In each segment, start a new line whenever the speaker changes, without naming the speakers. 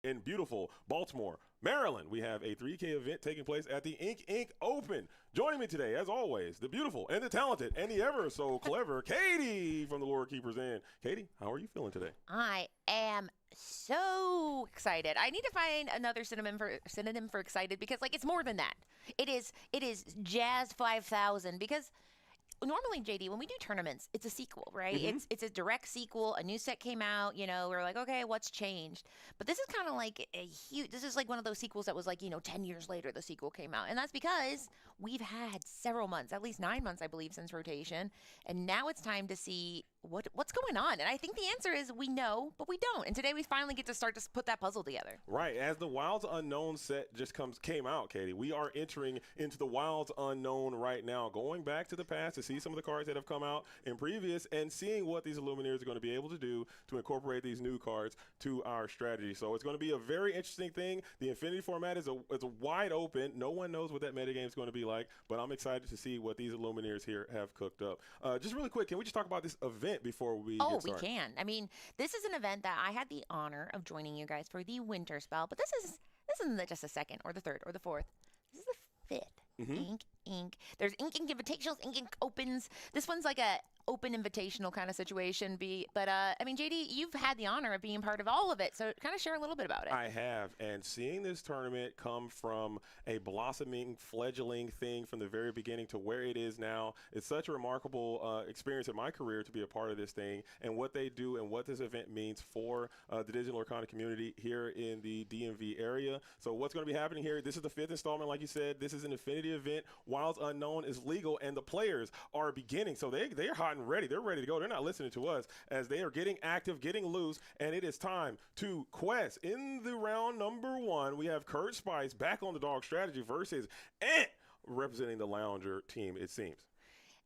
in beautiful Baltimore, Maryland, we have a 3K event taking place at the Ink Ink Open. Joining me today, as always, the beautiful and the talented and the ever so clever Katie from the Lore Keepers Inn. Katie, how are you feeling today?
I am so excited. I need to find another synonym for excited because it's more than that. It is Jazz 5000 because normally, JD, when we do tournaments, it's a sequel, right? It's a direct sequel. A new set came out. We're like, okay, what's changed? But this is kind of like a huge. This is like one of those sequels that was 10 years later the sequel came out, and that's because we've had several months, at least 9 months, I believe, since rotation, and now it's time to see what's going on. And I think the answer is we know, but we don't. And today we finally get to start to put that puzzle together.
Right. As the Wilds Unknown set just came out, Katie, we are entering into the Wilds Unknown right now, going back to the past to see some of the cards that have come out in previous and seeing what these Illuminaries are going to be able to do to incorporate these new cards to our strategy. So it's going to be a very interesting thing. The Infinity format is a wide open. No one knows what that metagame is going to be like, but I'm excited to see what these Illuminaries here have cooked up. Just really quick, can we just talk about this event before we get started?
We can. I mean, this is an event that I had the honor of joining you guys for the winter spell, but this isn't just the second or the third or the fourth. This is the fifth. Ink. There's Ink Invitationals, Ink Opens. This one's like a open invitational kind of situation. But I mean, JD, you've had the honor of being part of all of it, so kind of share a little bit about it.
I have, and seeing this tournament come from a blossoming, fledgling thing from the very beginning to where it is now, it's such a remarkable experience in my career to be a part of this thing and what they do and what this event means for the digital Lorcana community here in the DMV area. So what's going to be happening here, this is the fifth installment, like you said. This is an Infinity event. Wilds Unknown is legal, and the players are beginning. So they're hot and ready. They're ready to go. They're not listening to us as they are getting active, getting loose, and it is time to quest. In the round number one, we have Kurt Spice back on the dog strategy versus Ant representing the Lounger team, it seems.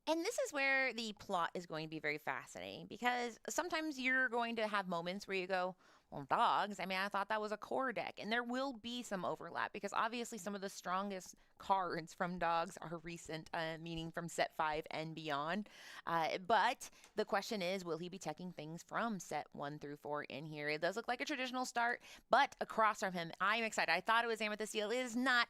And this is where the plot is going to be very fascinating because sometimes you're going to have moments where you go, well, dogs, I mean, I thought that was a core deck. And there will be some overlap because obviously some of the strongest cards from dogs are recent, meaning from set 5 and beyond. But the question is, will he be checking things from set 1 through 4 in here? It does look like a traditional start, but across from him, I'm excited. I thought it was Amethyst Seal. It is not.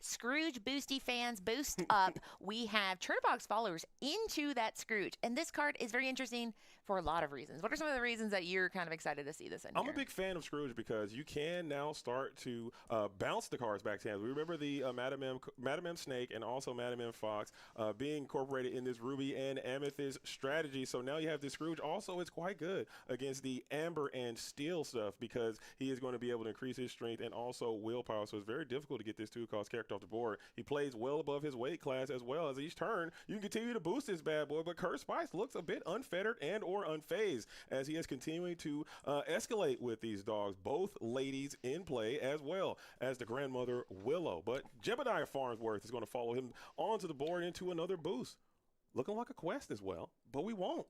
Scrooge Boosty fans, boost up. We have Chernabog's followers into that Scrooge. And this card is very interesting for a lot of reasons. What are some of the reasons that you're kind of excited to see this in
I'm
here?
a big fan of Scrooge because you can now start to bounce the cards back to hands. We remember the Madam M Snake and also Madam M Fox being incorporated in this Ruby and Amethyst strategy. So now you have this Scrooge. Also, it's quite good against the Amber and Steel stuff because he is going to be able to increase his strength and also willpower. So it's very difficult to get this 2-cost character off the board. He plays well above his weight class as well. As each turn, you can continue to boost this bad boy, but Kurt Spice looks a bit unfettered and or unfazed as he is continuing to escalate with these dogs. Both ladies in play as well as the grandmother Willow. But Jebediah Farnsworth is going to follow him onto the board into another boost. Looking like a quest as well, but we won't.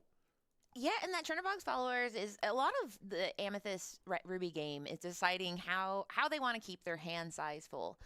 Yeah, and that Chernabog's followers is a lot of the Amethyst Ruby game is deciding how they want to keep their hand size full.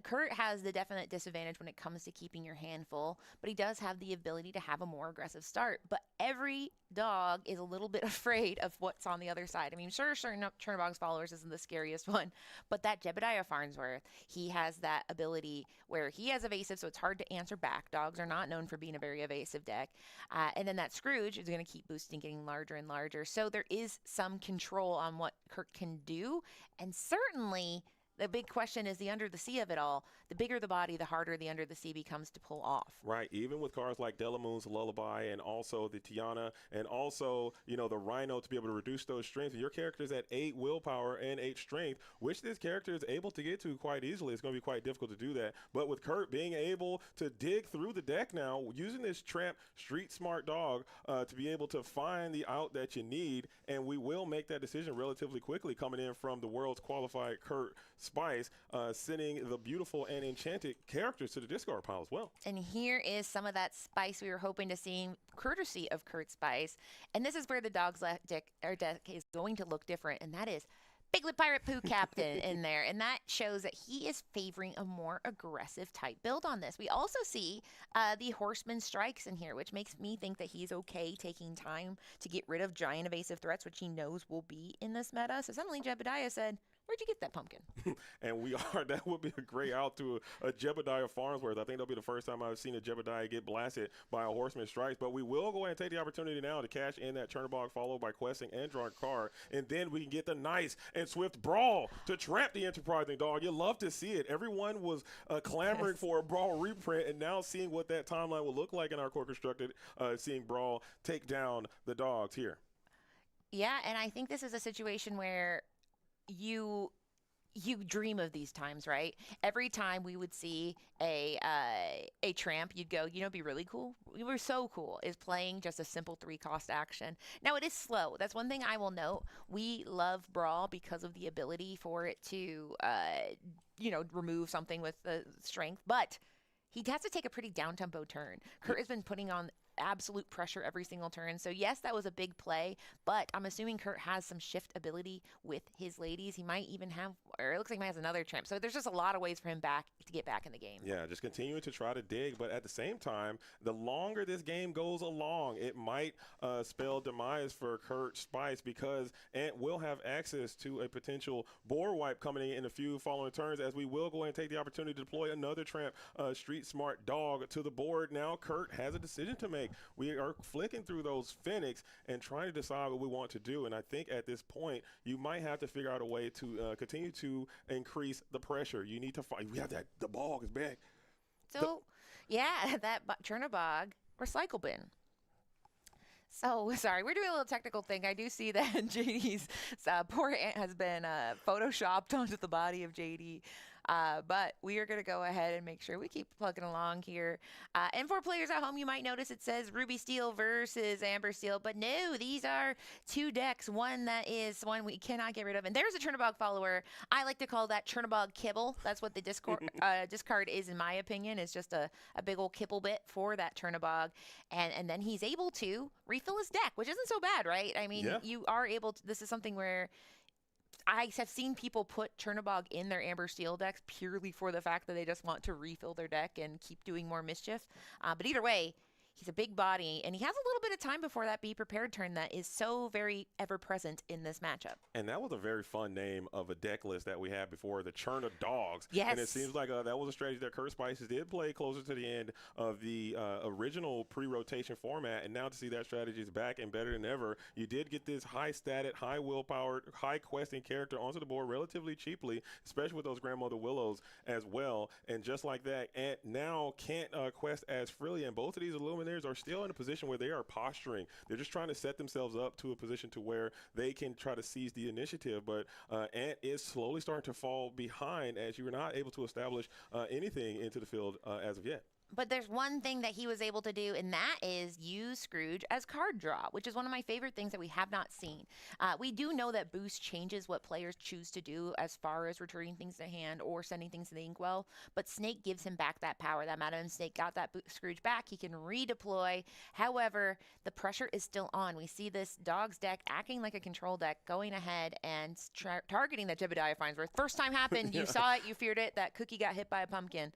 Kurt has the definite disadvantage when it comes to keeping your hand full, but he does have the ability to have a more aggressive start. But every dog is a little bit afraid of what's on the other side. I mean, sure, Chernabog's followers isn't the scariest one, but that Jebediah Farnsworth, he has that ability where he has evasive, so it's hard to answer back. Dogs are not known for being a very evasive deck. And then that Scrooge is going to keep boosting, getting larger and larger. So there is some control on what Kurt can do. And certainly the big question is the under the sea of it all. The bigger the body, the harder the under the sea becomes to pull off.
Right. Even with cards like Delamoon's Lullaby and also the Tiana and also, the Rhino to be able to reduce those strengths. And your character's at 8 willpower and 8 strength, which this character is able to get to quite easily. It's going to be quite difficult to do that. But with Kurt being able to dig through the deck now, using this Tramp Street Smart dog to be able to find the out that you need, and we will make that decision relatively quickly coming in from the world's qualified Kurt Spice, sending the beautiful and enchanted characters to the discard pile as well.
And here is some of that spice we were hoping to see, courtesy of Kurt Spice. And this is where the dog's deck is going to look different, and that is Biglet Pirate Pooh Captain in there. And that shows that he is favoring a more aggressive type build on this. We also see the Horseman Strikes in here, which makes me think that he's okay taking time to get rid of giant evasive threats, which he knows will be in this meta. So suddenly Jebediah said, Where'd you get that pumpkin?
And that would be a great out to a Jebediah Farnsworth. I think that'll be the first time I've seen a Jebediah get blasted by a Horseman Strikes. But we will go ahead and take the opportunity now to cash in that Chernobog, followed by questing and drawing a card. And then we can get the nice and swift brawl to trap the Enterprising Dog. You love to see it. Everyone was clamoring for a brawl reprint, and now seeing what that timeline will look like in our core constructed, seeing brawl take down the dogs here.
Yeah, and I think this is a situation where you dream of these times, right? Every time we would see a tramp, you'd go, it'd be really cool. We were so cool is playing just a simple 3-cost action. Now it is slow. That's one thing I will note. We love Brawl because of the ability for it to, remove something with the strength, but he has to take a pretty down-tempo turn. Kurt has been putting on absolute pressure every single turn. So yes, that was a big play, but I'm assuming Kurt has some shift ability with his ladies. He might even have, or it looks like he has another tramp. So there's just a lot of ways for him to get back in the game.
Yeah, just continuing to try to dig, but at the same time, the longer this game goes along, it might spell demise for Kurt Spice, because Ant will have access to a potential board wipe coming in a few following turns, as we will go ahead and take the opportunity to deploy another tramp, Street Smart Dog, to the board. Now Kurt has a decision to make. We are flicking through those Phoenix and trying to decide what we want to do. And I think at this point, you might have to figure out a way to continue to increase the pressure. You need to fight. We have that. The ball is back.
So, that Chernobog recycle bin. So, sorry, we're doing a little technical thing. I do see that JD's poor ant has been photoshopped onto the body of JD. But we are going to go ahead and make sure we keep plugging along here. And for players at home, you might notice it says Ruby Steel versus Amber Steel. But no, these are two decks. One that is one we cannot get rid of. And there's a Chernobog follower. I like to call that Chernobog kibble. That's what the discard is, in my opinion. It's just a big old kibble bit for that Chernobog. And then he's able to refill his deck, which isn't so bad, right? I mean, you are able to. This is something where I have seen people put Chernobog in their Amber Steel decks purely for the fact that they just want to refill their deck and keep doing more mischief. But either way, he's a big body, and he has a little bit of time before that Be Prepared turn that is so very ever-present in this matchup.
And that was a very fun name of a deck list that we had before, the Churn of Dogs.
Yes.
And it seems like that was a strategy that Kurt Spices did play closer to the end of the original pre-rotation format, and now to see that strategy is back and better than ever. You did get this high-stated, high-willpower, high-questing character onto the board relatively cheaply, especially with those Grandmother Willows as well. And just like that, Ant now can't quest as freely, and both of these Illuminaries are still in a position where they are posturing. They're just trying to set themselves up to a position to where they can try to seize the initiative. But Ant is slowly starting to fall behind, as you are not able to establish anything into the field as of yet.
But there's one thing that he was able to do, and that is use Scrooge as card draw, which is one of my favorite things that we have not seen. We do know that Boost changes what players choose to do as far as returning things to hand or sending things to the inkwell, but Snake gives him back that power. That Madam Snake got that Scrooge back. He can redeploy. However, the pressure is still on. We see this Dog's deck acting like a control deck, going ahead and targeting that Jebediah Farnsworth. First time happened. You saw it. You feared it. That cookie got hit by a pumpkin.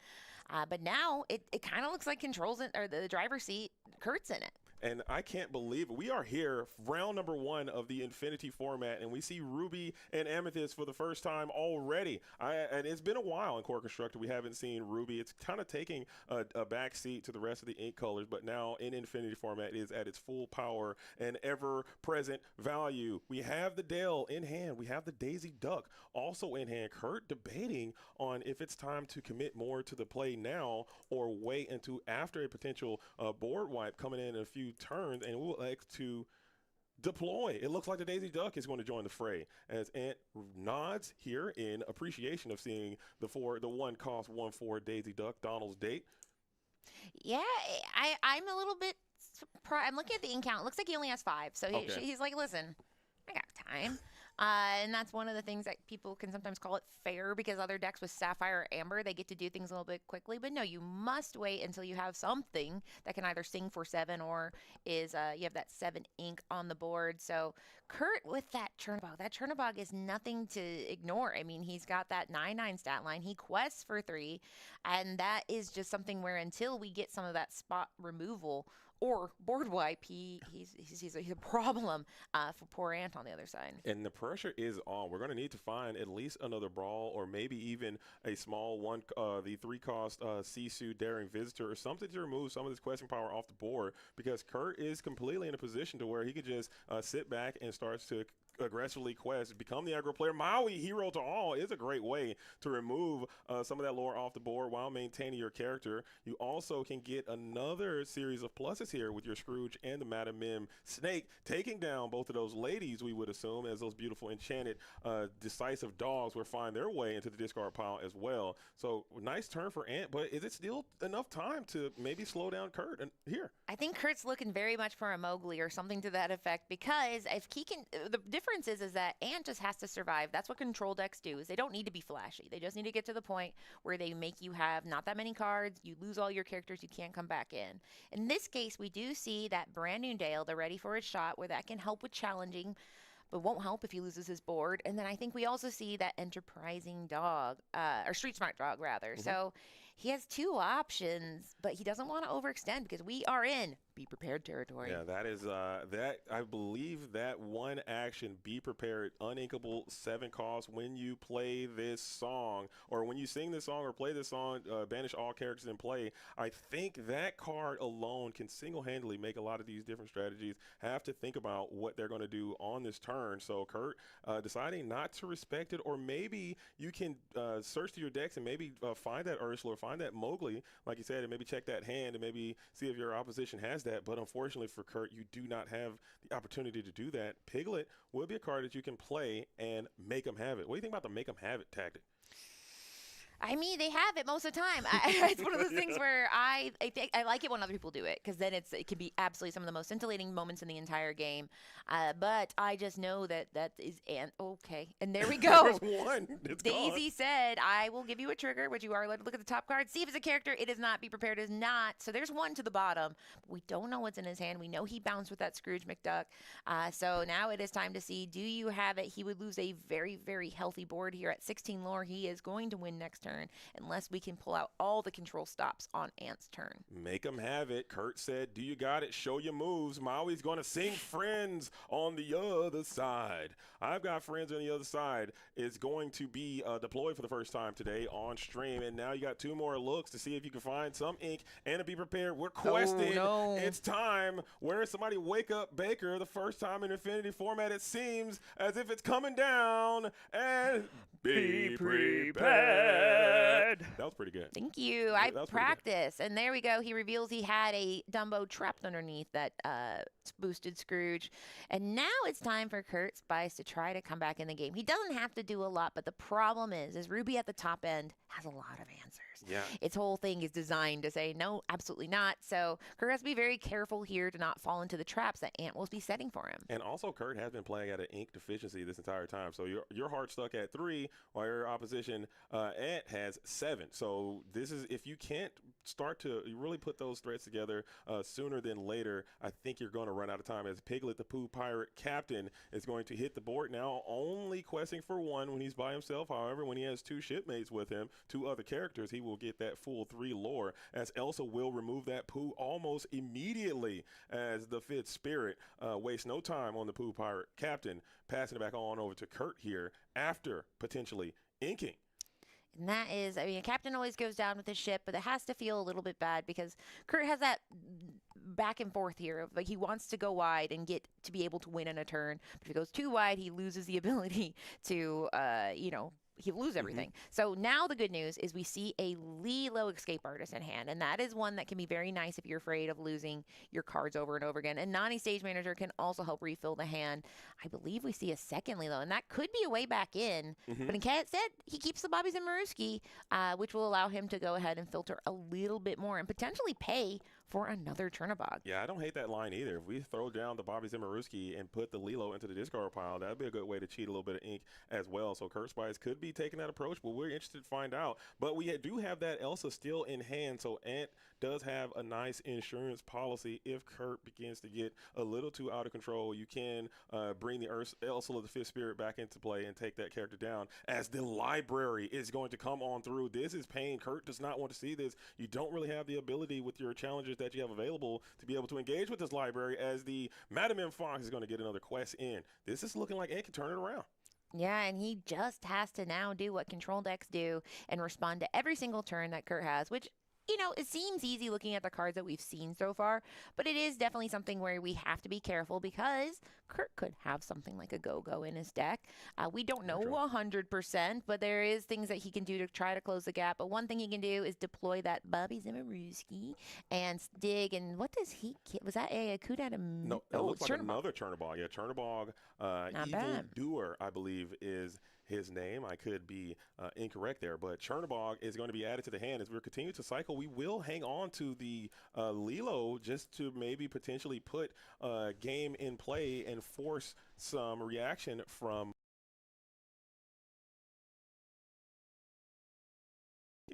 But now it kind of looks like controls or the driver's seat. Kurt's in it.
And I can't believe it. We are here, round number 1 of the Infinity format, and we see Ruby and Amethyst for the first time already. And it's been a while in Core Constructed. We haven't seen Ruby. It's kind of taking a back seat to the rest of the ink colors, but now in Infinity format is at its full power and ever-present value. We have the Dale in hand. We have the Daisy Duck also in hand. Kurt debating on if it's time to commit more to the play now or wait until after a potential board wipe coming in a few turns, and we'll like to deploy. It looks like the Daisy Duck is going to join the fray as Ant nods here in appreciation of seeing the 1-cost 1/4 Daisy Duck, Donald's date.
Yeah, I'm a little bit surprised. I'm looking at the ink count. It looks like he only has 5. So he's like, listen, I got time. And that's one of the things that people can sometimes call it fair, because other decks with Sapphire or Amber, they get to do things a little bit quickly. But no, you must wait until you have something that can either sing for 7 or is you have that 7 ink on the board. So Kurt with that Chernobog is nothing to ignore. I mean, he's got that 9/9 stat line. He quests for 3, and that is just something where until we get some of that spot removal or board wipe, he's a problem for poor Ant on the other side.
And the pressure is on. We're going to need to find at least another brawl, or maybe even a small one, the 3-cost Sisu Daring Visitor, or something to remove some of this questing power off the board, because Kurt is completely in a position to where he could just sit back and starts to aggressively quest, become the aggro player. Maui, hero to all, is a great way to remove some of that lore off the board while maintaining your character. You also can get another series of pluses here with your Scrooge and the Madam Mim Snake, taking down both of those ladies, we would assume, as those beautiful enchanted decisive dogs will find their way into the discard pile as well. So nice turn for Ant, but is it still enough time to maybe slow down Kurt here?
I think Kurt's looking very much for a Mowgli or something to that effect, because if he can, the difference is that Ant just has to survive. That's what control decks do, is they don't need to be flashy. They just need to get to the point where they make you have not that many cards, you lose all your characters, you can't come back in. In this case, we do see that brand new Dale, the ready for a shot, where that can help with challenging, but won't help if he loses his board. And then I think we also see that enterprising dog, or street smart dog rather. So he has two options, but he doesn't want to overextend because we are in be prepared territory.
Yeah, that is that. I believe that one action, be prepared, uninkable 7 costs when you play this song, or when you sing this song or play this song, banish all characters in play. I think that card alone can single-handedly make a lot of these different strategies have to think about what they're going to do on this turn. So Kurt deciding not to respect it, or maybe you can search through your decks and maybe find that Ursula or find that Mowgli, like you said, and maybe check that hand and maybe see if your opposition has that. But unfortunately for Kurt, you do not have the opportunity to do that. Piglet will be a card that you can play and make them have it. What do you think about the make them have it tactic?
I mean, they have it most of the time. It's one of those things where I like it when other people do it, because then it can be absolutely some of the most scintillating moments in the entire game. But I just know that is okay. And there we go.
One. It's
Daisy
gone.
said, I will give you a trigger, which you are allowed to look at the top card, see if it's a character. It is not. Be prepared is not. So there's one to the bottom. We don't know what's in his hand. We know he bounced with that Scrooge McDuck. So now it is time to see, do you have it? He would lose a very, very healthy board here at 16 lore. He is going to win next turn, unless we can pull out all the control stops on Ant's turn.
Make them have it. Kurt said, do you got it? Show your moves. Maui's going to sing Friends on the other side. I've got Friends on the other side. It's going to be deployed for the first time today on stream. And now you got 2 more looks to see if you can find some ink and to be prepared. We're questing.
Oh, no.
It's time. Where somebody wake up Baker the first time in Infinity format, it seems as if it's coming down. And be prepared. That was pretty good.
Thank you. I practiced. And there we go. He reveals he had a Dumbo trapped underneath that boosted Scrooge. And now it's time for Kurt Spice to try to come back in the game. He doesn't have to do a lot, but the problem is Ruby at the top end has a lot of answers.
Yeah.
Its whole thing is designed to say, no, absolutely not. So Kurt has to be very careful here to not fall into the traps that Ant will be setting for him.
And also, Kurt has been playing at an ink deficiency this entire time. So your heart stuck at 3, while your opposition Ant has 7. So this is, if you can't start to really put those threads together sooner than later, I think you're going to run out of time, as Piglet, the Pooh Pirate Captain, is going to hit the board now, only questing for 1 when he's by himself. However, when he has 2 shipmates with him, 2 other characters, he will get that full 3 lore, as Elsa will remove that Pooh almost immediately, as the 5th Spirit wastes no time on the Pooh Pirate Captain, passing it back on over to Kurt here after potentially inking.
And that is, I mean, a captain always goes down with his ship, but it has to feel a little bit bad because Kurt has that back and forth here of, like, he wants to go wide and get to be able to win in a turn. But if he goes too wide, he loses the ability to, he'll lose everything. So now the good news is we see a Lilo Escape Artist in hand, and that is one that can be very nice if you're afraid of losing your cards over and over again. And Nani Stage Manager can also help refill the hand. I believe we see a second Lilo, and that could be a way back in. But instead, he keeps the Bobbies and Maruski, which will allow him to go ahead and filter a little bit more and potentially pay for another Chernabog.
Yeah, I don't hate that line either. If we throw down the Bobby Zimmerowski and put the Lilo into the discard pile, that'd be a good way to cheat a little bit of ink as well. So Kurt Spice could be taking that approach, but we're interested to find out. But we do have that Elsa still in hand, so Ant does have a nice insurance policy. If Kurt begins to get a little too out of control, you can bring the Ursula the 5th Spirit back into play and take that character down, as the library is going to come on through. This is pain. Kurt does not want to see this. You don't really have the ability with your challenger that you have available to be able to engage with this library, as the Madam M Fox is going to get another quest in. This is looking like Ant can turn it around.
Yeah, and he just has to now do what control decks do and respond to every single turn that Kurt has, which, it seems easy looking at the cards that we've seen so far, but it is definitely something where we have to be careful because Kurt could have something like a go-go in his deck. We don't know 100%, but there is things that he can do to try to close the gap. But one thing he can do is deploy that Bobby Zimmerowski and dig. And what does he get? Was that a Kudat?
No, it looks like another Chernobog. Yeah, Chernobog, Evil Doer, I believe, is his name. I could be incorrect there, but Chernobog is going to be added to the hand as we continue to cycle. We will hang on to the Lilo just to maybe potentially put game in play and force some reaction from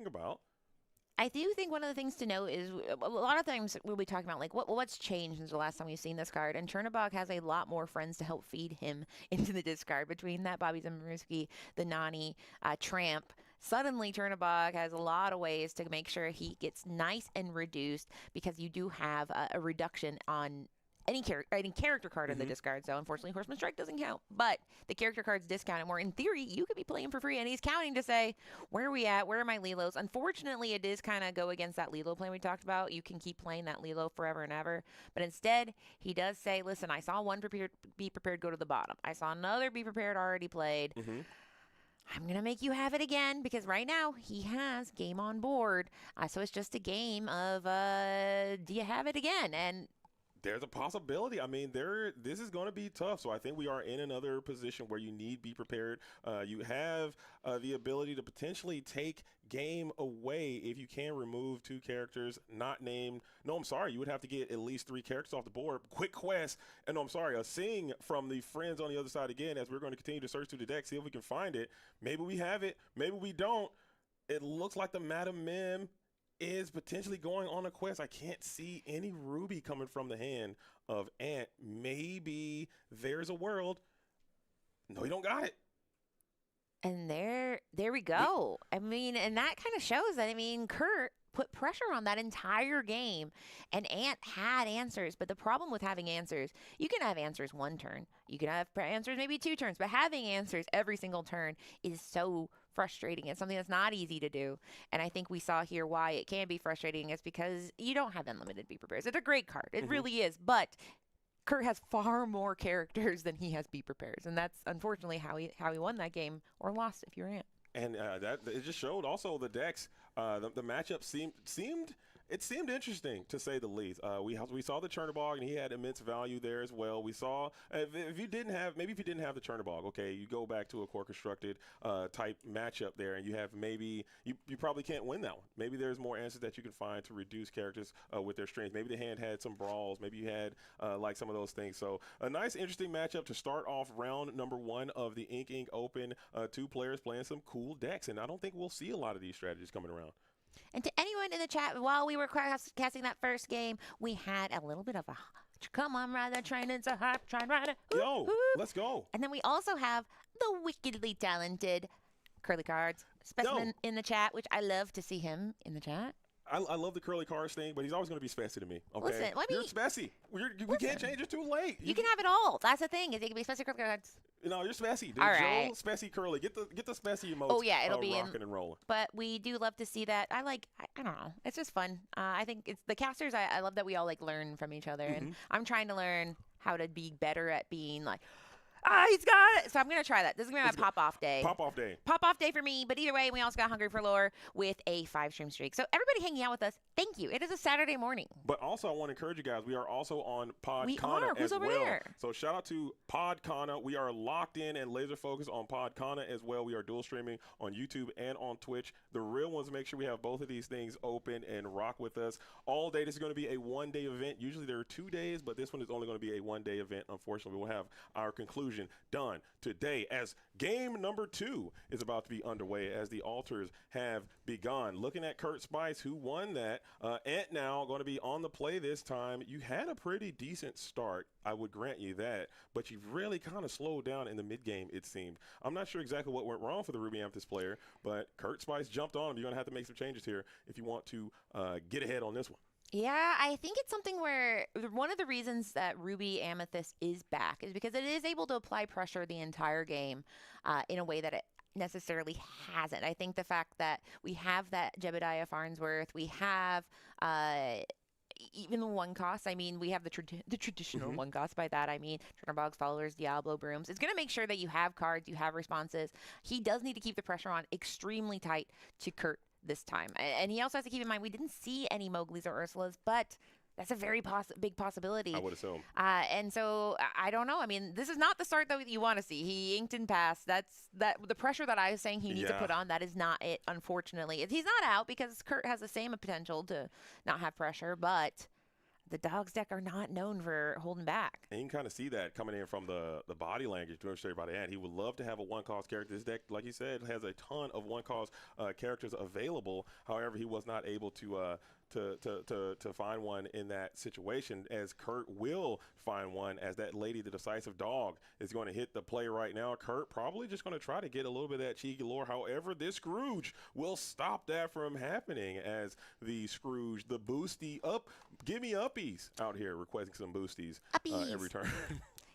about.
I do think one of the things to note is a lot of times we'll be talking about like what's changed since the last time we've seen this card, and Chernobog has a lot more friends to help feed him into the discard between that Bobby Zimmerowski, the Nani, Tramp. Suddenly, Chernobog has a lot of ways to make sure he gets nice and reduced because you do have a reduction on any character card in the discard. So unfortunately, Horseman Strike doesn't count, but the character cards discount, where in theory you could be playing for free, and he's counting to say, where are we at? Where are my Lilos? Unfortunately, it is kind of go against that Lilo plan we talked about. You can keep playing that Lilo forever and ever, but instead he does say, listen, I saw one be prepared go to the bottom. I saw another be prepared already played. I'm going to make you have it again, because right now he has game on board. So it's just a game of, do you have it again? And
there's a possibility. I mean, this is going to be tough. So I think we are in another position where you need to be prepared. You have the ability to potentially take game away if you can remove 2 characters not named. No, I'm sorry. You would have to get at least 3 characters off the board. Quick quest. And no, I'm sorry. A sing from the friends on the other side again, as we're going to continue to search through the deck, see if we can find it. Maybe we have it. Maybe we don't. It looks like the Madam Mim is potentially going on a quest. I can't see any Ruby coming from the hand of Ant. Maybe there's a world. No, you don't got it.
And there we go. I mean, and that kind of shows that, Kurt put pressure on that entire game, and Ant had answers. But the problem with having answers, you can have answers one turn. You can have answers maybe 2 turns, but having answers every single turn is so frustrating. It's something that's not easy to do. And I think we saw here why it can be frustrating is because you don't have unlimited be prepares. It's a great card. It really is. But Kurt has far more characters than he has be prepares. And that's unfortunately how he won that game, or lost if you're Ant.
And that it just showed also the decks. The matchup seemed interesting, to say the least. We saw the Chernobog, and he had immense value there as well. We saw if you didn't have the Chernobog, okay, you go back to a core constructed type matchup there, and you have maybe you probably can't win that one. Maybe there's more answers that you can find to reduce characters with their strengths. Maybe the hand had some brawls. Maybe you had like some of those things. So a nice, interesting matchup to start off round number 1 of the Ink Open. 2 players playing some cool decks, and I don't think we'll see a lot of these strategies coming around.
And to anyone in the chat, while we were casting that first game, we had a little bit of a come on, ride that train, it's a hype train, ride it.
Yo, let's go.
And then we also have the wickedly talented Curly Cards Specimen in the chat, which I love to see him in the chat.
I love the Curly Cards thing, but he's always going to be Spessy to me. Okay?
Listen,
you're Spessy. We can't change it too late.
You can have it all. That's the thing, is it can be Spessy Curly Cards.
No, you're Spessy, dude.
All right.
Joe, Spessy, Curly. Get the Spessy emotes.
Oh yeah, it'll be
rocking and rolling.
But we do love to see that. I don't know. It's just fun. I think it's the casters. I love that we all learn from each other, and I'm trying to learn how to be better at being like, he's got it. So I'm going to try that. This is going to be my pop-off day.
Pop-off day.
Pop-off day for me. But either way, we also got Hungry for Lore with a 5-stream streak. So everybody hanging out with us, thank you. It is a Saturday morning.
But also, I want to encourage you guys. We are also on Podcana
we are. Who's
as
over
well.
There?
So shout out to Podcana. We are locked in and laser focused on Podcana as well. We are dual streaming on YouTube and on Twitch. The real ones, make sure we have both of these things open and rock with us all day. This is going to be a 1-day event. Usually there are 2 days, but this one is only going to be a 1-day event. Unfortunately, we'll have our conclusion done today, as game number 2 is about to be underway, as the altars have begun. Looking at Kurt Spice, who won that. Ant now going to be on the play this time. You had a pretty decent start, I would grant you that, but you've really kind of slowed down in the mid-game, it seemed. I'm not sure exactly what went wrong for the Ruby Amethyst player, but Kurt Spice jumped on him. You're going to have to make some changes here if you want to get ahead on this one.
Yeah, I think it's something where one of the reasons that Ruby Amethyst is back is because it is able to apply pressure the entire game in a way that it necessarily hasn't. I think the fact that we have that Jebediah Farnsworth, we have even the one cost. I mean, we have the traditional
Hmm.
one cost. By that, I mean Trunnerbogs, Followers, Diablo, Brooms. It's going to make sure that you have cards, you have responses. He does need to keep the pressure on extremely tight to Kurt this time. And he also has to keep in mind we didn't see any Mowgli's or Ursulas, but that's a very big
I
possibility.
would assume.
And so I don't know. I mean, this is not the start that you want to see. He inked and passed. That's the pressure that I was saying he needs to
Yeah.
put on. That is not it. Unfortunately, he's not out because Kurt has the same potential to not have pressure, but the Dogs deck are not known for holding back.
And you can kind of see that coming in from the body language demonstrated by the ad. He would love to have a one-cost character. This deck, like you said, has a ton of one-cost characters available. However, he was not able to find one in that situation, as Kurt will find one, as that lady, the decisive dog, is going to hit the play right now. Kurt probably just going to try to get a little bit of that cheeky lore. However, this Scrooge will stop that from happening, as the Scrooge, the boosty up, give me uppies out here requesting some boosties
Uppies.
every turn.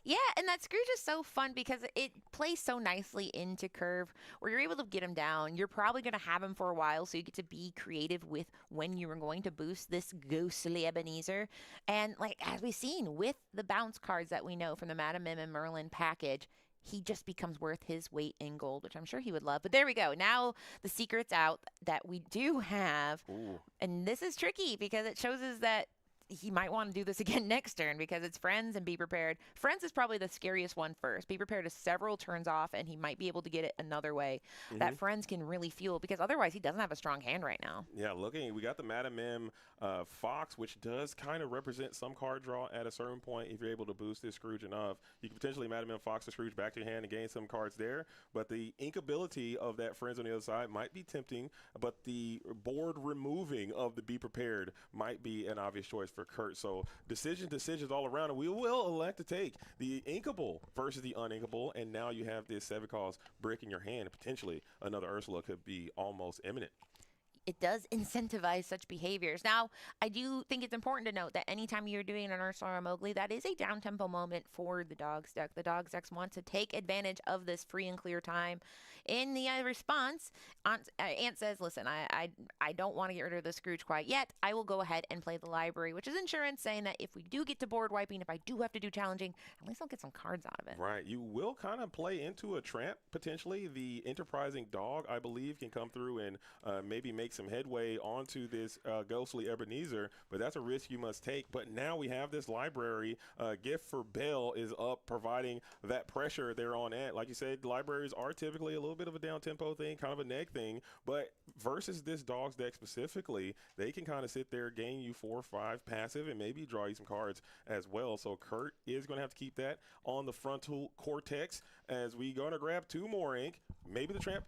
Yeah, and that Scrooge is so fun because it plays so nicely into Curve where you're able to get him down. You're probably going to have him for a while, so you get to be creative with when you are going to boost this ghostly Ebenezer. And like as we've seen with the bounce cards that we know from the Madame Mim and Merlin package, he just becomes worth his weight in gold, which I'm sure he would love. But there we go. Now the secret's out that we do have.
Ooh.
And this is tricky because it shows us that he might want to do this again next turn because it's Friends and Be Prepared. Friends is probably the scariest one first. Be Prepared is several turns off, and he might be able to get it another way. That Friends can really fuel because otherwise he doesn't have a strong hand right now.
Yeah, looking, we got the Madam Mim Fox, which does kind of represent some card draw at a certain point. If you're able to boost this Scrooge enough, you can potentially Madam Mim Fox the Scrooge back to your hand and gain some cards there. But the inkability of that Friends on the other side might be tempting, but the board removing of the Be Prepared might be an obvious choice for Kurt. So decisions all around, and we will elect to take the inkable versus the uninkable, and now you have this 7-cost brick in your hand, and potentially another Ursula could be almost imminent.
It does incentivize such behaviors. Now, I do think it's important to note that anytime you're doing an Ursula or Mowgli, that is a down tempo moment for the Dogs deck. The Dogs decks want to take advantage of this free and clear time. In the response, Ant says, listen, I don't want to get rid of the Scrooge quite yet. I will go ahead and play the library, which is insurance, saying that if we do get to board wiping, if I do have to do challenging, at least I'll get some cards out of it.
Right. You will kind of play into a tramp, potentially. The enterprising dog, I believe, can come through and maybe make some headway onto this ghostly Ebenezer, but that's a risk you must take. But now we have this library. Gift for Bell is up, providing that pressure there on Ant. Like you said, libraries are typically a little bit of a down-tempo thing, kind of a neg thing, but versus this Dogs deck specifically, they can kind of sit there, gain you 4 or 5 passive, and maybe draw you some cards as well. So Kurt is going to have to keep that on the frontal cortex as we going to grab 2 more ink. Maybe the tramp.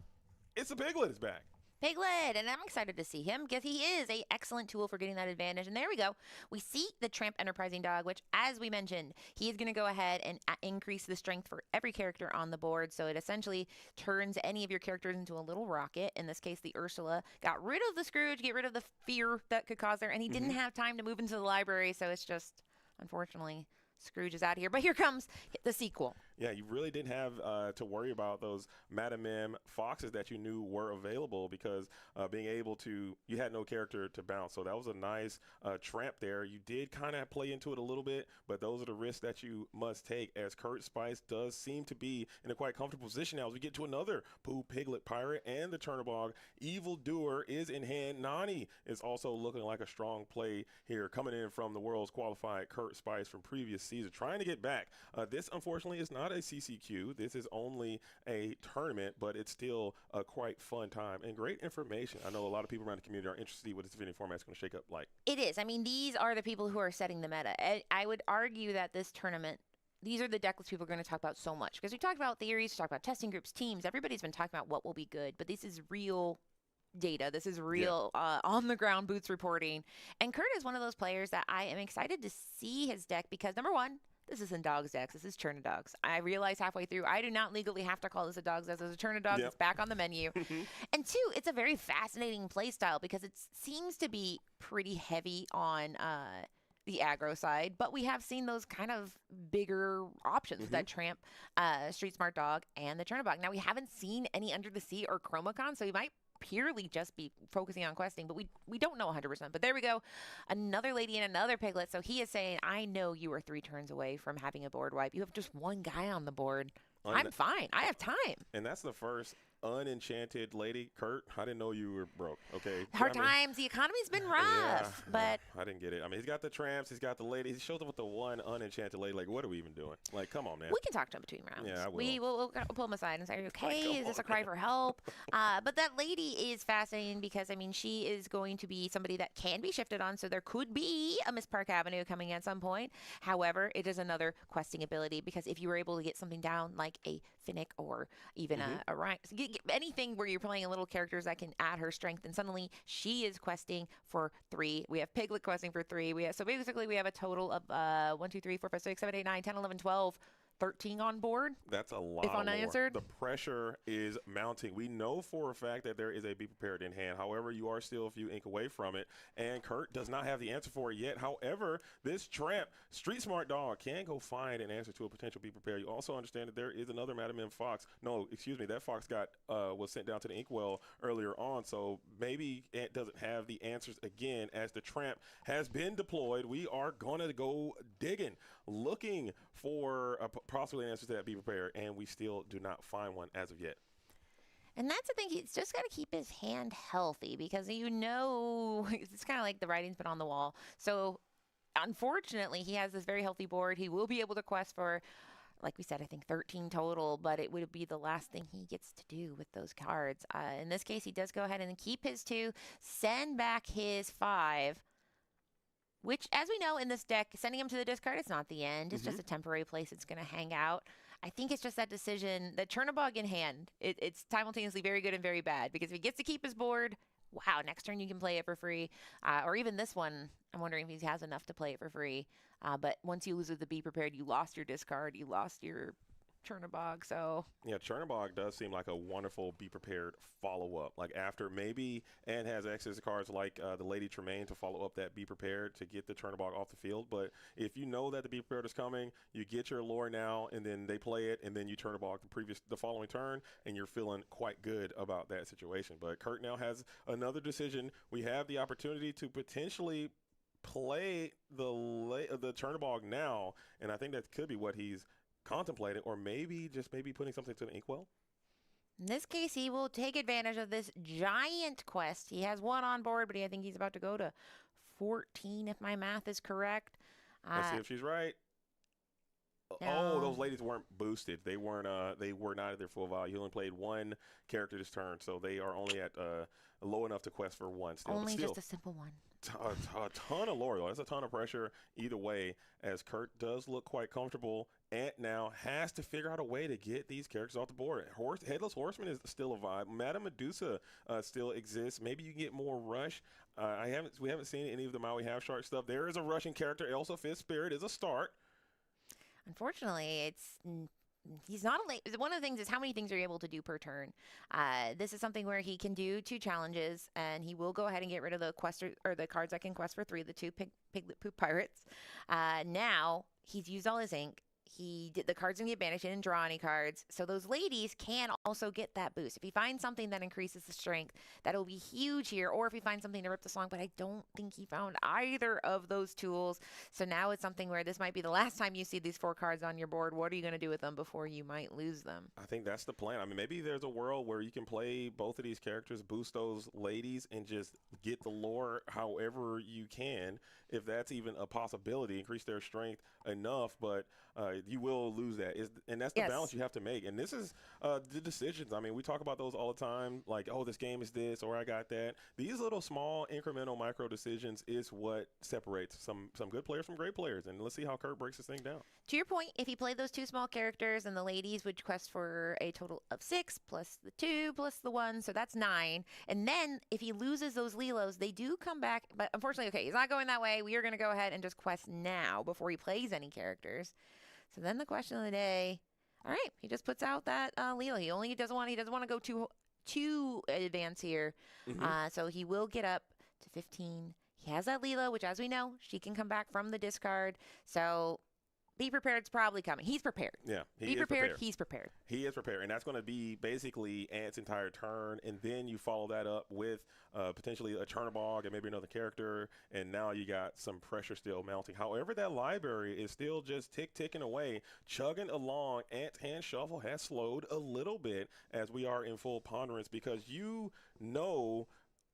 It's a Piglet is back.
Piglet, and I'm excited to see him because he is an excellent tool for getting that advantage. And there we go. We see the Tramp Enterprising Dog, which, as we mentioned, he is going to go ahead and increase the strength for every character on the board. So it essentially turns any of your characters into a little rocket. In this case, the Ursula got rid of the Scrooge, get rid of the fear that could cause there, and he didn't have time to move into the library. So it's just, unfortunately, Scrooge is out here. But here comes the sequel.
Yeah, you really didn't have to worry about those Madam Mim Foxes that you knew were available because being able to, you had no character to bounce. So that was a nice tramp there. You did kind of play into it a little bit, but those are the risks that you must take, as Kurt Spice does seem to be in a quite comfortable position now as we get to another Pooh Piglet Pirate and the Turnabog Evil Doer is in hand. Nani is also looking like a strong play here, coming in from the world's qualified Kurt Spice from previous season, trying to get back. This, unfortunately, is not a CCQ. This is only a tournament, but it's still a quite fun time and great information. I know a lot of people around the community are interested to see what this video format is going to shake up like.
It is. I mean, these are the people who are setting the meta. I would argue that this tournament, these are the decklist people are going to talk about so much because we talked about theories, we talked about testing groups, teams. Everybody's been talking about what will be good, but this is real data. This is real on the ground boots reporting. And Kurt is one of those players that I am excited to see his deck because, number one, this isn't Dogs Decks. This is Churna Dogs. I realized halfway through I do not legally have to call this a Dogs Decks. It's a Churna Dogs.
Yep.
It's back on the menu. And two, it's a very fascinating play style because it seems to be pretty heavy on the aggro side, but we have seen those kind of bigger options with that Tramp, Street Smart Dog, and the Chernabog. Now, we haven't seen any Under the Sea or Chromacon, so you might purely just be focusing on questing, but we don't know 100%. But there we go. Another lady and another piglet. So he is saying, I know you are 3 turns away from having a board wipe. You have just one guy on the board. I'm fine. I have time.
And that's the first unenchanted lady. Kurt, I didn't know you were broke. Okay.
Hard times. The economy's been rough, but
I didn't get it. I mean, he's got the tramps. He's got the lady. He shows up with the one unenchanted lady. Like, what are we even doing? Like, come on, man.
We can talk to him between rounds.
Yeah, I will.
We'll pull him aside and say, okay,
Like,
is this a cry for help? But that lady is fascinating because, I mean, she is going to be somebody that can be shifted on, so there could be a Miss Park Avenue coming at some point. However, it is another questing ability because if you were able to get something down like a Finnick or even a Ryan, anything where you're playing a little characters that can add her strength, and suddenly she is questing for 3. We have Piglet questing for 3. So basically we have a total of 1, 2, 3, 4, 5, 6, 7, 8, 9, 10, 11, 12, 13 on board.
That's a lot.
If unanswered,
the pressure is mounting. We know for a fact that there is a Be Prepared in hand. However, you are still a few ink away from it, and Kurt does not have the answer for it yet. However, this Tramp, Street Smart Dog, can go find an answer to a potential Be Prepared. You also understand that there is another Madam M Fox. No, excuse me, that Fox was sent down to the Inkwell earlier on, so maybe it doesn't have the answers again. As the Tramp has been deployed, we are going to go digging, looking for possibly an answer to that Be Prepared, and we still do not find one as of yet.
And that's the thing. He's just got to keep his hand healthy because, it's kind of like the writing's been on the wall. So, unfortunately, he has this very healthy board. He will be able to quest for, like we said, I think 13 total, but it would be the last thing he gets to do with those cards. In this case, he does go ahead and keep his 2, send back his 5, which, as we know in this deck, sending him to the discard is not the end. It's just a temporary place it's going to hang out. I think it's just that decision, that Chernabog in hand, it's simultaneously very good and very bad, because if he gets to keep his board, wow, next turn you can play it for free. Or even this one, I'm wondering if he has enough to play it for free. But once you lose with the Be Prepared, you lost your discard, you lost your Chernabog. So
yeah, Chernabog does seem like a wonderful Be Prepared follow-up. Like after maybe, and has access to cards like the Lady Tremaine to follow up that Be Prepared to get the Chernabog off the field. But if you know that the Be Prepared is coming, you get your lore now, and then they play it, and then you Chernabog the following turn, and you're feeling quite good about that situation. But Kurt now has another decision. We have the opportunity to potentially play the Chernabog now, and I think that could be what he's contemplating, or maybe putting something to the Inkwell.
In this case, he will take advantage of this giant quest. He has 1 on board, but I think he's about to go to 14, if my math is correct.
Let's see if she's right.
No.
Oh, those ladies weren't boosted. They weren't. They were not at their full value. He only played 1 character this turn, so they are only at low enough to quest for 1 still.
Only
still,
just a simple 1.
A ton of lore, though. That's a ton of pressure either way, as Kurt does look quite comfortable and now has to figure out a way to get these characters off the board. Headless Horseman is still a vibe. Madame Medusa still exists. Maybe you get more Rush. We haven't seen any of the Maui Half Shark stuff. There is a Russian character. Elsa Fifth Spirit is a start.
Unfortunately, he's not one of the things is how many things are you able to do per turn. This is something where he can do 2 challenges, and he will go ahead and get rid of the the cards that can quest for 3, the 2 Piglet Poop Pirates. Now he's used all his ink. The cards can get banished. He didn't draw any cards. So those ladies can also get that boost. If he finds something that increases the strength, that'll be huge here. Or if he finds something to rip the song, but I don't think he found either of those tools. So now it's something where this might be the last time you see these 4 cards on your board. What are you going to do with them before you might lose them?
I think that's the plan. I mean, maybe there's a world where you can play both of these characters, boost those ladies, and just get the lore however you can, if that's even a possibility, increase their strength enough, but you will lose that. And that's the balance you have to make. And this is the decisions. I mean, we talk about those all the time, like, oh, this game is this, or I got that. These little small incremental micro decisions is what separates some good players from great players. And let's see how Kurt breaks this thing down.
To your point, if he played those 2 small characters, and the ladies would quest for a total of 6 plus the 2 plus the 1, so that's 9. And then if he loses those Lilos, they do come back. But unfortunately, okay, he's not going that way. We are going to go ahead and just quest now before he plays any characters. So then the question of the day, all right, he just puts out that Leela. He doesn't want to go too advanced here. So he will get up to 15. He has that Leela, which, as we know, she can come back from the discard. So be prepared's probably coming. He's prepared.
Yeah,
be prepared. He's prepared.
He is prepared, and that's going to be basically Ant's entire turn, and then you follow that up with potentially a Chernobog and maybe another character, and now you got some pressure still mounting. However, that library is still just ticking away, chugging along. Ant's hand shuffle has slowed a little bit as we are in full ponderance, because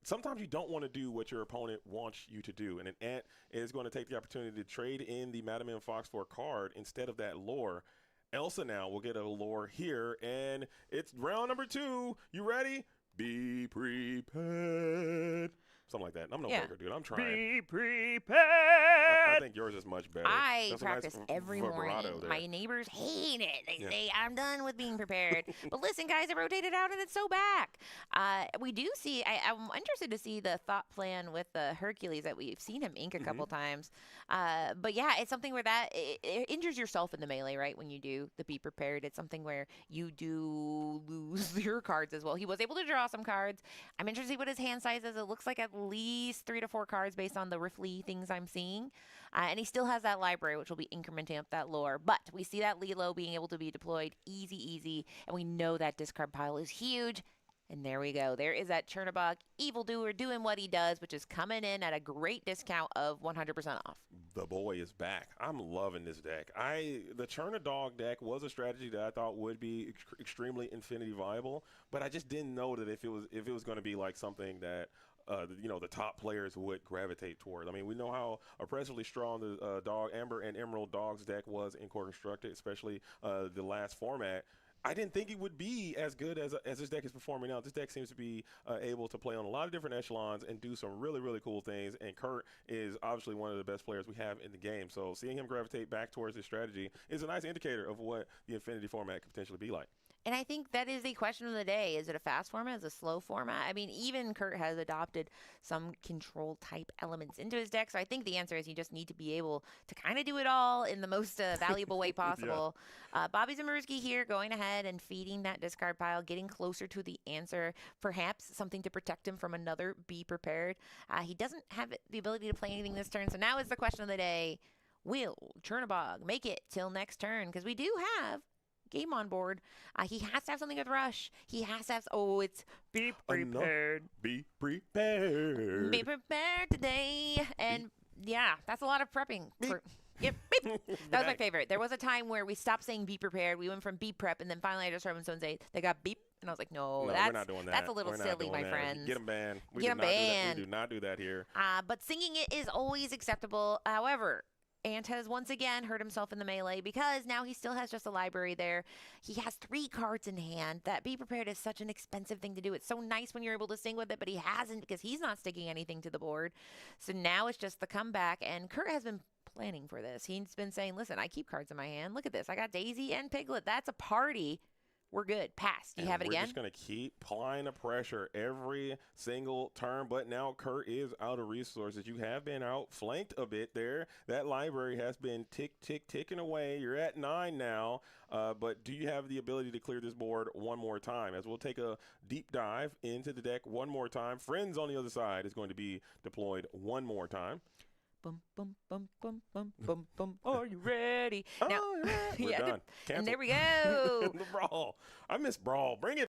sometimes you don't want to do what your opponent wants you to do, and an Ant is going to take the opportunity to trade in the Madam M Fox for a card instead of that lore. Elsa now will get a lore here, and it's round number 2. You ready? Be prepared. Something like that. I'm no breaker, dude. I'm trying.
Be prepared.
I think yours is much better.
I
That's
practice every morning.
there.
My neighbors hate it. They say I'm done with being prepared. But listen, guys, it rotated out and it's so back. We do see. I'm interested to see the thought plan with the Hercules that we've seen him ink a couple times. But yeah, it's something where it injures yourself in the melee, right? When you do the be prepared, it's something where you do lose your cards as well. He was able to draw some cards. I'm interested to see what his hand size is. It looks like at least 3 to 4 cards based on the Riffly things I'm seeing. And he still has that library, which will be incrementing up that lore. But we see that Lilo being able to be deployed easy. And we know that discard pile is huge. And there we go. There is that Chernobog evildoer doing what he does, which is coming in at a great discount of 100% off.
The boy is back. I'm loving this deck. The Chernodog deck was a strategy that I thought would be extremely infinity viable, but I just didn't know that if it was going to be like something that the top players would gravitate towards. I mean, we know how oppressively strong the Dog Amber and Emerald Dogs deck was in Core Constructed, especially the last format. I didn't think it would be as good as this deck is performing now. This deck seems to be able to play on a lot of different echelons and do some really, really cool things. And Kurt is obviously one of the best players we have in the game. So seeing him gravitate back towards this strategy is a nice indicator of what the Infinity format could potentially be like.
And I think that is the question of the day. Is it a fast format? Is it a slow format? I mean, even Kurt has adopted some control type elements into his deck. So I think the answer is you just need to be able to kind of do it all in the most valuable way possible. Bobby Zamursky here going ahead and feeding that discard pile, getting closer to the answer, perhaps something to protect him from another Be Prepared. He doesn't have the ability to play anything this turn. So now is the question of the day. Will Chernobog make it till next turn? Because we do have game on board. He has to have something with Rush. He has to have. It's
be prepared.
Be prepared.
Be prepared today. And yeah, that's a lot of prepping. Yep. Beep. That was my favorite. There was a time where we stopped saying be prepared. We went from be prep, and then finally I just heard someone say they got beep, and I was like, no,
we're not doing that.
That's a little silly, my friend.
Get them banned.
Get them banned.
We do not do that here.
But singing it is always acceptable. However, Ant has once again hurt himself in the melee because now he still has just a library there. He has 3 cards in hand. That Be Prepared is such an expensive thing to do. It's so nice when you're able to sing with it, but he hasn't because he's not sticking anything to the board. So now it's just the comeback, and Kurt has been planning for this. He's been saying, listen, I keep cards in my hand. Look at this. I got Daisy and Piglet. That's a party. We're good. Pass. Do you have it again?
We're just going to keep applying the pressure every single turn. But now Kurt is out of resources. You have been outflanked a bit there. That library has been ticking away. You're at 9 now. But do you have the ability to clear this board one more time? As we'll take a deep dive into the deck one more time. Friends on the other side is going to be deployed one more time.
Bum, bum, bum, bum, bum, bum, bum. Are you ready?
Now, we're done.
And there we go.
The brawl. I miss brawl. Bring it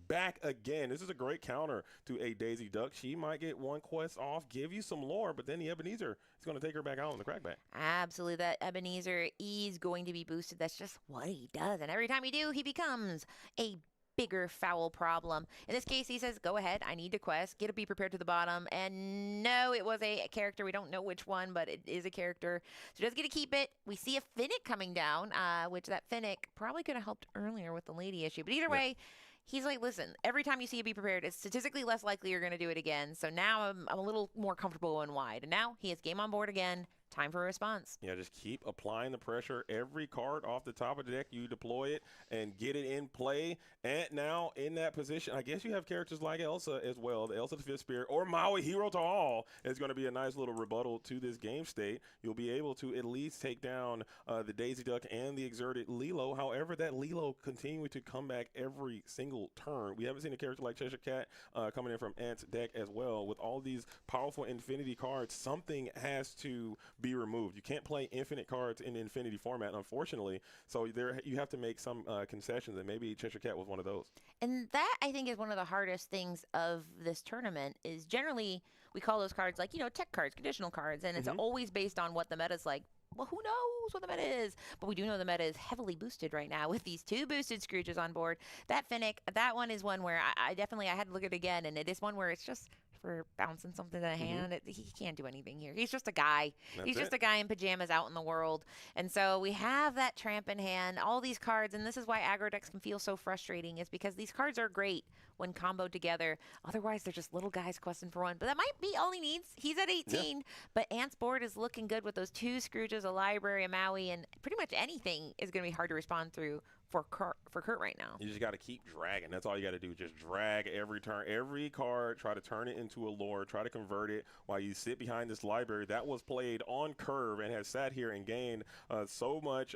back again. This is a great counter to a Daisy Duck. She might get one quest off, give you some lore, but then the Ebenezer is going to take her back out on the crackback.
Absolutely. That Ebenezer is going to be boosted. That's just what he does. And every time he do, he becomes a bigger foul problem. In this case, he says, go ahead, I need to quest, get a Be Prepared to the bottom. And no, it was a character. We don't know which one, but it is a character. So just get to keep it. We see a Finnick coming down, which that Finnick probably could have helped earlier with the lady issue. But either way, he's like, listen, every time you see a Be Prepared, it's statistically less likely you're going to do it again. So now I'm a little more comfortable going wide. And now he has game on board again. time for a response.
Yeah, just keep applying the pressure. Every card off the top of the deck, you deploy it and get it in play. And now in that position, I guess you have characters like Elsa as well. The Elsa the Fifth Spirit or Maui Hero to All is going to be a nice little rebuttal to this game state. You'll be able to at least take down the Daisy Duck and the exerted Lilo. However, that Lilo continuing to come back every single turn. We haven't seen a character like Cheshire Cat coming in from Ant's deck as well. With all these powerful Infinity cards, something has to be removed. You can't play infinite cards in Infinity format, unfortunately. So there, you have to make some concessions, and maybe Cheshire Cat was one of those.
And that, I think, is one of the hardest things of this tournament is generally we call those cards like, tech cards, conditional cards, and it's always based on what the meta's like. Well, who knows what the meta is? But we do know the meta is heavily boosted right now with these 2 boosted Scrooges on board. That Finnick, that one is one where I had to look at it again, and it is one where it's just for bouncing something in the hand. He can't do anything here. He's just a guy. He's just a guy in pajamas out in the world. And so we have that tramp in hand, all these cards, and this is why aggro decks can feel so frustrating is because these cards are great when comboed together. Otherwise, they're just little guys questing for one. But that might be all he needs. He's at 18, but Ant's board is looking good with those 2 Scrooges, a library, a Maui, and pretty much anything is going to be hard to respond through for Kurt right now.
You just got to keep dragging. That's all you got to do. Just drag every turn, every card, try to turn it into a lore, try to convert it while you sit behind this library that was played on curve and has sat here and gained so much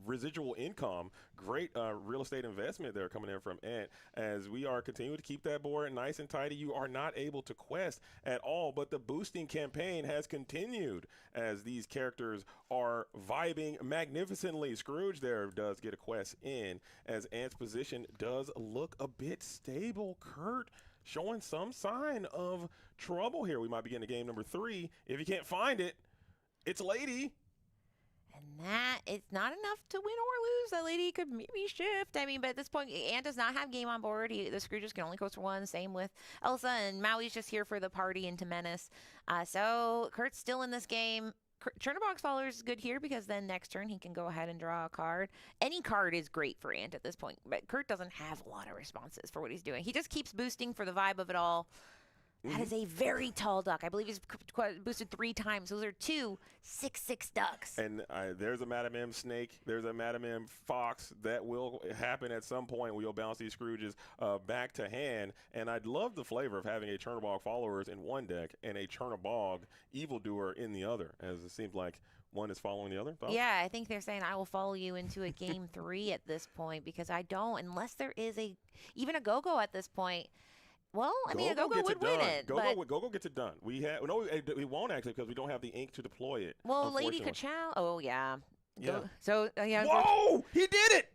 residual income. Great real estate investment there coming in from Ant. As we are continuing to keep that board nice and tidy, you are not able to quest at all, but the boosting campaign has continued as these characters are vibing magnificently. Scrooge there does get a quest in as Ant's position does look a bit stable. Kurt showing some sign of trouble here. We might be getting to game number 3. If you can't find it, it's Lady.
And that, it's not enough to win or lose. That Lady could maybe shift. I mean, but at this point, Ant does not have game on board. The Scrooges can only coast for 1. Same with Elsa, and Maui's just here for the party and to menace. So Kurt's still in this game. Churnabox Follower is good here because then next turn he can go ahead and draw a card. Any card is great for Ant at this point, but Kurt doesn't have a lot of responses for what he's doing. He just keeps boosting for the vibe of it all. That is a very tall duck. I believe he's boosted 3 times. Those are 2 6/6 ducks.
And there's a Madam M snake. There's a Madam M fox. That will happen at some point where you'll bounce these Scrooges back to hand. And I'd love the flavor of having a Churnabog Followers in one deck and a Churnabog Evildoer in the other, as it seems like one is following the other. Thoughts?
Yeah, I think they're saying I will follow you into a game 3 at this point because I don't, unless there is even a go-go at this point. Well, I mean, a go-go would win it.
Go-go gets it done. We won't actually because we don't have the ink to deploy it.
Well, Lady Ka-chow. Oh, yeah.
Yeah.
Yeah.
Whoa! He did it!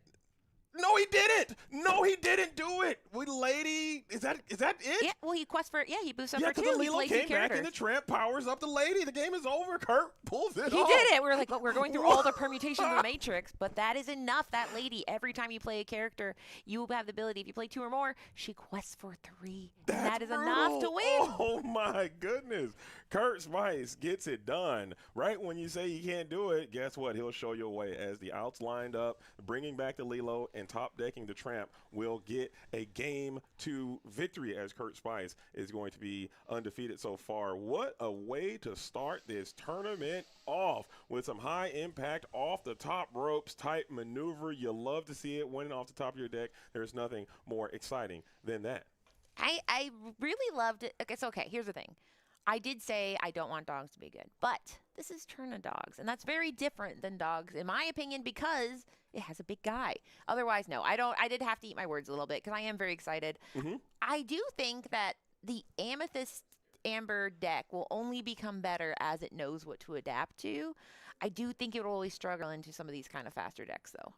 No, he didn't. No, he didn't do it. Lady, is that it?
Yeah. Well, he quests for. Yeah, he boosts up for 2.
Yeah, because the Lilo came back and the tramp powers up the Lady. The game is over. Kurt pulls it off.
He did it. We're like, we're going through all the permutations of the Matrix, but that is enough. That Lady, every time you play a character, you have the ability. If you play 2 or more, she quests for 3. That is enough to win.
Oh my goodness. Kurt Spice gets it done. Right when you say you can't do it, guess what? He'll show you a way. As the outs lined up, bringing back the Lilo and top decking the Tramp will get a game 2 victory as Kurt Spice is going to be undefeated so far. What a way to start this tournament off with some high impact off the top ropes type maneuver. You love to see it winning off the top of your deck. There's nothing more exciting than that.
I really loved it. It's okay. Here's the thing. I did say I don't want dogs to be good, but this is Turna Dogs, and that's very different than dogs, in my opinion, because it has a big guy. Otherwise, no, I don't. I did have to eat my words a little bit because I am very excited. I do think that the Amethyst Amber deck will only become better as it knows what to adapt to. I do think it will always struggle into some of these kind of faster decks, though.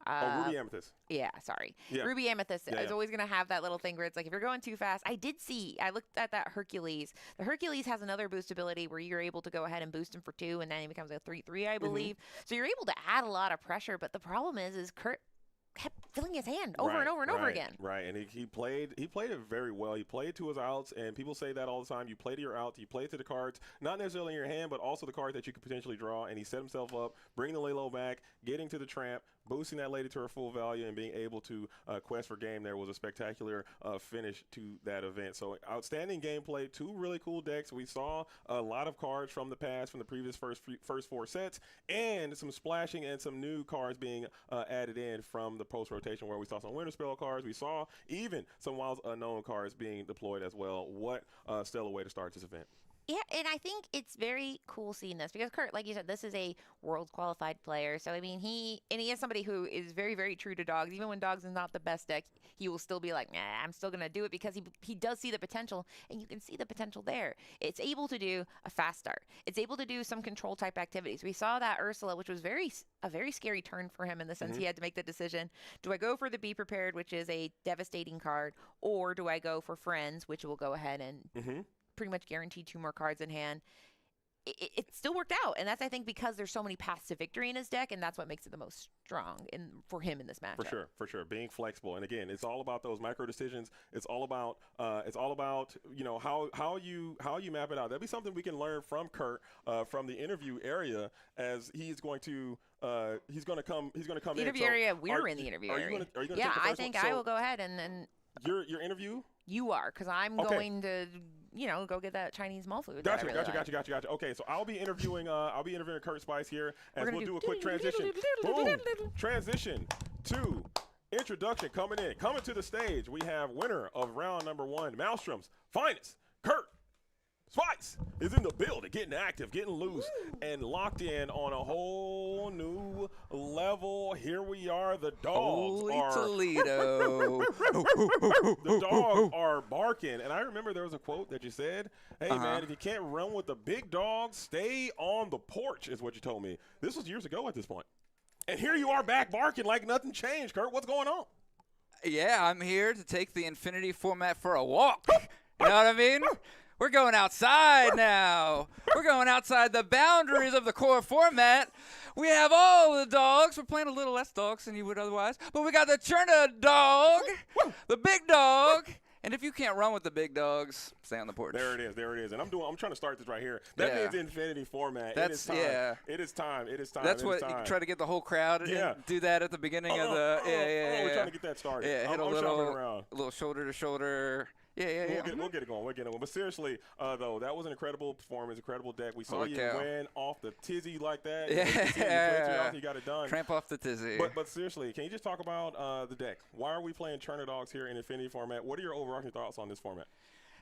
Ruby Amethyst.
Yeah, sorry.
Yeah.
Ruby Amethyst is
Yeah.
always going to have that little thing where it's like, if you're going too fast, I looked at that Hercules. The Hercules has another boost ability where you're able to go ahead and boost him for 2, and then he becomes a 3/3, I believe. So you're able to add a lot of pressure, but the problem is Kurt kept filling his hand over and over and over again.
Right, and he played it very well. He played to his outs, and people say that all the time. You play to your outs, you play to the cards, not necessarily in your hand, but also the cards that you could potentially draw. And he set himself up, bringing the lay low back, getting to the tramp, boosting that lady to her full value, and being able to quest for game. There was a spectacular finish to that event. So outstanding gameplay, 2 really cool decks. We saw a lot of cards from the past, from the previous first 4 sets, and some splashing and some new cards being added in from the post rotation, where we saw some winter spell cards. We saw even some Wilds Unknown cards being deployed as well. What a stellar way to start this event.
Yeah, and I think it's very cool seeing this because Kurt, like you said, this is a world qualified player. So I mean, he is somebody who is very, very true to dogs. Even when dogs is not the best deck, he will still be like, nah, I'm still gonna do it because he does see the potential, and you can see the potential there. It's able to do a fast start. It's able to do some control type activities. We saw that Ursula, which was a very scary turn for him in the sense he had to make the decision: do I go for the Be Prepared, which is a devastating card, or do I go for Friends, which will go ahead and pretty much guaranteed 2 more cards in hand. It still worked out, and that's, I think, because there's so many paths to victory in his deck, and that's what makes it the most strong for him in this matchup.
For sure, being flexible. And again, it's all about those micro decisions. It's all about how you map it out. That'd be something we can learn from Kurt from the interview area, as he's going to come
interview area. We're in the interview area.
Are you gonna
yeah,
take the first
I think
one?
I will go ahead and
your interview.
You are, because I'm going to, go get that Chinese mall food.
Gotcha. Okay, so I'll be interviewing Kurt Spice here, as we'll do a quick transition. Boom. Transition to introduction coming to the stage. We have winner of round number 1, Maelstrom's finest, Kurt Spice, is in the building, getting active, getting loose, and locked in on a whole new level. Here we are. The dogs
Toledo.
The dogs are barking. And I remember there was a quote that you said, hey, man, if you can't run with the big dogs, stay on the porch, is what you told me. This was years ago at this point. And here you are back barking like nothing changed, Kurt. What's going on?
Yeah, I'm here to take the Infinity format for a walk. You know what I mean? We're going outside now. We're going outside the boundaries of the core format. We have all the dogs. We're playing a little less dogs than you would otherwise. But we got the Cherna dog, the big dog. And if you can't run with the big dogs, stay on the porch.
There it is. And I'm trying to start this right here. That means Infinity format. It is time. It is time.
That's what you try to get the whole crowd and do that at the beginning of the
we're trying to get that started.
Yeah, hit a little shoulder to shoulder. Yeah.
We'll get it going. But seriously, though, that was an incredible performance, incredible deck. We saw you win off the tizzy like that.
Yeah.
You got it done.
Tramp off the tizzy.
But seriously, can you just talk about the deck? Why are we playing Cherna Dogs here in Infinity format? What are your overarching thoughts on this format?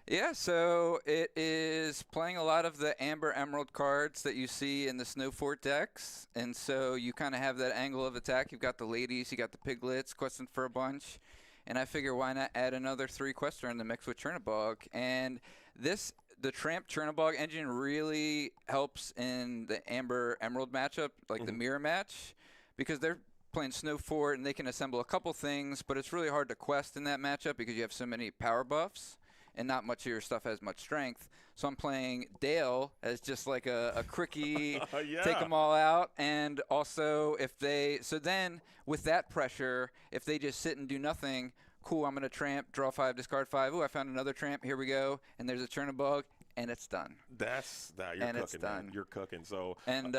Yeah, so it is playing a lot of the Amber Emerald cards that you see in the Snow Fort decks. And so you kind of have that angle of attack. You've got the ladies, you got the piglets, questing for a bunch. And I figure, why not add another 3-quester in the mix with Chernabog? And the Tramp Chernabog engine really helps in the Amber Emerald matchup, like the mirror match, because they're playing Snow Fort and they can assemble a couple things, but it's really hard to quest in that matchup because you have so many power buffs and not much of your stuff has much strength. So I'm playing Dale as just like a quickie, take them all out. And also then with that pressure, if they just sit and do nothing, cool, I'm going to tramp, draw 5, discard 5. Ooh, I found another tramp. Here we go. And there's a Chernabog, and it's done.
You're cooking,
it's done.
Man. You're cooking. So,
and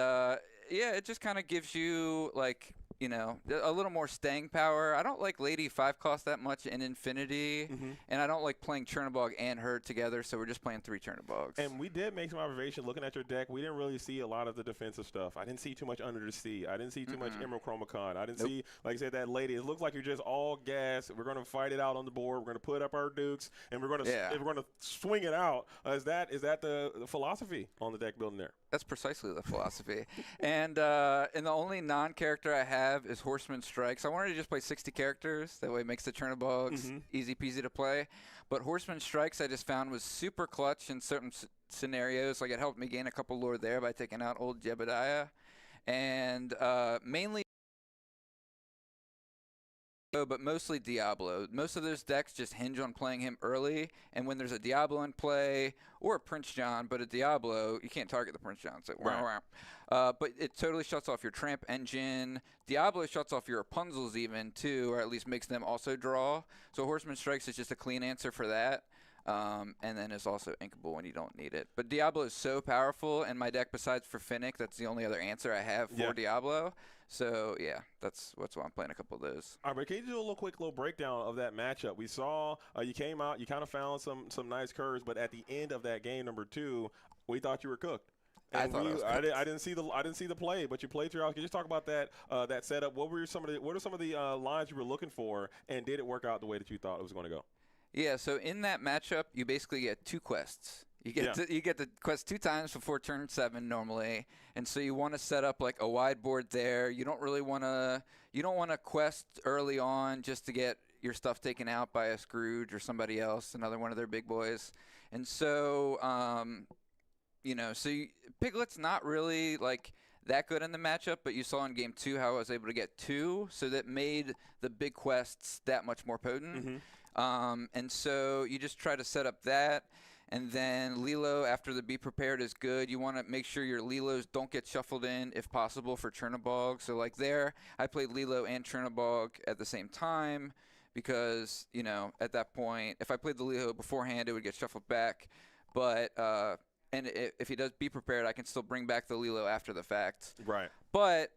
it just kind of gives you like, a little more staying power. I don't like Lady 5-cost that much in Infinity, and I don't like playing Chernabog and her together, so we're just playing 3 Chernabogs.
And we did make some observation looking at your deck. We didn't really see a lot of the defensive stuff. I didn't see too much Under the Sea. I didn't see too much Emerald Chromacon. I didn't see, like I said, that lady. It looks like you're just all gas. We're going to fight it out on the board. We're going to put up our dukes, and we're going to swing it out. Is that the philosophy on the deck building there?
That's precisely the philosophy. And the only non-character I have is Horseman Strikes. I wanted to just play 60 characters. That way it makes the Chernabogs easy peasy to play. But Horseman Strikes I just found was super clutch in certain scenarios. Like it helped me gain a couple lore there by taking out old Jebediah. And mainly but mostly Diablo. Most of those decks just hinge on playing him early, and when there's a Diablo in play, or a Prince John, but a Diablo, you can't target the Prince John, so
Right.
but it totally shuts off your Tramp engine. Diablo shuts off your Rapunzels even, too, or at least makes them also draw. So Horseman Strikes is just a clean answer for that. And then it's also inkable when you don't need it. But Diablo is so powerful, and my deck, besides for Finnick, that's the only other answer I have for Diablo. So, yeah, that's why I'm playing a couple of those.
All right, but can you do a quick breakdown of that matchup? We saw you came out, you kind of found some nice curves, but at the end of that game, number 2, we thought you were cooked. And
I thought I was cooked.
I didn't see the play, but you played throughout. Can you just talk about that that setup? What are some of the lines you were looking for, and did it work out the way that you thought it was going to go?
Yeah, so in that matchup, you basically get 2 quests. You get the quest 2 times before turn 7 normally, and so you want to set up like a wide board there. You don't want to quest early on just to get your stuff taken out by a Scrooge or somebody else, another one of their big boys. And so Piglet's not really like that good in the matchup, but you saw in game 2 how I was able to get 2, so that made the big quests that much more potent.
Mm-hmm.
And so you just try to set up that, and then Lilo after the Be Prepared is good. You want to make sure your Lilos don't get shuffled in if possible for Chernobog. So like there, I played Lilo and Chernobog at the same time because, at that point, if I played the Lilo beforehand, it would get shuffled back. But and if he does Be Prepared, I can still bring back the Lilo after the fact.
Right.
But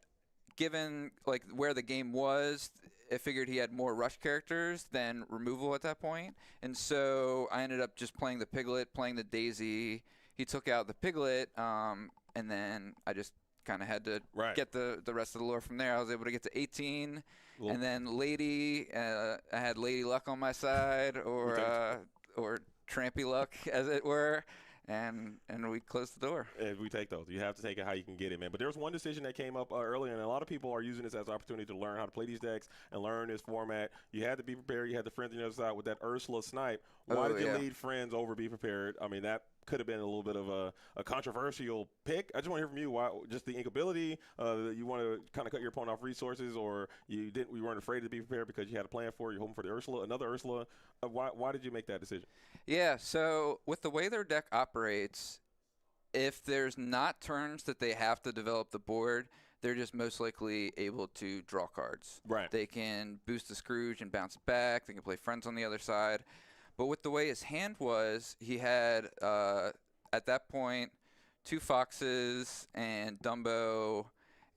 given like where the game was, I figured he had more rush characters than removal at that point. And so I ended up just playing the Piglet, playing the Daisy. He took out the Piglet, and then I just kind of had to get the rest of the lore from there. I was able to get to 18, and then Lady, I had Lady Luck on my side, or Trampy Luck, as it were. And we closed the door.
If we take those, you have to take it how you can get it, man. But there was one decision that came up earlier, and a lot of people are using this as an opportunity to learn how to play these decks and learn this format. You had to Be Prepared. You had the Friends on the other side with that Ursula snipe. Why did you lead Friends over Be Prepared? I mean, that could have been a little bit of a controversial pick. I just want to hear from you. Why just the inkability? You want to kind of cut your opponent off resources, or you weren't afraid to Be Prepared because you had a plan for it. You're hoping for the Ursula, another Ursula. Why did you make that decision?
Yeah, so with the way their deck operates, if there's not turns that they have to develop the board, they're just most likely able to draw cards.
Right.
They can boost the Scrooge and bounce it back. They can play Friends on the other side. But with the way his hand was, he had, at that point, 2 Foxes and Dumbo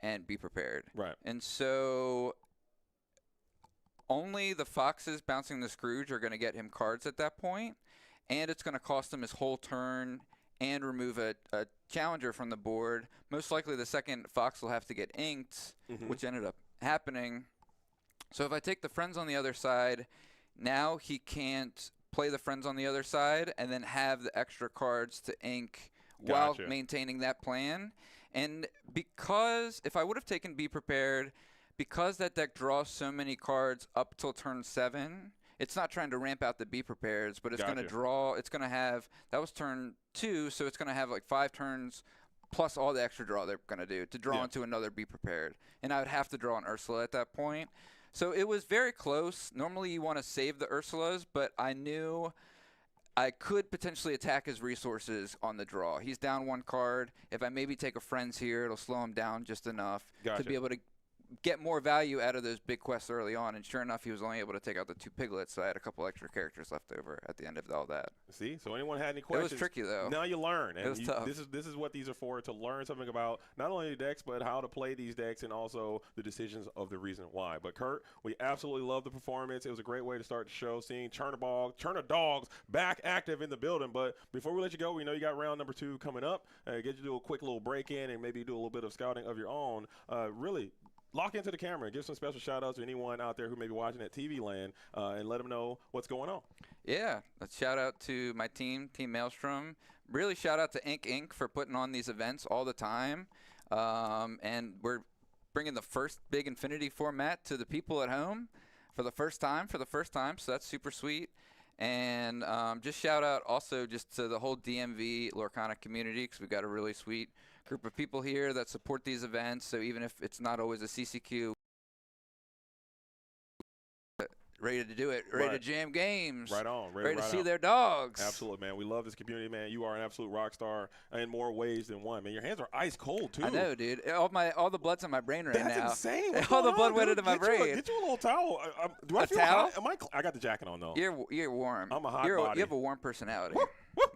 and Be Prepared.
Right.
And so only the Foxes bouncing the Scrooge are going to get him cards at that point, and it's going to cost him his whole turn and remove a challenger from the board. Most likely the second Fox will have to get inked, which ended up happening. So if I take the Friends on the other side, now he can't play the Friends on the other side and then have the extra cards to ink while maintaining that plan. And because if I would have taken Be Prepared, because that deck draws so many cards up till turn 7, it's not trying to ramp out the Be Prepareds, but it's going to draw. It's going to have, that was turn 2, so it's going to have like 5 turns plus all the extra draw they're going to do to draw into another Be Prepared. And I would have to draw an Ursula at that point. So it was very close. Normally you want to save the Ursulas, but I knew I could potentially attack his resources on the draw. He's down 1 card. If I maybe take a Friends here, it'll slow him down just enough to be able to get more value out of those big quests early on. And sure enough, he was only able to take out the 2 Piglets, so I had a couple extra characters left over at the end of all that.
See, so anyone had any questions?
It was tricky though.
Now you learn. And
it was tough.
This is what these are for, to learn something about not only the decks, but how to play these decks and also the decisions of the reason why. But Kurt, we absolutely love the performance. It was a great way to start the show, seeing Chernodogs back active in the building. But before we let you go, we know you got round number 2 coming up. Get you to do a quick little break-in and maybe do a little bit of scouting of your own. Really lock into the camera and give some special shout-outs to anyone out there who may be watching at TV land and let them know what's going on.
Yeah, a shout-out to my team, Team Maelstrom. Really shout-out to Ink Inc. for putting on these events all the time. And we're bringing the first big Infinity format to the people at home for the first time, so that's super sweet. And just shout-out also just to the whole DMV Lorcana community, because we've got a really sweet group of people here that support these events. So even if it's not always a CCQ, ready to do it, ready to jam games.
Right on.
Ready to
right
see
on.
their dogs.
Absolutely, man. We love this community, man. You are an absolute rock star in more ways than one, man. Your hands are ice cold, too.
I know, dude. All the blood's in my brain right now.
That's insane. What's
all the
going
blood
on,
went
dude?
into my brain.
Get you a little towel. Do I
A
feel
towel?
hot? I got the jacket on, though.
You're warm.
I'm a hot
You
body.
have a warm personality.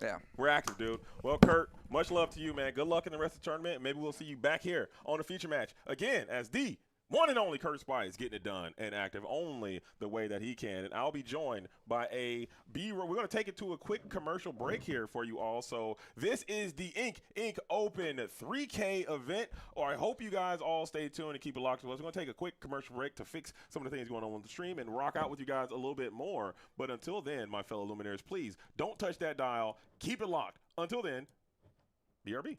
Yeah.
We're active, dude. Well, Kurt, much love to you, man. Good luck in the rest of the tournament, and maybe we'll see you back here on a feature match again as the one and only Kurt Spice getting it done and active only the way that he can. And I'll be joined by a B-roll. We're going to take it to a quick commercial break here for you all. So this is the Inc. Open 3K event. I hope you guys all stay tuned and keep it locked to us. We're going to take a quick commercial break to fix some of the things going on the stream and rock out with you guys a little bit more. But until then, my fellow Luminaries, please don't touch that dial. Keep it locked. Until then, BRB.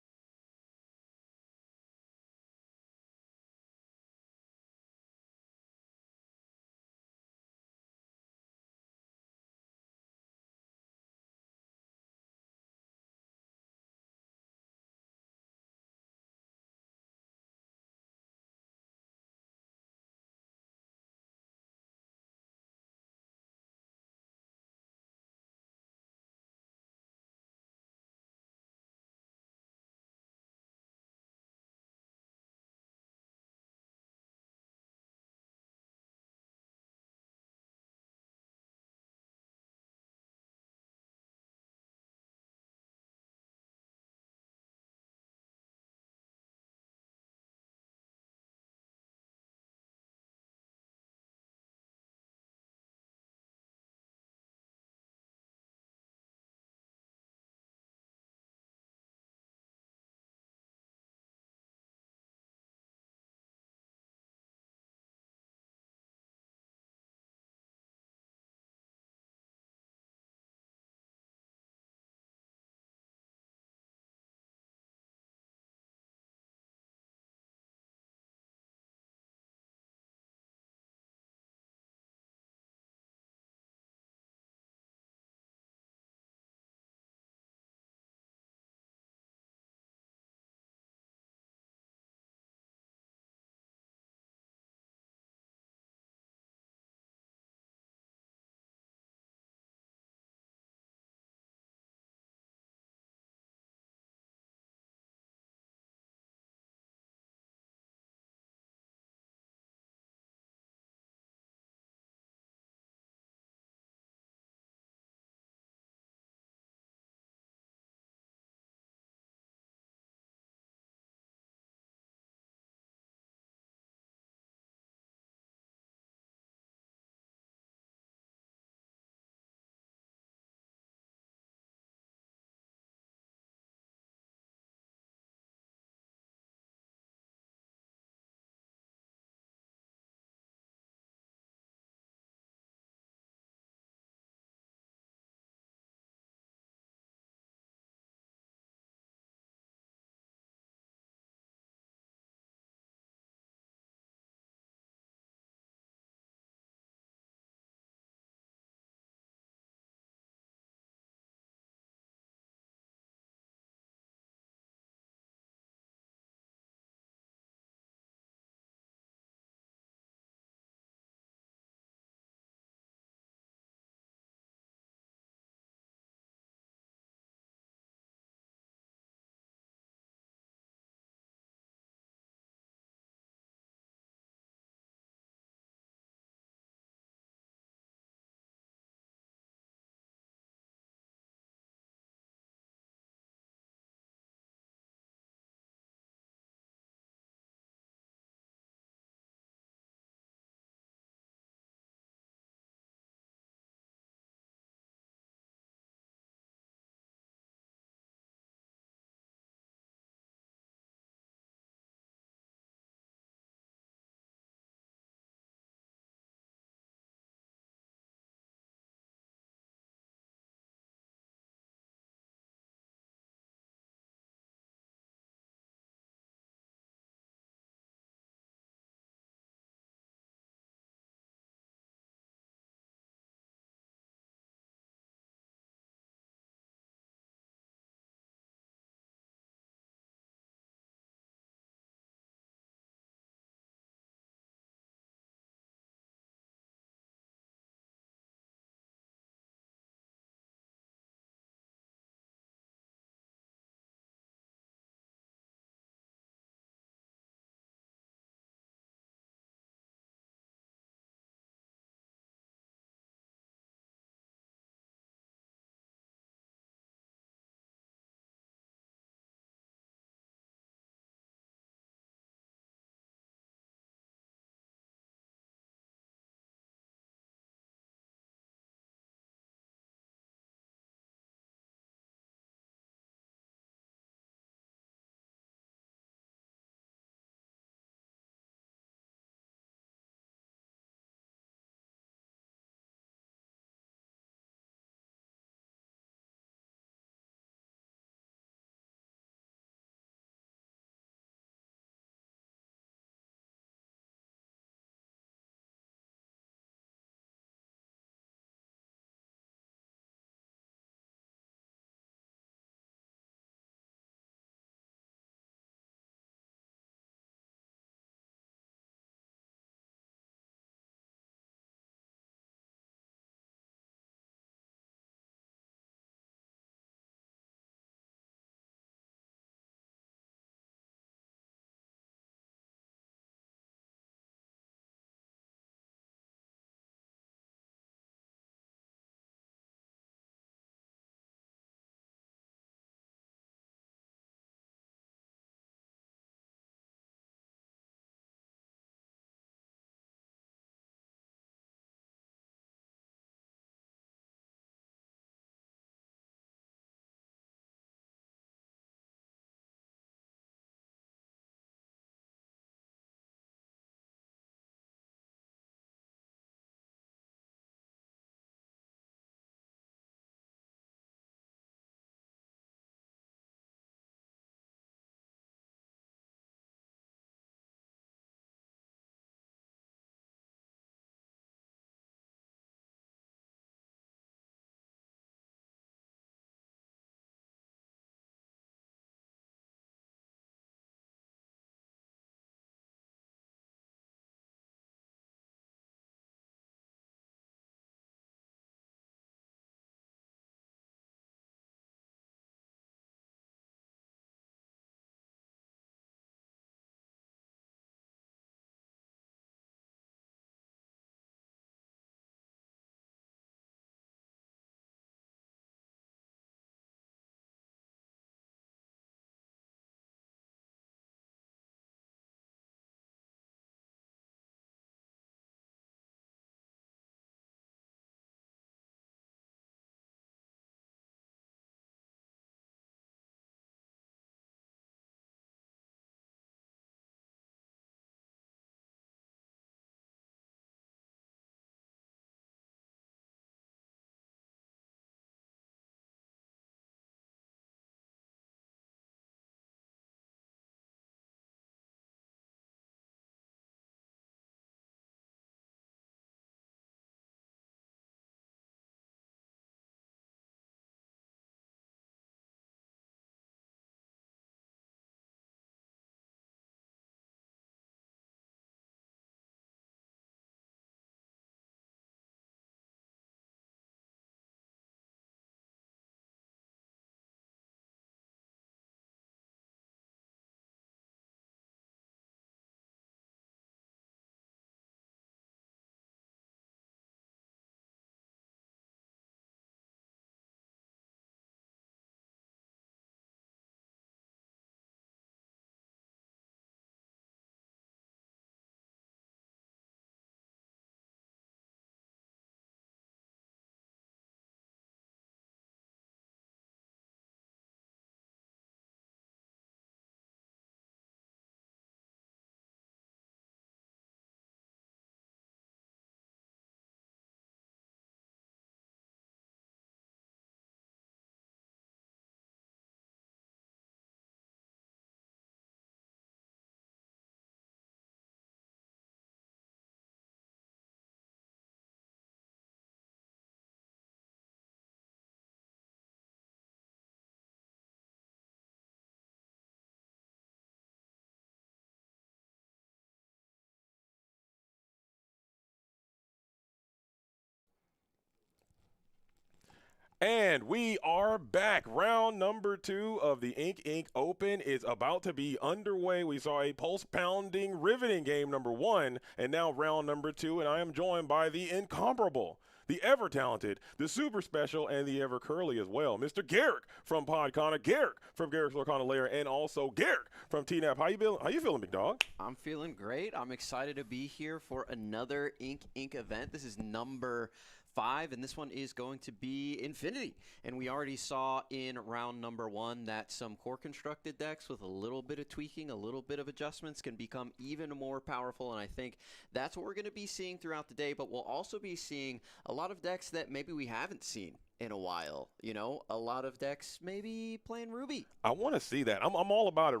And we are back. Round number 2 of the Ink Inc. Open is about to be underway. We saw a pulse-pounding, riveting game number 1, and now round number 2, and I am joined by the incomparable, the ever-talented, the super special, and the ever-curly as well, Mr. Garrick from Podcana, Garrick from Garrick's Lorcana Lair, and also Garrick from TNAP. How you feeling, big dog?
I'm feeling great. I'm excited to be here for another Ink Inc. event. This is number 5, and this one is going to be Infinity. And we already saw in round number 1 that some core constructed decks with a little bit of tweaking, a little bit of adjustments can become even more powerful, and I think that's what we're going to be seeing throughout the day, but we'll also be seeing a lot of decks that maybe we haven't seen in a while. You know, a lot of decks maybe playing Ruby.
I want to see that. I'm all about it,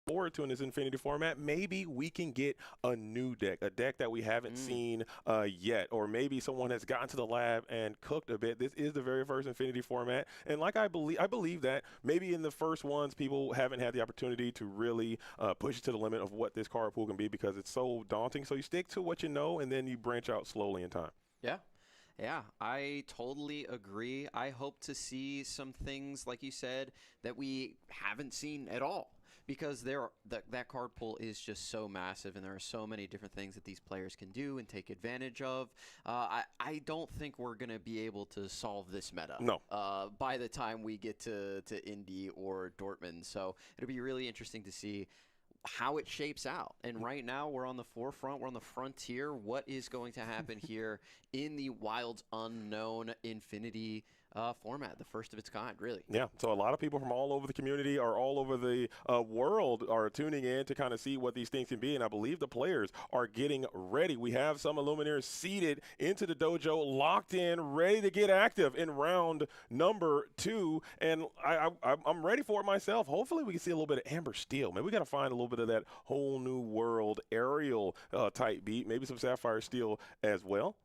forward to in this Infinity format. Maybe we can get a new deck, a deck that we haven't seen yet, or maybe someone has gotten to the lab and cooked a bit. This is the very first Infinity format, and like I believe that maybe in the first ones people haven't had the opportunity to really push it to the limit of what this card pool can be because it's so daunting. So you stick to what you know, and then you branch out slowly in time.
Yeah, I totally agree. I hope to see some things, like you said, that we haven't seen at all. Because that card pool is just so massive, and there are so many different things that these players can do and take advantage of. I don't think we're going to be able to solve this meta by the time we get to Indy or Dortmund. So it'll be really interesting to see how it shapes out. And right now we're on the forefront, we're on the frontier. What is going to happen here in the Wilds Unknown Infinity format, the first of its kind, really?
Yeah, so a lot of people from all over the community or all over the world are tuning in to kind of see what these things can be, and I believe the players are getting ready. We have some Illuminaires seated into the dojo, locked in, ready to get active in round number 2, and I'm ready for it myself. Hopefully we can see a little bit of Amber Steel. Maybe we got to find a little bit of that whole new world aerial type beat, maybe some Sapphire Steel as well.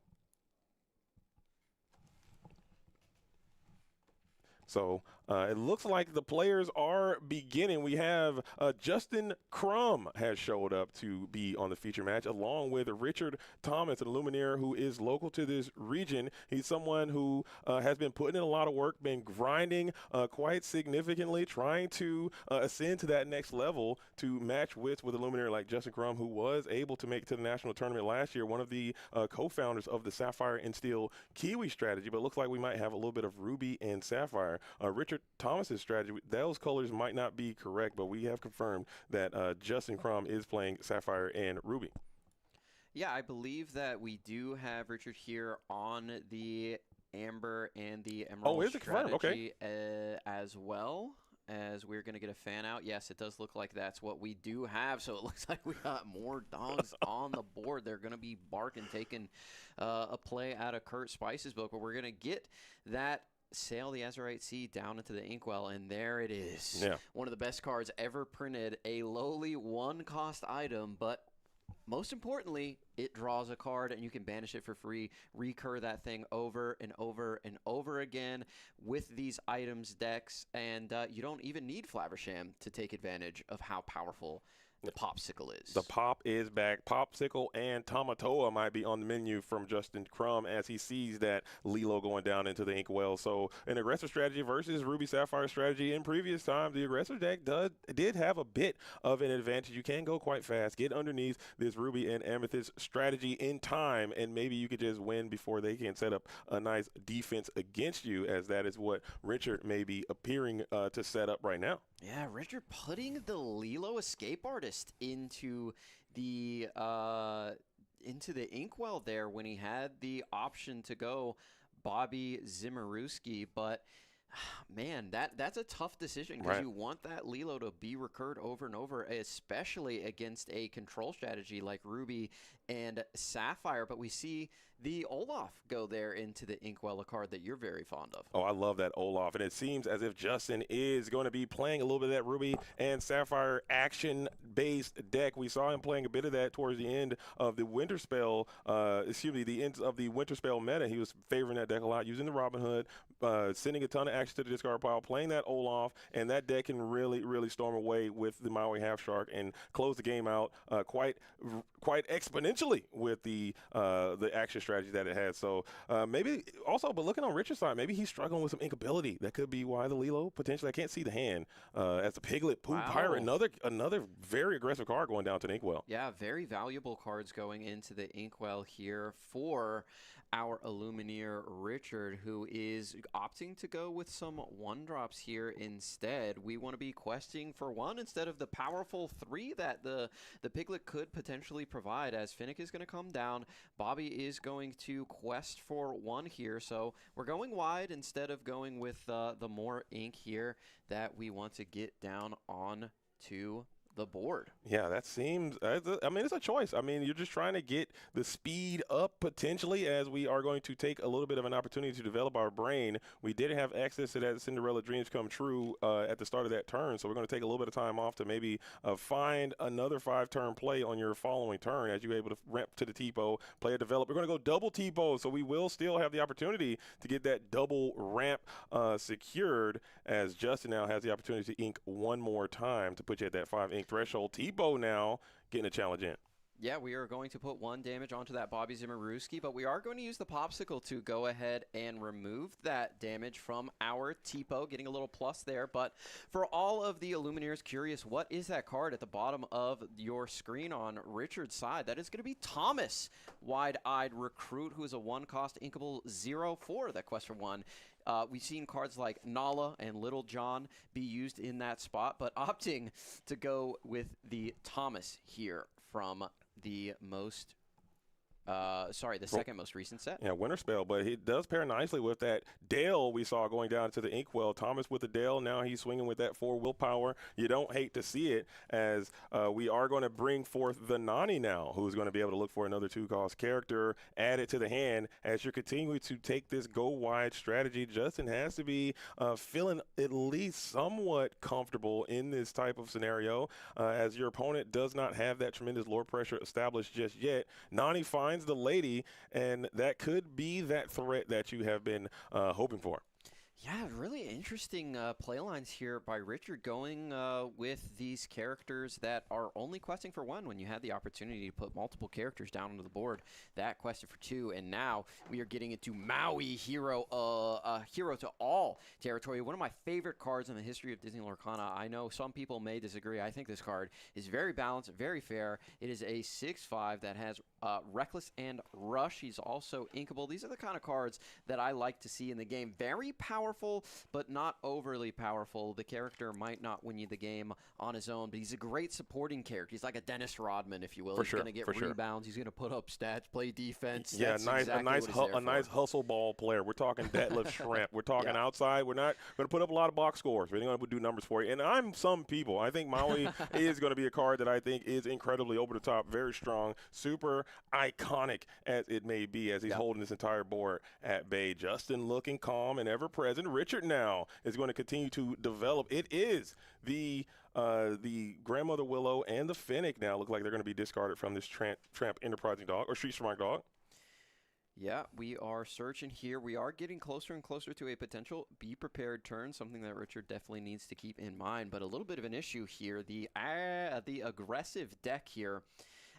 So it looks like the players are beginning. We have Justin Crum has showed up to be on the feature match, along with Richard Thomas, an Illuminaire who is local to this region. He's someone who has been putting in a lot of work, been grinding quite significantly, trying to ascend to that next level to match wits with Illuminaire like Justin Crum, who was able to make it to the national tournament last year, one of the co-founders of the Sapphire and Steel Kiwi strategy. But it looks like we might have a little bit of Ruby and Sapphire. Richard Thomas's strategy, those colors might not be correct, but we have confirmed that Justin Crum is playing Sapphire and Ruby.
Yeah, I believe that we do have Richard here on the Amber and the Emerald strategy as well. As we're going to get a fan out. Yes, it does look like that's what we do have. So it looks like we got more dogs on the board. They're going to be barking, taking a play out of Kurt Spice's book. But we're going to get that Sail the Azurite Sea down into the Inkwell, and there it is.
Yeah.
One of the best cards ever printed, a lowly 1-cost item, but most importantly, it draws a card, and you can banish it for free, recur that thing over and over and over again with these items decks, and you don't even need Flaversham to take advantage of how powerful the Popsicle is.
The Pop is back. Popsicle and Tamatoa might be on the menu from Justin Crum as he sees that Lilo going down into the Inkwell. So an aggressive strategy versus Ruby Sapphire strategy. In previous times, the aggressive deck did have a bit of an advantage. You can go quite fast, get underneath this Ruby and Amethyst strategy in time, and maybe you could just win before they can set up a nice defense against you, as that is what Richard may be appearing to set up right now.
Yeah, Richard putting the Lilo Escape Artist into the Inkwell there when he had the option to go Bobby Zimmerowski, but man, that's a tough decision because you want that Lilo to be recurred over and over, especially against a control strategy like Ruby and Sapphire. But we see the Olaf go there into the Inkwell, a card that you're very fond of.
Oh, I love that Olaf, and it seems as if Justin is going to be playing a little bit of that Ruby and Sapphire action-based deck. We saw him playing a bit of that towards the end of the Winter Spell, the end of the Winter Spell meta. He was favoring that deck a lot, using the Robin Hood, sending a ton of action to the discard pile, playing that Olaf, and that deck can really, really storm away with the Maui Half Shark and close the game out quite exponentially with the action strategy that it has. So maybe also, but looking on Richard's side, maybe he's struggling with some inkability. That could be why the Lilo potentially. I can't see the hand as the Piglet, Pooh Pirate, another very aggressive card going down to the Inkwell.
Yeah, very valuable cards going into the Inkwell here for our Illumineer Richard, who is opting to go with some 1-drops here instead. We want to be questing for 1 instead of the powerful 3 that the Piglet could potentially provide, as Finnick is going to come down. Bobby is going to quest for 1 here, so we're going wide instead of going with the more ink here that we want to get down on to the board.
Yeah, that seems, I mean, it's a choice. I mean, you're just trying to get the speed up potentially, as we are going to take a little bit of an opportunity to develop our brain. We did have access to that Cinderella Dreams Come True at the start of that turn, so we're going to take a little bit of time off to maybe find another 5-turn play on your following turn as you're able to ramp to the T-Bow, play a develop. We're going to go double T-Bow, so we will still have the opportunity to get that double ramp secured, as Justin now has the opportunity to ink 1 more time to put you at that 5-ink threshold. T-Bow now getting a challenge in.
Yeah, we are going to put 1 damage onto that Bobby Zimmerowski, but we are going to use the Popsicle to go ahead and remove that damage from our T-Bow, getting a little plus there. But for all of the Illumineers curious, what is that card at the bottom of your screen on Richard's side? That is going to be Thomas, Wide-Eyed Recruit, who is a 1-cost inkable 0/4 that quest for 1. We've seen cards like Nala and Little John be used in that spot, but opting to go with the Thomas here from the second most recent set.
Yeah, Winter Spell, but it does pair nicely with that Dale we saw going down to the Inkwell. Thomas with the Dale, now he's swinging with that 4 willpower. You don't hate to see it, as we are going to bring forth the Nani now, who's going to be able to look for another 2-cost character added to the hand. As you're continuing to take this go wide strategy, Justin has to be feeling at least somewhat comfortable in this type of scenario, as your opponent does not have that tremendous lore pressure established just yet. Nani finds the lady, and that could be that threat that you have been hoping for.
Yeah, really interesting play lines here by Richard, going with these characters that are only questing for 1 when you had the opportunity to put multiple characters down onto the board. That quested for 2, and now we are getting into Maui Hero to All territory. One of my favorite cards in the history of Disney Lorcana. I know some people may disagree. I think this card is very balanced, very fair. It is a 6/5 that has Reckless and Rush. He's also inkable. These are the kind of cards that I like to see in the game. Very powerful, but not overly powerful. The character might not win you the game on his own, but he's a great supporting character. He's like a Dennis Rodman, if you will. He's going to get rebounds. He's going to put up stats, play defense.
Yeah, a nice hustle ball player. We're talking deadlift shrimp. We're talking outside. We're not going to put up a lot of box scores. We're going to do numbers for you. And I'm some people. I think Maui is going to be a card that I think is incredibly over the top, very strong, super iconic as it may be, as he's holding this entire board at bay. Justin looking calm and ever present. Richard now is going to continue to develop. It is the Grandmother Willow and the Finnick now look like they're going to be discarded from this Tramp Enterprising Dog, or Street Smart Dog.
Yeah, we are searching here. We are getting closer and closer to a potential Be Prepared turn, something that Richard definitely needs to keep in mind. But a little bit of an issue here. The aggressive deck here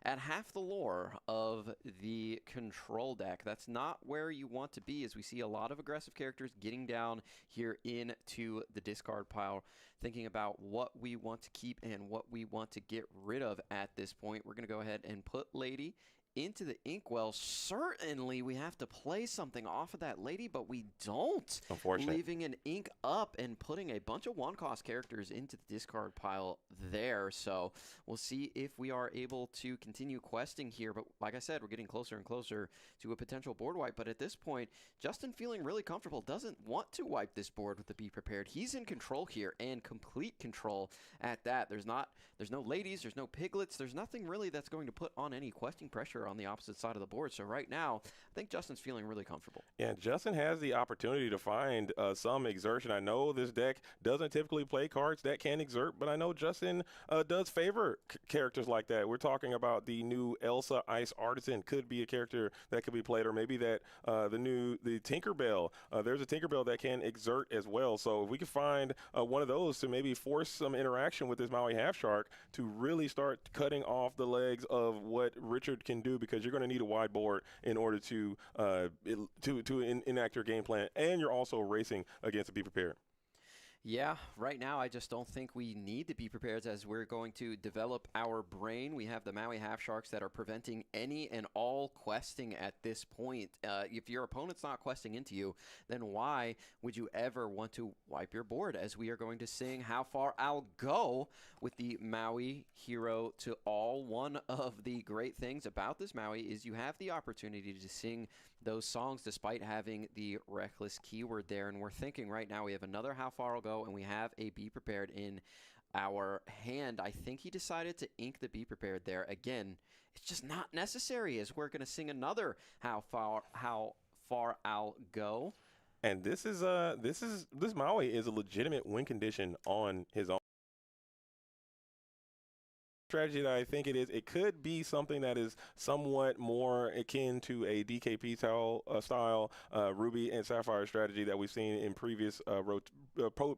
at half the lore of the control deck. That's not where you want to be, as we see a lot of aggressive characters getting down here into the discard pile, thinking about what we want to keep and what we want to get rid of at this point. We're going to go ahead and put Lady into the Inkwell. Certainly we have to play something off of that Lady, but we don't.
Unfortunately.
Leaving an ink up and putting a bunch of 1-cost characters into the discard pile there. So we'll see if we are able to continue questing here. But like I said, we're getting closer and closer to a potential board wipe. But at this point, Justin, feeling really comfortable, doesn't want to wipe this board with the Be Prepared. He's in control here, and complete control at that. There's no ladies, there's no piglets, there's nothing really that's going to put on any questing pressure here on the opposite side of the board. So right now, I think Justin's feeling really comfortable.
Yeah, Justin has the opportunity to find some exertion. I know this deck doesn't typically play cards that can exert, but I know Justin does favor characters like that. We're talking about the new Elsa Ice Artisan could be a character that could be played, or maybe that the Tinkerbell. There's a Tinkerbell that can exert as well. So if we could find one of those to maybe force some interaction with this Maui Half Shark to really start cutting off the legs of what Richard can do, because you're going to need a wide board in order to enact your game plan, and you're also racing against a Be Prepared.
Yeah, right now I just don't think we need to be prepared, as we're going to develop our brain. We have the Maui Half Sharks that are preventing any and all questing at this point. If your opponent's not questing into you, then why would you ever want to wipe your board? As we are going to sing How Far I'll Go with the Maui Hero to All. One of the great things about this Maui is you have the opportunity to sing those songs despite having the reckless keyword there. And we're thinking right now we have another How Far I'll Go, and we have a Be Prepared in our hand. I think he decided to ink the Be Prepared there. Again, it's just not necessary, as we're going to sing another How Far I'll Go.
And this Maui is a legitimate win condition on his own. Strategy that I think it is, it could be something that is somewhat more akin to a DKP style Ruby and Sapphire strategy that we've seen in previous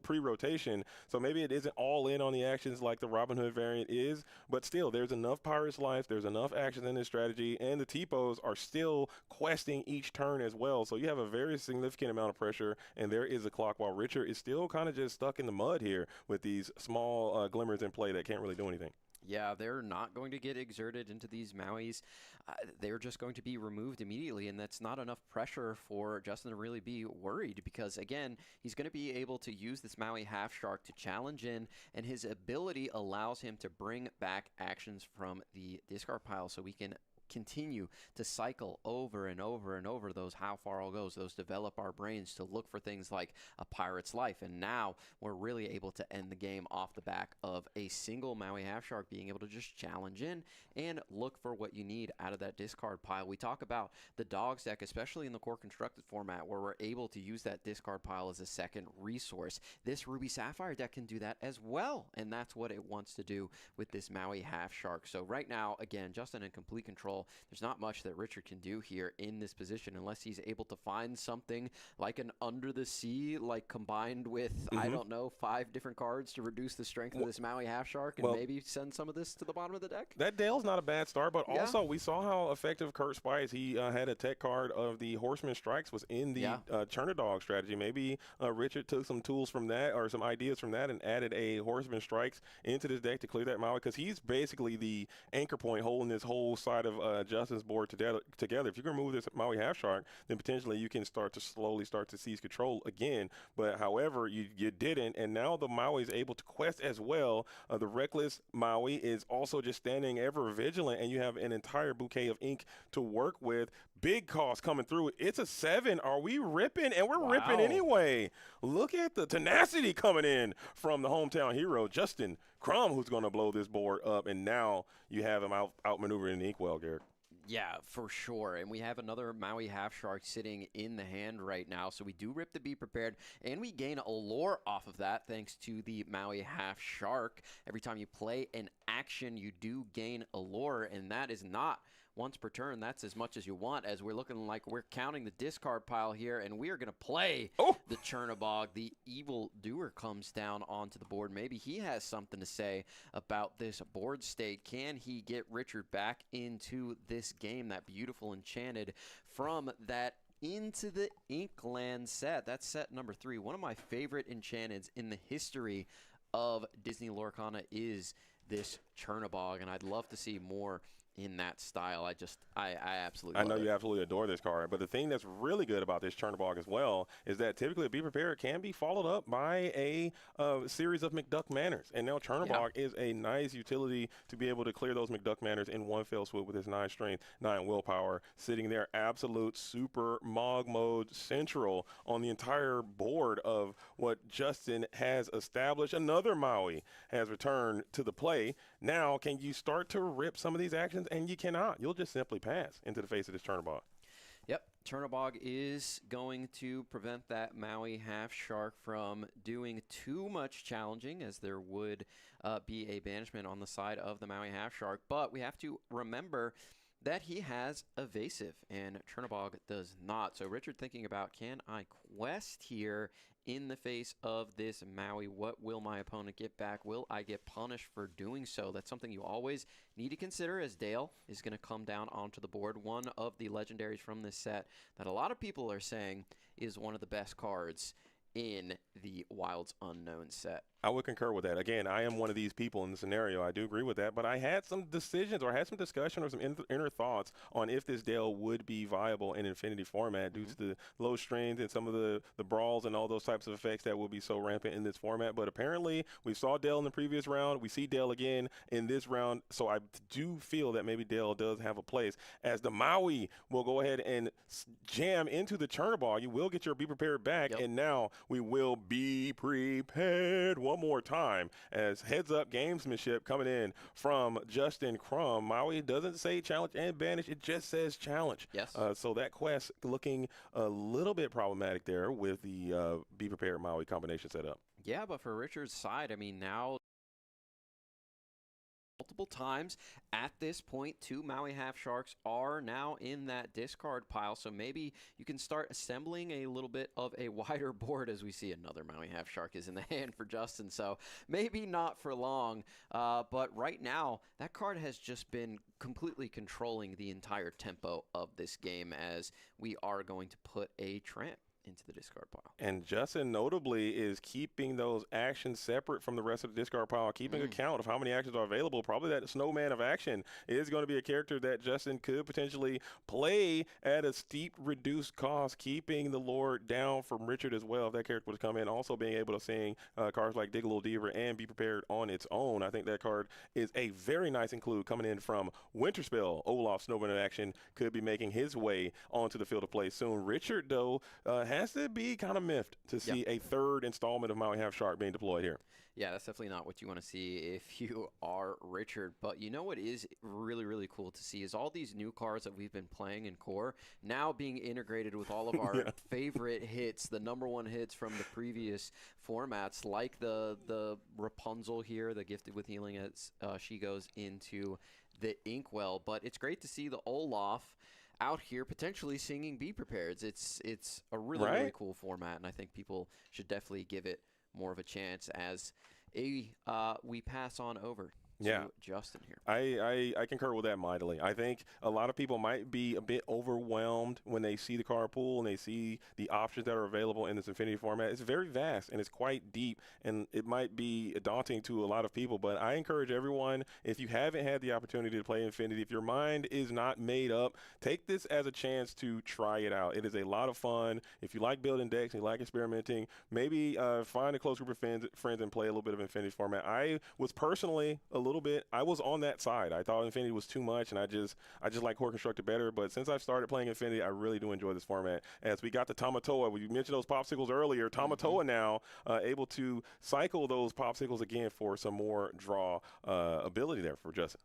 pre-rotation. So maybe it isn't all in on the actions like the Robin Hood variant is, but still there's enough Pirate's Life, there's enough actions in this strategy, and the T-Pos are still questing each turn as well. So you have a very significant amount of pressure, and there is a clock, while Richard is still kind of just stuck in the mud here with these small glimmers in play that can't really do anything.
Yeah, they're not going to get exerted into these Mauis. They're just going to be removed immediately, and that's not enough pressure for Justin to really be worried, because, again, he's going to be able to use this Maui Half Shark to challenge in, and his ability allows him to bring back actions from the discard pile, so we can continue to cycle over and over and over those How Far I'll Goes, those develop our brains to look for things like a Pirate's Life. And now we're really able to end the game off the back of a single Maui Half Shark being able to just challenge in and look for what you need out of that discard pile. We talk about the Dogs deck, especially in the core constructed format, where we're able to use that discard pile as a second resource. This Ruby Sapphire deck can do that as well, and that's what it wants to do with this Maui Half Shark. So right now, again, Justin in complete control. There's not much that Richard can do here in this position unless he's able to find something like an Under the Sea, like combined with, I don't know, 5 different cards to reduce the strength of this Maui Half Shark, and maybe send some of this to the bottom of the deck.
That Dale's not a bad start, but also we saw how effective Kurt Spice, he had a tech card of the Horseman Strikes was in the Chernadog strategy. Maybe Richard took some tools from that, or some ideas from that, and added a Horseman Strikes into this deck to clear that Maui, because he's basically the anchor point holding this whole side of Justin's board together. If you can remove this Maui Half Shark, then potentially you can slowly start to seize control again. But however, you didn't, and now the Maui is able to quest as well. The Reckless Maui is also just standing ever vigilant, and you have an entire bouquet of ink to work with. Big cost coming through. It's a 7. Are we ripping? And we're ripping anyway. Look at the tenacity coming in from the hometown hero, Justin Crum, who's going to blow this board up. And now you have him outmaneuvering the inkwell, Garrick.
Yeah, for sure. And we have another Maui Half Shark sitting in the hand right now. So we do rip the Be Prepared, and we gain Allure off of that thanks to the Maui Half Shark. Every time you play an action, you do gain Allure, and that is not once per turn. That's as much as you want, as we're looking like we're counting the discard pile here, and we are going to play the Chernabog. The Evil Doer comes down onto the board. Maybe he has something to say about this board state. Can he get Richard back into this game? That beautiful Enchanted from that Into the Inkland set. That's set number 3. One of my favorite enchanteds in the history of Disney Lorcana is this Chernabog, and I'd love to see more in that style. I absolutely love it.
You absolutely adore this card, but the thing that's really good about this Chernabog as well is that typically Be Prepared can be followed up by a series of McDuck Manors, and now Chernabog is a nice utility to be able to clear those McDuck Manors in one fell swoop with his 9 strength, 9 willpower, sitting there absolute super Mog mode central on the entire board of what Justin has established. Another Maui has returned to the play. Now, can you start to rip some of these actions and you cannot. You'll just simply pass into the face of this Chernobog.
Yep, Chernobog is going to prevent that Maui half shark from doing too much challenging, as there would be a banishment on the side of the Maui half shark. But we have to remember that he has evasive, and Chernobog does not. So Richard thinking about, can I quest here in the face of this Maui? What will my opponent get back? Will I get punished for doing so? That's something you always need to consider, as Dale is going to come down onto the board. One of the legendaries from this set that a lot of people are saying is one of the best cards in the Wilds Unknown set.
I would concur with that. Again, I am one of these people in the scenario. I do agree with that, but I had some decisions, or I had some discussion or some inner thoughts on if this Dale would be viable in Infinity format due to the low strains and some of the brawls and all those types of effects that will be so rampant in this format. But apparently, we saw Dale in the previous round. We see Dale again in this round. So I do feel that maybe Dale does have a place. As the Maui will go ahead and jam into the Chernobog, you will get your Be Prepared back, and now we will be prepared one more time, as heads up gamesmanship coming in from Justin Crum. Maui doesn't say challenge and banish, it just says challenge.
Yes.
So that quest looking a little bit problematic there with the Be Prepared Maui combination setup.
Yeah, but for Richard's side, I mean, now multiple times at this point, 2 Maui half sharks are now in that discard pile, so maybe you can start assembling a little bit of a wider board, as we see another Maui half shark is in the hand for Justin. So maybe not for long, but right now that card has just been completely controlling the entire tempo of this game, as we are going to put a tramp into the discard pile.
And Justin notably is keeping those actions separate from the rest of the discard pile, keeping account of how many actions are available. Probably that Snowman of Action is going to be a character that Justin could potentially play at a steep reduced cost, keeping the Lord down from Richard as well if that character would come in. Also being able to sing cards like Dig a Little Deeper and Be Prepared on its own. I think that card is a very nice include coming in from Winterspell. Olaf Snowman of Action could be making his way onto the field of play soon. Richard, though, has to be kind of miffed to see a third installment of Maui Half Shark being deployed here.
Yeah, that's definitely not what you want to see if you are Richard. But you know what is really, really cool to see is all these new cards that we've been playing in Core now being integrated with all of our favorite hits, the #1 hits from the previous formats, like the Rapunzel here, the Gifted with Healing as she goes into the Inkwell. But it's great to see the Olaf out here potentially singing Be Prepared. It's a really, really cool format, and I think people should definitely give it more of a chance as we pass on over to Justin here.
I concur with that mightily. I think a lot of people might be a bit overwhelmed when they see the card pool and they see the options that are available in this Infinity format. It's very vast and it's quite deep, and it might be daunting to a lot of people, but I encourage everyone, if you haven't had the opportunity to play Infinity, if your mind is not made up, take this as a chance to try it out. It is a lot of fun. If you like building decks and you like experimenting, maybe find a close group of friends and play a little bit of Infinity format. I was personally I was on that side. I thought Infinity was too much, and I just like Core Constructed better. But since I've started playing Infinity, I really do enjoy this format. As we got the Tamatoa, we mentioned those popsicles earlier. Tamatoa now able to cycle those popsicles again for some more draw ability there for Justin.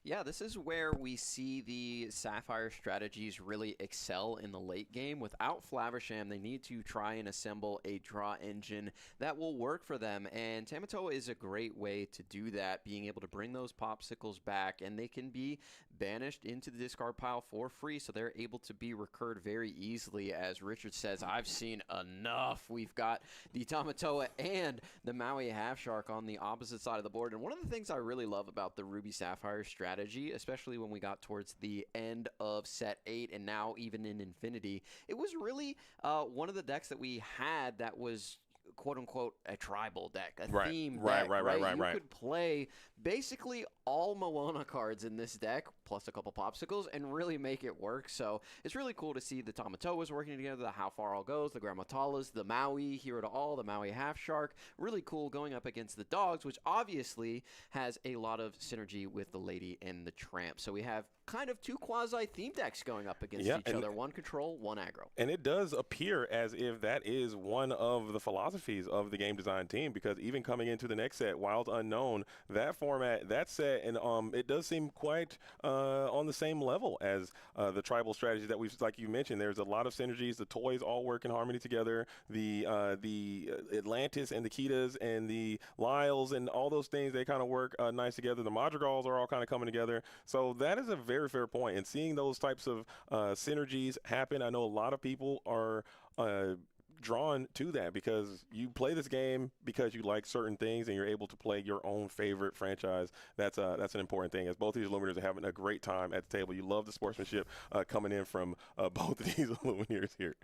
Yeah, this is where we see the Sapphire strategies really excel in the late game. Without Flaversham, they need to try and assemble a draw engine that will work for them, and Tamatoa is a great way to do that, being able to bring those popsicles back, and they can be banished into the discard pile for free, so they're able to be recurred very easily. As Richard says, I've seen enough. We've got the Tamatoa and the Maui Half Shark on the opposite side of the board, and one of the things I really love about the Ruby Sapphire strategy, especially when we got towards the end of set 8 and now even in Infinity, it was really one of the decks that we had that was quote-unquote a tribal deck, a theme deck. You could play basically all Moana cards in this deck, plus a couple popsicles, and really make it work. So it's really cool to see the Tamatoas working together, the How Far All Goes, the Gramatalas, the Maui, Hero to All, the Maui Half Shark. Really cool going up against the Dogs, which obviously has a lot of synergy with the Lady and the Tramp. So we have kind of two quasi-theme decks going up against each other. One control, one aggro.
And it does appear as if that is one of the philosophies of the game design team, because even coming into the next set, Wilds Unknown, that form format, that set, and it does seem quite on the same level as the tribal strategy that we've, like you mentioned. There's a lot of synergies. The toys all work in harmony together. The Atlantis and the Ketas and the Lyles and all those things, they kind of work nice together. The Madrigals are all kind of coming together. So that is a very fair point. And seeing those types of synergies happen, I know a lot of people are drawn to that because you play this game because you like certain things and you're able to play your own favorite franchise. That's an important thing, as both of these Illuminators are having a great time at the table. You love the sportsmanship coming in from both of these Illuminators here.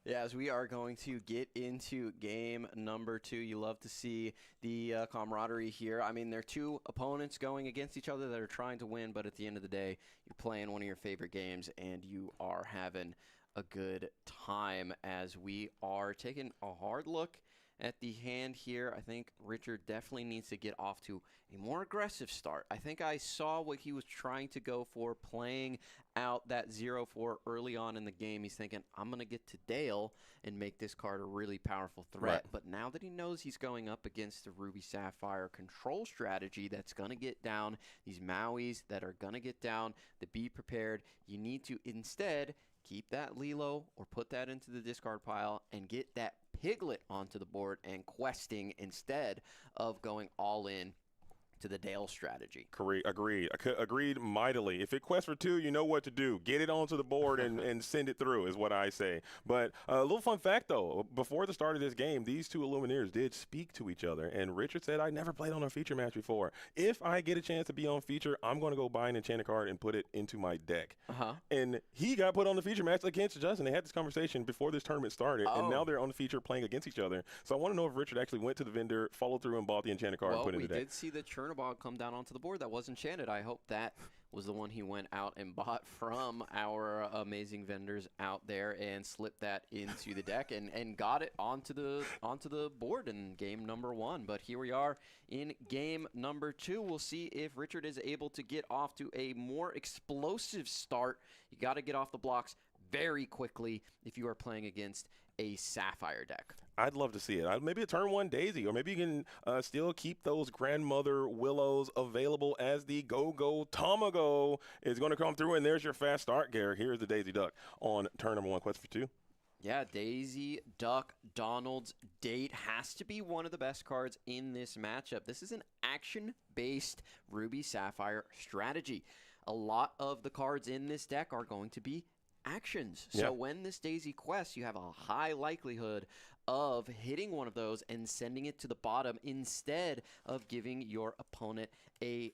Yeah, as we are going to get into game number 2, you love to see the camaraderie here. I mean, they're two opponents going against each other that are trying to win, but at the end of the day, you're playing one of your favorite games, and you are having a good time. As we are taking a hard look at the hand here, I think Richard definitely needs to get off to a more aggressive start. I think I saw what he was trying to go for, playing out that 0-4 early on in the game. He's thinking, I'm going to get to Dale and make this card a really powerful threat.
Right.
But now that he knows he's going up against the Ruby Sapphire control strategy that's going to get down, these Mauis that are going to get down, the be prepared, you need to instead keep that Lilo or put that into the discard pile and get that Piglet onto the board and questing instead of going all in to the Dale strategy. Agreed mightily. If it quests for 2, you know what to do. Get it onto the board and send it through is what I say. But a little fun fact, though. Before the start of this game, these two Illuminators did speak to each other. And Richard said, I never played on a feature match before. If I get a chance to be on feature, I'm going to go buy an enchanted card and put it into my deck. And he got put on the feature match against Justin. They had this conversation before this tournament started. And now they're on the feature playing against each other. So I want to know if Richard actually went to the vendor, followed through, and bought the enchanted card and put it in the deck. We did see the Chernobog come down onto the board that was enchanted. I hope that was the one he went out and bought from our amazing vendors out there and slipped that into the deck and got it onto the board in game number 1. But here we are in game number 2. We'll see if Richard is able to get off to a more explosive start. You got to get off the blocks very quickly if you are playing against a Sapphire deck.
I'd love to see it. Maybe a turn 1 Daisy, or maybe you can still keep those Grandmother Willows available as the Go-Go Tamago is going to come through, and there's your fast start, Garrick. Here's the Daisy Duck on turn number 1. Quest for 2.
Yeah, Daisy, Duck, Donald's Date has to be one of the best cards in this matchup. This is an action-based Ruby Sapphire strategy. A lot of the cards in this deck are going to be actions. So when this Daisy quests, you have a high likelihood of hitting one of those and sending it to the bottom instead of giving your opponent an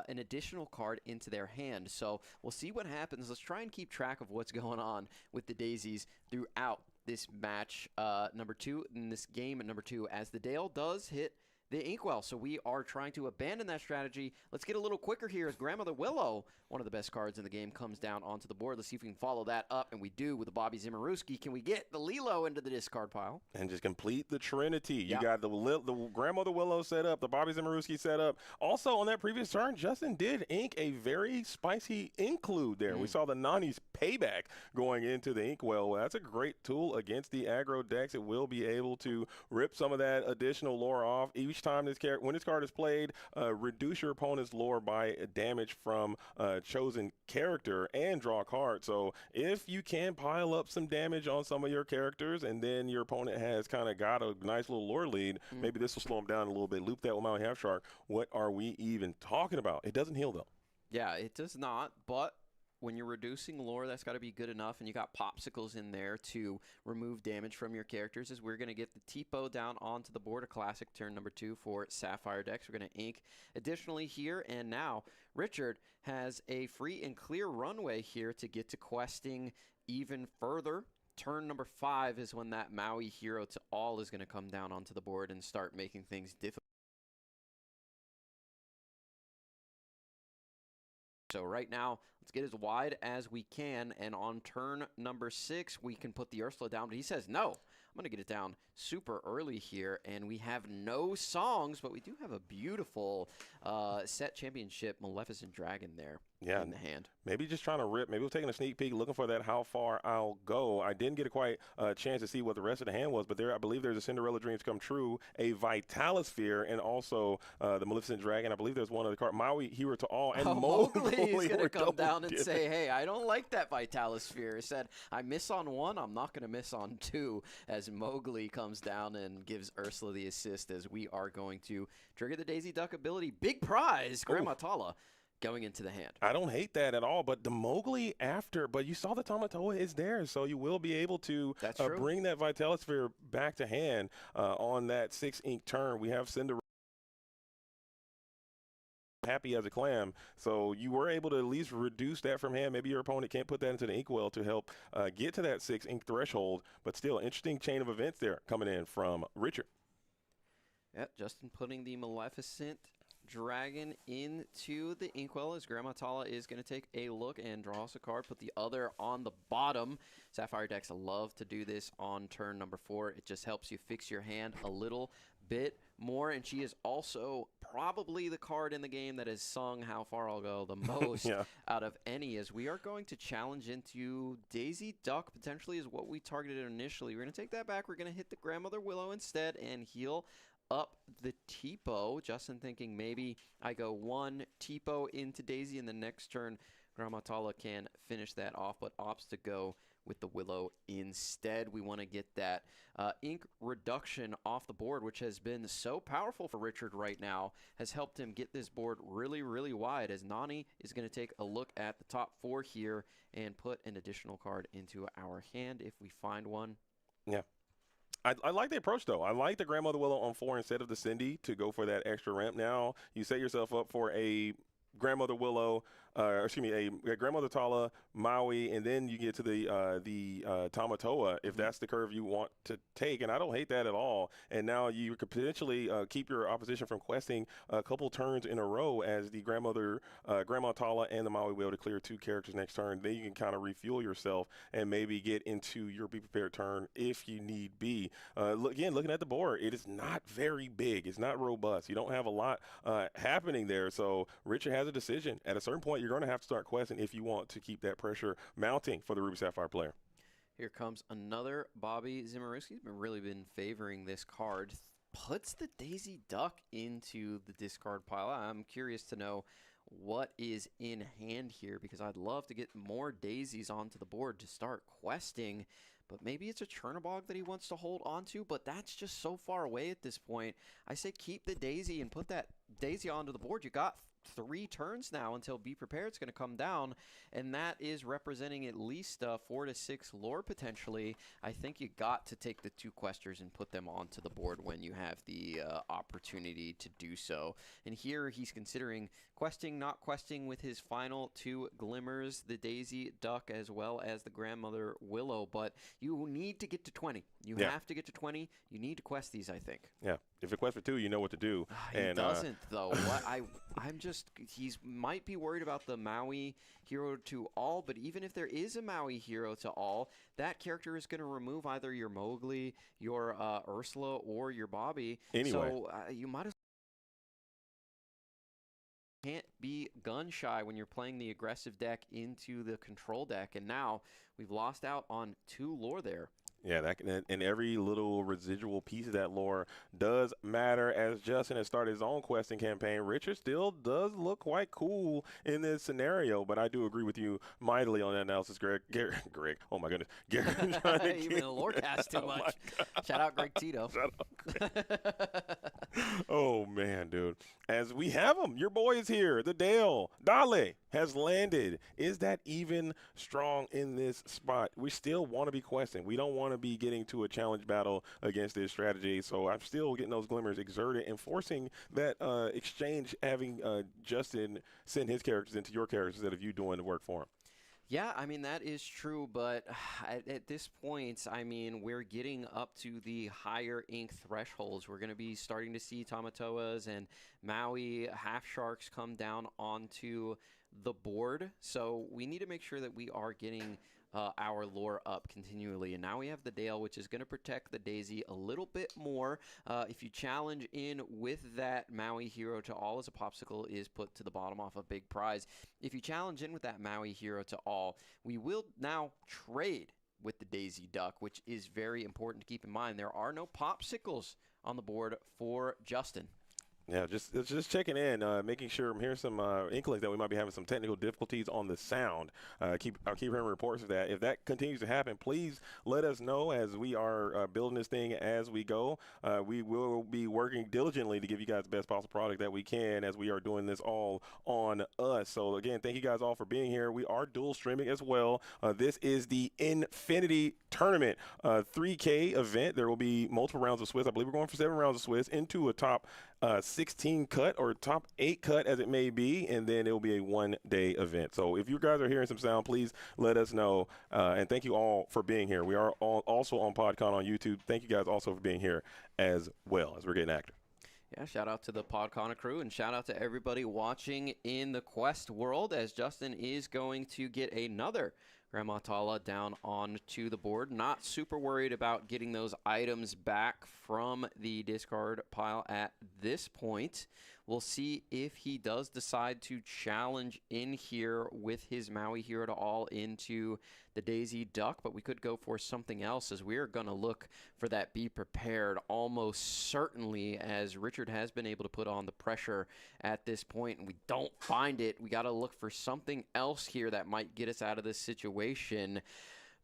additional card into their hand. So we'll see what happens. Let's try and keep track of what's going on with the Daisies throughout this match number 2, in this game at number 2, as the Dale does hit the Inkwell. So we are trying to abandon that strategy. Let's get a little quicker here as Grandmother Willow, one of the best cards in the game, comes down onto the board. Let's see if we can follow that up, and we do with the Bobby Zimmerowski. Can we get the Lilo into the discard pile?
And just complete the Trinity. You got the Grandmother Willow set up, the Bobby Zimmerowski set up. Also, on that previous turn, Justin did ink a very spicy include there. We saw the Nani's payback going into the Inkwell. Well, that's a great tool against the aggro decks. It will be able to rip some of that additional lore off. Each time when this card is played, reduce your opponent's lore by damage from chosen character and draw a card. So if you can pile up some damage on some of your characters and then your opponent has kind of got a nice little lore lead, maybe this will slow them down a little bit. Loop that with Maui Half Shark. What are we even talking about? It doesn't heal, though.
Yeah, it does not, but when you're reducing lore, that's got to be good enough, and you got popsicles in there to remove damage from your characters. As we're going to get the Tipo down onto the board, a classic turn number 2 for Sapphire decks. We're going to ink additionally here, and now Richard has a free and clear runway here to get to questing even further. Turn number 5 is when that Maui Hero to All is going to come down onto the board and start making things difficult. So right now, let's get as wide as we can, and on turn number 6, we can put the Ursula down, but he says, no, I'm going to get it down super early here, and we have no songs, but we do have a beautiful set championship Maleficent Dragon there.
Yeah.
in the hand.
Maybe just trying to rip. Maybe we're taking a sneak peek, looking for that how far I'll go. I didn't get a quite chance to see what the rest of the hand was, but I believe there's a Cinderella Dreams Come True, a Vitalisphere, and also the Maleficent Dragon. I believe there's one other card. Maui, Hero to All, and
Mowgli is going
were
to come
double
down and
dipping.
say, hey, I don't like that Vitalisphere. He said, I miss on one, I'm not going to miss on two, as Mowgli comes down and gives Ursula the assist, as we are going to trigger the Daisy Duck ability. Big prize, Grandma Tala, going into the hand.
I don't hate that at all, but the Mowgli but you saw the Tamatoa is there, so you will be able to
That's true.
bring that Vitalisphere back to hand on that 6 ink turn. We have Cinderella happy as a clam, so you were able to at least reduce that from hand. Maybe your opponent can't put that into the inkwell to help get to that 6 ink threshold, but still interesting chain of events there coming in from Richard.
Yeah, Justin putting the Maleficent Dragon into the inkwell as Grandma Tala is going to take a look and draw us a card. Put the other on the bottom. Sapphire decks love to do this on turn number 4. It just helps you fix your hand a little bit more, and she is also probably the card in the game that has sung How Far I'll Go the most out of any, as we are going to challenge into Daisy Duck, potentially is what we targeted initially. We're going to take that back. We're going to hit the Grandmother Willow instead and heal up the Tipo. Justin thinking maybe I go 1 Tipo into Daisy, and the next turn Grandma Tala can finish that off, but opts to go with the Willow instead. We want to get that ink reduction off the board, which has been so powerful for Richard right now, has helped him get this board really, really wide, as Nani is going to take a look at the top 4 here and put an additional card into our hand if we find one.
Yeah. I like the approach, though. I like the Grandmother Willow on 4 instead of the Cindy to go for that extra ramp. Now you set yourself up for a Grandmother Willow, a Grandmother Tala, Maui, and then you get to the Tamatoa if that's the curve you want to take, and I don't hate that at all. And now you could potentially keep your opposition from questing a couple turns in a row as the Grandma Tala and the Maui will be able to clear 2 characters next turn. Then you can kind of refuel yourself and maybe get into your Be Prepared turn if you need be. Looking at the board, it is not very big. It's not robust. You don't have a lot happening there, so Richard has a decision. At a certain point, you're going to have to start questing if you want to keep that pressure mounting for the Ruby Sapphire player.
Here comes another Bobby Zimmerowski. He's really been favoring this card. Puts the Daisy Duck into the discard pile. I'm curious to know what is in hand here, because I'd love to get more daisies onto the board to start questing. But maybe it's a Chernobog that he wants to hold on to, but that's just so far away at this point. I say keep the daisy and put that daisy onto the board. You got 3 turns now until Be Prepared is going to come down, and that is representing at least 4 to 6 lore potentially. I think you got to take the 2 questers and put them onto the board when you have the opportunity to do so. And here he's considering questing, not questing with his final 2 glimmers, the Daisy Duck as well as the Grandmother Willow. But you need to get to 20. You have to get to 20. You need to quest these, I think.
Yeah. If it quest for 2, you know what to do.
He doesn't, though. He's might be worried about the Maui Hero to All, but even if there is a Maui Hero to All, that character is going to remove either your Mowgli, your Ursula, or your Bobby.
Anyway.
So you might as can't be gun shy when you're playing the aggressive deck into the control deck, and now we've lost out on 2 lore there.
Yeah, and every little residual piece of that lore does matter. As Justin has started his own questing campaign, Richard still does look quite cool in this scenario, but I do agree with you mightily on that analysis, Greg. Oh my goodness. Garrick.
You've been a lore cast too much. Shout out Greg Tito.
Shout out Greg. Oh, man, dude. As we have him, your boy is here. The Dale. Dale has landed. Is that even strong in this spot? We still want to be questing. We don't want to be getting to a challenge battle against this strategy. So I'm still getting those glimmers exerted and forcing that exchange, having Justin send his characters into your characters instead of you doing the work for him.
Yeah, I mean, that is true, but at this point, I mean, we're getting up to the higher ink thresholds. We're going to be starting to see Tamatoas and Maui half sharks come down onto the board, so we need to make sure that we are getting our lore up continually. And now we have the Dale, which is going to protect the Daisy a little bit more. If you challenge in with that Maui Hero to All as a popsicle is put to the bottom off a big prize. If you challenge in with that Maui Hero to All, we will now trade with the Daisy Duck, which is very important to keep in mind. There are no popsicles on the board for Justin.
Yeah, just checking in, making sure I'm hearing some inklings that we might be having some technical difficulties on the sound. I'll keep hearing reports of that. If that continues to happen, please let us know as we are building this thing as we go. We will be working diligently to give you guys the best possible product that we can as we are doing this all on us. So again, thank you guys all for being here. We are dual streaming as well. This is the Infinity Tournament 3K event. There will be multiple rounds of Swiss. I believe we're going for 7 rounds of Swiss into a top 16 cut or top 8 cut as it may be, and then it will be a 1-day event. So if you guys are hearing some sound, please let us know. And thank you all for being here. We are also on Podcana on YouTube. Thank you guys also for being here as well as we're getting active.
Yeah, shout out to the Podcana crew and shout out to everybody watching in the Quest world as Justin is going to get another Grandma Tala down onto the board. Not super worried about getting those items back from the discard pile at this point. We'll see if he does decide to challenge in here with his Maui Hero to All into the Daisy Duck, but we could go for something else as we are going to look for that Be Prepared almost certainly, as Richard has been able to put on the pressure at this point, and we don't find it. We got to look for something else here that might get us out of this situation.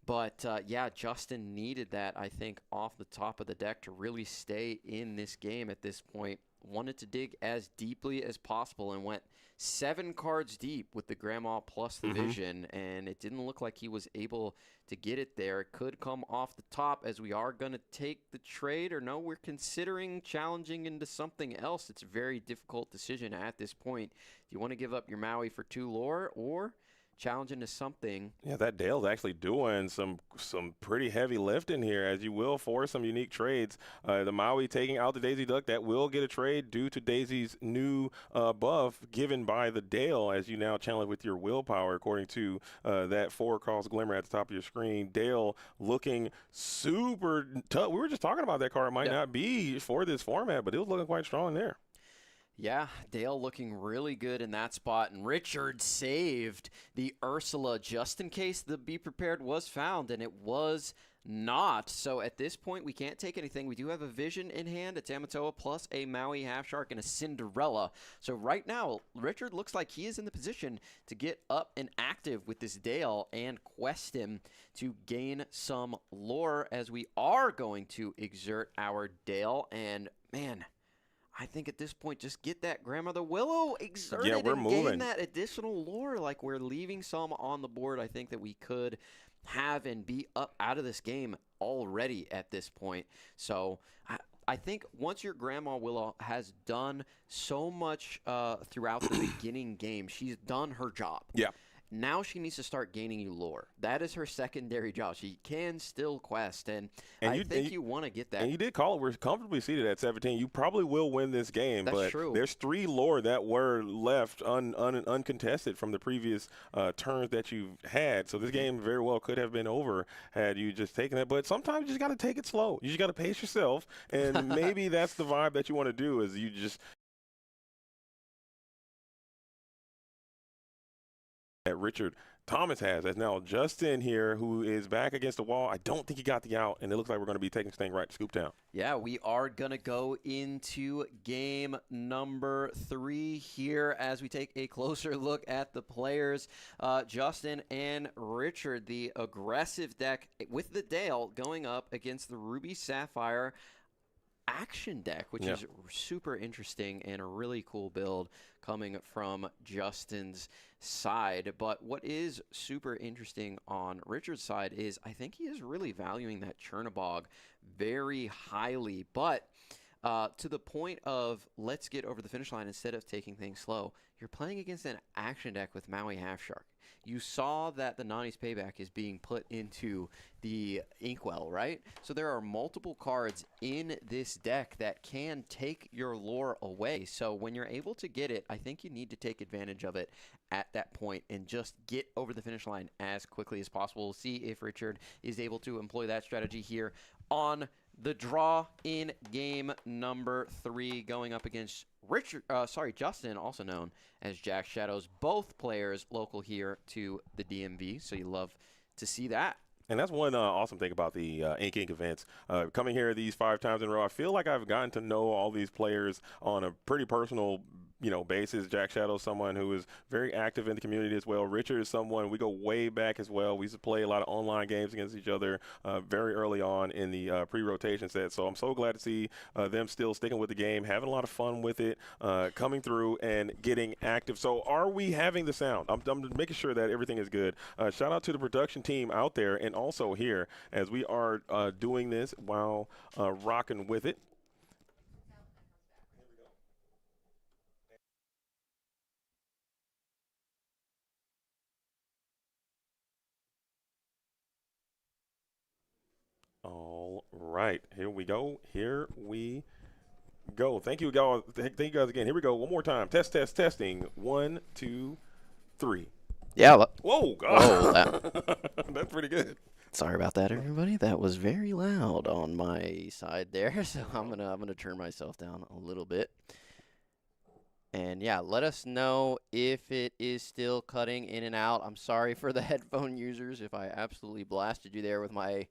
But, yeah, Justin needed that, I think, off the top of the deck to really stay in this game at this point. Wanted to dig as deeply as possible and went 7 cards deep with the Grandma plus the Vision, and it didn't look like he was able to get it there. It could come off the top as we are going to take the trade, or no, we're considering challenging into something else. It's a very difficult decision at this point. Do you want to give up your Maui for 2 lore or challenge into something?
Yeah, that Dale's actually doing some pretty heavy lifting here, as you will for some unique trades. The Maui taking out the Daisy Duck, that will get a trade due to Daisy's new buff given by the Dale, as you now challenge with your willpower, according to that 4-cost glimmer at the top of your screen. Dale looking super tough. We were just talking about that card. It might not be for this format, but it was looking quite strong there.
Yeah, Dale looking really good in that spot, and Richard saved the Ursula just in case the Be Prepared was found, and it was not. So at this point, we can't take anything. We do have a Vision in hand, a Tamatoa, plus a Maui Half Shark and a Cinderella. So right now, Richard looks like he is in the position to get up and active with this Dale and quest him to gain some lore, as we are going to exert our Dale. And man, I think at this point, just get that Grandmother Willow exerted and gain that additional lore. Like, we're leaving some on the board, I think, that we could have and be up out of this game already at this point. So I think once your Grandma Willow has done so much throughout the beginning game, she's done her job.
Yeah.
Now she needs to start gaining you lore. That is her secondary job. She can still quest, and I think you want to get that.
And you did call it. We're comfortably seated at 17. You probably will win this game.
That's
but
true.
There's 3 lore that were left uncontested from the previous turns that you've had. So this game very well could have been over had you just taken it. But sometimes you just got to take it slow. You just got to pace yourself, and maybe that's the vibe that you want to do, is you just – that Richard Thomas has. As now Justin here, who is back against the wall. I don't think he got the out, and it looks like we're going to be taking this thing right to Scoop Town.
Yeah, we are going to go into game number 3 here as we take a closer look at the players. Justin and Richard, the aggressive deck with the Dale going up against the Ruby Sapphire action deck, which is super interesting and a really cool build coming from Justin's side. But what is super interesting on Richard's side is I think he is really valuing that Chernobog very highly. But to the point of let's get over the finish line instead of taking things slow. You're playing against an action deck with Maui Half Shark. You saw that the Nani's Payback is being put into the Inkwell, right? So there are multiple cards in this deck that can take your lore away. So when you're able to get it, I think you need to take advantage of it at that point and just get over the finish line as quickly as possible. See if Richard is able to employ that strategy here on the draw in game number 3, going up against Justin, also known as Jack Shadows. Both players local here to the DMV, so you love to see that.
And that's one awesome thing about the Ink events. Coming here these 5 times in a row, I feel like I've gotten to know all these players on a pretty personal basis. Jack Shadow is someone who is very active in the community as well. Richard is someone, we go way back as well. We used to play a lot of online games against each other very early on in the pre-rotation set. So I'm so glad to see them still sticking with the game, having a lot of fun with it, coming through and getting active. So are we having the sound? I'm making sure that everything is good. Shout out to the production team out there and also here as we are doing this while rocking with it. All right, here we go. Here we go. Thank you, guys. Thank you guys again. Here we go. One more time. Testing. 1, 2, 3.
Yeah.
Whoa, God.
Whoa,
That's pretty good.
Sorry about that, everybody. That was very loud on my side there, so I'm gonna turn myself down a little bit. And yeah, let us know if it is still cutting in and out. I'm sorry for the headphone users if I absolutely blasted you there with my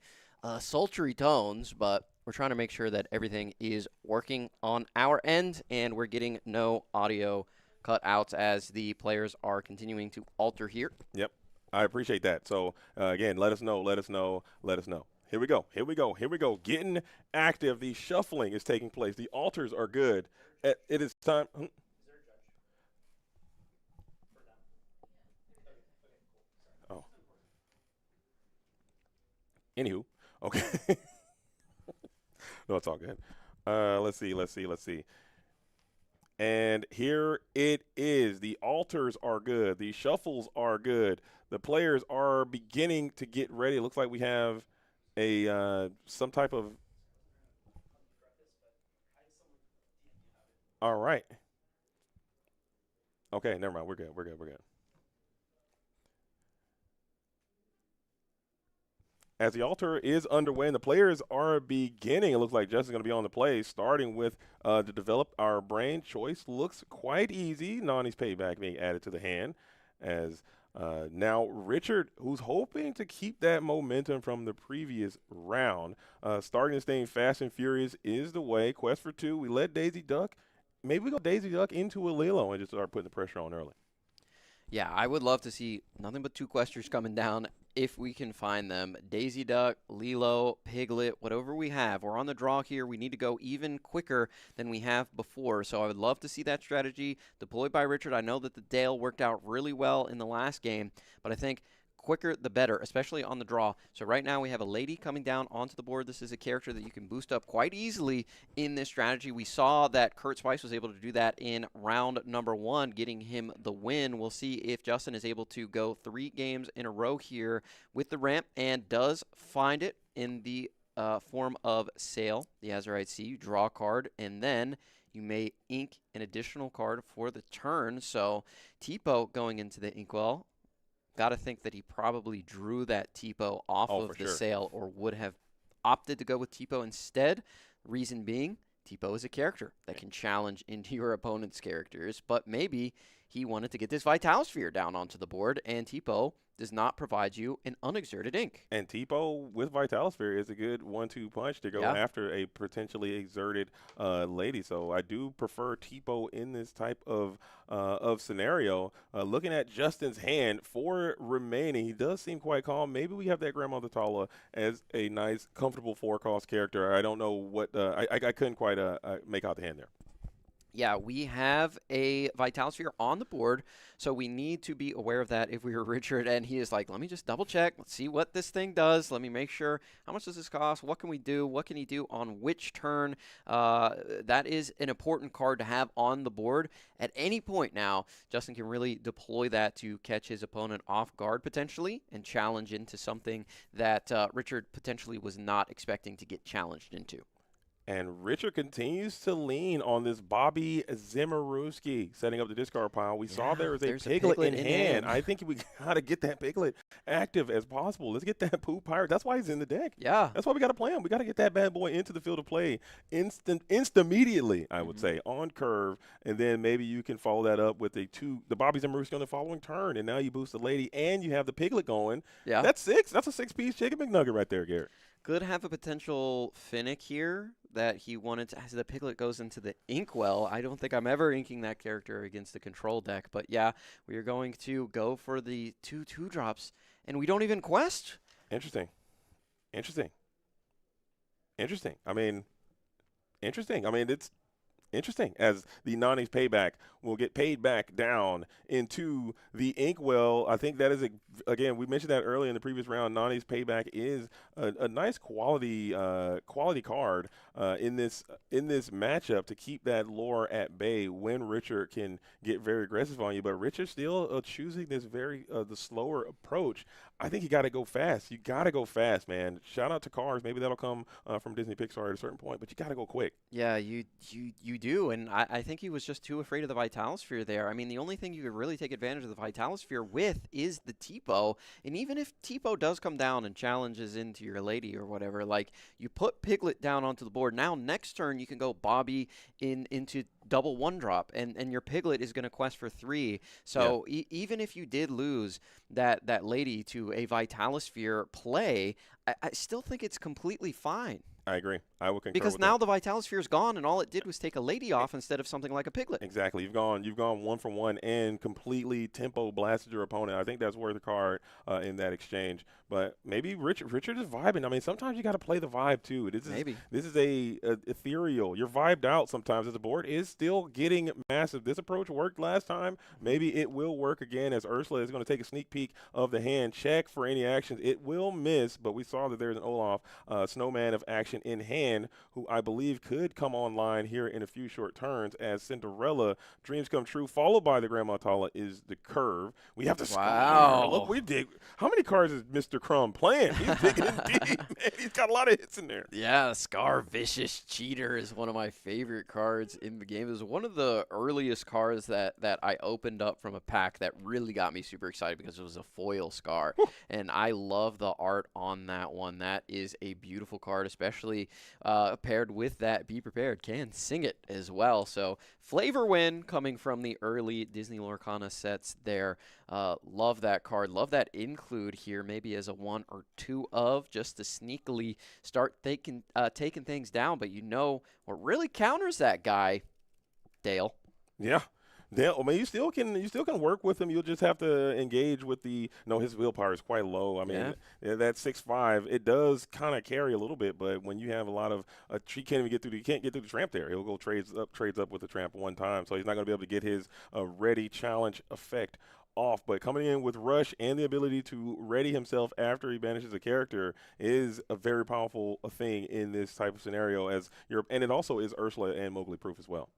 sultry tones, but we're trying to make sure that everything is working on our end and we're getting no audio cutouts as the players are continuing to alter here.
Yep, I appreciate that. So again, let us know. Here we go. Getting active. The shuffling is taking place. The altars are good. It is time. Oh. Anywho. Okay. No, it's all good. Let's see. And here it is. The altars are good. The shuffles are good. The players are beginning to get ready. It looks like we have a some type of. All right. Okay, never mind. We're good. As the altar is underway and the players are beginning, it looks like Justin's going to be on the play, starting with to develop our brain choice. Looks quite easy. Nani's Payback being added to the hand as now Richard, who's hoping to keep that momentum from the previous round. Starting this thing fast and furious is the way. Quest for 2. We let Daisy duck. Maybe we go Daisy duck into a Lilo and just start putting the pressure on early.
Yeah, I would love to see nothing but 2 questers coming down if we can find them. Daisy Duck, Lilo, Piglet, whatever we have. We're on the draw here. We need to go even quicker than we have before. So I would love to see that strategy deployed by Richard. I know that the Dale worked out really well in the last game, but I think quicker the better, especially on the draw. So right now we have a lady coming down onto the board. This is a character that you can boost up quite easily in this strategy. We saw that Kurt Spice was able to do that in round number 1, getting him the win. We'll see if Justin is able to go 3 games in a row here with the ramp and does find it in the form of Sail, the Azurite Sea. You draw a card and then you may ink an additional card for the turn. So Tipo going into the Inkwell. Got to think that he probably drew that Tipo off of the Sail or would have opted to go with Tipo instead. Reason being, Tipo is a character that can challenge into your opponent's characters, but maybe he wanted to get this Vital Sphere down onto the board, and Tipo does not provide you an unexerted ink.
And Tipo with Vital Sphere is a good 1-2 punch to go after a potentially exerted lady. So I do prefer Tipo in this type of scenario. Looking at Justin's hand for remaining, he does seem quite calm. Maybe we have that Grandmother Tala as a nice, comfortable 4-cost character. I don't know what I couldn't quite make out the hand there.
Yeah, we have a Vital Sphere on the board, so we need to be aware of that if we were Richard. And he is like, let me just double check. Let's see what this thing does. Let me make sure. How much does this cost? What can we do? What can he do on which turn? That is an important card to have on the board. At any point now, Justin can really deploy that to catch his opponent off guard potentially and challenge into something that Richard potentially was not expecting to get challenged into.
And Richard continues to lean on this Bobby Zimmerowski setting up the discard pile. We saw there was a piglet in hand. I think we got to get that piglet active as possible. Let's get that Pooh Pirate. That's why he's in the deck.
Yeah.
That's why we got to play him. We got to get that bad boy into the field of play immediately, I would say, on curve. And then maybe you can follow that up with the Bobby Zimmerowski on the following turn. And now you boost the lady and you have the piglet going.
Yeah.
That's 6. That's a 6-piece chicken McNugget right there, Garrett.
Could have a potential Finnick here that he wanted to, as the piglet goes into the Inkwell. I don't think I'm ever inking that character against the control deck. But yeah, we are going to go for the 2/2 drops, and we don't even quest.
Interesting. I mean, it's interesting as the Nani's payback will get paid back down into the Inkwell. I think that is, again, we mentioned that earlier in the previous round. Nani's payback is a nice quality card in this matchup to keep that lore at bay when Richard can get very aggressive on you. But Richard still choosing this the slower approach. I think you got to go fast. You got to go fast, man. Shout out to Cars. Maybe that'll come from Disney Pixar at a certain point, but you got to go quick.
Yeah, you do, and I think he was just too afraid of the Vitalosphere there. I mean, the only thing you could really take advantage of the Vitalosphere with is the Tipo, and even if Tipo does come down and challenges into your lady or whatever, like, you put Piglet down onto the board. Now, next turn, you can go Bobby into double 1-drop, and your Piglet is going to quest for 3. So even if you did lose that lady to a Vitalosphere play, I still think it's completely fine.
I agree. I will concur
because
with
now
that.
the Vitalosphere is gone, and all it did was take a lady off instead of something like a Piglet.
Exactly. You've gone 1 for 1 and completely tempo blasted your opponent. I think that's worth a card in that exchange. But maybe Richard is vibing. I mean, sometimes you got to play the vibe too. This is a ethereal. You're vibed out sometimes. As the board is still getting massive. This approach worked last time. Maybe it will work again as Ursula is going to take a sneak peek of the hand. Check for any actions. It will miss, but we saw that there's an Olaf Snowman of action in hand, who I believe could come online here in a few short turns as Cinderella Dreams Come True, followed by the Grandma Tala is the curve. We have to
Wow.
Look, we dig. How many cards is Mr. Crumb playing? He's digging in deep, man. He's got a lot of hits in there.
Yeah, Scar Vicious Cheater is one of my favorite cards in the game. It was one of the earliest cards that I opened up from a pack that really got me super excited because it was a foil Scar. And I love the art on that one. That is a beautiful card, especially paired with that Be Prepared. Can sing it as well. So flavor win coming from the early Disney Lorcana sets there. Love that card. Love that include here, maybe as a 1 or 2 of, just to sneakily start taking things down. But you know what really counters that guy? Dale.
Yeah. I mean, you still can work with him. You'll just have to engage with his willpower is quite low. I mean, that 6/5, it does kind of carry a little bit, but when you have a lot of he can't get through the tramp there. He'll go trades up with the tramp one time, so he's not going to be able to get his ready challenge effect off. But coming in with rush and the ability to ready himself after he banishes a character is a very powerful thing in this type of scenario, and it also is Ursula and Mowgli proof as well.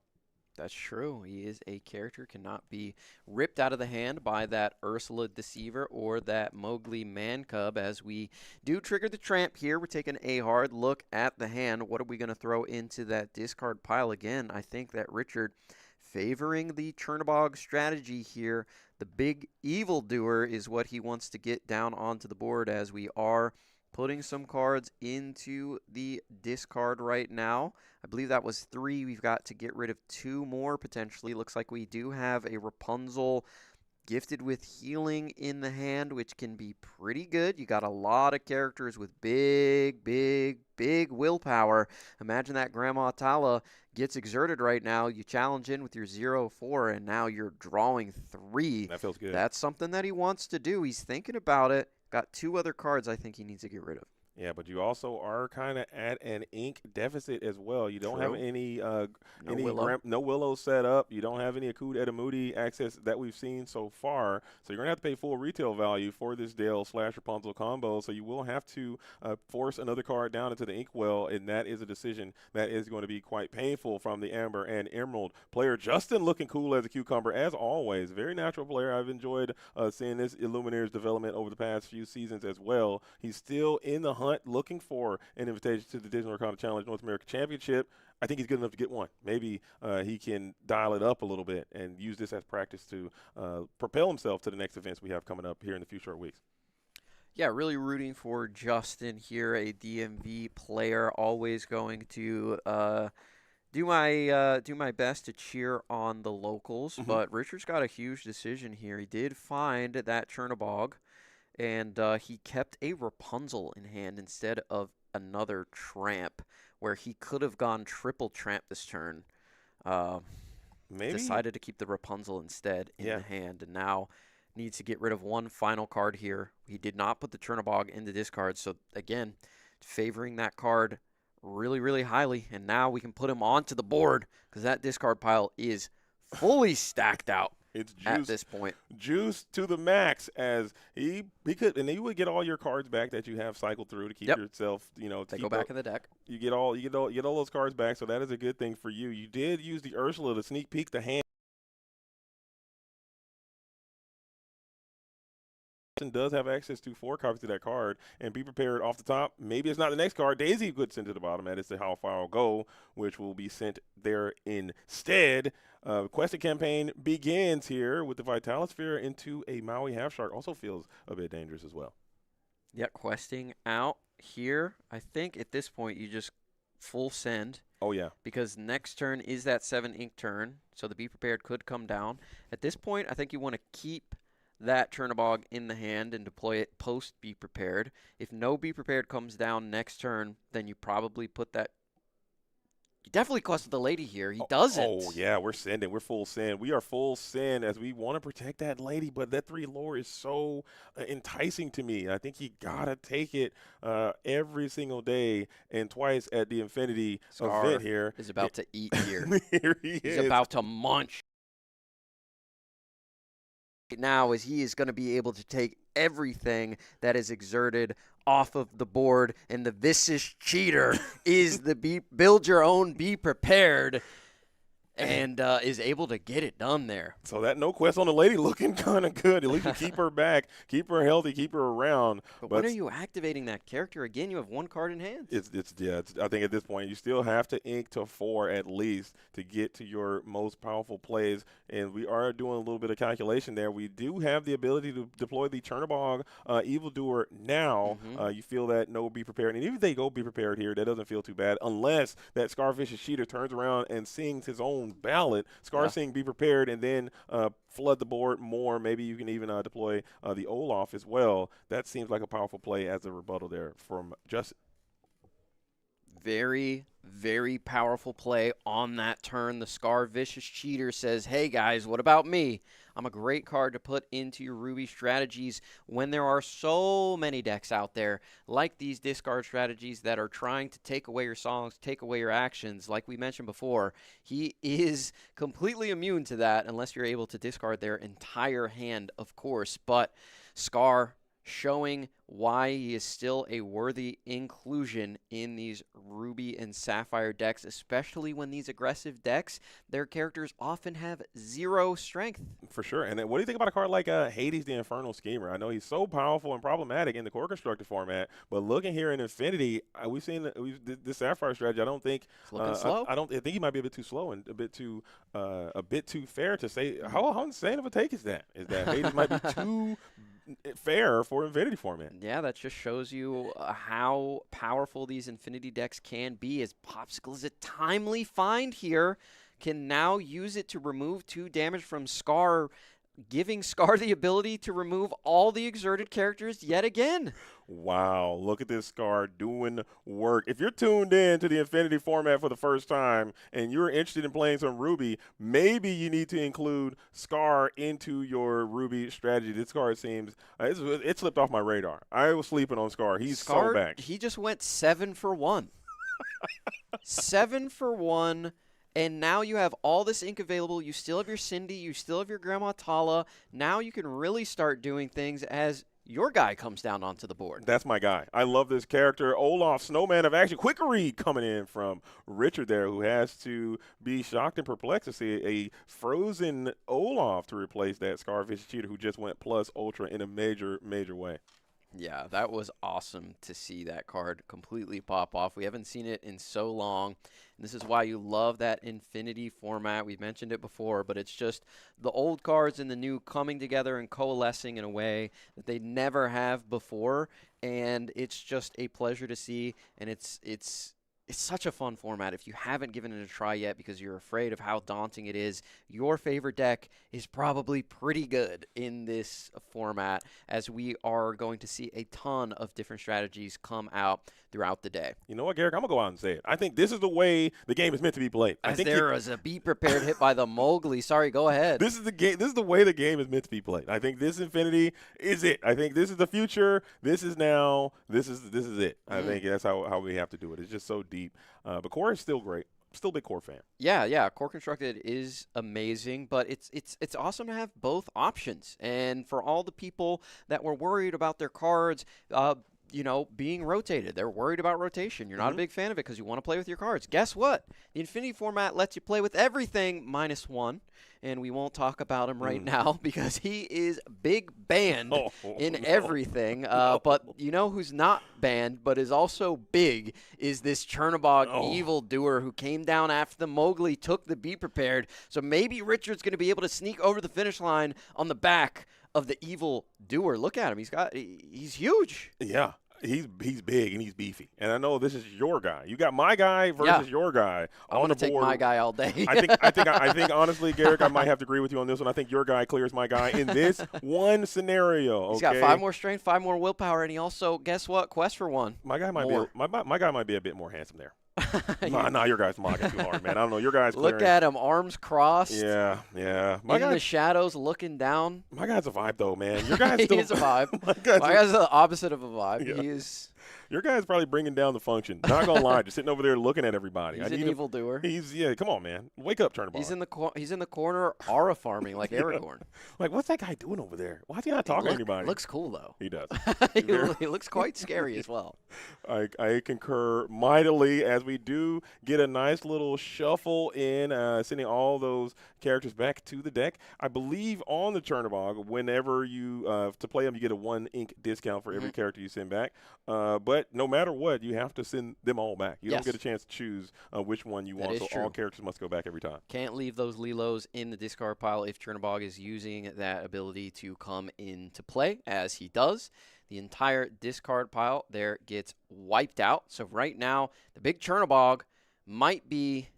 That's true. He is a character, cannot be ripped out of the hand by that Ursula Deceiver or that Mowgli Man Cub. As we do trigger the tramp here, we're taking a hard look at the hand. What are we going to throw into that discard pile again? I think that Richard, favoring the Chernobog strategy here, the big evildoer is what he wants to get down onto the board, as we are putting some cards into the discard right now. I believe that was 3. We've got to get rid of 2 more potentially. Looks like we do have a Rapunzel gifted with healing in the hand, which can be pretty good. You got a lot of characters with big willpower. Imagine that Grandma Tala gets exerted right now. You challenge in with your 0-4, and now you're drawing 3.
That feels good.
That's something that he wants to do. He's thinking about it. Got 2 other cards I think he needs to get rid of.
Yeah, but you also are kind of at an ink deficit as well. You don't have
True.
any
No Willow.
no Willow set up. You don't have any Akud Edamudi access that we've seen so far. So you're gonna have to pay full retail value for this Dale/Rapunzel combo. So you will have to force another card down into the inkwell, and that is a decision that is going to be quite painful from the Amber and Emerald player. Justin looking cool as a cucumber as always. Very natural player. I've enjoyed seeing this Illuminator's development over the past few seasons as well. He's still in the hunt looking for an invitation to the Digital Lorcana Challenge North American Championship. I think he's good enough to get one. Maybe he can dial it up a little bit and use this as practice to propel himself to the next events we have coming up here in the few short weeks.
Yeah, really rooting for Justin here, a DMV player. Always going to do my best to cheer on the locals. But Richard's got a huge decision here. He did find that Chernobog, and he kept a Rapunzel in hand instead of another Tramp, where he could have gone triple Tramp this turn.
Maybe
Decided to keep the Rapunzel instead in the hand, and now needs to get rid of one final card here. He did not put the Chernobog in the discard, so again, favoring that card really, really highly. And now we can put him onto the board because that discard pile is fully stacked out.
It's juice
at this point.
Juice to the max, as he could, and then you would get all your cards back that you have cycled through to keep yourself, to
They
keep
go back in the deck.
You get all those cards back, so that is a good thing for you. You did use the Ursula to sneak peek the hand. Does have access to 4 copies of that card, and be prepared off the top. Maybe it's not the next card. Daisy gets sent to the bottom. That is the how far I'll go, which will be sent there instead. Questing campaign begins here with the Vitalosphere into a Maui Half Shark. Also feels a bit dangerous as well.
Yeah, questing out here. I think at this point you just full send.
Oh, yeah.
Because next turn is that 7 ink turn, so the Be Prepared could come down. At this point, I think you want to keep that Chernobog in the hand and deploy it post Be Prepared. If no Be Prepared comes down next turn, then you probably put that. He definitely quested the lady here. He doesn't.
Oh, yeah, we're sending. We're full send. We are full send as we want to protect that lady, but that 3 lore is so enticing to me. I think you got to take it every single day and twice at the Infinity event here.
Is about to eat here.
Here he
He's
is.
about to munch. Now is he is going to be able to take everything that is exerted off of the board, and the vicious cheater is the build your own Be Prepared, and is able to get it done there.
So that no quest on the lady looking kind of good. At least you keep her back, keep her healthy, keep her around.
But when are you activating that character again? You have 1 card in hand.
I think at this point you still have to ink to 4 at least to get to your most powerful plays. And we are doing a little bit of calculation there. We do have the ability to deploy the Chernobog Evildoer now. You feel that no Be Prepared. And even if they go Be Prepared here, that doesn't feel too bad unless that Scarvicious Cheater turns around and sings his own ballad. Sing Be Prepared, and then flood the board more. Maybe you can even deploy the Olaf as well. That seems like a powerful play as a rebuttal there from Justin.
Very, very powerful play on that turn. The Vicious Cheater says, hey guys, what about me? I'm a great card to put into your Ruby strategies when there are so many decks out there like these discard strategies that are trying to take away your songs, take away your actions. Like we mentioned before, he is completely immune to that unless you're able to discard their entire hand, of course. But Scar showing why he is still a worthy inclusion in these Ruby and Sapphire decks, especially when these aggressive decks, their characters often have 0 strength.
For sure. And then what do you think about a card like Hades the Infernal Schemer? I know he's so powerful and problematic in the core constructor format, but looking here in Infinity, we've seen this Sapphire strategy. I don't think
it's looking slow.
I think he might be a bit too slow and a bit too fair to say. How insane of a take is that? Is that Hades might be too fair for Infinity format?
Yeah, that just shows you how powerful these Infinity decks can be, as Popsicle is a timely find here. Can now use it to remove 2 damage from Scar. giving Scar the ability to remove all the exerted characters yet again.
Wow, look at this Scar doing work. If you're tuned in to the Infinity format for the first time and you're interested in playing some Ruby, maybe you need to include Scar into your Ruby strategy. This card seems it slipped off my radar. I was sleeping on Scar. He's
Scar,
so back.
He just went 7 for 1. 7 for 1. And now you have all this ink available. You still have your Cindy. You still have your Grandma Tala. Now you can really start doing things as your guy comes down onto the board.
That's my guy. I love this character. Olaf, Snowman of Action. Quickery coming in from Richard there, who has to be shocked and perplexed to see a frozen Olaf to replace that Scarfish Cheater who just went plus ultra in a major, major way.
Yeah, that was awesome to see that card completely pop off. We haven't seen it in so long. And this is why you love that Infinity format. We've mentioned it before, but it's just the old cards and the new coming together and coalescing in a way that they never have before. And it's just a pleasure to see. And it's such a fun format. If you haven't given it a try yet because you're afraid of how daunting it is, your favorite deck is probably pretty good in this format, as we are going to see a ton of different strategies come out throughout the day.
You know what, Garrick? I'm going to go out and say it. I think this is the way the game is meant to be played. I think
there was a Be Prepared hit by the Mowgli. Sorry, go ahead.
This is the game. This is the way the game is meant to be played. I think this Infinity is it. I think this is the future. This is now. This is it. I think that's how we have to do it. It's just so deep. But core is still great. Still a big core fan.
Yeah. Core Constructed is amazing, but it's awesome to have both options. And for all the people that were worried about their cards, being rotated. They're worried about rotation. You're not a big fan of it because you want to play with your cards. Guess what? The Infinity format lets you play with everything -1, and we won't talk about him right now because he is big banned in everything. But you know who's not banned but is also big is this Chernobog evil doer who came down after the Mowgli took the Be Prepared. So maybe Richard's going to be able to sneak over the finish line on the back of the evil doer. Look at him. He's huge.
Yeah. He's big and he's beefy. And I know this is your guy. You got my guy versus your guy
I'm
on the board.
I'm going to take my guy all day.
I think honestly, Garrick, I might have to agree with you on this one. I think your guy clears my guy in this one scenario. Okay?
He's got 5 more strength, 5 more willpower, and he also, guess what? Quest for 1.
My guy might be a bit more handsome there. Nah, your guy's mocking too hard, man. I don't know. Your guy's clearing.
Look at him, arms crossed.
Yeah.
In the shadows, looking down.
My guy's a vibe, though, man. Your guy's still.
He is a vibe. My guy's the opposite of a vibe.
Yeah.
He is.
Your guy's probably bringing down the function. Not gonna lie, just sitting over there looking at everybody.
He's an evil doer.
Come on, man. Wake up, Chernobog.
He's in the corner, aura farming like Aragorn.
Like, what's that guy doing over there? Why is he not talking to anybody?
Looks cool though.
He does.
He looks quite scary as well.
I concur mightily as we do get a nice little shuffle in, sending all those characters back to the deck. I believe on the Chernobog, whenever you to play them, you get a 1 ink discount for every character you send back. But no matter what, you have to send them all back. You don't get a chance to choose which one you want. So all characters must go back every time.
Can't leave those Lilos in the discard pile if Chernobog is using that ability to come into play, as he does. The entire discard pile there gets wiped out. So right now, the big Chernobog might be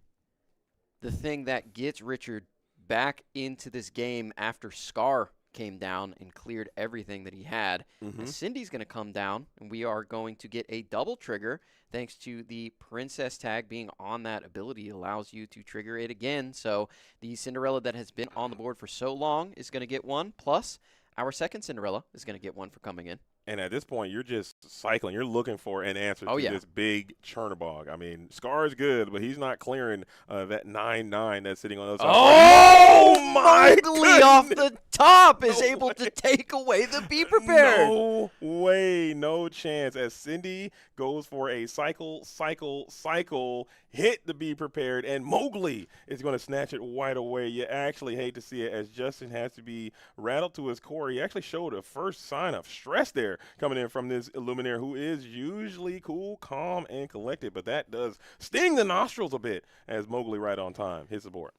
the thing that gets Richard back into this game after Scar came down and cleared everything that he had. And Cindy's going to come down, and we are going to get a double trigger thanks to the Princess tag being on that ability. It allows you to trigger it again. So the Cinderella that has been on the board for so long is going to get 1, plus our second Cinderella is going to get 1 for coming in.
And at this point, you're just cycling. You're looking for an answer to this big Chernobog. I mean, Scar is good, but he's not clearing that 9/9 that's sitting on the other side.
Oh, my goodness. Off the top is able to take away the Be Prepared.
No way, no chance. As Cindy goes for a cycle, hit the Be Prepared, and Mowgli is going to snatch it right away. You actually hate to see it, as Justin has to be rattled to his core. He actually showed a first sign of stress there coming in from this Illuminaire, who is usually cool, calm, and collected, but that does sting the nostrils a bit as Mowgli right on time hits the board.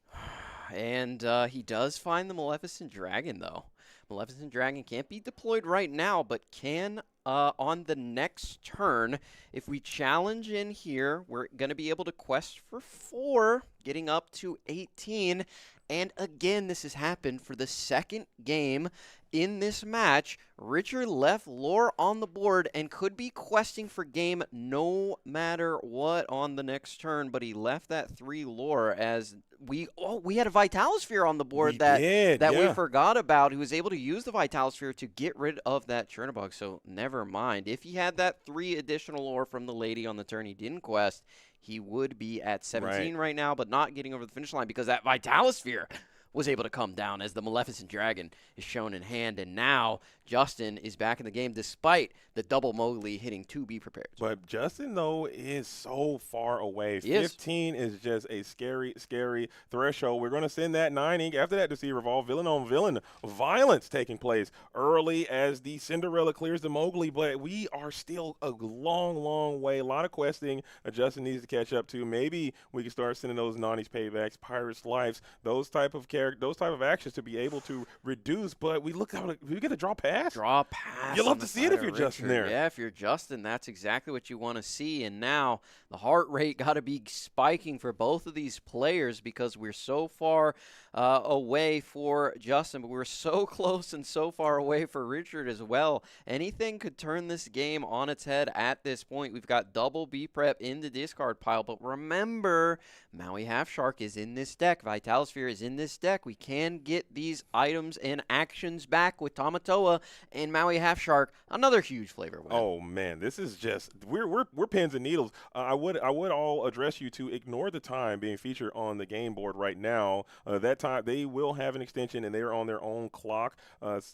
And he does find the Maleficent Dragon, though. Maleficent Dragon can't be deployed right now, but can on the next turn. If we challenge in here, we're going to be able to quest for 4, getting up to 18. And again, this has happened for the second game in this match. Richard left Lore on the board and could be questing for game no matter what on the next turn, but he left that 3 Lore as we had a Vitalosphere on the board we forgot about, who was able to use the Vitalosphere to get rid of that Chernobog. So never mind. If he had that 3 additional Lore from the lady on the turn he didn't quest, he would be at 17 right now, but not getting over the finish line because that Vitalosphere was able to come down as the Maleficent Dragon is shown in hand. And now Justin is back in the game despite the double Mowgli hitting 2 Be Prepared.
But Justin, though, is so far away.
He
15 is just a scary, scary threshold. We're going to send that 9 ink after that to see Revolve. Villain on villain violence taking place early as the Cinderella clears the Mowgli. But we are still a long, long way. A lot of questing Justin needs to catch up to. Maybe we can start sending those Nani's paybacks, Pirates' Lives, those type of actions to be able to reduce. But we get a draw pass.
Draw pass.
You love to see it if you're Justin there.
Yeah, if you're Justin, that's exactly what you want to see. And now the heart rate got to be spiking for both of these players because we're so far away for Justin, but we're so close and so far away for Richard as well. Anything could turn this game on its head at this point. We've got double B prep in the discard pile, but remember, Maui Half Shark is in this deck. Vitalosphere is in this deck. We can get these items and actions back with Tamatoa and Maui Half Shark. Another huge flavor win.
Oh man, this is just we're pins and needles. I would all address you to ignore the time being featured on the game board right now. That time they will have an extension and they are on their own clock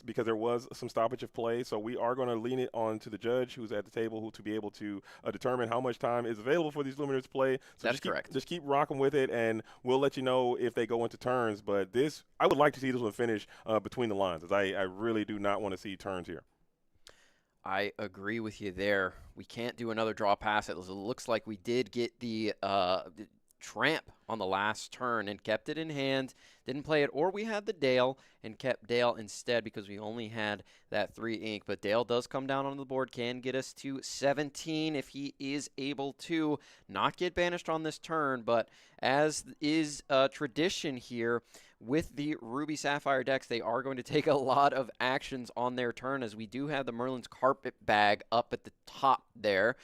because there was some stoppage of play. So we are going to lean it on to the judge who's at the table to be able to determine how much time is available for these Luminers to play. So
that's correct.
Just keep rocking with it, and we'll let you know if they go into turns. But I would like to see this one finish between the lines, as I really do not want to see turns here.
I agree with you there. We can't do another draw pass. It looks like we did get the Tramp on the last turn and kept it in hand, didn't play it, or we had the Dale and kept Dale instead because we only had that 3 ink. But Dale does come down on the board, can get us to 17 if he is able to not get banished on this turn. But as is tradition here, with the Ruby Sapphire decks, they are going to take a lot of actions on their turn, as we do have the Merlin's Carpet Bag up at the top there,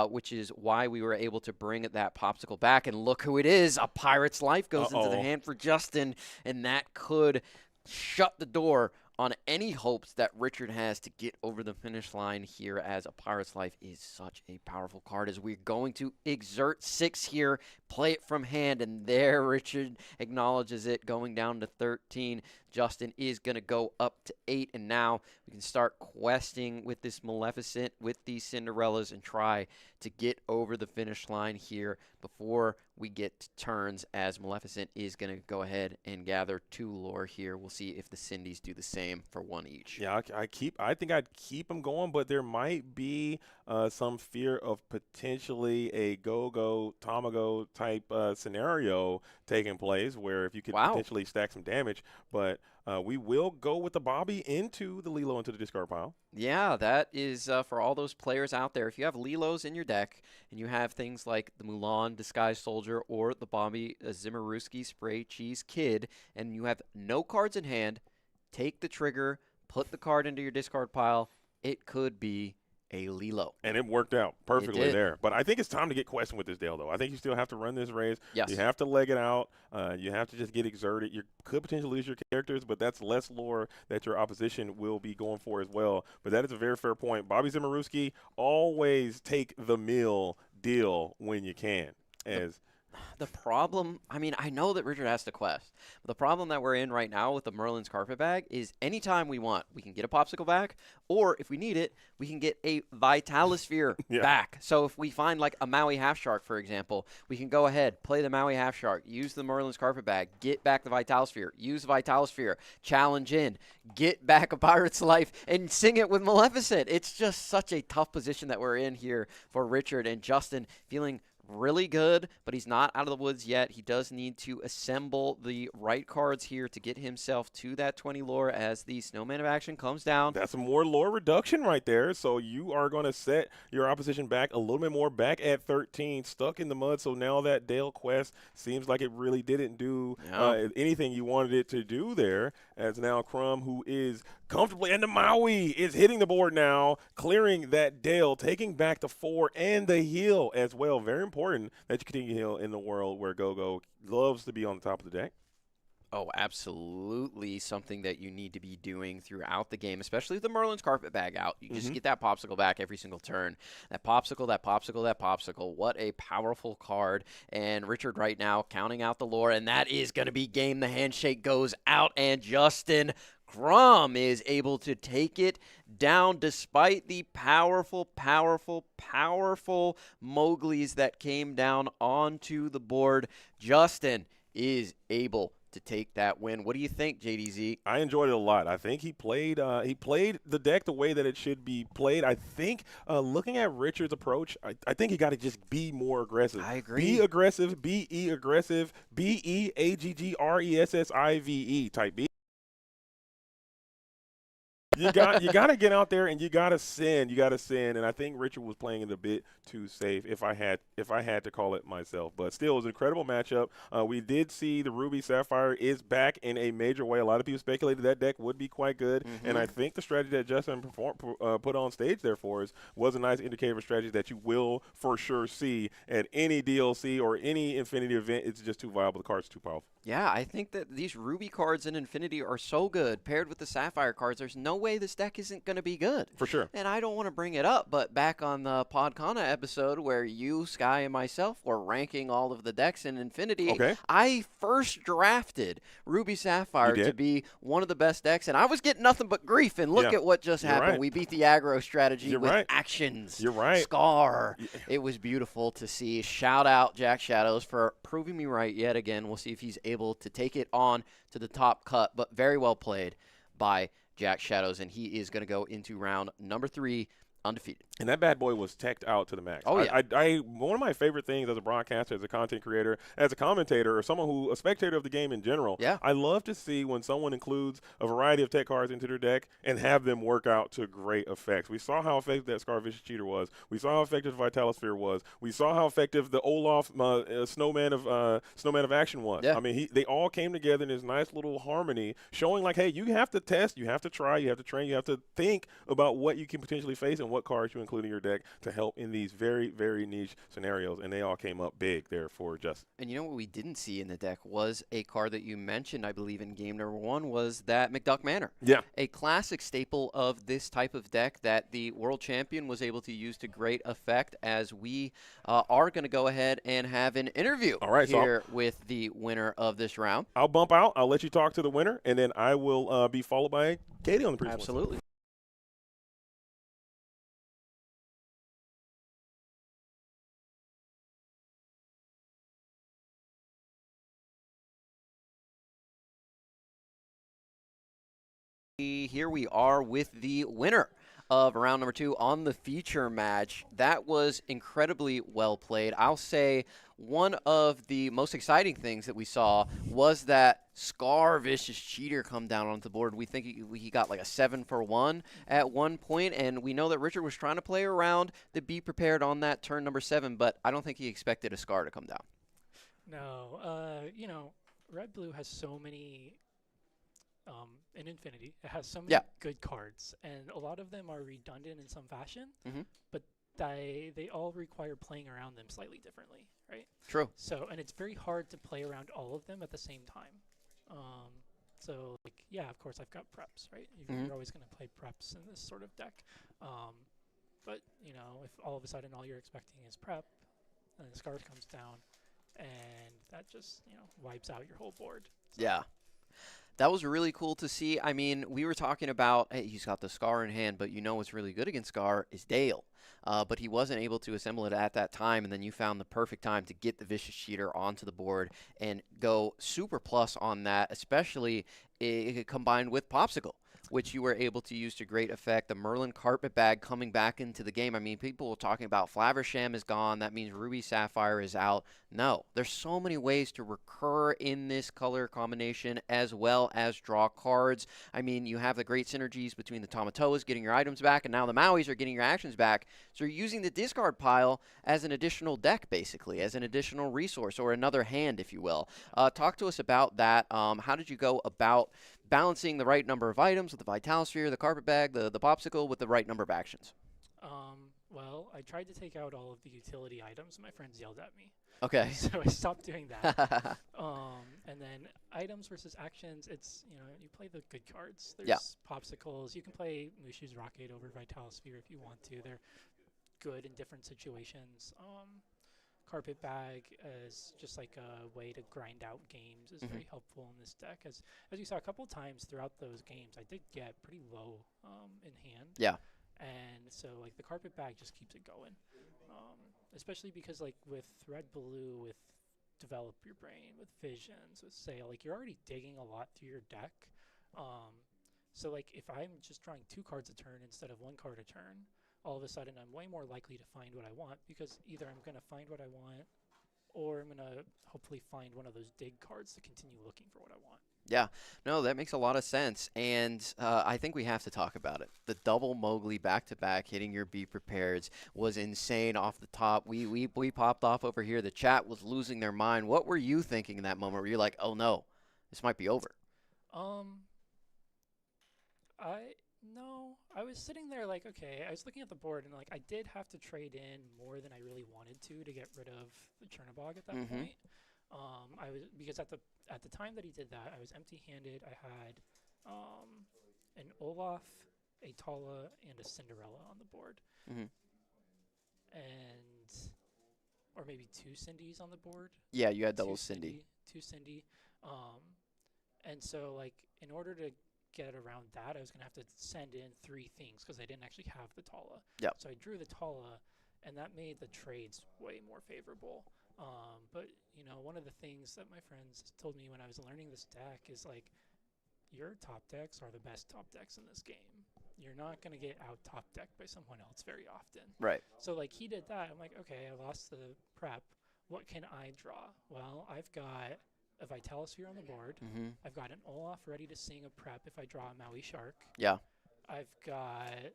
which is why we were able to bring that Popsicle back. And look who it is. A Pirate's Life goes into the hand for Justin, and that could shut the door on any hopes that Richard has to get over the finish line here, as a Pirate's Life is such a powerful card, as we're going to exert 6 here, play it from hand, and there Richard acknowledges it, going down to 13. Justin is going to go up to 8, and now we can start questing with this Maleficent, with these Cinderellas, and try to get over the finish line here before we get to turns, as Maleficent is going to go ahead and gather 2 lore here. We'll see if the Cindy's do the same for 1 each.
Yeah, I think I'd keep them going, but there might be some fear of potentially a go-go, Tamago type scenario taking place, where if you could potentially stack some damage, but we will go with the Bobby into the Lilo into the discard pile.
Yeah, that is for all those players out there. If you have Lilos in your deck and you have things like the Mulan Disguised Soldier or the Bobby Zimmerowski Spray Cheese Kid, and you have no cards in hand, take the trigger, put the card into your discard pile. It could be a Lilo.
And it worked out perfectly there. But I think it's time to get questioned with this Dale, though. I think you still have to run this race.
Yes.
You have to leg it out. You have to just get exerted. You could potentially lose your characters, but that's less lore that your opposition will be going for as well. But that is a very fair point. Bobby Zimmerowski, always take the meal deal when you can.
The problem, I mean, I know that Richard has to quest, but the problem that we're in right now with the Merlin's Carpet Bag is anytime we want, we can get a Popsicle back, or if we need it, we can get a Vitalosphere back. So if we find like a Maui Half Shark, for example, we can go ahead, play the Maui Half Shark, use the Merlin's Carpet Bag, get back the Vitalosphere, use the Vitalosphere, challenge in, get back a Pirate's Life, and sing it with Maleficent. It's just such a tough position that we're in here for Richard, and Justin feeling really good, but he's not out of the woods yet. He does need to assemble the right cards here to get himself to that 20 lore as the Snowman of Action comes down.
That's some more lore reduction right there. So you are going to set your opposition back a little bit more, back at 13, stuck in the mud. So now that Dale quest seems like it really didn't do anything you wanted it to do there, as now Crumb, who is comfortably, and the Maui is hitting the board now, clearing that Dale, taking back the 4 and the heal as well. Very important that you continue to heal in the world where Go-Go loves to be on the top of the deck.
Oh, absolutely something that you need to be doing throughout the game, especially with the Merlin's Carpet Bag out. You just get that popsicle back every single turn. That popsicle, that popsicle, that popsicle. What a powerful card. And Richard right now counting out the lore, and that is going to be game. The handshake goes out, and Justin Crumb is able to take it down despite the powerful, powerful, powerful Mowglis that came down onto the board. Justin is able to take that win. What do you think, JDZ?
I enjoyed it a lot. I think he played the deck the way that it should be played. I think looking at Richard's approach, I think he got to just be more aggressive.
I agree.
Be aggressive, be aggressive, BEAGGRESSIVE type B. You got to get out there and you got to sin. And I think Richard was playing it a bit too safe if I had to call it myself. But still, it was an incredible matchup. We did see the Ruby Sapphire is back in a major way. A lot of people speculated that deck would be quite good, and I think the strategy that Justin put on stage there for us was a nice indicator of a strategy that you will for sure see at any DLC or any Infinity event. It's just too viable. The card's too powerful.
Yeah, I think that these Ruby cards in Infinity are so good. Paired with the Sapphire cards, there's no way this deck isn't going to be good.
For sure.
And I don't want to bring it up, but back on the Podcana episode where you, Sky, and myself were ranking all of the decks in Infinity, I first drafted Ruby Sapphire to be one of the best decks, and I was getting nothing but grief. And look at what just happened.
Right.
We beat the aggro strategy with
right.
actions.
You're right.
Scar. It was beautiful to see. Shout out Jack Shadows for proving me right yet again. We'll see if he's able to take it on to the top cut, but very well played by Jack Shadows, and he is going to go into round number 3 undefeated.
And that bad boy was teched out to the max.
Oh, yeah.
One of my favorite things as a broadcaster, as a content creator, as a commentator, or a spectator of the game in general, I love to see when someone includes a variety of tech cards into their deck and have them work out to great effects. We saw how effective that Scar Vicious Cheater was. We saw how effective Vitalosphere was. We saw how effective the Olaf Snowman of Action was.
Yeah.
I mean, they all came together in this nice little harmony, showing like, hey, you have to test, you have to try, you have to train, you have to think about what you can potentially face and what cards you include in your deck to help in these very, very niche scenarios, and they all came up big there for Justin.
And you know what we didn't see in the deck was a card that you mentioned, I believe, in game number 1 was that McDuck Manor.
Yeah.
A classic staple of this type of deck that the world champion was able to use to great effect, as we are going to go ahead and have an interview here with the winner of this round.
I'll bump out. I'll let you talk to the winner, and then I will be followed by Katie on the pre-floor.
Absolutely. Here we are with the winner of round number 2 on the feature match. That was incredibly well played. I'll say one of the most exciting things that we saw was that Scar Vicious Cheater come down onto the board. We think he got like a 7-for-1 at one point, and we know that Richard was trying to play around the be prepared on that turn number 7, but I don't think he expected a Scar to come down.
No, you know, Red Blue has so many in Infinity. It has so many good cards, and a lot of them are redundant in some fashion, but they all require playing around them slightly differently, right?
True.
So, and it's very hard to play around all of them at the same time. So, like, yeah, of course, I've got preps, right? You're always going to play preps in this sort of deck. But, you know, if all of a sudden all you're expecting is prep, and the Scar comes down, and that just, you know, wipes out your whole board. So.
Yeah. That was really cool to see. I mean, we were talking about, hey, he's got the Scar in hand, but you know what's really good against Scar is Dale. But he wasn't able to assemble it at that time, and then you found the perfect time to get the Vicious Cheater onto the board and go super plus on that, especially combined with Popsicle. which you were able to use to great effect. The Merlin Carpet Bag coming back into the game. I mean, people were talking about Flaversham is gone. That means Ruby Sapphire is out. No, there's so many ways to recur in this color combination as well as draw cards. I mean, you have the great synergies between the Tamatoas getting your items back, and now the Mauis are getting your actions back. So you're using the discard pile as an additional deck, basically, as an additional resource or another hand, if you will. Talk to us about that. How did you go about balancing the right number of items with the Vitalosphere, the Carpet Bag, the Popsicle with the right number of actions?
Well, I tried to take out all of the utility items, and my friends yelled at me.
Okay.
So I stopped doing that. And then items versus actions, it's, you play the good cards. There's Popsicles. You can play Mushu's Rocket over Vitalosphere if you want to. They're good in different situations. Carpet Bag as just like a way to grind out games is very helpful in this deck. As you saw a couple times throughout those games, I did get pretty low in hand.
Yeah.
And so like the Carpet Bag just keeps it going. Especially because like with Red Blue, with Develop Your Brain, with Visions, with Sail, like you're already digging a lot through your deck. So like if I'm just drawing 2 cards a turn instead of 1 card a turn, all of a sudden I'm way more likely to find what I want, because either I'm going to find what I want or I'm going to hopefully find one of those dig cards to continue looking for what I want.
Yeah, no, that makes a lot of sense, and I think we have to talk about it. The double Mowgli back-to-back hitting your Be Prepareds was insane off the top. We popped off over here. The chat was losing their mind. What were you thinking in that moment where you're like, oh no, this might be over?
I was sitting there like, okay, I was looking at the board and like I did have to trade in more than I really wanted to get rid of the Chernobog at that point. Because at the time that he did that, I was empty-handed. I had an Olaf, a Tala, and a Cinderella on the board, or maybe 2 Cindy's on the board.
Yeah, you had double Cindy.
2 Cindy, and so like in order to get around that, I was gonna have to send in 3 things because I didn't actually have the Tala.
Yeah.
So I drew the Tala, and that made the trades way more favorable. But one of the things that my friends told me when I was learning this deck is like, your top decks are the best top decks in this game. You're not gonna get out top decked by someone else very often.
Right.
So like he did that. I'm like, okay, I lost the prep. What can I draw? Well, I've got a Vitalosphere on the board. I've got an Olaf ready to sing a prep if I draw a Maui Shark.
Yeah.
I've got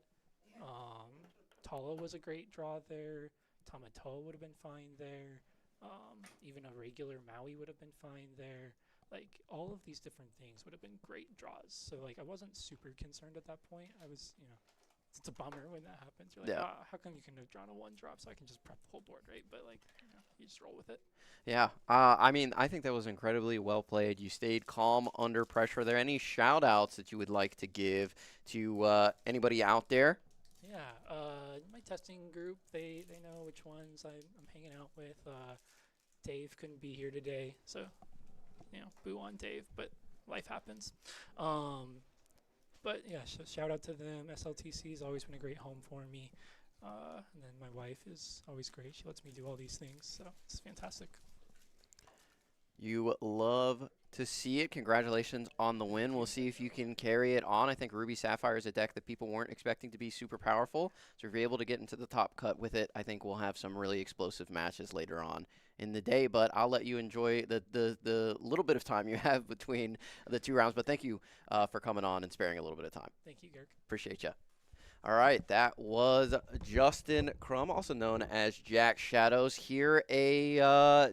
Tala was a great draw there. Tamatoa would have been fine there. Even a regular Maui would have been fine there. Like all of these different things would have been great draws. So like I wasn't super concerned at that point. I was, it's a bummer when that happens. You're like, how come you can have drawn a 1-drop so I can just prep the whole board, right? But like, you just roll with it.
Yeah. I mean, I think that was incredibly well played. You stayed calm under pressure. Are there any shout outs that you would like to give to anybody out there?
Yeah. My testing group, they know which ones I'm hanging out with. Dave couldn't be here today, so, boo on Dave, but life happens. But yeah, shout out to them. SLTC has always been a great home for me. And then my wife is always great. She lets me do all these things, so it's fantastic.
You love to see it. Congratulations on the win. We'll see if you can carry it on. I think Ruby Sapphire is a deck that people weren't expecting to be super powerful. So if you're able to get into the top cut with it, I think we'll have some really explosive matches later on in the day. But I'll let you enjoy the little bit of time you have between the 2 rounds. But thank you for coming on and sparing a little bit of time.
Thank you, Garrick.
Appreciate you. All right, that was Justin Crum, also known as Jack Shadows, here, a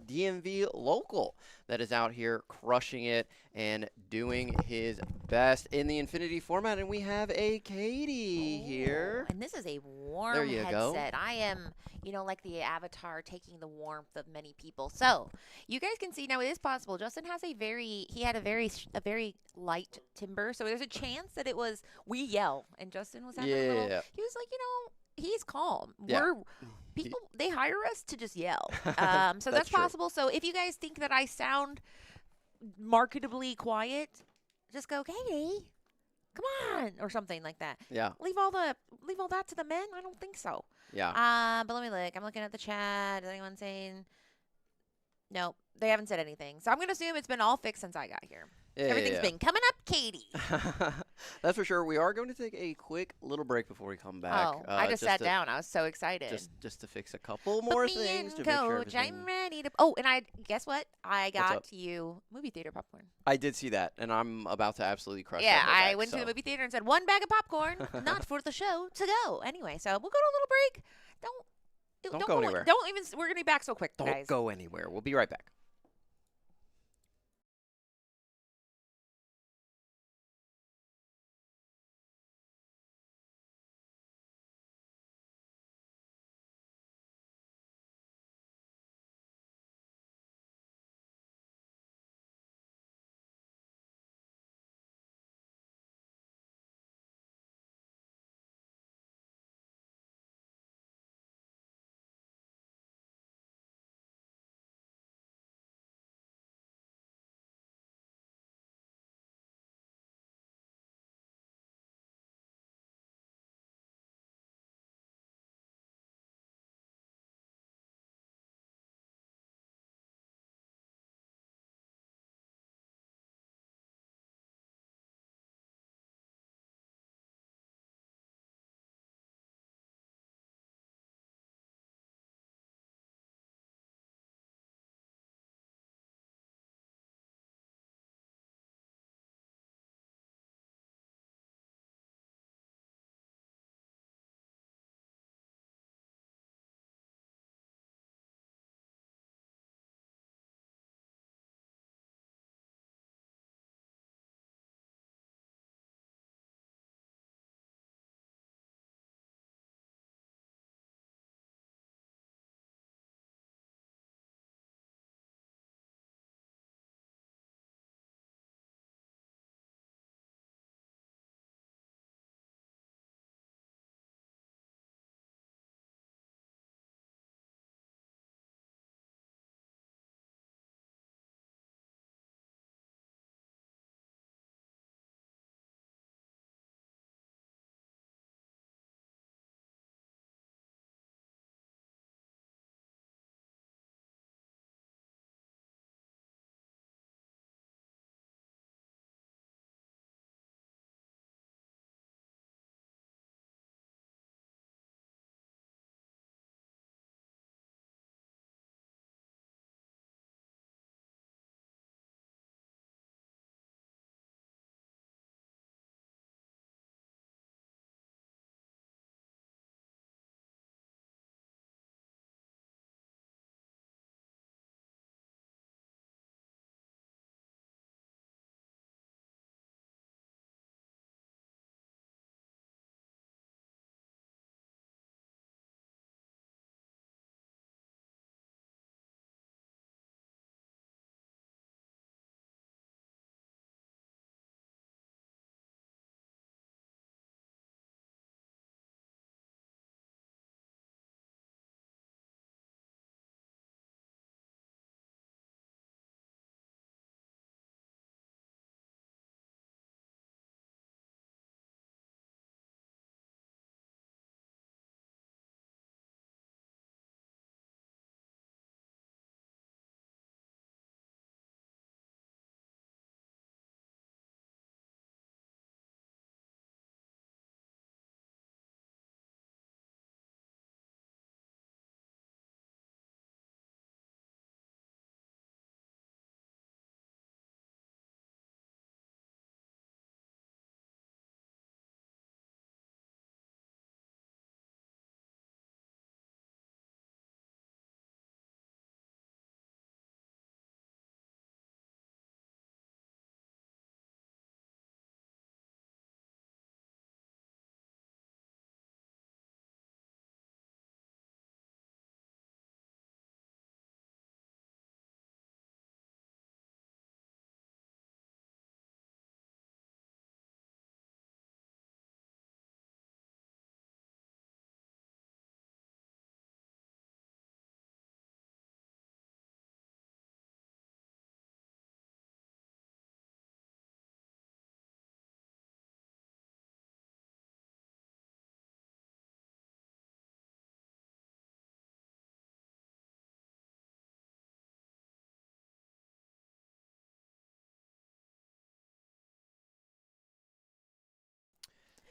DMV local that is out here crushing it and doing his best in the Infinity format. And we have a Katie here.
And this is a warm
There you go.
headset. I am, like the avatar taking the warmth of many people. So you guys can see now it is possible. Justin has a very light timber. So there's a chance that we yell. And Justin was having a little, he was like, he's calm.
Yeah.
People, they hire us to just yell. So
That's
that's
true.
possible. So if you guys think that I sound marketably quiet, just go, Katie, come on, or something like that.
Yeah.
Leave all that to the men? I don't think so.
Yeah.
But let me look. I'm looking at the chat. Is anyone saying? Nope, they haven't said anything. So I'm gonna assume it's been all fixed since I got here. Everything's been coming up, Katie.
That's for sure. We are going to take a quick little break before we come back.
Oh, I just sat
to,
down. I was so excited.
Just to fix a couple
Put
more
me
things
in,
to make sure
coach.
everything.
I'm ready to. Oh, and I guess what? I
What's
got
up?
you movie theater popcorn.
I did see that, and I'm about to absolutely crush
Yeah,
that whole
I
bag,
went to
so.
the movie theater and said 1 bag of popcorn, not for the show, to go. Anyway, so we'll go to a little break.
Don't go anywhere.
Don't even. We're gonna be back so quick,
Don't
guys.
go anywhere. We'll be right back.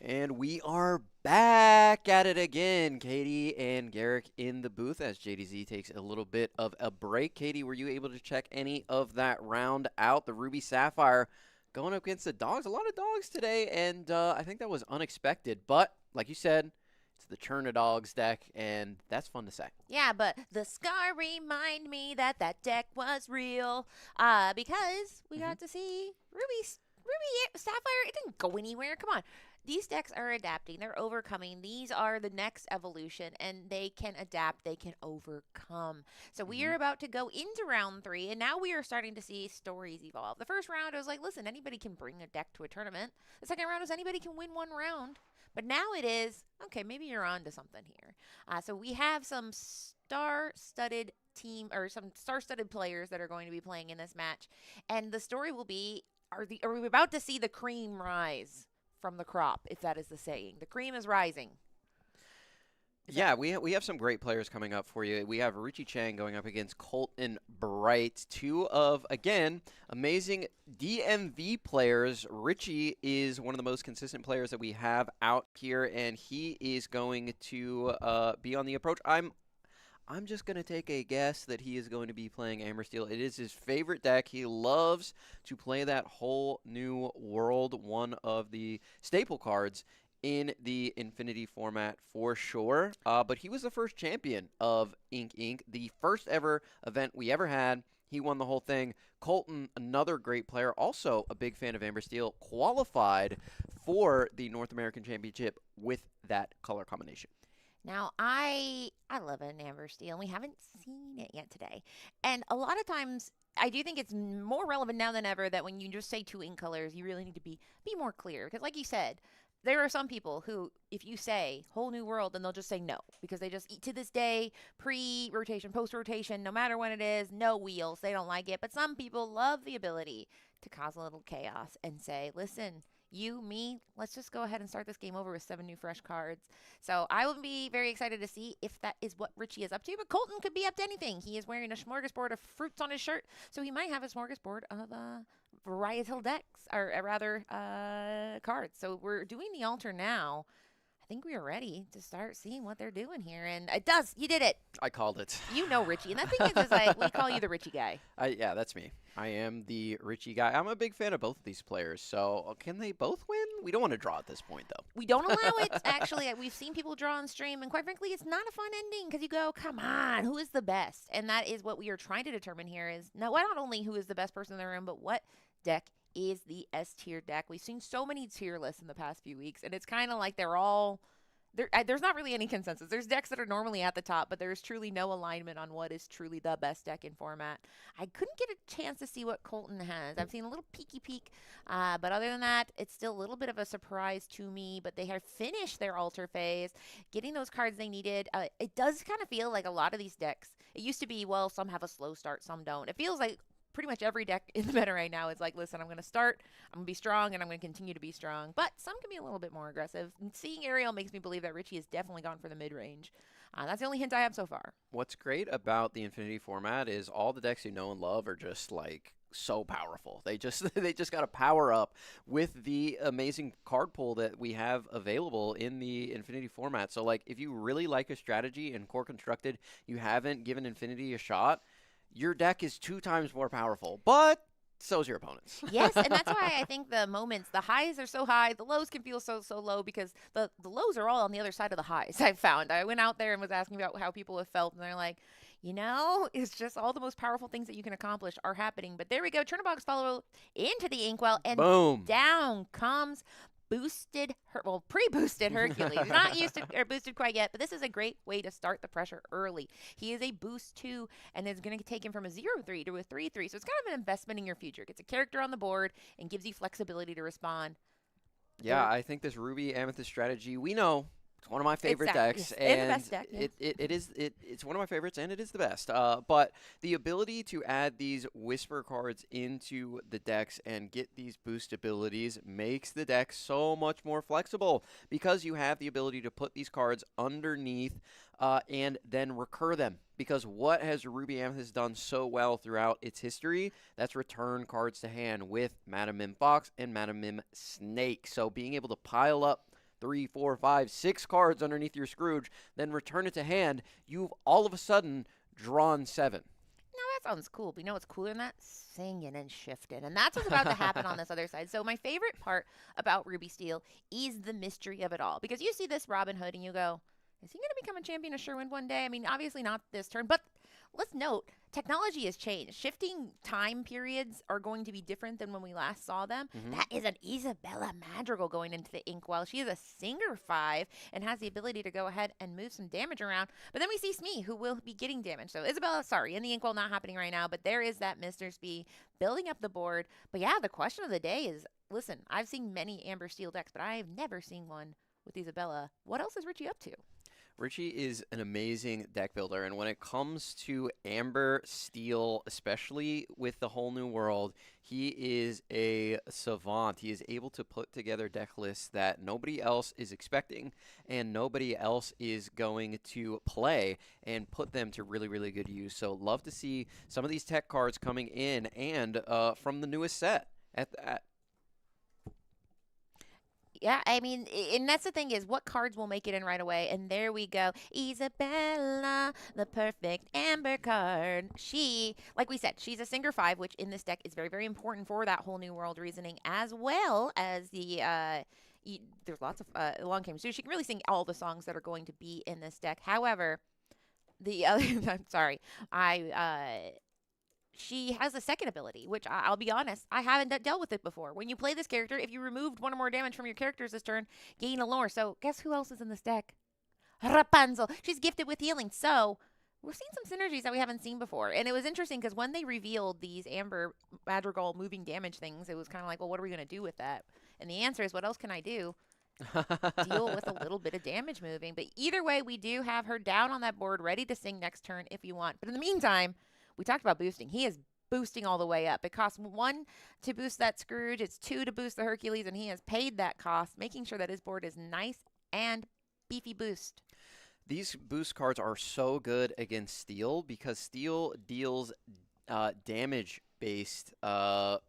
And we are back at it again. Katie and Garrick in the booth as JDZ takes a little bit of a break. Katie, were you able to check any of that round out? The Ruby Sapphire going up against the Dogs. A lot of Dogs today, and I think that was unexpected. But, like you said, it's the Churna Dogs deck, and that's fun to say.
Yeah, but the scar remind me that that deck was real because we got to see Ruby Sapphire. It didn't go anywhere. Come on. These decks are adapting. They're overcoming. These are the next evolution, and they can adapt. They can overcome. So we are about to go into round 3, and now we are starting to see stories evolve. The first round, it was like, listen, anybody can bring a deck to a tournament. The second round was anybody can win one round. But now it is, okay, maybe you're on to something here. So we have some star-studded team, or some star-studded players that are going to be playing in this match. And the story will be, are we about to see the cream rise from the crop, if that is the saying? The cream is rising.
Yeah, we have some great players coming up for you. We have Richie Chang going up against Colton Bright, two of, again, amazing DMV players. Richie is one of the most consistent players that we have out here, and he is going to be on the approach. I'm just going to take a guess that he is going to be playing Amber Steel. It is his favorite deck. He loves to play that whole new world, one of the staple cards in the Infinity format for sure. But he was the first champion of Ink Inc., the first ever event we ever had. He won the whole thing. Colton, another great player, also a big fan of Amber Steel, qualified for the North American Championship with that color combination.
Now, I love an Amber Steel, and we haven't seen it yet today. And a lot of times, I do think it's more relevant now than ever that when you just say 2 ink colors, you really need to be more clear. Because like you said, there are some people who, if you say whole new world, then they'll just say no. Because they just, to this day, pre-rotation, post-rotation, no matter when it is, no wheels. They don't like it. But some people love the ability to cause a little chaos and say, listen, you, me, let's just go ahead and start this game over with 7 new fresh cards. So I will be very excited to see if that is what Richie is up to. But Colton could be up to anything. He is wearing a smorgasbord of fruits on his shirt, so he might have a smorgasbord of varietal decks, or rather cards. So we're doing the altar now. I think we are ready to start seeing what they're doing here. And it does. You did it.
I called it.
You know Richie. And the thing is like, we call you the Richie guy.
Yeah, that's me. I am the Richie guy. I'm a big fan of both of these players. So can they both win? We don't want to draw at this point, though.
We don't allow it. Actually, we've seen people draw on stream. And quite frankly, it's not a fun ending because you go, come on, who is the best? And that is what we are trying to determine here is not only who is the best person in the room, but what deck is the S tier deck. We've seen so many tier lists in the past few weeks. And it's kind of like they're all... There's not really any consensus. There's decks that are normally at the top, but there's truly no alignment on what is truly the best deck in format. I couldn't get a chance to see what Colton has. I've seen a little peeky peek, but other than that, it's still a little bit of a surprise to me, but they have finished their altar phase, getting those cards they needed. It does kind of feel like a lot of these decks, it used to be, well, some have a slow start, some don't. It feels like pretty much every deck in the meta right now is like, listen, I'm going to start, I'm going to be strong, and I'm going to continue to be strong. But some can be a little bit more aggressive. And seeing Ariel makes me believe that Richie has definitely gone for the mid-range. That's the only hint I have so far.
What's great about the Infinity format is all the decks you know and love are just like so powerful. They just got to power up with the amazing card pool that we have available in the Infinity format. So like if you really like a strategy in Core Constructed, you haven't given Infinity a shot, your deck is 2 times more powerful, but so's your opponent's.
Yes, and that's why I think the moments, the highs are so high, the lows can feel so low because the lows are all on the other side of the highs, I've found. I went out there and was asking about how people have felt, and they're like, you know, it's just all the most powerful things that you can accomplish are happening. But there we go. Churnabox follow into the inkwell, and
boom,
down comes pre-boosted Hercules. Not used to or boosted quite yet, but this is a great way to start the pressure early. He is a boost 2, and is going to take him from a 0-3 to a 3-3. So it's kind of an investment in your future. Gets a character on the board and gives you flexibility to respond.
Yeah, I think this Ruby Amethyst strategy, we know it's one of my favorite decks,
and the best deck.
It's one of my favorites, and it is the best. But the ability to add these Whisper cards into the decks and get these boost abilities makes the deck so much more flexible because you have the ability to put these cards underneath and then recur them. Because what has Ruby Amethyst done so well throughout its history? That's return cards to hand with Madam Mim Fox and Madam Mim Snake. So being able to pile up 3, 4, 5, 6 cards underneath your Scrooge, then return it to hand, you've all of a sudden drawn 7.
Now that sounds cool, but you know what's cooler than that? Singing and shifting. And that's what's about to happen on this other side. So my favorite part about Ruby Steel is the mystery of it all. Because you see this Robin Hood and you go, is he going to become a champion of Sherwin one day? I mean, obviously not this turn, but let's note, technology has changed. Shifting time periods are going to be different than when we last saw them. That is an Isabella Madrigal going into the Inkwell. She is a Singer 5 and has the ability to go ahead and move some damage around. But then we see Smee, who will be getting damage. So Isabella, sorry, in the Inkwell not happening right now, but there is that Mr. Smee building up the board. But yeah, the question of the day is, listen, I've seen many Amber Steel decks, but I've never seen one with Isabella. What else is Richie up to?
Richie is an amazing deck builder, and when it comes to Amber Steel, especially with the whole new world, he is a savant. He is able to put together deck lists that nobody else is expecting and nobody else is going to play and put them to really, really good use. So love to see some of these tech cards coming in and from the newest set at that.
Yeah, I mean, and that's the thing is what cards will make it in right away. And there we go. Isabella, the perfect Amber card. She, like we said, she's a Singer 5, which in this deck is very, very important for that whole new world reasoning, as well as the, there's lots of long games. So she can really sing all the songs that are going to be in this deck. However, the other, I'm sorry, she has a second ability, which I'll be honest, I haven't dealt with it before. When you play this character, if you removed one or more damage from your characters this turn, gain a lore. So guess who else is in this deck? Rapunzel. She's gifted with healing. So we're seeing some synergies that we haven't seen before. And it was interesting because when they revealed these Amber Madrigal moving damage things, it was kind of like, well, what are we going to do with that? And the answer is, what else can I do? Deal with a little bit of damage moving. But either way, we do have her down on that board, ready to sing next turn if you want. But in the meantime, we talked about boosting. He is boosting all the way up. It costs 1 to boost that Scrooge. It's 2 to boost the Hercules, and he has paid that cost, making sure that his board is nice and beefy boost.
These boost cards are so good against Steel because Steel deals damage-based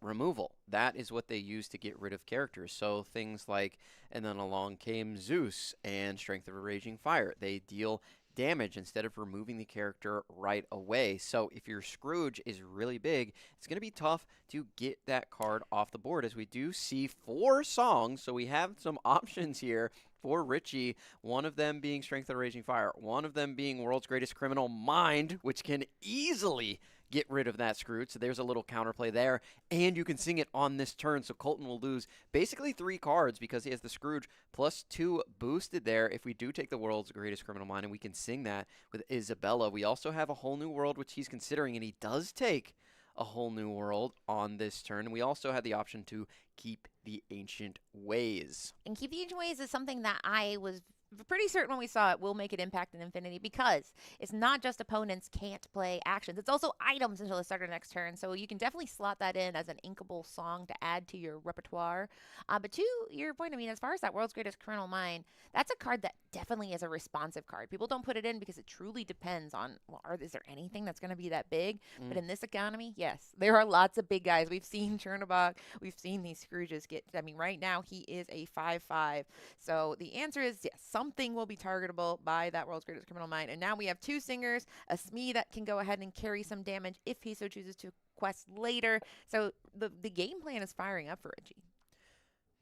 removal. That is what they use to get rid of characters. So things like, and then along came Zeus and Strength of a Raging Fire. They deal damage instead of removing the character right away. So if your Scrooge is really big, it's going to be tough to get that card off the board, as we do see 4 songs. So we have some options here for Richie, one of them being Strength of the Raging Fire, one of them being World's Greatest Criminal Mind, which can easily get rid of that Scrooge. So there's a little counterplay there. And you can sing it on this turn. So Colton will lose basically 3 cards because he has the Scrooge plus 2 boosted there if we do take the World's Greatest Criminal Mind, and we can sing that with Isabella. We also have a Whole New World, which he's considering, and he does take a Whole New World on this turn. And we also had the option to keep the Ancient Ways.
And keep the Ancient Ways is something that I was pretty certain when we saw it will make it impact in Infinity, because it's not just opponents can't play actions. It's also items until the start of the next turn. So you can definitely slot that in as an inkable song to add to your repertoire. But to your point, I mean, as far as that World's Greatest Criminal Mind, that's a card that definitely is a responsive card. People don't put it in because it truly depends on, well, is there anything that's going to be that big? But in this economy, yes, there are lots of big guys. We've seen Chernobog. We've seen these Scrooges get, I mean, right now he is a 5/5. So the answer is yes, something will be targetable by that World's Greatest Criminal Mind. And now we have 2 singers, a Smee that can go ahead and carry some damage if he so chooses to quest later. So the game plan is firing up for Reggie.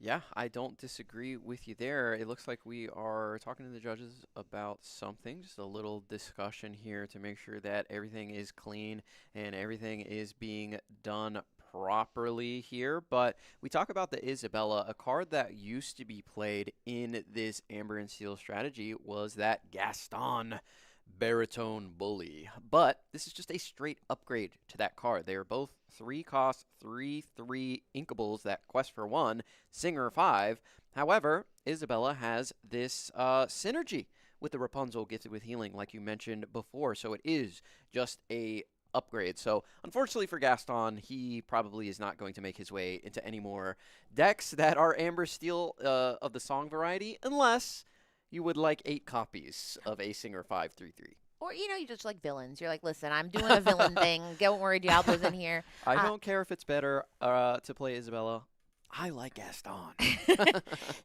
Yeah, I don't disagree with you there. It looks like we are talking to the judges about something, just a little discussion here to make sure that everything is clean and everything is being done properly here. But we talk about the Isabella. A card that used to be played in this Amber and Steel strategy was that Gaston Baritone Bully. But this is just a straight upgrade to that card. They are both 3 cost, 3/3 inkables that quest for 1, Singer 5. However, Isabella has this synergy with the Rapunzel gifted with healing, like you mentioned before. So it is just a upgrade. So unfortunately for Gaston, he probably is not going to make his way into any more decks that are Amber Steel of the song variety, unless you would like 8 copies of a Singer 5/3/3.
Or, you know, you just like villains. You're like, listen, I'm doing a villain thing. Don't worry, Diablo's in here.
I don't care if it's better to play Isabella. I like Gaston.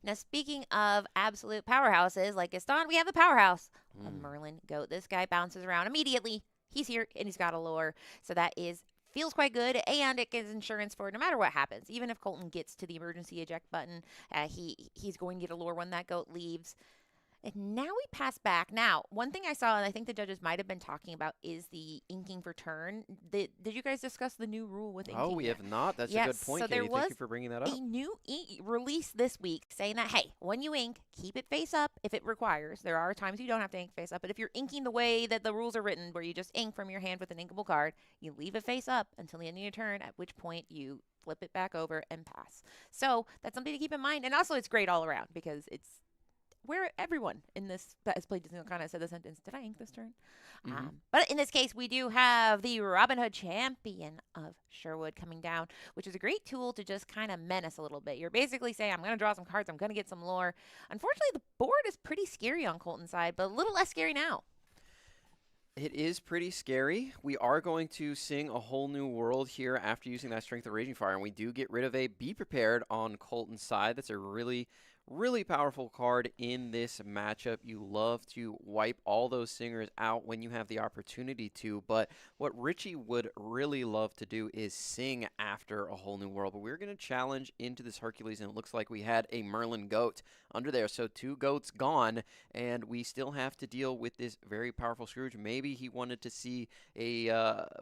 Now, speaking of absolute powerhouses like Gaston, we have the powerhouse, a
Mm.
Merlin goat. This guy bounces around immediately. He's here and he's got a lure. So that feels quite good, and it gives insurance for no matter what happens. Even if Colton gets to the emergency eject button, he's going to get a lure when that goat leaves. And now we pass back. Now, one thing I saw, and I think the judges might have been talking about, is the inking for turn. Did you guys discuss the new rule with inking?
Oh, we
here?
have not. That's a
Yes,
good point,
so there
Katie. Thank you
was
for bringing that up.
A new release this week saying that, hey, when you ink, keep it face up if it requires. There are times you don't have to ink face up, but if you're inking the way that the rules are written, where you just ink from your hand with an inkable card, you leave it face up until the end of your turn, at which point you flip it back over and pass. So that's something to keep in mind. And also, it's great all around because it's where everyone in this that has played Disney kind of said the sentence, did I ink this turn? But in this case, we do have the Robin Hood champion of Sherwood coming down, which is a great tool to just kind of menace a little bit. You're basically saying, I'm going to draw some cards, I'm going to get some lore. Unfortunately, the board is pretty scary on Colton's side, but a little less scary now.
It is pretty scary. We are going to sing A Whole New World here after using that Strength of Raging Fire, and we do get rid of a Be Prepared on Colton's side. That's a really powerful card in this matchup. You love to wipe all those singers out when you have the opportunity to, but what Richie would really love to do is sing after A Whole New World. But we're going to challenge into this Hercules, and it looks like we had a Merlin goat under there. So 2 goats gone, and we still have to deal with this very powerful Scrooge. Maybe he wanted to see a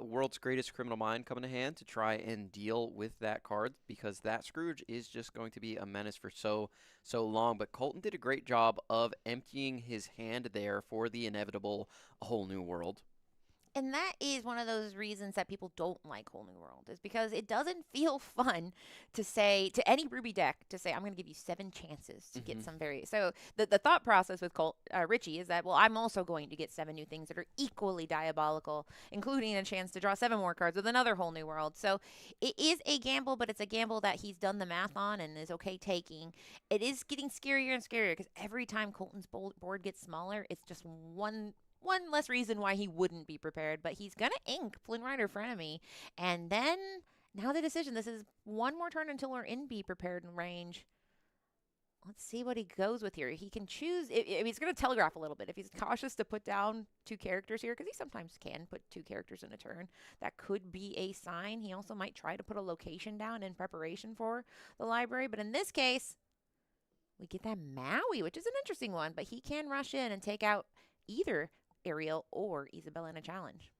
World's Greatest Criminal Mind come into hand to try and deal with that card, because that Scrooge is just going to be a menace for so long. But Colton did a great job of emptying his hand there for the inevitable A Whole New World.
And that is one of those reasons that people don't like Whole New World, is because it doesn't feel fun to say to any Ruby deck to say, I'm going to give you 7 chances to get some So the thought process with Richie is that, well, I'm also going to get 7 new things that are equally diabolical, including a chance to draw 7 more cards with another Whole New World. So it is a gamble, but it's a gamble that he's done the math on and is okay taking. It is getting scarier and scarier because every time Colton's board gets smaller, it's just one less reason why he wouldn't be prepared, but he's going to ink Flynn Rider Frenemy. And then, now the decision, this is one more turn until we're in Be Prepared in range. Let's see what he goes with here. He can choose, he's going to telegraph a little bit. If he's cautious to put down 2 characters here, because he sometimes can put 2 characters in a turn, that could be a sign. He also might try to put a location down in preparation for the library, but in this case, we get that Maui, which is an interesting one, but he can rush in and take out either Ariel or Isabella in a challenge.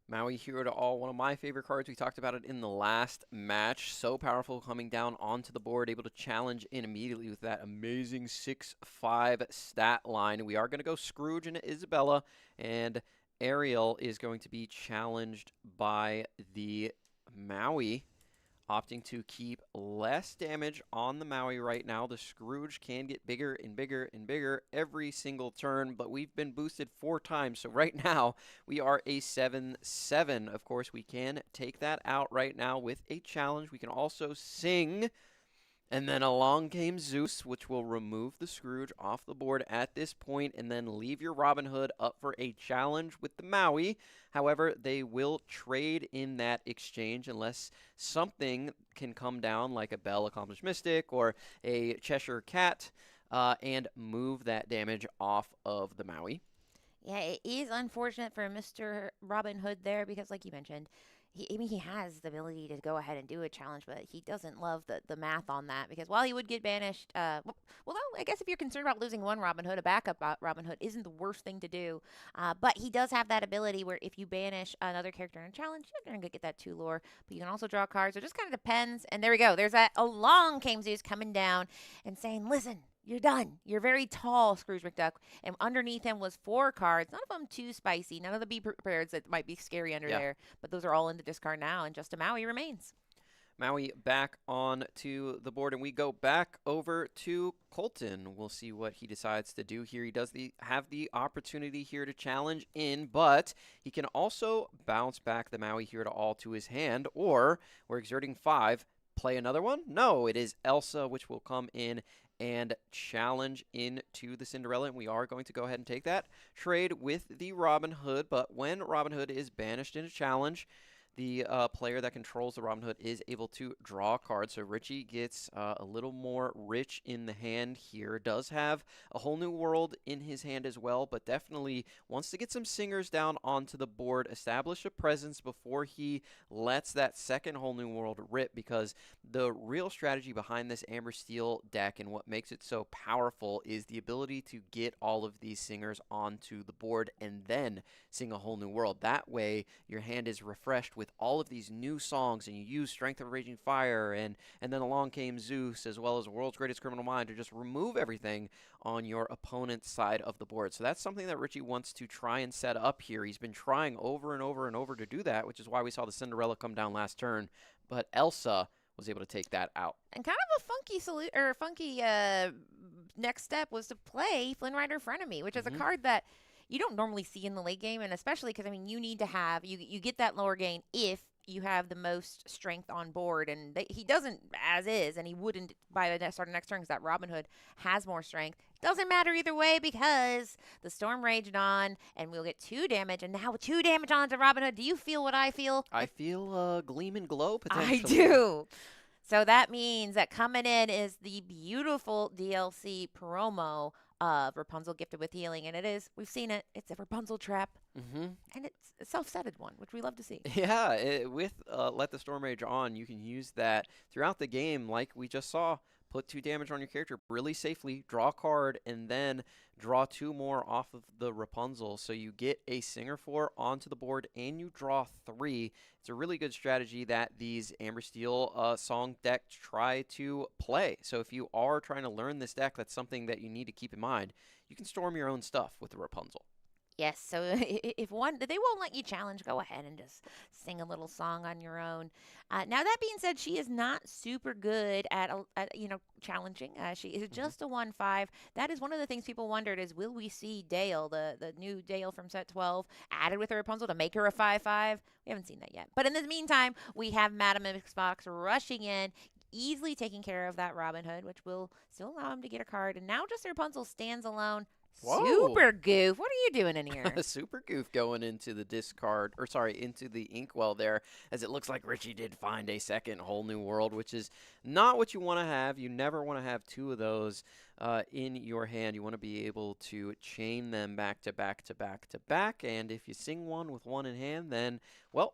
Maui, Hero to All, one of my favorite cards. We talked about it in the last match. So powerful coming down onto the board, able to challenge in immediately with that amazing 6/5 stat line. We are going to go Scrooge into Isabella, and Ariel is going to be challenged by the Maui, opting to keep less damage on the Maui right now. The Scrooge can get bigger and bigger and bigger every single turn, but we've been boosted 4 times. So right now, we are a 7/7. Of course, we can take that out right now with a challenge. We can also sing. And then along came Zeus, which will remove the Scrooge off the board at this point, and then leave your Robin Hood up for a challenge with the Maui. However, they will trade in that exchange unless something can come down like a Bell Accomplished Mystic or a Cheshire Cat and move that damage off of the Maui.
Yeah, it is unfortunate for Mr. Robin Hood there because, like you mentioned, he has the ability to go ahead and do a challenge, but he doesn't love the math on that because while he would get banished, well, I guess if you're concerned about losing one Robin Hood, a backup Robin Hood isn't the worst thing to do. But he does have that ability where if you banish another character in a challenge, you're going to get that 2 lore, but you can also draw cards. So it just kind of depends. And there we go. There's that along came Zeus coming down and saying, listen, you're done. You're very tall, Scrooge McDuck. And underneath him was 4 cards. None of them too spicy. None of the Be Prepared that might be scary under there. But those are all in the discard now, and just a Maui remains.
Maui back on to the board, and we go back over to Colton. We'll see what he decides to do here. He does have the opportunity here to challenge in, but he can also bounce back the Maui Hero to All to his hand, or we're exerting 5. Play another one? No, it is Elsa, which will come in and challenge into the Cinderella, and we are going to go ahead and take that trade with the Robin Hood. But when Robin Hood is banished in a challenge, the player that controls the Robin Hood is able to draw a card. So Richie gets a little more rich in the hand here. Does have a whole new world in his hand as well, but definitely wants to get some singers down onto the board, establish a presence before he lets that second whole new world rip, because the real strategy behind this Amber Steel deck and what makes it so powerful is the ability to get all of these singers onto the board and then sing a whole new world. That way your hand is refreshed with all of these new songs, and you use Strength of Raging Fire, and then along came Zeus, as well as World's Greatest Criminal Mind, to just remove everything on your opponent's side of the board. So that's something that Richie wants to try and set up here. He's been trying over and over and over to do that, which is why we saw the Cinderella come down last turn, but Elsa was able to take that out.
And kind of a funky next step was to play Flynn Rider Frenemy, which is a card that you don't normally see in the late game, and especially because, I mean, you need to have, you get that lower gain if you have the most strength on board, and he doesn't as is, and he wouldn't by the start of next turn because that Robin Hood has more strength. Doesn't matter either way because the Storm raged on, and we'll get 2 damage, and now with 2 damage on to Robin Hood, do you feel what I feel?
I feel Gleam and Glow potentially.
I do. So that means that coming in is the beautiful DLC promo of Rapunzel Gifted with Healing, and it is, we've seen it, it's a Rapunzel trap, and it's a self-setted one, which we love to see.
Yeah, with Let the Storm Rage On, you can use that throughout the game like we just saw. Put 2 damage on your character really safely, draw a card, and then draw 2 more off of the Rapunzel. So you get a Singer 4 onto the board, and you draw 3. It's a really good strategy that these Amber Steel song decks try to play. So if you are trying to learn this deck, that's something that you need to keep in mind. You can storm your own stuff with the Rapunzel.
Yes, so if one, they won't let you challenge, go ahead and just sing a little song on your own. Now, that being said, she is not super good at challenging. She is just a 1/5. That is one of the things people wondered is, will we see Dale, the new Dale from set 12, added with a Rapunzel to make her a 5/5? We haven't seen that yet. But in the meantime, we have Madam Xbox rushing in, easily taking care of that Robin Hood, which will still allow him to get a card. And now just Rapunzel stands alone.
Whoa.
Super goof. What are you doing in here?
Super goof going into the discard, into the inkwell there, as it looks like Richie did find a second whole new world, which is not what you want to have. You never want to have 2 of those in your hand. You want to be able to chain them back to back to back to back, and if you sing one with 1 in hand, then, well,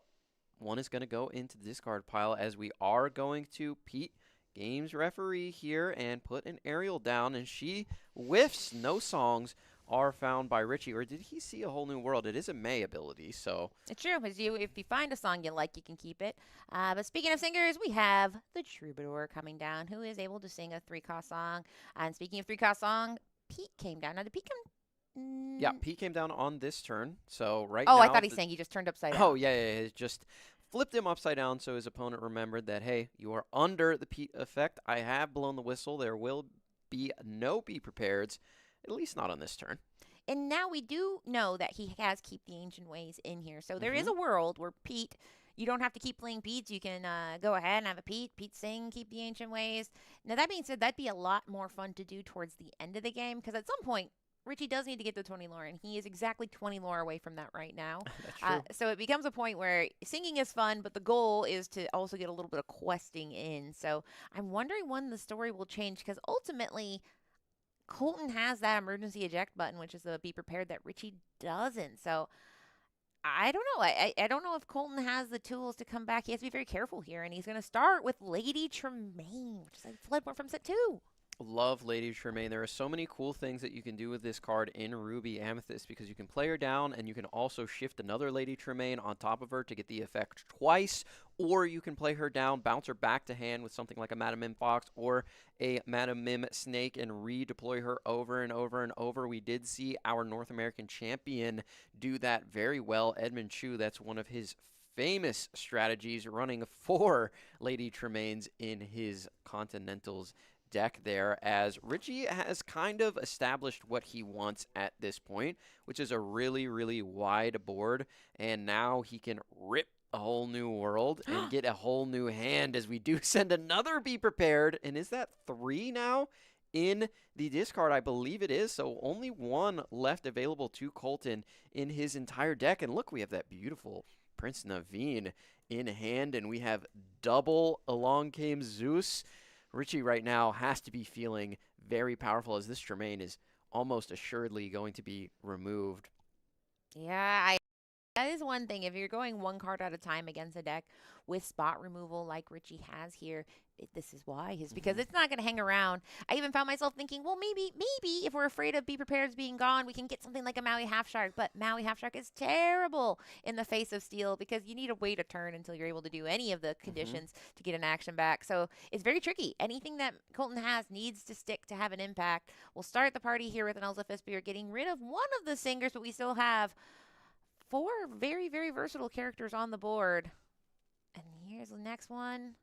1 is going to go into the discard pile, as we are going to Pete, games referee here, and put an aerial down, and she whiffs. No songs are found by Richie. Or did he see a whole new world? It is a May ability, so.
It's true. If you find a song you like, you can keep it. But speaking of singers, we have the Troubadour coming down, who is able to sing a 3-cost song. And speaking of 3-cost song, Pete came down. Now, did Pete come?
Yeah, Pete came down on this turn, so now.
Oh, I thought he sang. He just turned upside down.
Oh, yeah, it just flipped him upside down, so his opponent remembered that, hey, you are under the Pete effect. I have blown the whistle. There will be no Be Prepareds, at least not on this turn.
And now we do know that he has Keep the Ancient Ways in here. So there is a world where Pete, you don't have to keep playing Pete's. You can go ahead and have a Pete sing Keep the Ancient Ways. Now, that being said, that'd be a lot more fun to do towards the end of the game, because at some point, Richie does need to get to 20 lore, and he is exactly 20 lore away from that right now.
That's true.
So it becomes a point where singing is fun, but the goal is to also get a little bit of questing in. So I'm wondering when the story will change, because ultimately, Colton has that emergency eject button, which is the Be Prepared, that Richie doesn't. So I don't know. I don't know if Colton has the tools to come back. He has to be very careful here, and he's going to start with Lady Tremaine, which is a Floodborn from set 2.
Love Lady Tremaine. There are so many cool things that you can do with this card in Ruby Amethyst, because you can play her down, and you can also shift another Lady Tremaine on top of her to get the effect twice, or you can play her down, bounce her back to hand with something like a Madam Mim Fox or a Madam Mim Snake, and redeploy her over and over and over. We did see our North American champion do that very well, Edmund Chu. That's one of his famous strategies, running 4 Lady Tremaines in his Continentals deck there, as Richie has kind of established what he wants at this point, which is a really, really wide board, and now he can rip a whole new world and get a whole new hand, as we do send another Be Prepared. And is that 3 now in the discard? I believe it is, so only 1 left available to Colton in his entire deck. And look, we have that beautiful Prince Naveen in hand, and we have double Along Came Zeus. Richie right now has to be feeling very powerful as this Tremaine is almost assuredly going to be removed.
Yeah, that is one thing. If you're going one card at a time against a deck with spot removal like Richie has here, this is why. Is because it's not going to hang around. I even found myself thinking, well, maybe if we're afraid of Be Prepared's being gone, we can get something like a Maui Half Shark. But Maui Half Shark is terrible in the face of steel because you need to wait a turn until you're able to do any of the conditions to get an action back. So it's very tricky. Anything that Colton has needs to stick to have an impact. We'll start the party here with an Elza Fistbeard getting rid of one of the singers, but we still have 4 very, very versatile characters on the board. And here's the next one.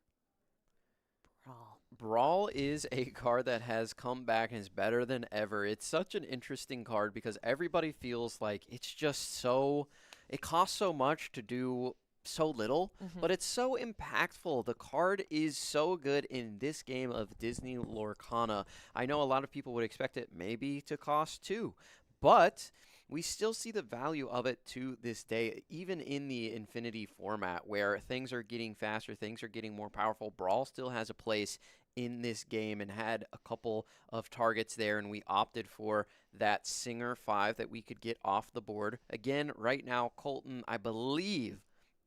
Brawl.
Brawl is a card that has come back and is better than ever. It's such an interesting card because everybody feels like it's just so... It costs so much to do so little, but it's so impactful. The card is so good in this game of Disney Lorcana. I know a lot of people would expect it maybe to cost 2, but... we still see the value of it to this day, even in the Infinity format where things are getting faster, things are getting more powerful. Brawl still has a place in this game and had a couple of targets there, and we opted for that Singer 5 that we could get off the board. Again, right now, Colton, I believe,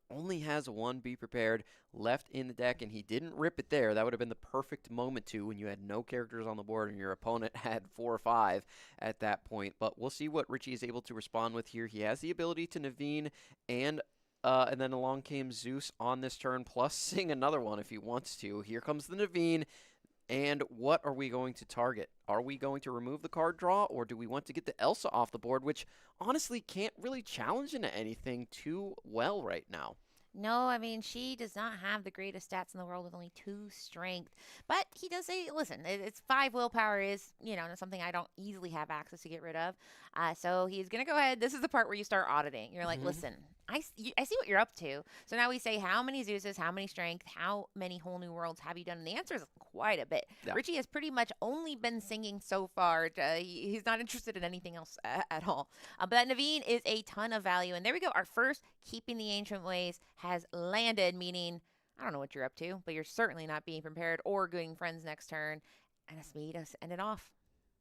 only has 1 Be Prepared left in the deck, and he didn't rip it there. That would have been the perfect moment to when you had no characters on the board and your opponent had 4 or 5 at that point. But we'll see what Richie is able to respond with here. He has the ability to Naveen and then Along Came Zeus on this turn, plus sing another one if he wants to. Here comes the Naveen. And what are we going to target? Are we going to remove the card draw, or do we want to get the Elsa off the board, which honestly can't really challenge into anything too well right now?
No, I mean, she does not have the greatest stats in the world with only 2 strength. But he does say, listen, it's 5 willpower is, something I don't easily have access to get rid of. So he's going to go ahead. This is the part where you start auditing. You're like, listen, I see what you're up to. So now we say, how many Zeuses, how many strength, how many whole new worlds have you done? And the answer is quite a bit.
Yeah.
Richie has pretty much only been singing so far. He's not interested in anything else at all. But Naveen is a ton of value. And there we go. Our first Keeping the Ancient Ways has landed, meaning I don't know what you're up to, but you're certainly not being prepared or doing friends next turn. And it's me to end it off.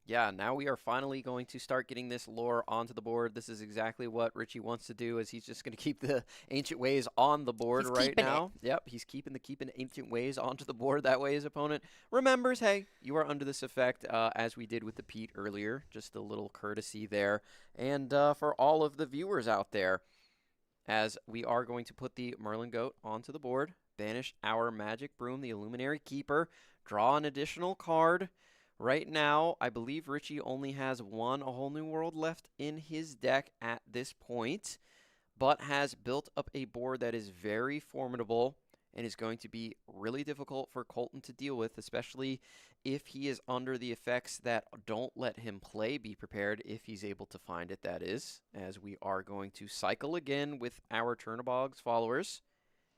Yeah, now we are finally going to start getting this lore onto the board. This is exactly what Richie wants to do, is he's just going to keep the Ancient Ways on the board right now. Yep, he's keeping Ancient Ways onto the board. That way his opponent remembers, hey, you are under this effect, as we did with the Pete earlier. Just a little courtesy there. And for all of the viewers out there, as we are going to put the Merlin Goat onto the board, banish our Magic Broom, the Illuminary Keeper, draw an additional card. Right now, I believe Richie only has 1 A Whole New World left in his deck at this point, but has built up a board that is very formidable and is going to be really difficult for Colton to deal with, especially if he is under the effects that don't let him play Be Prepared, if he's able to find it, that is, as we are going to cycle again with our Chernobog's followers.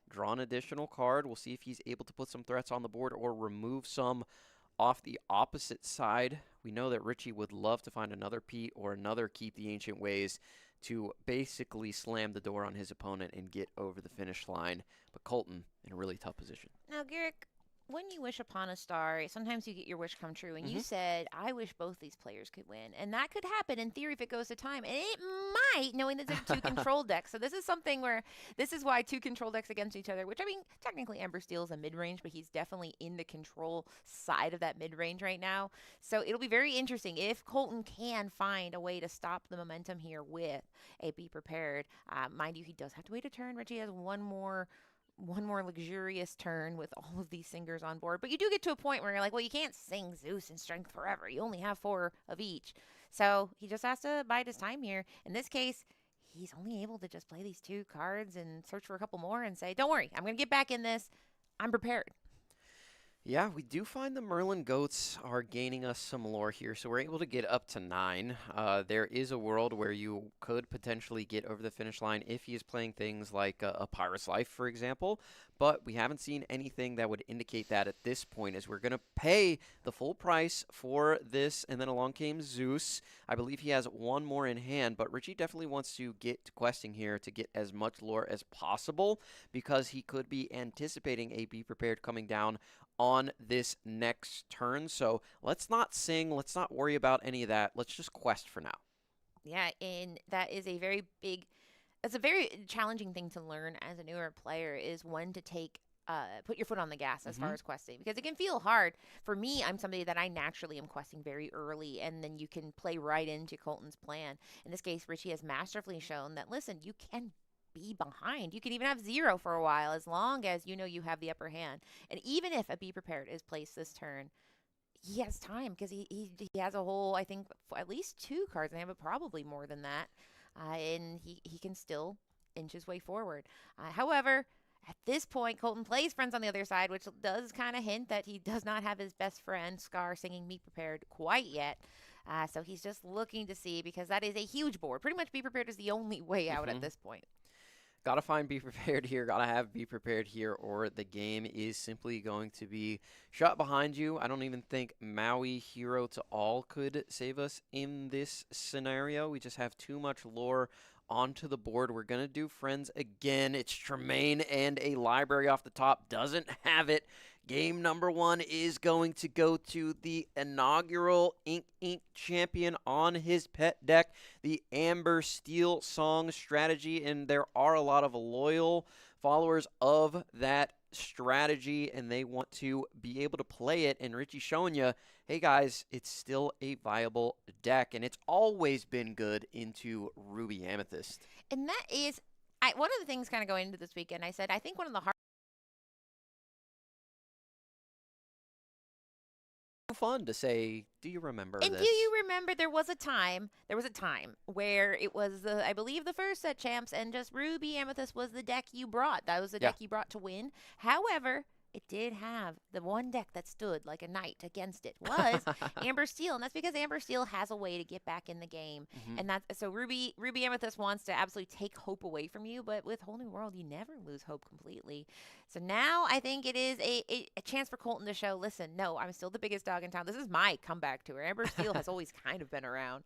Draw an additional card. We'll see if he's able to put some threats on the board or remove some off the opposite side. We know that Richie would love to find another Pete or another Keep the Ancient Ways to basically slam the door on his opponent and get over the finish line. But Colton in a really tough position.
Now, Garrick, when you wish upon a star, sometimes you get your wish come true. And you said, I wish both these players could win. And that could happen in theory if it goes to time. And it might, knowing that there's 2 control decks. So this is something where, this is why 2 control decks against each other, which I mean, technically Ember Steel is a mid-range, but he's definitely in the control side of that mid-range right now. So it'll be very interesting if Colton can find a way to stop the momentum here with a Be Prepared. Mind you, he does have to wait a turn. Richie has one more luxurious turn with all of these singers on board. But you do get to a point where you're like, well, you can't sing Zeus and Strength forever. You only have 4 of each. So he just has to bide his time here. In this case, he's only able to just play these 2 cards and search for a couple more and say, don't worry, I'm going to get back in this. I'm prepared.
Yeah, we do find the Merlin Goats are gaining us some lore here, so we're able to get up to 9. There is a world where you could potentially get over the finish line if he is playing things like a Pirate's Life, for example. but we haven't seen anything that would indicate that at this point, as we're going to pay the full price for this. And then along came Zeus. I believe he has one more in hand, but Richie definitely wants to get to questing here to get as much lore as possible, because he could be anticipating a Be Prepared coming down on this next turn. So let's not sing. Let's not worry about any of that. Let's just quest for now.
Yeah, and that is a very big, it's a very challenging thing to learn as a newer player, is when to take, put your foot on the gas as far as questing, because it can feel hard. For me, I'm somebody that I naturally am questing very early, and then you can play right into Colton's plan. In this case, Richie has masterfully shown that, listen, you can be behind. You can even have 0 for a while, as long as you know you have the upper hand. And even if a Be Prepared is placed this turn, he has time, because he has a whole, I think, at least 2 cards in hand, but probably more than that. And he can still inch his way forward. However, at this point, Colton plays Friends on the other side, which does kind of hint that he does not have his best friend, Scar, singing Be Prepared quite yet. So he's just looking to see, because that is a huge board. Pretty much Be Prepared is the only way out at this point.
Gotta find Be Prepared here, gotta have Be Prepared here, or the game is simply going to be shut behind you. I don't even think Maui Hero to All could save us in this scenario. We just have too much lore onto the board. We're gonna do Friends again. It's Tremaine and a library off the top. Doesn't have it. Game number 1 is going to go to the inaugural Ink champion on his pet deck, the Amber Steel Song strategy, and there are a lot of loyal followers of that strategy, and they want to be able to play it. And Richie showing you, hey guys, it's still a viable deck, and it's always been good into Ruby Amethyst.
And that is, one of the things kind of going into this weekend, I said, I think one of the hard
fun to say, do you remember
and
this?
do you remember there was a time where it was I believe the first set champs, and just Ruby Amethyst was the deck you brought. That was the deck you brought to win. However, it did have the one deck that stood like a knight against it was Amber Steel, and that's because Amber Steel has a way to get back in the game. And that's so Ruby Amethyst wants to absolutely take hope away from you, but with Whole New World, you never lose hope completely. So now I think it is a chance for Colton to show, listen, no, I'm still the biggest dog in town. This is my comeback tour. Amber Steel has always kind of been around,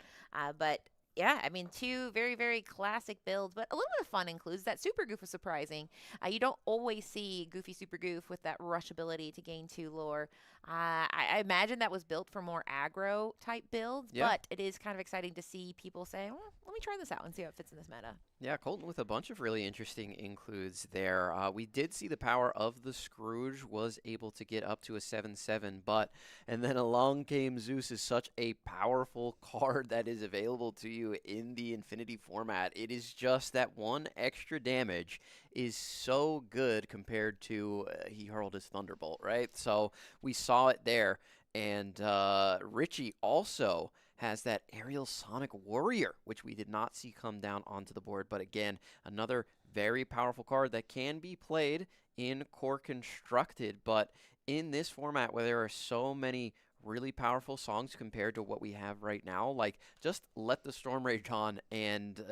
but yeah, I mean, 2 very, very classic builds, but a little bit of fun includes that Super Goof was surprising. You don't always see Goofy Super Goof with that rush ability to gain 2 lore. I imagine that was built for more aggro type builds, but it is kind of exciting to see people say, well, let me try this out and see how it fits in this meta.
Yeah, Colton with a bunch of really interesting includes there. We did see the power of the Scrooge was able to get up to a 7/7, and then along came Zeus is such a powerful card that is available to you in the Infinity format. It is just that 1 extra damage is so good compared to he hurled his Thunderbolt, right? So we saw it there, and Richie also has that Aerial Sonic Warrior, which we did not see come down onto the board. But again, another very powerful card that can be played in Core Constructed. But in this format where there are so many really powerful songs compared to what we have right now, like just Let the Storm Rage On and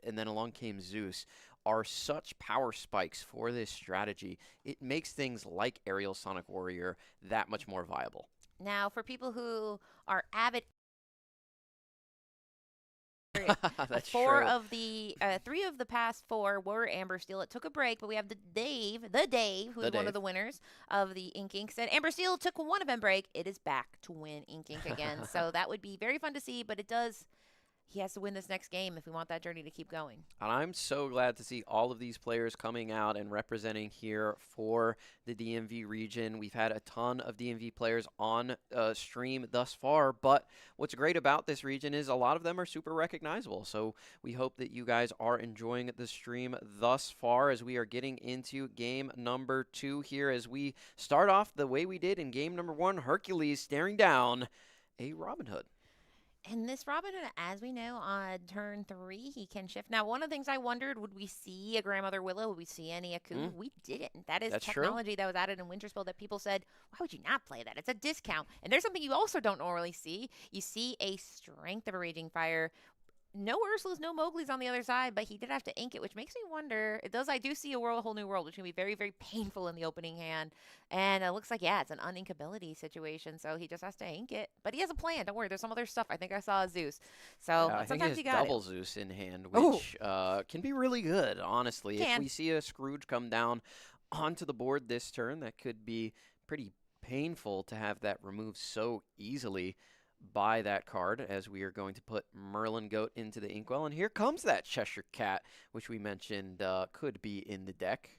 then Along Came Zeus, are such power spikes for this strategy. It makes things like Aerial Sonic Warrior that much more viable.
Now, for people who are avid
That's
4
true.
of the 3 of the past 4 were Amber Steel. It took a break, but we have the Dave, who is one of the winners of the Ink Inc. Said Amber Steel took 1 event break. It is back to win Ink Inc. again. So that would be very fun to see, but he has to win this next game if we want that journey to keep going.
And I'm so glad to see all of these players coming out and representing here for the DMV region. We've had a ton of DMV players on stream thus far, but what's great about this region is a lot of them are super recognizable. So we hope that you guys are enjoying the stream thus far as we are getting into game number 2 here, as we start off the way we did in game number 1, Hercules staring down a Robin Hood.
And this Robin Hood, as we know, on turn 3, he can shift. Now, one of the things I wondered, would we see a Grandmother Willow? Would we see any Aku? We didn't. That's technology that was added in Winterspell that people said, why would you not play that? It's a discount. And there's something you also don't normally see. You see a Strength of a Raging Fire no Ursulas, no Mowgli's on the other side, but he did have to ink it, which makes me wonder. I do see a whole new world, which can be very, very painful in the opening hand. And it looks like, yeah, it's an uninkability situation, so he just has to ink it. But he has a plan. Don't worry, there's some other stuff. I think I saw a Zeus. So
I think
sometimes
he
you
has
got
double
it.
Zeus in hand,
Ooh.
which can be really good, honestly. If
Can.
we see a Scrooge come down onto the board this turn, that could be pretty painful to have that removed so easily by that card, as we are going to put Merlin Goat into the Inkwell. And here comes that Cheshire Cat, which we mentioned could be in the deck.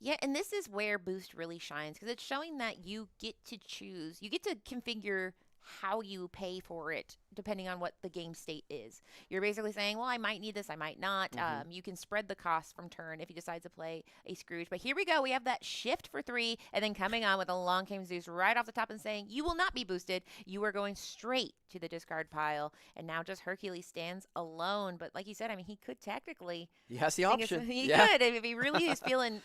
Yeah, and this is where Boost really shines because it's showing that you get to choose, you get to configure how you pay for it depending on what the game state is. You're basically saying, well, I might need this, I might not. You can spread the cost from turn if you decide to play a Scrooge. But here we go. We have that shift for 3 and then coming on with a Long Came Zeus right off the top and saying, you will not be boosted. You are going straight to the discard pile. And now just Hercules stands alone. But like you said, I mean, he could technically.
He has the
think
option.
He
Yeah.
could if he really is feeling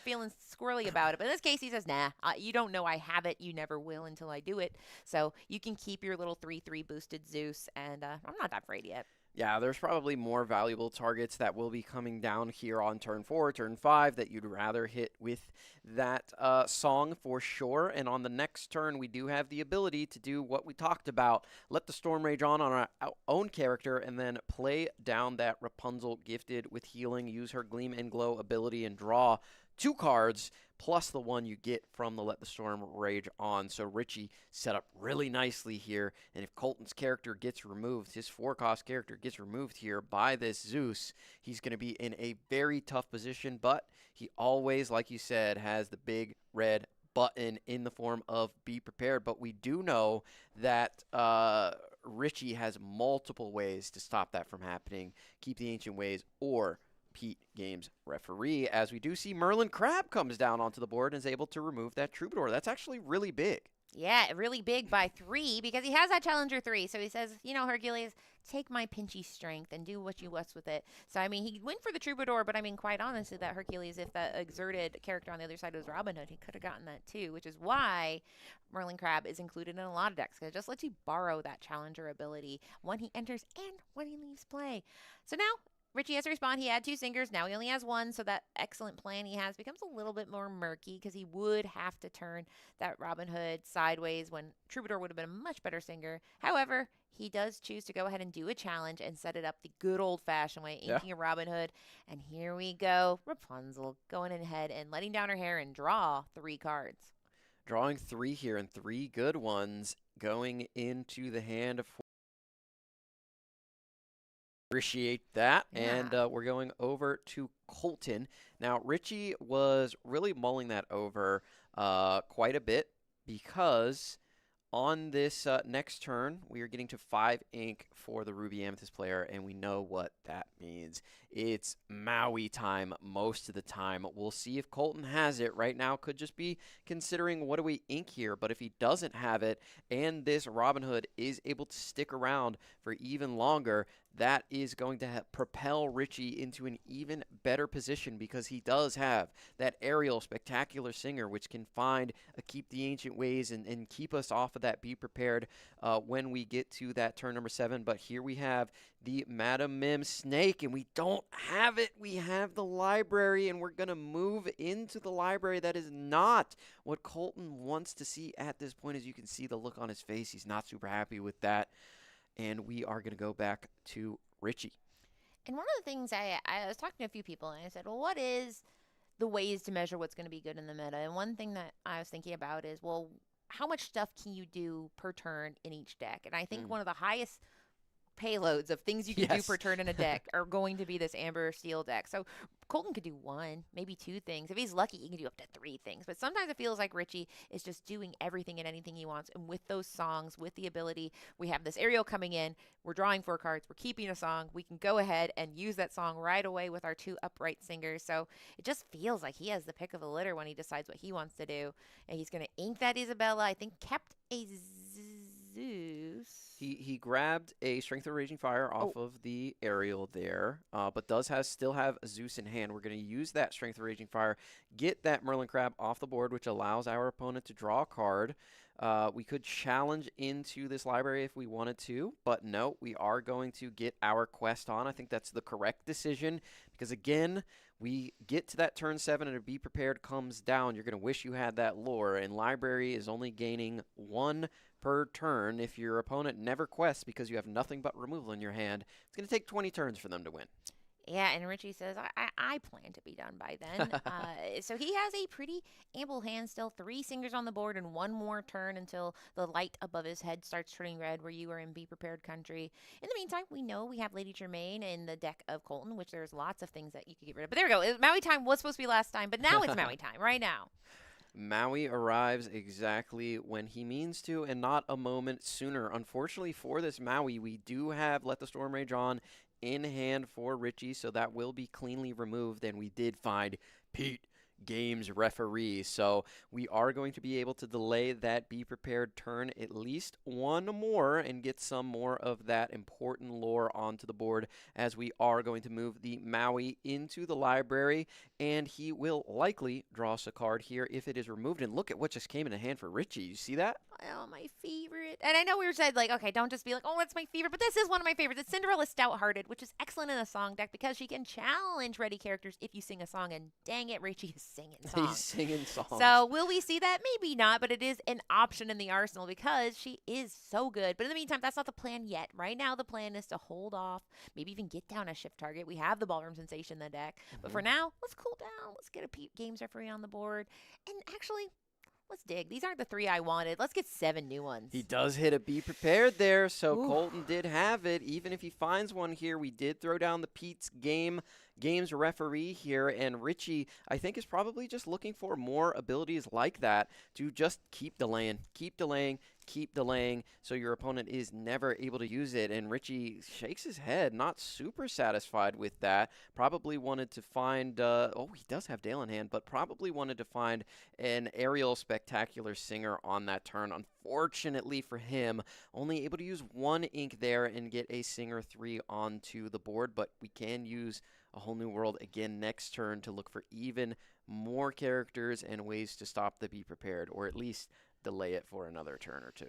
squirrely about it. But in this case, he says, nah, you don't know I have it. You never will until I do it. So you can keep your little 3/3 boosted Zeus. And I'm not that afraid yet.
Yeah, there's probably more valuable targets that will be coming down here on turn 4, turn 5 that you'd rather hit with that song for sure. And on the next turn, we do have the ability to do what we talked about. Let the Storm Rage on our own character and then play down that Rapunzel gifted with healing. Use her Gleam and Glow ability and draw 2 cards plus the one you get from the Let the Storm Rage on. So Richie set up really nicely here. And if Colton's character gets removed, his 4-cost character gets removed here by this Zeus, he's going to be in a very tough position. But he always, like you said, has the big red button in the form of Be Prepared. But we do know that Richie has multiple ways to stop that from happening. Keep the Ancient Ways or Pete Games referee, as we do see Merlin Crab comes down onto the board and is able to remove that Troubadour. That's actually really big.
Yeah, really big by 3 because he has that Challenger 3. So he says, Hercules, take my pinchy strength and do what you must with it. So, I mean, he went for the Troubadour, but I mean, quite honestly, that Hercules, if that exerted character on the other side was Robin Hood, he could have gotten that too, which is why Merlin Crab is included in a lot of decks because it just lets you borrow that Challenger ability when he enters and when he leaves play. So now, Richie has to respond. He had 2 singers. Now he only has 1, so that excellent plan he has becomes a little bit more murky because he would have to turn that Robin Hood sideways when Troubadour would have been a much better singer. However, he does choose to go ahead and do a challenge and set it up the good old-fashioned way, inking a Robin Hood. And here we go. Rapunzel going ahead and letting down her hair and draw 3 cards.
Drawing 3 here and 3 good ones going into the hand of appreciate that.
Yeah.
And we're going over to Colton. Now, Richie was really mulling that over quite a bit because on this next turn, we are getting to 5 ink for the Ruby Amethyst player, and we know what that means. It's Maui time most of the time. We'll see if Colton has it. Right now, could just be considering what do we ink here, but if he doesn't have it, and this Robin Hood is able to stick around for even longer, that is going to propel Richie into an even better position because he does have that aerial spectacular singer, which can find Keep the Ancient Ways and keep us off of that Be Prepared when we get to that turn number 7. But here we have the Madam Mim Snake, and we don't have it. We have the library, and we're going to move into the library. That is not what Colton wants to see at this point. As you can see the look on his face, he's not super happy with that. And we are going to go back to Richie.
And one of the things I was talking to a few people, and I said, well, what is the ways to measure what's going to be good in the meta? And one thing that I was thinking about is, well, how much stuff can you do per turn in each deck? And I think one of the highest payloads of things you can do per turn in a deck are going to be this Amber Steel deck. So Colton could do 1, maybe 2 things. If he's lucky, he can do up to 3 things. But sometimes it feels like Richie is just doing everything and anything he wants. And with those songs, with the ability, we have this aerial coming in, we're drawing 4 cards, we're keeping a song, we can go ahead and use that song right away with our 2 upright singers. So it just feels like he has the pick of the litter when he decides what he wants to do. And he's going to ink that Isabella. I think kept a Zeus.
He grabbed a Strength of Raging Fire off of the aerial there, but still have Zeus in hand. We're going to use that Strength of Raging Fire, get that Merlin Crab off the board, which allows our opponent to draw a card. We could challenge into this library if we wanted to, but no, we are going to get our quest on. I think that's the correct decision because, again, we get to that turn 7 and a Be Prepared comes down. You're going to wish you had that lore, and library is only gaining 1 per turn. If your opponent never quests because you have nothing but removal in your hand, it's going to take 20 turns for them to win.
Yeah, and Richie says, I plan to be done by then. So he has a pretty ample hand still. 3 singers on the board and 1 more turn until the light above his head starts turning red where you are in Be Prepared country. In the meantime, we know we have Lady Germain in the deck of Colton, which there's lots of things that you could get rid of. But there we go. Maui time was supposed to be last time, but now it's Maui time, right now.
Maui arrives exactly when he means to and not a moment sooner. Unfortunately for this Maui, we do have Let the Storm Rage On in hand for Richie, so that will be cleanly removed, and we did find Pete Games referee, so we are going to be able to delay that Be Prepared turn at least 1 more and get some more of that important lore onto the board, as we are going to move the Maui into the library, and he will likely draw us a card here if it is removed. And look at what just came in hand for Richie. You see that?
Oh, my favorite. And I know we were said, like, okay, don't just be like, oh, that's my favorite. But this is one of my favorites. It's Cinderella Stout-Hearted, which is excellent in a song deck because she can challenge ready characters if you sing a song. And dang it, Richie is singing songs.
He's singing songs.
So will we see that? Maybe not, but it is an option in the arsenal because she is so good. But in the meantime, that's not the plan yet. Right now, the plan is to hold off, maybe even get down a shift target. We have the Ballroom Sensation in the deck. But for now, let's cool down. Let's get a Pete Games referee on the board. And actually, let's dig. These aren't the 3 I wanted. Let's get 7 new ones.
He does hit a Be Prepared there, so Colton did have it. Even if he finds one here, we did throw down the Pete's Games referee here, and Richie, I think, is probably just looking for more abilities like that to just keep delaying, so your opponent is never able to use it. And Richie shakes his head, not super satisfied with that. Probably wanted to find, he does have Dale in hand, but probably wanted to find an aerial spectacular singer on that turn. Unfortunately for him, only able to use 1 ink there and get a singer 3 onto the board, but we can use A Whole New World again next turn to look for even more characters and ways to stop the Be Prepared, or at least delay it for another turn or 2.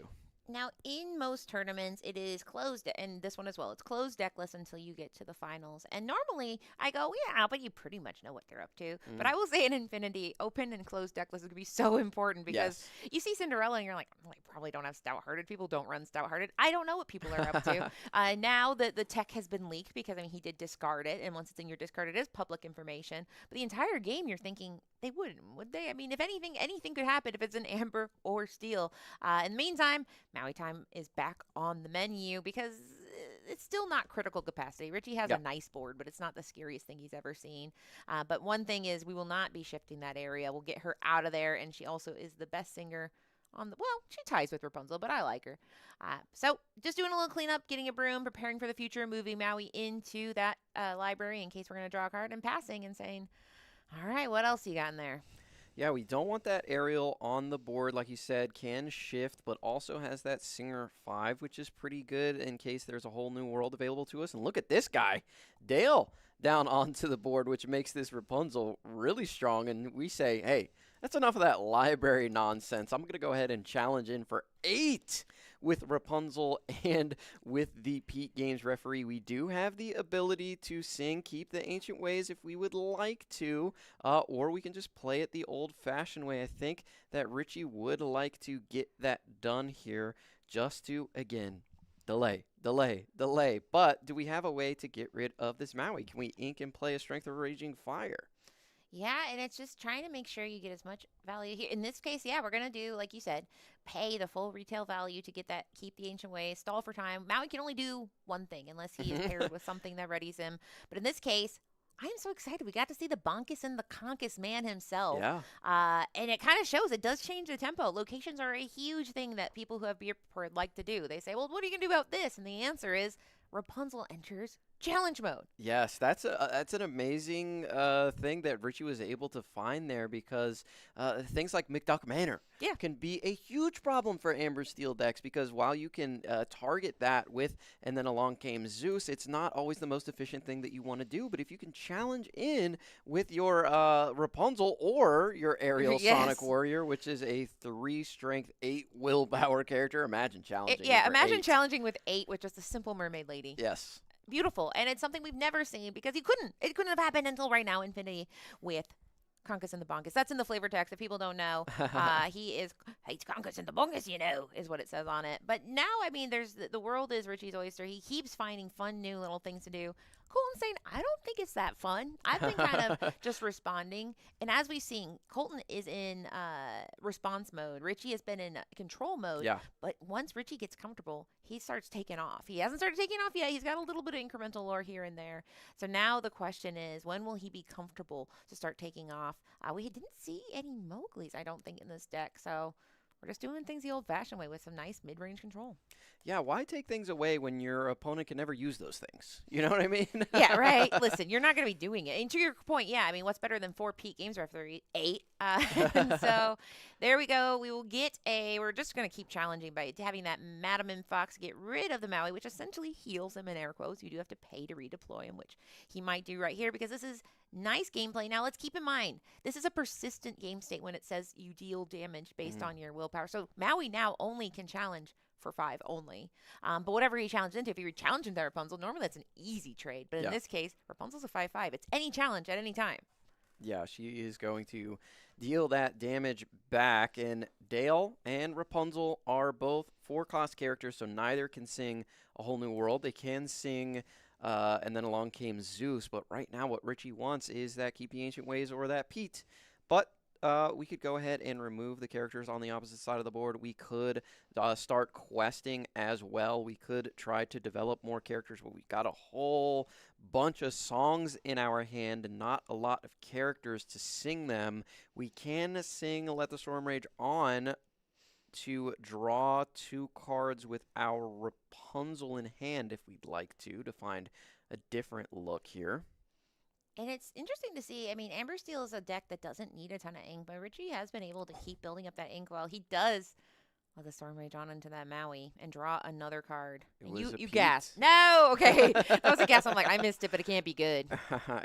Now, in most tournaments, it is closed, and this one as well. It's closed deckless until you get to the finals. And normally, I go, yeah, but you pretty much know what they're up to. But I will say in Infinity, open and closed deckless is going to be so important because you see Cinderella and you're like, probably don't have Stout-Hearted. People don't run Stout-Hearted. I don't know what people are up to. Now that the tech has been leaked because, he did discard it, and once it's in your discard, it is public information. But the entire game, you're thinking, they wouldn't, would they? If anything could happen if it's an Amber or Steel. In the meantime, Maui time is back on the menu because it's still not critical capacity. Richie has a nice board, but it's not the scariest thing he's ever seen. But one thing is we will not be shifting that area. We'll get her out of there, and she also is the best singer on the, she ties with Rapunzel, but I like her. So just doing a little cleanup, getting a broom, preparing for the future, moving Maui into that library in case we're going to draw a card, and passing and saying, all right, what else you got in there?
Yeah, we don't want that aerial on the board, like you said, can shift, but also has that Singer 5, which is pretty good in case there's a whole new world available to us. And look at this guy, Dale, down onto the board, which makes this Rapunzel really strong. And we say, hey, that's enough of that library nonsense. I'm going to go ahead and challenge in for 8 with Rapunzel and with the Pete Games referee. We do have the ability to sing Keep the Ancient Ways if we would like to, or we can just play it the old-fashioned way. I think that Richie would like to get that done here just to, again, delay. But do we have a way to get rid of this Maui? Can we ink and play a Strength of Raging Fire?
Yeah, and it's just trying to make sure you get as much value here. In this case, yeah, we're going to do, like you said, pay the full retail value to get that Keep the Ancient Ways, stall for time. Maui can only do one thing unless he is paired with something that readies him. But in this case, I am so excited. We got to see the Bonkus and the Conkus man himself.
Yeah.
And it kind of shows it does change the tempo. Locations are a huge thing that people who have beer prepared like to do. They say, well, what are you going to do about this? And the answer is Rapunzel enters challenge mode.
Yes, that's an amazing thing that Richie was able to find there, because things like McDuck Manor
Yeah.
can be a huge problem for Amber Steel decks, because while you can target that with and then along came Zeus, it's not always the most efficient thing that you want to do. But if you can challenge in with your Rapunzel or your Aerial
Yes.
Sonic Warrior, which is a 3 strength, 8 willpower character, imagine challenging.
Yeah,
for
imagine
8.
challenging with 8 with just a simple mermaid lady.
Yes.
Beautiful. And it's something we've never seen because it couldn't have happened until right now, Infinity, with Conkus and the Bonkus. That's in the flavor text. If people don't know, he's Conkus and the Bonkus, is what it says on it. But now, I mean, the world is Richie's oyster. He keeps finding fun, new little things to do. Colton's saying, I don't think it's that fun. I've been kind of just responding. And as we've seen, Colton is in response mode. Richie has been in control mode.
Yeah.
But once Richie gets comfortable, he starts taking off. He hasn't started taking off yet. He's got a little bit of incremental lore here and there. So now the question is, when will he be comfortable to start taking off? We didn't see any Mowgli's, I don't think, in this deck. So we're just doing things the old-fashioned way with some nice mid-range control.
Yeah, why take things away when your opponent can never use those things? You know what I mean?
Yeah, right. Listen, you're not going to be doing it. And to your point, yeah, I mean, what's better than 4 peak games after 8? And so there we go. We will get we're just going to keep challenging by having that Madam and Fox get rid of the Maui, which essentially heals him in air quotes. You do have to pay to redeploy him, which he might do right here because this is nice gameplay. Now, let's keep in mind, this is a persistent game state when it says you deal damage based on your willpower. So Maui now only can challenge for 5 only. But whatever he challenged into, if you were challenging that Rapunzel, normally that's an easy trade. But in this case, Rapunzel's a 5/5. It's any challenge at any time.
Yeah, she is going to deal that damage back. And Dale and Rapunzel are both 4-cost characters, so neither can sing A Whole New World. They can sing And Then Along Came Zeus. But right now what Richie wants is that Keep the Ancient Ways or that Pete. But we could go ahead and remove the characters on the opposite side of the board. We could start questing as well. We could try to develop more characters, but we've got a whole bunch of songs in our hand and not a lot of characters to sing them. We can sing Let the Storm Rage On to draw 2 cards with our Rapunzel in hand if we'd like to find a different look here.
And it's interesting to see. I mean, Amber Steel is a deck that doesn't need a ton of ink, but Richie has been able to keep building up that ink while he does let the Storm Rage on into that Maui and draw another card.
It
And
was a
you
Pete.
gasp. No, okay. That was a gasp. I'm like, I missed it, but it can't be good.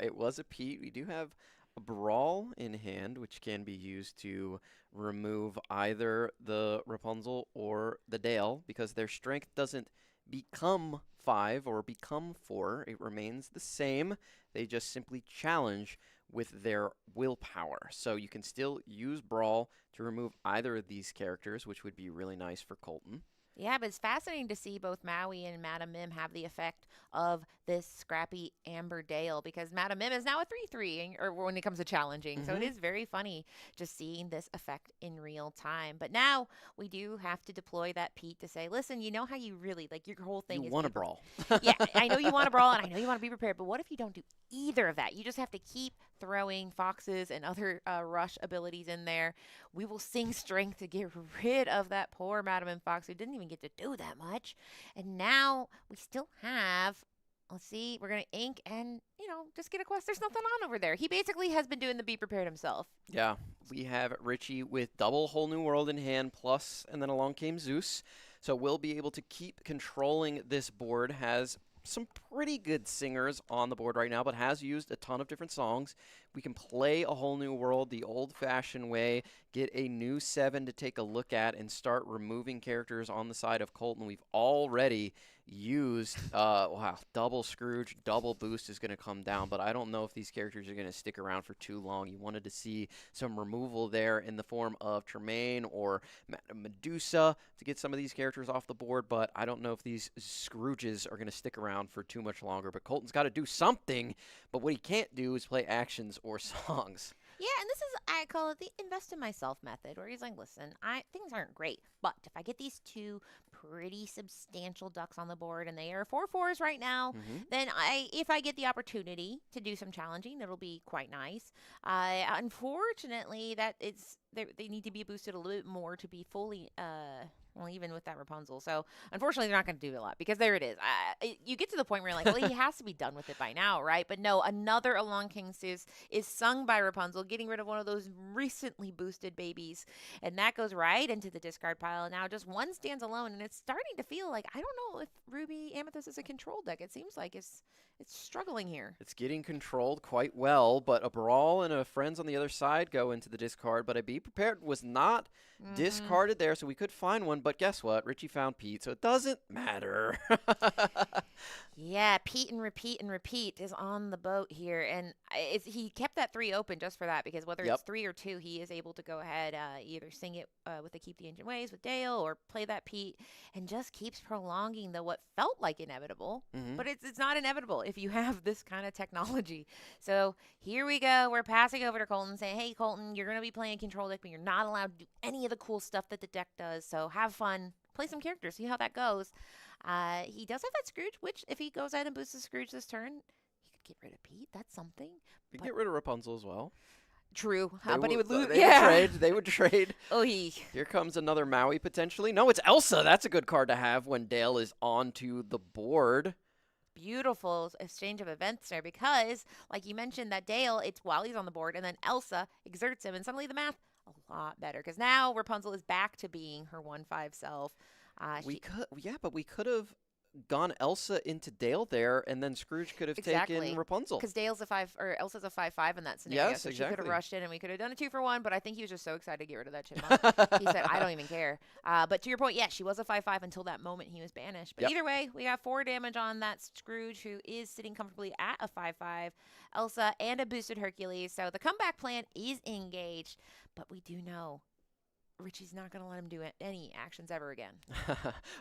It was a Pete. We do have a Brawl in hand, which can be used to remove either the Rapunzel or the Dale, because their strength doesn't become 5 or become 4. It remains the same. They just simply challenge with their willpower. So you can still use Brawl to remove either of these characters, which would be really nice for Colton.
Yeah, but it's fascinating to see both Maui and Madam Mim have the effect of this scrappy Amber Dale, because Madam Mim is now a 3/3 or when it comes to challenging. So it is very funny just seeing this effect in real time. But now we do have to deploy that Pete to say, listen, you know how you really, like, your whole thing
You
is
want to
be-
Brawl.
Yeah, I know you want to brawl and I know you want to be prepared, but what if you don't do either of that? You just have to keep throwing foxes and other rush abilities in there. We will sing strength to get rid of that poor Madam and Fox who didn't even get to do that much. And now we still have, let's see, we're going to ink and, just get a quest. There's nothing on over there. He basically has been doing the be prepared himself.
Yeah, we have Richie with double Whole New World in hand, plus And Then Along Came Zeus. So we'll be able to keep controlling this board. Has some pretty good singers on the board right now, but has used a ton of different songs. We can play A Whole New World the old-fashioned way, get a new 7 to take a look at, and start removing characters on the side of Colton. We've already used, double Scrooge, double Boost is going to come down, but I don't know if these characters are going to stick around for too long. You wanted to see some removal there in the form of Tremaine or Medusa to get some of these characters off the board, but I don't know if these Scrooges are going to stick around for too much longer. But Colton's got to do something, but what he can't do is play actions or songs.
Yeah, and this is, I call it the invest in myself method, where he's like, listen, things aren't great, but if I get these 2 pretty substantial ducks on the board, and they are 4/4s right now, then if I get the opportunity to do some challenging, it'll be quite nice. Unfortunately, they need to be boosted a little bit more to be fully Well, even with that Rapunzel. So, unfortunately, they're not going to do a lot because there it is. You get to the point where you're like, well, he has to be done with it by now, right? But no, another Along King Sus is sung by Rapunzel, getting rid of one of those recently boosted babies. And that goes right into the discard pile. Now, just one stands alone, and it's starting to feel like, I don't know if Ruby Amethyst is a control deck. It seems like it's struggling here.
It's getting controlled quite well, but a Brawl and a Friends on the other side go into the discard, but a Be Prepared was not discarded there, so we could find one, but guess what? Richie found Pete, so it doesn't matter.
Yeah, Pete and repeat is on the boat here, and he kept that 3 open just for that, because whether it's 3 or 2, he is able to go ahead, either sing it with the Keep the Ancient Ways with Dale, or play that Pete, and just keeps prolonging what felt like inevitable, but it's not inevitable if you have this kind of technology. So here we go. We're passing over to Colton, saying, hey, Colton, you're going to be playing control deck, but you're not allowed to do any of the cool stuff that the deck does, so have fun. Play some characters, see how that goes. He does have that Scrooge, which if he goes ahead and boosts the Scrooge this turn, he could get rid of Pete. That's something.
You could get rid of Rapunzel as well.
True, but he would lose.
They would trade.
Oh,
Here comes another Maui potentially. No, it's Elsa. That's a good card to have when Dale is onto the board.
Beautiful exchange of events there, because, like you mentioned, that Dale, it's while he's on the board, and then Elsa exerts him, and suddenly the math a lot better, because now Rapunzel is back to being her 1/5 self.
But we could have gone Elsa into Dale there, and then Scrooge could have taken Rapunzel.
Because Dale's a 5, or Elsa's a 5/5 in that scenario.
Yes,
so
exactly.
She could have rushed in, and we could have done a 2-for-1. But I think he was just so excited to get rid of that chipmunk. He said, "I don't even care." But to your point, she was a 5/5 until that moment he was banished. But either way, we got 4 damage on that Scrooge, who is sitting comfortably at a 5/5. Elsa and a boosted Hercules. So the comeback plan is engaged. But we do know Richie's not going to let him do any actions ever again.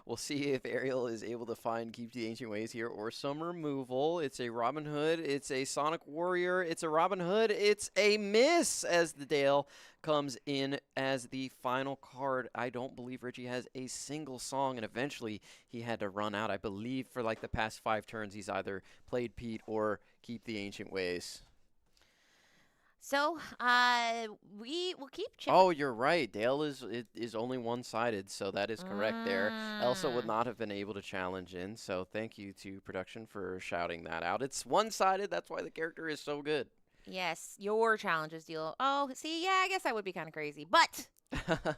We'll see if Ariel is able to find Keep the Ancient Ways here or some removal. It's a Robin Hood. It's a Sonic Warrior. It's a Robin Hood. It's a miss as the Dale comes in as the final card. I don't believe Richie has a single song, and eventually he had to run out. I believe for like the past 5 turns he's either played Pete or Keep the Ancient Ways.
So, we will keep chipping.
Oh, you're right. Dale is only one-sided, so that is correct there. Elsa would not have been able to challenge in, so thank you to production for shouting that out. It's one-sided. That's why the character is so good.
Yes, your challenges deal. Oh, see, I guess that would be kind of crazy, but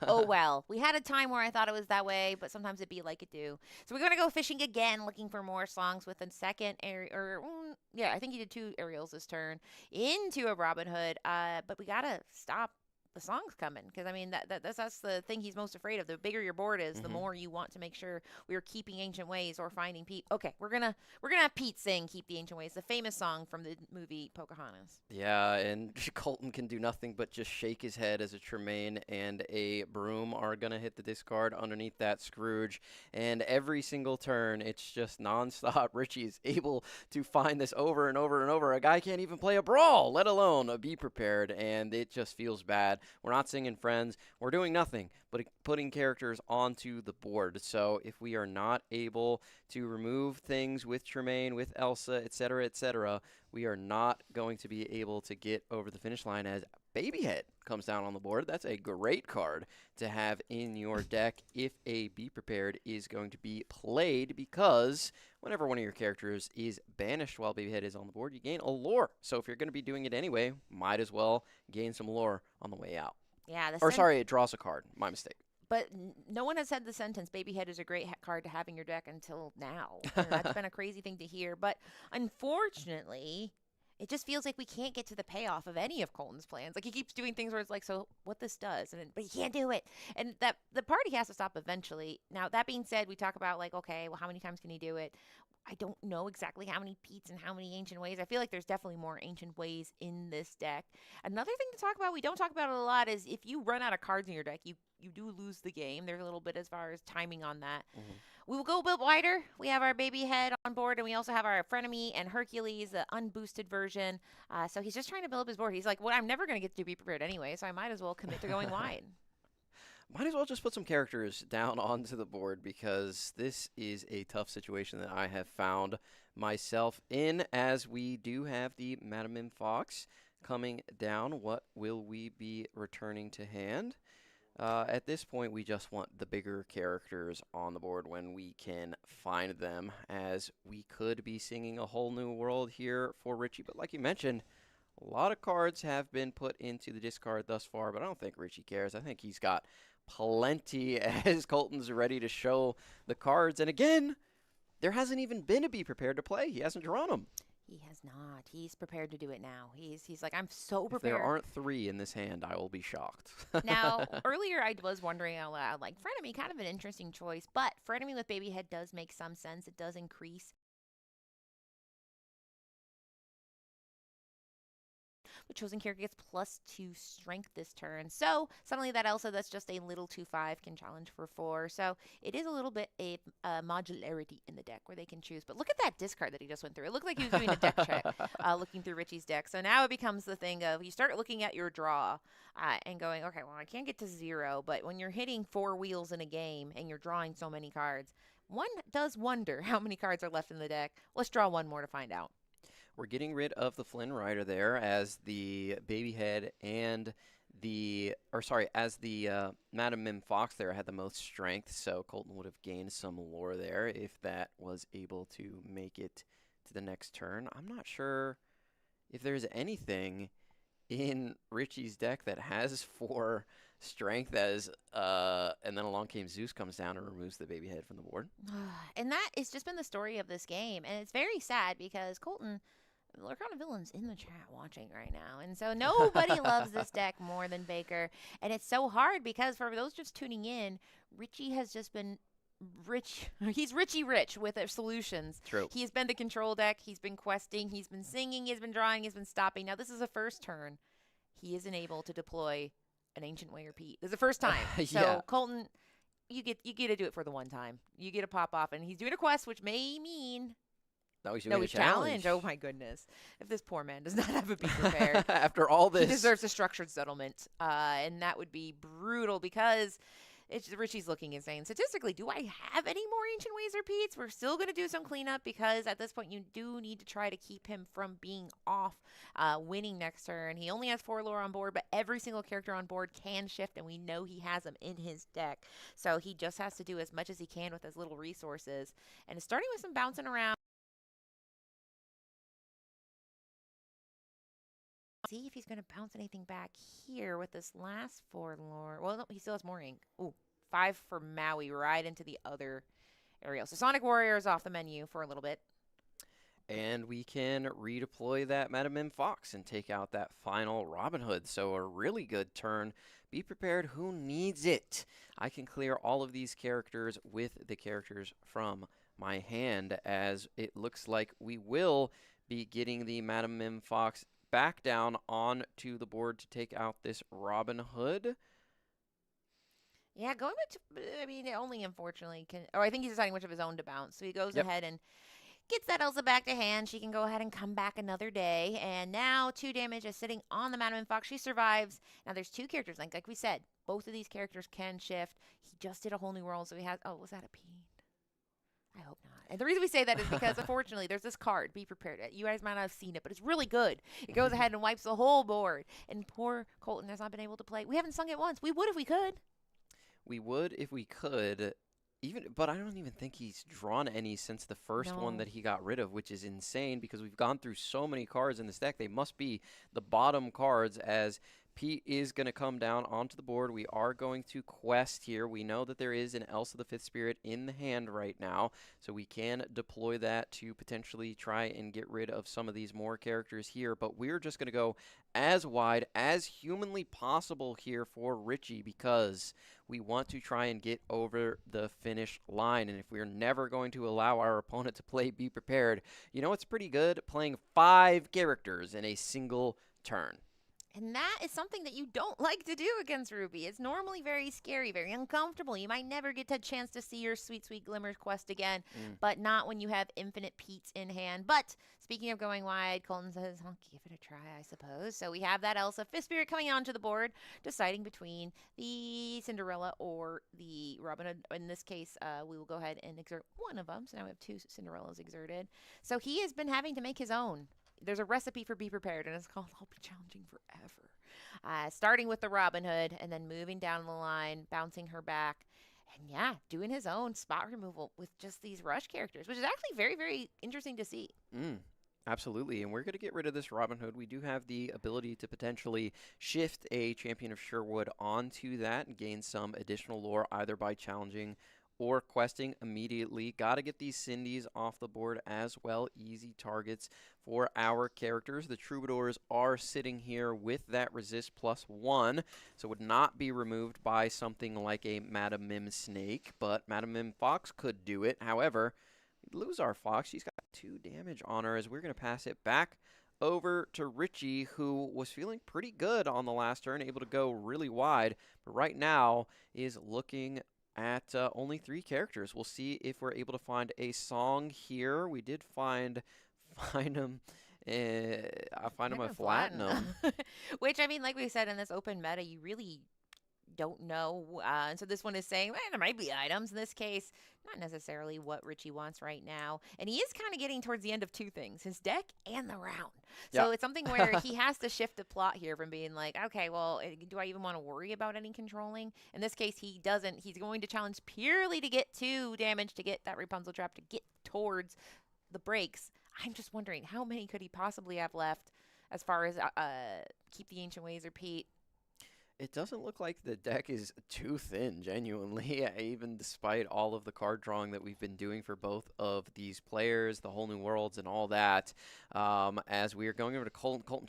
oh well. We had a time where I thought it was that way, but sometimes it be like it do. So we're going to go fishing again, looking for more songs with a second I think he did 2 aerials this turn into a Robin Hood. But we got to stop the songs coming, because I mean that's the thing he's most afraid of. The bigger your board is, the more you want to make sure we are keeping Ancient Ways or finding Pete. Okay, we're gonna have Pete sing "Keep the Ancient Ways," the famous song from the movie Pocahontas.
Yeah, and Colton can do nothing but just shake his head as a Tremaine and a Broom are gonna hit the discard underneath that Scrooge, and every single turn it's just nonstop. Richie is able to find this over and over and over. A guy can't even play a Brawl, let alone a Be Prepared, and it just feels bad. We're not singing Friends. We're doing nothing but putting characters onto the board. So if we are not able to remove things with Tremaine, with Elsa, etc., we are not going to be able to get over the finish line as Babyhead comes down on the board. That's a great card to have in your deck if a Be Prepared is going to be played, because whenever one of your characters is banished while Babyhead is on the board, you gain a lore. So if you're going to be doing it anyway, might as well gain some lore on the way out.
Yeah.
It draws a card. My mistake.
But no one has said the sentence, Babyhead is a great card to have in your deck until now. And that's been a crazy thing to hear. But unfortunately, it just feels like we can't get to the payoff of any of Colton's plans. Like, he keeps doing things where it's like, so what this does, but he can't do it. And that the party has to stop eventually. Now, that being said, we talk about, like, okay, well, how many times can he do it? I don't know exactly how many Pete's and how many Ancient Ways. I feel like there's definitely more Ancient Ways in this deck. Another thing to talk about, we don't talk about it a lot, is if you run out of cards in your deck, you do lose the game. There's a little bit as far as timing on that. We will go a bit wider. We have our Babyhead on board, and we also have our Frenemy and Hercules, the unboosted version. So he's just trying to build up his board. He's like, well, I'm never going to get to Be Prepared anyway, so I might as well commit to going wide.
Might as well just put some characters down onto the board, because this is a tough situation that I have found myself in, as we do have the Madam Fox coming down. What will we be returning to hand? At this point, we just want the bigger characters on the board when we can find them, as we could be singing a whole new world here for Richie. But like you mentioned, a lot of cards have been put into the discard thus far, but I don't think Richie cares. I think he's got plenty as Colton's ready to show the cards. And again, there hasn't even been a Be Prepared to play. He hasn't drawn them.
He has not. He's prepared to do it now. He's like, I'm so
If
prepared.
there aren't 3 in this hand, I will be shocked.
Now, earlier I was wondering out loud, like, Frenemy, kind of an interesting choice, but Frenemy with Baby Head does make some sense. It does increase the chosen character gets +2 strength this turn. So suddenly that Elsa that's just a little 2/5 can challenge for 4. So it is a little bit a modularity in the deck where they can choose. But look at that discard that he just went through. It looked like he was doing a deck check, looking through Richie's deck. So now it becomes the thing of you start looking at your draw and going, okay, well, I can't get to 0. But when you're hitting 4 wheels in a game and you're drawing so many cards, one does wonder how many cards are left in the deck. Let's draw one more to find out.
We're getting rid of the Flynn Rider there as the Baby Head and as the Madam Mim Fox there had the most strength, so Colton would have gained some lore there if that was able to make it to the next turn. I'm not sure if there's anything in Richie's deck that has 4 strength and then along came Zeus, comes down and removes the Baby Head from the board.
And that has just been the story of this game, and it's very sad because Colton, Lorcana Villain's in the chat watching right now, and so nobody loves this deck more than Baker, and it's so hard because for those just tuning in, Richie has just been rich. He's Richie rich with their solutions.
True.
He's been the control deck, he's been questing, he's been singing, he's been drawing, he's been stopping. Now this is the first turn. He isn't able to deploy an Ancient Way Repeat. This is the first time.
Yeah.
So Colton, you get to do it for the one time. You get to pop off, and he's doing a quest, which may mean
No, he's doing a
challenge. Oh my goodness! If this poor man does not have a Be Prepared,
After all this,
he deserves a structured settlement, and that would be brutal because Richie's looking insane. Statistically, do I have any more Ancient Ways Repeats? We're still going to do some cleanup because at this point you do need to try to keep him from being off winning next turn. He only has 4 lore on board, but every single character on board can shift, and we know he has them in his deck. So he just has to do as much as he can with as little resources. And it's starting with some bouncing around. See if he's going to bounce anything back here with this last 4 lore. Well, no, he still has more ink. Ooh, 5 for Maui right into the other area. So Sonic Warrior is off the menu for a little bit.
And we can redeploy that Madam Mim Fox and take out that final Robin Hood. So a really good turn. Be prepared. Who needs it? I can clear all of these characters with the characters from my hand, as it looks like we will be getting the Madam Mim Fox back down onto the board to take out this Robin Hood.
Yeah, going back to, I mean, only unfortunately can, I think he's deciding which of his own to bounce. So he goes ahead and gets that Elsa back to hand. She can go ahead and come back another day. And now 2 damage is sitting on the Madam Mim Fox. She survives. Now there's 2 characters. Like we said, both of these characters can shift. He just did a whole new world. So he has, oh, was that a P? I hope not. And the reason we say that is because, unfortunately, there's this card, Be Prepared. You guys might not have seen it, but it's really good. It goes ahead and wipes the whole board. And poor Colton has not been able to play. We haven't sung it once. We would if we could.
We would if we could. But I don't even think he's drawn any since the first one that he got rid of, which is insane because we've gone through so many cards in this deck. They must be the bottom cards, as Pete is going to come down onto the board. We are going to quest here. We know that there is an Elsa the Fifth Spirit in the hand right now, so we can deploy that to potentially try and get rid of some of these more characters here. But we're just going to go as wide as humanly possible here for Richie because we want to try and get over the finish line. And if we're never going to allow our opponent to play Be Prepared, you know it's pretty good playing 5 characters in a single turn.
And that is something that you don't like to do against Ruby. It's normally very scary, very uncomfortable. You might never get a chance to see your sweet, sweet Glimmers quest again, but not when you have infinite Pete's in hand. But speaking of going wide, Colton says, I'll give it a try, I suppose. So we have that Elsa Fifth Spirit coming onto the board, deciding between the Cinderella or the Robin Hood. In this case, we will go ahead and exert one of them. So now we have 2 Cinderellas exerted. So he has been having to make his own. there's a recipe for Be Prepared, and it's called I'll Be Challenging Forever. Starting with the Robin Hood and then moving down the line, bouncing her back. And yeah, doing his own spot removal with just these rush characters, which is actually very, very interesting to see.
Absolutely, and we're going to get rid of this Robin Hood. We do have the ability to potentially shift a Champion of Sherwood onto that and gain some additional lore either by challenging or questing immediately. Got to get these Cindy's off the board as well. Easy targets for our characters. The Troubadours are sitting here with that resist +1, so would not be removed by something like a Madam Mim Snake, but Madam Mim Fox could do it. However, we'd lose our Fox. She's got 2 damage on her as we're going to pass it back over to Richie, who was feeling pretty good on the last turn, able to go really wide, but right now is looking at only 3 characters. We'll see if we're able to find a song here. We did find him. I find him a Platinum.
Which, I mean, like we said, in this open meta, you really don't know. And so this one is saying, there might be items. In this case, not necessarily what Richie wants right now. And he is kind of getting towards the end of 2 things, his deck and the round. So it's something where he has to shift the plot here from being like, okay, well, do I even want to worry about any controlling? In this case, he doesn't. He's going to challenge purely to get 2 damage, to get that Rapunzel trap, to get towards the breaks. I'm just wondering, how many could he possibly have left as far as keep the Ancient Ways repeat?
It doesn't look like the deck is too thin, genuinely, even despite all of the card drawing that we've been doing for both of these players, the Whole New Worlds and all that. As we are going over to Colton, Colton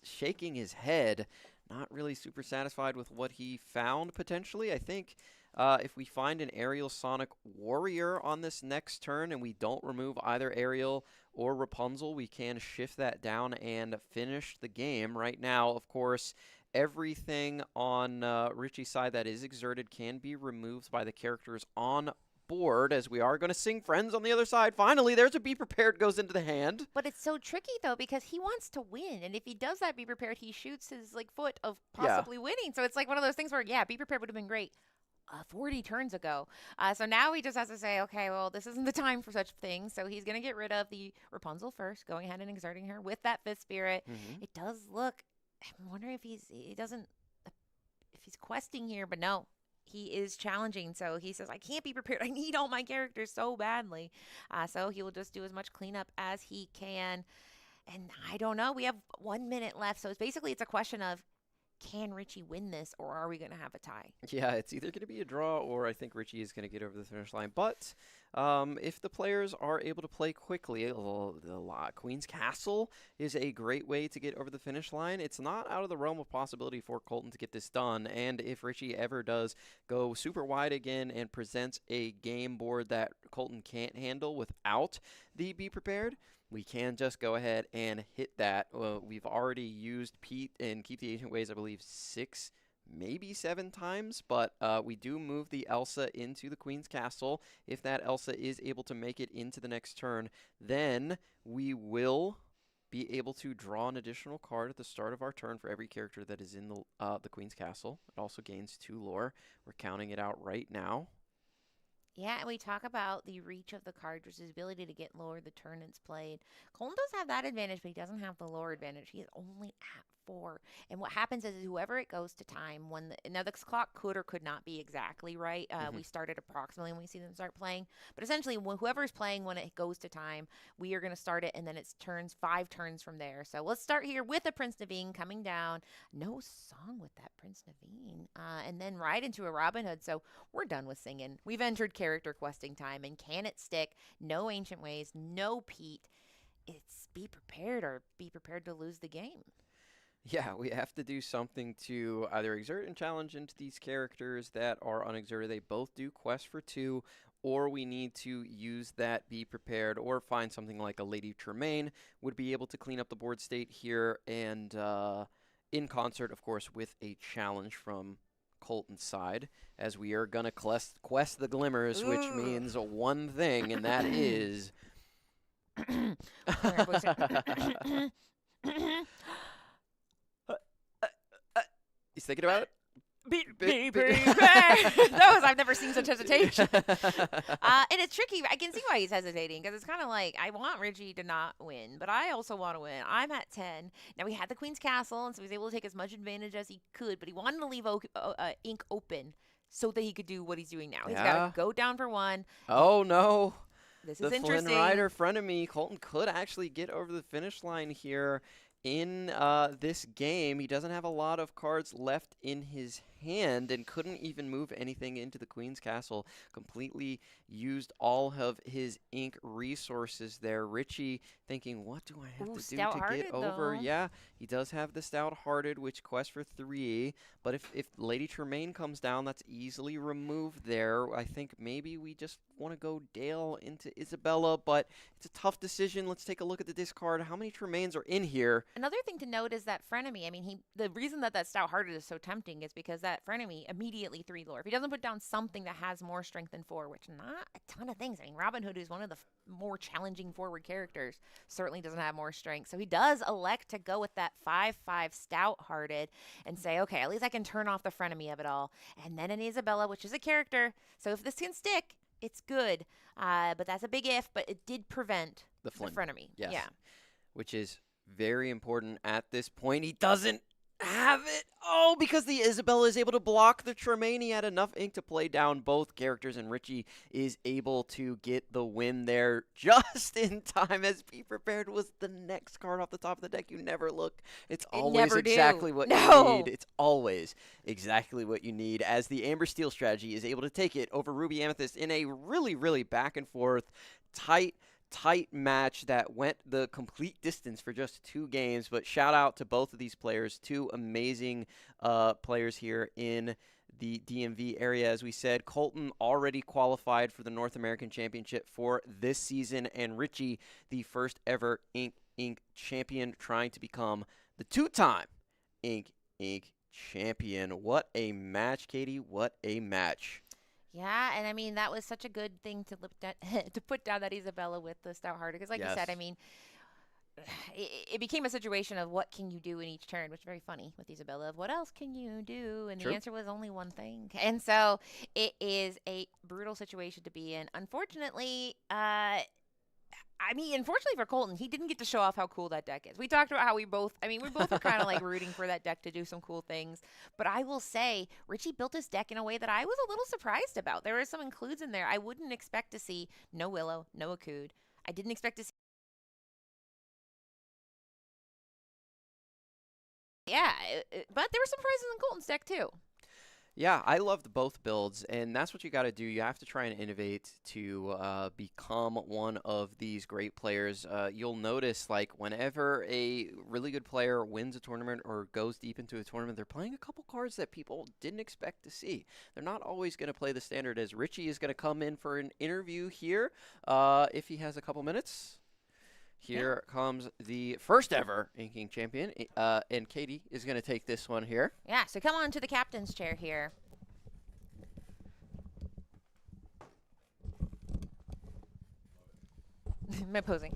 shaking his head, not really super satisfied with what he found, potentially. I think if we find an Aerial Sonic Warrior on this next turn and we don't remove either Aerial or Rapunzel, we can shift that down and finish the game. Right now, of course, everything on Richie's side that is exerted can be removed by the characters on board, as we are going to sing Friends on the other side. Finally, there's a Be Prepared goes into the hand.
But it's so tricky, though, because he wants to win. And if he does that Be Prepared, he shoots his foot of possibly winning. So it's like one of those things where, Be Prepared would have been great 40 turns ago. So now he just has to say, okay, well, this isn't the time for such things. So he's going to get rid of the Rapunzel first, going ahead and exerting her with that 5th spirit. It does look... I'm wondering if he's questing here, but no, he is challenging. So he says, I can't be prepared. I need all my characters so badly. So he will just do as much cleanup as he can. And I don't know. We have 1 minute left. So it's a question of, can Richie win this, or are we going to have a tie?
Yeah, it's either going to be a draw, or I think Richie is going to get over the finish line. But if the players are able to play quickly, the Queen's Castle is a great way to get over the finish line. It's not out of the realm of possibility for Colton to get this done. And if Richie ever does go super wide again and presents a game board that Colton can't handle without the Be Prepared, we can just go ahead and hit that. We've already used Pete and Keep the Ancient Ways, I believe, 6, maybe 7 times, but we do move the Elsa into the Queen's Castle. If that Elsa is able to make it into the next turn, then we will be able to draw an additional card at the start of our turn for every character that is in the Queen's Castle. It also gains 2 lore. We're counting it out right now.
Yeah, and we talk about the reach of the card, which is his ability to get lore the turn it's played. Colton does have that advantage, but he doesn't have the lore advantage. He is only at 4. And what happens is whoever it goes to time, now the clock could or could not be exactly right. We started approximately when we see them start playing. But essentially, whoever's playing when it goes to time, we are going to start it, and then it's 5 turns from there. So let's start here with the Prince Naveen coming down. No song with that Prince Naveen. And then right into a Robin Hood. So we're done with singing. We've entered character questing time, and can it stick? No Ancient Ways, no Pete. It's be prepared or be prepared to lose the game.
Yeah, we have to do something to either exert and challenge into these characters that are unexerted. They both do quest for 2, or we need to use that Be Prepared, or find something like a Lady Tremaine would be able to clean up the board state here, and in concert, of course, with a challenge from Colton's side, as we are going to quest the Glimmers, which means one thing, and that is... He's thinking about it?
Those I've never seen such hesitation. And it's tricky. I can see why he's hesitating because it's kind of like I want Richie to not win, but I also want to win. I'm at 10. Now we had the Queen's Castle, and so he was able to take as much advantage as he could, but he wanted to leave Ink open so that he could do what he's doing now. He's got to go down for 1.
Oh, no.
This
The
is
Flynn
interesting.
Rider frenemy, Colton could actually get over the finish line here in this game. He doesn't have a lot of cards left in his hand and couldn't even move anything into the Queen's Castle. Completely used all of his ink resources there. Richie thinking, what do I have to do to get over?
Though.
Yeah, he does have the Stout-Hearted, which quests for 3. But if Lady Tremaine comes down, that's easily removed there. I think maybe we just want to go Dale into Isabella, but it's a tough decision. Let's take a look at the discard. How many Tremaines are in here?
Another thing to note is that frenemy. I mean, the reason that Stout-Hearted is so tempting is because that frenemy immediately 3 lore. If he doesn't put down something that has more strength than 4, which not a ton of things. I mean, Robin Hood is one of the more challenging forward characters. Certainly doesn't have more strength. So he does elect to go with that 5/5 Stout-Hearted and say, okay, at least I can turn off the frenemy of it all. And then in Isabella, which is a character. So if this can stick, it's good. But that's a big if, but it did prevent the frenemy.
Yes.
Yeah.
Which is very important at this point. He doesn't have it. Oh, because the Isabella is able to block the Tremaine. He had enough ink to play down both characters, and Richie is able to get the win there just in time. As Be Prepared was the next card off the top of the deck. You never look. It's always exactly what you need. It's always exactly what you need, as the Amber Steel strategy is able to take it over Ruby Amethyst in a really, really back and forth, tight match that went the complete distance for just 2 games. But shout out to both of these players, 2 amazing players here in the DMV area. As we said, Colton already qualified for the North American Championship for this season, and Richie, the first ever Ink champion, trying to become the 2-time Ink champion. What a match, Katie. What a match.
Yeah, and I mean, that was such a good thing to to put down that Isabella with the Stout-Hearted. Because like you said, I mean, it became a situation of what can you do in each turn, which is very funny with Isabella, of what else can you do? And the answer was only one thing. And so it is a brutal situation to be in. Unfortunately, unfortunately for Colton, he didn't get to show off how cool that deck is. We talked about how we both were kind of like rooting for that deck to do some cool things. But I will say, Richie built his deck in a way that I was a little surprised about. There were some includes in there. I wouldn't expect to see no Willow, no Akud. I didn't expect to see. Yeah, but there were some prizes in Colton's deck too.
Yeah, I loved both builds, and that's what you got to do. You have to try and innovate to become one of these great players. You'll notice, like, whenever a really good player wins a tournament or goes deep into a tournament, they're playing a couple cards that people didn't expect to see. They're not always going to play the standard, as Richie is going to come in for an interview here if he has a couple minutes. Here comes the first ever Inking champion, and Katie is going to take this one here.
Yeah, so come on to the captain's chair here. My posing.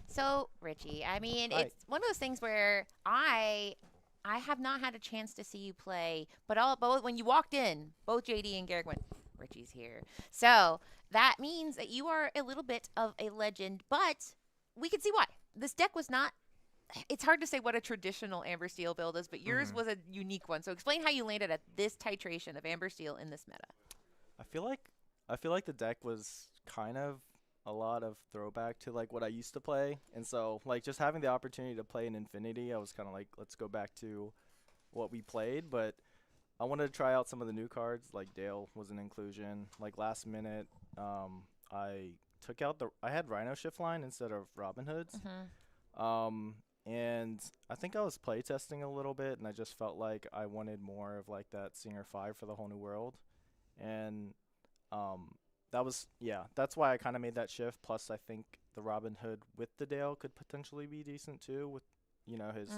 So, Richie, I mean, it's one of those things where I have not had a chance to see you play, but both when you walked in, both JD and Garrick went, Richie's here. So that means that you are a little bit of a legend, but we can see why. This deck was not, it's hard to say what a traditional Amber Steel build is, but yours was a unique one. So explain how you landed at this titration of Amber Steel in this meta.
I feel like the deck was kind of a lot of throwback to like what I used to play. And so like just having the opportunity to play in Infinity, I was kind of like, let's go back to what we played. But I wanted to try out some of the new cards, like Dale was an inclusion. Like last minute, I took out I had Rhino Shift Line instead of Robin Hoods. And I think I was playtesting a little bit, and I just felt like I wanted more of like that Singer 5 for the whole new world. And that's why I kind of made that shift. Plus, I think the Robin Hood with the Dale could potentially be decent too, with, you know, his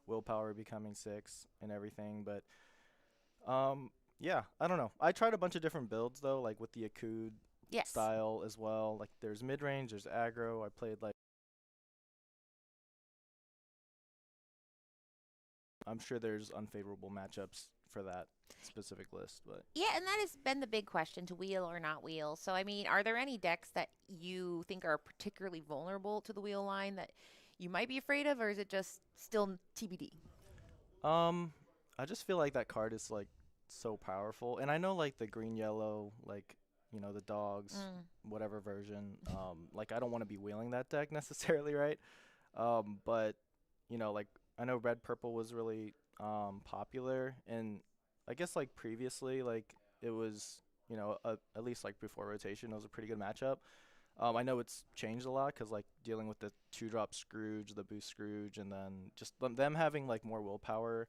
willpower becoming 6 and everything. But yeah, I don't know. I tried a bunch of different builds though, like with the Akud style as well. Like there's mid range, there's aggro. I played like, I'm sure there's unfavorable matchups for that specific list. But
Yeah, and that has been the big question, to wheel or not wheel. So, I mean, are there any decks that you think are particularly vulnerable to the wheel line that you might be afraid of, or is it just still TBD?
I just feel like that card is like so powerful, and I know like the green yellow, like the dogs, whatever version. Like I don't want to be wheeling that deck necessarily, right? But like I know red purple was really popular, and I guess like previously, like it was at least like before rotation, it was a pretty good matchup. I know it's changed a lot because like dealing with the 2-drop Scrooge, the boost Scrooge, and then just them having like more willpower,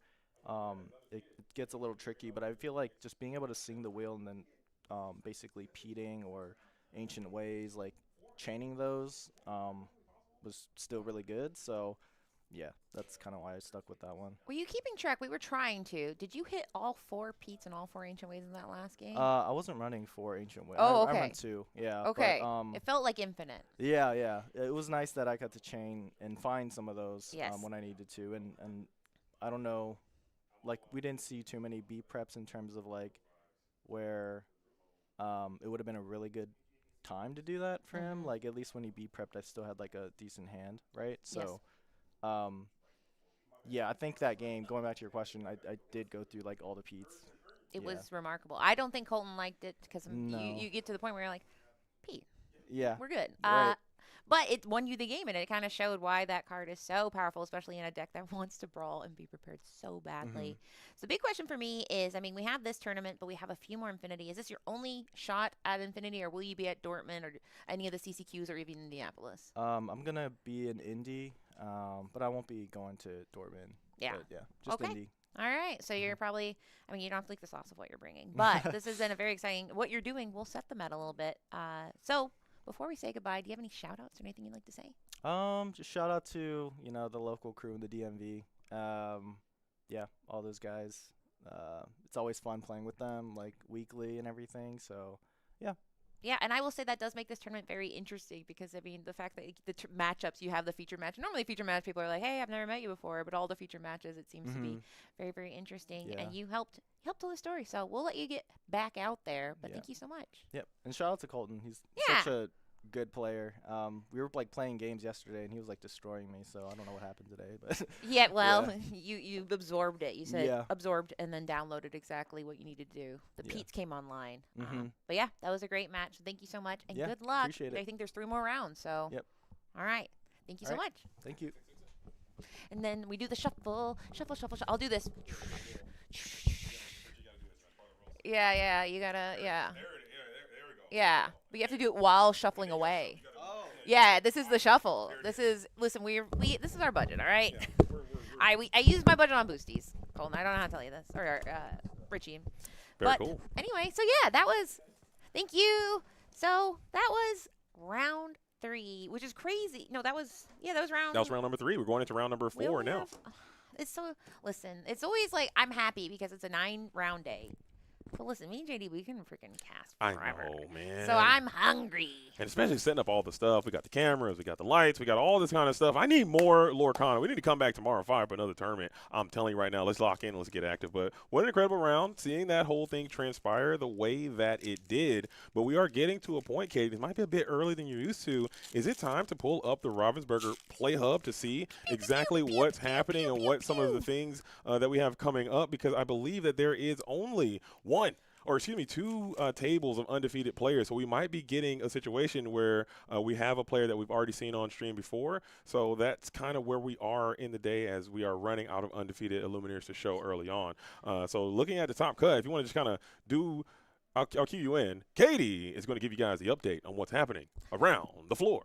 it gets a little tricky. But I feel like just being able to sing the wheel and then basically peating or ancient ways, like chaining those, was still really good. So yeah, that's kind of why I stuck with that one.
Were you keeping track? We were trying to. Did you hit all 4 Peats and all 4 Ancient Ways in that last game?
I wasn't running 4 ancient ways.
Oh,
I
okay.
ran 2. Yeah.
Okay.
But,
it felt like infinite.
yeah. It was nice that I got to chain and find some of those
Yes.
when I needed to, and I don't know, like we didn't see too many B preps in terms of like where it would have been a really good time to do that for him. Like at least when he B prepped, I still had like a decent hand, right? So, yeah, I think that game, going back to your question, I did go through like all the Peats.
It
Yeah.
was remarkable. I don't think Colton liked it because
No.
you get to the point where you're like, Pete,
Yeah.
we're good.
Right.
But it won you the game, and it kind of showed why that card is so powerful, especially in a deck that wants to brawl and be prepared so badly. So the big question for me is, I mean, we have this tournament, but we have a few more Infinity. Is this your only shot at Infinity, or will you be at Dortmund or any of the CCQs or even Indianapolis?
I'm gonna be in Indy, but I won't be going to Dortmund.
Yeah.
But yeah, just
Okay.
Indy.
All right. So you're probably, I mean, you don't have to leak the sauce of what you're bringing, but this has been a very exciting, what you're doing will set the meta a little bit. So before we say goodbye, do you have any shout outs or anything you'd like to say?
Just shout out to, the local crew in the DMV. Yeah, all those guys. It's always fun playing with them, like weekly and everything. So, yeah.
Yeah, and I will say that does make this tournament very interesting because, I mean, the fact that the matchups, you have the feature match. Normally, feature match people are like, hey, I've never met you before. But all the feature matches, it seems to be very, very interesting.
Yeah.
And you helped tell the story. So we'll let you get back out there. But
Yeah.
thank you so much.
Yep. And shout out to Colton. He's
Yeah.
such a good player. We were like playing games yesterday, and he was like destroying me. So I don't know what happened today, but
Yeah, well,
Yeah.
you absorbed it. You said
Yeah.
absorbed and then downloaded exactly what you needed to do. The
Yeah.
Peats came online.
Mhm.
But yeah, that was a great match. Thank you so much. And
Yeah,
good luck.
appreciate it.
I think there's 3 more rounds. So,
Yep.
All right. Thank you so
All right.
much.
thank you.
And then we do the shuffle. I'll do this. Yeah, you gotta, yeah. Yeah, but you have to do it while shuffling away. Yeah, this is the shuffle. This is, listen, this is our budget, all right? I use my budget on boosties. Colton, I don't know how to tell you this. Or Richie.
Very
But
cool.
anyway, so yeah, thank you. So that was round 3, which is crazy. No, that was round.
That was round number 3. We're going into round number
we
4
only
now.
have- listen, it's always like, I'm happy because it's a 9-round day. But listen, me and JD, we can freaking cast
I
forever.
know, man.
So I'm hungry.
And especially setting up all the stuff. We got the cameras, we got the lights, we got all this kind of stuff. I need more Lorcana. We need to come back tomorrow at 5 for another tournament. I'm telling you right now, let's lock in, let's get active. But what an incredible round, seeing that whole thing transpire the way that it did. But we are getting to a point, Katie, it might be a bit early than you're used to. Is it time to pull up the Ravensburger Play Hub to see exactly what's happening and what some of the things that we have coming up? Because I believe that there is only two tables of undefeated players. So we might be getting a situation where we have a player that we've already seen on stream before. So that's kind of where we are in the day as we are running out of undefeated Illuminators to show early on. So looking at the top cut, if you want to just kind of do, I'll cue you in. Katie is going to give you guys the update on what's happening around the floor.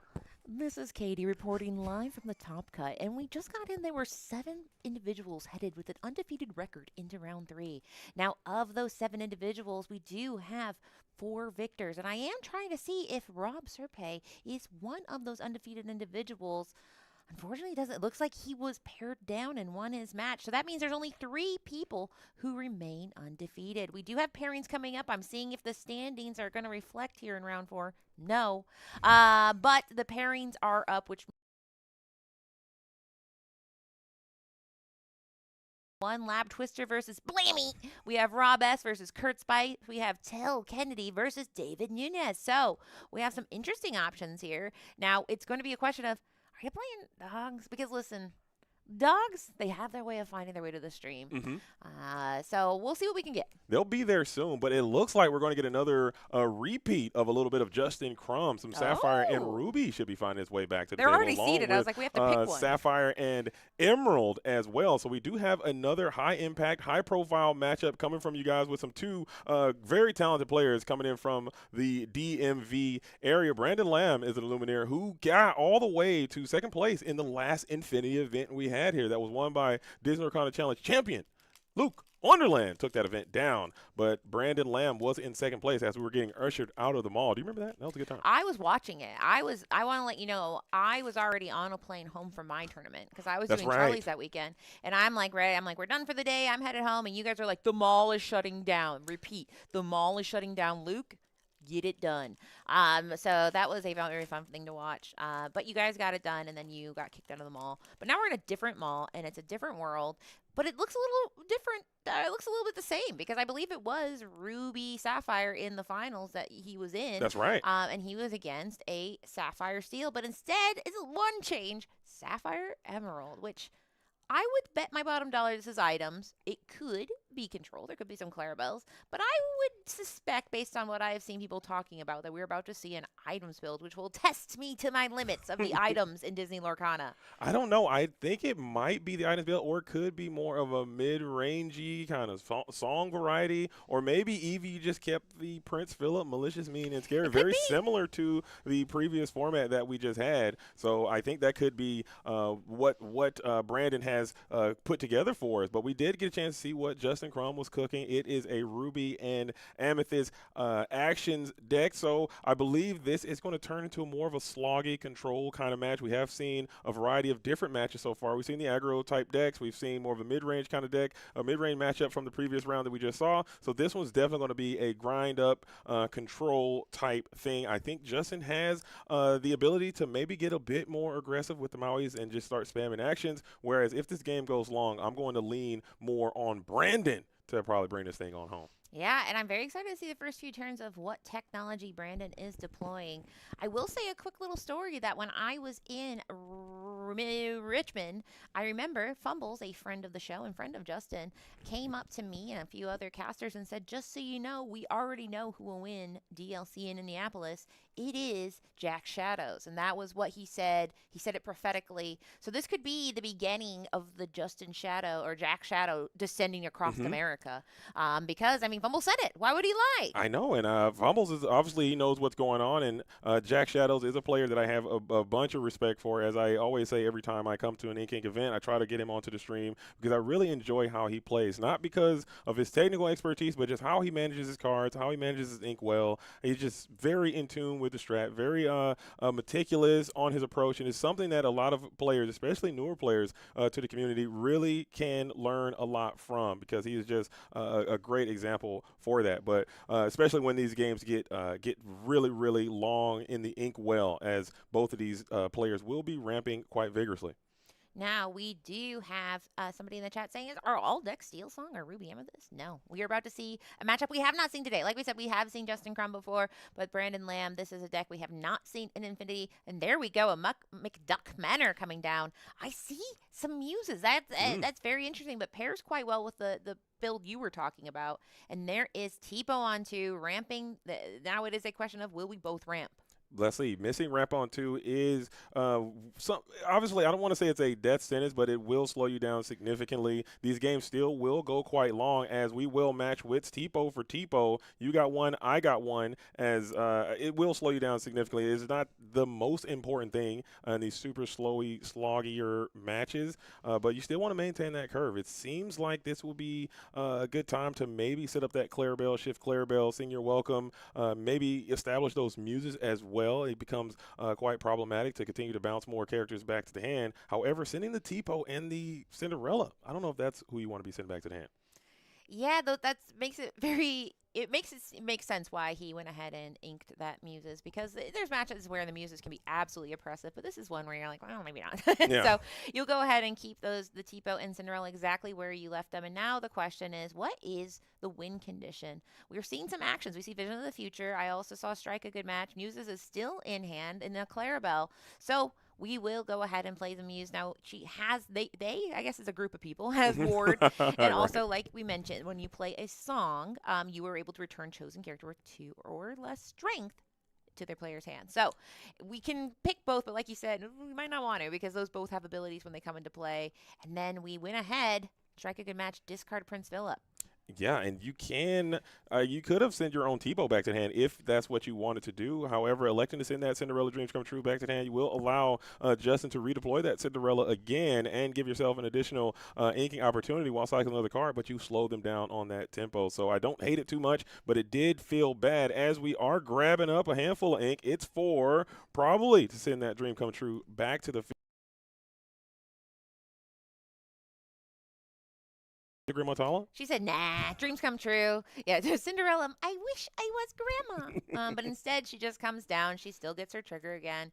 This is Katie reporting live from the Top Cut, and we just got in. There were 7 individuals headed with an undefeated record into round 3. Now, of those 7 individuals, we do have 4 victors, and I am trying to see if Rob Serpe is one of those undefeated individuals. Unfortunately, it looks like he was paired down and won his match. So that means there's only 3 people who remain undefeated. We do have pairings coming up. I'm seeing if the standings are going to reflect here in round 4. No. But the pairings are up, which 1, Lab Twister versus Blammy. We have Rob S versus Kurt Spite. We have Tell Kennedy versus David Nunez. So we have some interesting options here. Now, it's going to be a question of, are you playing dogs? Because listen, dogs, they have their way of finding their way to the stream. So we'll see what we can get.
They'll be there soon, but it looks like we're going to get another repeat of a little bit of Justin Crumb. Some Sapphire and Ruby should be finding its way back to the
They're
table.
already seated. I was like, we have to pick one.
Sapphire and Emerald as well. So we do have another high-impact, high-profile matchup coming from you guys with some two very talented players coming in from the DMV area. Brandon Lamb is an Illuminator who got all the way to second place in the last Infinity event we had here. That was won by Disney Lorcana Challenge champion Luke Wonderland. Took that event down, but Brandon Lamb was in second place as we were getting ushered out of the mall. Do you remember that? That was a good time.
I was watching it. I want to let you know, I was already on a plane home from my tournament because I was doing Charlie's that weekend. And I'm like, ready. I'm like, we're done for the day. I'm headed home. And you guys are like, the mall is shutting down. Repeat, the mall is shutting down. Luke, get it done. So that was a very fun thing to watch. But you guys got it done, and then you got kicked out of the mall. But now we're in a different mall, and it's a different world. But it looks a little different. It looks a little bit the same because I believe it was Ruby Sapphire in the finals that he was in.
That's right.
And he was against a Sapphire Steel. But instead, it's one change, Sapphire Emerald, which I would bet my bottom dollar this is items. It could be control. There could be some Clarabelles. But I would suspect, based on what I have seen people talking about, that we're about to see an items build, which will test me to my limits of the items in Disney Lorcana.
I don't know. I think it might be the items build, or it could be more of a mid-rangey kind of song variety, or maybe Evie you just kept the Prince Philip malicious, mean, and scary, very similar to the previous format that we just had. So I think that could be what Brandon has put together for us. But we did get a chance to see what Justin Crumb was cooking. It is a Ruby and Amethyst actions deck. So I believe this is going to turn into more of a sloggy control kind of match. We have seen a variety of different matches so far. We've seen the aggro type decks. We've seen more of a mid-range kind of deck, a mid-range matchup from the previous round that we just saw. So this one's definitely going to be a grind up control type thing. I think Justin has the ability to maybe get a bit more aggressive with the Mauis and just start spamming actions. Whereas if this game goes long, I'm going to lean more on Brandon to probably bring this thing on home.
Yeah, and I'm very excited to see the first few turns of what technology Brandon is deploying. I will say a quick little story that when I was in Richmond, I remember Fumbles, a friend of the show and friend of Justin, came up to me and a few other casters and said, just so you know, we already know who will win DLC in Indianapolis. It is Jack Shadows. And that was what he said. He said it prophetically. So this could be the beginning of the Justin Shadow or Jack Shadow descending across America. Because, I mean, Fumble said it. Why would he lie?
I know, and Fumbles is obviously he knows what's going on, and Jack Shadows is a player that I have a bunch of respect for. As I always say, every time I come to an Ink event, I try to get him onto the stream because I really enjoy how he plays, not because of his technical expertise, but just how he manages his cards, how he manages his ink well. He's just very in tune with the strat, very meticulous on his approach, and it's something that a lot of players, especially newer players to the community, really can learn a lot from because he is just a great example for that. But especially when these games get really, really long in the ink well, as both of these players will be ramping quite vigorously.
Now, we do have somebody in the chat saying, are all decks Steel Song or Ruby Amethyst? No. We are about to see a matchup we have not seen today. Like we said, we have seen Justin Crumb before, but Brandon Lamb, this is a deck we have not seen in Infinity. And there we go, a McDuck Manor coming down. I see some muses. That's very interesting, but pairs quite well with the build you were talking about. And there is Tipo on 2 ramping. Now it is a question of, will we both ramp?
Let's see. Missing ramp on 2 is obviously, I don't want to say it's a death sentence, but it will slow you down significantly. These games still will go quite long, as we will match with Tipo for Tipo. You got one, I got one, as it will slow you down significantly. It's not the most important thing in these super sloggier matches, but you still want to maintain that curve. It seems like this will be a good time to maybe set up that Clarabelle, shift Clarabelle, senior welcome, maybe establish those muses as well. It becomes quite problematic to continue to bounce more characters back to the hand. However, sending the Tipo and the Cinderella, I don't know if that's who you want to be sending back to the hand.
Yeah, though that makes it very. It makes sense why he went ahead and inked that Muses, because there's matches where the Muses can be absolutely oppressive, but this is one where you're like, well, maybe not.
Yeah.
So you'll go ahead and keep the Tipo and Cinderella exactly where you left them. And now the question is, what is the win condition? We're seeing some actions. We see Vision of the Future. I also saw Strike a good match. Muses is still in hand in the Clarabelle. So we will go ahead and play the Muse. Now, she has, I guess it's a group of people, has Ward. And
Right.
also, like we mentioned, when you play a song, you are able to return chosen character with 2 or less strength to their player's hand. So we can pick both, but like you said, we might not want to, because those both have abilities when they come into play. And then we win ahead, strike a good match, discard Prince Philip.
Yeah, and you could have sent your own Tebow back to the hand if that's what you wanted to do. However, electing to send that Cinderella Dreams Come True back to the hand, you will allow Justin to redeploy that Cinderella again and give yourself an additional inking opportunity while cycling another card, but you slow them down on that tempo. So I don't hate it too much, but it did feel bad as we are grabbing up a handful of ink. It's for probably to send that Dream Come True back to the Grimatala?
She said, nah, dreams come true. Yeah, Cinderella, I wish I was grandma. But instead, she just comes down. She still gets her trigger again.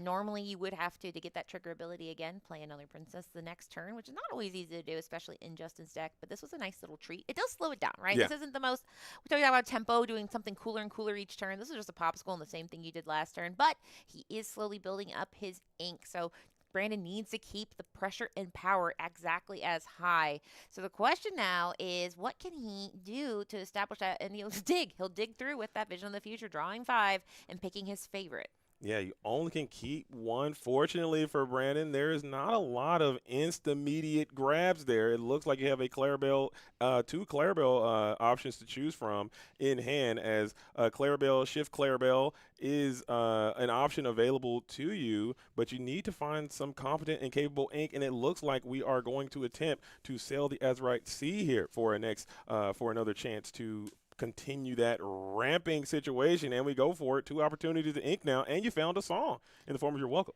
Normally, you would have to get that trigger ability again, play another princess the next turn, which is not always easy to do, especially in Justin's deck. But this was a nice little treat. It does slow it down, right?
Yeah.
This isn't the most, we talked about tempo, doing something cooler and cooler each turn. This is just a popsicle and the same thing you did last turn. But he is slowly building up his ink. So Brandon needs to keep the pressure and power exactly as high. So the question now is, what can he do to establish that? And he'll dig. He'll dig through with that Vision of the Future, drawing 5 and picking his favorite.
Yeah, you only can keep one. Fortunately for Brandon, there is not a lot of intermediate grabs there. It looks like you have a Clarabelle, 2 Clarabelle options to choose from in hand, as Clarabelle, Shift Clarabelle is an option available to you, but you need to find some competent and capable ink, and it looks like we are going to attempt to sell the Azurite Sea here for another chance to continue that ramping situation, and we go for it. 2 opportunities to ink now, and you found a song in the form of You're Welcome.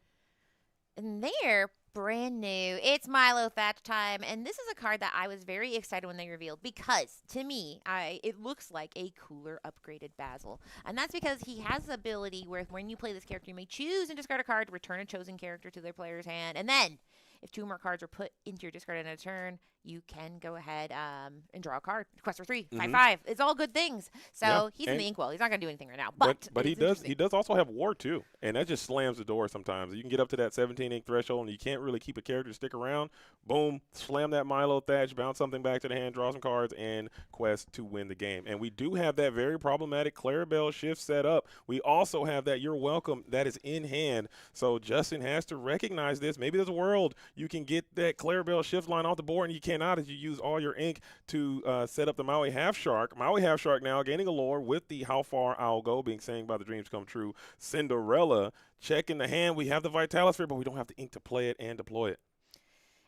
And they're brand new. It's Milo Thatch time, and this is a card that I was very excited when they revealed, because to me, it looks like a cooler upgraded Basil. And that's because he has the ability where when you play this character, you may choose and discard a card, return a chosen character to their player's hand, and then if 2 more cards are put into your discard in a turn, you can go ahead and draw a card. Quest for 3, 5/5. It's all good things. So
Yeah,
he's in the inkwell. He's not going to do anything right now.
But he
it's
does
interesting.
also have War too, and that just slams the door sometimes. You can get up to that 17 ink threshold, and you can't really keep a character to stick around. Boom, slam that Milo Thatch, bounce something back to the hand, draw some cards, and quest to win the game. And we do have that very problematic Clarabelle shift set up. We also have that You're Welcome that is in hand. So Justin has to recognize this. Maybe there's a world you can get that Clarabelle shift line off the board, and you cannot, as you use all your ink to set up the Maui Half Shark. Maui Half Shark now gaining allure with the How Far I'll Go being sang by the Dreams Come True. Cinderella checking the hand. We have the Vitalis Sphere, but we don't have the ink to play it and deploy it.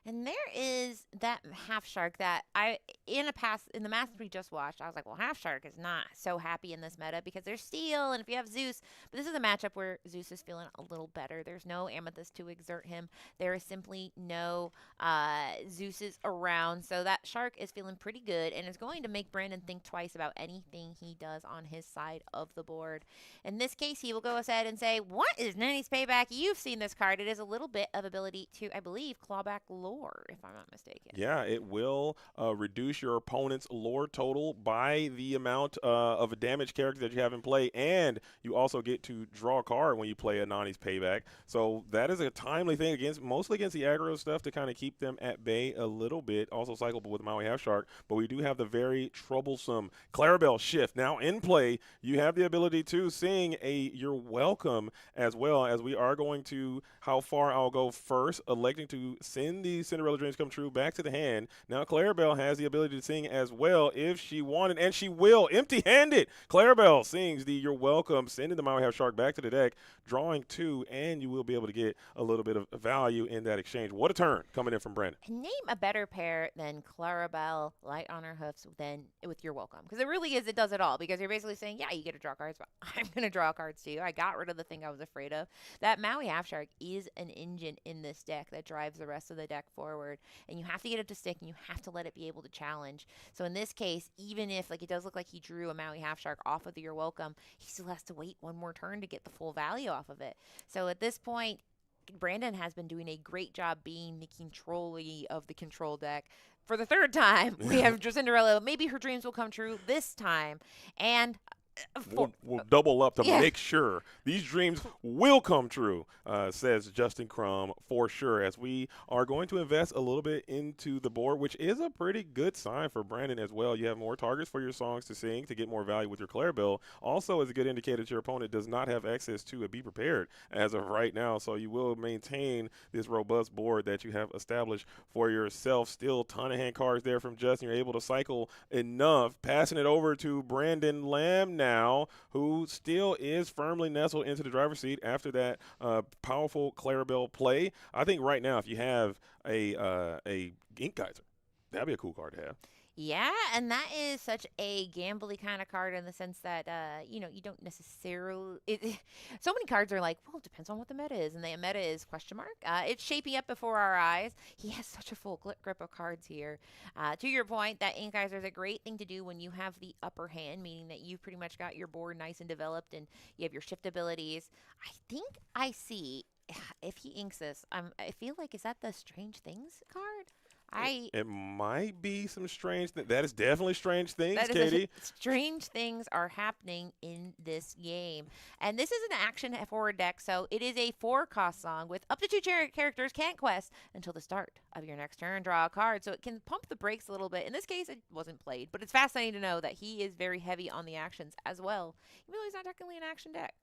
And there is that half shark that in the match we just watched, I was like, well, half shark is not so happy in this meta because there's steel, and if you have Zeus, but this is a matchup where Zeus is feeling a little better. There's no Amethyst to exert him. There is simply no Zeus's around, so that shark is feeling pretty good, and it's going to make Brandon think twice about anything he does on his side of the board. In this case, he will go ahead and say, what is Nanny's Payback? You've seen this card. It is a little bit of ability to, I believe, claw back lore, if I'm not mistaken.
Yeah, it will reduce your opponent's lore total by the amount of damage character that you have in play, and you also get to draw a card when you play a Nani's Payback. So that is a timely thing mostly against the aggro stuff to kind of keep them at bay a little bit. Also cyclable with Maui Half Shark, but we do have the very troublesome Clarabelle shift now in play. You have the ability to sing a You're Welcome, as well as we are going to How Far I'll Go first, electing to send the Cinderella Dreams Come True back to the hand. Now Clarabelle has the ability to sing as well if she wanted, and she will. Empty-handed, Clarabelle sings the You're Welcome, sending the Maui Half Shark back to the deck, drawing 2, and you will be able to get a little bit of value in that exchange. What a turn coming in from Brandon.
Name a better pair than Clarabelle, light on her hoofs, than with You're Welcome. Because it really is, it does it all. Because you're basically saying, yeah, you get to draw cards, but I'm going to draw cards too. I got rid of the thing I was afraid of. That Maui Half Shark is an engine in this deck that drives the rest of the deck forward, and you have to get it to stick, and you have to let it be able to challenge. So in this case, even if like it does look like he drew a Maui Half Shark off of the You're Welcome, he still has to wait one more turn to get the full value off of it. So at this point, Brandon has been doing a great job being the controllee of the control deck. For the third time, we have Cinderella. Maybe her dreams will come true this time. And
we'll double up to
Yeah.
make sure these dreams will come true, says Justin Crum, for sure, as we are going to invest a little bit into the board, which is a pretty good sign for Brandon as well. You have more targets for your songs to sing to get more value with your Clarabelle. Also is a good indicator that your opponent does not have access to a Be Prepared as of right now, so you will maintain this robust board that you have established for yourself. Still ton of hand cards there from Justin. You're able to cycle enough. Passing it over to Brandon Lamb now, who still is firmly nestled into the driver's seat after that powerful Clarabelle play. I think right now, if you have a Ink Geyser, that'd be a cool card to have.
yeah, and that is such a gambly kind of card in the sense that, you know, you don't necessarily. So many cards are like, well, it depends on what the meta is, and the meta is question mark. It's shaping up before our eyes. He has such a full grip of cards here. To your point, that Ink Geyser is a great thing to do when you have the upper hand, meaning that you've pretty much got your board nice and developed, and you have your shift abilities. I think I see if he inks this. I feel like, is that the Strange Things card?
It might be some strange that is definitely strange things,
That is
Katie.
strange things are happening in this game. And this is an action forward deck, so it is a 4-cost song with up to 2 characters can't quest until the start of your next turn. Draw a card, so it can pump the brakes a little bit. In this case, it wasn't played, but it's fascinating to know that he is very heavy on the actions as well, even though he's not technically an action deck.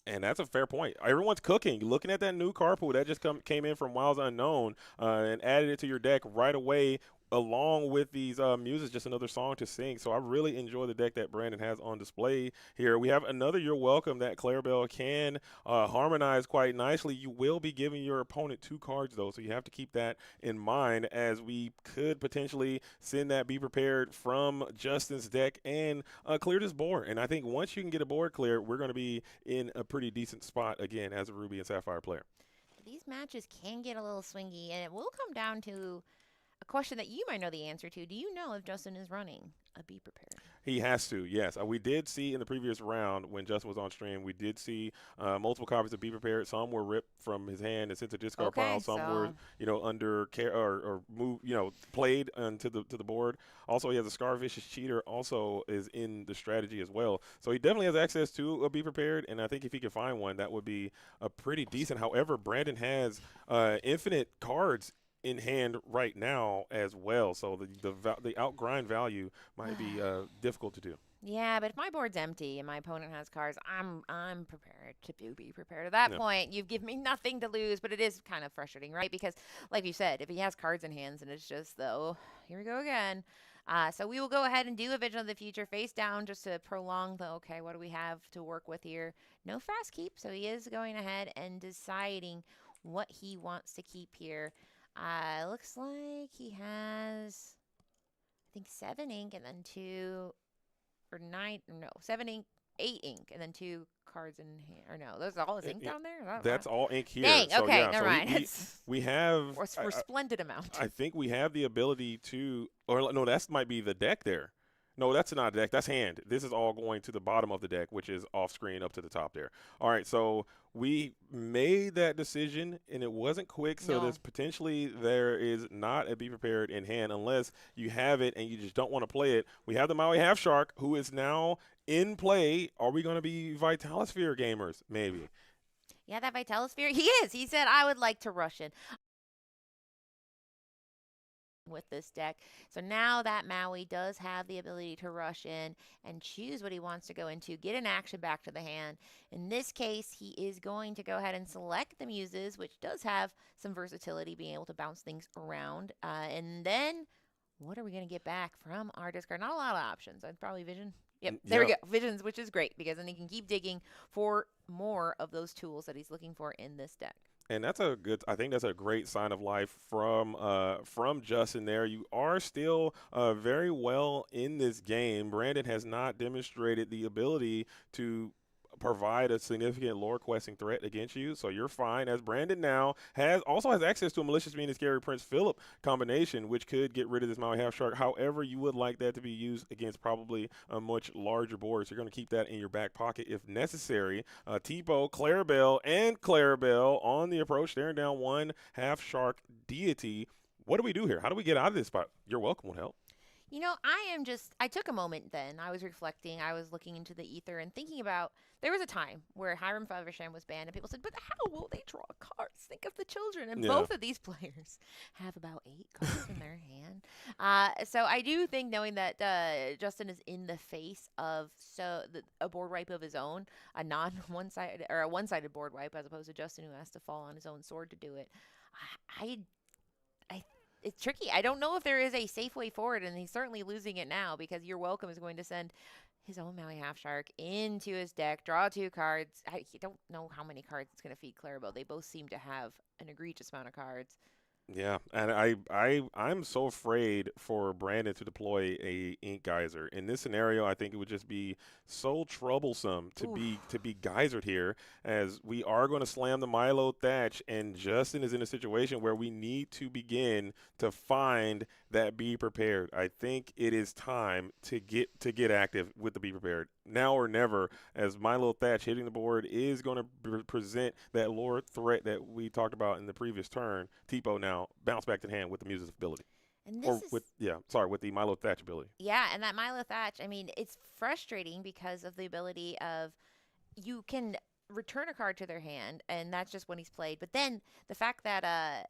And that's a fair point. Everyone's cooking. Looking at that new card pool that just came in from Wilds Unknown and added it to your deck right away, along with these muses, just another song to sing. So I really enjoy the deck that Brandon has on display here. We have another You're Welcome that Clarabelle can harmonize quite nicely. You will be giving your opponent 2 cards, though, so you have to keep that in mind, as we could potentially send that Be Prepared from Justin's deck and clear this board. And I think once you can get a board clear, we're going to be in a pretty decent spot, again, as a Ruby and Sapphire player.
These matches can get a little swingy, and it will come down to a question that you might know the answer to. Do you know if Justin is running a Be Prepared?
He has to, yes. We did see in the previous round when Justin was on stream, we did see multiple copies of Be Prepared. Some were ripped from his hand and sent to discard pile. Some were, under care or move, played onto the board. Also, he has a Scarvicious Cheater. Also, is in the strategy as well. So he definitely has access to a Be Prepared, and I think if he can find one, that would be a pretty decent. However, Brandon has infinite cards in hand right now as well, so the outgrind value might be difficult to do.
Yeah, but if my board's empty and my opponent has cards, I'm prepared to be prepared. At that point, you've given me nothing to lose, but it is kind of frustrating, right? Because, like you said, if he has cards in hands and it's just, here we go again. So we will go ahead and do a Vision of the Future face down just to prolong okay, what do we have to work with here? No fast keep, so he is going ahead and deciding what he wants to keep here. Looks like he has, I think, 7 ink and then 7 ink, 8 ink, and then 2 cards in hand. Or no, those are all his ink down there?
That's all ink here.
Dang,
so,
okay,
yeah,
never mind.
We have
a resplendent amount.
I think we have the ability to, or no, that might be the deck there. No, that's not a deck. That's hand. This is all going to the bottom of the deck, which is off screen up to the top there. All right, so we made that decision, and it wasn't quick, so there's potentially there is not a Be Prepared in hand unless you have it and you just don't want to play it. We have the Maui Half Shark, who is now in play. Are we going to be Vitalisphere gamers? Maybe.
Yeah, that Vitalisphere. He is. He said, I would like to rush in with this deck. So now that Maui does have the ability to rush in and choose what he wants to go into, get an action back to the hand. In this case, he is going to go ahead and select the Muses, which does have some versatility, being able to bounce things around. And then what are we going to get back from our discard? Not a lot of options. I'd probably Vision. Yep, there we go. Visions, which is great because then he can keep digging for more of those tools that he's looking for in this deck.
And that's I think that's a great sign of life from Justin there. You are still very well in this game. Brandon has not demonstrated the ability to provide a significant lore questing threat against you. So you're fine, as Brandon now also has access to a Malicious Meaning Scary Prince Philip combination, which could get rid of this Maui Half Shark. However, you would like that to be used against probably a much larger board. So you're going to keep that in your back pocket if necessary. Tipo, Clarabelle, and Clarabelle on the approach, staring down one Half Shark deity. What do we do here? How do we get out of this spot? You're welcome would help.
You know, I took a moment then. I was reflecting. I was looking into the ether and thinking about, there was a time where Hiram Feversham was banned and people said, but how will they draw cards? Think of the children. And both of these players have about 8 cards in their hand. So I do think, knowing that Justin is in the face of a board wipe of his own, a non-one-sided or a one-sided board wipe, as opposed to Justin, who has to fall on his own sword to do it. It's tricky. I don't know if there is a safe way forward, and he's certainly losing it now, because You're Welcome is going to send his own Maui Half Shark into his deck, draw 2 cards. I don't know how many cards it's going to feed Clarabelle. They both seem to have an egregious amount of cards.
Yeah, and I'm so afraid for Brandon to deploy a Ink Geyser. In this scenario, I think it would just be so troublesome to be geysered here, as we are going to slam the Milo Thatch, and Justin is in a situation where we need to begin to find that Be Prepared. I think it is time to get active with the Be Prepared. Now or never, as Milo Thatch hitting the board is going to present that lore threat that we talked about in the previous turn. Tipo now bounce back to the hand with the Muse's ability.
And this
with the Milo Thatch ability.
Yeah, and that Milo Thatch, I mean, it's frustrating because of the ability of, you can return a card to their hand, and that's just when he's played. But then the fact that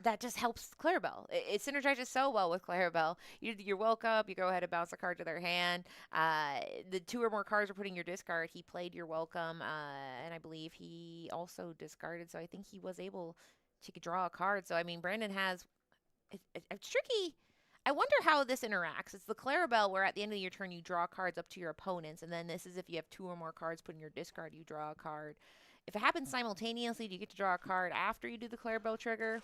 that just helps Clarabelle. It synergizes so well with Clarabelle. You're welcome. You go ahead and bounce a card to their hand. The 2 or more cards are putting your discard. He played You're Welcome, and I believe he also discarded. So I think he was able to draw a card. So, I mean, Brandon has... It's tricky. I wonder how this interacts. It's the Clarabelle, where at the end of your turn you draw cards up to your opponents, and then this is if you have 2 or more cards put in your discard, you draw a card. If it happens simultaneously, do you get to draw a card after you do the Clarabelle trigger?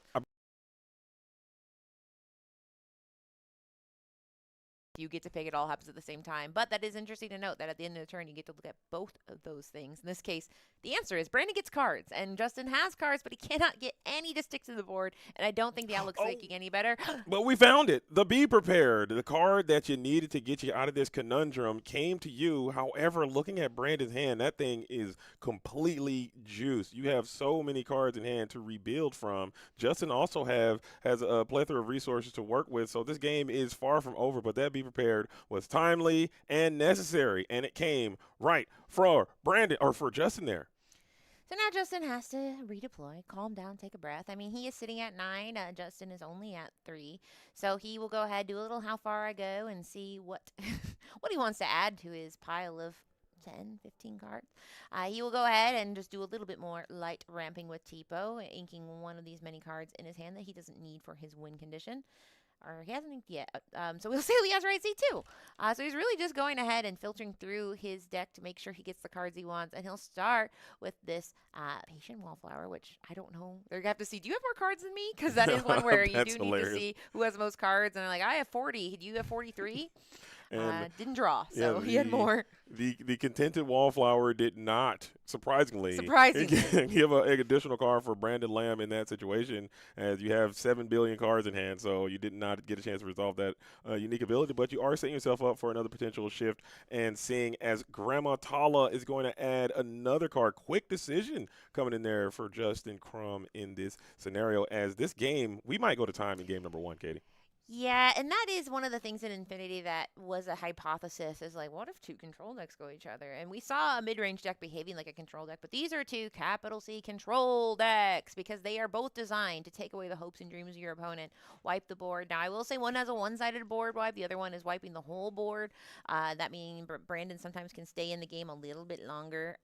You get to pick, it all happens at the same time. But that is interesting to note, that at the end of the turn, you get to look at both of those things. In this case, the answer is Brandon gets cards, and Justin has cards, but he cannot get any to stick to the board, and I don't think the outlook's making any better.
But we found it. The Be Prepared. The card that you needed to get you out of this conundrum came to you. However, looking at Brandon's hand, that thing is completely juiced. You have so many cards in hand to rebuild from. Justin also has a plethora of resources to work with, so this game is far from over, but that Be Prepared was timely and necessary, and it came right for Brandon, or for Justin there.
So now Justin has to redeploy, calm down, take a breath. I mean, he is sitting at 9. Justin is only at 3. So he will go ahead, do a little how far I go, and see what what he wants to add to his pile of 10, 15 cards. He will go ahead and just do a little bit more light ramping with Tipo, inking one of these many cards in his hand that he doesn't need for his win condition. Or he hasn't inked yet. So we'll say he has right C2. So he's really just going ahead and filtering through his deck to make sure he gets the cards he wants. And he'll start with this Patient Wallflower, which I don't know. They're going to have to see, do you have more cards than me? Because that is one where you do need to see who has the most cards. And I'm like, I have 40. Do you have 43? Didn't draw, so he had more.
The Contented Wallflower did not, surprisingly, give an additional card for Brandon Lamb in that situation, as you have 7 billion cards in hand, so you did not get a chance to resolve that unique ability, but you are setting yourself up for another potential shift, and seeing as Grandma Tala is going to add another card. Quick decision coming in there for Justin Crum in this scenario, as this game, we might go to time in game number 1, Katie.
Yeah, and that is one of the things in Infinity that was a hypothesis, is like, what if 2 control decks go each other? And we saw a mid-range deck behaving like a control deck, but these are 2 capital C control decks, because they are both designed to take away the hopes and dreams of your opponent, wipe the board. Now, I will say one has a one-sided board wipe, the other one is wiping the whole board. That means Brandon sometimes can stay in the game a little bit longer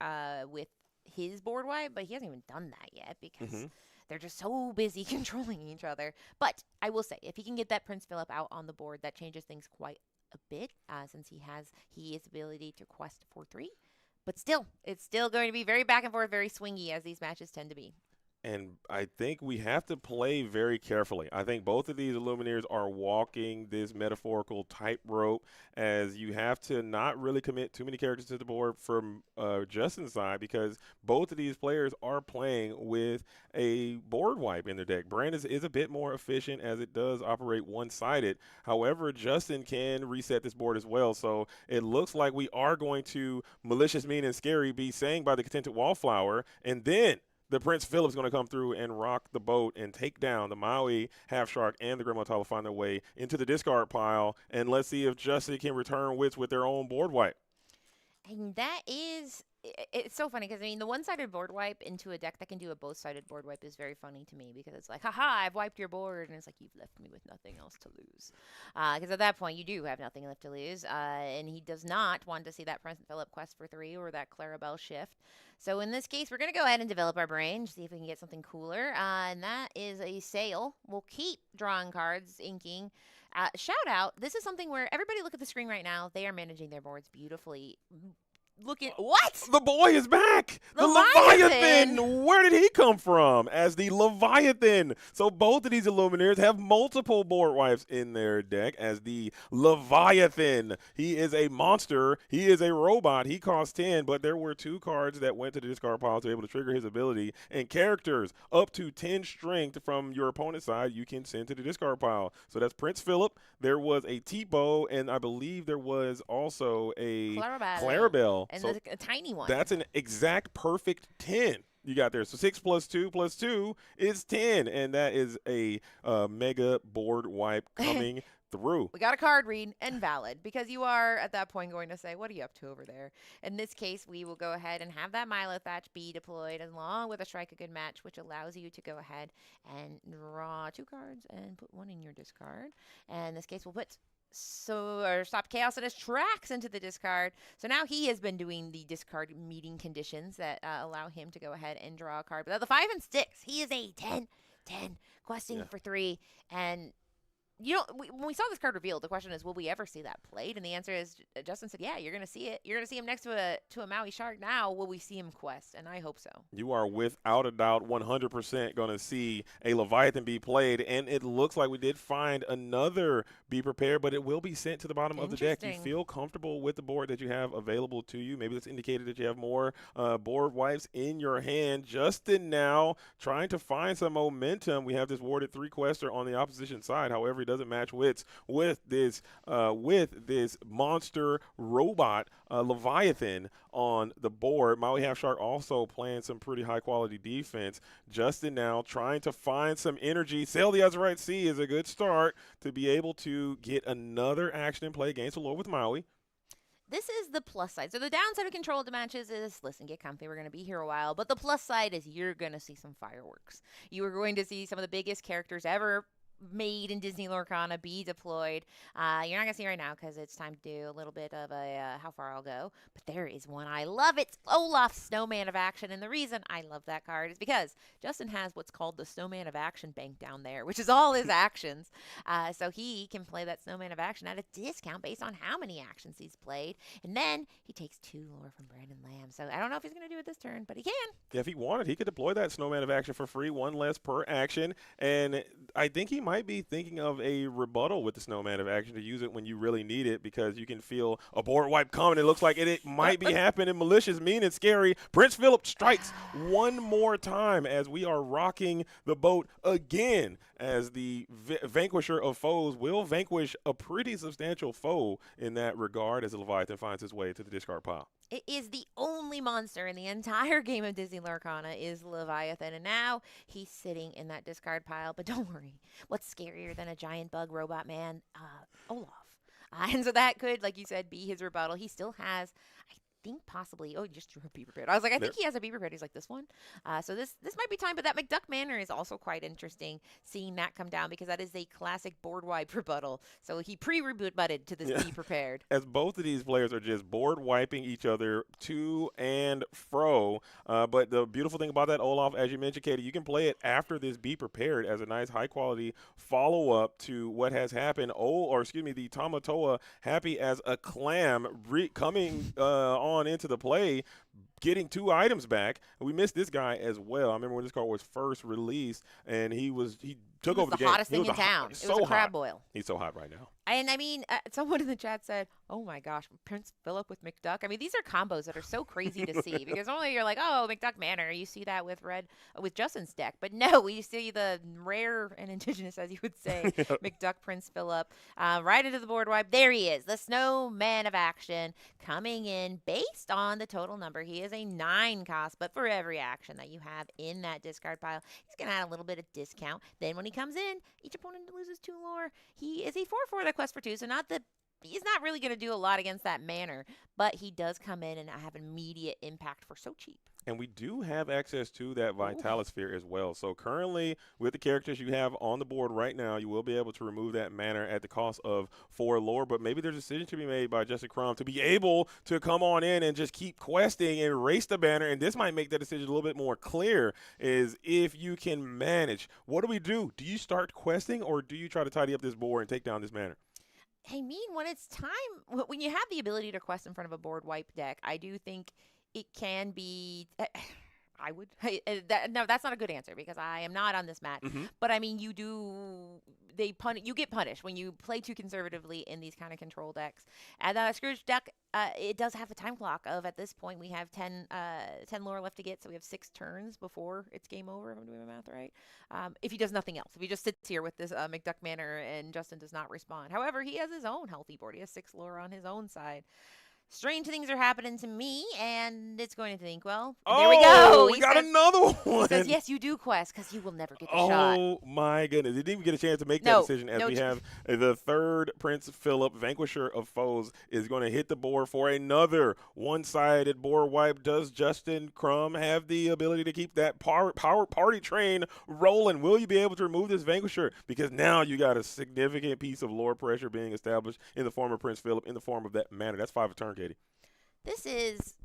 with his board wipe, but he hasn't even done that yet, because... They're just so busy controlling each other. But I will say, if he can get that Prince Philip out on the board, that changes things quite a bit, since he has ability to quest for 3. But still, it's still going to be very back and forth, very swingy, as these matches tend to be.
And I think we have to play very carefully. I think both of these Illumineers are walking this metaphorical tightrope, as you have to not really commit too many characters to the board from Justin's side, because both of these players are playing with a board wipe in their deck. Brandis is a bit more efficient as it does operate one-sided. However, Justin can reset this board as well. So it looks like we are going to Malicious, Mean, and Scary be saying by the Contented Wallflower, and then the Prince Philip's going to come through and rock the boat and take down the Maui Half Shark, and the Grandma will find their way into the discard pile. And let's see if Justin can return wits with their own board wipe.
And that is, it's so funny because, I mean, the one-sided board wipe into a deck that can do a both-sided board wipe is very funny to me, because it's like, haha, I've wiped your board, and it's like, you've left me with nothing else to lose. Because at that point, you do have nothing left to lose, and he does not want to see that Prince Philip quest for 3 or that Clarabelle shift. So in this case, we're going to go ahead and develop our brain, see if we can get something cooler, and that is a sail. We'll keep drawing cards, inking. Shout out, this is something where everybody look at the screen right now. They are managing their boards beautifully. Look at what?
The boy is back. The
Leviathan!
Leviathan. Where did he come from? As the Leviathan. So both of these Illumineers have multiple board wipes in their deck as the Leviathan. He is a monster. He is a robot. He costs 10, but there were 2 cards that went to the discard pile to be able to trigger his ability, and characters up to 10 strength from your opponent's side you can send to the discard pile. So that's Prince Philip. There was a T-Bow, and I believe there was also a Clarabelle.
And
So
a tiny one.
that's an exact perfect 10 you got there. So 6 plus 2 plus 2 is 10, and that is a mega board wipe coming through.
We got a card read and valid, because you are at that point going to say, what are you up to over there? In this case, we will go ahead and have that Milo Thatch be deployed along with a Strike a Good Match, which allows you to go ahead and draw 2 cards and put 1 in your discard. And in this case, we'll put Stop Chaos in his tracks into the discard. So now he has been doing the discard meeting conditions that allow him to go ahead and draw a card. But the 5 and 6, he is a 10, questing for 3. And you know, when we saw this card revealed, the question is, will we ever see that played? And the answer is, Justin said, yeah, you're going to see it. You're going to see him next to a Maui Shark. Now, will we see him quest? And I hope so.
You are without a doubt 100% going to see a Leviathan be played. And it looks like we did find another Be Prepared, but it will be sent to the bottom of the deck. You feel comfortable with the board that you have available to you. Maybe that's indicated that you have more board wipes in your hand. Justin now trying to find some momentum. We have this warded 3-quester on the opposition side. However, doesn't match wits with this monster robot Leviathan on the board. Maui Half Shark also playing some pretty high quality defense. Justin now trying to find some energy. Sail the Azurite Sea is a good start to be able to get another action and play against the Lord with Maui.
This is the plus side. So the downside of control the matches is, listen, get comfy. We're going to be here a while. But the plus side is you're going to see some fireworks. You are going to see some of the biggest characters ever made in Disney Lorcana be deployed. You're not going to see right now because it's time to do a little bit of a how far I'll go. But there is one I love. It's Olaf's Snowman of Action. And the reason I love that card is because Justin has what's called the Snowman of Action bank down there, which is all his actions. So he can play that Snowman of Action at a discount based on how many actions he's played. And then he takes 2 lore from Brandon Lamb. So I don't know if he's going to do it this turn, but he can.
Yeah, if he wanted, he could deploy that Snowman of Action for free, 1 less per action. And I think he might be thinking of a rebuttal with the Snowman of Action to use it when you really need it, because you can feel a board wipe coming. It looks like it might be happening. Malicious, Mean, and Scary. Prince Philip strikes one more time as we are rocking the boat again, as the vanquisher of foes will vanquish a pretty substantial foe in that regard, as the Leviathan finds his way to the discard pile.
It is the only monster in the entire game of Disney Lorcana is Leviathan, and now he's sitting in that discard pile. But don't worry, what's scarier than a giant bug robot man? Olaf. And so that could, like you said, be his rebuttal. He still has, I think possibly, he just drew a Be Prepared. I was like, I think he has a Be Prepared. He's like, this one? So this might be time, but that McDuck Manor is also quite interesting, seeing that come down, because that is a classic board wipe rebuttal. So he pre-rebutted to this Be Prepared.
As both of these players are just board wiping each other to and fro. But the beautiful thing about that, Olaf, as you mentioned, Katie, you can play it after this Be Prepared as a nice high-quality follow-up to what has happened. The Tamatoa, happy as a clam, coming on into the play, getting 2 items back. And we missed this guy as well. I remember when this card was first released, and he took over the game.
Hottest
He
thing
was
in town.
He's
It was
so
a crab
hot.
boil.
He's so hot right now.
And I mean, someone in the chat said, "Oh my gosh, Prince Philip with McDuck." I mean, these are combos that are so crazy to see because normally you're like, "Oh, McDuck Manor." You see that with Justin's deck, but no, we see the rare and indigenous, as you would say, McDuck Prince Philip right into the board wipe. There he is, the snowman of action, coming in based on the total number. He is a 9 cost, but for every action that you have in that discard pile, he's gonna add a little bit of discount. Then when he comes in, each opponent loses 2 lore. He is a 4/4 that quest for 2, so he's not really going to do a lot against that manor, but he does come in and have immediate impact for so cheap.
And we do have access to that Vitalisphere as well. So currently, with the characters you have on the board right now, you will be able to remove that manor at the cost of 4 lore. But maybe there's a decision to be made by Justin Crum to be able to come on in and just keep questing and erase the banner. And this might make that decision a little bit more clear, is if you can manage. What do? Do you start questing, or do you try to tidy up this board and take down this manor?
I mean, when it's time, when you have the ability to quest in front of a board wipe deck, I do think it can be. I would. No, that's not a good answer because I am not on this match. But I mean, you get punished when you play too conservatively in these kind of control decks. And Scrooge deck, it does have a time clock of, at this point, we have 10 lore left to get, so we have 6 turns before it's game over, if I'm doing my math right. If he does nothing else. If he just sits here with this McDuck Manor and Justin does not respond. However, he has his own healthy board. He has 6 lore on his own side. Strange things are happening to me, and it's going to think, well, there we go.
We got another one.
He says, yes, you do quest, because you will never get the shot.
Oh, my goodness. He didn't even get a chance to make that decision as we have the 3rd Prince Philip, Vanquisher of Foes, is going to hit the board for another one-sided board wipe. Does Justin Crum have the ability to keep that power party train rolling? Will you be able to remove this Vanquisher? Because now you got a significant piece of lore pressure being established in the form of Prince Philip, in the form of that manor. That's 5 a turn, Katie.
This is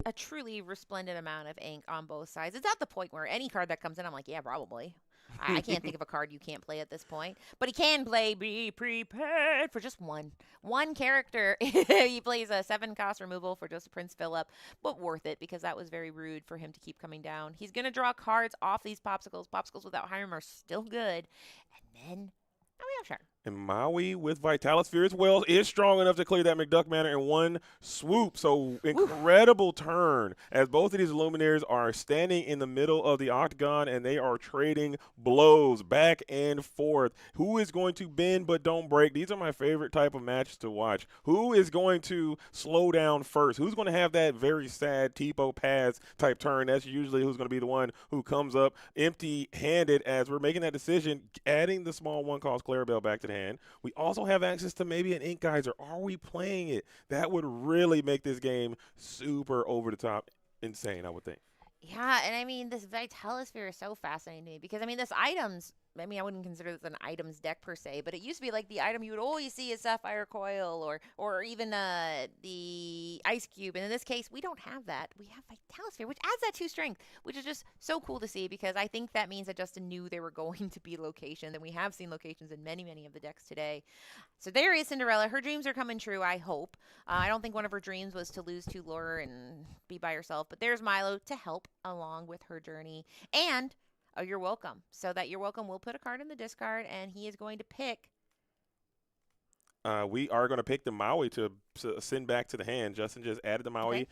a truly resplendent amount of ink on both sides. It's at the point where any card that comes in, I'm like, yeah, probably. I can't think of a card you can't play at this point. But he can play Be Prepared for just one character. He plays a 7 cost removal for just Prince Philip, but worth it because that was very rude for him to keep coming down. He's going to draw cards off these popsicles. Popsicles without Hiram are still good. And then, now we have Sharon.
And Maui with Vitalisphere as well is strong enough to clear that McDuck Manor in one swoop. So incredible turn as both of these Luminaries are standing in the middle of the octagon and they are trading blows back and forth. Who is going to bend but don't break? These are my favorite type of matches to watch. Who is going to slow down first? Who's going to have that very sad Tipo pass type turn? That's usually who's going to be the one who comes up empty-handed as we're making that decision, adding the small 1-cost Clarabelle back to the hand. We also have access to maybe an Ink Geyser. Are we playing it? That would really make this game super over the top insane, I would think.
Yeah, and I mean, this Vitalisphere is so fascinating to me because, I mean, this items, I mean, I wouldn't consider this an items deck per se, but it used to be like the item you would always see is Sapphire Coil or even the Ice Cube. And in this case, we don't have that. We have Vitalisphere, which adds that 2 strength, which is just so cool to see because I think that means that Justin knew there were going to be locations, and we have seen locations in many, many of the decks today. So there is Cinderella. Her dreams are coming true, I hope. I don't think one of her dreams was to lose 2 lore and be by herself, but there's Milo to help along with her journey. And you're welcome. So that you're welcome, we'll put a card in the discard, and he is going to pick.
We are going to pick the Maui to send back to the hand. Justin just added the Maui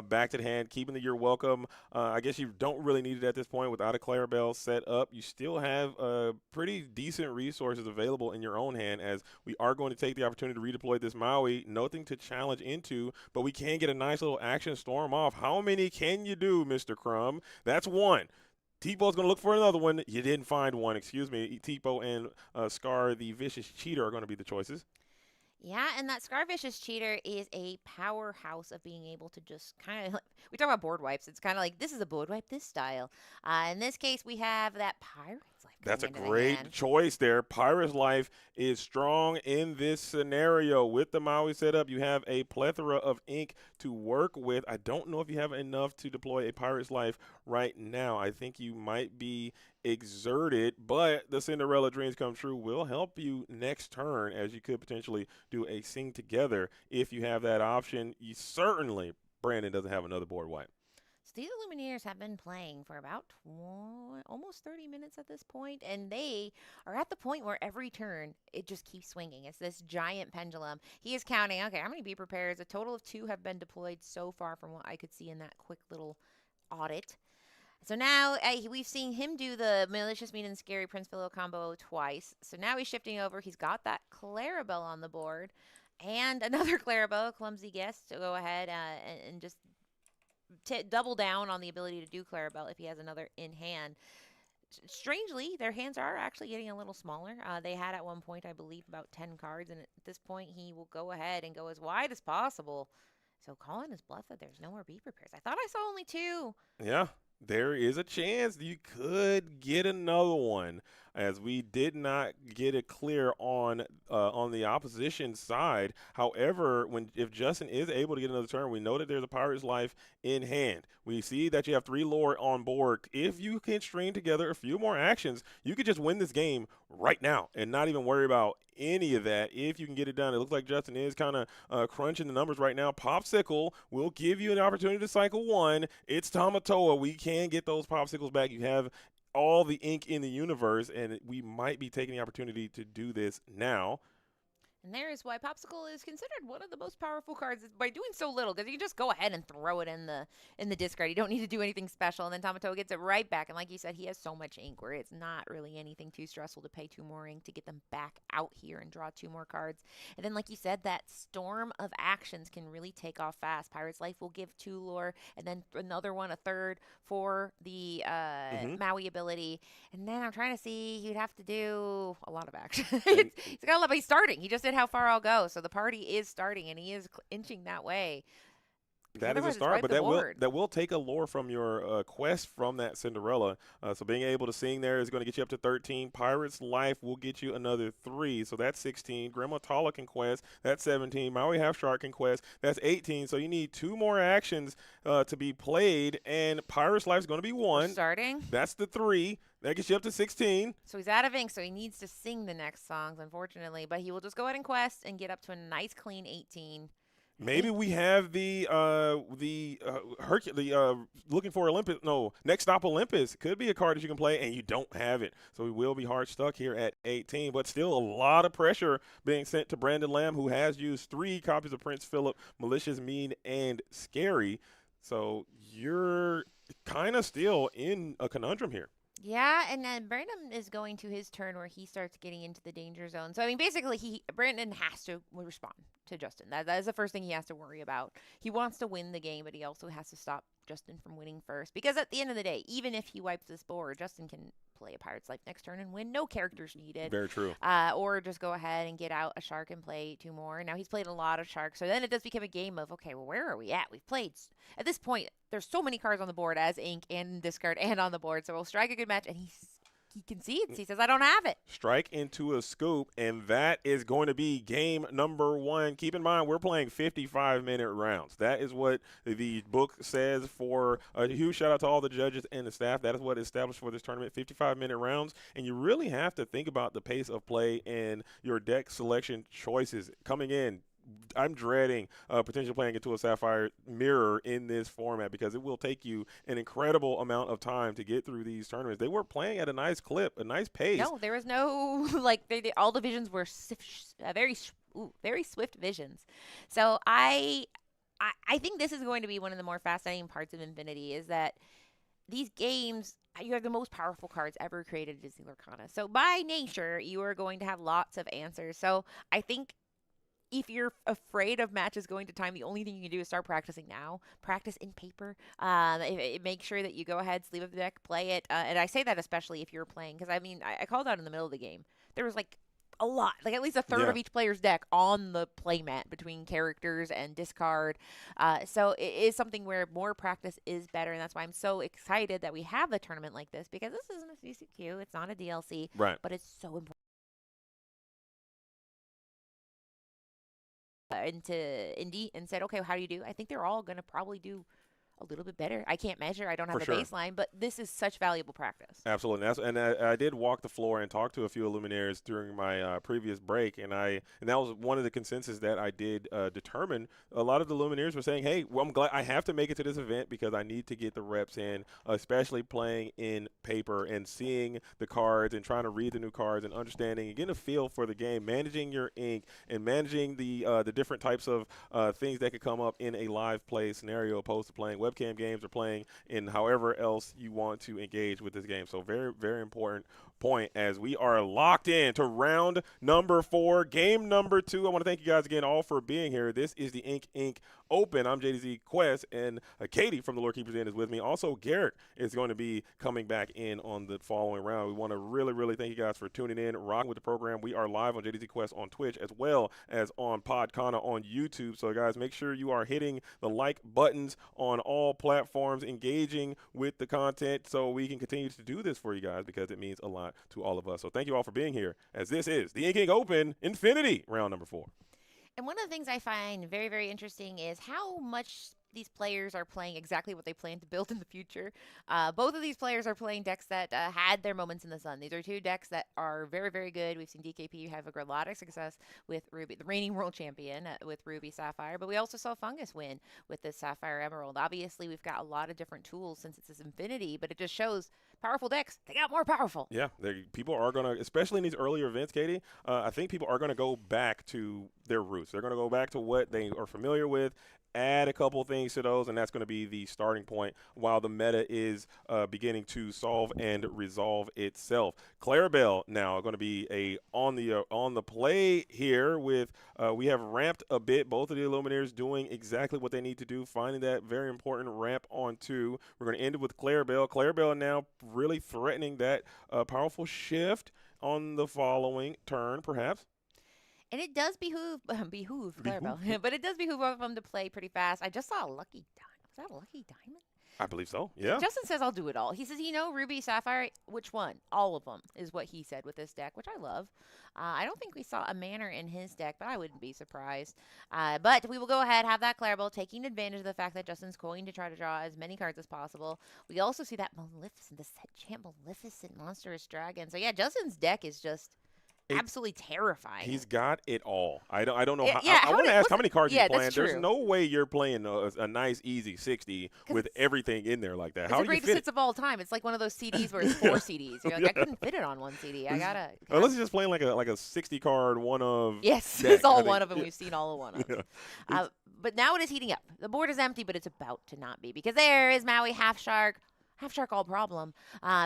back to the hand, keeping the You're Welcome. I guess you don't really need it at this point without a Clarabelle set up. You still have pretty decent resources available in your own hand as we are going to take the opportunity to redeploy this Maui. Nothing to challenge into, but we can get a nice little action storm off. How many can you do, Mr. Crum? That's 1. Tipo is going to look for another one. You didn't find one. Excuse me. Tipo and Scar, the Vicious Cheater, are going to be the choices.
Yeah, and that Scar Vicious Cheater is a powerhouse of being able to just kind of, we talk about board wipes. It's kind of like, this is a board wipe, this style. In this case, we have that Pirate's Life.
That's a great choice there. Pirate's Life is strong in this scenario. With the Maui setup, you have a plethora of ink to work with. I don't know if you have enough to deploy a Pirate's Life right now. I think you might be exerted, but the Cinderella Dreams Come True will help you next turn as you could potentially do a sing together if you have that option. You certainly, Brandon doesn't have another board wipe.
So these Illumineers have been playing for about almost 30 minutes at this point, and they are at the point where every turn it just keeps swinging. It's this giant pendulum. He is counting, okay, how many beeper pairs? A total of 2 have been deployed so far from what I could see in that quick little audit. So now we've seen him do the Malicious, Mean, and Scary Prince Philo combo twice. So now he's shifting over. He's got that Clarabelle on the board and another Clarabelle, clumsy guess, to go ahead and just double down on the ability to do Clarabelle if he has another in hand. Strangely, their hands are actually getting a little smaller. They had at one point, I believe, about 10 cards, and at this point, he will go ahead and go as wide as possible. So calling his bluff that there's no more beeper pairs. I thought I saw only 2.
Yeah, there is a chance you could get another one, as we did not get it clear on the opposition side. However, if Justin is able to get another turn, we know that there's a Pirate's Life in hand. We see that you have 3 lore on board. If you can string together a few more actions, you could just win this game right now and not even worry about any of that if you can get it done. It looks like Justin is kind of crunching the numbers right now. Popsicle will give you an opportunity to cycle 1. It's Tamatoa. We can get those Popsicles back. You have all the ink in the universe, and we might be taking the opportunity to do this now.
And there is why Popsicle is considered one of the most powerful cards by doing so little, because you can just go ahead and throw it in the discard. You don't need to do anything special, and then Tamatoa gets it right back. And like you said, he has so much ink where it's not really anything too stressful to pay 2 more ink to get them back out here and draw 2 more cards. And then, like you said, that storm of actions can really take off fast. Pirate's Life will give 2 lore, and then another one, a third, for the Maui ability. And then I'm trying to see, he'd have to do a lot of action. He's got a lot, but he's starting. He just did how far I'll go. So the party is starting, and he is inching that way.
That is a start, but that will take a lore from your quest from that Cinderella. So being able to sing there is going to get you up to 13. Pirate's Life will get you another 3, so that's 16. Grandma Tala can quest, that's 17. Maui Half Shark can quest, that's 18. So you need 2 more actions to be played, and Pirate's Life is going to be 1.
Starting.
That's the 3. That gets you up to 16.
So he's out of ink, so he needs to sing the next songs, unfortunately. But he will just go ahead and quest and get up to a nice, clean 18.
Maybe we have looking for Olympus. No, Next Stop Olympus could be a card that you can play, and you don't have it. So we will be hard stuck here at 18. But still, a lot of pressure being sent to Brandon Lamb, who has used 3 copies of Prince Philip, Malicious, Mean, and Scary. So you're kind of still in a conundrum here.
Yeah, and then Brandon is going to his turn where he starts getting into the danger zone. So, I mean, basically, Brandon has to respond to Justin. That is the first thing he has to worry about. He wants to win the game, but he also has to stop Justin from winning first. Because at the end of the day, even if he wipes this board, Justin can play a Pirate's Life next turn and win. No characters needed.
Very true.
Or just go ahead and get out a Shark and play 2 more. Now, he's played a lot of Sharks. So then it does become a game of, okay, well, where are we at? We've played, at this point, there's so many cards on the board as ink and discard and on the board. So we'll strike a good match, and he concedes. He says, I don't have it.
Strike into a scoop, and that is going to be game number 1. Keep in mind, we're playing 55-minute rounds. That is what the book says. For a huge shout-out to all the judges and the staff. That is what is established for this tournament, 55-minute rounds. And you really have to think about the pace of play and your deck selection choices coming in. I'm dreading potentially playing into a Sapphire Mirror in this format, because it will take you an incredible amount of time to get through these tournaments. They were playing at a nice clip, a nice pace.
No, there was no, all the visions were very swift visions. So I think this is going to be one of the more fascinating parts of Infinity, is that these games, you have the most powerful cards ever created at Disney Lorcana. So by nature, you are going to have lots of answers. So I think if you're afraid of matches going to time, the only thing you can do is start practicing now. Practice in paper. Make sure that you go ahead, sleeve up the deck, play it. And I say that especially if you're playing, because, I mean, I called out in the middle of the game. There was, a lot, at least a third of each player's deck on the playmat between characters and discard. So it is something where more practice is better, and that's why I'm so excited that we have a tournament like this, because this isn't a CCQ. It's not a DLC.
Right.
But it's so important. Into Indy and said, okay, how do you do? I think they're all going to probably do a little bit better. I can't measure. I don't have
For
a
sure.
baseline, but this is such valuable practice.
Absolutely. I did walk the floor and talk to a few Luminaires during my previous break, and that was one of the consensus that I did determine. A lot of the Luminaires were saying, hey, well, I'm glad I have to make it to this event because I need to get the reps in, especially playing in paper and seeing the cards and trying to read the new cards and understanding and getting a feel for the game, managing your ink and managing the different types of things that could come up in a live play scenario opposed to playing webcam games or playing in however else you want to engage with this game. So very, very important point as we are locked in to round number 4, game number 2. I want to thank you guys again all for being here. This is the Ink Inc. Open. I'm JDZ Quest, and Katie from the Lore Keepers Inn is with me. Also, Garrick is going to be coming back in on the following round. We want to really, really thank you guys for tuning in, rocking with the program. We are live on JDZ Quest on Twitch as well as on Podcana on YouTube. So, guys, make sure you are hitting the like buttons on all platforms, engaging with the content so we can continue to do this for you guys because it means a lot to all of us. So, thank you all for being here as this is the Ink Inc. Open Infinity round number 4.
And one of the things I find very, very interesting is how much these players are playing exactly what they plan to build in the future. Both of these players are playing decks that had their moments in the sun. These are two decks that are very, very good. We've seen DKP have a lot of success with Ruby, the reigning world champion, with Ruby Sapphire, but we also saw Fungus win with this Sapphire Emerald. Obviously, we've got a lot of different tools since it's this Infinity, but it just shows powerful decks. They got more powerful.
Yeah, people are going to, especially in these earlier events, Katie, I think people are going to go back to their roots. They're going to go back to what they are familiar with, add a couple things to those, and that's going to be the starting point while the meta is beginning to solve and resolve itself. Clarabelle now going to be on the play here with we have ramped a bit. Both of the Illuminaires doing exactly what they need to do, finding that very important ramp on 2. We're going to end it with Clarabelle. Clarabelle now really threatening that powerful shift on the following turn, perhaps.
And it does behoove Clarabelle, but it does behoove of them to play pretty fast. I just saw a lucky diamond. Was that a lucky diamond?
I believe so, yeah.
Justin says I'll do it all. He says, Ruby, Sapphire, which one? All of them is what he said with this deck, which I love. I don't think we saw a Manor in his deck, but I wouldn't be surprised. But we will go ahead, have that Clarabelle, taking advantage of the fact that Justin's going to try to draw as many cards as possible. We also see that Maleficent, the Set Maleficent Monstrous Dragon. So, yeah, Justin's deck is just absolutely terrifying.
He's got it all. I don't know.
I
want to ask how many cards
yeah,
he's playing.
that's
There's
true.
no way you're playing a nice, easy 60 with everything in there like that.
It's
How
the
do you
greatest
fit
hits of all time. It's like one of those CDs where it's 4 CDs. You're like, I couldn't fit it on one CD. I gotta.
Unless he's just playing like a 60 card one of.
Yes,
deck,
it's all one of them. We've seen all of one of them.
Yeah.
But now it is heating up. The board is empty, but it's about to not be because there is Maui Half Shark all problem,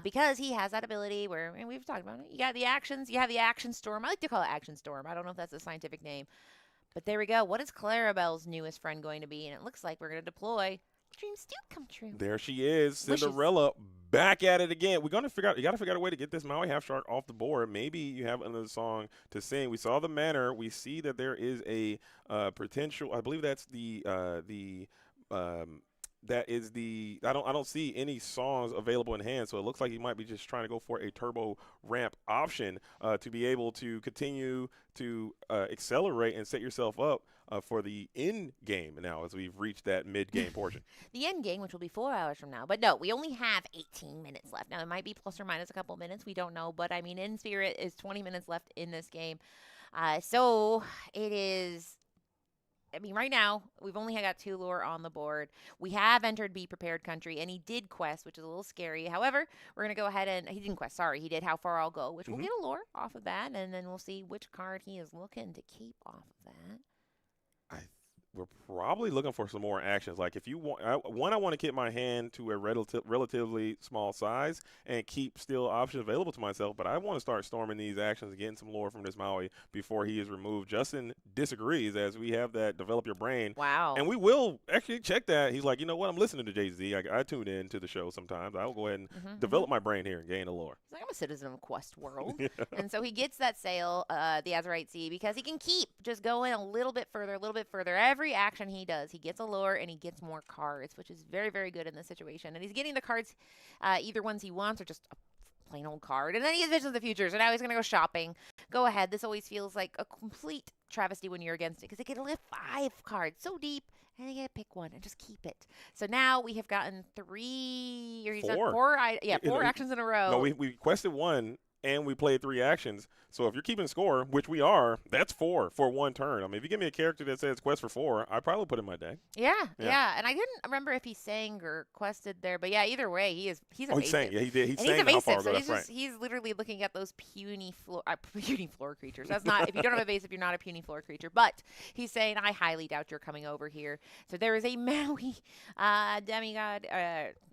because he has that ability where, and we've talked about it, you got the actions, you have the action storm. I like to call it action storm. I don't know if that's a scientific name. But there we go. What is Clarabelle's newest friend going to be? And it looks like we're going to deploy Dreams Do Come True.
There she is,
Wishes.
Cinderella, back at it again. We're gonna figure out. You got to figure out a way to get this Maui Half Shark off the board. Maybe you have another song to sing. We saw the Manor. We see that there is a potential. I believe that's that is the I don't see any songs available in hand, so it looks like you might be just trying to go for a turbo ramp option to be able to continue to accelerate and set yourself up for the end game now as we've reached that mid-game portion.
The end game, which will be 4 hours from now. But no, we only have 18 minutes left. Now, it might be plus or minus a couple minutes. We don't know. But, I mean, in spirit is 20 minutes left in this game. So it is... I mean, right now, we've only got 2 lore on the board. We have entered Be Prepared Country, and he did quest, which is a little scary. However, we're going to go ahead and... He didn't quest, sorry. He did How Far I'll Go, which we'll get a lore off of that, and then we'll see which card he is looking to keep off of that.
We're probably looking for some more actions. Like if you want, I want to keep my hand to a relatively small size and keep still options available to myself. But I want to start storming these actions and getting some lore from this Maui before he is removed. Justin disagrees as we have that develop your brain.
Wow.
And we will actually check that. He's like, you know what? I'm listening to Jay-Z. I tune in to the show sometimes. I will go ahead and develop my brain here and gain the lore.
He's like, I'm a citizen of Quest World. And so he gets that sale, the Azurite Sea, because he can keep just going a little bit further. Every action he does, he gets a lure and he gets more cards, which is very, very good in this situation. And he's getting the cards, either ones he wants or just a plain old card. And then he has Visions of the Future. So now he's going to go shopping, go ahead. This always feels like a complete travesty when you're against it because they get to lift 5 cards so deep. And they get to pick one and just keep it. So now we have gotten 3 or
4.
4 actions in a row.
No, we quested 1 and we played 3 actions. So if you're keeping score, which we are, that's 4 for 1 turn. I mean, if you give me a character that says quest for 4, I'd probably put it in my deck.
Yeah. And I didn't remember if he sang or quested there, but yeah, either way, he's evasive.
Oh, he sang. Yeah, he did. He
And
sang
he's
how far
evasive,
ago.
so
That's right.
he's literally looking at those puny floor creatures. That's not if you don't have evasive, you're not a puny floor creature. But he's saying, I highly doubt you're coming over here. So there is a Maui demigod,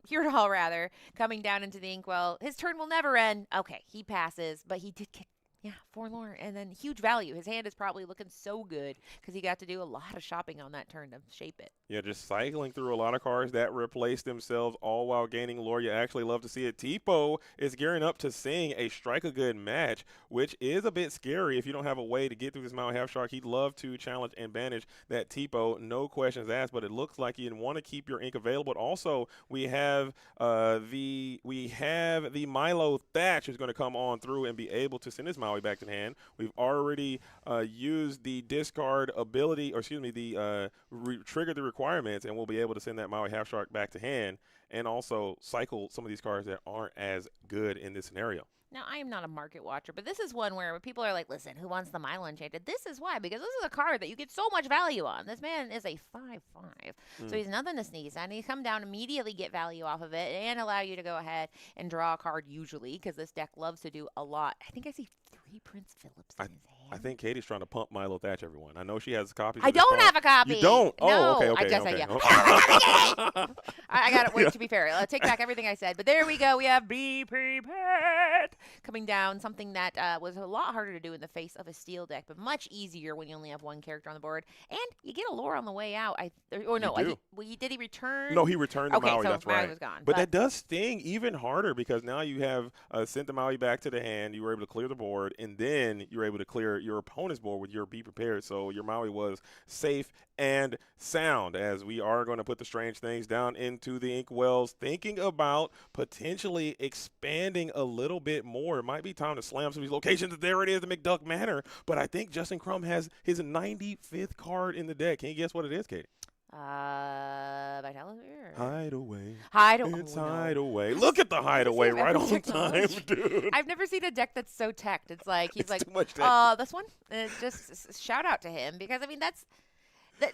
Hero rather, coming down into the inkwell. His turn will never end. Okay, he passes, but he did kick. Yeah, forlorn, and then huge value. His hand is probably looking so good because he got to do a lot of shopping on that turn to shape it.
Yeah, just cycling through a lot of cards that replace themselves, all while gaining lore. You actually love to see it. Tipo is gearing up to sing a Strike a Good match, which is a bit scary if you don't have a way to get through this Maui Half Shark. He'd love to challenge and banish that Tipo, no questions asked, but it looks like you want to keep your ink available. But also, we have the Milo Thatch who's going to come on through and be able to send his Maui back to the hand. We've already used the discard ability, or excuse me, triggered the requirements, and we'll be able to send that Maui Half Shark back to hand and also cycle some of these cards that aren't as good in this scenario.
Now, I am not a market watcher, but this is one where people are like, listen, who wants the Milo Enchanted? This is why, because this is a card that you get so much value on. This man is a 5/5, so he's nothing to sneeze at. And he come down, immediately get value off of it, and allow you to go ahead and draw a card usually, because this deck loves to do a lot. I think I see 3 Prince Philips in his hand.
I think Katie's trying to pump Milo Thatch, everyone. I know she has copies.
I don't have a copy.
You don't?
No,
Oh, okay.
I just
okay.
said yeah. I got it. Wait, to be fair, I'll take back everything I said. But there we go. We have Be Prepared coming down. Something that was a lot harder to do in the face of a steel deck, but much easier when you only have 1 character on the board. And you get a lore on the way out. Did he return?
No, he returned the
okay,
Maui.
so
That's
Maui
right.
was gone.
But that does sting even harder because now you have sent the Maui back to the hand. You were able to clear the board, and then you were able to clear your opponent's board with your Be Prepared. So your Maui was safe and sound, as we are going to put the strange things down into the inkwells, thinking about potentially expanding a little bit more. It might be time to slam some of these locations. There it is, the McDuck Manor. But I think Justin Crum has his 95th card in the deck. Can you guess what it is, Katie?
Vitality?
Hideaway.
It's
Hideaway. Look at the Hideaway right on time, dude.
I've never seen a deck that's so teched. It's like he's
It's too much tech.
this one. Just shout out to him because I mean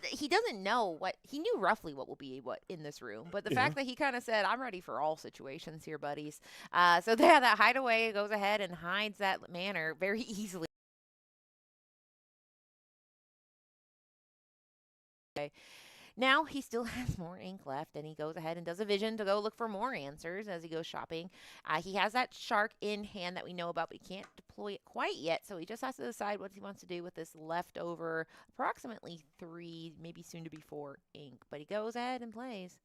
he doesn't know he knew roughly what will be in this room, but the fact that he kind of said, "I'm ready for all situations here, buddies." So that Hideaway goes ahead and hides that manor very easily. Okay. Now he still has more ink left, and he goes ahead and does a vision to go look for more answers as he goes shopping. He has that shark in hand that we know about, but he can't deploy it quite yet, so he just has to decide what he wants to do with this leftover approximately 3, maybe soon to be 4 ink. But he goes ahead and plays.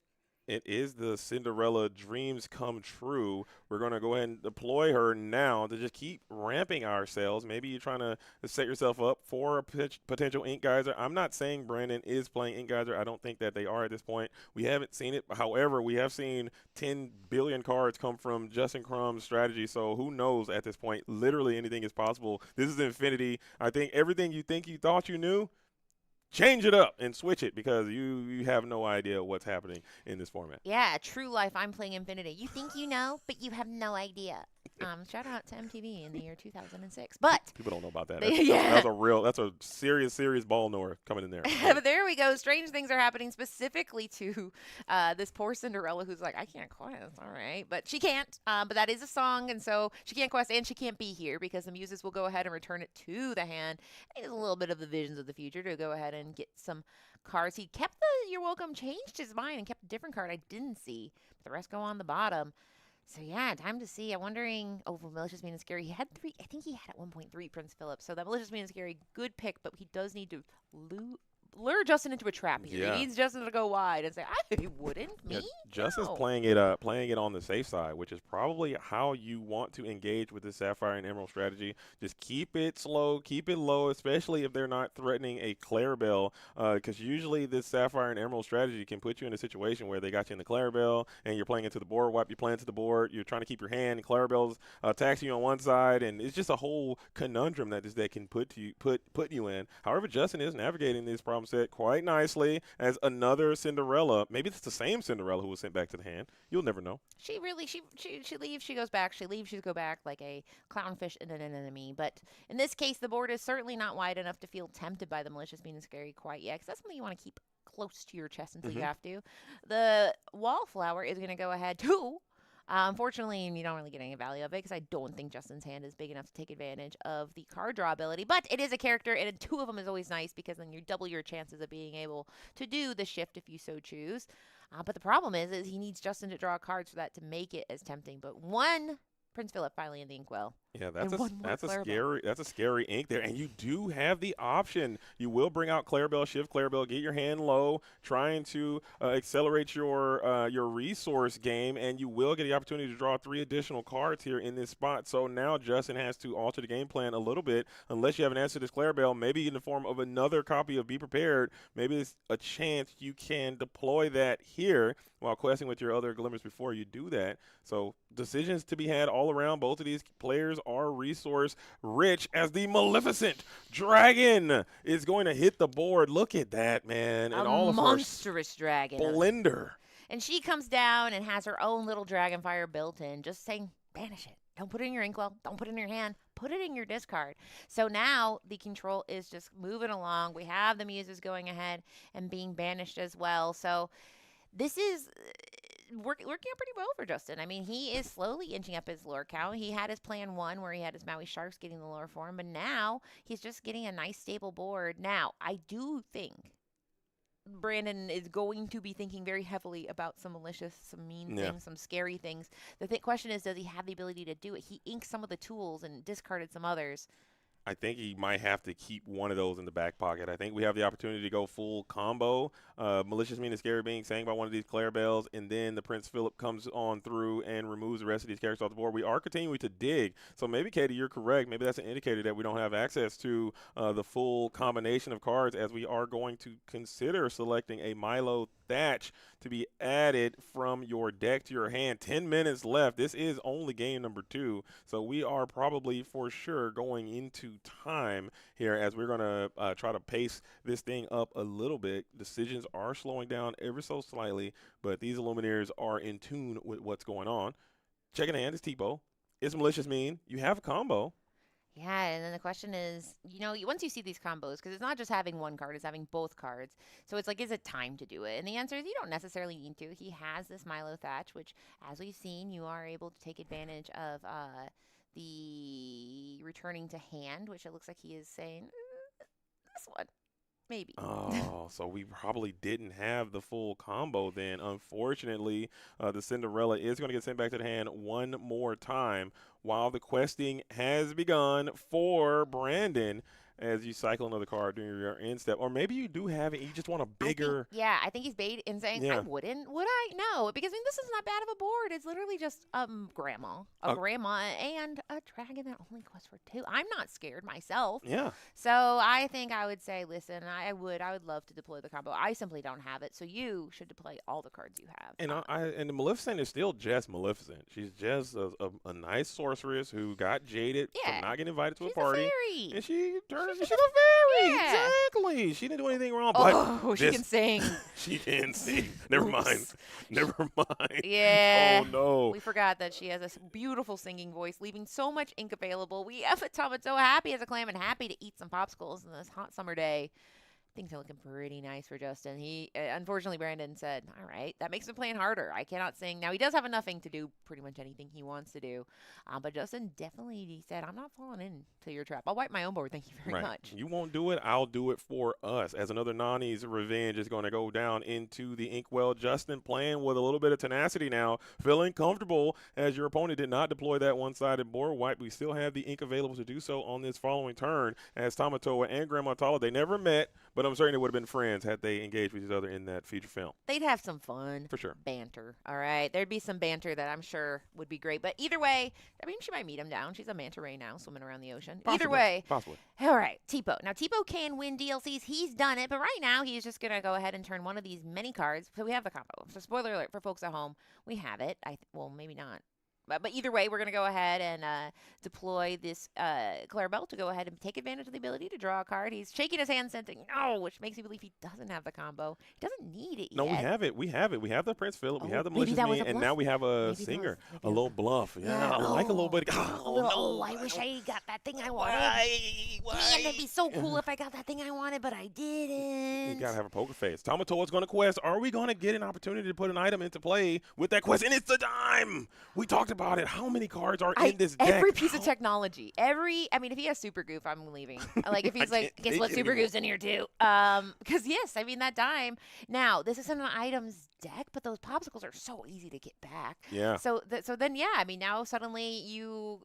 It is the Cinderella dreams come true. We're going to go ahead and deploy her now to just keep ramping ourselves. Maybe you're trying to set yourself up for a potential Ink Geyser. I'm not saying Brandon is playing Ink Geyser. I don't think that they are at this point. We haven't seen it. However, we have seen 10 billion cards come from Justin Crum's strategy, so who knows at this point. Literally anything is possible. This is Infinity. I think everything you thought you knew, change it up and switch it because you have no idea what's happening in this format.
Yeah, true life. I'm playing Infinity. You think you know, but you have no idea. Shout out to MTV in the year 2006. But
people don't know about that. That's a serious ball knower coming in there.
But there we go. Strange things are happening specifically to this poor Cinderella who's like, I can't quest. All right. But she can't. But that is a song. And so she can't quest and she can't be here because the muses will go ahead and return it to the hand. It is a little bit of the visions of the future to go ahead and get some cards. He kept the You're Welcome, changed his mind and kept a different card I didn't see. But the rest go on the bottom. So, yeah, time to see. I'm wondering, Malicious Mean and Scary. He had 3, I think he had at 1.3 Prince Philip. So that Malicious Mean and Scary, good pick, but he does need to lure Justin into a trap here.
Yeah.
He needs Justin to go wide and say, I wouldn't. Me?
Yeah, Justin's
No.
playing it on the safe side, which is probably how you want to engage with the Sapphire and Emerald strategy. Just keep it slow, keep it low, especially if they're not threatening a Clarabelle, because usually this Sapphire and Emerald strategy can put you in a situation where they got you in the Clarabelle and you're playing into the board wipe, you're playing to the board, you're trying to keep your hand, and Clarabelle's attacks you on one side, and it's just a whole conundrum that this deck can put you in. However, Justin is navigating this problem set quite nicely as another Cinderella. Maybe it's the same Cinderella who was sent back to the hand. You'll never know.
She really, she leaves, she goes back, she leaves, she goes back like a clownfish in an enemy. But in this case, the board is certainly not wide enough to feel tempted by the malicious mean and scary quite yet, because that's something you want to keep close to your chest until you have to. The Wallflower is going to go ahead too. Unfortunately, you don't really get any value of it because I don't think Justin's hand is big enough to take advantage of the card draw ability. But it is a character, and 2 of them is always nice because then you double your chances of being able to do the shift if you so choose. But the problem is he needs Justin to draw cards for that to make it as tempting. But 1 Prince Philip finally in the inkwell.
Yeah, that's
And
a scary ink there, and you do have the option. You will bring out Clarabelle, shift Clarabelle, get your hand low, trying to accelerate your resource game, and you will get the opportunity to draw 3 additional cards here in this spot. So now Justin has to alter the game plan a little bit, unless you have an answer to this Clarabelle, maybe in the form of another copy of Be Prepared. Maybe there's a chance you can deploy that here while questing with your other glimmers before you do that. So decisions to be had all around. Both of these players are resource rich as the Maleficent Dragon is going to hit the board. Look at that, man. And all of her
monstrous dragon.
splendor.
And she comes down and has her own little dragon fire built in, just saying, banish it. Don't put it in your inkwell. Don't put it in your hand. Put it in your discard. So now the control is just moving along. We have the muses going ahead and being banished as well. So this is working out pretty well for Justin. I mean, he is slowly inching up his lore count. He had his plan 1 where he had his Maui Sharks getting the lore for him, but now he's just getting a nice stable board. Now, I do think Brandon is going to be thinking very heavily about some malicious, some mean things, some scary things. The question is, does he have the ability to do it? He inked some of the tools and discarded some others.
I think he might have to keep one of those in the back pocket. I think we have the opportunity to go full combo. Malicious, mean, and scary being sang by one of these Clarabelles, and then the Prince Philip comes on through and removes the rest of these characters off the board. We are continuing to dig. So maybe, Katie, you're correct. Maybe that's an indicator that we don't have access to the full combination of cards, as we are going to consider selecting a Milo Thatch to be added from your deck to your hand. 10 minutes left. This is only game number 2, so we are probably for sure going into time here as we're going to try to pace this thing up a little bit. Decisions are slowing down ever so slightly, but these Illuminaires are in tune with what's going on. Checking the hand is Tipo. It's Malicious Mean. You have a combo.
Yeah, and then the question is, once you see these combos, because it's not just having one card, it's having both cards. So it's like, is it time to do it? And the answer is you don't necessarily need to. He has this Milo Thatch, which, as we've seen, you are able to take advantage of the returning to hand, which it looks like he is saying, this one. Maybe.
Oh, so we probably didn't have the full combo then. Unfortunately, the Cinderella is going to get sent back to the hand one more time while the questing has begun for Brandon as you cycle another card during your end step. Or maybe you do have it and you just want a bigger.
I think he's bait in saying, I wouldn't. Would I? No, because this is not bad of a board. It's literally just grandma and a dragon that only quests for 2. I'm not scared myself.
Yeah.
So I think I would say, listen, I would love to deploy the combo. I simply don't have it, so you should deploy all the cards you have.
And the Maleficent is still just Maleficent. She's just a nice sorceress who got jaded from not getting invited to a party.
Fairy.
And she turned she's a fairy.
Yeah.
Exactly. She didn't do anything wrong.
Oh, she can sing.
She can sing. Never mind. Never mind.
Yeah.
Oh, no.
We forgot that she has a beautiful singing voice, leaving so much ink available. We have a Tom so happy as a clam and happy to eat some popsicles in this hot summer day. Things are looking pretty nice for Justin. He unfortunately, Brandon said, all right, that makes him playing harder. I cannot sing. Now, he does have enough ink to do pretty much anything he wants to do. But Justin definitely, he said, I'm not falling in to your trap. I'll wipe my own board. Thank you very much.
You won't do it. I'll do it for us. As another Nani's revenge is going to go down into the Inkwell. Justin playing with a little bit of tenacity now, feeling comfortable as your opponent did not deploy that one-sided board wipe. We still have the ink available to do so on this following turn as Tamatoa and Grandma Tala, they never met, but I'm certain they would have been friends had they engaged with each other in that feature film.
They'd have some fun.
For sure.
Banter. All right. There'd be some banter that I'm sure would be great. But either way, I mean, she might meet him down. She's a manta ray now, swimming around the ocean.
Possibly.
Either way.
Possibly.
All right. Tipo. Now, Tipo can win DLCs. He's done it. But right now, he's just going to go ahead and turn one of these many cards. So we have the combo. So spoiler alert for folks at home. We have it. Well, maybe not. But either way, we're going to go ahead and deploy this Clarabelle to go ahead and take advantage of the ability to draw a card. He's shaking his hand, saying no, which makes me believe he doesn't have the combo. He doesn't need it
No,
yet.
we have it. We have it. We have the Prince Philip. We have the
maybe
Malicious
that was
Me,
a
and
bluff.
now we have a
Maybe
singer.
that
A little bluff. Yeah, I like a little bit. Oh, no.
I wish I got that thing I wanted.
Why?
Man, it'd be so cool if I got that thing I wanted, but I didn't.
You gotta have a poker face. Tamatoa's gonna quest. Are we gonna get an opportunity to put an item into play with that quest? And it's the dime. We talked about it. How many cards are in this deck?
Every piece of technology. I mean, if he has Super Goof, I'm leaving. Like, if he's like, guess what, Super Goof's in here too. Because, yes, I mean, that dime. Now, this isn't an items deck, but those popsicles are so easy to get back.
Yeah.
So then, yeah, I mean, now suddenly you...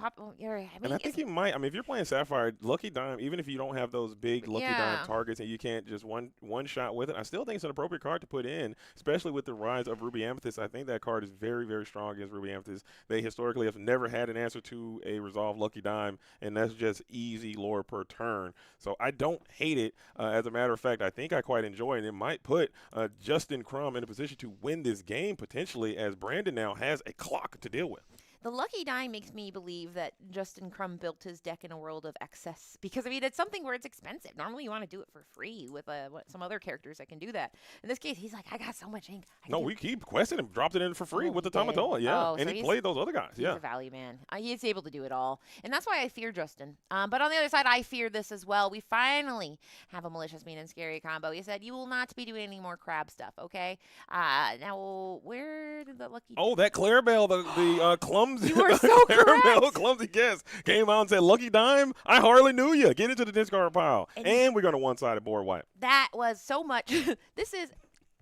And I think you might. I mean, if you're playing Sapphire, Lucky Dime, even if you don't have those big Lucky Dime targets and you can't just one shot with it, I still think it's an appropriate card to put in, especially with the rise of Ruby Amethyst. I think that card is very, very strong against Ruby Amethyst. They historically have never had an answer to a resolved Lucky Dime, and that's just easy lore per turn. So I don't hate it. As a matter of fact, I think I quite enjoy it. And it might put Justin Crum in a position to win this game potentially, as Brandon now has a clock to deal with.
The Lucky Dime makes me believe that Justin Crum built his deck in a world of excess. Because, I mean, it's something where it's expensive. Normally, you want to do it for free with some other characters that can do that. In this case, he's like, I got so much ink.
No, we keep questing him, dropped it in for free with the
he did.
Tamatoa. Yeah,
Oh,
and
so
he played those other guys.
He's
Yeah.
a value man. He's able to do it all. And that's why I fear Justin. But on the other side, I fear this as well. We finally have a Malicious, Mean, and Scary combo. He said, you will not be doing any more crab stuff, okay? Now, where did the Lucky...
Oh, that Clarabelle, the clumsy...
You are so correct.
Clumsy guess came out and said, Lucky Dime, I hardly knew you. Get into the discard pile. And we're going to one-sided board wipe.
That was so much.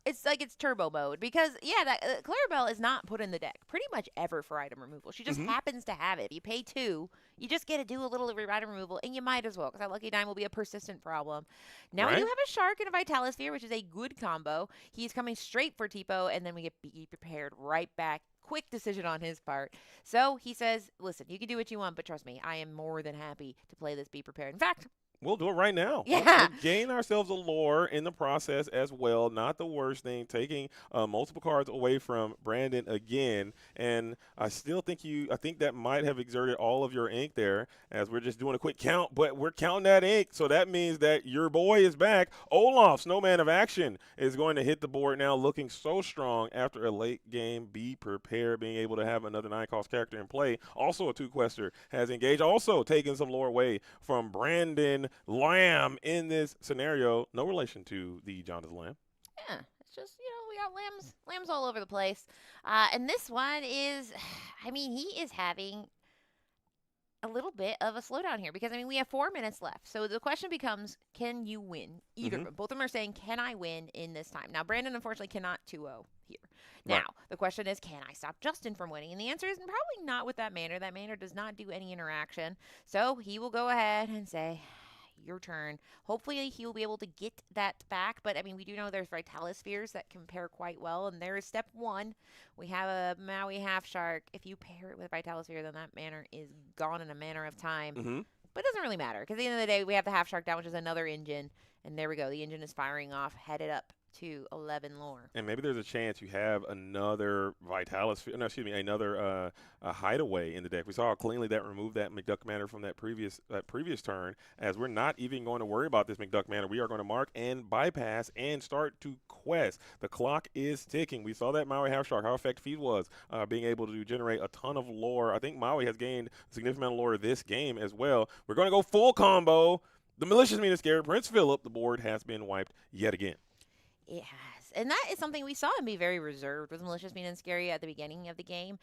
It's like it's turbo mode because, yeah, that Clarabelle is not put in the deck pretty much ever for item removal. She just happens to have it. If you pay 2, you just get to do a little of your item removal, and you might as well because that Lucky Dime will be a persistent problem. Now we do have a Shark and a Vitalisphere, which is a good combo. He's coming straight for Tipo, and then we get Be Prepared right back. Quick decision on his part. So he says, listen, you can do what you want, but trust me, I am more than happy to play this Be Prepared. In fact,
we'll do it right now.
Yeah.
We'll gain ourselves a lore in the process as well. Not the worst thing. Taking multiple cards away from Brandon again. And I still think I think that might have exerted all of your ink there as we're just doing a quick count. But we're counting that ink. So that means that your boy is back. Olaf, Snowman of Action, is going to hit the board now looking so strong after a late game. Be prepared. Being able to have another 9-cost character in play. Also a 2-quester has engaged. Also taking some lore away from Brandon Lamb in this scenario. No relation to the Jonathan Lamb.
Yeah, it's just, we got lambs all over the place. And this one is, I mean, he is having a little bit of a slowdown here because, I mean, we have 4 minutes left. So the question becomes, can you win? Either of them. Both of them are saying, can I win in this time? Now, Brandon, unfortunately, cannot 2-0 here. Now, the question is, can I stop Justin from winning? And the answer is probably not with that manner. That manner does not do any interaction. So he will go ahead and say, your turn. Hopefully he will be able to get that back, but I mean, we do know there's Vitalispheres that compare quite well, and there is step 1. We have a Maui Half Shark. If you pair it with Vitalisphere, then that manner is gone in a manner of time. But it doesn't really matter, because at the end of the day, we have the Half Shark down, which is another engine, and there we go. The engine is firing off, headed up to 11 lore.
And maybe there's a chance you have another another hideaway in the deck. We saw how cleanly that removed that McDuck Manor from that previous turn, as we're not even going to worry about this McDuck Manor. We are going to mark and bypass and start to quest. The clock is ticking. We saw that Maui Half Shark, how effective he was, being able to generate a ton of lore. I think Maui has gained a significant amount of lore this game as well. We're going to go full combo. The Malicious, Mean, and Scary Prince Philip. The board has been wiped yet again.
It has. and that is something we saw him be very reserved with Malicious Mean and Scary at the beginning of the game.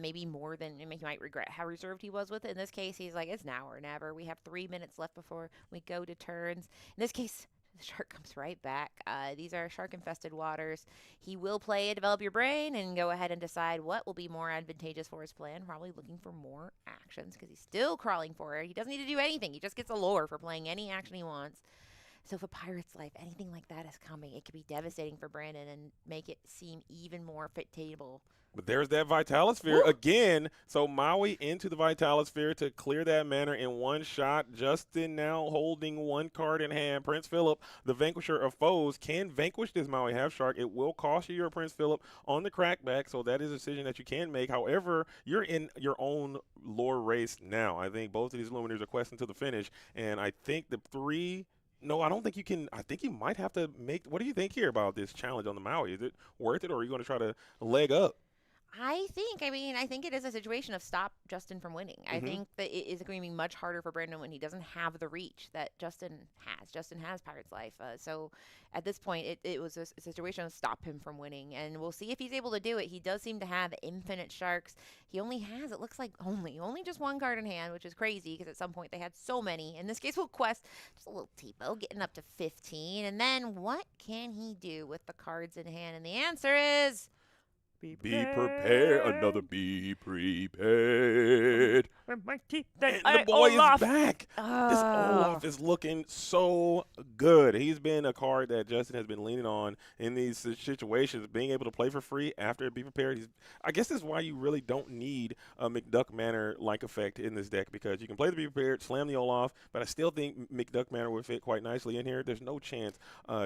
Maybe more than he might regret how reserved he was with it. In this case, he's like, it's now or never. We have 3 minutes left before we go to turns. In this case, the shark comes right back. These are shark-infested waters. He will play Develop Your Brain and go ahead and decide what will be more advantageous for his plan. Probably looking for more actions because he's still crawling for it. He doesn't need to do anything. He just gets a lure for playing any action he wants. So if a pirate's life, anything like that is coming, it could be devastating for Brandon and make it seem even more fatable.
But there's that Vitalosphere again. So Maui into the Vitalosphere to clear that mana in one shot. Justin now holding one card in hand. Prince Philip, the vanquisher of foes, can vanquish this Maui Half Shark. It will cost you your Prince Philip on the crackback, so that is a decision that you can make. However, you're in your own lore race now. I think both of these Lumineers are questing to the finish, and I think the three – no, I don't think you can. I think you might have to make – what do you think here about this challenge on the Maui? Is it worth it, or are you going to try to leg up?
I think it is a situation of stop Justin from winning. I think that it is going to be much harder for Brandon when he doesn't have the reach that Justin has. Justin has Pirate's Life. So at this point, it was a situation of stop him from winning. And we'll see if he's able to do it. He does seem to have infinite sharks. He only has, it looks like, only just one card in hand, which is crazy because at some point they had so many. In this case, we'll quest just a little Tipo, getting up to 15. And then what can he do with the cards in hand? And the answer is...
Be prepared. Another be prepared.
And
the boy is back. This Olaf is looking so good. He's been a card that Justin has been leaning on in these situations, being able to play for free after Be Prepared. I guess this is why you really don't need a McDuck Manor-like effect in this deck, because you can play the Be Prepared, slam the Olaf, but I still think McDuck Manor would fit quite nicely in here. There's no chance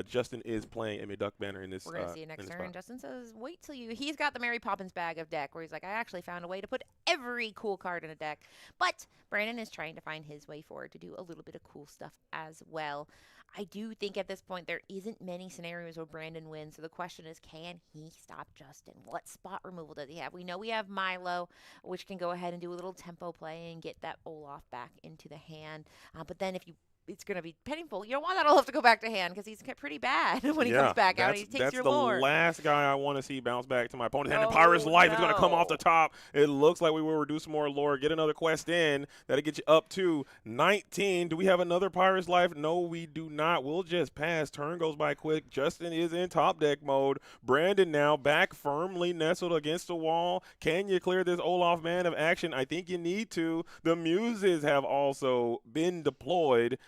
Justin is playing a McDuck Manor in this.
We're going to see it next turn. Justin says, wait till you. He's got the Mary Poppins bag of deck where he's like, I actually found a way to put every cool card in a deck. But Brandon is trying to find his way forward to do a little bit of cool stuff as well. I do think at this point there isn't many scenarios where Brandon wins. So the question is, can he stop Justin? What spot removal does he have? We know we have Milo, which can go ahead and do a little tempo play and get that Olaf back into the hand. But then if you it's going to be painful. You don't want that Olaf to go back to hand because he's pretty bad when he comes back out. He takes your lore.
That's the last guy I want to see bounce back to my opponent's hand. And Pirate's Life is going to come off the top. It looks like we will reduce more lore, get another quest in. That'll get you up to 19. Do we have another Pirate's Life? No, we do not. We'll just pass. Turn goes by quick. Justin is in top deck mode. Brandon now back firmly nestled against the wall. Can you clear this Olaf man of action? I think you need to. The Muses have also been deployed.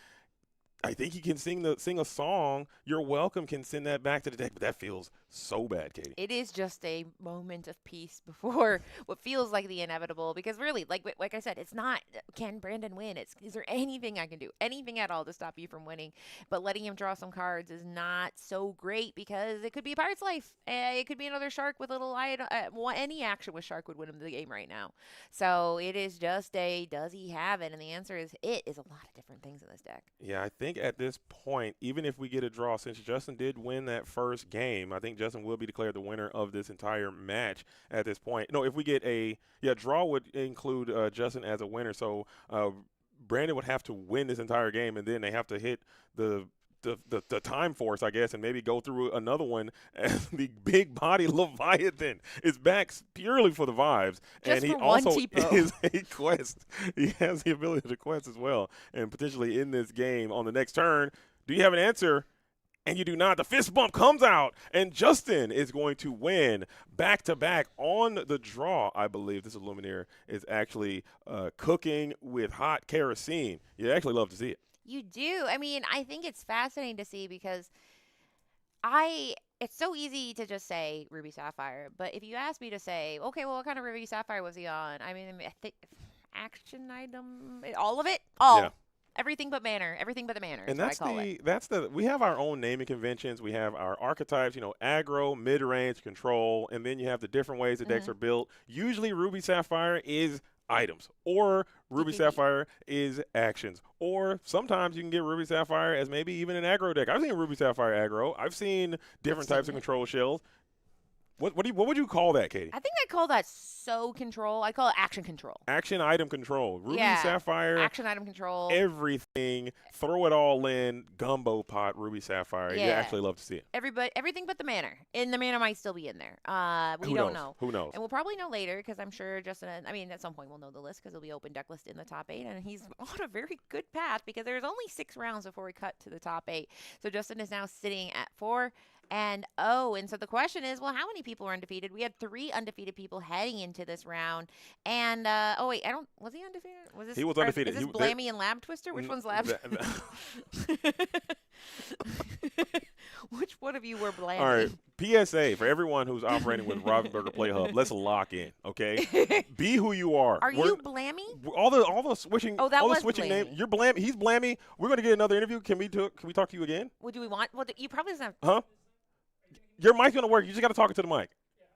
I think he can sing a song. You're welcome can send that back to the deck, but that feels so bad, Katie.
It is just a moment of peace before what feels like the inevitable, because really, like I said, it's not can Brandon win. It's is there anything I can do, anything at all to stop you from winning? But letting him draw some cards is not so great because it could be a Pirate's Life. It could be another Shark with little any action with Shark would win him the game right now. So it is just a does he have it? And the answer is it is a lot of different things in this deck.
Yeah, I think at this point, even if we get a draw, since Justin did win that first game, I think Justin will be declared the winner of this entire match at this point. No, if we get a draw would include Justin as a winner. So Brandon would have to win this entire game, and then they have to hit the time force, I guess, and maybe go through another one as the big body Leviathan is back purely for the vibes.
Just
and he
for
also
one TPO.
is a quest. He has the ability to quest as well. And potentially in this game on the next turn, do you have an answer? And you do not. The fist bump comes out, and Justin is going to win back-to-back on the draw, I believe. This Lumineer is actually cooking with hot kerosene. You actually love to see it.
You do. I mean, I think it's fascinating to see because it's so easy to just say Ruby Sapphire, but if you ask me to say, okay, well, what kind of Ruby Sapphire was he on? I mean, I think action item, all of it, all. Yeah. Everything but manner, everything but the manner.
And we have our own naming conventions. We have our archetypes, aggro, mid-range, control, and then you have the different ways the decks are built. Usually Ruby Sapphire is items, or Ruby Sapphire is actions, or sometimes you can get Ruby Sapphire as maybe even an aggro deck. I've seen Ruby Sapphire aggro. I've seen different types of control shells. What would you call that, Katie?
I think I call that control. I call it action control.
Action item control. Ruby
Yeah.
Sapphire.
Action item control.
Everything. Throw it all in. Gumbo pot. Ruby Sapphire. You
Yeah.
actually love to see it.
Everything but the manor. And the manor might still be in there. We
Who
don't
knows?
know.
Who knows?
And we'll probably know later because I'm sure Justin. At some point we'll know the list because it'll be open deck list in the top 8, and he's on a very good path because there's only 6 rounds before we cut to the top 8. So Justin is now sitting at 4-0. And so the question is, well, how many people are undefeated? We had 3 undefeated people heading into this round. And was he undefeated?
He was undefeated.
Is this Blammy and Lab Twister? Which one's Lab? Which one of you were Blammy?
All right. PSA for everyone who's operating with Ravensburger Play Hub. Let's lock in, okay? Be who you are.
Are you Blammy?
All the switching.
Oh, that
all the
was
switching
Blammy.
name. You're Blammy. He's Blammy. We're gonna get another interview. Can we talk to you again?
Well, do we want? Well, you probably doesn't have.
Huh? Your mic's gonna work. You just gotta talk into the mic.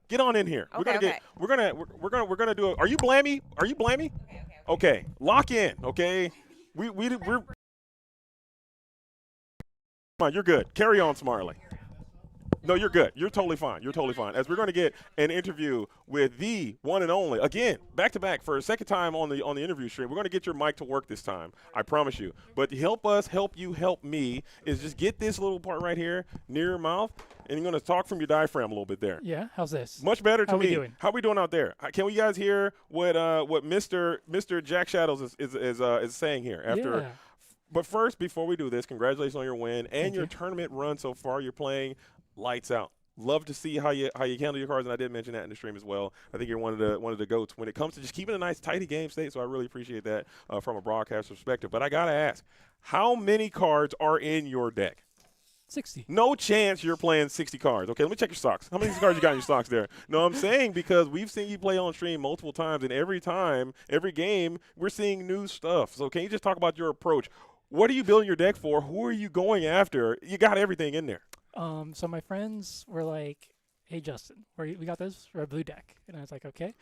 Get on in here.
Okay,
We're gonna do it. Are you Blammy? Are you Blammy? Okay. Lock in. Okay. We're. Come on. You're good. Carry on smartly. No, you're good. You're totally fine. You're totally fine. As we're going to get an interview with the one and only, again, back to back for a second time on the interview stream. We're going to get your mic to work this time. I promise you. But to help us, help you, help me is just get this little part right here near your mouth, and you're going to talk from your diaphragm a little bit there.
Yeah, how's this?
Much better to
How
me.
we doing?
How we doing out there? Can we guys hear what Mr. Jack Shadows is saying here after?
Yeah.
But first, before we do this, congratulations on your win and
Thank
your
you.
tournament run so far. You're playing lights out. Love to see how you handle your cards, and I did mention that in the stream as well. I think you're one of the goats when it comes to just keeping a nice, tidy game state. So I really appreciate that from a broadcast perspective. But I gotta ask, how many cards are in your deck?
60.
No chance you're playing 60 cards. Okay, let me check your stocks. How many cards you got in your stocks there? No, I'm saying because we've seen you play on stream multiple times, and every game, we're seeing new stuff. So can you just talk about your approach? What are you building your deck for? Who are you going after? You got everything in there.
So my friends were like, "Hey Justin, we got this red blue deck," and I was like, "Okay."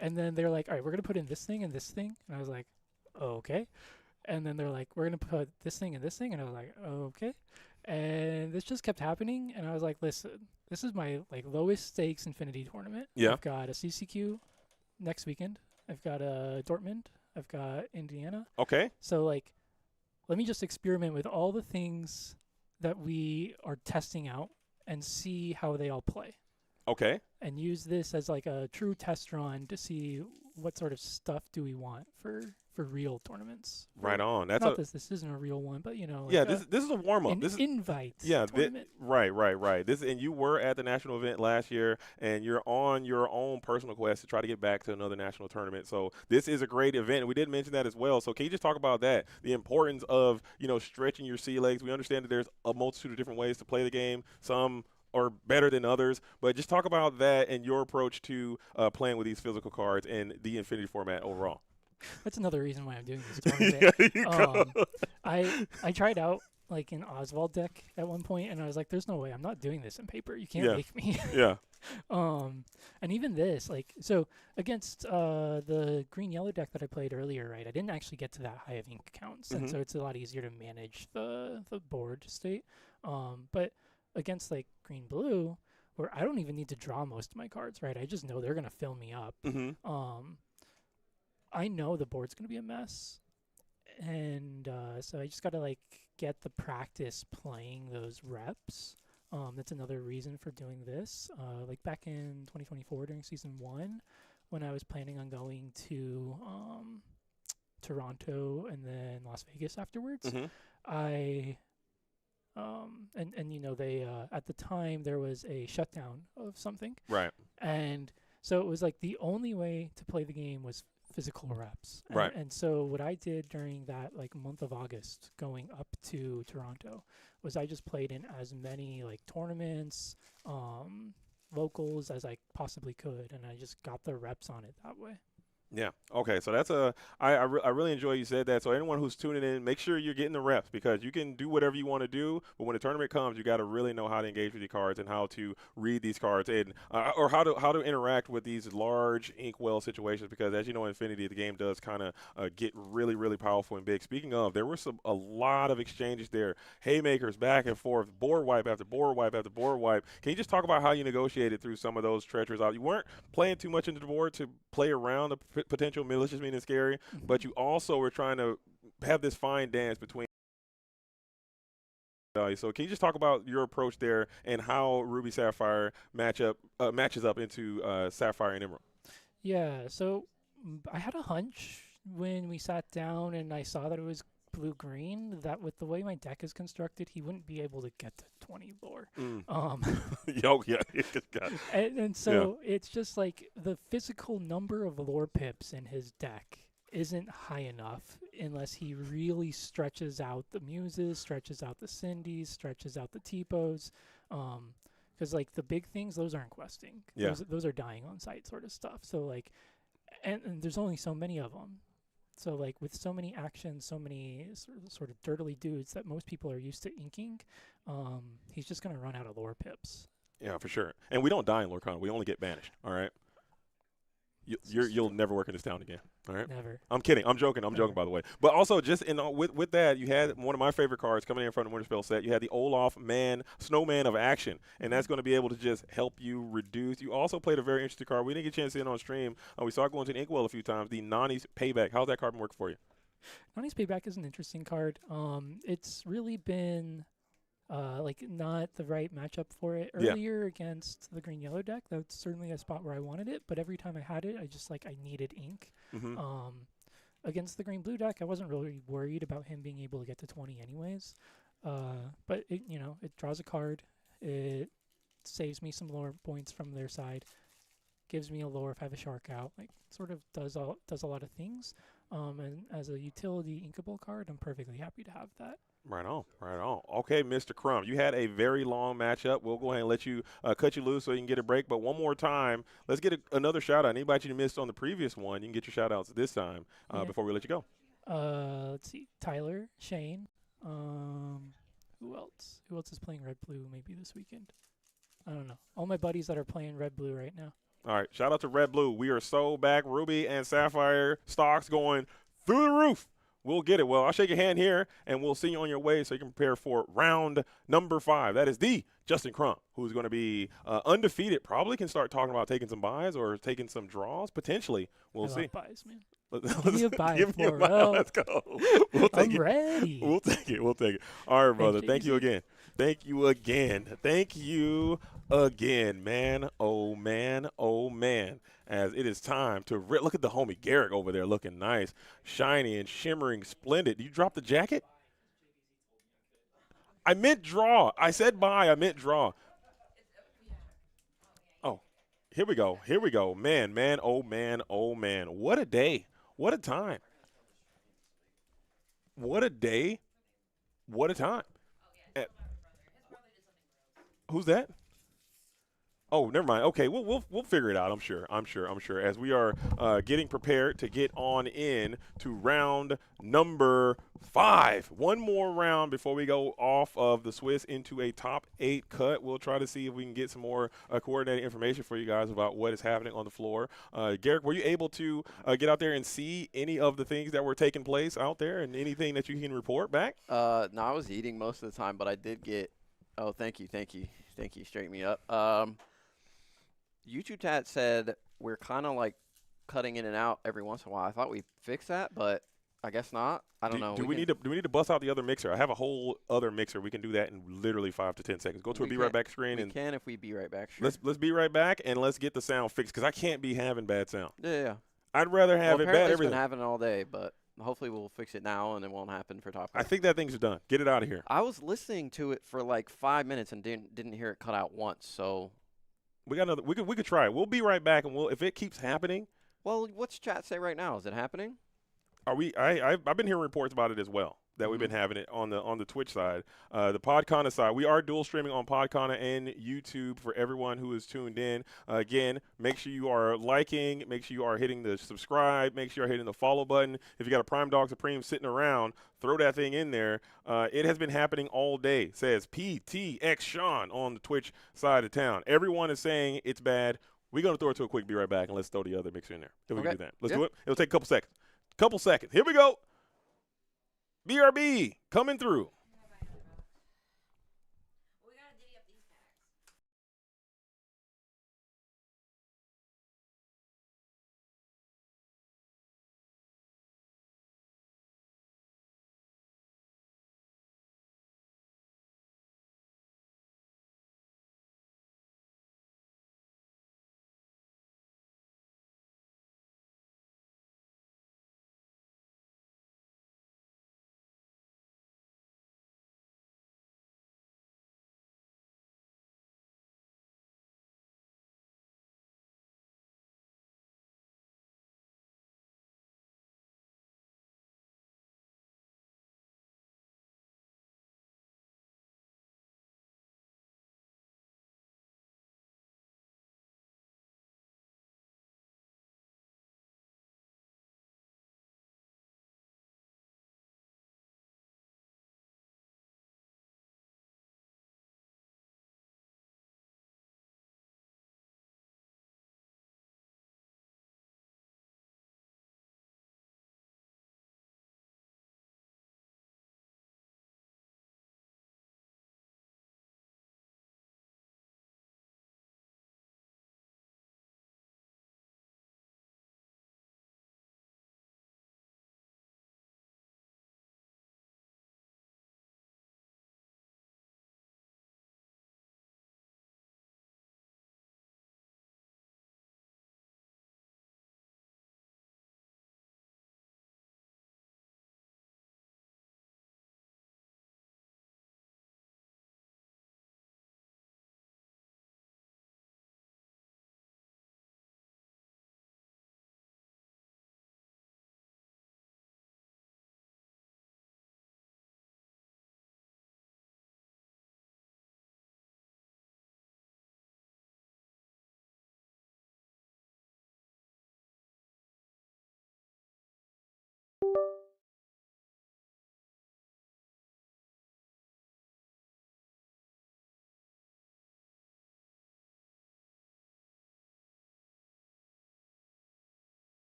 And then they're like, "All right, we're gonna put in this thing and this thing," and I was like, "Oh, okay." And then they're like, "We're gonna put this thing and this thing," and I was like, "Oh, okay." And this just kept happening, and I was like, "Listen, this is my lowest stakes Infinity tournament.
Yeah.
I've got a CCQ next weekend. I've got a Dortmund. I've got Indiana.
Okay.
So let me just experiment with all the things that we are testing out and see how they all play,
Okay.
and use this as a true test run to see what sort of stuff do we want for real tournaments.
Right on. That's
Not this isn't a real one, but
this is a warm up.
an
This is
invite
Yeah,
tournament.
right. And you were at the national event last year, and you're on your own personal quest to try to get back to another national tournament. So this is a great event, and we did mention that as well. So can you just talk about that, the importance of stretching your sea legs? We understand that there's a multitude of different ways to play the game. Some are better than others, but just talk about that and your approach to playing with these physical cards and the Infinity format overall.
That's another reason why I'm doing this tournament.
Yeah, you go.
I tried out an Oswald deck at one point, and I was like, "There's no way I'm not doing this in paper. You can't
Yeah.
make me."
Yeah.
And even this, so against the green-yellow deck that I played earlier, right? I didn't actually get to that high of ink counts, and so it's a lot easier to manage the board state. But against green-blue, where I don't even need to draw most of my cards, right? I just know they're gonna fill me up.
Mm-hmm.
I know the board's gonna be a mess, and so I just gotta get the practice playing those reps. That's another reason for doing this. Back in 2024 during season 1, when I was planning on going to Toronto and then Las Vegas afterwards,
Mm-hmm.
I they at the time there was a shutdown of something,
Right.
and so it was the only way to play the game was physical reps.
Right.
And so what I did during that month of August going up to Toronto was I just played in as many tournaments, locals as I possibly could, and I just got the reps on it that way.
Yeah. Okay. So that's I really enjoy you said that. So anyone who's tuning in, make sure you're getting the reps because you can do whatever you want to do, but when the tournament comes, you got to really know how to engage with your cards and how to read these cards and or how to interact with these large inkwell situations because as you know, in Infinity, the game does kind of get really, really powerful and big. Speaking of, there were a lot of exchanges there, haymakers back and forth, board wipe after board wipe after board wipe. Can you just talk about how you negotiated through some of those treacherous out? You weren't playing too much into the board to play around the potential malicious meaning scary, but you also were trying to have this fine dance between so can you just talk about your approach there and how Ruby Sapphire matches up into Sapphire and Emerald?
Yeah, so I had a hunch when we sat down and I saw that it was blue-green, that with the way my deck is constructed, he wouldn't be able to get to 20 lore. And so it's just like the physical number of lore pips in his deck isn't high enough unless he really stretches out the muses, stretches out the Cindy's, stretches out the T-Pos. Because like the big things, those aren't questing.
Yeah.
Those are dying on site sort of stuff. So like, and there's only so many of them. So like with so many actions, so many sort of dirtily dudes that most people are used to inking, he's just going to run out of lore pips.
Yeah, for sure. And we don't die in Lorcana. We only get banished, all right? You'll never work in this town again, all right?
Never.
I'm kidding. I'm joking. I'm joking, by the way. But also, just with that, you had one of my favorite cards coming in from the Winterspell set. You had the Olaf Snowman of Action, and that's going to be able to just help you reduce. You also played a very interesting card. We didn't get a chance to see it on stream. We saw it going to an Inkwell a few times. The Nani's Payback. How's that card work for you?
Nani's Payback is an interesting card. It's really been like not the right matchup for it earlier against the green-yellow deck. That's certainly a spot where I wanted it, but every time I had it, I needed ink.
Mm-hmm.
Against the green-blue deck, I wasn't really worried about him being able to get to 20 anyways. But it draws a card. It saves me some lore points from their side. Gives me a lore if I have a shark out. Like sort of does a lot of things. And as a utility inkable card, I'm perfectly happy to have that.
Right on, right on. Okay, Mr. Crumb, you had a very long matchup. We'll go ahead and let you cut you loose so you can get a break. But one more time, let's get another shout-out. Anybody you missed on the previous one, you can get your shout-outs this time before we let you go.
Let's see. Tyler, Shane. Who else? Who else is playing Red-Blue maybe this weekend? I don't know. All my buddies that are playing Red-Blue right now.
All right, shout out to Red Blue. We are so back. Ruby and Sapphire stocks going through the roof. We'll get it. Well, I'll shake your hand here, and we'll see you on your way so you can prepare for round number 5. That is the Justin Crump, who's going to be undefeated. Probably can start talking about taking some buys or taking some draws, potentially. We'll see.
Buys, man.
Give me a buy. Let's go. We'll take
I'm ready.
We'll take it. We'll take it. All right, brother. Thank you
easy.
again. Thank you again. Thank you again, man. Oh, man. Oh, man. As it is time to look at the homie Garrick over there looking nice, shiny and shimmering, splendid. You dropped the jacket? I meant draw. I said buy. I meant draw. Oh, here we go. Here we go. Man, man, oh, man, oh, man. What a day. What a time. What a day. What a time. Who's that? Oh, never mind. Okay, we'll figure it out. I'm sure. As we are getting prepared to get on in to round number 5. One more round before we go off of the Swiss into a top 8 cut. We'll try to see if we can get some more coordinated information for you guys about what is happening on the floor. Garrick, were you able to get out there and see any of the things that were taking place out there and anything that you can report back?
No, I was eating most of the time, but I did get. Oh, thank you. Straighten me up. YouTube chat said we're kind of like cutting in and out every once in a while. I thought we fixed that, but I guess not. I don't know.
Do we need to bust out the other mixer? I have a whole other mixer. We can do that in literally 5 to 10 seconds. Go to a Be Right Back screen.
We can if we be right back. Sure.
Let's be right back and let's get the sound fixed because I can't be having bad sound.
Yeah.
I'd rather have it bad
apparently
everything.
It's been happening all day, but hopefully we'll fix it now and it won't happen for top.
I think that thing's done. Get it out of here.
I was listening to it for like 5 minutes and didn't hear it cut out once. So
we got another. We could try it. We'll be right back, and if it keeps happening.
Well, what's chat say right now? Is it happening?
Are we? I've been hearing reports about it as well. that we've been having it on the Twitch side. The Podcana side, we are dual streaming on Podcana and YouTube for everyone who is tuned in. Again, make sure you are liking, make sure you are hitting the subscribe, make sure you're hitting the follow button. If you got a Prime Dog Supreme sitting around, throw that thing in there. It has been happening all day, says PTX Sean on the Twitch side of town. Everyone is saying it's bad. We're going to throw it to a quick be right back, and let's throw the other mixer in there. If we can do that. Let's do it. It'll take a couple seconds. Couple seconds. Here we go. BRB coming through.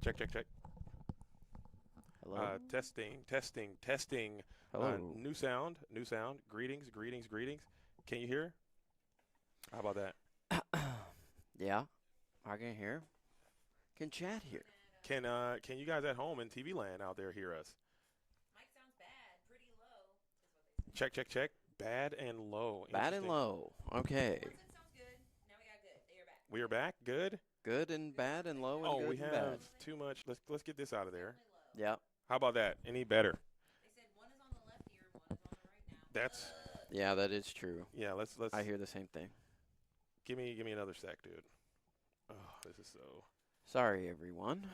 Check, check, check.
Hello.
Testing.
Hello.
New sound. Greetings. Can you hear? How about that?
Yeah, I can hear. Can chat hear?
Can you guys at home in TV land out there hear us?
Mic sounds bad, pretty low.
Check. Bad and low.
Bad and
Interesting.
low. Okay.
Once it sounds good, now we got good. They are back.
We are back. Good.
Good and bad and low and
Oh,
good
we
and
have
bad.
too much. Let's get this out of there.
Yep.
How about that? Any better?
They said one is on the left ear, one is on the right now.
That's
Yeah, that is true.
yeah. Let's.
I hear the same thing.
Give me another sec, dude. Oh, this is so.
Sorry, everyone.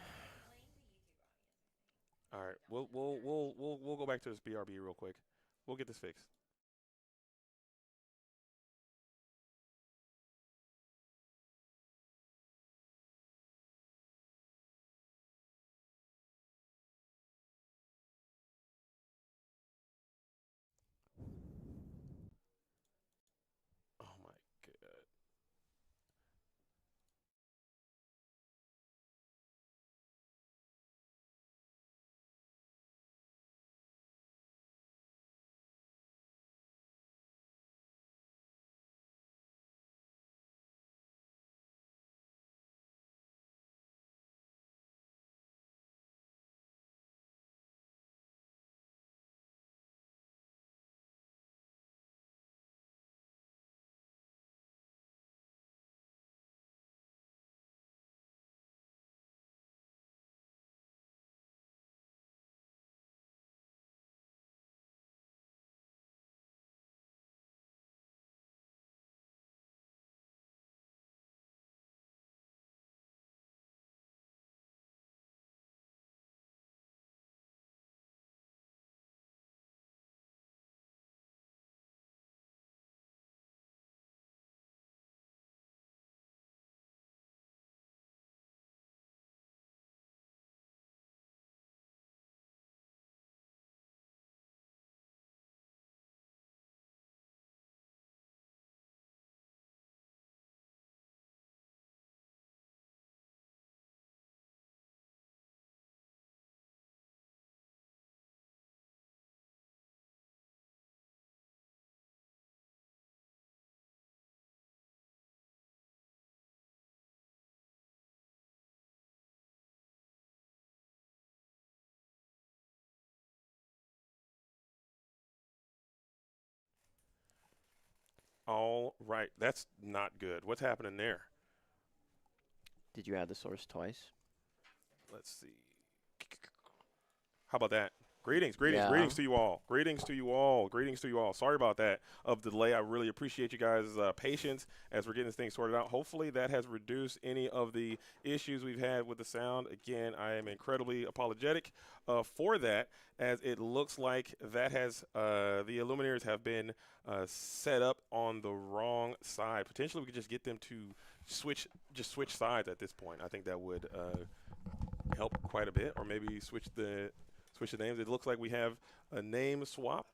All right, we'll go back to this BRB real quick. We'll get this fixed. Oh my god. All right, that's not good. What's happening there?
Did you add the source twice?
Let's see. How about that? Greetings
Yeah.
to you all. Greetings to you all. Sorry about that of the delay. I really appreciate you guys' patience as we're getting this thing sorted out. Hopefully that has reduced any of the issues we've had with the sound. Again, I am incredibly apologetic for that, as it looks like that has the Illuminators have been set up on the wrong side. Potentially, we could just get them to switch sides at this point. I think that would help quite a bit, or maybe switch the names. It looks like we have a name swap.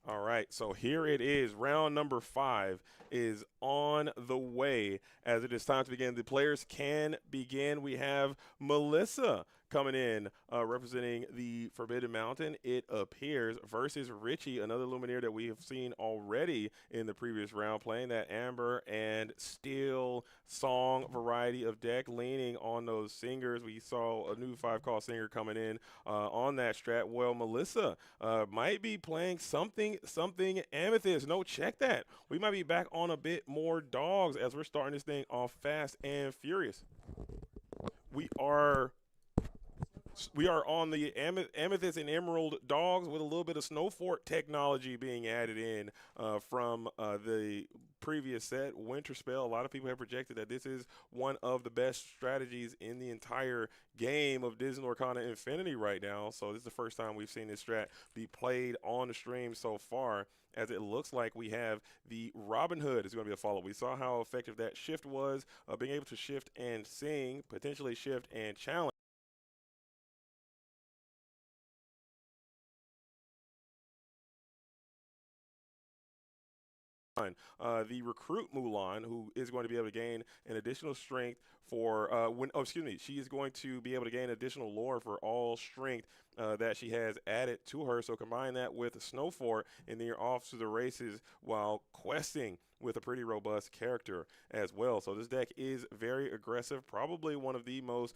All right, so here it is. Round number 5 is on the way as it is time to begin. The players can begin. We have Melissa coming in, representing the Forbidden Mountain, it appears, versus Richie, another Lumineer that we have seen already in the previous round, playing that Amber and Steel song variety of deck, leaning on those singers. We saw a new 5-call singer coming in on that strat. Well, Melissa might be playing something Amethyst. No, check that. We might be back on a bit more dogs as we're starting this thing off fast and furious. We are on the Amethyst and Emerald dogs with a little bit of Snowfort technology being added in from the previous set, Winter Spell. A lot of people have projected that this is one of the best strategies in the entire game of Disney Lorcana Infinity right now. So this is the first time we've seen this strat be played on the stream so far, as it looks like we have the Robin Hood is going to be a follow. We saw how effective that shift was, being able to shift and sing, potentially shift and challenge. the recruit Mulan, who is going to be able to gain an additional strength for she is going to be able to gain additional lore for all strength that she has added to her. So combine that with Snow Fort, and then you're off to the races while questing with a pretty robust character as well. So this deck is very aggressive, probably one of the most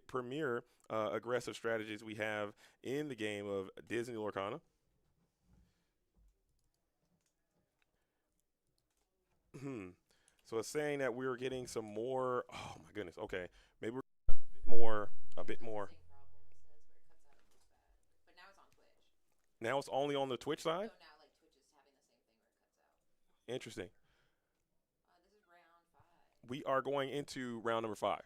premier aggressive strategies we have in the game of Disney Lorcana. So it's saying that we're getting some more. Oh my goodness. Okay, maybe we're a bit more.
But now it's on Twitch.
Now it's only on the Twitch
So
side.
now like Twitch is having the same thing where it cuts out.
Interesting.
This is round 5.
We are going into round number 5.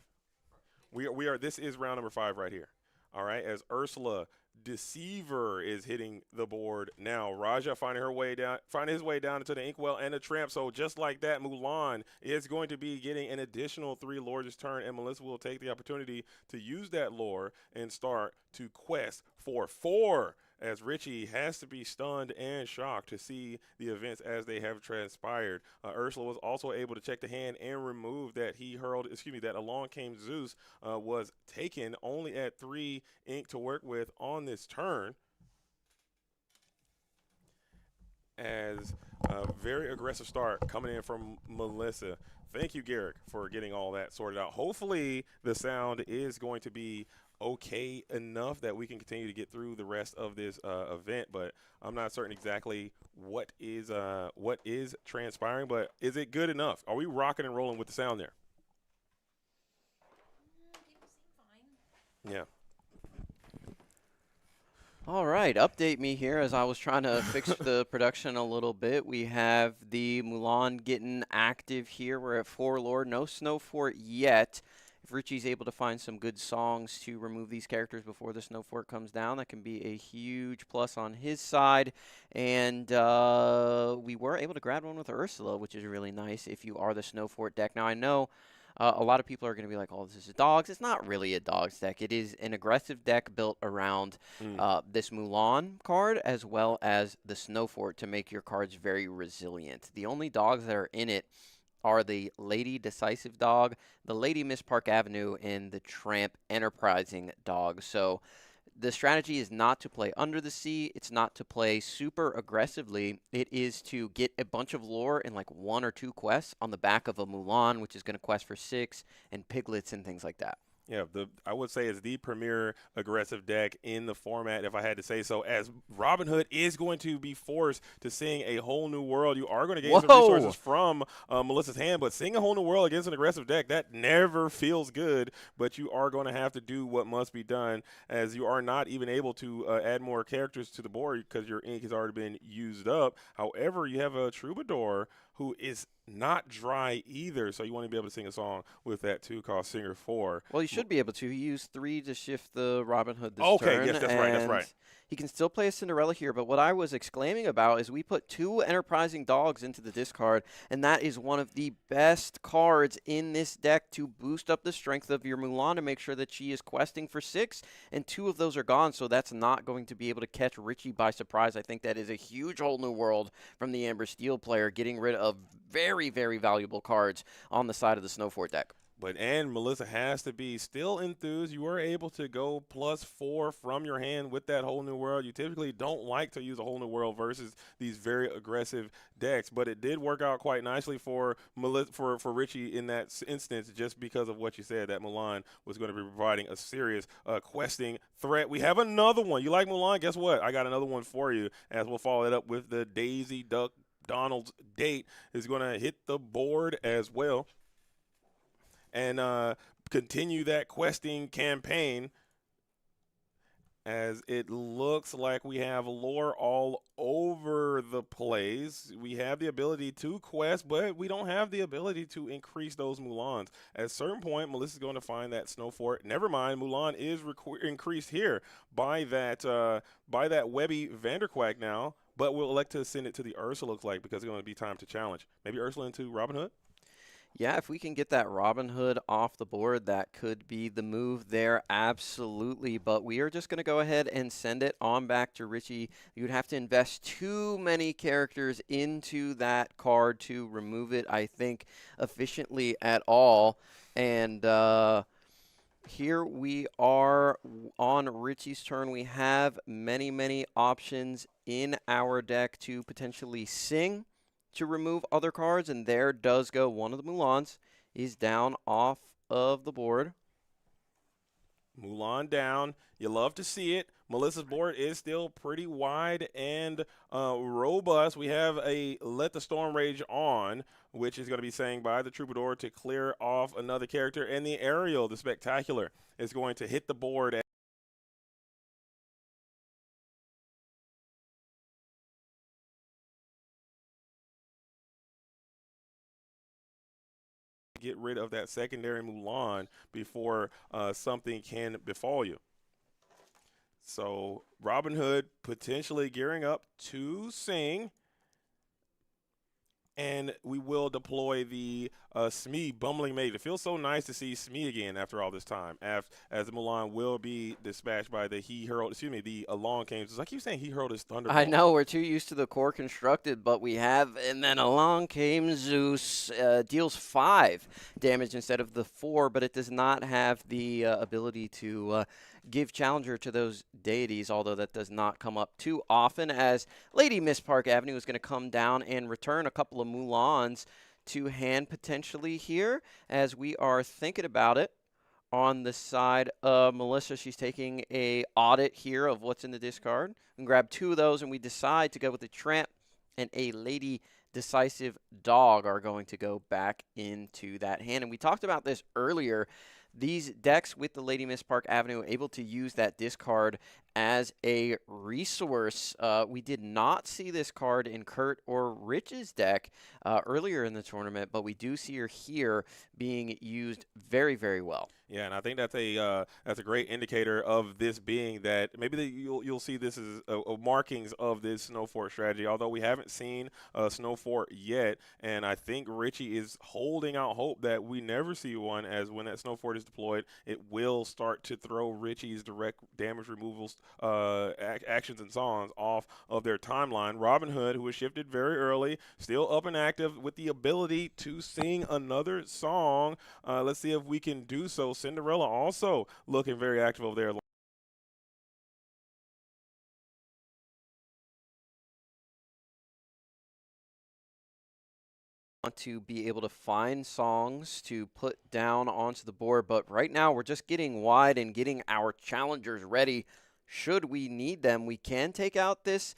We are. This is round number 5 right here. All right, as Ursula Deceiver is hitting the board now. Raja finding his way down into the Inkwell and the Tramp. So just like that, Mulan is going to be getting an additional 3 lore this turn, and Melissa will take the opportunity to use that lore and start to quest for 4. As Richie has to be stunned and shocked to see the events as they have transpired. Ursula was also able to check the hand and remove that that Along Came Zeus was taken only at 3 ink to work with on this turn. As a very aggressive start coming in from Melissa. Thank you, Garrick, for getting all that sorted out. Hopefully the sound is going to be okay enough that we can continue to get through the rest of this event, but I'm not certain exactly what is transpiring. But is it good enough? Are we rocking and rolling with the sound there?
People seem fine.
Yeah.
All right, update me here as I was trying to fix the production a little bit. We have the Mulan getting active here. We're at 4 lore, no Snow Fort yet. If Richie's able to find some good songs to remove these characters before the Snow Fort comes down, that can be a huge plus on his side. And we were able to grab one with Ursula, which is really nice if you are the Snow Fort deck. Now, I know a lot of people are going to be like, oh, this is dogs. It's not really a dogs deck. It is an aggressive deck built around this Mulan card as well as the Snow Fort to make your cards very resilient. The only dogs that are in it are the Lady Decisive Dog, the Lady Miss Park Avenue, and the Tramp Enterprising Dog. So the strategy is not to play under the sea. It's not to play super aggressively. It is to get a bunch of lore in like 1 or 2 quests on the back of a Mulan, which is going to quest for 6, and piglets and things like that.
Yeah, I would say it's the premier aggressive deck in the format, if I had to say so, as Robin Hood is going to be forced to sing A Whole New World. You are going to gain some resources from Melissa's hand, but sing A Whole New World against an aggressive deck, that never feels good, but you are going to have to do what must be done, as you are not even able to add more characters to the board because your ink has already been used up. However, you have a Troubadour who is not dry either, so you want to be able to sing a song with that too, called Singer 4.
Well, you should be able to. He used 3 to shift the Robin Hood this
turn.
Okay,
yes, that's right.
He can still play a Cinderella here, but what I was exclaiming about is we put 2 Enterprising Dogs into the discard, and that is one of the best cards in this deck to boost up the strength of your Mulan to make sure that she is questing for 6, and 2 of those are gone, so that's not going to be able to catch Richie by surprise. I think that is a huge Whole New World from the Amber Steel player, getting rid of very, very valuable cards on the side of the Snow Fort deck.
And Melissa has to be still enthused. You were able to go +4 from your hand with that Whole New World. You typically don't like to use a Whole New World versus these very aggressive decks, but it did work out quite nicely for Richie in that instance, just because of what you said, that Mulan was going to be providing a serious questing threat. We have another one. You like Mulan? Guess what? I got another one for you, as we'll follow it up with the Daisy Duck Donald's date is going to hit the board as well, and continue that questing campaign, as it looks like we have lore all over the place. We have the ability to quest, but we don't have the ability to increase those Mulans. At a certain point, Melissa's going to find that Snow Fort. Never mind, Mulan is increased here by that Webby Vanderquack now, but we'll elect to send it to the Ursula, looks like, because it's going to be time to challenge. Maybe Ursula into Robin Hood?
Yeah, if we can get that Robin Hood off the board, that could be the move there, absolutely. But we are just going to go ahead and send it on back to Richie. You would have to invest too many characters into that card to remove it, I think, efficiently at all. And here we are on Richie's turn. We have many, many options in our deck to potentially sing to remove other cards, and there does go one of the Mulans is down off of the board.
Mulan down. You love to see it. Melissa's board is still pretty wide and robust. We have a Let the Storm Rage On, which is going to be sang by the Troubadour to clear off another character. And the Ariel, the Spectacular, is going to hit the board. Get rid of that secondary Mulan before something can befall you. So Robin Hood potentially gearing up to sing. And we will deploy the Smee Bumbling Mage. It feels so nice to see Smee again after all this time. As the Mulan will be dispatched by the the Along came. I keep saying he hurled his Thunderbolt.
I know, we're too used to the core constructed, but we have, and then along came Zeus, deals 5 damage instead of the 4, but it does not have the ability to give challenger to those deities, although that does not come up too often, as Lady Miss Park Avenue is going to come down and return a couple of Mulans to hand potentially here, as we are thinking about it. On the side of Melissa, she's taking a audit here of what's in the discard. And grab 2 of those, and we decide to go with the Tramp and a Lady Decisive Dog are going to go back into that hand. And we talked about this earlier. These decks with the Lady Miss Park Avenue able to use that discard as a resource. We did not see this card in Kurt or Rich's deck earlier in the tournament, but we do see her here being used very, very well.
Yeah, and I think that's a great indicator of this being that maybe you'll see this as markings of this Snow Fort strategy. Although we haven't seen Snow Fort yet, and I think Richie is holding out hope that we never see one. As when that Snow Fort is deployed, it will start to throw Richie's direct damage removals actions and songs off of their timeline. Robin Hood, who was shifted very early, still up and active with the ability to sing another song. Let's see if we can do so. Cinderella also looking very active over there.
Want to be able to find songs to put down onto the board, but right now we're just getting wide and getting our challengers ready. Should we need them, we can take out this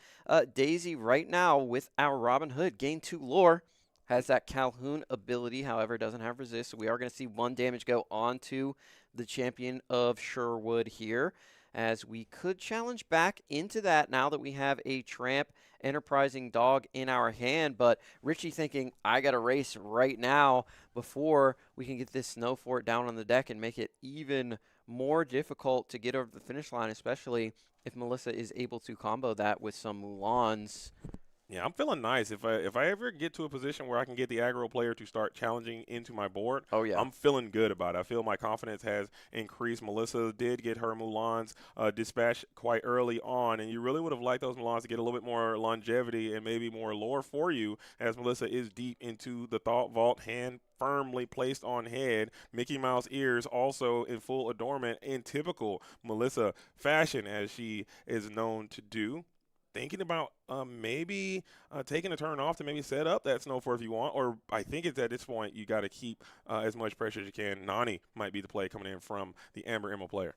Daisy right now with our Robin Hood. Gain 2 lore. Has that Calhoun ability, however, doesn't have resist. So we are going to see 1 damage go onto the champion of Sherwood here, as we could challenge back into that now that we have a Tramp Enterprising Dog in our hand. But Richie thinking, I got to race right now before we can get this Snow Fort down on the deck and make it even more difficult to get over the finish line, especially if Melissa is able to combo that with some Mulans.
Yeah, I'm feeling nice. If I ever get to a position where I can get the aggro player to start challenging into my board,
oh yeah,
I'm feeling good about it. I feel my confidence has increased. Melissa did get her Mulans dispatched quite early on, and you really would have liked those Mulans to get a little bit more longevity and maybe more lore for you, as Melissa is deep into the Thought Vault, hand firmly placed on head. Mickey Mouse ears also in full adornment in typical Melissa fashion, as she is known to do. Thinking about maybe taking a turn off to maybe set up that Snow Fort if you want, or I think it's at this point you got to keep as much pressure as you can. Nani might be the play coming in from the Amber Emerald player.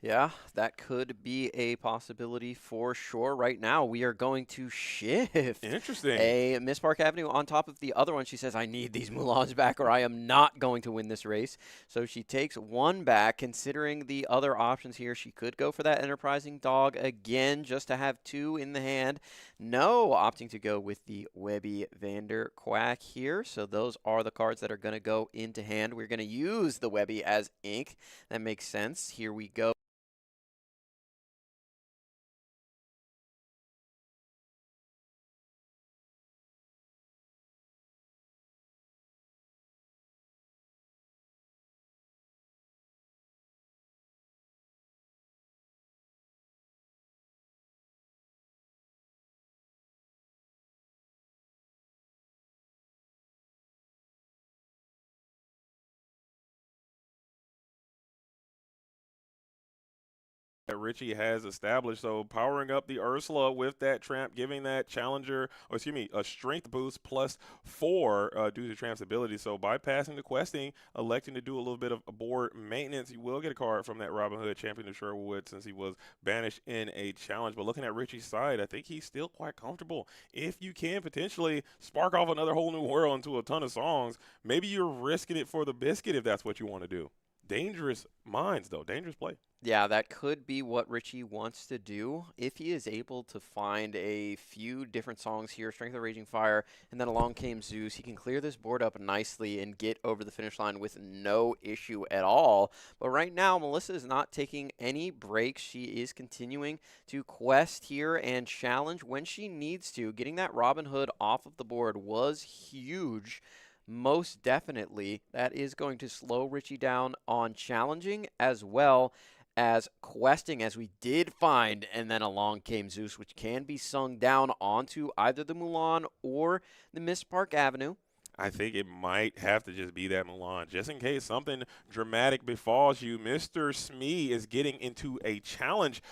Yeah, that could be a possibility for sure. Right now, we are going to shift
Interesting.
a Miss Park Avenue on top of the other one. She says, I need these Mulans back or I am not going to win this race. So she takes 1 back. Considering the other options here, she could go for that Enterprising Dog again just to have 2 in the hand. No, opting to go with the Webby Vander Quack here. So those are the cards that are going to go into hand. We're going to use the Webby as ink. That makes sense. Here we go.
that Richie has established. So powering up the Ursula with that Tramp, giving that Challenger, or excuse me, a strength boost +4 due to Tramp's ability. So bypassing the questing, electing to do a little bit of board maintenance, you will get a card from that Robin Hood Champion of Sherwood since he was banished in a challenge. But looking at Richie's side, I think he's still quite comfortable. If you can potentially spark off another whole new world into a ton of songs, maybe you're risking it for the biscuit if that's what you want to do. Dangerous minds, though. Dangerous play.
Yeah, that could be what Richie wants to do. If he is able to find a few different songs here, Strength of Raging Fire, and then Along Came Zeus, he can clear this board up nicely and get over the finish line with no issue at all. But right now, Melissa is not taking any breaks. She is continuing to quest here and challenge when she needs to. Getting that Robin Hood off of the board was huge. Most definitely, that is going to slow Richie down on challenging as well as questing, as we did find, and then Along Came Zeus, which can be sung down onto either the Mulan or the Miss Park Avenue.
I think it might have to just be that Mulan. Just in case something dramatic befalls you, Mr. Smee is getting into a challenge.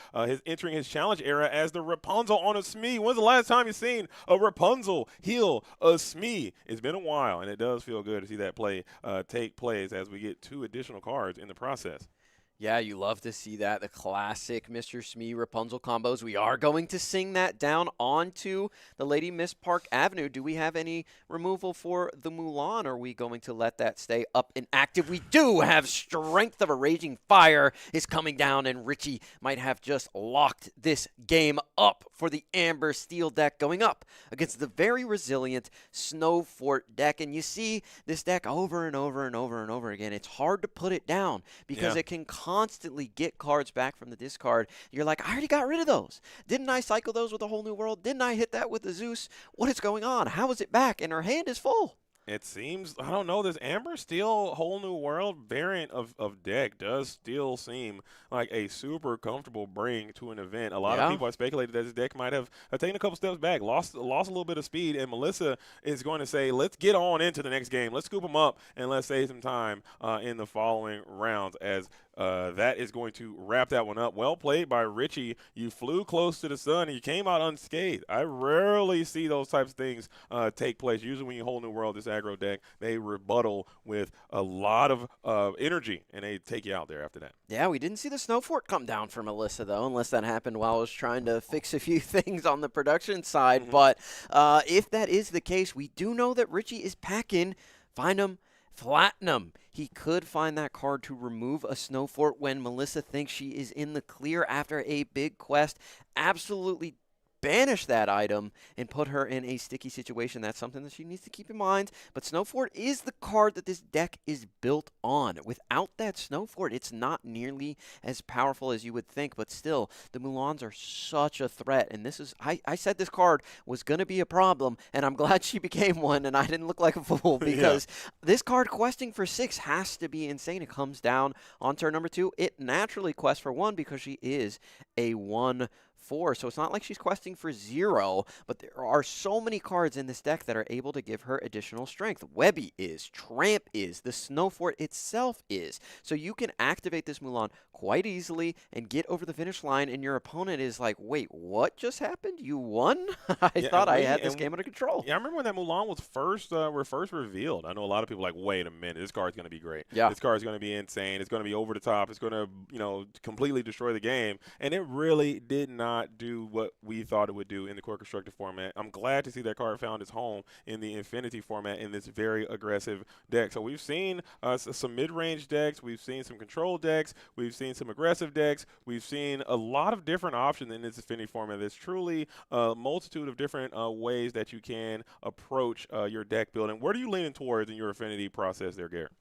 Entering his challenge era as the Rapunzel on a Smee. When's the last time you've seen a Rapunzel heal a Smee? It's been a while, and it does feel good to see that play take place as we get 2 additional cards in the process.
Yeah, you love to see that. The classic Mr. Smee Rapunzel combos. We are going to sing that down onto the Lady Miss Park Avenue. Do we have any removal for the Mulan? Are we going to let that stay up and active? We do have Strength of a Raging Fire is coming down, and Richie might have just locked this game up for the Amber Steel deck going up against the very resilient Snow Fort deck. And you see this deck over and over and over and over again. It's hard to put it down because it can constantly get cards back from the discard. You're like, I already got rid of those. Didn't I cycle those with a Whole New World? Didn't I hit that with the Zeus? What is going on? How is it back? And her hand is full.
It seems, I don't know, this Amber Steel Whole New World variant of deck does still seem like a super comfortable bring to an event. A lot of people have speculated that this deck might have taken a couple steps back, lost a little bit of speed, and Melissa is going to say, let's get on into the next game. Let's scoop them up, and let's save some time in the following rounds as that is going to wrap that one up. Well played by Richie. You flew close to the sun, and you came out unscathed. I rarely see those types of things take place. Usually when you Whole New World, this aggro deck, they rebuttal with a lot of energy, and they take you out there after that.
Yeah, we didn't see the Snow Fort come down for Melissa, though, unless that happened while I was trying to fix a few things on the production side. But if that is the case, we do know that Richie is packing Finum Platinum. He could find that card to remove a Snow Fort when Melissa thinks she is in the clear after a big quest. Absolutely banish that item and put her in a sticky situation. That's something that she needs to keep in mind. But Snow Fort is the card that this deck is built on. Without that Snow Fort, it's not nearly as powerful as you would think. But still, the Mulans are such a threat. And this is, I said this card was going to be a problem, and I'm glad she became one, and I didn't look like a fool because this card questing for 6 has to be insane. It comes down on turn number 2. It naturally quests for 1 because she is a 1/4. So it's not like she's questing for 0, but there are so many cards in this deck that are able to give her additional strength. Webby is, Tramp is, the Snow Fort itself is. So you can activate this Mulan quite easily and get over the finish line, and your opponent is like, wait, what just happened? You won? I thought I had this game under control.
Yeah, I remember when that Mulan was first revealed. I know a lot of people like, wait a minute, this card's going to be great.
Yeah.
This card's going to be insane. It's going to be over the top. It's going to, completely destroy the game. And it really did not do what we thought it would do in the core constructed format. I'm glad to see that card found its home in the Infinity format in this very aggressive deck. So we've seen some mid-range decks. We've seen some control decks. We've seen some aggressive decks. We've seen a lot of different options in this Infinity format. There's truly a multitude of different ways that you can approach your deck building. What are you leaning towards in your Infinity process there, Garrick?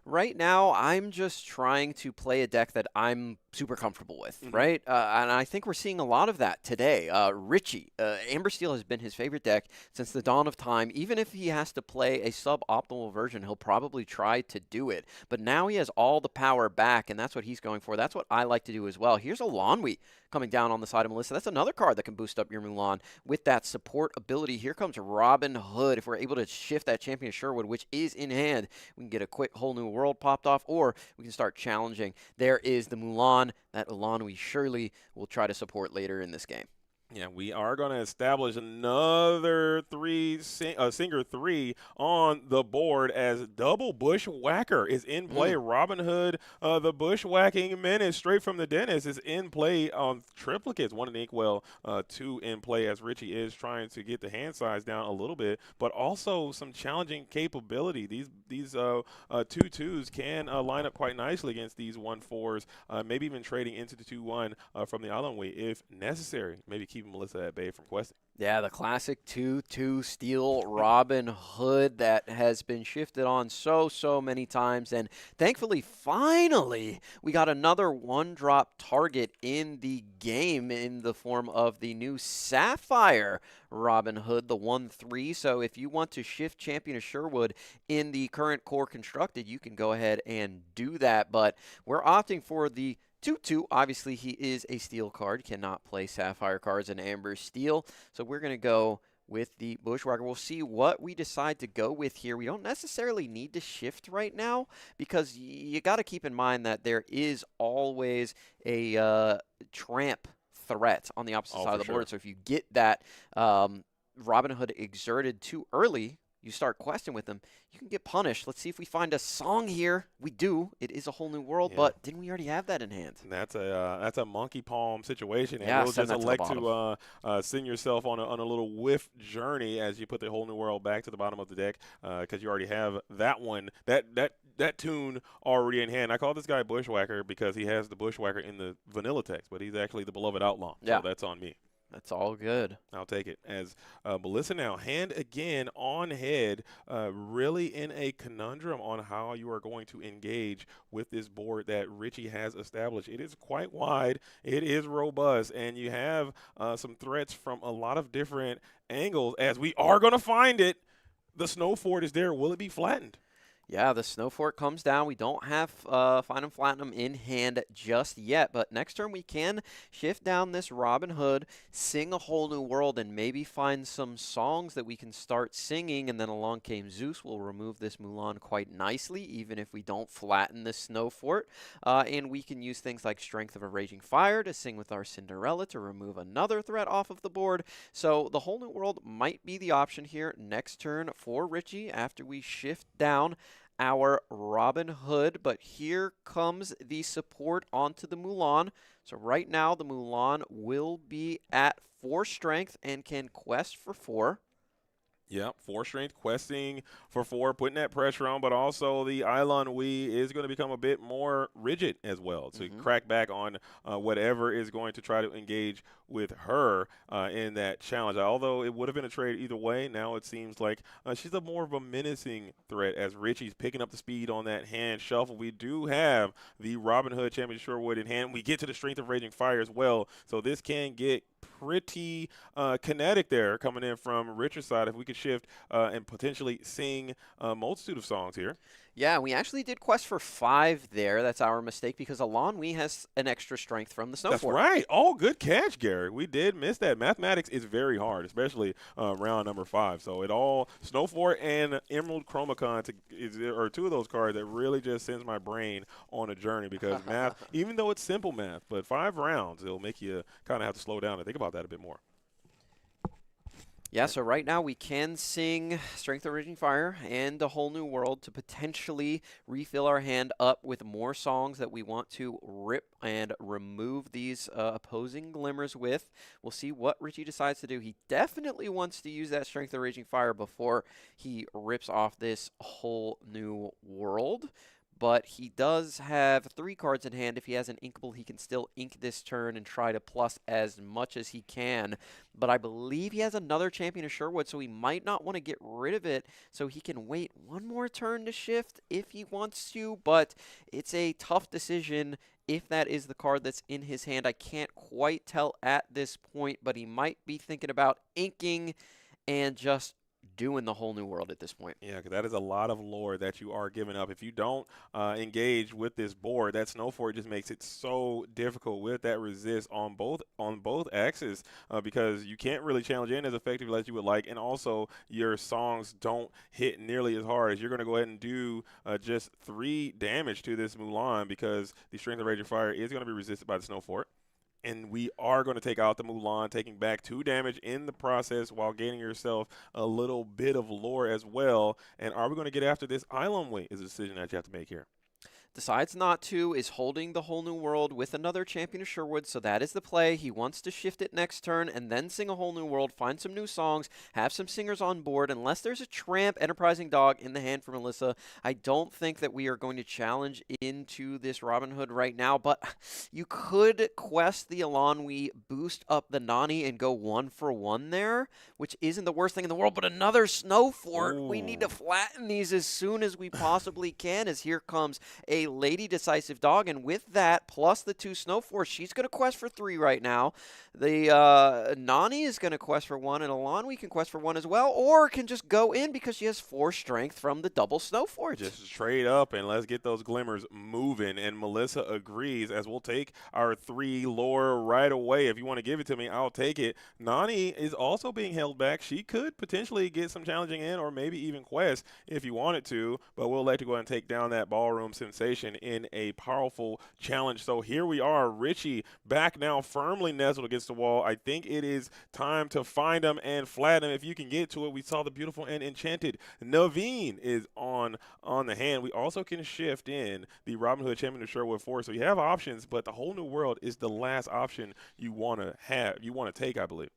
Right now, I'm just trying to play a deck that I'm super comfortable with, right? And I think we're seeing a lot of that today. Richie, Amber Steel has been his favorite deck since the dawn of time. Even if he has to play a suboptimal version, he'll probably try to do it. But now he has all the power back, and that's what he's going for. That's what I like to do as well. Here's a Lanwi coming down on the side of Melissa. That's another card that can boost up your Mulan with that support ability. Here comes Robin Hood. If we're able to shift that Champion of Sherwood, which is in hand, we can get a quick Whole New World popped off, or we can start challenging. There is the Mulan, that Elan we surely will try to support later in this game.
Yeah, we are going to establish another Singer 3 on the board as double Bushwhacker is in play. Robin Hood, the Bushwhacking Menace, straight from the dentist, is in play on triplicates. 1 in Inkwell, 2 in play as Richie is trying to get the hand size down a little bit, but also some challenging capability. These 2-2s can line up quite nicely against these 1-4s, maybe even trading into the 2-1 from the Island Way if necessary. Maybe keep Melissa at bay from questing.
Yeah, the classic 2-2 steal Robin Hood that has been shifted on so many times. And thankfully, finally, we got another 1-drop target in the game in the form of the new Sapphire Robin Hood, the 1-3. So if you want to shift Champion of Sherwood in the current core constructed, you can go ahead and do that. But we're opting for the 2-2, obviously he is a steel card, cannot play Sapphire cards in Amber Steel, so we're going to go with the Bushwhacker. We'll see what we decide to go with here. We don't necessarily need to shift right now because you got to keep in mind that there is always a tramp threat on the opposite side of the board, so if you get that Robin Hood exerted too early, you start questing with them, you can get punished. Let's see if we find a song here. We do. It is A Whole New World, but didn't we already have that in hand?
That's a monkey palm situation. And
Yeah,
you'll just elect to send yourself on a little whiff journey as you put the Whole New World back to the bottom of the deck because you already have that one, that tune already in hand. I call this guy Bushwhacker because he has the Bushwhacker in the vanilla text, but he's actually the Beloved Outlaw.
Yeah.
So that's on me.
That's all good.
I'll take it. As Melissa now, hand again on head, really in a conundrum on how you are going to engage with this board that Richie has established. It is quite wide. It is robust. And you have some threats from a lot of different angles. As we are going to find it, the snow fort is there. Will it be flattened?
Yeah, the snow fort comes down. We don't have Find and Flatten 'em in hand just yet, but next turn we can shift down this Robin Hood, sing A Whole New World, and maybe find some songs that we can start singing, and then Along Came Zeus will remove this Mulan quite nicely, even if we don't flatten the snow fort. And we can use things like Strength of a Raging Fire to sing with our Cinderella to remove another threat off of the board. So the Whole New World might be the option here next turn for Richie after we shift down our Robin Hood, but here comes the support onto the Mulan. So right now the Mulan will be at 4 strength and can quest for 4.
Yep, 4 strength, questing for 4, putting that pressure on, but also the Elan Wii is going to become a bit more rigid as well to crack back on whatever is going to try to engage with her in that challenge. Although it would have been a trade either way, now it seems like she's more of a menacing threat as Richie's picking up the speed on that hand shuffle. We do have the Robin Hood Champion Sherwood in hand. We get to the Strength of Raging Fire as well, so this can get pretty kinetic there coming in from Richard's side if we could shift and potentially sing a multitude of songs here.
Yeah, we actually did quest for 5 there. That's our mistake because Alon Wee has an extra strength from the snow fort.
That's right. Oh, good catch, Garrick. We did miss that. Mathematics is very hard, especially round number 5. So it all Snow Fort and Emerald Chromacon are 2 of those cards that really just sends my brain on a journey because math, even though it's simple math, but 5 rounds, it'll make you kind of have to slow down and think about that a bit more.
Yeah, so right now we can sing Strength of Raging Fire and A Whole New World to potentially refill our hand up with more songs that we want to rip and remove these opposing glimmers with. We'll see what Richie decides to do. He definitely wants to use that Strength of Raging Fire before he rips off this Whole New World. But he does have 3 cards in hand. If he has an inkable, he can still ink this turn and try to plus as much as he can. But I believe he has another Champion of Sherwood, so he might not want to get rid of it. So he can wait 1 more turn to shift if he wants to. But it's a tough decision if that is the card that's in his hand. I can't quite tell at this point, but he might be thinking about inking and just
doing the whole new world at this point.
Yeah, 'cause that is a lot of lore that you are giving up. If you don't engage with this board, that snow fort just makes it so difficult with that resist on both axes because you can't really challenge in as effectively as you would like, and also your songs don't hit nearly as hard as you're going to go ahead and do just 3 damage to this Mulan because the Strength of Raging Fire is going to be resisted by the snow fort. And we are going to take out the Mulan, taking back 2 damage in the process while gaining yourself a little bit of lore as well. And are we going to get after this Island Wing is a decision that you have to make here.
Decides not to, is holding the whole new world with another champion of Sherwood, so that is the play. He wants to shift it next turn and then sing a whole new world, find some new songs, have some singers on board. Unless there's a tramp enterprising dog in the hand for Melissa, I don't think that we are going to challenge into this Robin Hood right now, but you could quest the Elanwi, boost up the Nani, and go 1-for-1 there, which isn't the worst thing in the world, but another snow fort.
Ooh.
We need to flatten these as soon as we possibly can, as here comes a Lady Decisive Dog, and with that, plus the 2 snow forts, she's going to quest for 3 right now. The Nani is going to quest for 1, and Elanwi can quest for 1 as well, or can just go in because she has 4 strength from the double snow fort.
Just trade up and let's get those glimmers moving. And Melissa agrees, as we'll take our 3 lore right away. If you want to give it to me, I'll take it. Nani is also being held back. She could potentially get some challenging in or maybe even quest if you wanted to, but we'll let you go ahead and take down that ballroom sensation in a powerful challenge. So here we are, Richie back now firmly nestled against the wall. I think it is time to find him and flatten him if you can get to it. We saw the beautiful and enchanted Naveen is on the hand. We also can shift in the Robin Hood Champion of Sherwood Forest. So you have options, but the whole new world is the last option you want to take, I believe.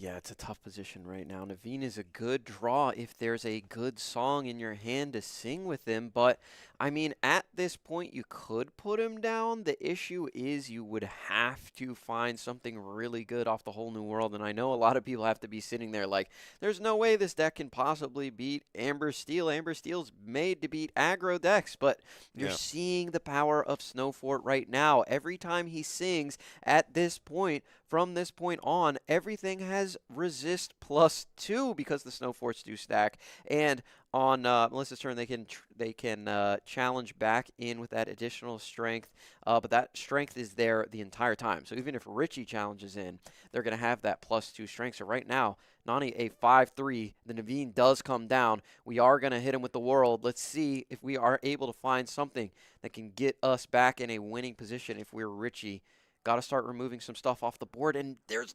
Yeah, it's a tough position right now. Naveen is a good draw if there's a good song in your hand to sing with him. But, I mean, at this point, you could put him down. The issue is you would have to find something really good off the whole new world. And I know a lot of people have to be sitting there like, there's no way this deck can possibly beat Amber Steel. Amber Steel's made to beat aggro decks. But you're seeing the power of Snow Fort right now. Every time he sings at this point, from this point on, everything has resist +2 because the snow forts do stack. And on Melissa's turn, they can challenge back in with that additional strength. But that strength is there the entire time. So even if Richie challenges in, they're going to have that +2 strength. So right now, Nani a 5-3. The Naveen does come down. We are going to hit him with the world. Let's see if we are able to find something that can get us back in a winning position if we're Richie. Got to start removing some stuff off the board, and there's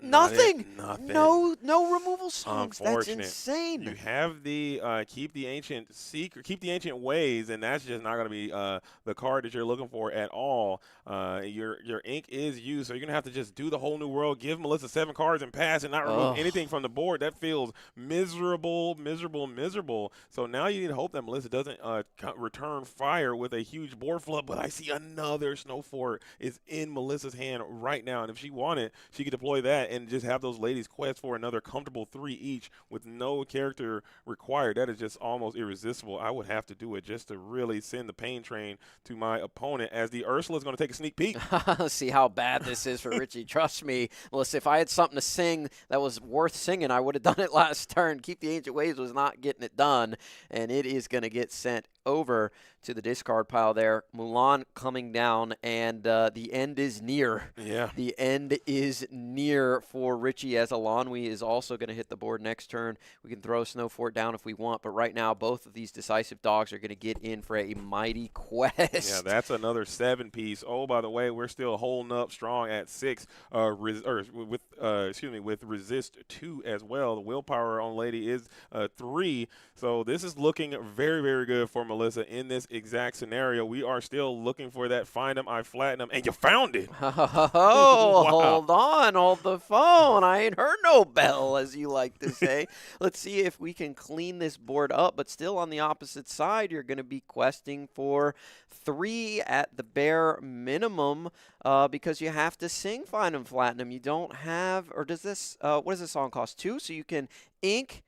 nothing. No removal songs. That's insane.
You have the keep the ancient ways, and that's just not going to be the card that you're looking for at all. Your ink is used, so you're gonna have to just do the whole new world. Give Melissa 7 cards and pass, and not remove anything from the board. That feels miserable. So now you need to hope that Melissa doesn't return fire with a huge board flip. But I see another snow fort is in Melissa's hand right now, and if she wanted, she could deploy that and just have those ladies quest for another comfortable 3 each with no character required. That is just almost irresistible. I would have to do it just to really send the pain train to my opponent, as the Ursula is going to take a sneak peek.
See how bad this is for Richie. Trust me, Melissa, if I had something to sing that was worth singing, I would have done it last turn. Keep the Ancient Ways was not getting it done, and it is going to get sent over to the discard pile there. Mulan coming down, and the end is near.
Yeah.
The end is near for Richie, as Elanwi is also going to hit the board next turn. We can throw Snow Fort down if we want, but right now both of these decisive dogs are going to get in for a mighty quest.
Yeah, that's another 7-piece. Oh, by the way, we're still holding up strong at 6, with resist 2 as well. The willpower on Lady is 3. So this is looking very, very good for Melissa in this exact scenario. We are still looking for that find them, I flatten them, and you found it.
Oh, wow. Hold on, hold the phone. I ain't heard no bell, as you like to say. Let's see if we can clean this board up, but still on the opposite side, you're going to be questing for 3 at the bare minimum because you have to sing find them, flatten them. You don't have, or does this, what does this song cost? 2? So you can ink,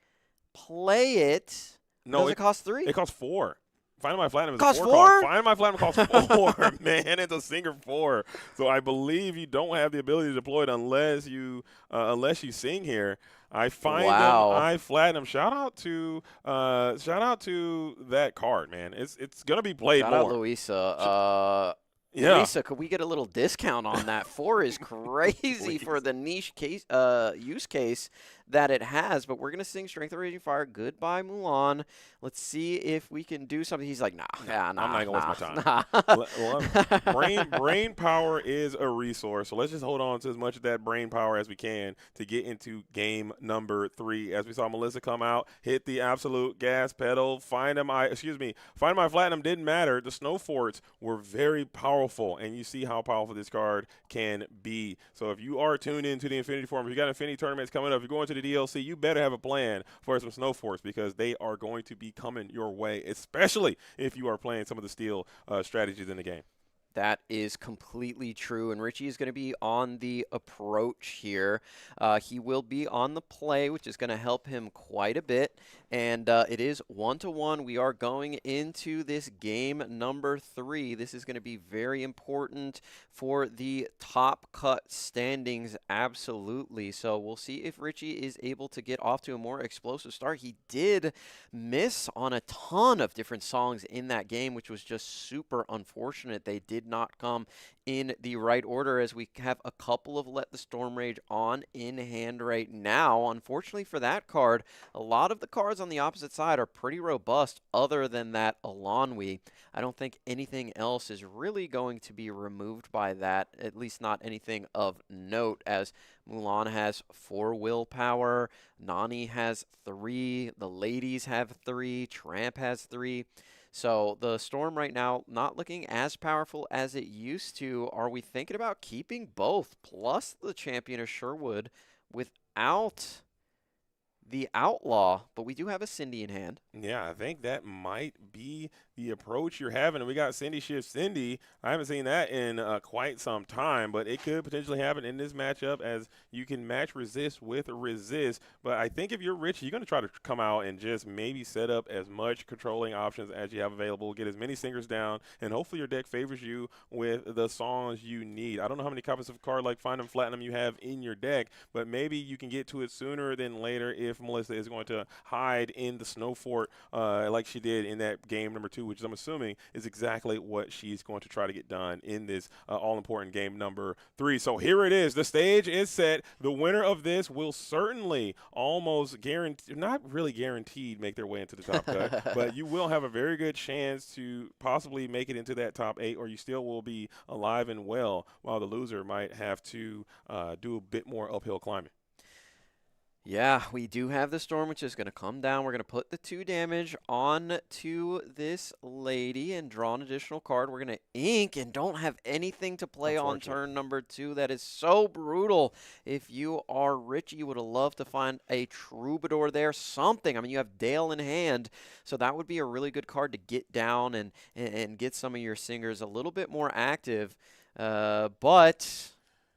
play it.
No,
does it cost 3?
It costs 4. Finding My Platinum is
Costs
a
4?
card. Finding My Platinum costs 4, man. It's a singer 4. So I believe you don't have the ability to deploy it unless you sing here. I find
Wow.
them. I flatten them. Shout out to that card, man. It's gonna be played
Shout
more.
out Louisa.
Yeah.
Lisa, could we get a little discount on that? 4 is crazy for the niche case, use case that it has. But we're going to sing Strength of Raging Fire, Goodbye Mulan. Let's see if we can do something. He's like, nah,
I'm not going to waste my
time.
Nah. Brain power is a resource, so let's just hold on to as much of that brain power as we can to get into game number 3. As we saw Melissa come out, hit the absolute gas pedal. Find My Platinum didn't matter. The Snow Forts were very powerful, and you see how powerful this card can be. So if you are tuned into the Infinity Forum, if you got Infinity tournaments coming up, if you're going to the DLC, you better have a plan for some Snow Forts because they are going to be coming your way, especially if you are playing some of the steel strategies in the game.
That is completely true, and Richie is going to be on the approach here. He will be on the play, which is going to help him quite a bit, and it is 1-1. We are going into this game number 3. This is going to be very important for the top cut standings, absolutely. So we'll see if Richie is able to get off to a more explosive start. He did miss on a ton of different songs in that game, which was just super unfortunate. They did not come in the right order, as we have a couple of Let the Storm Rage on in hand right now. Unfortunately for that card, a lot of the cards on the opposite side are pretty robust other than that Elanwi. I don't think anything else is really going to be removed by that, at least not anything of note, as Mulan has 4 willpower, Nani has 3, the ladies have 3, Tramp has 3. So the Storm right now not looking as powerful as it used to. Are we thinking about keeping both plus the Champion of Sherwood without the Outlaw? But we do have a Cindy in hand.
Yeah, I think that might be the approach you're having. And we got Cindy Shift Cindy. I haven't seen that in quite some time, but it could potentially happen in this matchup as you can match resist with resist. But I think if you're Richie, you're going to try to come out and just maybe set up as much controlling options as you have available, get as many singers down, and hopefully your deck favors you with the songs you need. I don't know how many copies of a card like Find 'em Platinum you have in your deck, but maybe you can get to it sooner than later if Melissa is going to hide in the Snow Fort like she did in that game number 2, which I'm assuming is exactly what she's going to try to get done in this all-important game number 3. So here it is. The stage is set. The winner of this will certainly almost guaranteed, not really guaranteed, make their way into the top cut, but you will have a very good chance to possibly make it into that top 8, or you still will be alive and well, while the loser might have to do a bit more uphill climbing.
Yeah, we do have the Storm, which is going to come down. We're going to put the 2 damage on to this lady and draw an additional card. We're going to ink and don't have anything to play on turn number 2. That is so brutal. If you are Richie, you would have loved to find a Troubadour there, something. I mean, you have Dale in hand, so that would be a really good card to get down and get some of your singers a little bit more active. But,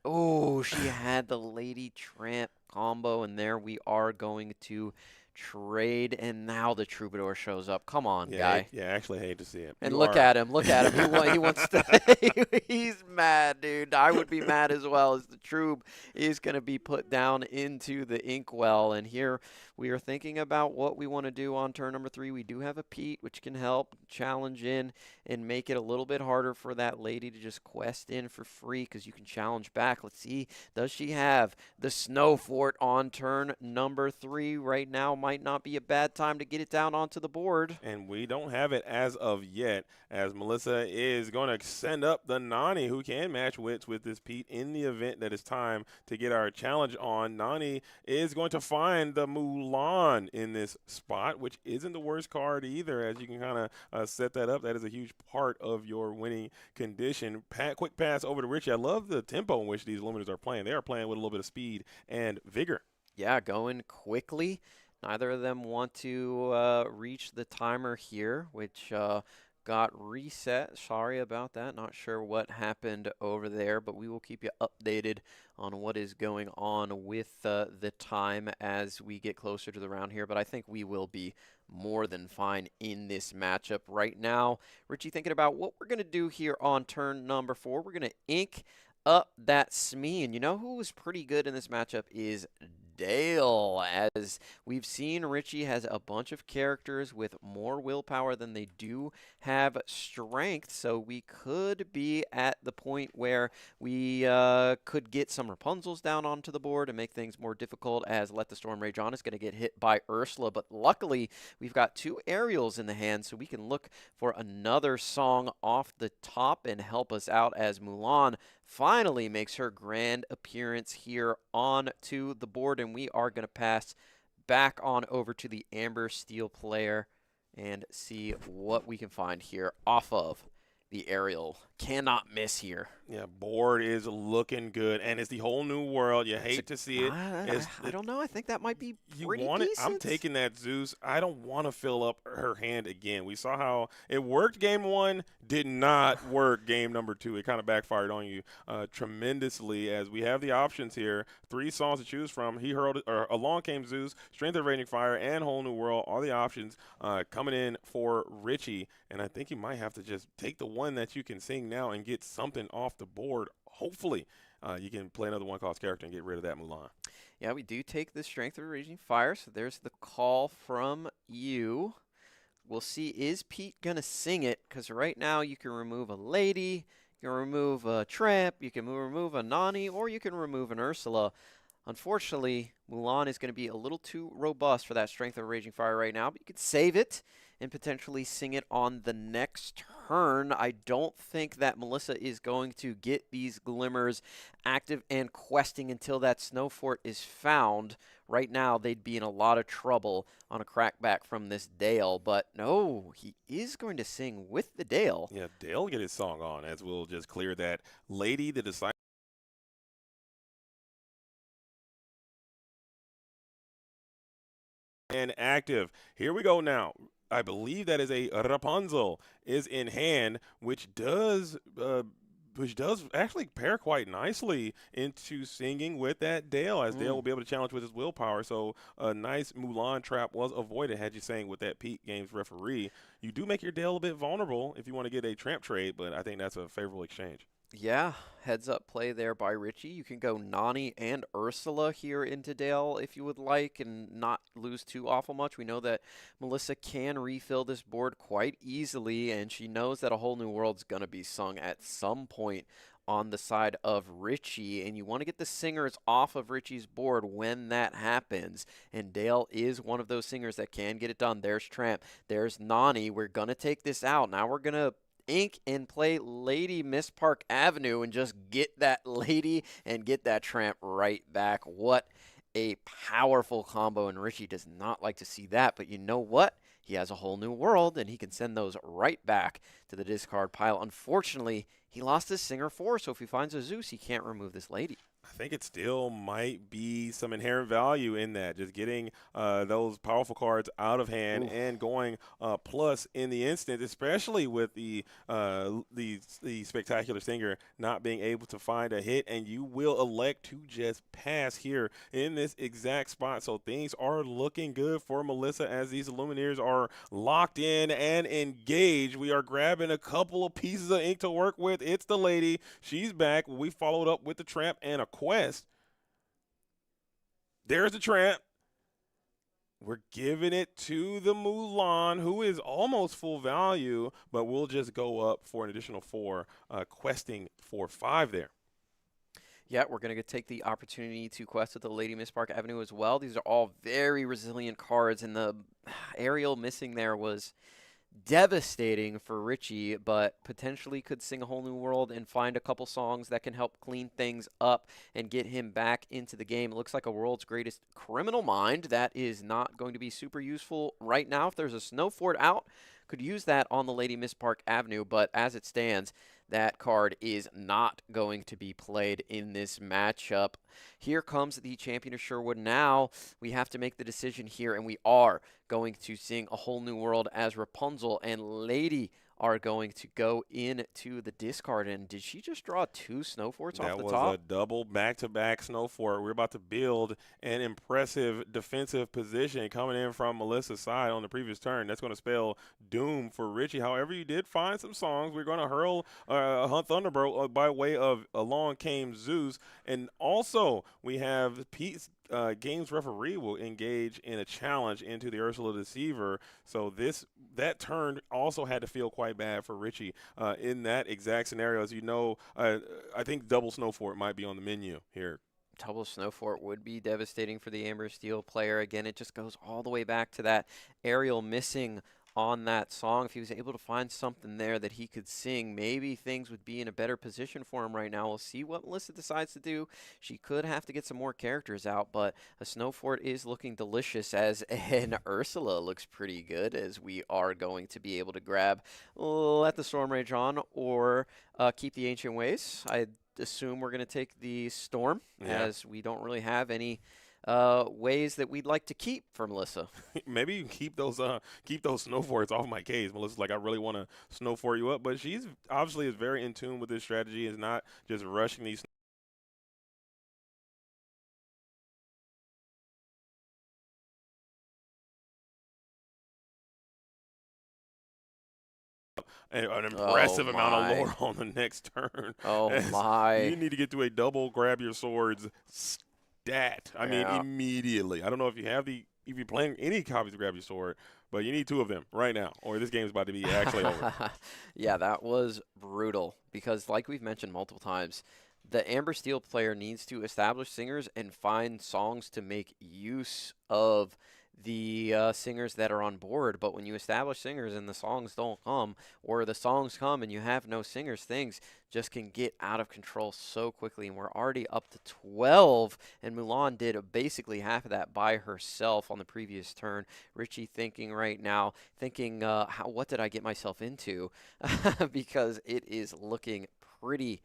oh, she had the Lady Tramp combo, and there we are going to trade, and now the Troubadour shows up. Come on, guy.
Yeah, I actually hate to see it.
And look at him. He wants to. He's mad, dude. I would be mad as well, as the Troub is going to be put down into the inkwell. And here we are thinking about what we want to do on turn number 3. We do have a Pete, which can help challenge in and make it a little bit harder for that lady to just quest in for free, because you can challenge back. Let's see. Does she have the Snow Fort on turn number 3 right now? Might not be a bad time to get it down onto the board.
And we don't have it as of yet, as Melissa is going to send up the Nani, who can match wits with this Pete in the event that it's time to get our challenge on. Nani is going to find the Mulan in this spot, which isn't the worst card either, as you can kind of set that up. That is a huge part of your winning condition. Quick pass over to Richie. I love the tempo in which these Luminers are playing. They are playing with a little bit of speed and vigor.
Yeah, going quickly. Neither of them want to reach the timer here, which got reset. Sorry about that. Not sure what happened over there, but we will keep you updated on what is going on with the time as we get closer to the round here. But I think we will be more than fine in this matchup right now. Richie, thinking about what we're going to do here on turn number 4. We're going to ink up that Smee. And you know who was pretty good in this matchup is Dale. As we've seen, Richie has a bunch of characters with more willpower than they do have strength, so we could be at the point where we could get some Rapunzels down onto the board and make things more difficult, as Let the Storm Rage On is going to get hit by Ursula. But luckily, we've got 2 aerials in the hand, so we can look for another song off the top and help us out as Mulan finally makes her grand appearance here onto the board, and we are going to pass back on over to the Amber Steel player and see what we can find here off of the aerial. Cannot miss here.
Yeah, board is looking good, and it's the whole new world. You hate to see it.
I don't know. I think that might be pretty
you want it? I'm
decent.
taking that Zeus. I don't want to fill up her hand again. We saw how it worked game 1, did not work game number 2. It kind of backfired on you tremendously, as we have the options here. 3 songs to choose from. Along came Zeus, Strength of Raging Fire, and Whole New World. All the options coming in for Richie, and I think you might have to just take the one that you can sing now and get something off the board. Hopefully, you can play another one-cost character and get rid of that Mulan.
Yeah, we do take the Strength of Raging Fire, so there's the call from you. We'll see, is Pete going to sing it? Because right now you can remove a lady, you can remove a tramp, you can remove a Nani, or you can remove an Ursula. Unfortunately, Mulan is going to be a little too robust for that Strength of Raging Fire right now, but you could save it and potentially sing it on the next turn. I don't think that Melissa is going to get these glimmers active and questing until that snow fort is found. Right now, they'd be in a lot of trouble on a crackback from this Dale, but no, he is going to sing with the Dale.
Yeah, Dale get his song on, as we'll just clear that Lady the Disciple. And active. Here we go now. I believe that is a Rapunzel is in hand, which does actually pair quite nicely into singing with that Dale, as Dale will be able to challenge with his willpower. So a nice Mulan trap was avoided had you sang with that Pete Games referee. You do make your Dale a bit vulnerable if you want to get a tramp trade, but I think that's a favorable exchange.
Yeah, heads up play there by Richie. You can go Nani and Ursula here into Dale if you would like and not lose too awful much. We know that Melissa can refill this board quite easily, and she knows that A Whole New World's going to be sung at some point on the side of Richie, and you want to get the singers off of Richie's board when that happens, and Dale is one of those singers that can get it done. There's Tramp, there's Nani. We're going to take this out. Now we're going to ink and play Lady Miss Park Avenue and just get that lady and get that tramp right back. What a powerful combo, and Richie does not like to see that, but you know what? He has A Whole New World, and he can send those right back to the discard pile. Unfortunately, he lost his Singer 4, so if he finds a Zeus, he can't remove this lady.
I think it still might be some inherent value in that, just getting those powerful cards out of hand and going plus in the instant, especially with the Spectacular Singer not being able to find a hit, and you will elect to just pass here in this exact spot. So things are looking good for Melissa as these Lumineers are locked in and engaged. We are grabbing a couple of pieces of ink to work with. It's the lady. She's back. We followed up with the Tramp and a quest. There's the Tramp. We're giving it to the Mulan, who is almost full value, but we'll just go up for an additional 4, questing for 5 there.
Yeah, we're going to take the opportunity to quest with the Lady Miss Park Avenue as well. These are all very resilient cards, and the aerial missing there was devastating for Richie, but potentially could sing A Whole New World and find a couple songs that can help clean things up and get him back into the game. It looks like a World's Greatest Criminal Mind. That is not going to be super useful right now. If there's a Snow Fort out, could use that on the Lady Miss Park Avenue, but as it stands, that card is not going to be played in this matchup. Here comes the Champion of Sherwood. Now we have to make the decision here, and we are going to sing A Whole New World as Rapunzel, and Lady are going to go into the discard. And did she just draw 2 snow forts off
That
the
was
top?
a double back-to-back snow fort. We're about to build an impressive defensive position coming in from Melissa's side on the previous turn. That's going to spell doom for Richie. However, you did find some songs. We're going to hurl Hunt Thunderbolt by way of Along Came Zeus. And also, we have Pete's games referee will engage in a challenge into the Ursula Deceiver. So that turn also had to feel quite bad for Richie in that exact scenario. As you know, I think double snow fort might be on the menu here.
Double snow fort would be devastating for the Amber Steel player. Again, it just goes all the way back to that aerial missing on that song. If he was able to find something there that he could sing, maybe things would be in a better position for him right now. We'll see what Melissa decides to do. She could have to get some more characters out, but a snow fort is looking delicious, as an Ursula looks pretty good, as we are going to be able to grab Let the Storm Rage On or Keep the Ancient Ways. I assume we're going to take the Storm, as we don't really have any ways that we'd like to keep for Melissa.
Maybe you can keep those snow forts off my case. Melissa's like, I really want to snow fort you up, but she's obviously is very in tune with this strategy. Is not just rushing these. An impressive amount of lore on the next turn.
Oh my!
You need to get to a double grab your swords stat. I mean, immediately. I don't know if if you're playing any copies of Grab Your Sword, but you need 2 of them right now, or this game's about to be actually over.
Yeah, that was brutal because, like we've mentioned multiple times, the Amber Steel player needs to establish singers and find songs to make use of the singers that are on board. But when you establish singers and the songs don't come, or the songs come and you have no singers, things just can get out of control so quickly. And we're already up to 12, and Mulan did basically half of that by herself on the previous turn. Richie thinking right now, what did I get myself into? Because it is looking pretty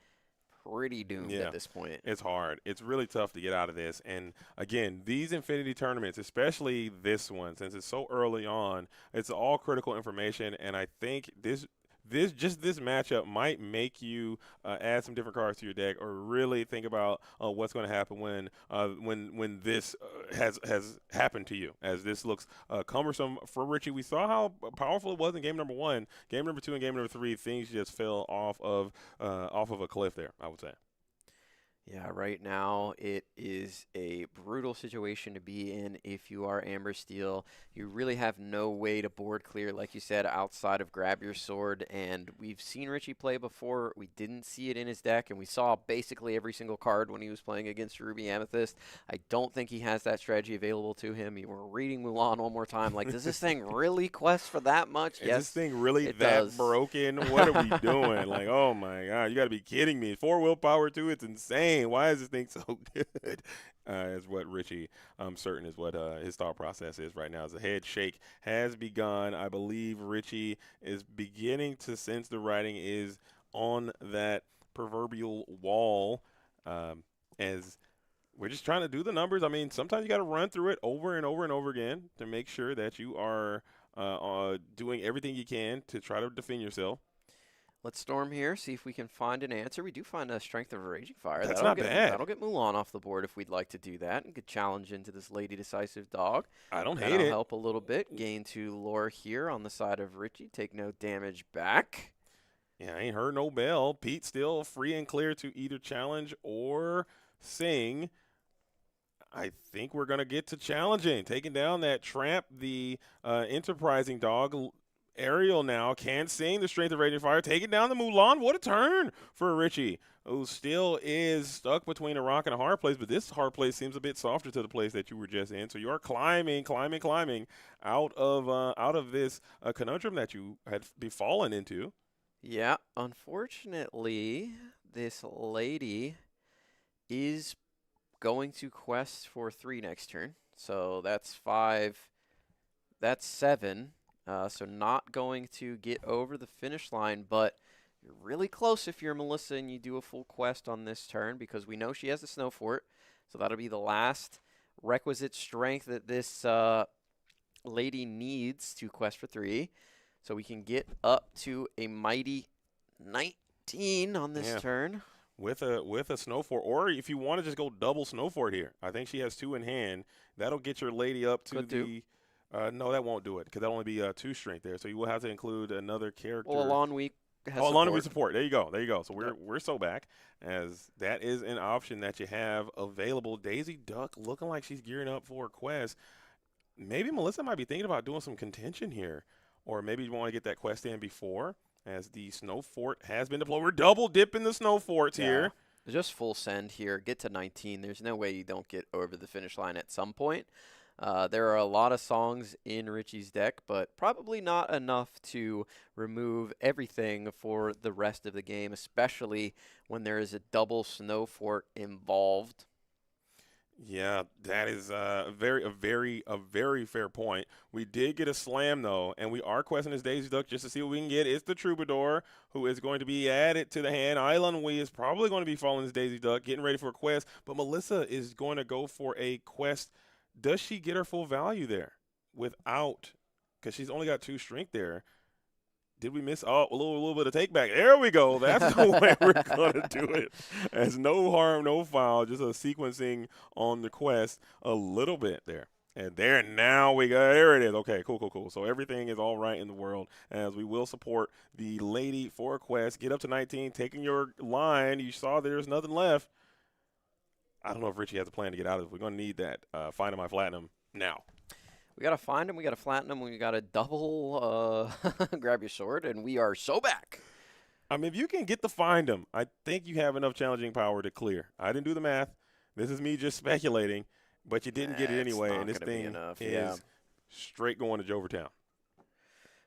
doomed at this point.
It's hard. It's really tough to get out of this. And again, these Infinity tournaments, especially this one, since it's so early on, it's all critical information. And I think this matchup might make you add some different cards to your deck, or really think about what's going to happen when this has happened to you. As this looks cumbersome for Richie, we saw how powerful it was in game number 1. Game number 2 and game number 3, things just fell off of a cliff there, I would say.
Yeah, right now it is a brutal situation to be in if you are Amber Steel. You really have no way to board clear, like you said, outside of Grab Your Sword. And we've seen Richie play before. We didn't see it in his deck, and we saw basically every single card when he was playing against Ruby Amethyst. I don't think he has that strategy available to him. You were reading Mulan one more time. Like, does this thing really quest for that much?
Is
Yes,
this thing really
it
that
does.
broken? What are we doing? Like, oh my God, you got to be kidding me. 4 willpower too. It's insane. Why is this thing so good? Is what Richie, I'm certain, is what his thought process is right now. As the head shake has begun, I believe Richie is beginning to sense the writing is on that proverbial wall. As we're just trying to do the numbers. I mean, sometimes you got to run through it over and over and over again to make sure that you are doing everything you can to try to defend yourself.
Let's storm here, see if we can find an answer. We do find a Strength of a Raging Fire.
That's not bad.
That'll get Mulan off the board if we'd like to do that. And could challenge into this Lady Decisive Dog.
I don't hate
That'll
it.
help a little bit. Gain 2 lore here on the side of Richie. Take no damage back.
Yeah, I ain't heard no bell. Pete still free and clear to either challenge or sing. I think we're going to get to challenging. Taking down that Tramp, the enterprising dog. Ariel now can sing the Strength of Raging Fire, taking down the Mulan. What a turn for Richie, who still is stuck between a rock and a hard place, but this hard place seems a bit softer to the place that you were just in. So you are climbing out of this conundrum that you had befallen into.
Yeah, unfortunately, this lady is going to quest for 3 next turn. So that's 5. That's 7. So not going to get over the finish line, but you're really close if you're Melissa and you do a full quest on this turn, because we know she has the Snow Fort. So that'll be the last requisite strength that this lady needs to quest for 3. So we can get up to a mighty 19 on this turn.
With a snow fort, or if you want to just go double snow fort here. I think she has 2 in hand. That'll get your lady up to the no, that won't do it because that'll only be 2 strength there. So you will have to include another character.
Well, Alon Week has support.
Alon Week support. There you go. So we're so back, as that is an option that you have available. Daisy Duck looking like she's gearing up for a quest. Maybe Melissa might be thinking about doing some contention here, or maybe you want to get that quest in before, as the snow fort has been deployed. We're double dipping the snow forts here.
Just full send here. Get to 19. There's no way you don't get over the finish line at some point. There are a lot of songs in Richie's deck, but probably not enough to remove everything for the rest of the game, especially when there is a double snow fort involved.
Yeah, that is a very fair point. We did get a slam, though, and we are questing this Daisy Duck just to see what we can get. It's the Troubadour, who is going to be added to the hand. Island Wee is probably going to be following this Daisy Duck, getting ready for a quest, but Melissa is going to go for a quest. Does she get her full value there without, because she's only got 2 strength there? Did we miss? Oh, a little bit of take back. There we go. That's the way we're going to do it. As no harm, no foul, just a sequencing on the quest a little bit there. And there, now we go. There it is. Okay, cool. So everything is all right in the world, as we will support the lady for a quest. Get up to 19, taking your line. You saw there's nothing left. I don't know if Richie has a plan to get out of it. We're going to need that. Find my platinum now.
We got to find him. We got to flatten him. We got to double grab your sword, and we are so back.
I mean, if you can get to find him, I think you have enough challenging power to clear. I didn't do the math. This is me just speculating, but you didn't get it anyway, and this thing is straight going to Jovertown.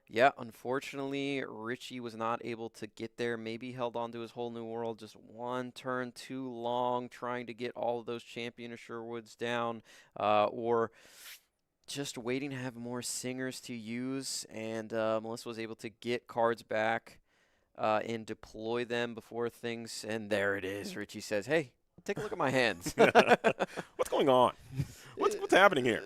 Yeah, unfortunately, Richie was not able to get there. Maybe held on to his whole new world just one turn too long, trying to get all of those champion Sherwoods down, or just waiting to have more singers to use. And Melissa was able to get cards back and deploy them before things. And there it is. Richie says, "Hey, take a look at my hands."
What's going on? What's happening here?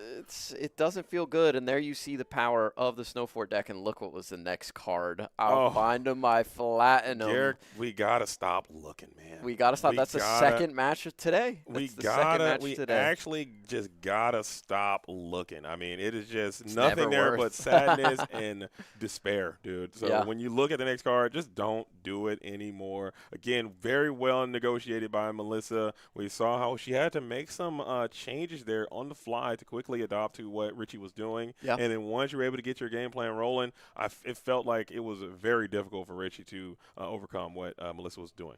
It doesn't feel good, and there you see the power of the Snow Fort deck, and look what was the next card. I'll find him, I flatten him.
Garrick, we got to stop looking, man.
We got to stop. That's the second match of today.
We actually just got to stop looking. I mean, it is just nothing there but sadness and despair, dude. So when you look at the next card, just don't do it anymore. Again, very well negotiated by Melissa. We saw how she had to make some changes there on the fly to quickly adopt to what Richie was doing. And then once you were able to get your game plan rolling, it felt like it was very difficult for Richie to overcome what Melissa was doing.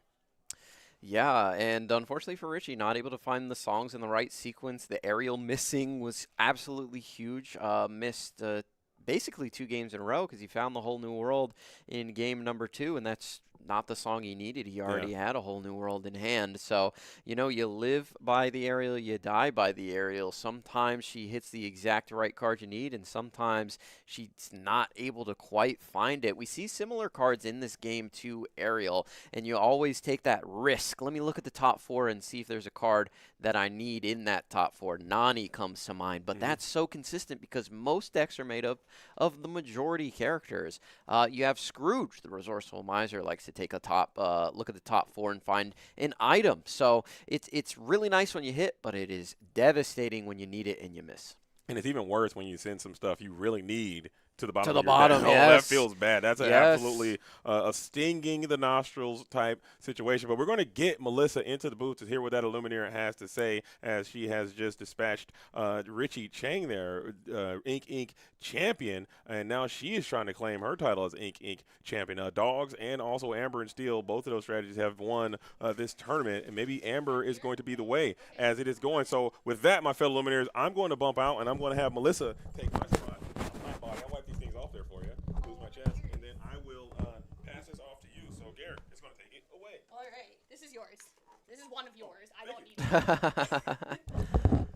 Yeah, and unfortunately for Richie, not able to find the songs in the right sequence. The aerial missing was absolutely huge. Missed basically 2 games in a row because he found the whole new world in game number 2, and that's not the song he needed. He already had a whole new world in hand. So, you know, you live by the aerial, you die by the aerial. Sometimes she hits the exact right card you need, and sometimes she's not able to quite find it. We see similar cards in this game to aerial, and you always take that risk. Let me look at the top 4 and see if there's a card that I need in that top 4. Nani comes to mind, but that's so consistent because most decks are made up of the majority characters. You have Scrooge, the resourceful miser, likes to take a look at the top 4 and find an item. So it's really nice when you hit, but it is devastating when you need it and you miss.
And it's even worse when you send some stuff you really need to the bottom.
To the
of your
bottom,
deck.
yes.
Oh, that feels bad. That's absolutely a stinging the nostrils type situation. But we're going to get Melissa into the booth to hear what that Illuminator has to say, as she has just dispatched Richie Chang there, Ink champion, and now she is trying to claim her title as Ink champion. Dogs and also Amber and Steel, both of those strategies have won this tournament, and maybe Amber is going to be the way as it is going. So with that, my fellow Illuminators, I'm going to bump out, and I'm going to have Melissa take my spot. I'll wipe these things off there for you. Lose my chest, and then I will pass this off to you. So Garrick is going to take it away.
All right, this is yours. This is one of yours. I don't need it.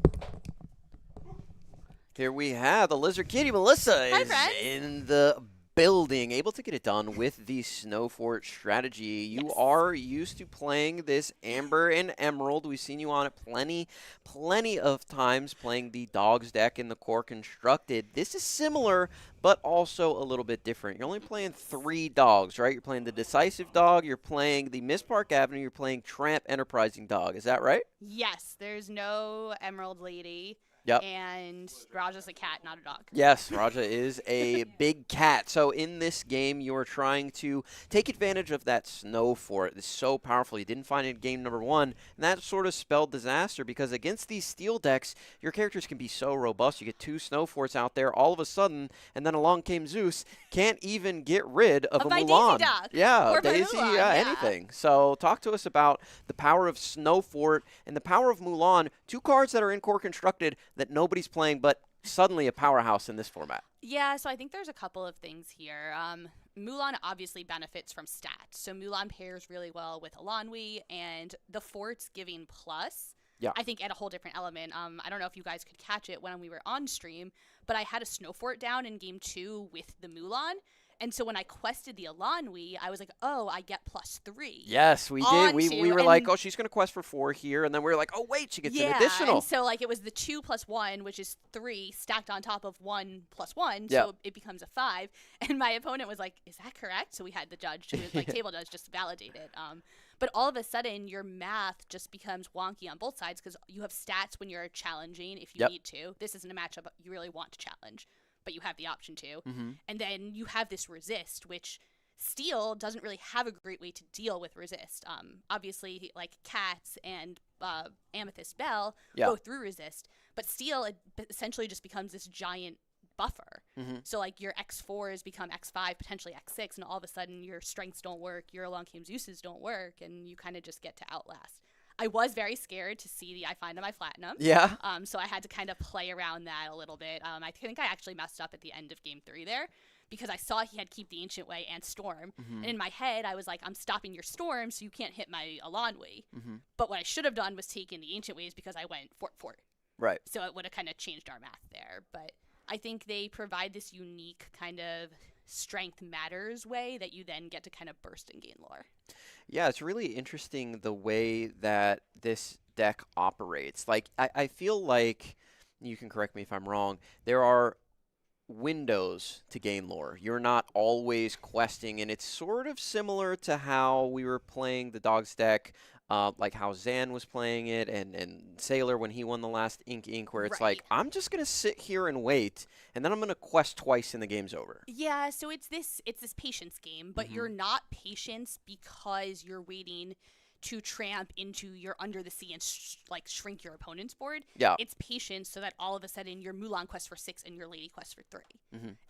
Here we have the Lizard Kitty. Melissa
Hi,
is
friends.
in the building, able to get it done with the Snow Fort strategy. You are used to playing this Amber and Emerald. We've seen you on it plenty of times playing the Dogs deck in the core constructed. This is similar, but also a little bit different. You're only playing 3 dogs, right? You're playing the Decisive Dog, you're playing the Miss Park Avenue, you're playing Tramp Enterprising Dog. Is that right?
Yes, there's no Emerald Lady.
Yep.
And Raja's a cat, not a dog.
Yes, Raja is a big cat. So in this game, you are trying to take advantage of that Snow Fort. It's so powerful. You didn't find it in game number 1, and that sort of spelled disaster because against these steel decks, your characters can be so robust. You get 2 Snow Forts out there all of a sudden, and then along came Zeus. Can't even get rid of a
my
Mulan.
Daisy duck.
Yeah,
Or my
Daisy,
Mulan,
yeah,
yeah.
anything. So talk to us about the power of Snow Fort and the power of Mulan. 2 cards that are in core constructed that nobody's playing, but suddenly a powerhouse in this format.
Yeah, so I think there's a couple of things here. Mulan obviously benefits from stats. So Mulan pairs really well with Alanwi, and the forts giving plus,
Yeah.
I think, add a whole different element. I don't know if you guys could catch it when we were on stream, but I had a Snow Fort down in game 2 with the Mulan. And so when I quested the Alanwi, I was like, oh, I get +3.
Yes, we did. We
Onto-
were like,
and-
oh, she's going to quest for 4 here. And then we were like, oh, wait, she gets an
Yeah,
additional.
and so like it was the 2 + 1, which is 3, stacked on top of 1 + 1,
Yeah.
so it becomes a 5. And my opponent was like, "Is that correct?" So we had the judge, who was like table judge, just to validate it. But all of a sudden, your math just becomes wonky on both sides because you have stats when you're challenging if you
Yep.
need to. This isn't a matchup you really want to challenge, but you have the option to.
Mm-hmm.
And then you have this resist, which Steel doesn't really have a great way to deal with resist. Obviously, like Cats and Amethyst Bell
Yeah.
go through resist, but Steel essentially just becomes this giant buffer.
Mhm.
So like your X4s become X5, potentially X6, and all of a sudden your strengths don't work, your Along Came Zeus's don't work, and you kind of just get to outlast. I was very scared to see the I Find on my Platinum.
Yeah.
So I had to kind of play around that a little bit. I think I actually messed up at the end of game 3 there because I saw he had Keep the Ancient Way and Storm.
Mhm.
And in my head, I was like, I'm stopping your Storm so you can't hit my Alanwi.
Mhm.
But what I should have done was taken the Ancient Ways because I went Fort.
Right.
So it would have kind of changed our math there. But I think they provide this unique kind of strength matters way that you then get to kind of burst and gain lore.
Yeah, it's really interesting the way that this deck operates. Like, I feel like, you can correct me if I'm wrong, there are windows to gain lore. You're not always questing, and it's sort of similar to how we were playing the Dogs deck, like how Zan was playing it, and Sailor when he won the last Ink, where it's like,
Right.
I'm just going to sit here and wait, and then I'm going to quest twice and the game's over.
Yeah, so it's this patience game, but you're not patience because you're waiting to tramp into your Under the Sea and shrink your opponent's board.
Yeah.
It's patience so that all of a sudden your Mulan quests for 6 and your Lady quests for 3.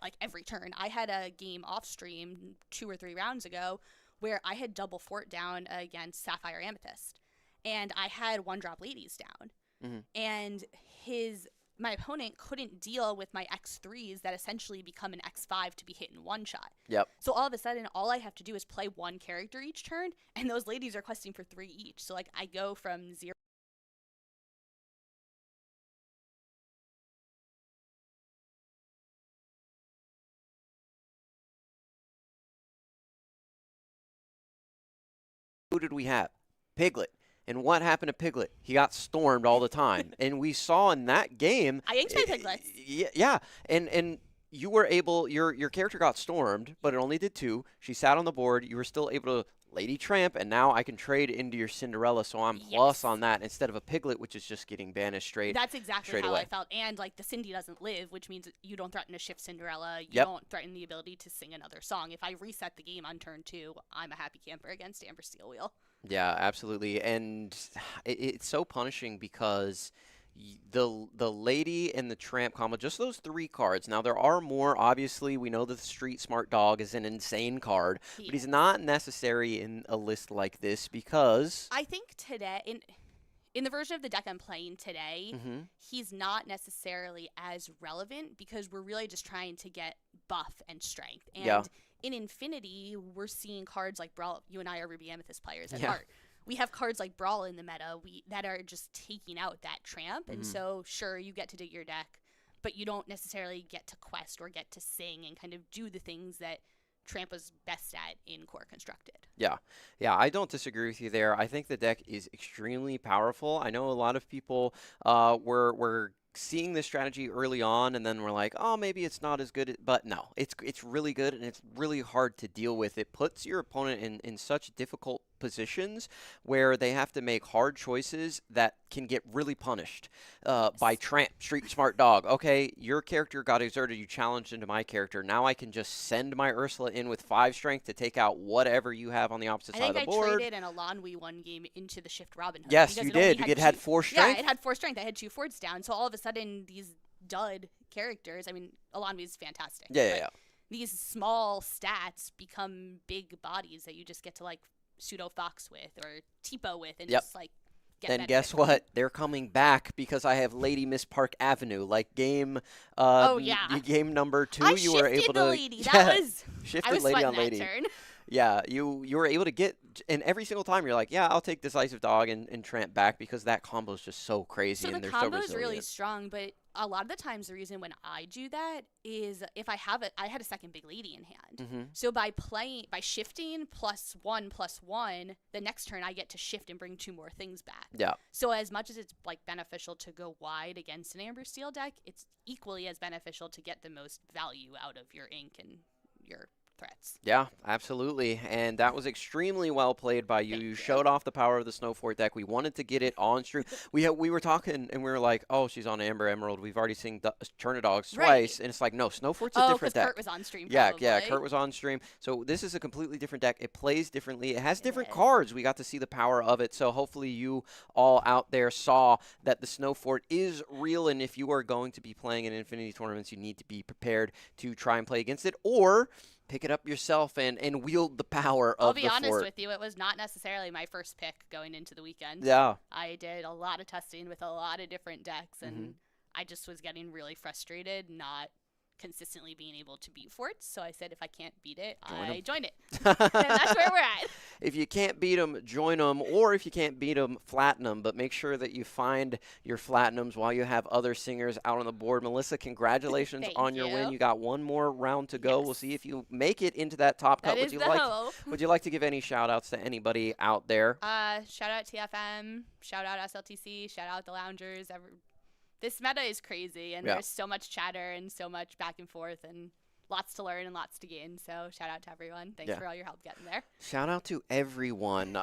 Like every turn. I had a game off stream 2 or 3 rounds ago where I had double fort down against Sapphire Amethyst, and I had 1-drop ladies down, and my opponent couldn't deal with my X3s that essentially become an X5 to be hit in one shot.
Yep.
So all of a sudden, all I have to do is play 1 character each turn, and those ladies are questing for 3 each. So like I go from 0.
Who did we have? Piglet. And what happened to Piglet? He got stormed all the time. And we saw in that game.
I inked my Piglets.
Yeah. And you were able, your character got stormed, but it only did 2. She sat on the board. You were still able to Lady Tramp, and now I can trade into your Cinderella, so I'm plus
Yes.
on that instead of a Piglet, which is just getting banished straight.
That's exactly
straight
how
away.
I felt. And like the Cindy doesn't live, which means you don't threaten to shift Cinderella. You
Yep.
don't threaten the ability to sing another song. If I reset the game on turn 2, I'm a happy camper against Amber Steel Wheel.
Yeah, absolutely. And it's so punishing because the Lady and the Tramp combo, just those 3 cards. Now, there are more. Obviously, we know that the Street Smart Dog is an insane card, but he's not necessary in a list like this because...
I think today, in the version of the deck I'm playing today, he's not necessarily as relevant because we're really just trying to get buff and strength. And
Yeah.
in Infinity, we're seeing cards like Brawl. You and I are Ruby Amethyst players at
Yeah.
heart. We have cards like Brawl in the meta that are just taking out that Tramp. And so, sure, you get to dig your deck, but you don't necessarily get to quest or get to sing and kind of do the things that Tramp was best at in Core Constructed.
Yeah, I don't disagree with you there. I think the deck is extremely powerful. I know a lot of people were seeing this strategy early on, and then we're like, oh, maybe it's not as good. But no, it's really good, and it's really hard to deal with. It puts your opponent in such difficult positions where they have to make hard choices that can get really punished by Tramp, Street Smart Dog. Okay, your character got exerted. You challenged into my character. Now I can just send my Ursula in with 5 strength to take out whatever you have on the opposite side of the board.
I think I traded an Alonwi one game into the Shift Robin Hood.
Yes, you did. It had 4 strength.
Yeah, it had 4 strength. I had 2 forts down. So all of a sudden, these dud characters, I mean, Alonwi is fantastic.
Yeah.
These small stats become big bodies that you just get to, like, pseudo Fox with or Tipo with and just, like, get
then guess what? They're coming back because I have Lady Miss Park Avenue. Like game game number 2, you were able to
lady. That was
shifted lady on lady.
Turn.
Yeah, you were able to get, and every single time you're like, yeah, I'll take Decisive Dog and Tramp back because that combo is just so crazy.
So
and
the
they're
combo
so
is really
resilient.
strong, but a lot of the times the reason when I do that is if I had a second big lady in hand. So by shifting +1/+1, the next turn I get to shift and bring 2 more things back.
Yeah.
So as much as it's like beneficial to go wide against an Amber Steel deck, it's equally as beneficial to get the most value out of your ink and your threats.
Yeah, absolutely. And that was extremely well played by you. You showed off the power of the Snow Fort deck. We wanted to get it on stream. We were talking and we were like, oh, she's on Amber Emerald. We've already seen Turnidogs twice.
Right.
And it's like, no, Snow Fort's a different deck.
Kurt was on stream.
Yeah,
probably.
Kurt was on stream. So this is a completely different deck. It plays differently. It has different cards. We got to see the power of it. So hopefully you all out there saw that the Snow Fort is real. And if you are going to be playing in Infinity tournaments, you need to be prepared to try and play against it, or pick it up yourself and wield the power of the fort.
I'll be honest with you, it was not necessarily my first pick going into the weekend.
Yeah.
I did a lot of testing with a lot of different decks, and I just was getting really frustrated not consistently being able to beat forts. So I said if I can't beat it, I join it. And that's where we're at.
If you can't beat them, join them, or if you can't beat them, flatten them. But make sure that you find your flattenums while you have other singers out on the board. Melissa, congratulations on your win. You got one more round to go. We'll see if you make it into that top cut. Would you like to give any shout outs to anybody out there?
Shout out TFM, shout out SLTC, shout out the Loungers. This meta is crazy, and there's so much chatter and so much back and forth and lots to learn and lots to gain. So shout out to everyone. Thanks for all your help getting there.
Shout out to everyone.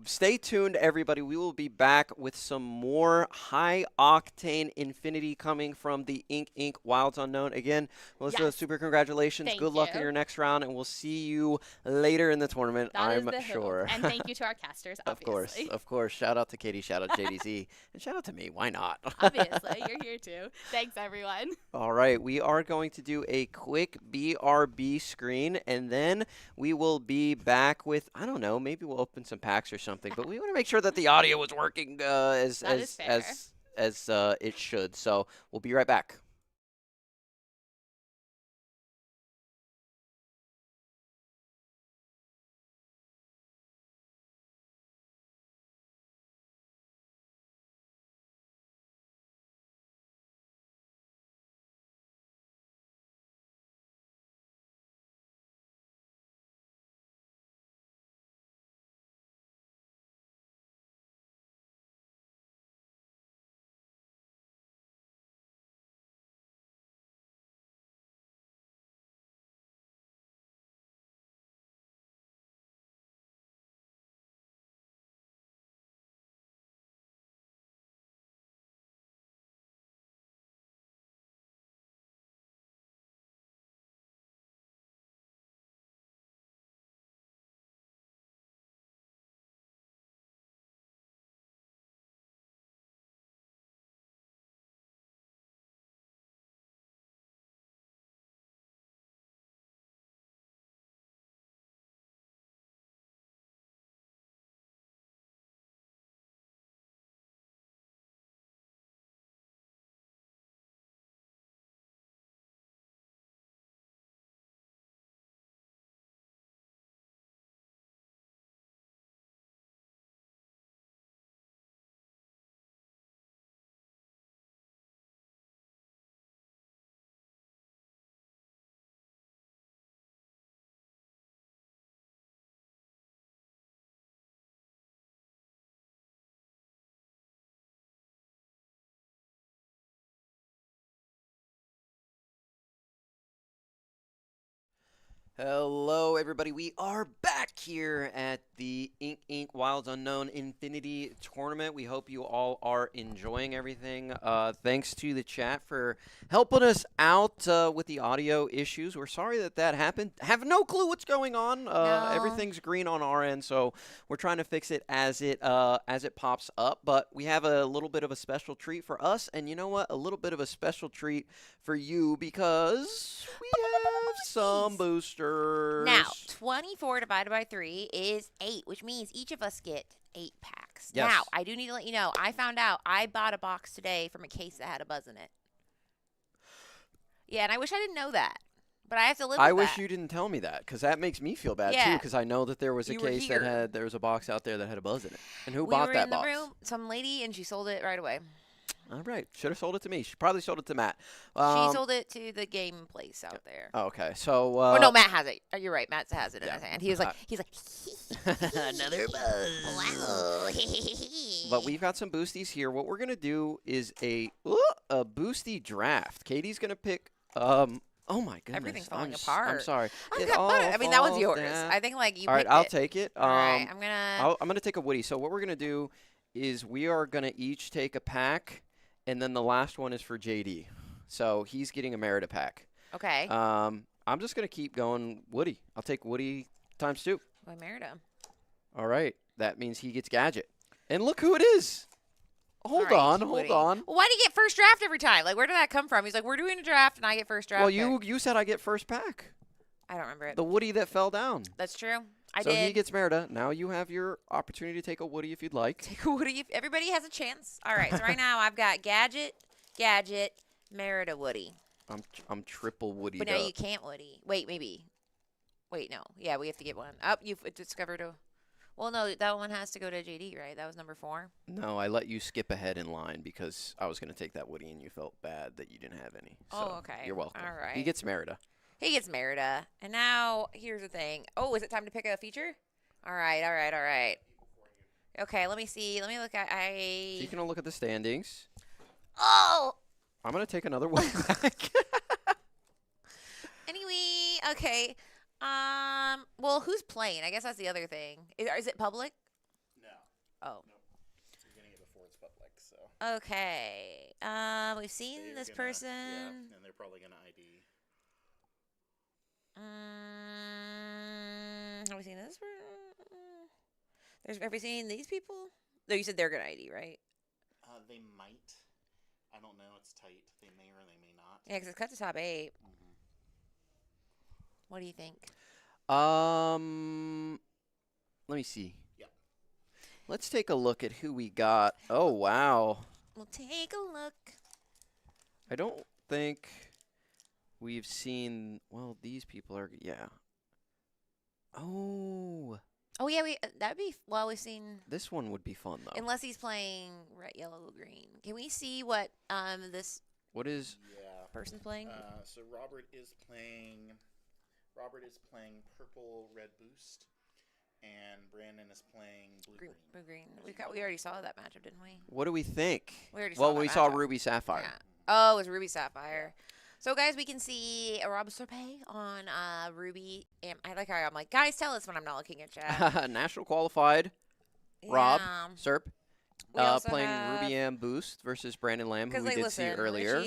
Stay tuned, everybody. We will be back with some more high-octane Infinity coming from the Inc. Wilds Unknown. Again, Melissa, super congratulations. Good luck in your next round, and we'll see you later in the tournament, I'm sure.
And thank you to our casters, obviously.
Of course. Shout out to Katie, shout out to JDZ, and shout out to me. Why not?
Obviously. You're here, too. Thanks, everyone.
All right. We are going to do a quick BRB screen, and then we will be back with, I don't know, maybe we'll open some packs or something, but we want to make sure that the audio is working as it should. So we'll be right back.
Hello, everybody. We are back here at the Ink Wilds Unknown Infinity Tournament. We hope you all are enjoying everything. Thanks to the chat for helping us out with the audio issues. We're sorry that happened. Have no clue what's going on.
No.
Everything's green on our end, so we're trying to fix it as it pops up. But we have a little bit of a special treat for us, and you know what? A little bit of a special treat for you because we have some boosters.
Now, 24 divided by 3 is 8, which means each of us get 8 packs.
Yes.
Now, I do need to let you know, I found out I bought a box today from a case that had a buzz in it. Yeah, and I wish I didn't know that. But I have to live with
I
that.
wish you didn't tell me that because that makes me feel bad too
Yeah.
because I know that there was a
You were
case
here.
that there was a box out there that had a buzz in it. And who
We
bought
were
that
in the
box?
room, some lady, and she sold it right away.
All right. Should have sold it to me. She probably sold it to Matt.
She sold it to the game place out there.
Oh, okay. So
Oh no, Matt has it. You're right. Matt has it in
yeah.
his hand. He was like, another buzz. Wow.
But we've got some boosties here. What we're gonna do is a boosty draft. Katie's gonna pick. Oh my goodness.
Everything's falling
I'm
apart.
sorry.
I've
It
got
all
butter. I mean, that one's
falls
yours.
down.
I think like you.
All right,
picked
I'll
it.
take it.
All right, I'm gonna.
I'm gonna take a Woody. So what we're gonna do is we are gonna each take a pack, and then the last one is for JD. So he's getting a Merida pack.
Okay.
I'm just gonna keep going Woody. I'll take Woody times 2.
Boy, Merida.
All right, that means he gets Gadget. And look who it is. Hold
All right,
on,
keep
hold
waiting.
on.
Well, why do you get first draft every time? Like, where did that come from? He's like, we're doing a draft, and I get first draft.
Well,
pick.
you said I get first pack.
I don't remember it.
The Woody that fell down.
That's true. I
so
did.
he gets Merida. Now you have your opportunity to take a Woody if you'd like.
Take a Woody. Everybody has a chance. All right. So right now I've got Gadget, Merida, Woody.
I'm triple Woody.
But now you can't Woody. Wait, maybe. Wait, no. Yeah, we have to get one. Up, you've discovered a. Well, no, that one has to go to JD, right? That was number 4.
No, I let you skip ahead in line because I was going to take that Woody and you felt bad that you didn't have any. So
Oh, okay.
You're welcome.
All right.
He gets Merida.
He gets Merida. And now here's the thing. Oh, is it time to pick a feature? All right. Okay, let me see. Let me look at.
So you can look at the standings.
Oh.
I'm going to take another Woody back.
Anyway, okay. Well, who's playing? I guess that's the other thing. Is it public?
No.
Oh.
Nope. You're getting it before it's public, so.
Okay. We've seen
they're
this
gonna-
person.
Yeah, and they're probably gonna ID.
Have we seen this? Have we seen these people? No, you said they're gonna ID, right?
They might. I don't know. It's tight. They may or they may not.
Yeah, because it's cut to top 8.
Mm-hmm.
What do you think?
Let me see.
Yeah.
Let's take a look at who we got. Oh, wow.
We'll take a look.
I don't think we've seen. Well, these people are. Yeah. Oh.
Oh yeah, that'd be. Well, we've seen.
This one would be fun though.
Unless he's playing red, yellow, green. Can we see what this
What is?
Yeah.
person's playing?
So Robert is playing purple red boost, and Brandon is playing blue green.
We already saw that matchup, didn't we?
What do we think?
We already
Well,
saw that
we saw
matchup.
Ruby Sapphire.
Yeah. Oh, it was Ruby Sapphire. So, guys, we can see Rob Serpay on Ruby. I like how I'm like, guys, tell us when I'm not looking at chat.
National qualified. Rob
Yeah.
Serp.
We also
Playing
have-
Ruby Am Boost versus Brandon Lamb, who we
like,
did
listen,
see earlier.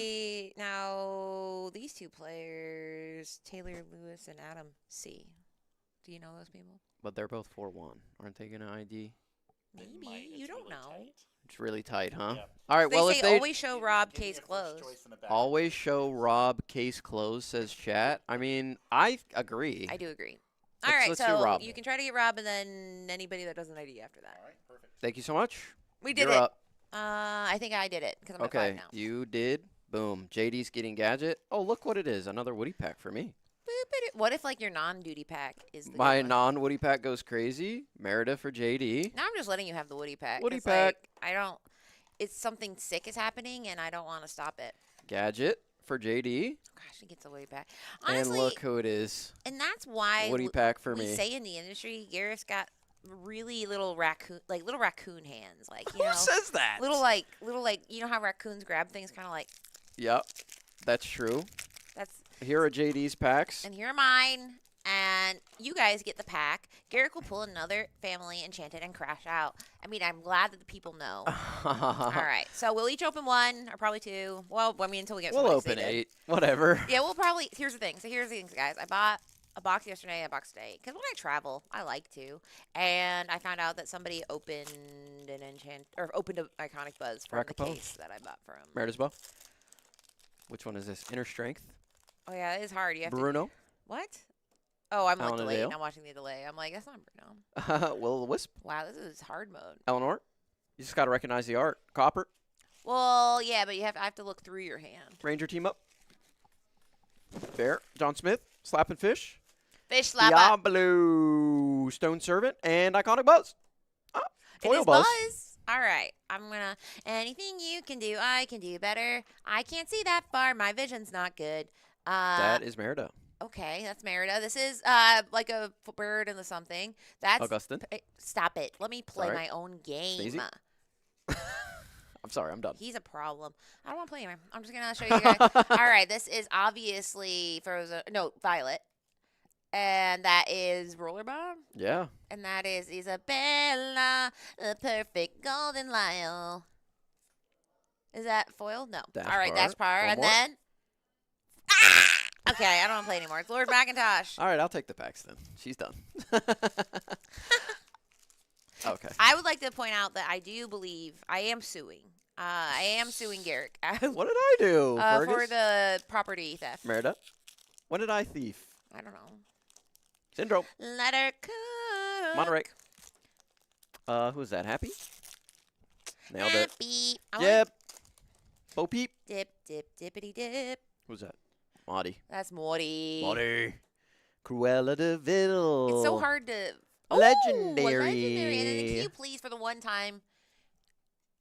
Now, these two players, Taylor Lewis and Adam C. Do you know those people?
But they're both 4-1. Aren't they going to ID?
They
Maybe.
might.
You
It's
don't
really
know.
tight.
It's really tight, huh?
Yeah.
All right,
They
well,
say
if they
always show Rob
Give me
case
a first
closed.
choice and a backup.
always show Rob case closed, says chat. I mean, I agree.
I do agree. All
Let's-
right,
let's do
so
Rob.
you can try to get Rob, and then anybody that doesn't ID after that.
All right, perfect.
Thank you so much.
We did
You're
it.
up.
I think I did it because I'm at
Okay,
5 now.
you did. Boom. JD's getting Gadget. Oh, look what it is. Another Woody pack for me.
What if like your non-duty pack is the good
My
one?
non-Woody pack goes crazy. Merida for JD.
Now I'm just letting you have the Woody pack.
Woody
'cause,
pack.
Like, I don't. It's something sick is happening, and I don't want to stop it.
Gadget for JD.
Gosh, he gets a Woody pack. Honestly,
And look who it is.
and that's why
Woody pack for
we
me.
say in the industry, Garrick's got really little raccoon hands, like you
Who
know,
says that?
little like you know how raccoons grab things, kind of like
Yep, that's true.
that's.
Here are JD's packs.
And here are mine. and you guys get the pack. Garrick will pull another family enchanted and crash out. I mean, I'm glad that the people know. All right, so we'll each open one or probably two. Well, I mean, until we get
We'll
somebody
open
seated.
8. Whatever.
Yeah, we'll probably. Here's the thing. So here's the things, guys. I bought a box yesterday, a box today. Because when I travel, I like to. And I found out that somebody opened an opened an Iconic Buzz from the
Rakapone.
case that I bought from.
Merida's Bow. Which one is this? Inner Strength.
Oh yeah, it is hard. You have
Bruno.
to. What? Oh, I'm like
Alan
delayed.
Adale.
I'm watching the delay. I'm like, that's not Bruno.
Will-o-the-Wisp.
Wow, this is hard mode.
Eleanor. You just got to recognize the art. Copper.
Well, yeah, but I have to look through your hand.
Ranger team up. Bear. John Smith. Slapping Fish.
Fish slap up.
Diablo. Stone Servant. And Iconic Buzz. Ah,
It
foil
is
Buzz.
Buzz. All right, I'm gonna. Anything you can do, I can do better. I can't see that far. My vision's not good.
That is Merida.
Okay, that's Merida. This is like a bird and the something. That's
Augustin.
Stop it. Let me play
Sorry.
my own game.
Stacey? I'm sorry. I'm done.
He's a problem. I don't want to play anymore. I'm just gonna show you guys. All right, this is obviously Frozen. No, Violet, and that is Rollerball,
Yeah.
and that is Isabella, the perfect golden Lyle. Is that foil? No.
Dash
All right,
bar.
Dash Bar,
One
and
more.
then. Ah! Okay, I don't want to play anymore. It's Lord Macintosh.
All right. I'll take the packs then. She's done. Okay.
I would like to point out that I do believe I am suing. I am suing Garrick
What did I do?
for
Fergus?
the property theft.
Merida. What did I thief?
I don't know.
Syndrome.
Let her cook.
Monterey. Who's that? Happy? Nailed it.
Happy. I
Yep. Bo Peep.
Dip, dip, dippity dip.
Who's that? Maudie.
That's Morty.
Maudie. Cruella de Vil.
It's so hard to.
Legendary.
Legendary. And then can you please, for the one time.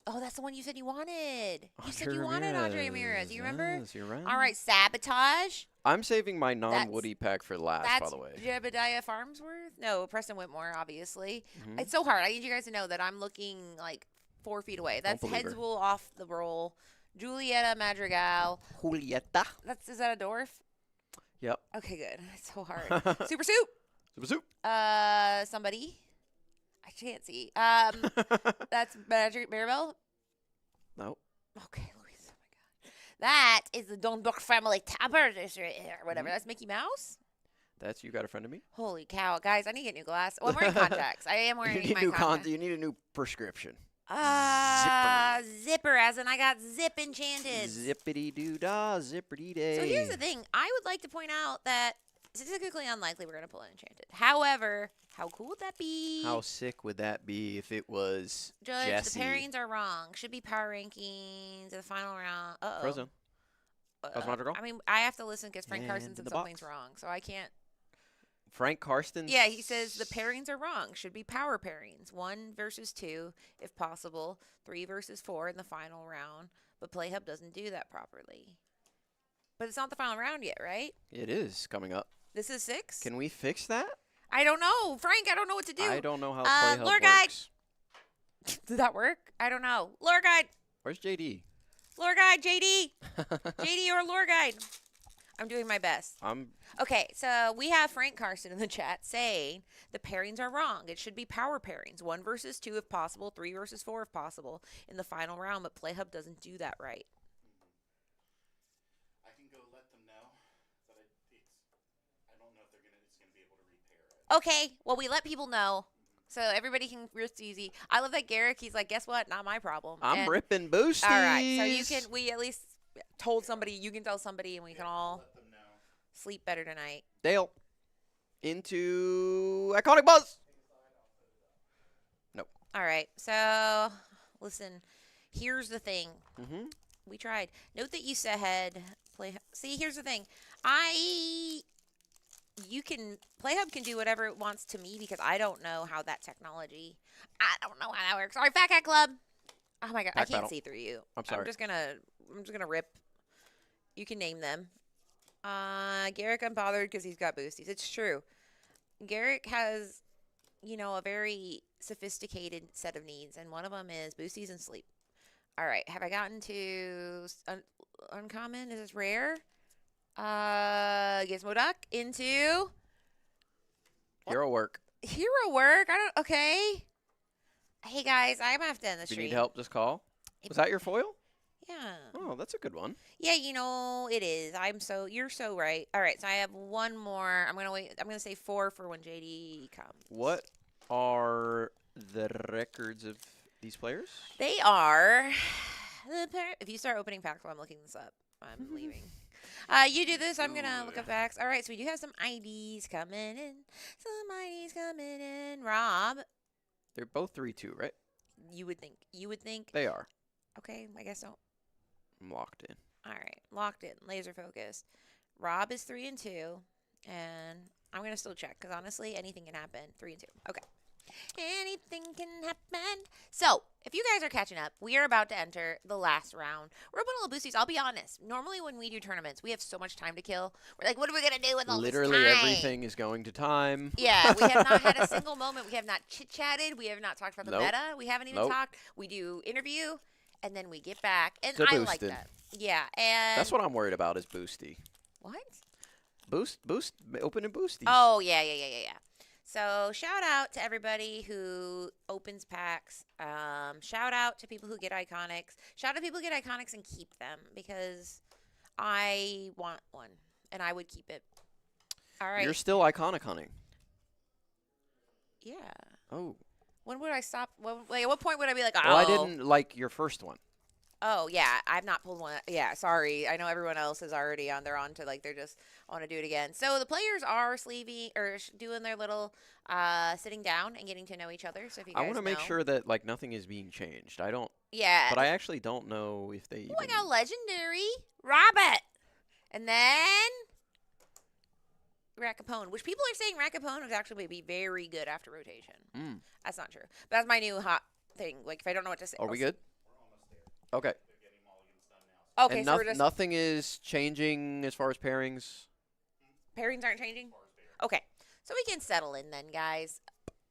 Oh, that's the one you said you wanted. You said you wanted Andre Ramirez. You remember?
Yes, you're right.
All right, Sabotage.
I'm saving my non-Woody pack for last, by
That's
the way.
Jebediah Farmsworth. No, Preston Whitmore, obviously.
Mhm.
It's so hard. I need you guys to know that I'm looking like 4 feet away. That's
believe her.
Headswool off the roll. Julieta Madrigal.
Julieta.
Is that a dwarf?
Yep.
Okay, good. It's so hard. Super Soup.
Super Soup.
Somebody. I can't see. That's Maribel.
No.
Okay, Louise. Oh my god. That is the Donbrook family tapper or whatever. That's Mickey Mouse.
That's you got a friend of me?
Holy cow, guys! I need to get new glasses. Well, I'm wearing contacts. I am
You
wearing
need
my
new
contacts.
you need a new prescription.
Zipper, as in I got Zip enchanted.
Zippity doo dah, zippity day.
So here's the thing. I would like to point out that statistically unlikely we're gonna pull an enchanted. However, how cool would that be?
How sick would that be if it was
Judge,
Jesse?
the pairings are wrong. Should be power rankings in the final round. Uh-oh.
Frozen. Cosmodrical?
I mean, I have to listen because Frank
And
Carson
in
said
the
something's
box.
wrong, so I can't.
Frank Karsten.
Yeah, he says the pairings are wrong. Should be power pairings. 1 versus 2, if possible. 3 versus 4 in the final round. But PlayHub doesn't do that properly. But it's not the final round yet, right?
It is coming up.
This is 6?
Can we fix that?
I don't know. Frank, I don't know what to do.
I don't know how PlayHub
Lure Guide.
works.
Did that work? I don't know. Lure Guide.
Where's JD?
Lure Guide, JD. JD or Lure Guide. I'm doing my best.
I'm
Okay, so we have Frank Carson in the chat saying the pairings are wrong. It should be power pairings. 1 versus 2 if possible, 3 versus 4 if possible in the final round, but PlayHub doesn't do that right.
I can go let them know, but I don't know if it's gonna be able to repair it.
Okay, well, we let people know. So everybody can rest easy. I love that Garrick, he's like, guess what? Not my problem.
I'm
And-
ripping boosties.
All right, so you can, we at least told somebody, you can tell somebody, and we can all
Let them know.
sleep better tonight.
Dale. Into Iconic Buzz.
All right, so listen, here's the thing.
Mm-hmm.
We tried. Note that you said see, here's the thing. PlayHub can do whatever it wants to me because I don't know how that technology. I don't know how that works. All right, Fat Cat Club. Oh my god, I
Pack
can't
battle.
see through you.
I'm sorry.
I'm just gonna rip. You can name them. Garrick unbothered because he's got boosties. It's true. Garrick has, a very sophisticated set of needs, and one of them is boosties and sleep. All right, have I gotten to uncommon? Is this rare? Gizmo Duck into
Hero work.
Hero work. Okay. Hey guys, I'm gonna have to end the
If you
stream.
need help, just call. Was that your foil?
Yeah.
Oh, that's a good one.
Yeah, it is. You're so right. All right, so I have one more. I'm gonna say 4 for when JD comes.
What are the records of these players?
They are. If you start opening packs while I'm looking this up, I'm leaving. You do this. I'm gonna look up packs. All right, so we do have some IDs coming in. Rob,
They're both 3-2, right?
you would think.
They are.
Okay, I guess so.
I'm locked in.
All right, locked in, laser focused. Rob is 3-2, and I'm gonna still check because honestly, anything can happen. 3-2. Okay, anything can happen. So if you guys are catching up, we are about to enter the last round. We're opening little boosties. I'll be honest. Normally, when we do tournaments, we have so much time to kill. We're like, what are we gonna do with all
Literally
this time?
everything is going to time.
Yeah, we have not had a single moment. We have not chit-chatted. We have not talked about the
Nope.
meta. We haven't even
Nope.
talked. We do interview, and then we get back. And
To
I like
boosting.
that. Yeah, and
That's what I'm worried about is boosty.
What?
Boost, open and boosties.
Oh, yeah. So shout out to everybody who opens packs. Shout out to people who get iconics. Shout out to people who get iconics and keep them because I want one and I would keep it. All right.
You're still iconic hunting.
Yeah.
Oh.
When would I stop? At what point would I be like, oh?
Well, I didn't like your first one.
Oh, yeah. I've not pulled one. Yeah, sorry. I know everyone else is already on. They're on to, like, they're just want to do it again. So the players are doing their little sitting down and getting to know each other. So if you guys
I want to make
know-
sure that like nothing is being changed. I don't.
Yeah.
But I actually don't know if they.
Oh, I
even-
got legendary Rabbit. And then Rakapone, which people are saying Rakapone would actually be very good after rotation.
Mm.
That's not true. But that's my new hot thing. Like, if I don't know what to say.
Are we good? Okay.
Okay,
And
so we're just
nothing is changing as far as pairings.
pairings aren't changing? Okay. So we can settle in then, guys.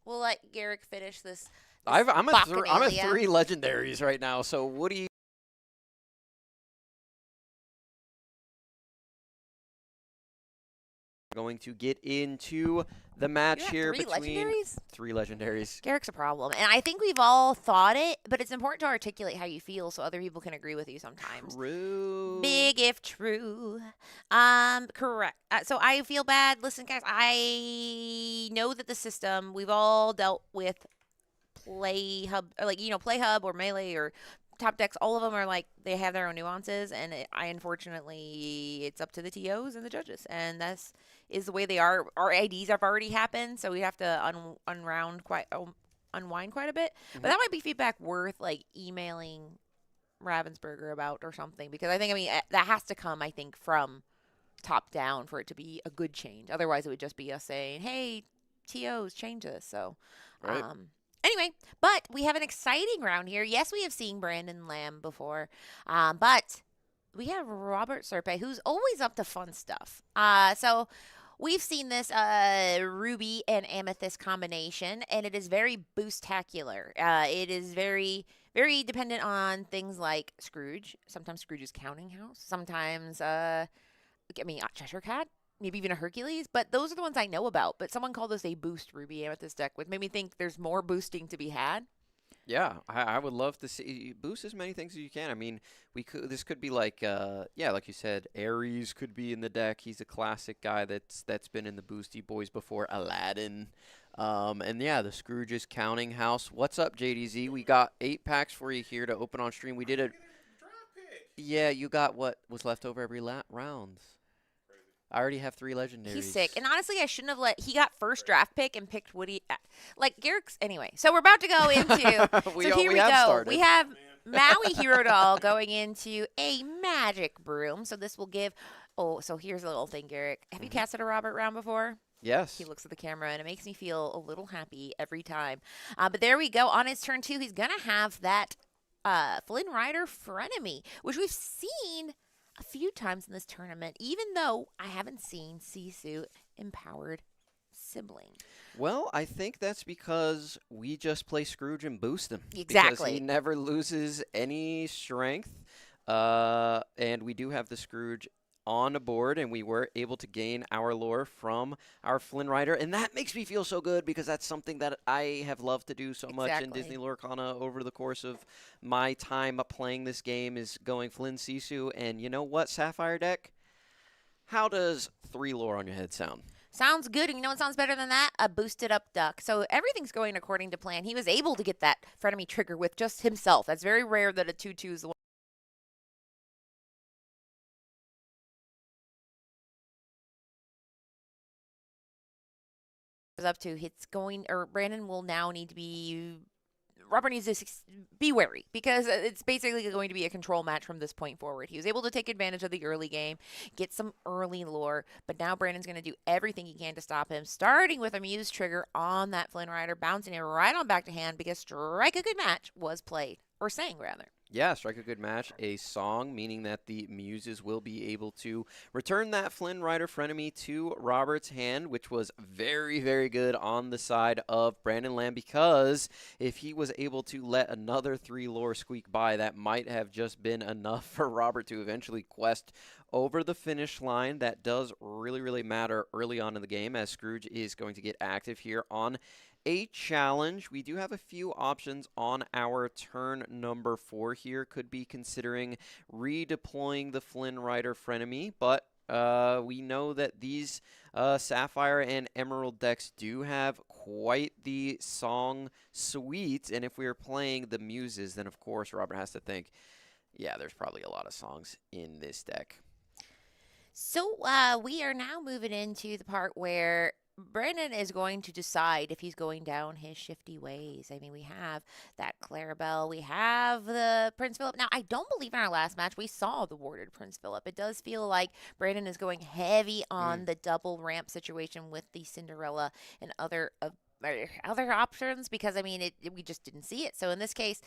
We'll let Garrick finish this.
I'm at
Bacchanalia.
3 legendaries right now. So what do you? Going to get into the match
You have
here
3
between
legendaries?
3 legendaries.
Garrick's a problem. And I think we've all thought it, but it's important to articulate how you feel so other people can agree with you sometimes.
True.
Big if true. Correct. So I feel bad. Listen, guys, I know that the system, we've all dealt with Play Hub or Melee or Top Decks. All of them are like, they have their own nuances. And unfortunately, it's up to the TOs and the judges. And that's is the way they are. Our IDs have already happened, so we have to unwind quite a bit. But that might be feedback worth like emailing Ravensburger about or something, because I think that has to come, I think, from top down for it to be a good change. Otherwise, it would just be us saying, "Hey, TOs, change this." So,
Right.
Anyway, but we have an exciting round here. Yes, we have seen Brandon Lamb before, but we have Robert Serpe, who's always up to fun stuff. So we've seen this Ruby and Amethyst combination, and it is very boostacular. It is very, very dependent on things like Scrooge. Sometimes Scrooge's counting house. Sometimes, Cheshire Cat. Maybe even a Hercules. But those are the ones I know about. But someone called this a boost Ruby Amethyst deck, which made me think there's more boosting to be had.
Yeah, I would love to see boost as many things as you can. I mean, this could be like like you said, Ares could be in the deck. He's a classic guy that's been in the Boosty Boys before. Aladdin, and yeah, the Scrooge's counting house. What's up, JDZ? We got 8 packs for you here to open on stream. We did it. Yeah, you got what was left over every round. I already have 3 legendaries.
He's sick. And honestly, I shouldn't have he got first draft pick and picked Woody. Like, Garrick's. Anyway, so we're about to go into. Here we go.
Started.
We have Maui Hero Doll going into a magic broom. So this will give. Oh, so here's a little thing, Garrick. Have you casted a Robert round before?
Yes.
He looks at the camera, and it makes me feel a little happy every time. But there we go. On his turn 2, he's going to have that Flynn Rider Frenemy, which we've seen a few times in this tournament, even though I haven't seen Sisu empowered sibling.
Well, I think that's because we just play Scrooge and boost him.
Exactly.
Because he never loses any strength. And we do have the Scrooge on the board, and we were able to gain our lore from our Flynn Rider, and that makes me feel so good because that's something that I have loved to do so much in
Exactly.
Disney Lorcana over the course of my time playing this game is going Flynn Sisu, and you know what, Sapphire deck? How does 3 lore on your head sound?
Sounds good. And you know what sounds better than that? A boosted up duck. So everything's going according to plan. He was able to get that frenemy trigger with just himself. That's very rare that a 2/2 is the one. Up to it's going, or Brandon will now need to be. Robert needs to be wary because it's basically going to be a control match from this point forward. He was able to take advantage of the early game, get some early lore, but now Brandon's going to do everything he can to stop him, starting with a Muse trigger on that Flynn Rider, bouncing it right on back to hand because Strike a Good Match was played, or sang rather.
Yeah, Strike a Good Match, a song, meaning that the Muses will be able to return that Flynn Rider frenemy to Robert's hand, which was very, very good on the side of Brandon Lamb, because if he was able to let another 3 lore squeak by, that might have just been enough for Robert to eventually quest over the finish line. That does really, really matter early on in the game, as Scrooge is going to get active here on a challenge. We do have a few options on our turn number 4 here. Could be considering redeploying the Flynn Rider frenemy, but we know that these Sapphire and Emerald decks do have quite the song suite, and if we are playing the Muses, then of course Robert has to think, yeah, there's probably a lot of songs in this deck.
So we are now moving into the part where Brandon is going to decide if he's going down his shifty ways. I mean, we have that Clarabelle. We have the Prince Philip. Now, I don't believe in our last match we saw the warded Prince Philip. It does feel like Brandon is going heavy on the double ramp situation with the Cinderella and other options because, I mean, we just didn't see it. So in this case,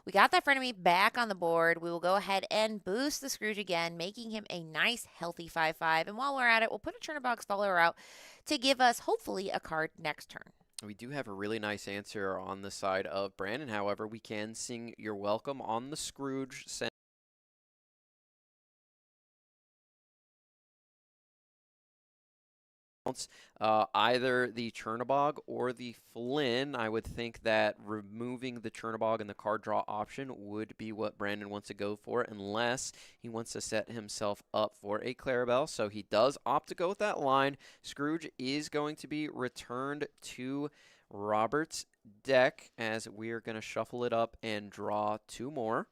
we got that frenemy back on the board. We will go ahead and boost the Scrooge again, making him a nice, healthy 5/5. And while we're at it, we'll put a Churnabox follower out to give us, hopefully, a card next turn.
We do have a really nice answer on the side of Brandon. However, we can sing You're Welcome on the Scrooge. Either the Chernabog or the Flynn. I would think that removing the Chernabog and the card draw option would be what Brandon wants to go for, unless he wants to set himself up for a Clarabelle. So he does opt to go with that line. Scrooge is going to be returned to Robert's deck, as we are going to shuffle it up and draw 2 more.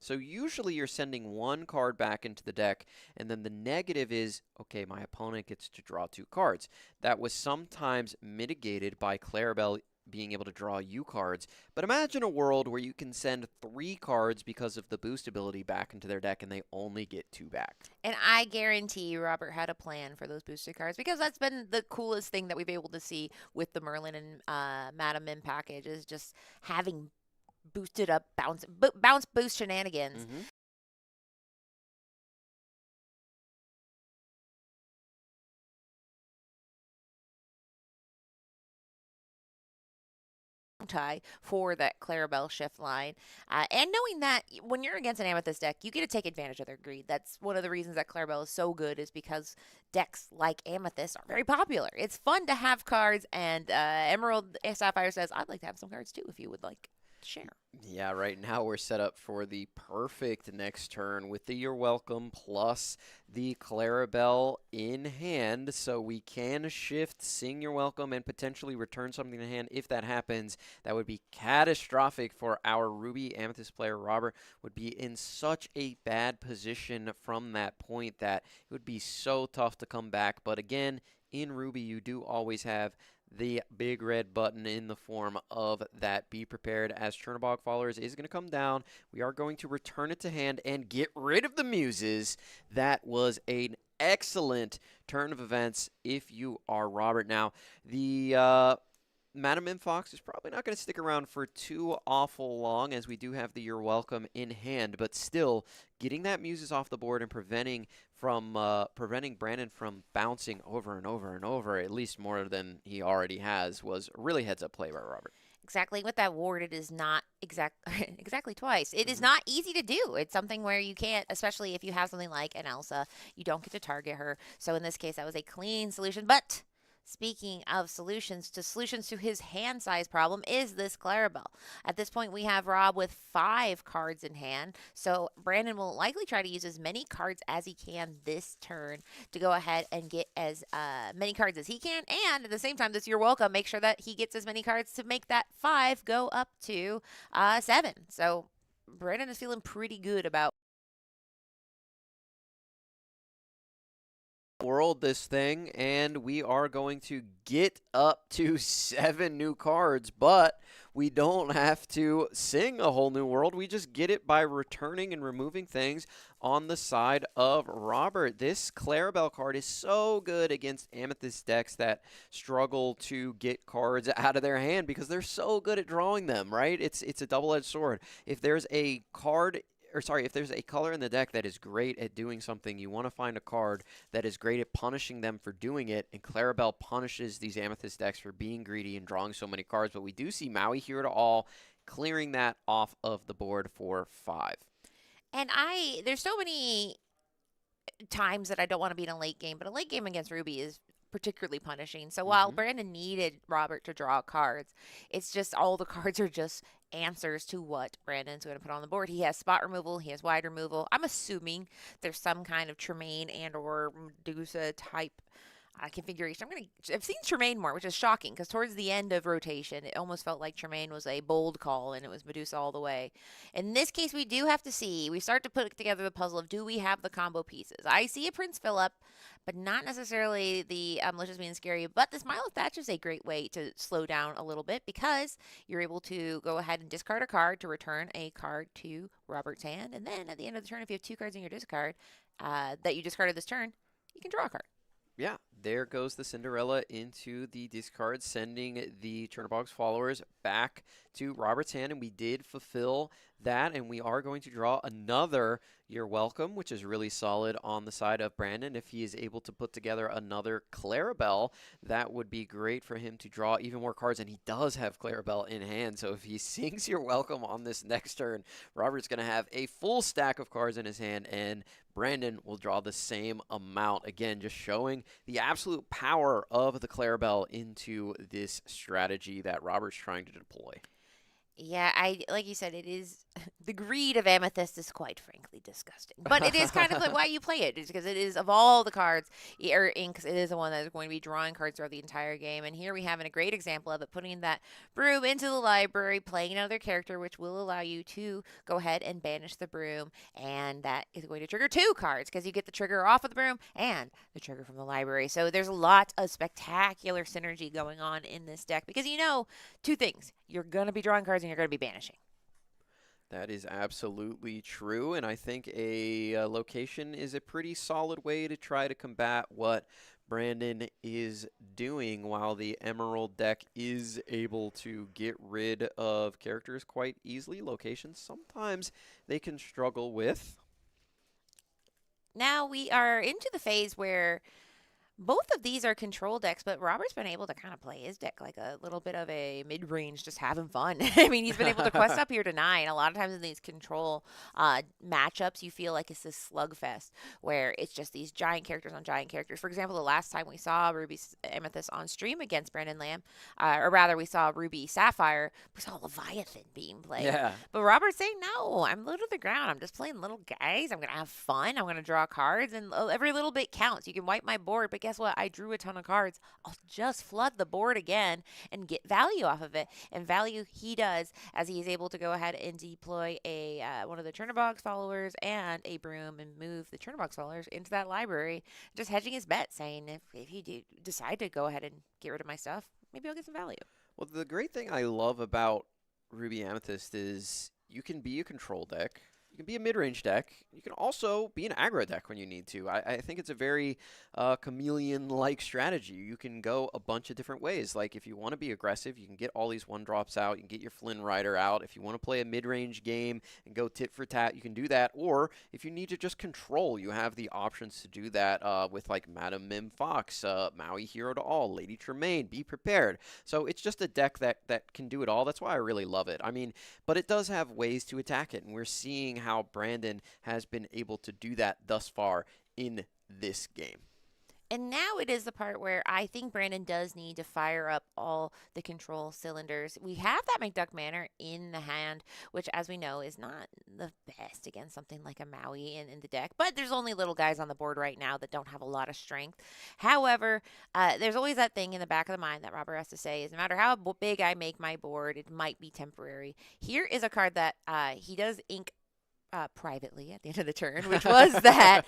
So usually you're sending 1 card back into the deck, and then the negative is, okay, my opponent gets to draw 2 cards. That was sometimes mitigated by Clarabelle being able to draw you cards. But imagine a world where you can send 3 cards because of the boost ability back into their deck, and they only get 2 back.
And I guarantee you Robert had a plan for those boosted cards, because that's been the coolest thing that we've been able to see with the Merlin and Madam Mim package, is just having boosted up bounce boost shenanigans. Tie for that Clarabelle shift line, and knowing that when you're against an Amethyst deck, you get to take advantage of their greed. That's one of the reasons that Clarabelle is so good, is because decks like Amethyst are very popular. It's fun to have cards, and Emerald Sapphire says, I'd like to have some cards too if you would like to share.
Yeah, right now we're set up for the perfect next turn with the You're Welcome plus the Clarabelle in hand, so we can shift, sing You're Welcome, and potentially return something to hand. If that happens, that would be catastrophic for our Ruby Amethyst player. Robert would be in such a bad position from that point that it would be so tough to come back. But again, in Ruby, you do always have the big red button in the form of that Be Prepared, as Chernabog Followers is going to come down. We are going to return it to hand and get rid of the Muses. That was an excellent turn of events if you are Robert. Now, the Madam Mim Fox is probably not going to stick around for too awful long, as we do have the You're Welcome in hand, but still getting that Muses off the board and preventing Brandon from bouncing over and over and over, at least more than he already has, was really heads-up play by Robert.
Exactly. With that ward, it is not exactly twice. It is not easy to do. It's something where you can't, especially if you have something like an Elsa, you don't get to target her. So in this case, that was a clean solution. But speaking of solutions to his hand size problem is this Clarabelle. At this point, we have Rob with 5 cards in hand. So Brandon will likely try to use as many cards as he can this turn to go ahead and get as many cards as he can. And at the same time, this You're Welcome, make sure that he gets as many cards to make that 5 go up to 7. So Brandon is feeling pretty good about
world this thing, and we are going to get up to 7 new cards, but we don't have to sing a whole new world. We just get it by returning and removing things on the side of Robert. This Clarabelle card is so good against Amethyst decks that struggle to get cards out of their hand because they're so good at drawing them, right? It's a double-edged sword. If there's a card if there's a color in the deck that is great at doing something, you want to find a card that is great at punishing them for doing it, and Clarabelle punishes these Amethyst decks for being greedy and drawing so many cards, but we do see Maui Hero to All clearing that off of the board for 5.
And there's so many times that I don't want to be in a late game, but a late game against Ruby is particularly punishing. So while Brandon needed Robert to draw cards, it's just all the cards are just answers to what Brandon's going to put on the board. He has spot removal, he has wide removal. I'm assuming there's some kind of Tremaine and or Medusa type configuration. I've seen Tremaine more, which is shocking because towards the end of rotation, it almost felt like Tremaine was a bold call and it was Medusa all the way. In this case, we do have to see. We start to put together the puzzle of do we have the combo pieces? I see a Prince Philip, but not necessarily the Malicious Being Scary. But this Milo Thatch is a great way to slow down a little bit because you're able to go ahead and discard a card to return a card to Robert's hand. And then at the end of the turn, if you have 2 cards in your discard that you discarded this turn, you can draw a card.
Yeah, there goes the Cinderella into the discard, sending the Chernobog's followers back to Robert's hand, and we did fulfill that, and we are going to draw another You're Welcome, which is really solid on the side of Brandon. If he is able to put together another Clarabelle, that would be great for him to draw even more cards, and he does have Clarabelle in hand, so if he sings You're Welcome on this next turn, Robert's going to have a full stack of cards in his hand, and Brandon will draw the same amount. Again, just showing the absolute power of the Clarabelle into this strategy that Robert's trying to deploy.
Yeah, like you said, it is the greed of Amethyst is quite frankly disgusting. But it is kind of like why you play it, is because it is of all the cards, or inks, it is the one that is going to be drawing cards throughout the entire game. And here we have a great example of it, putting that broom into the library, playing another character, which will allow you to go ahead and banish the broom, and that is going to trigger 2 cards because you get the trigger off of the broom and the trigger from the library. So there's a lot of spectacular synergy going on in this deck because 2 things: you're going to be drawing cards and you're going to be banishing.
That is absolutely true, and I think a location is a pretty solid way to try to combat what Brandon is doing, while the Emerald deck is able to get rid of characters quite easily. Locations, sometimes they can struggle with.
Now we are into the phase where both of these are control decks, but Robert's been able to kind of play his deck like a little bit of a mid-range, just having fun. I mean, he's been able to quest up here to 9. A lot of times in these control matchups, you feel like it's this slugfest where it's just these giant characters on giant characters. For example, the last time we saw Ruby Amethyst on stream against Brandon Lamb, or rather we saw Ruby Sapphire, we saw Leviathan being played.
Yeah.
But Robert's saying, no, I'm low to the ground. I'm just playing little guys. I'm going to have fun. I'm going to draw cards, and every little bit counts. You can wipe my board, but guess what? I drew a ton of cards. I'll just flood the board again and get value off of it. And value he does as he is able to go ahead and deploy one of the Chernobog's followers and a broom and move the Chernobog's followers into that library, just hedging his bet, saying if you do decide to go ahead and get rid of my stuff, maybe I'll get some value.
Well, the great thing I love about Ruby Amethyst is you can be a control deck. You can be a mid-range deck. You can also be an aggro deck when you need to. I think it's a very chameleon-like strategy. You can go a bunch of different ways. Like, if you want to be aggressive, you can get all these one-drops out. You can get your Flynn Rider out. If you want to play a mid-range game and go tit for tat, you can do that. Or if you need to just control, you have the options to do that with, like, Madam Mim Fox, Maui Hero to All, Lady Tremaine. Be prepared. So it's just a deck that can do it all. That's why I really love it. I mean, but it does have ways to attack it, and we're seeing how Brandon has been able to do that thus far in this game.
And now it is the part where I think Brandon does need to fire up all the control cylinders. We have that McDuck Manor in the hand, which, as we know, is not the best against something like a Maui in the deck. But there's only little guys on the board right now that don't have a lot of strength. However, there's always that thing in the back of the mind that Robert has to say is no matter how big I make my board, it might be temporary. Here is a card that he does ink privately at the end of the turn, which was that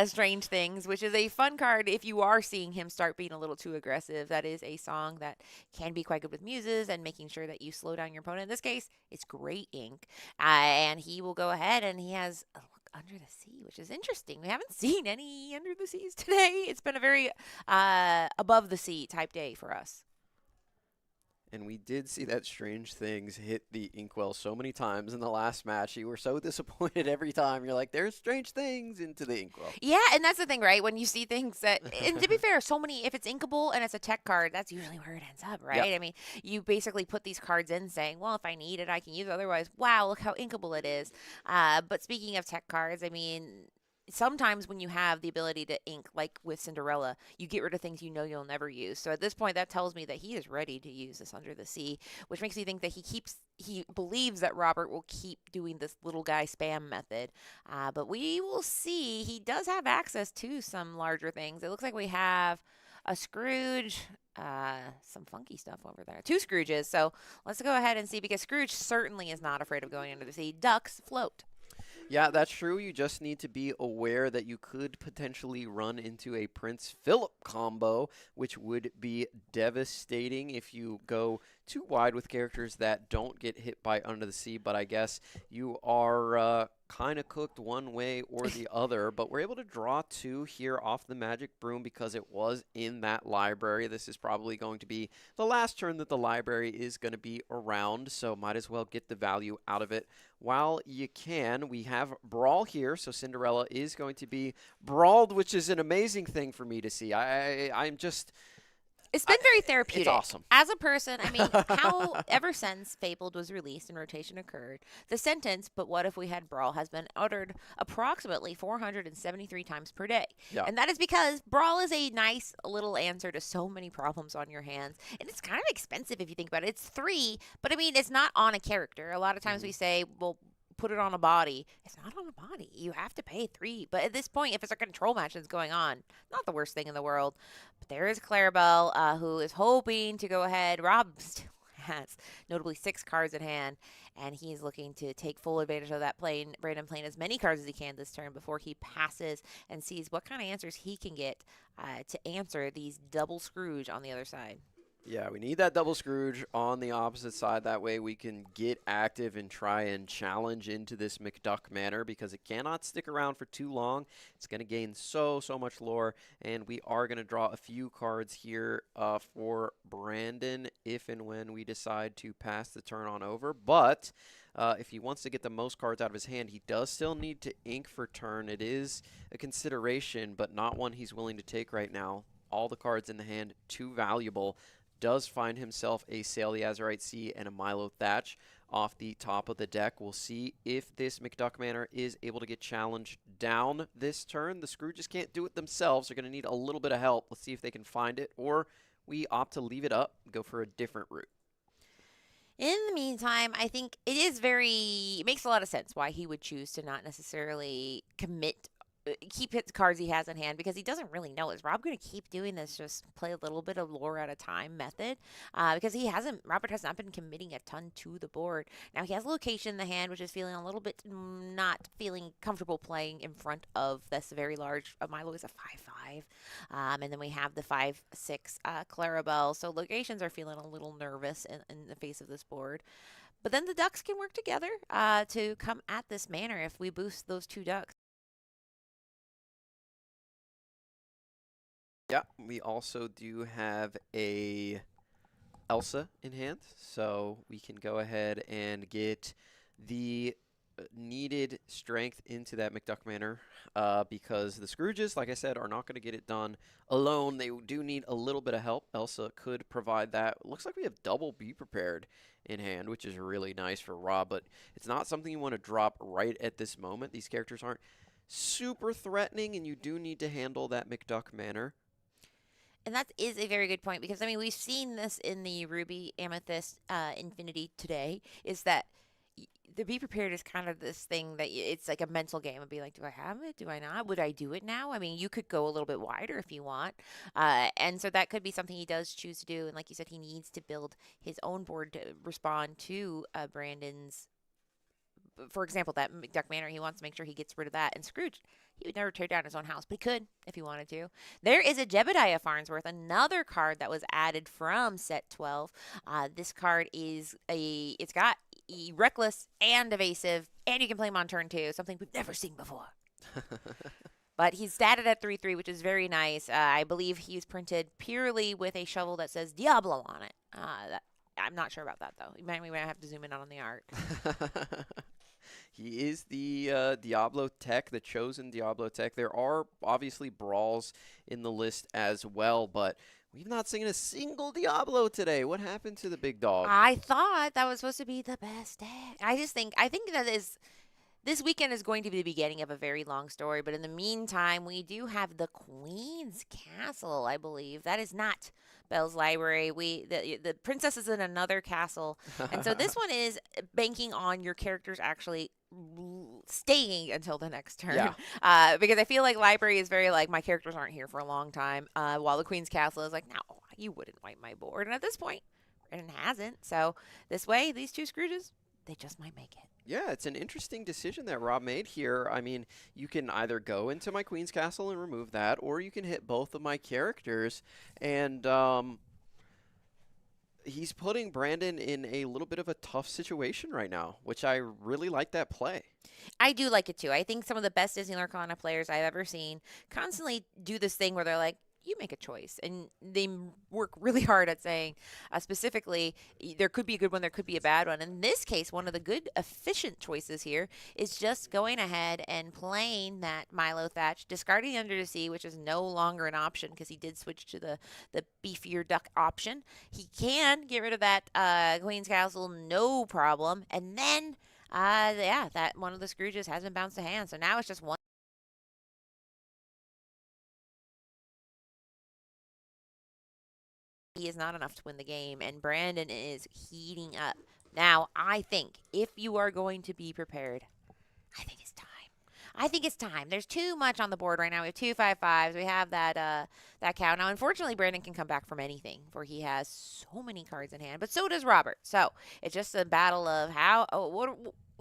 Strange Things, which is a fun card if you are seeing him start being a little too aggressive. That is a song that can be quite good with muses and making sure that you slow down your opponent. In this case, it's great ink. And he will go ahead and he has a look Under the Sea, which is interesting. We haven't seen any Under the Seas today. It's been a very above the sea type day for us.
And we did see that Strange Things hit the inkwell so many times in the last match. You were so disappointed every time. You're like, there's Strange Things into the inkwell.
Yeah, and that's the thing, right? When you see things that, and to be fair, so many, if it's inkable and it's a tech card, that's usually where it ends up, right?
Yep.
I mean, you basically put these cards in saying, well, if I need it, I can use it. Otherwise, wow, look how inkable it is. But speaking of tech cards, I mean, sometimes when you have the ability to ink, like with Cinderella, you get rid of things you know you'll never use. So at this point, that tells me that he is ready to use this Under the Sea, which makes me think that he believes that Robert will keep doing this little guy spam method. But we will see. He does have access to some larger things. It looks like we have a Scrooge, some funky stuff over there. 2 Scrooges. So let's go ahead and see, because Scrooge certainly is not afraid of going under the sea. Ducks float.
Yeah, that's true. You just need to be aware that you could potentially run into a Prince Philip combo, which would be devastating if you go too wide with characters that don't get hit by Under the Sea. But I guess you are kind of cooked one way or the other. But we're able to draw 2 here off the Magic Broom because it was in that library. This is probably going to be the last turn that the library is going to be around, so might as well get the value out of it while you can. We have Brawl here, so Cinderella is going to be brawled, which is an amazing thing for me to see. I'm just...
It's been very therapeutic.
It's awesome.
As a person, I mean, how ever since Fabled was released and Rotation occurred, the sentence, "But what if we had Brawl," has been uttered approximately 473 times per day.
Yeah.
And that is because Brawl is a nice little answer to so many problems on your hands. And it's kind of expensive if you think about it. It's 3, but I mean, it's not on a character. A lot of times we say, well, put it on a body. It's not on a body. You have to pay 3. But at this point, if it's a control match that's going on, not the worst thing in the world. But there is Clarabelle, who is hoping to go ahead. Rob still has notably 6 cards in hand, and he's looking to take full advantage of that plane. Brandon playing as many cards as he can this turn before he passes and sees what kind of answers he can get to answer these double Scrooge on the other side.
Yeah, we need that double Scrooge on the opposite side. That way we can get active and try and challenge into this McDuck Manor, because it cannot stick around for too long. It's going to gain so much lore, and we are going to draw a few cards here for Brandon if and when we decide to pass the turn on over. But if he wants to get the most cards out of his hand, he does still need to ink for turn. It is a consideration, but not one he's willing to take right now. All the cards in the hand, too valuable. Does find himself a Sail the Azurite Sea and a Milo Thatch off the top of the deck. We'll see if this McDuck Manor is able to get challenged down this turn. The Scrooges can't do it themselves. They're going to need a little bit of help. Let's see if they can find it, or we opt to leave it up, go for a different route.
In the meantime, I think it makes a lot of sense why he would choose to not necessarily keep his cards he has in hand, because he doesn't really know. Is Rob going to keep doing this just play a little bit of lore at a time method? Because Robert has not been committing a ton to the board. Now he has location in the hand, which is feeling a little bit not feeling comfortable playing in front of this very large. Milo is a 5/5. And then we have the 5/6 Clarabelle. So locations are feeling a little nervous in the face of this board. But then the ducks can work together to come at this manner if we boost those 2 ducks.
Yeah, we also do have a Elsa in hand, so we can go ahead and get the needed strength into that McDuck Manor because the Scrooges, like I said, are not going to get it done alone. They do need a little bit of help. Elsa could provide that. Looks like we have double Be Prepared in hand, which is really nice for Rob, but it's not something you want to drop right at this moment. These characters aren't super threatening, and you do need to handle that McDuck Manor.
And that is a very good point because, I mean, we've seen this in the Ruby Amethyst Infinity today, is that the Be Prepared is kind of this thing that it's like a mental game of being like, do I have it? Do I not? Would I do it now? I mean, you could go a little bit wider if you want. And so that could be something he does choose to do. And like you said, he needs to build his own board to respond to Brandon's. For example, that McDuck Manor, he wants to make sure he gets rid of that. And Scrooge, he would never tear down his own house, but he could if he wanted to. There is a Jebediah Farnsworth, another card that was added from set 12. This card is it's got reckless and evasive, and you can play him on turn 2, something we've never seen before. But he's statted at 3/3, which is very nice. I believe he's printed purely with a shovel that says Diablo on it. I'm not sure about that, though. We might have to zoom in on the art.
He is the Diablo tech, the chosen Diablo tech. There are obviously brawls in the list as well, but we've not seen a single Diablo today. What happened to the big dog?
I thought that was supposed to be the best deck. I think that is. This weekend is going to be the beginning of a very long story, but in the meantime, we do have the Queen's Castle, I believe. That is not Belle's Library. The princess is in another castle, and so this one is banking on your characters actually staying until the next turn.
Yeah.
Because I feel like Library is very like, my characters aren't here for a long time, while the Queen's Castle is like, no, you wouldn't wipe my board. And at this point, Brandon hasn't. So this way, these 2 Scrooges, they just might make it.
Yeah, it's an interesting decision that Rob made here. I mean, you can either go into my Queen's Castle and remove that, or you can hit both of my characters. And he's putting Brandon in a little bit of a tough situation right now, which I really like that play.
I do like it, too. I think some of the best Disney Lorcana players I've ever seen constantly do this thing where they're like, you make a choice. And they work really hard at saying, specifically, there could be a good one, there could be a bad one. In this case, one of the good, efficient choices here is just going ahead and playing that Milo Thatch, discarding Under the Sea, which is no longer an option because he did switch to the beefier duck option. He can get rid of that Queen's Castle, no problem. And then, that one of the Scrooges has been bounced to hand. So now it's just one. Is not enough to win the game, and Brandon is heating up. Now, I think if you are going to be prepared, I think it's time. There's too much on the board right now. We have 2 5/5s. We have that cow. Now, unfortunately, Brandon can come back from anything, for he has so many cards in hand, but so does Robert. So it's just a battle of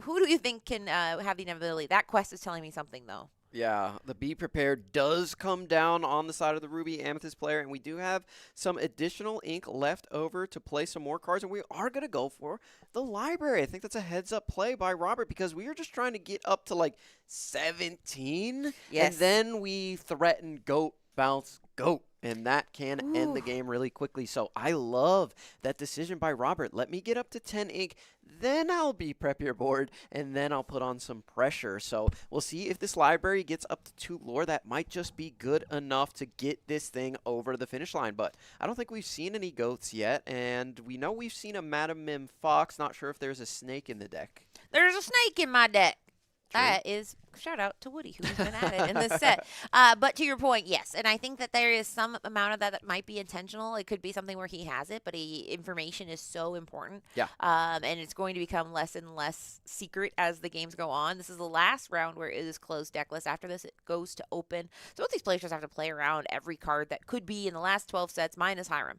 who do you think can have the inevitability? That quest is telling me something, though.
Yeah, the Be Prepared does come down on the side of the Ruby Amethyst player, and we do have some additional ink left over to play some more cards, and we are going to go for the Library. I think that's a heads-up play by Robert because we are just trying to get up to, like, 17,
yes.
And then we threaten Goat, Bounce, Goat, and that can end the game really quickly. So I love that decision by Robert. Let me get up to 10 ink, then I'll prep your board, and then I'll put on some pressure. So we'll see if this Library gets up to 2 lore. That might just be good enough to get this thing over the finish line. But I don't think we've seen any goats yet, and we know we've seen a Madam Mim Fox. Not sure if there's a snake in the deck.
There's a snake in my deck.
True.
That is shout out to Woody, who's been at it in this set. But to your point, yes, and I think that there is some amount of that might be intentional. It could be something where he has it, but information is so important.
Yeah.
And it's going to become less and less secret as the games go on. This is the last round where it is closed deck list. After this, it goes to open. So both these players just have to play around every card that could be in the last 12 sets minus Hiram.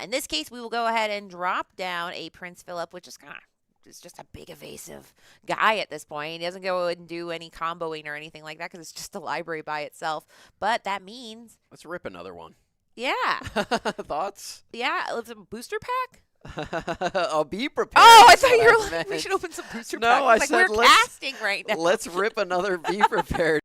In this case, we will go ahead and drop down a Prince Philip, which is kind of is just a big evasive guy at this point. He doesn't go and do any comboing or anything like that because it's just a library by itself. But that means...
Let's rip another one.
Yeah.
Thoughts?
Yeah. It's a booster pack?
I'll be prepared.
Oh, I
is
thought
what
you were like, we
meant.
should open some booster
No,
packs.
I
Like,
said
we're
let's-
casting right now.
Let's rip another be prepared.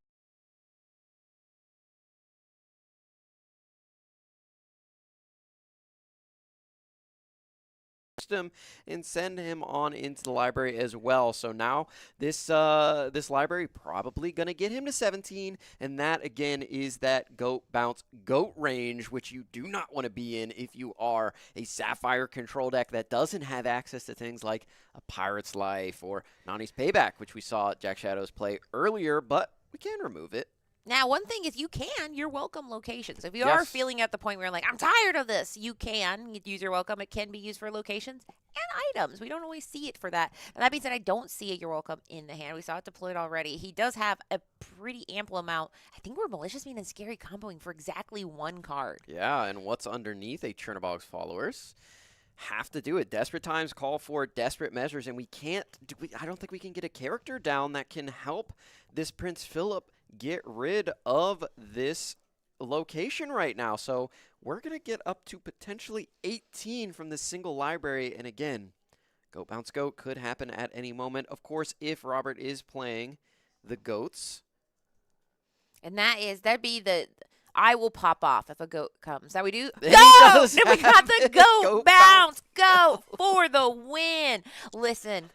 Him and send him on into the library as well. So now this library probably gonna get him to 17, and that again is that goat bounce goat range, which you do not want to be in if you are a Sapphire control deck that doesn't have access to things like a Pirate's Life or Nani's Payback, which we saw Jack Shadows play earlier, but we can remove it.
Now, one thing is you're welcome locations. If you are
Yes.
feeling at the point where you're like, I'm tired of this, you can use your welcome. It can be used for locations and items. We don't always see it for that. And that being said, I don't see a your welcome in the hand. We saw it deployed already. He does have a pretty ample amount. I think we're malicious mean and scary comboing for exactly one card.
Yeah, and what's underneath a Chernobog's followers? Have to do it. Desperate times call for desperate measures, and we can't. I don't think we can get a character down that can help this Prince Philip get rid of this location right now. So we're gonna get up to potentially 18 from this single library, and again, Goat Bounce Goat could happen at any moment. Of course, if Robert is playing the goats.
And that'd be the I will pop off if a goat comes. That we do.
He
Go!
does
And we got
have
the
the
goat
goat
bounce. Go for the win. Listen,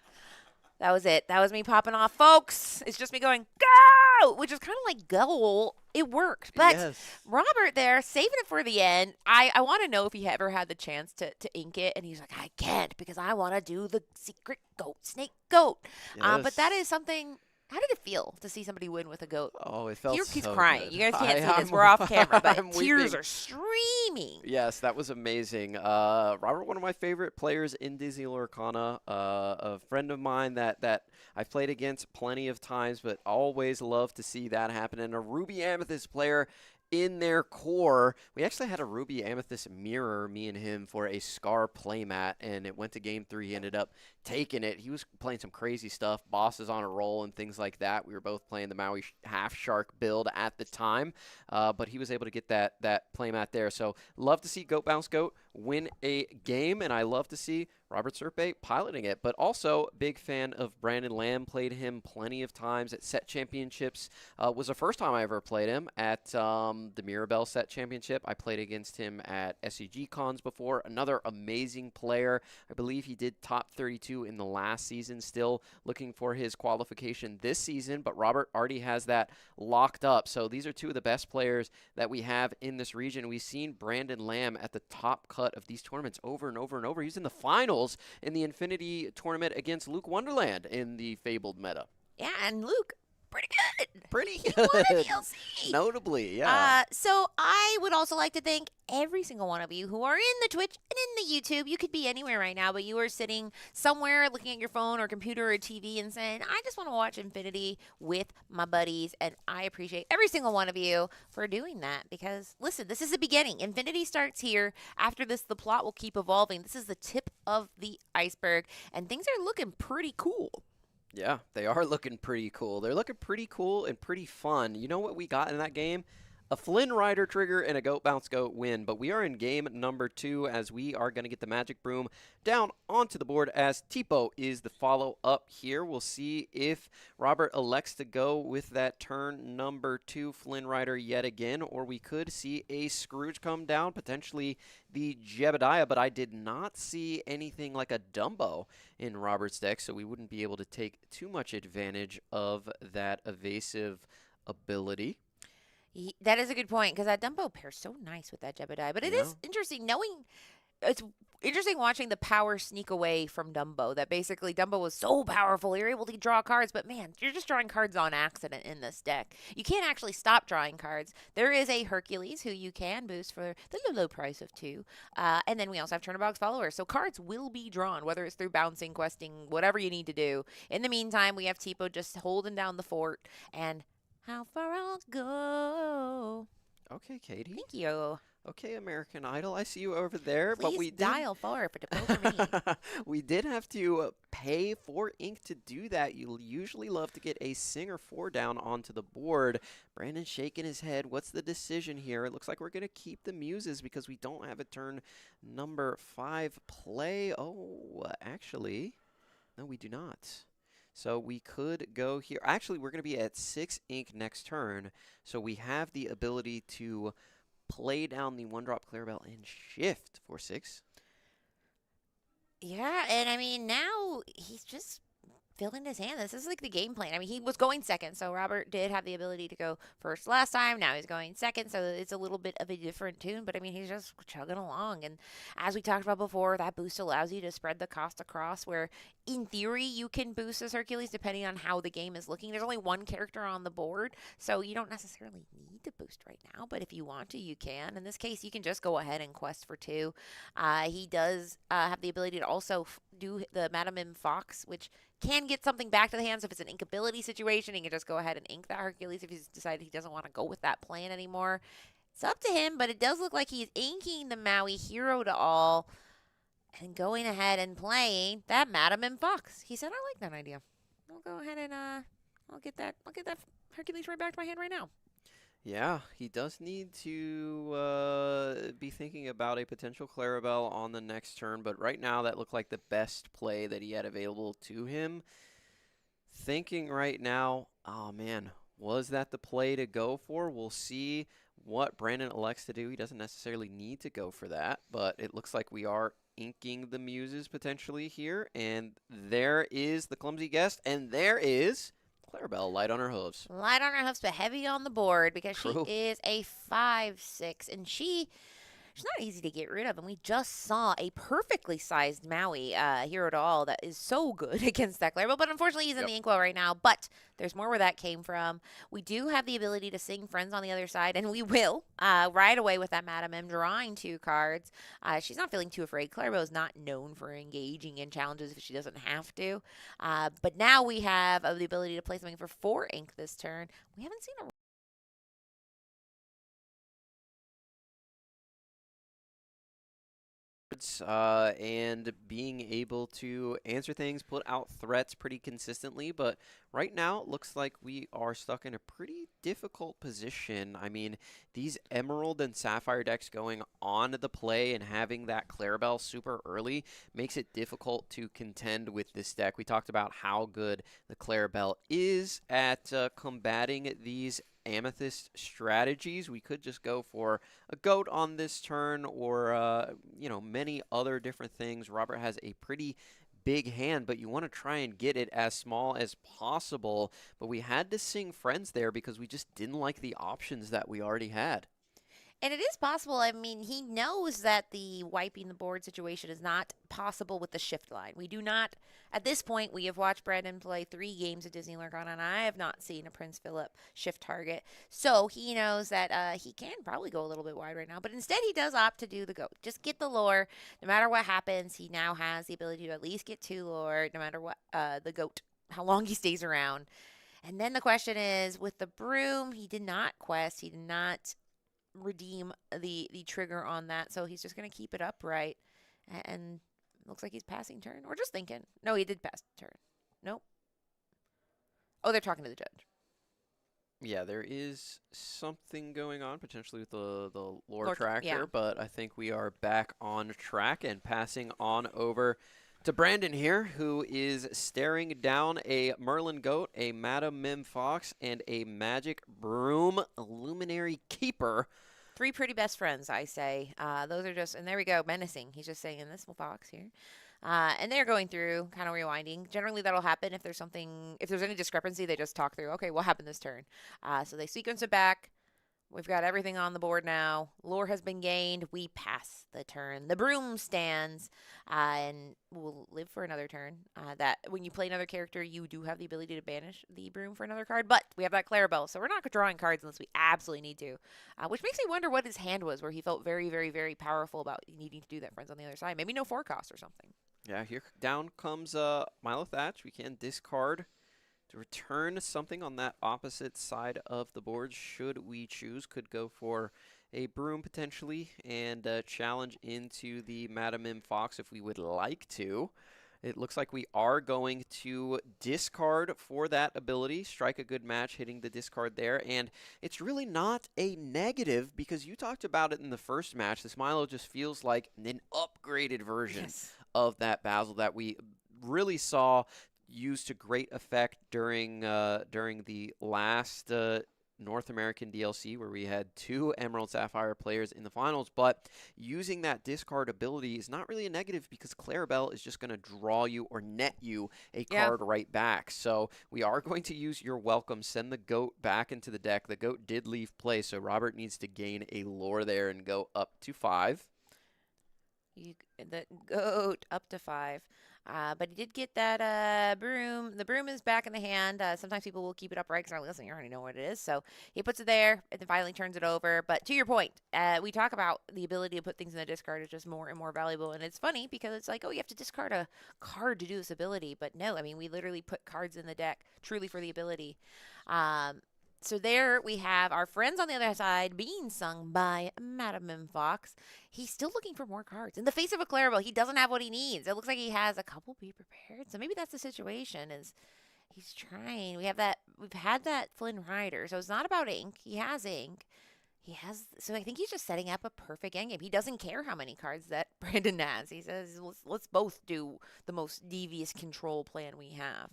that was it. That was me popping off, folks. It's just me going, go! Which is kind of like goal. It worked. But
Yes.
Robert there, saving it for the end. I want to know if he ever had the chance to ink it. And he's like, I can't because I want to do the secret goat, snake goat. But that is something. How did it feel to see somebody win with a goat?
Oh, it felt
He's
so
crying.
good.
You guys can't see this.
I'm-
We're off camera, but
I'm
tears
weeping.
are streaming.
Yes, that was amazing. Robert, one of my favorite players in Disney Lorcana, a friend of mine that I've played against plenty of times, but always love to see that happen. And a Ruby Amethyst player in their core. We actually had a Ruby Amethyst mirror, me and him, for a Scar playmat, and it went to game 3. He ended up taking it. He was playing some crazy stuff, bosses on a roll and things like that. We were both playing the Maui half shark build at the time, but he was able to get that playmat there. So love to see Goat Bounce Goat win a game, and I love to see Robert Serpe piloting it, but also big fan of Brandon Lamb. Played him plenty of times at set championships. Was the first time I ever played him at the Mirabelle set championship. I played against him at SCG cons before. Another amazing player. I believe he did top 32 in the last season. Still looking for his qualification this season, but Robert already has that locked up. So these are two of the best players that we have in this region. We've seen Brandon Lamb at the top cut of these tournaments over and over and over. He's in the finals in the Infinity tournament against Luke Wonderland in the Fabled meta.
Yeah, and Luke, pretty good.
Pretty
He
good.
won a DLC.
Notably, yeah.
So I would also like to thank every single one of you who are in the Twitch and in the YouTube. You could be anywhere right now, but you are sitting somewhere looking at your phone or computer or TV and saying, I just want to watch Infinity with my buddies. And I appreciate every single one of you for doing that because, listen, this is the beginning. Infinity starts here. After this, the plot will keep evolving. This is the tip of the iceberg, and things are looking pretty cool.
Yeah, they are looking pretty cool. They're looking pretty cool and pretty fun. You know what we got in that game? A Flynn Rider trigger and a Goat Bounce Goat win. But we are in game number 2 as we are going to get the Magic Broom down onto the board as Tipo is the follow-up here. We'll see if Robert elects to go with that turn number 2 Flynn Rider yet again, or we could see a Scrooge come down, potentially the Jebediah, but I did not see anything like a Dumbo in Robert's deck, so we wouldn't be able to take too much advantage of that evasive ability.
That is a good point because that Dumbo pairs so nice with that Jebediah. But it is interesting it's interesting watching the power sneak away from Dumbo. That basically Dumbo was so powerful, you're able to draw cards, but man, you're just drawing cards on accident in this deck. You can't actually stop drawing cards. There is a Hercules who you can boost for the low price of 2. And then we also have Chernobog's followers. So cards will be drawn, whether it's through bouncing, questing, whatever you need to do. In the meantime, we have Tipo just holding down the fort and how far I'll go.
Okay, Katie.
Thank you.
Okay, American Idol, I see you over there.
Please
but we
dial 4 for to vote for me.
we did have to pay for ink to do that. You usually love to get a Singer 4 down onto the board. Brandon shaking his head. What's the decision here? It looks like we're going to keep the Muses because we don't have a turn number 5 play. Oh, actually, no, we do not. So we could go here. Actually, we're going to be at 6 ink next turn. So we have the ability to play down the 1-drop Clarabelle and shift for 6.
Yeah, and I mean, now he's just filling his hand. This is like the game plan. I mean, he was going second, so Robert did have the ability to go first last time. Now he's going second, so it's a little bit of a different tune, but I mean, he's just chugging along. And as we talked about before, that boost allows you to spread the cost across, where in theory you can boost this Hercules depending on how the game is looking. There's only one character on the board, so you don't necessarily need to boost right now, but if you want to, you can. In this case, you can just go ahead and quest for 2. He does have the ability to also do the Madame M Fox, which can get something back to the hand. So if it's an inkability situation, he can just go ahead and ink that Hercules if he's decided he doesn't want to go with that plan anymore. It's up to him, but it does look like he's inking the Maui Hero to all and going ahead and playing that Madame M Fox. He said, I like that idea. I'll go ahead and I'll get that Hercules right back to my hand right now.
Yeah, he does need to be thinking about a potential Clarabelle on the next turn, but right now that looked like the best play that he had available to him. Thinking right now, oh man, was that the play to go for? We'll see what Brandon elects to do. He doesn't necessarily need to go for that, but it looks like we are inking the Muses potentially here, and there is the clumsy guest, and there is Clarabelle, light on her hooves.
Light on her hooves, but heavy on the board because
True.
she is a 5/6, and she's not easy to get rid of. And we just saw a perfectly sized Maui hero to all that is so good against that Clarabelle. But unfortunately, he's in the inkwell right now. But there's more where that came from. We do have the ability to sing friends on the other side, and we will right away with that Madame M drawing 2 cards. She's not feeling too afraid. Clarabelle is not known for engaging in challenges if she doesn't have to. But now we have the ability to play something for 4 ink this turn. We haven't seen a
and being able to answer things, put out threats pretty consistently. But right now, it looks like we are stuck in a pretty difficult position. I mean, these Emerald and Sapphire decks going on the play and having that Clarabelle super early makes it difficult to contend with this deck. We talked about how good the Clarabelle is at combating these Amethyst strategies. We could just go for a goat on this turn or, you know, many other different things. Robert has a pretty big hand, but you want to try and get it as small as possible. But we had to sing friends there because we just didn't like the options that we already had.
And it is possible. I mean, he knows that the wiping the board situation is not possible with the shift line. We do not, at this point, we have watched Brandon play 3 games of Disney Lorcana, and I have not seen a Prince Philip shift target. So he knows that he can probably go a little bit wide right now, but instead he does opt to do the goat. Just get the lore. No matter what happens, he now has the ability to at least get 2 lore, no matter what the goat, how long he stays around. And then the question is, with the broom, he did not quest. He did not redeem the trigger on that, so he's just going to keep it upright, and looks like he's passing turn, or just thinking. No, he did pass turn. Nope. Oh, they're talking to the judge.
Yeah, there is something going on potentially with the lore tracker,
yeah.
But I think we are back on track and passing on over to Brandon here, who is staring down a Merlin Goat, a Madame Mim Fox, and a Magic Broom Luminary Keeper.
3 pretty best friends, I say. Those are just, and there we go, menacing. He's just saying this fox here. And they're going through, kind of rewinding. Generally, that'll happen if there's something, if there's any discrepancy, they just talk through, okay, what happened this turn? So they sequence it back. We've got everything on the board now. Lore has been gained. We pass the turn. The broom stands, and will live for another turn. That when you play another character, you do have the ability to banish the broom for another card. But we have that Clarabelle, so we're not drawing cards unless we absolutely need to. Which makes me wonder what his hand was, where he felt very, very, very powerful about needing to do that. Friends on the other side, maybe no 4 cost or something.
Yeah, here down comes Milo Thatch. We can discard to return something on that opposite side of the board should we choose. Could go for a Broom potentially, and challenge into the Madam M Fox if we would like to. It looks like we are going to discard for that ability, strike a good match, hitting the discard there, and it's really not a negative because you talked about it in the first match. This Milo just feels like an upgraded version of that Basil that we really saw used to great effect during the last North American DLC where we had 2 Emerald Sapphire players in the finals, but using that discard ability is not really a negative because Clarabelle is just going to draw you or net you a card right back. So we are going to use your welcome, send the goat back into the deck. The goat did leave play, so Robert needs to gain a lore there and go up to 5.
The goat up to 5. But he did get that broom. The broom is back in the hand. Sometimes people will keep it upright because they're like, listen, you already know what it is. So he puts it there and then finally turns it over. But to your point, we talk about the ability to put things in the discard is just more and more valuable. And it's funny because it's like, oh, you have to discard a card to do this ability. But no, I mean, we literally put cards in the deck truly for the ability. So there we have our friends on the other side being sung by Madam M Fox. He's still looking for more cards. In the face of a Clarabelle, he doesn't have what he needs. It looks like he has a couple be prepared. So maybe that's the situation is he's trying. We've had that Flynn Rider. So it's not about ink. He has ink. So I think he's just setting up a perfect endgame. He doesn't care how many cards that Brandon has. He says, let's both do the most devious control plan we have.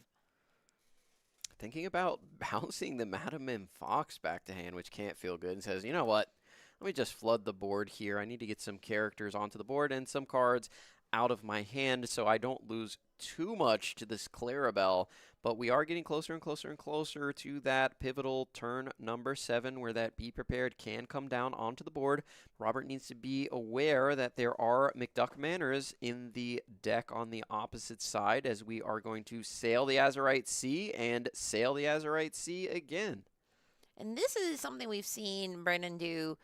Thinking about bouncing the Madam M Fox back to hand, which can't feel good, and says, you know what? Let me just flood the board here. I need to get some characters onto the board and some cards out of my hand so I don't lose too much to this Clarabelle. But we are getting closer and closer and closer to that pivotal turn number 7 where that Be Prepared can come down onto the board. Robert needs to be aware that there are McDuck Manors in the deck on the opposite side as we are going to sail the Azurite Sea and sail the Azurite Sea again.
And this is something we've seen Brendan do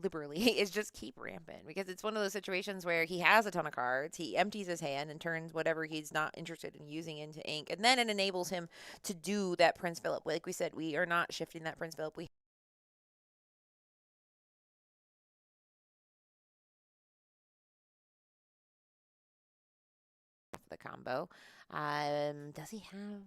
liberally is just keep rampant because it's one of those situations where he has a ton of cards, he empties his hand and turns whatever he's not interested in using into ink, and then it enables him to do that Prince Philip. Like we said, we are not shifting that Prince Philip. We the combo. Does he have?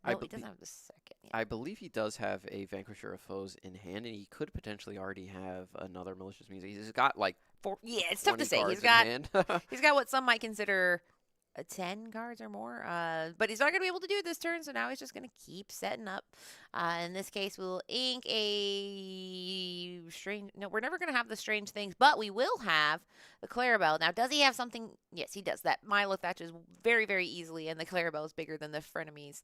No, he doesn't have the second yet.
I believe he does have a Vanquisher of Foes in hand, and he could potentially already have another Malicious Music. He's got like
4. Yeah, it's tough to say. He's got what some might consider 10 cards or more. But he's not going to be able to do it this turn, so now he's just going to keep setting up. In this case, we'll ink a strange... No, we're never going to have the strange things, but we will have the Clarabelle. Now, does he have something? Yes, he does. That Milo thatches very, very easily, and the Clarabelle is bigger than the frenemies.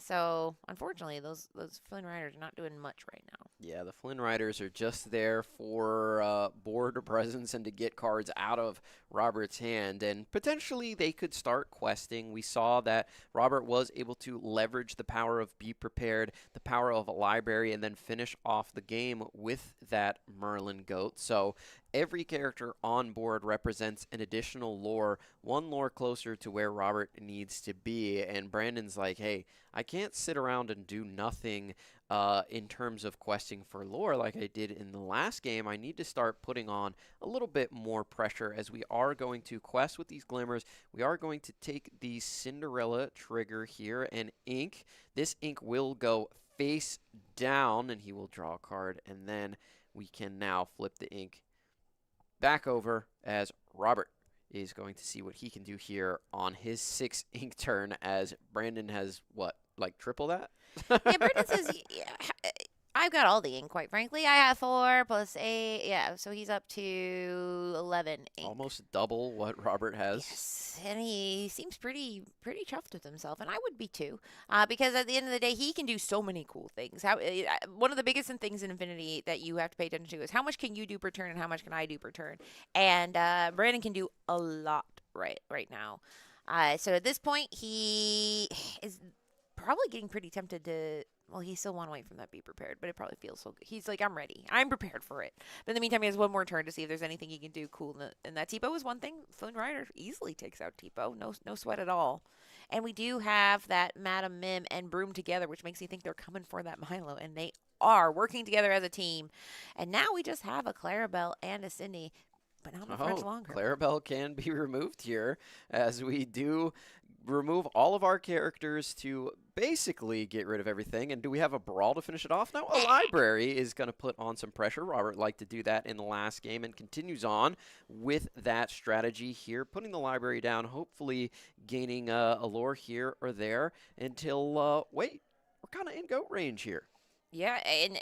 So, unfortunately, those Flynn Riders are not doing much right now.
Yeah, the Flynn Riders are just there for board presence and to get cards out of Robert's hand. And potentially they could start questing. We saw that Robert was able to leverage the power of Be Prepared, the power of a library, and then finish off the game with that Merlin Goat. So every character on board represents an additional lore, one lore closer to where Robert needs to be. And Brandon's like, hey, I can't sit around and do nothing in terms of questing for lore like I did in the last game. I need to start putting on a little bit more pressure as we are going to quest with these glimmers. We are going to take the Cinderella trigger here and ink. This ink will go face down, and he will draw a card, and then we can now flip the ink back over as Robert is going to see what he can do here on his 6 ink turn as Brandon has, what, like triple that?
Yeah, Brandon says, yeah, I've got all the ink, quite frankly. I have 4 plus 8. Yeah, so he's up to 11 ink.
Almost double what Robert has.
Yes, and he seems pretty chuffed with himself, and I would be too, because at the end of the day, he can do so many cool things. One of the biggest things in Infinity that you have to pay attention to is how much can you do per turn and how much can I do per turn. And Brandon can do a lot right now. So at this point, he is probably getting pretty tempted to... Well, he's still one away from that Be Prepared, but it probably feels so good. He's like, I'm ready. I'm prepared for it. But in the meantime, he has one more turn to see if there's anything he can do cool. And that Tipo is one thing. Flynn Rider easily takes out Tipo. No sweat at all. And we do have that Madam Mim and Broom together, which makes me think they're coming for that Milo. And they are working together as a team. And now we just have a Clarabelle and a Cindy, but not much longer.
Clarabelle can be removed here, as we do remove all of our characters to basically get rid of everything. And do we have a brawl to finish it off? No, a library is going to put on some pressure. Robert liked to do that in the last game and continues on with that strategy here, putting the library down, hopefully gaining a lore here or there until, wait, we're kind of in goat range here.
Yeah, and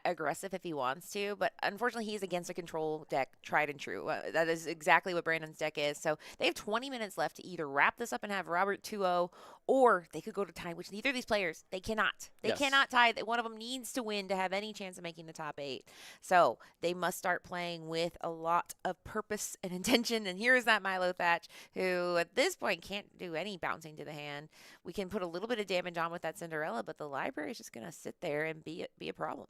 aggressive if he wants to, but unfortunately he's against a control deck, tried and true. That is exactly what Brandon's deck is. So they have 20 minutes left to either wrap this up and have Robert 2-0, or they could go to tie, which neither of these players, they cannot. They cannot tie. One of them needs to win to have any chance of making the top 8. So they must start playing with a lot of purpose and intention. And here is that Milo Thatch, who at this point can't do any bouncing to the hand. We can put a little bit of damage on with that Cinderella, but the library is just going to sit there and be a problem.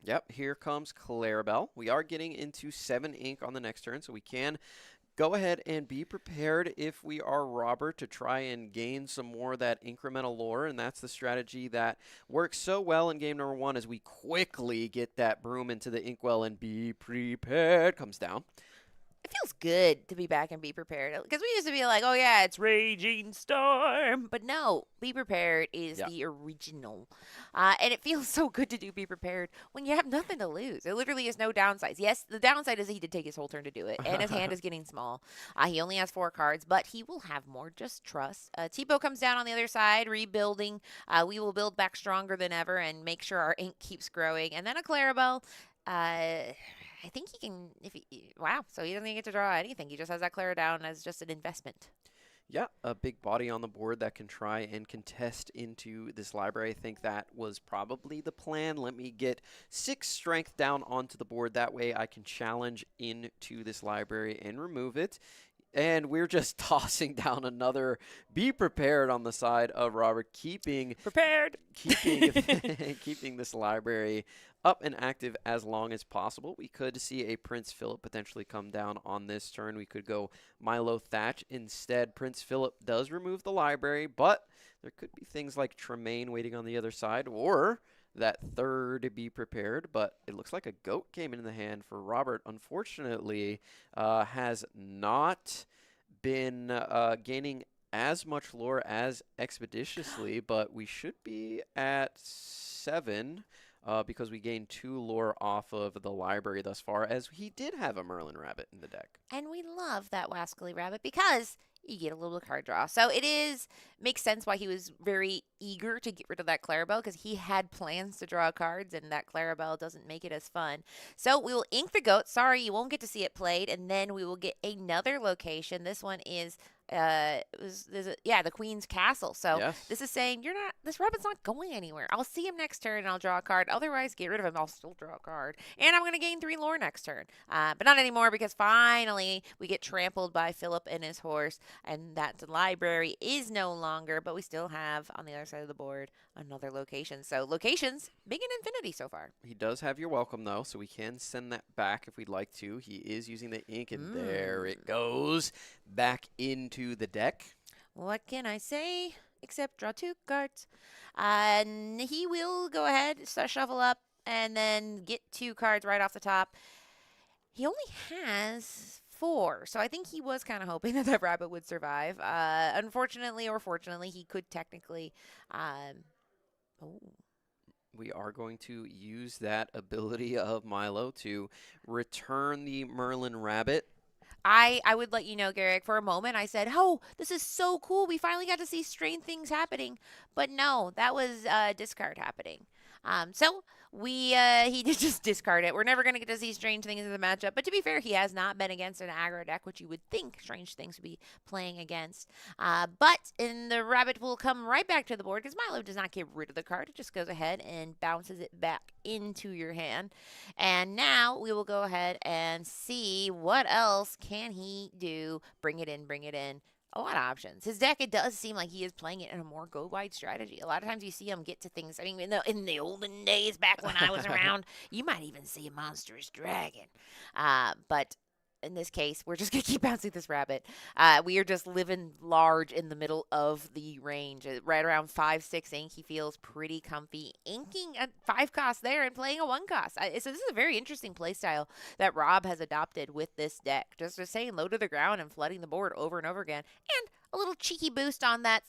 Yep, here comes Clarabelle. We are getting into 7 ink on the next turn, so we can go ahead and be prepared if we are Robert to try and gain some more of that incremental lore, and that's the strategy that works so well in game number 1 as we quickly get that broom into the inkwell and be prepared. Comes down.
It feels good to be back and be prepared, because we used to be like, oh yeah, it's Raging Storm, but no, Be Prepared is the original, and it feels so good to do Be Prepared when you have nothing to lose. It literally is no downsides. Yes, the downside is that he did take his whole turn to do it, and his hand is getting small. He only has 4 cards, but he will have more, just trust. Tipo comes down on the other side, rebuilding. We will build back stronger than ever and make sure our ink keeps growing, and then a Clarabelle. I think he can, wow, so he doesn't even get to draw anything. He just has that Clara down as just an investment.
Yeah, a big body on the board that can try and contest into this library. I think that was probably the plan. Let me get 6 strength down onto the board. That way I can challenge into this library and remove it. And we're just tossing down another Be Prepared on the side of Robert, keeping this library up and active as long as possible. We could see a Prince Philip potentially come down on this turn. We could go Milo Thatch instead. Prince Philip does remove the library, but there could be things like Tremaine waiting on the other side, or that third Be Prepared, but it looks like a goat came in the hand for Robert. Unfortunately, has not been gaining as much lore as expeditiously, but we should be at 7 because we gained 2 lore off of the library thus far, as he did have a Merlin Rabbit in the deck.
And we love that Wascally Rabbit because you get a little bit of card draw. So makes sense why he was very eager to get rid of that Clarabelle, because he had plans to draw cards, and that Clarabelle doesn't make it as fun. So we will ink the goat. Sorry, you won't get to see it played. And then we will get another location. This one is the Queen's Castle. So this is saying this rabbit's not going anywhere. I'll see him next turn and I'll draw a card. Otherwise, get rid of him. I'll still draw a card. And I'm going to gain 3 lore next turn. But not anymore, because finally we get trampled by Philip and his horse, and that library is no longer, but we still have on the other side of the board another location. So locations, big in infinity so far.
He does have your welcome, though, so we can send that back if we'd like to. He is using the ink, and there it goes back into the deck.
What can I say except draw 2 cards? And he will go ahead, shuffle up, and then get 2 cards right off the top. He only has 4, so I think he was kind of hoping that rabbit would survive. Unfortunately or fortunately, he could technically.
We are going to use that ability of Milo to return the Merlin Rabbit.
I would let you know, Garrick, for a moment I said, oh, this is so cool. We finally got to see strange things happening. But no, that was discard happening. So he did just discard it. We're never going to get to see strange things in the matchup. But to be fair, he has not been against an aggro deck, which you would think strange things would be playing against. But the rabbit will come right back to the board, because Milo does not get rid of the card. It just goes ahead and bounces it back into your hand. And now we will go ahead and see what else can he do. Bring it in, bring it in. a lot of options. His deck, it does seem like he is playing it in a more go wide strategy. A lot of times you see him get to things. I mean, in the olden days, back when I was around, you might even see a monstrous dragon. But in this case, we're just gonna keep bouncing this rabbit. We are just living large in the middle of the range, right around 5/6 ink. He feels pretty comfy inking a 5 cost there and playing a 1 cost. So this is a very interesting play style that Rob has adopted with this deck. Just saying low to the ground and flooding the board over and over again, and a little cheeky boost on that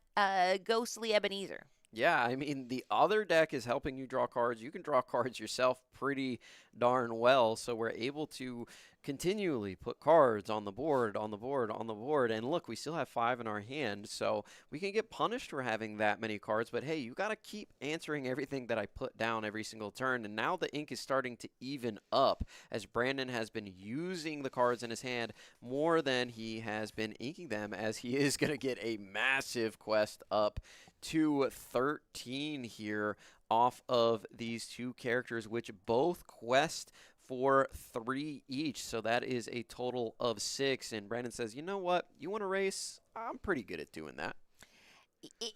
ghostly Ebenezer.
Yeah, I mean, the other deck is helping you draw cards. You can draw cards yourself pretty darn well, so we're able to continually put cards on the board, on the board, on the board. And look, we still have 5 in our hand, so we can get punished for having that many cards. But hey, you got to keep answering everything that I put down every single turn. And now the ink is starting to even up as Brandon has been using the cards in his hand more than he has been inking them, as he is going to get a massive quest up to 13 here off of these 2 characters, which both quest for 3 each. So that is a total of 6. And Brandon says, you know what? You want to race? I'm pretty good at doing that.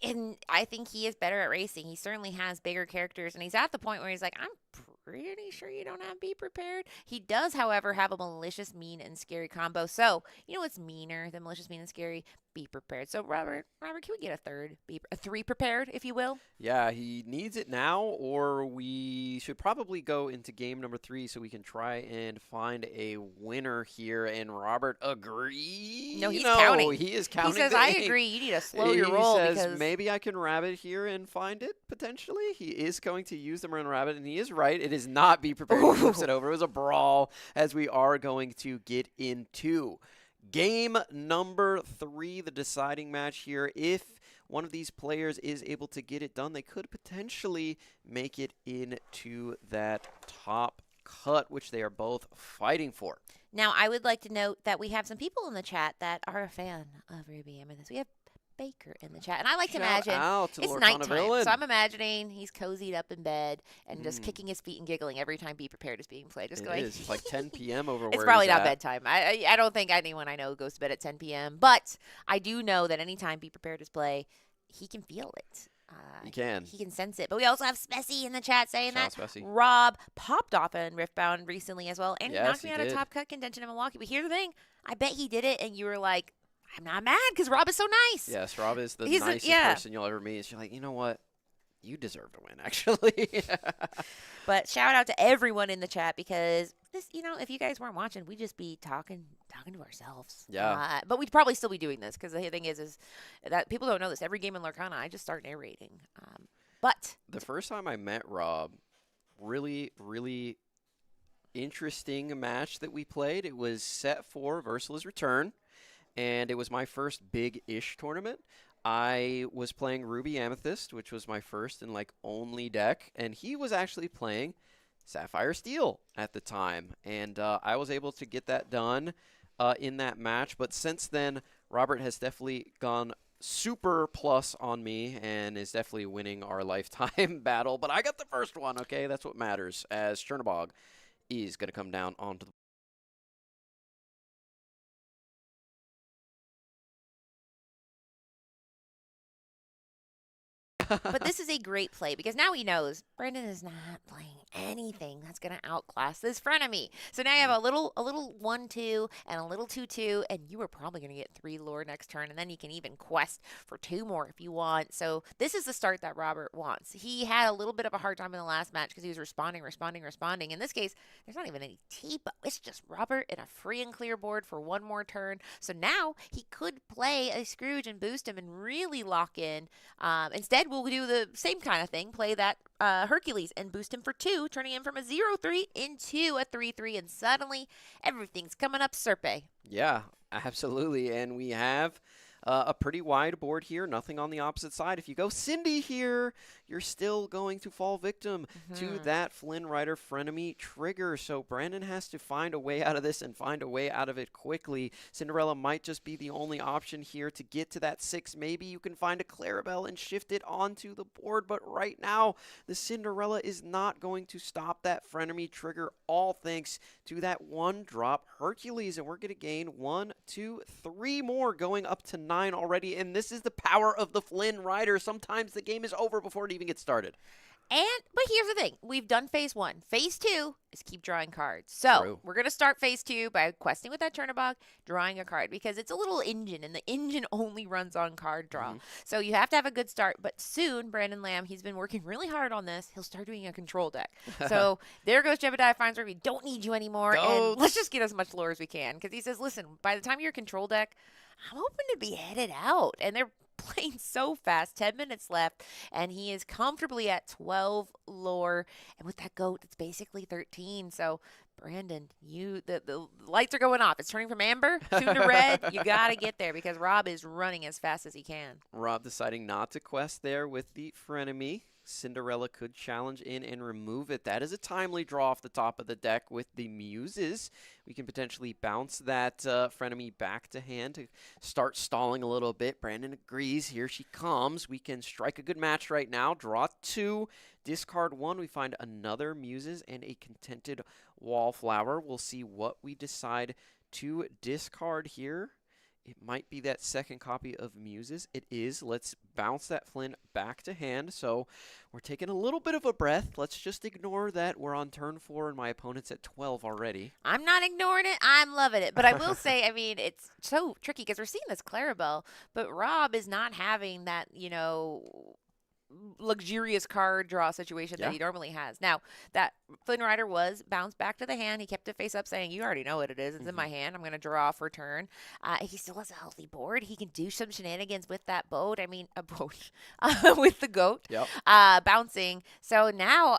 And I think he is better at racing. He certainly has bigger characters, and he's at the point where he's like, I'm pretty sure you don't have Be Prepared. He does, however, have a Malicious, Mean, and Scary combo. So, you know what's meaner than Malicious, Mean, and Scary? Be Prepared. So, Robert, can we get a 3 Prepared, if you will?
Yeah, he needs it now, or we should probably go into game number 3 so we can try and find a winner here. And Robert agrees.
No, he's counting.
He is counting.
He says,
the
I
ink.
agree. You need to slow your roll.
He says,
because
maybe I can rabbit here and find it, potentially. He is going to use the Maroon Rabbit, and he is right. It is not Be Prepared. He flips it over. It was a brawl, as we are going to get into game number 3, the deciding match here. If one of these players is able to get it done, they could potentially make it into that top cut, which they are both fighting for.
Now, I would like to note that we have some people in the chat that are a fan of Ruby Amethyst. We have Baker in the chat, and I like to imagine it's
Lorcana
nighttime,
Villain.
so I'm imagining he's cozied up in bed and just kicking his feet and giggling every time Be Prepared is being played. Just
It
going.
is. It's like 10 p.m. over
It's
where
probably
he's
not
at.
bedtime. I don't think anyone I know goes to bed at 10 p.m. But I do know that anytime Be Prepared is play, he can feel it.
He can.
He can sense it. But we also have Spessy in the chat saying
Shout
that
out Spessy.
Rob popped off in Riftbound recently as well, and he
Yes,
knocked me
he
out of
did.
top cut contention in Milwaukee. But here's the thing: I bet he did it, and you were like, "I'm not mad because Rob is so nice."
Yes, Rob is the
He's
nicest
yeah.
person you'll ever meet. You're like, you know what? You deserve to win, actually.
But shout out to everyone in the chat because this, if you guys weren't watching, we'd just be talking to ourselves.
Yeah.
But we'd probably still be doing this because the thing is that people don't know this. Every game in Lorcana, I just start narrating. But
The first time I met Rob, really, really interesting match that we played. It was set for Versala's Return, and it was my first big-ish tournament. I was playing Ruby Amethyst, which was my first and only deck, and he was actually playing Sapphire Steel at the time, and I was able to get that done in that match. But since then, Robert has definitely gone super plus on me and is definitely winning our lifetime battle. But I got the first one, okay? That's what matters, as Chernobog is going to come down onto the
But this is a great play because now he knows Brandon is not playing anything that's going to outclass this frenemy. So now you have a little 1-2 and a little 2-2, and you are probably going to get 3 lore next turn, and then you can even quest for 2 more if you want. So this is the start that Robert wants. He had a little bit of a hard time in the last match because he was responding. In this case, there's not even any TPO. It's just Robert in a free and clear board for 1 more turn. So now he could play a Scrooge and boost him and really lock in. Instead, we'll do the same kind of thing, play that Hercules and boost him for 2, turning him from a 0-3 into a 3-3, and suddenly everything's coming up Serpe.
Yeah, absolutely. And we have a pretty wide board here, nothing on the opposite side. If you go Cindy here, you're still going to fall victim to that Flynn Rider frenemy trigger. So Brandon has to find a way out of this and find a way out of it quickly. Cinderella might just be the only option here to get to that 6. Maybe you can find a Clarabelle and shift it onto the board. But right now, the Cinderella is not going to stop that frenemy trigger, all thanks to that 1-drop Hercules. And we're going to gain 1, 2, 3 more, going up to 9. 9 already, and this is the power of the Flynn Rider. Sometimes the game is over before it even gets started.
But here's the thing. We've done phase 1. Phase 2 is keep drawing cards. So
True.
we're going to start phase 2 by questing with that Chernobog, drawing a card, because it's a little engine, and the engine only runs on card draw. So you have to have a good start. But soon, Brandon Lamb, he's been working really hard on this. He'll start doing a control deck. So there goes Jebediah Farnsworth. We don't need you anymore. And let's just get as much lore as we can. Because he says, listen, by the time you're control deck, I'm hoping to be headed out. And they're playing so fast. 10 minutes left, and he is comfortably at 12 lore. And with that goat, it's basically 13. So, Brandon, the lights are going off. It's turning from amber soon to red. You got to get there because Rob is running as fast as he can.
Rob deciding not to quest there with the frenemy. Cinderella could challenge in and remove it. That is a timely draw off the top of the deck with the Muses. We can potentially bounce that frenemy back to hand to start stalling a little bit. Brandon agrees. Here she comes. We can strike a good match right now. Draw 2, discard 1. We find another Muses and a Contented Wallflower. We'll see what we decide to discard here. It might be that second copy of Muses. It is. Let's bounce that Flynn back to hand. So we're taking a little bit of a breath. Let's just ignore that we're on turn 4 and my opponent's at 12 already.
I'm not ignoring it. I'm loving it. But I will say, I mean, it's so tricky because we're seeing this Clarabelle, but Rob is not having that, luxurious card draw situation that he normally has. Now, that Flynn Rider was bounced back to the hand. He kept it face up saying, you already know what it is. It's in my hand. I'm going to draw for turn. He still has a healthy board. He can do some shenanigans with that boat. I mean, a boat with the goat bouncing. So now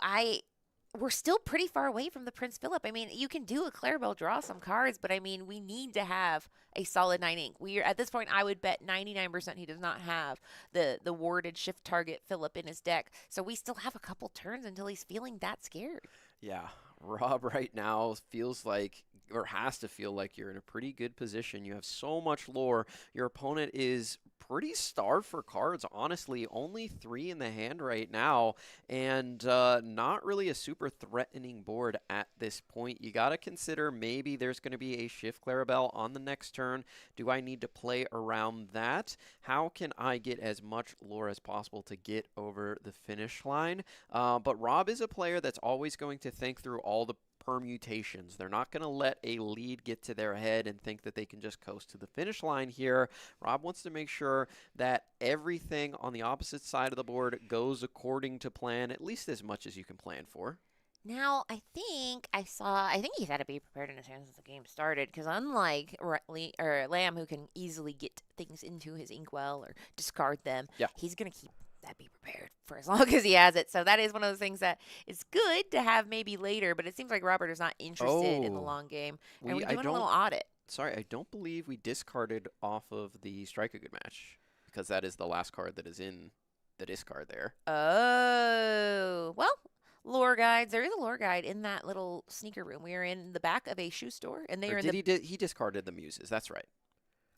we're still pretty far away from the Prince Philip. I mean, you can do a Clarabelle, draw some cards, but I mean, we need to have a solid 9 ink. At this point, I would bet 99% he does not have the warded shift target Philip in his deck. So we still have a couple turns until he's feeling that scared.
Yeah, Rob right now feels like, or has to feel like, you're in a pretty good position. You have so much lore. Your opponent is pretty starved for cards, honestly. Only 3 in the hand right now, and not really a super threatening board at this point. You got to consider maybe there's going to be a Shift Clarabelle on the next turn. Do I need to play around that? How can I get as much lore as possible to get over the finish line? But Rob is a player that's always going to think through all the permutations. They're not going to let a lead get to their head and think that they can just coast to the finish line here. Rob wants to make sure that everything on the opposite side of the board goes according to plan, at least as much as you can plan for.
Now, I think he's had to be prepared in his hands since the game started, because unlike Lamb, who can easily get things into his inkwell or discard them, he's going to keep that be prepared for as long as he has it. So that is one of those things that is good to have maybe later, but it seems like Robert is not interested in the long game. And we're doing a little audit.
Sorry, I don't believe we discarded off of the Strike a Good Match, because that is the last card that is in the discard there.
Oh, well, lore guides. There is a lore guide in that little sneaker room. We are in the back of a shoe store, and they are in the...
He discarded the Muses. That's right.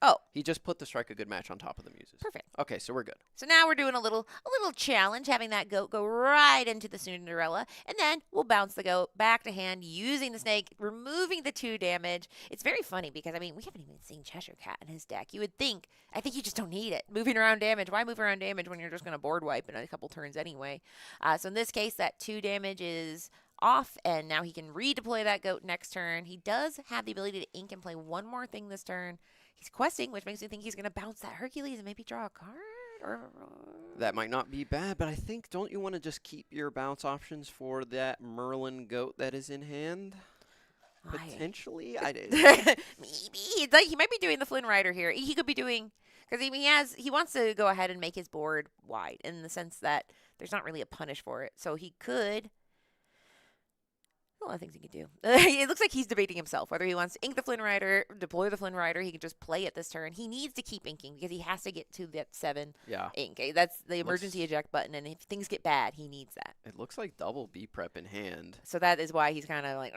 Oh.
He just put the Strike a Good Match on top of the Muses.
Perfect.
Okay, so we're good.
So now we're doing a little challenge, having that goat go right into the Cinderella, and then we'll bounce the goat back to hand using the snake, removing the 2 damage. It's very funny because, I mean, we haven't even seen Cheshire Cat in his deck. You would think, I think you just don't need it. Moving around damage. Why move around damage when you're just going to board wipe in a couple turns anyway? So in this case, that 2 damage is off, and now he can redeploy that goat next turn. He does have the ability to ink and play one more thing this turn. He's questing, which makes me think he's going to bounce that Hercules and maybe draw a card.
That might not be bad, but I think, don't you want to just keep your bounce options for that Merlin goat that is in hand? Potentially?
Maybe. It's like he might be doing the Flynn Rider here. He could be doing, because he wants to go ahead and make his board wide in the sense that there's not really a punish for it. So he could... A lot of things he could do. It looks like he's debating himself whether he wants to ink the Flynn Rider, deploy the Flynn Rider. He can just play it this turn. He needs to keep inking because he has to get to that 7 ink. That's the emergency eject button, and if things get bad, he needs that.
It looks like double B prep in hand.
So that is why he's kind of like,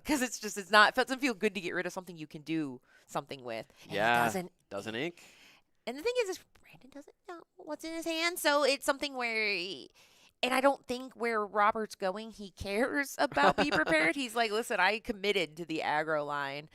because it doesn't feel good to get rid of something you can do something with. And
doesn't ink.
And the thing is Brandon doesn't know what's in his hand, so it's something where And I don't think where Robert's going, he cares about Be Prepared. He's like, listen, I committed to the aggro line.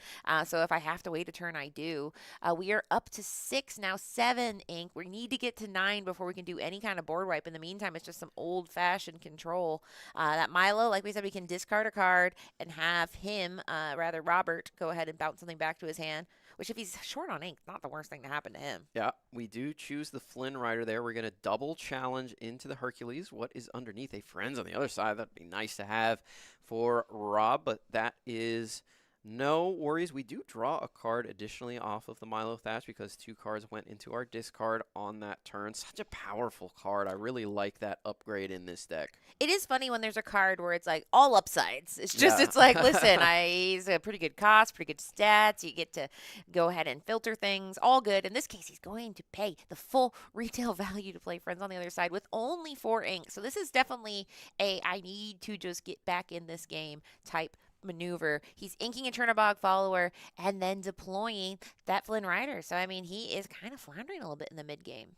So if I have to wait a turn, I do. We are up to 6, now 7 ink. We need to get to 9 before we can do any kind of board wipe. In the meantime, it's just some old-fashioned control. That Milo, like we said, we can discard a card and have him, Robert, go ahead and bounce something back to his hand. Which, if he's short on ink, not the worst thing to happen to him.
Yeah, we do choose the Flynn Rider there. We're going to double challenge into the Hercules. What is underneath? A Friends on the other side. That'd be nice to have for Rob, but that is no worries. We do draw a card additionally off of the Milo Thatch because 2 cards went into our discard on that turn. Such a powerful card. I really like that upgrade in this deck.
It is funny when there's a card where it's like all upsides. It's just, It's like, listen, he's a pretty good cost, pretty good stats. You get to go ahead and filter things. All good. In this case, he's going to pay the full retail value to play Friends on the other side with only 4 ink. So this is definitely I need to just get back in this game type maneuver. He's inking a Chernobog follower and then deploying that Flynn Rider. So, I mean, he is kind of floundering a little bit in the mid game.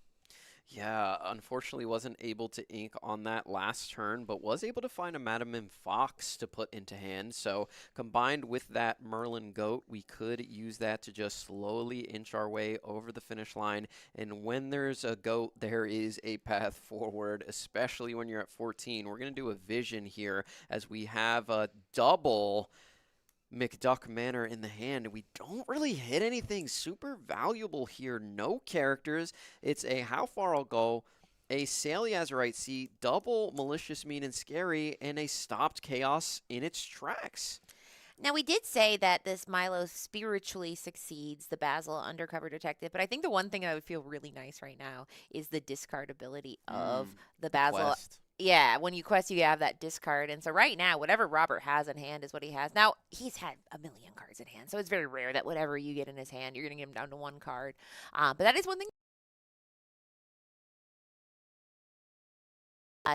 Yeah, unfortunately wasn't able to ink on that last turn, but was able to find a Madam M Fox to put into hand. So combined with that Merlin Goat, we could use that to just slowly inch our way over the finish line. And when there's a goat, there is a path forward, especially when you're at 14. We're going to do a vision here as we have a double McDuck Manor in the hand. We don't really hit anything super valuable here. No characters. It's a How Far I'll Go, a Saily Azurite Sea, double Malicious, Mean, and Scary, and a Stopped Chaos in its tracks.
Now, we did say that this Milo spiritually succeeds the Basil Undercover Detective, but I think the one thing that would feel really nice right now is the discard ability of the Basil.
Quest.
Yeah, when you quest, you have that discard. And so right now, whatever Robert has in hand is what he has. Now, he's had a million cards in hand, so it's very rare that whatever you get in his hand, you're going to get him down to 1 card. But that is one thing.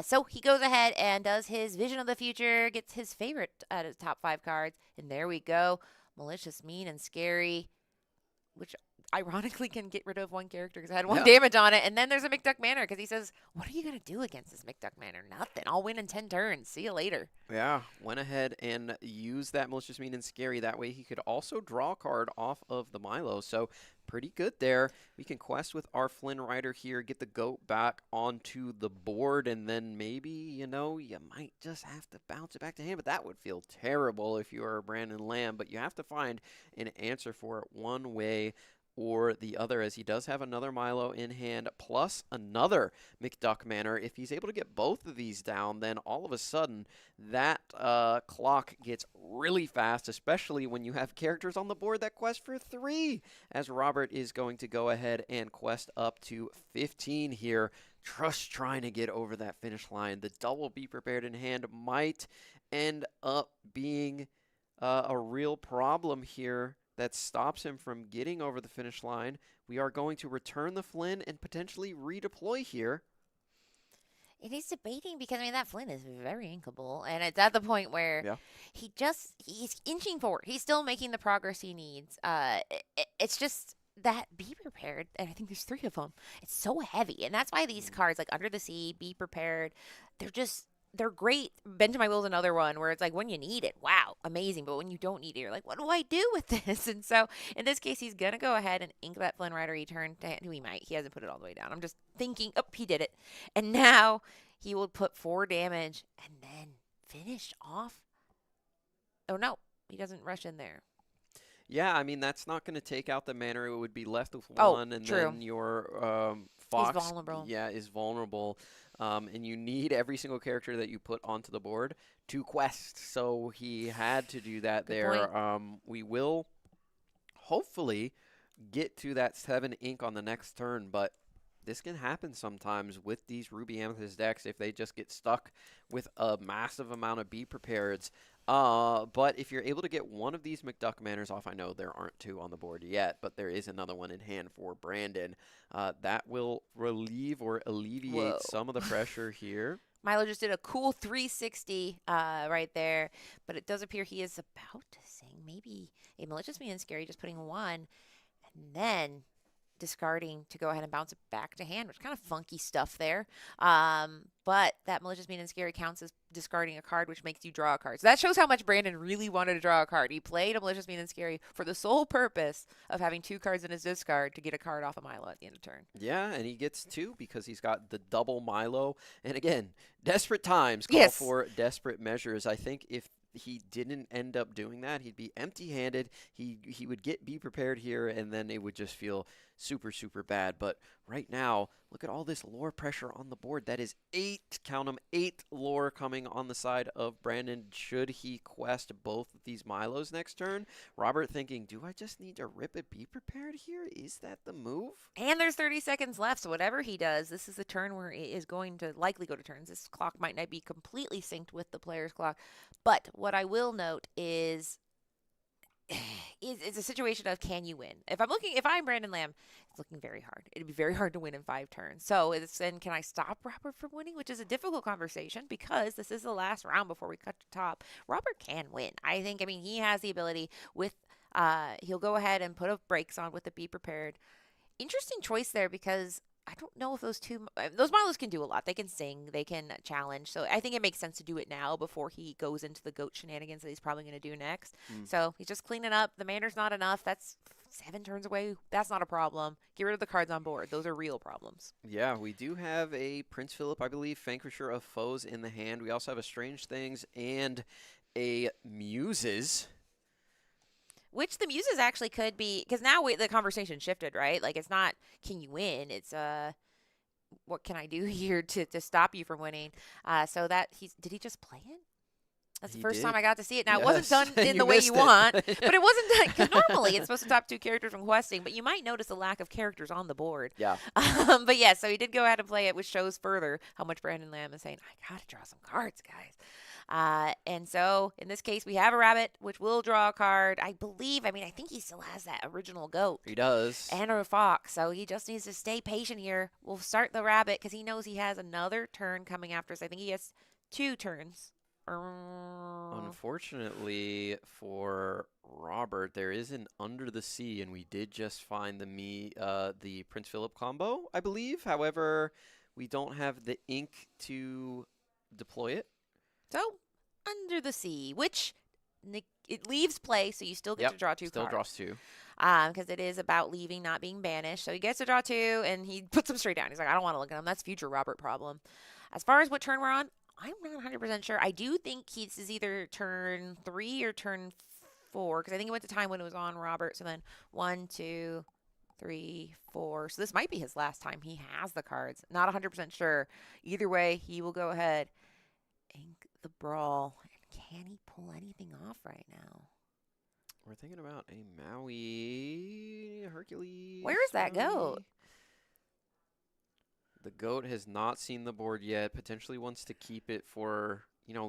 So he goes ahead and does his Vision of the Future, gets his favorite out of the top 5 cards. And there we go. Malicious, Mean, and Scary, which ironically can get rid of 1 character because I had 1 damage on it. And then there's a McDuck Manor because he says, what are you going to do against this McDuck Manor? Nothing. I'll win in 10 turns. See you later.
Yeah, went ahead and used that Malicious, Mean, and Scary. That way he could also draw a card off of the Milo. So pretty good there. We can quest with our Flynn Rider here, get the goat back onto the board, and then maybe, you might just have to bounce it back to hand. But that would feel terrible if you are Brandon Lamb. But you have to find an answer for it one way or the other, as he does have another Milo in hand, plus another McDuck Manor. If he's able to get both of these down, then all of a sudden that clock gets really fast, especially when you have characters on the board that quest for 3, as Robert is going to go ahead and quest up to 15 here, just trying to get over that finish line. The double Be Prepared in hand might end up being a real problem here that stops him from getting over the finish line. We are going to return the Flynn and potentially redeploy here.
And he's debating because, that Flynn is very inkable. And it's at the point where he's inching forward. He's still making the progress he needs. It's just that Be Prepared, and I think there's 3 of them. It's so heavy. And that's why these cards, like Under the Sea, Be Prepared, they're great. Bend to My Will is another one where it's like when you need it, wow, amazing. But when you don't need it, you're like, what do I do with this? And so in this case, he's going to go ahead and ink that Flynn Rider. He turned to hand. He might. He hasn't put it all the way down. I'm just thinking, he did it. And now he will put 4 damage and then finish off. Oh, no, he doesn't rush in there.
Yeah, that's not going to take out the Manor. It would be left with 1, and
true.
then your Fox
is vulnerable.
Is vulnerable. And you need every single character that you put onto the board to quest. So he had to do that. Good there. Point. We will hopefully get to that 7 ink on the next turn, but this can happen sometimes with these Ruby Amethyst decks if they just get stuck with a massive amount of Be Prepareds. But if you're able to get one of these McDuck Manors off, I know there aren't 2 on the board yet, but there is another one in hand for Brandon. That will relieve or alleviate some of the pressure here.
Milo just did a cool 360 right there, but it does appear he is about to sing maybe a Malicious, Mean, and Scary, just putting 1, and then discarding to go ahead and bounce it back to hand, which kind of funky stuff there. But that Malicious Mean and Scary counts as discarding a card, which makes you draw a card. So that shows how much Brandon really wanted to draw a card. He played a Malicious Mean and Scary for the sole purpose of having 2 cards in his discard to get a card off of Milo at the end of turn.
Yeah, and he gets 2 because he's got the double Milo. And again, desperate times call for desperate measures. I think if he didn't end up doing that, he'd be empty-handed. He would be prepared here, and then it would just feel super, super bad. But right now, look at all this lore pressure on the board. That is 8, count them, 8 lore coming on the side of Brandon. Should he quest both of these Milos next turn? Robert thinking, do I just need to rip it, be prepared here? Is that the move?
And there's 30 seconds left, so whatever he does, this is the turn where it is going to likely go to turns. This clock might not be completely synced with the player's clock. But what I will note is it's a situation of, can you win? If I'm Brandon Lamb, it's looking very hard. It'd be very hard to win in 5 turns. So it's then, can I stop Robert from winning? Which is a difficult conversation because this is the last round before we cut to top. Robert can win. I mean, he has the ability with, he'll go ahead and put brakes on with the Be Prepared. Interesting choice there because I don't know if those Milos can do a lot. They can sing, they can challenge. So I think it makes sense to do it now before he goes into the goat shenanigans that he's probably going to do next. So he's just cleaning up. The Manor's not enough. That's 7 turns away. That's not a problem. Get rid of the cards on board. Those are real problems.
Yeah, we do have a Prince Philip, I believe, Vanquisher of Foes in the hand. We also have a Strange Things and a Muses.
Which the Muses actually could be, because now the conversation shifted, right? Like, it's not, can you win? It's, what can I do here to stop you from winning? So that did he just play it? That's the first time I got to see it. Now, it wasn't done in the way you want, but it wasn't done, because normally it's supposed to top 2 characters from questing, but you might notice a lack of characters on the board.
Yeah.
But yeah, so he did go ahead and play it, which shows further how much Brandon Lamb is saying, I got to draw some cards, guys. And so in this case, we have a rabbit, which will draw a card. I think he still has that original goat.
He does.
And a fox. So he just needs to stay patient here. We'll start the rabbit because he knows he has another turn coming after us. I think he has 2 turns.
Unfortunately for Robert, there is an Under the Sea, and we did just find the Prince Philip combo, I believe. However, we don't have the ink to deploy it.
So, Under the Sea, which it leaves play, so you still get to draw 2 cards.
Still draws 2.
Because it is about leaving, not being banished. So he gets to draw 2, and he puts them straight down. He's like, I don't want to look at them. That's future Robert problem. As far as what turn we're on, I'm not 100% sure. I do think this is either turn 3 or turn 4, because I think it went to time when it was on Robert. So then 1, 2, 3, 4. So this might be his last time he has the cards. Not 100% sure. Either way, he will go ahead. Ink the Brawl. And can he pull anything off right now?
We're thinking about a Maui Hercules.
Where is that goat?
The goat has not seen the board yet. Potentially wants to keep it for,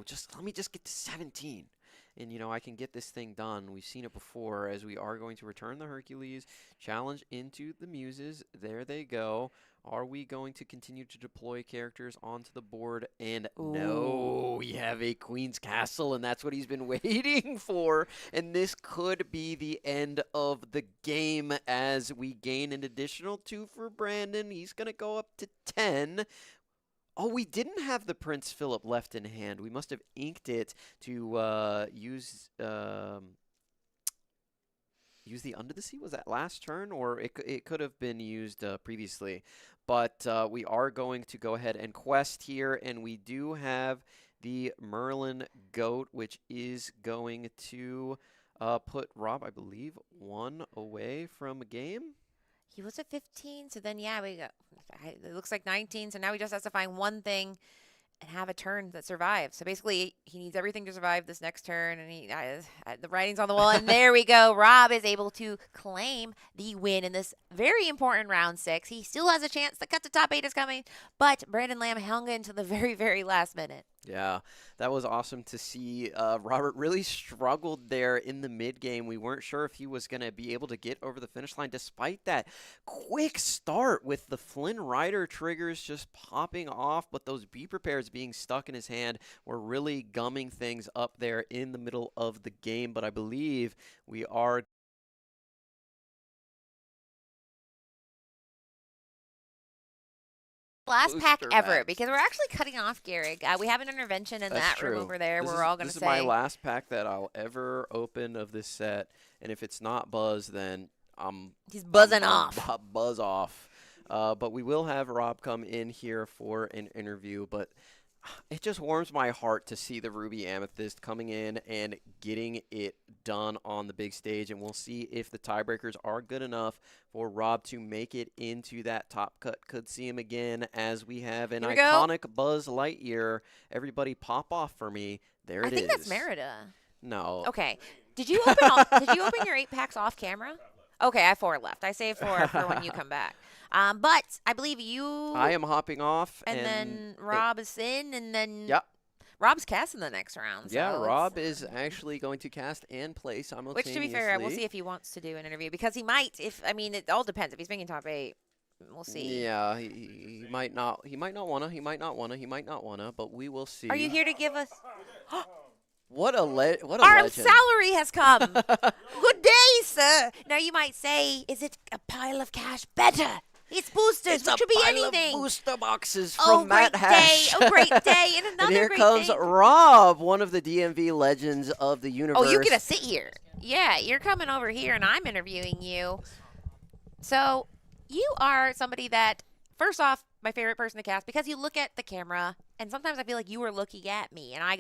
just let me just get to 17. And, I can get this thing done. We've seen it before, as we are going to return the Hercules, challenge into the Muses. There they go. Are we going to continue to deploy characters onto the board? And no, we have a Queen's Castle, and that's what he's been waiting for. And this could be the end of the game as we gain an additional 2 for Brandon. He's going to go up to 10. Oh, we didn't have the Prince Philip left in hand. We must have inked it to use the Under the Sea. Was that last turn? Or it could have been used previously. But we are going to go ahead and quest here. And we do have the Merlin Goat, which is going to put Rob, I believe, 1 away from a game.
He was at 15, so then, yeah, it looks like 19, so now he just has to find one thing and have a turn that survives. So basically, he needs everything to survive this next turn, and the writing's on the wall, and there we go. Rob is able to claim the win in this very important round 6. He still has a chance. The cut to top 8 is coming, but Brandon Lamb hung in to the very, very last minute.
Yeah, that was awesome to see. Robert really struggled there in the mid-game. We weren't sure if he was going to be able to get over the finish line despite that quick start with the Flynn Rider triggers just popping off, but those Be Prepares being stuck in his hand were really gumming things up there in the middle of the game. But I believe we are
last pack
Booster
ever
packs.
because we're actually cutting off Garrick. We have an intervention in
That's
that room
true.
over there
This
where
is,
we're all going
this
to
is my
say.
last pack that I'll ever open of this set, and if it's not Buzz, then
He's buzzing
I'm
off.
Buzz off. But we will have Rob come in here for an interview, but it just warms my heart to see the Ruby Amethyst coming in and getting it done on the big stage, and we'll see if the tiebreakers are good enough for Rob to make it into that top cut. Could see him again as we have an
Here we go.
iconic Buzz Lightyear. Everybody pop off for me. There
I
it is.
think that's Merida.
No.
Okay. Did you open did you open your 8 packs off camera? Okay, I have 4 left. I saved 4 for when you come back. But I believe you
I am hopping off.
and then Rob is in, and then
Yep.
Rob's casting the next round.
Yeah,
so
Rob is actually going to cast and play
which,
simultaneously.
to be fair, we'll see if he wants to do an interview because he might. It all depends. If he's making top 8, we'll see.
Yeah, he might not. He might not wanna. He might not wanna. But we will see.
Are you here to give us?
What a what a
Our
legend.
salary has come. Good day, sir. Now you might say, is it a pile of cash? Better. It's boosters.
It's
It
a
could be
pile
anything.
of booster boxes
Oh,
from Matt
great
Hash.
day. Oh, great day. And another
And here
great
comes
day.
Rob, one of the DMV legends of the universe.
Oh, you get to sit here. Yeah, you're coming over here, and I'm interviewing you. So you are somebody that, first off, my favorite person to cast because you look at the camera, and sometimes I feel like you are looking at me, and I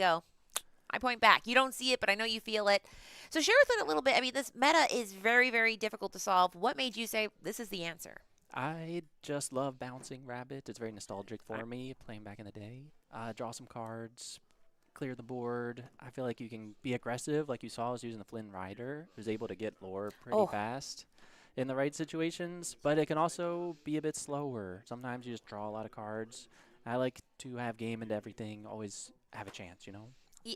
point back. You don't see it, but I know you feel it. So share with it a little bit. I mean, this meta is very, very difficult to solve. What made you say this is the answer?
I just love bouncing rabbit. It's very nostalgic for me, playing back in the day. Draw some cards, clear the board. I feel like you can be aggressive, like you saw us using the Flynn Rider, who's able to get lore pretty fast in the right situations, but it can also be a bit slower. Sometimes you just draw a lot of cards. I like to have game into everything, always have a chance, you know?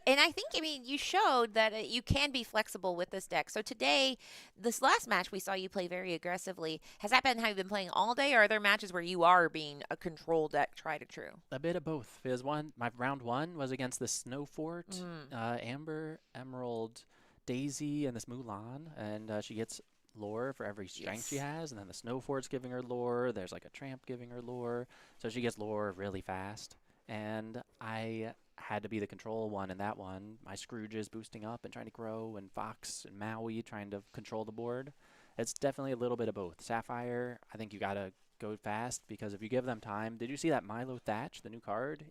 And I think, you showed that you can be flexible with this deck. So today, this last match, we saw you play very aggressively. Has that been how you've been playing all day, or are there matches where you are being a control deck, try to true?
A bit of both. Because my round 1 was against the Snow Fort, Amber, Emerald, Daisy, and this Mulan, and she gets lore for every strength she has, and then the Snow Fort's giving her lore. There's like a Tramp giving her lore, so she gets lore really fast. And I had to be the control one in that one. My Scrooge is boosting up and trying to grow, and Fox and Maui trying to control the board. It's definitely a little bit of both. Sapphire, I think you gotta go fast because if you give them time, did you see that Milo Thatch, the new card?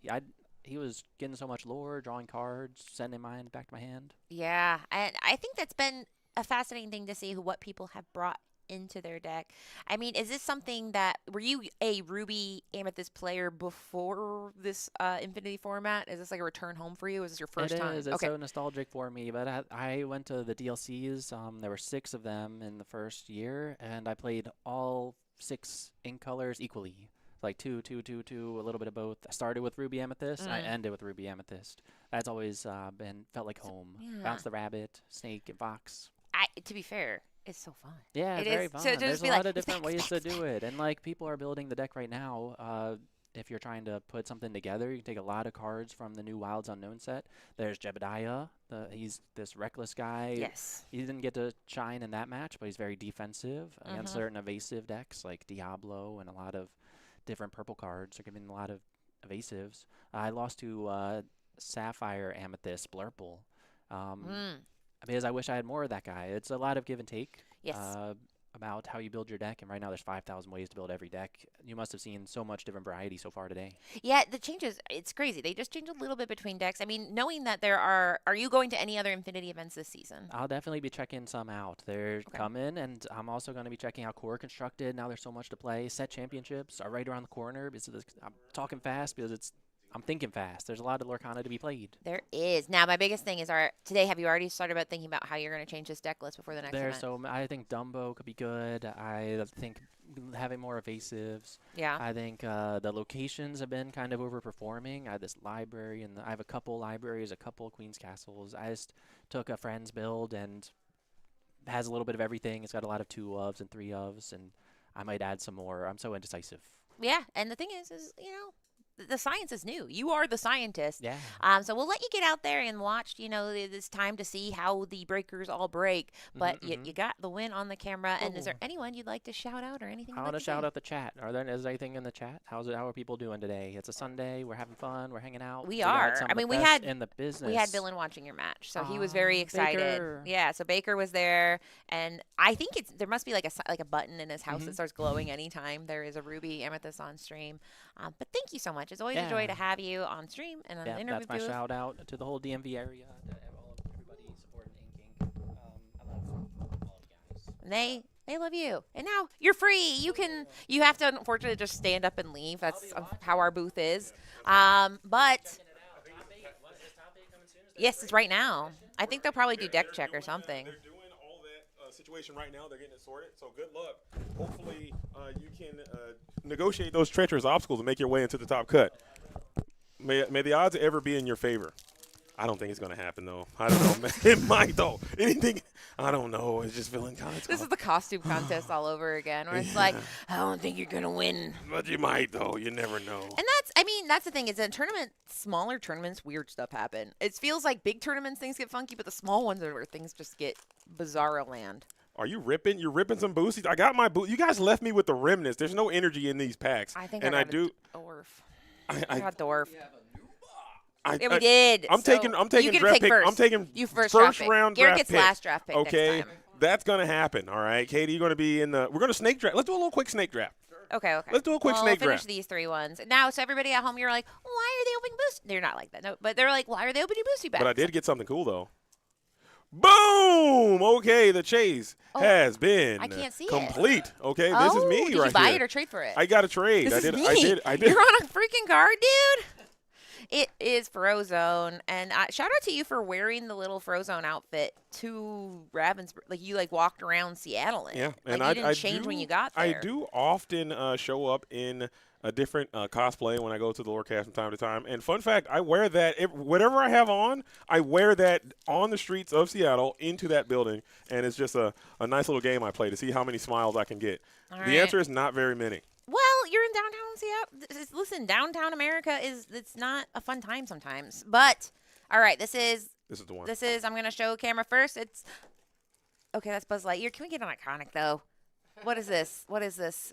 He was getting so much lore, drawing cards, sending mine back to my hand.
Yeah, and I think that's been a fascinating thing to see what people have brought into their deck. Is this something that, were you a Ruby Amethyst player before this Infinity format? Is this like a return home for you? Is this your first time?
It is. It's so nostalgic for me. But I went to the DLCs. There were 6 of them in the first year, and I played all 6 ink colors equally. Like 2, 2, 2, 2, a little bit of both. I started with Ruby Amethyst. I ended with Ruby Amethyst. That's always felt like home.
Yeah.
Bounce the Rabbit, Snake, and Fox.
To be fair, it's so fun.
Yeah,
It
it's very
is.
fun.
So just
There's
be
a
like,
lot of different
"Snake,
ways
snake,
to do it. And like people are building the deck right now. If you're trying to put something together, you can take a lot of cards from the new Wilds Unknown set. There's Jebediah. He's this reckless guy.
Yes.
He didn't get to shine in that match, but he's very defensive against certain evasive decks like Diablo, and a lot of different purple cards are giving a lot of evasives. I lost to Sapphire Amethyst Blurple. Because I wish I had more of that guy. It's a lot of give and take.
Yes.
About how you build your deck, and right now there's 5,000 ways to build every deck. You must have seen so much different variety so far today.
Yeah, the changes, it's crazy. They just change a little bit between decks. Knowing that are you going to any other Infinity events this season?
I'll definitely be checking some out. They're coming, and I'm also going to be checking out Core Constructed. Now there's so much to play. Set championships are right around the corner. I'm talking fast because I'm thinking fast. There's a lot of Lorcana to be played.
There is. Now, my biggest thing is, today, have you already started about thinking about how you're going to change this deck list before the next event?
I think Dumbo could be good. I think having more evasives.
Yeah.
I think the locations have been kind of overperforming. I have this library, and I have a couple libraries, a couple Queen's Castles. I just took a friend's build, and has a little bit of everything. It's got a lot of 2 ofs and 3 ofs, and I might add some more. I'm so indecisive.
Yeah, and the thing is the science is new. You are the scientist.
Yeah.
So we'll let you get out there and watch, this time to see how the breakers all break. But you got the win on the camera. And is there anyone you'd like to shout out or anything?
I want to shout out the chat. Is there anything in the chat? How are people doing today? It's a Sunday. We're having fun. We're hanging out.
We are.
Some
I
of
mean,
the
we
best
had
in the business.
We had Dylan watching your match, so he was very excited.
Baker.
Yeah, so Baker was there, and I think there must be like a button in his house that starts glowing anytime there is a Ruby Amethyst on stream. But thank you so much. It's always a joy to have you on stream and on the interview
that's my
booth.
shout out to the whole DMV area, to everybody supporting inking. I love all you guys.
And they love you. And now you're free. You have to unfortunately just stand up and leave. That's how our booth is. But yes, it's right now. I think they'll probably do deck check or something.
They're doing all that situation right now. They're getting it sorted. So good luck. Hopefully you can negotiate those treacherous obstacles and make your way into the top cut. May the odds ever be in your favor. I don't think it's going to happen, though. I don't know, man. It might, though. Anything, I don't know. It's just feeling kind of
This is the costume contest all over again, where it's like, I don't think you're going to win.
But you might, though. You never know.
And that's the thing. Is in smaller tournaments, weird stuff happen. It feels like big tournaments, things get funky, but the small ones are where things just get bizarro land.
Are you ripping? You're ripping some boosties? I got my boot. You guys left me with the remnants. There's no energy in these packs.
I think
and
I
do.
Dwarf. I got Dwarf.
Yeah,
we did.
I'm taking
you get
draft
to take
pick.
first.
I'm taking
you first
round
Garrick
draft
gets
pick.
last draft pick
Okay,
next time.
that's gonna happen. All right, Katie, you're gonna be in the. We're gonna snake draft. Let's do a little quick snake draft.
Okay.
Let's do a quick snake
finish
draft.
these 3 ones. Now, so everybody at home, you're like, why are they opening boost? They're not like that. No, but they're like, why are they opening boosty bags?
But I did get something cool though. Boom! Okay, the chase has been
I can't see
complete.
it.
Okay, this is me
did
right
you buy
here.
it or trade for it?
I got a trade.
This
I
is
did.
me.
I did.
You're on a freaking card, dude. It is Frozone, and shout out to you for wearing the little Frozone outfit to Ravensburg. Like you walked around Seattle in.
Yeah,
and
I
didn't change when you got there.
I do often show up in a different cosplay when I go to the Lorcana from time to time. And fun fact, I wear that whatever I have on, I wear that on the streets of Seattle into that building, and it's just a nice little game I play to see how many smiles I can get. The answer is not very many.
Well, you're in downtown Seattle. Listen, downtown America it's not a fun time sometimes. But all right, this is
the one.
I'm gonna show camera first. It's okay. That's Buzz Lightyear. Can we get an iconic though? What is this? What is this?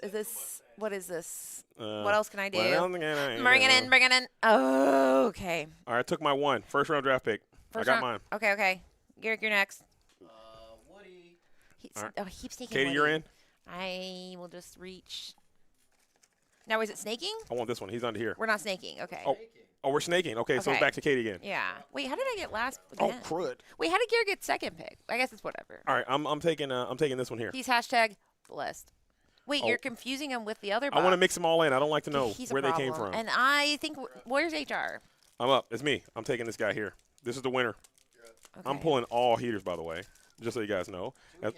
What is this? What else can I do? Bring it in. Oh, okay.
All right, I took my first round draft pick. I got mine.
Okay. Garrick, you're next.
Woody.
He keeps taking
Katie,
Woody.
you're in.
I will just reach. Now, is it snaking?
I want this one. He's under here.
We're not snaking. Okay.
Oh, we're snaking. Okay, so
Okay.
back to Katie again.
Yeah. Wait, how did I get last?
Oh,
Again?
crud.
Wait, how did Garrick get second pick? I guess it's whatever.
All right, I'm taking this one here.
He's #blessed. Wait, you're confusing him with the other
I
box.
want to mix them all in. I don't like to know
He's a
where they came
problem.
from.
And I think, where's HR?
I'm up. It's me. I'm taking this guy here. This is the winner.
Okay.
I'm pulling all heaters, by the way, just so you guys know. Man,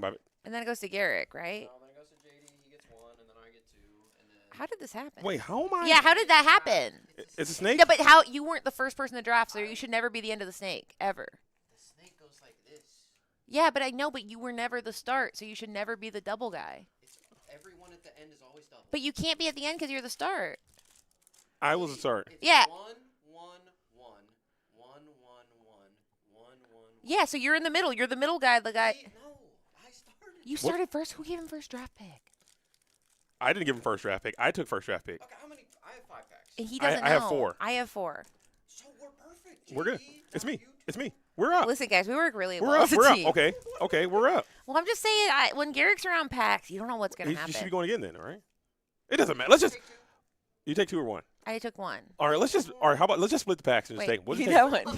bye.
And then it goes to Garrick, right?
No, then it goes to JD. He gets 1, and then I get 2, and then.
How did this happen?
Wait, how am I?
Yeah, how did that happen?
It's a snake?
No, but how you weren't the first person to draft, so you should never be the end of the snake, ever.
The snake goes like this.
Yeah, but I know, but you were never the start, so you should never be the double guy.
Everyone at the end is always double.
But you can't be at the end because you're the start.
I was a start.
It's
Yeah.
1, 1, 1, 1, 1, 1, 1, 1.
Yeah, so you're in the middle. You're the middle guy, the guy.
No, I started.
You started first. Who gave him first draft pick?
I didn't give him first draft pick. I took first draft pick.
Okay, how many? I have 5 packs.
And he doesn't
I have
know.
4.
I have 4.
So we're perfect.
We're good.
JD,
It's
not
me.
you,
It's
not
me. We're up.
Listen, guys, we work really
We're
well
up.
as a
We're
team.
up. Okay, we're up.
Well, I'm just saying, when Garrick's around packs, you don't know what's going to
You should be
happen.
going again then, all right? It doesn't matter. Let's just. You take 2 or 1.
I took 1.
All right, how about let's just split the packs and just
Wait,
take. We'll
you
just
that
take
one.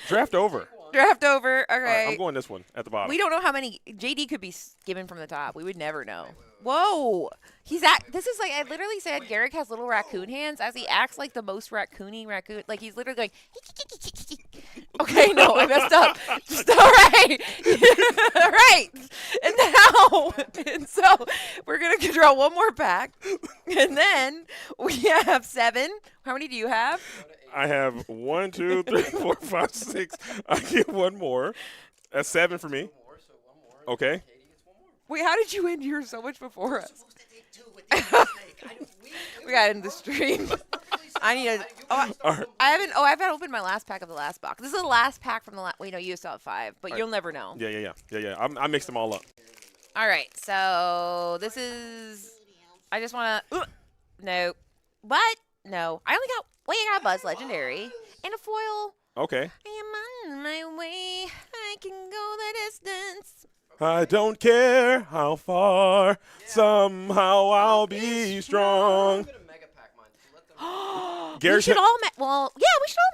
draft over.
Draft over. Okay.
All right, I'm going this one at the bottom.
We don't know how many. JD could be skimming from the top. We would never know. Whoa. This is like, I literally said Garrick has little raccoon hands as he acts like the most raccoony raccoon. Like he's literally going, okay, no, I messed up. Just all right. All right. And now, so we're going to draw one more pack. And then we have 7. How many do you have?
I have 1, 2, 3, 4, 5, 6. I get 1 more. That's 7 for me. Okay.
Wait, how did you end yours so much before us? We got in the stream. I need to. I haven't opened my last pack of the last box. This is the last pack from the last. Wait, no, you still have 5, but you'll never know.
Yeah. I mixed them all up.
All right, so this is. I just want to. No. What? No. I got a Buzz Legendary and a foil.
Okay.
I am on my way. I can go the distance.
I don't care how far. Somehow I'll be strong.
We should all we should all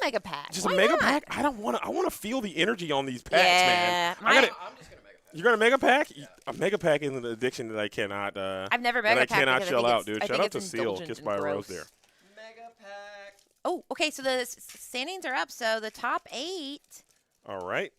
mega pack.
Just
Why
a mega
not?
pack? I want to feel the energy on these packs,
Yeah,
man. You're gonna mega pack? A mega pack is an addiction that I cannot.
I've never mega
that I
packed
cannot
because I
shell
think
out,
it's-
dude.
I
Shout
think
out to
it's
Seal.
indulgent
Kiss
and
by a rose
gross.
there.
Oh, okay. So the standings are up. So the top 8.
All right.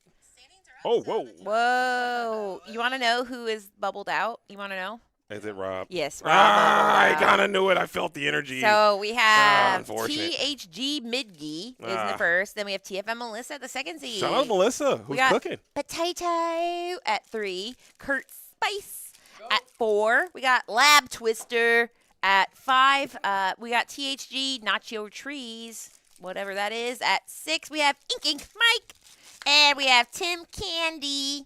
Oh, whoa.
Whoa! You want to know who is bubbled out? You want to know?
Is it Rob?
Yes, Rob.
I
bubbled out.
kind of knew it. I felt the energy.
So we have
unfortunate.
THG Midgey is in the first. Then we have TFM Melissa at the second seed.
Shout out Melissa,
We
who's
got
cooking.
Potato at 3. Kurt Spice at 4. We got Lab Twister at 5. We got THG Nacho Trees, whatever that is, at 6. We have Ink Mike. And we have Tim Candy.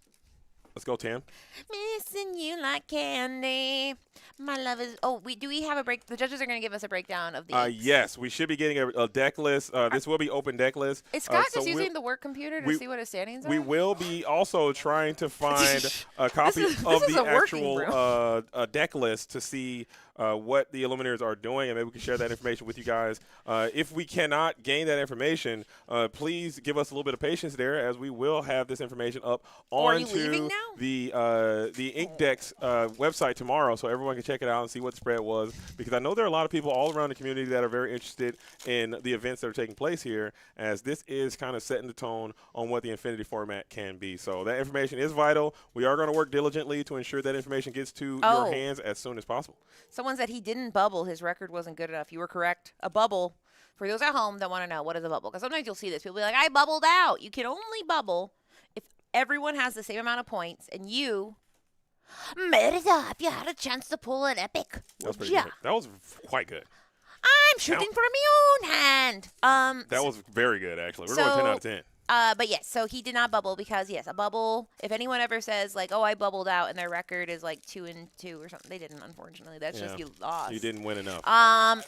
Let's go, Tim.
Missing you like candy. My love is. Oh, do we have a break? The judges are going to give us a breakdown of the.
Yes, we should be getting a deck list. This will be open deck list.
Is Scott
so
just using the work computer to see what his standings are?
We will be also trying to find a copy
This
of
is
the
a working
actual deck list to see what the Eliminators are doing, and maybe we can share that information with you guys. If we cannot gain that information, please give us a little bit of patience there, as we will have this information up onto the Ink Decks website tomorrow, so everyone can check it out and see what the spread was. Because I know there are a lot of people all around the community that are very interested in the events that are taking place here, as this is kind of setting the tone on what the Infinity format can be. So that information is vital. We are going to work diligently to ensure that information gets to your hands as soon as possible.
Someone said he didn't bubble. His record wasn't good enough. You were correct. A bubble. For those at home that want to know, what is a bubble? Because sometimes you'll see this. People be like, I bubbled out. You can only bubble if everyone has the same amount of points and you made it up. You had a chance to pull an epic.
That was pretty good. That was quite good.
I'm shooting from my own hand.
That was very good, actually. We're going 10 out of 10.
But yes, so he did not bubble because, yes, a bubble, if anyone ever says, like, oh, I bubbled out and their record is like 2-2 or something, they didn't, unfortunately. That's just you lost.
You didn't win enough.
Yeah.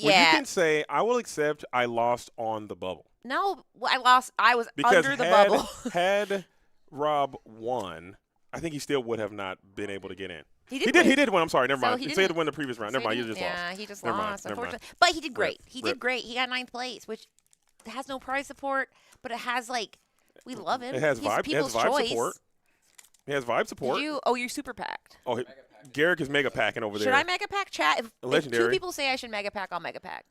Well, you can say, I will accept I lost on the bubble.
No, I lost. I was
because
under the bubble.
had Rob won, I think he still would have not been able to get in.
He
did win. I'm sorry. Never mind. He said to win the previous round. Never mind. You just lost.
Yeah, he just
Never
lost,
mind.
unfortunately. But he did great.
Rip.
He did great. He got 9th place, which has no prize support, but it has, like, we love him.
It has
He's
vibe.
people's
it has vibe
choice.
support. It has vibe support.
You're super packed.
Oh, Garrick is mega packing over there.
Should I mega pack chat? If
Legendary.
2 people say I should mega pack, I'll mega pack.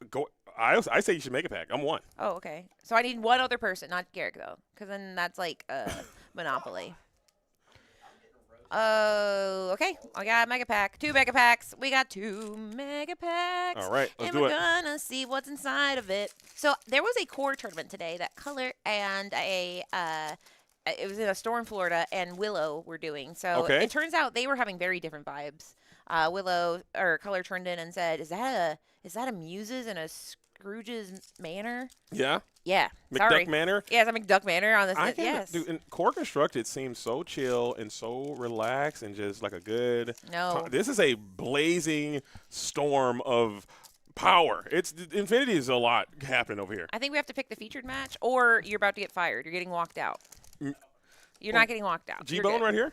Go. I say you should make a pack. I'm 1.
Oh, okay. So I need one other person, not Garrick, though, because then that's like Monopoly. Oh, okay. I got a mega pack. 2 mega packs. We got 2 mega packs.
All right, let's
and
do
we're
it.
gonna see what's inside of it. So there was a core tournament today that Color and it was in a store in Florida, and Willow were doing. So it turns out they were having very different vibes. Color turned in and said, "Is that a Muses and a Scrooge's Manor?"
Yeah.
Yeah.
McDuck
Sorry.
Manor.
Yeah, it's a McDuck Manor on this.
Yes. Dude, and Core Constructed seems so chill and so relaxed and just like a good.
No.
This is a blazing storm of power. Infinity is a lot happening over here.
I think we have to pick the featured match, or you're about to get fired. You're getting walked out. You're not getting walked out.
G-Bone right here?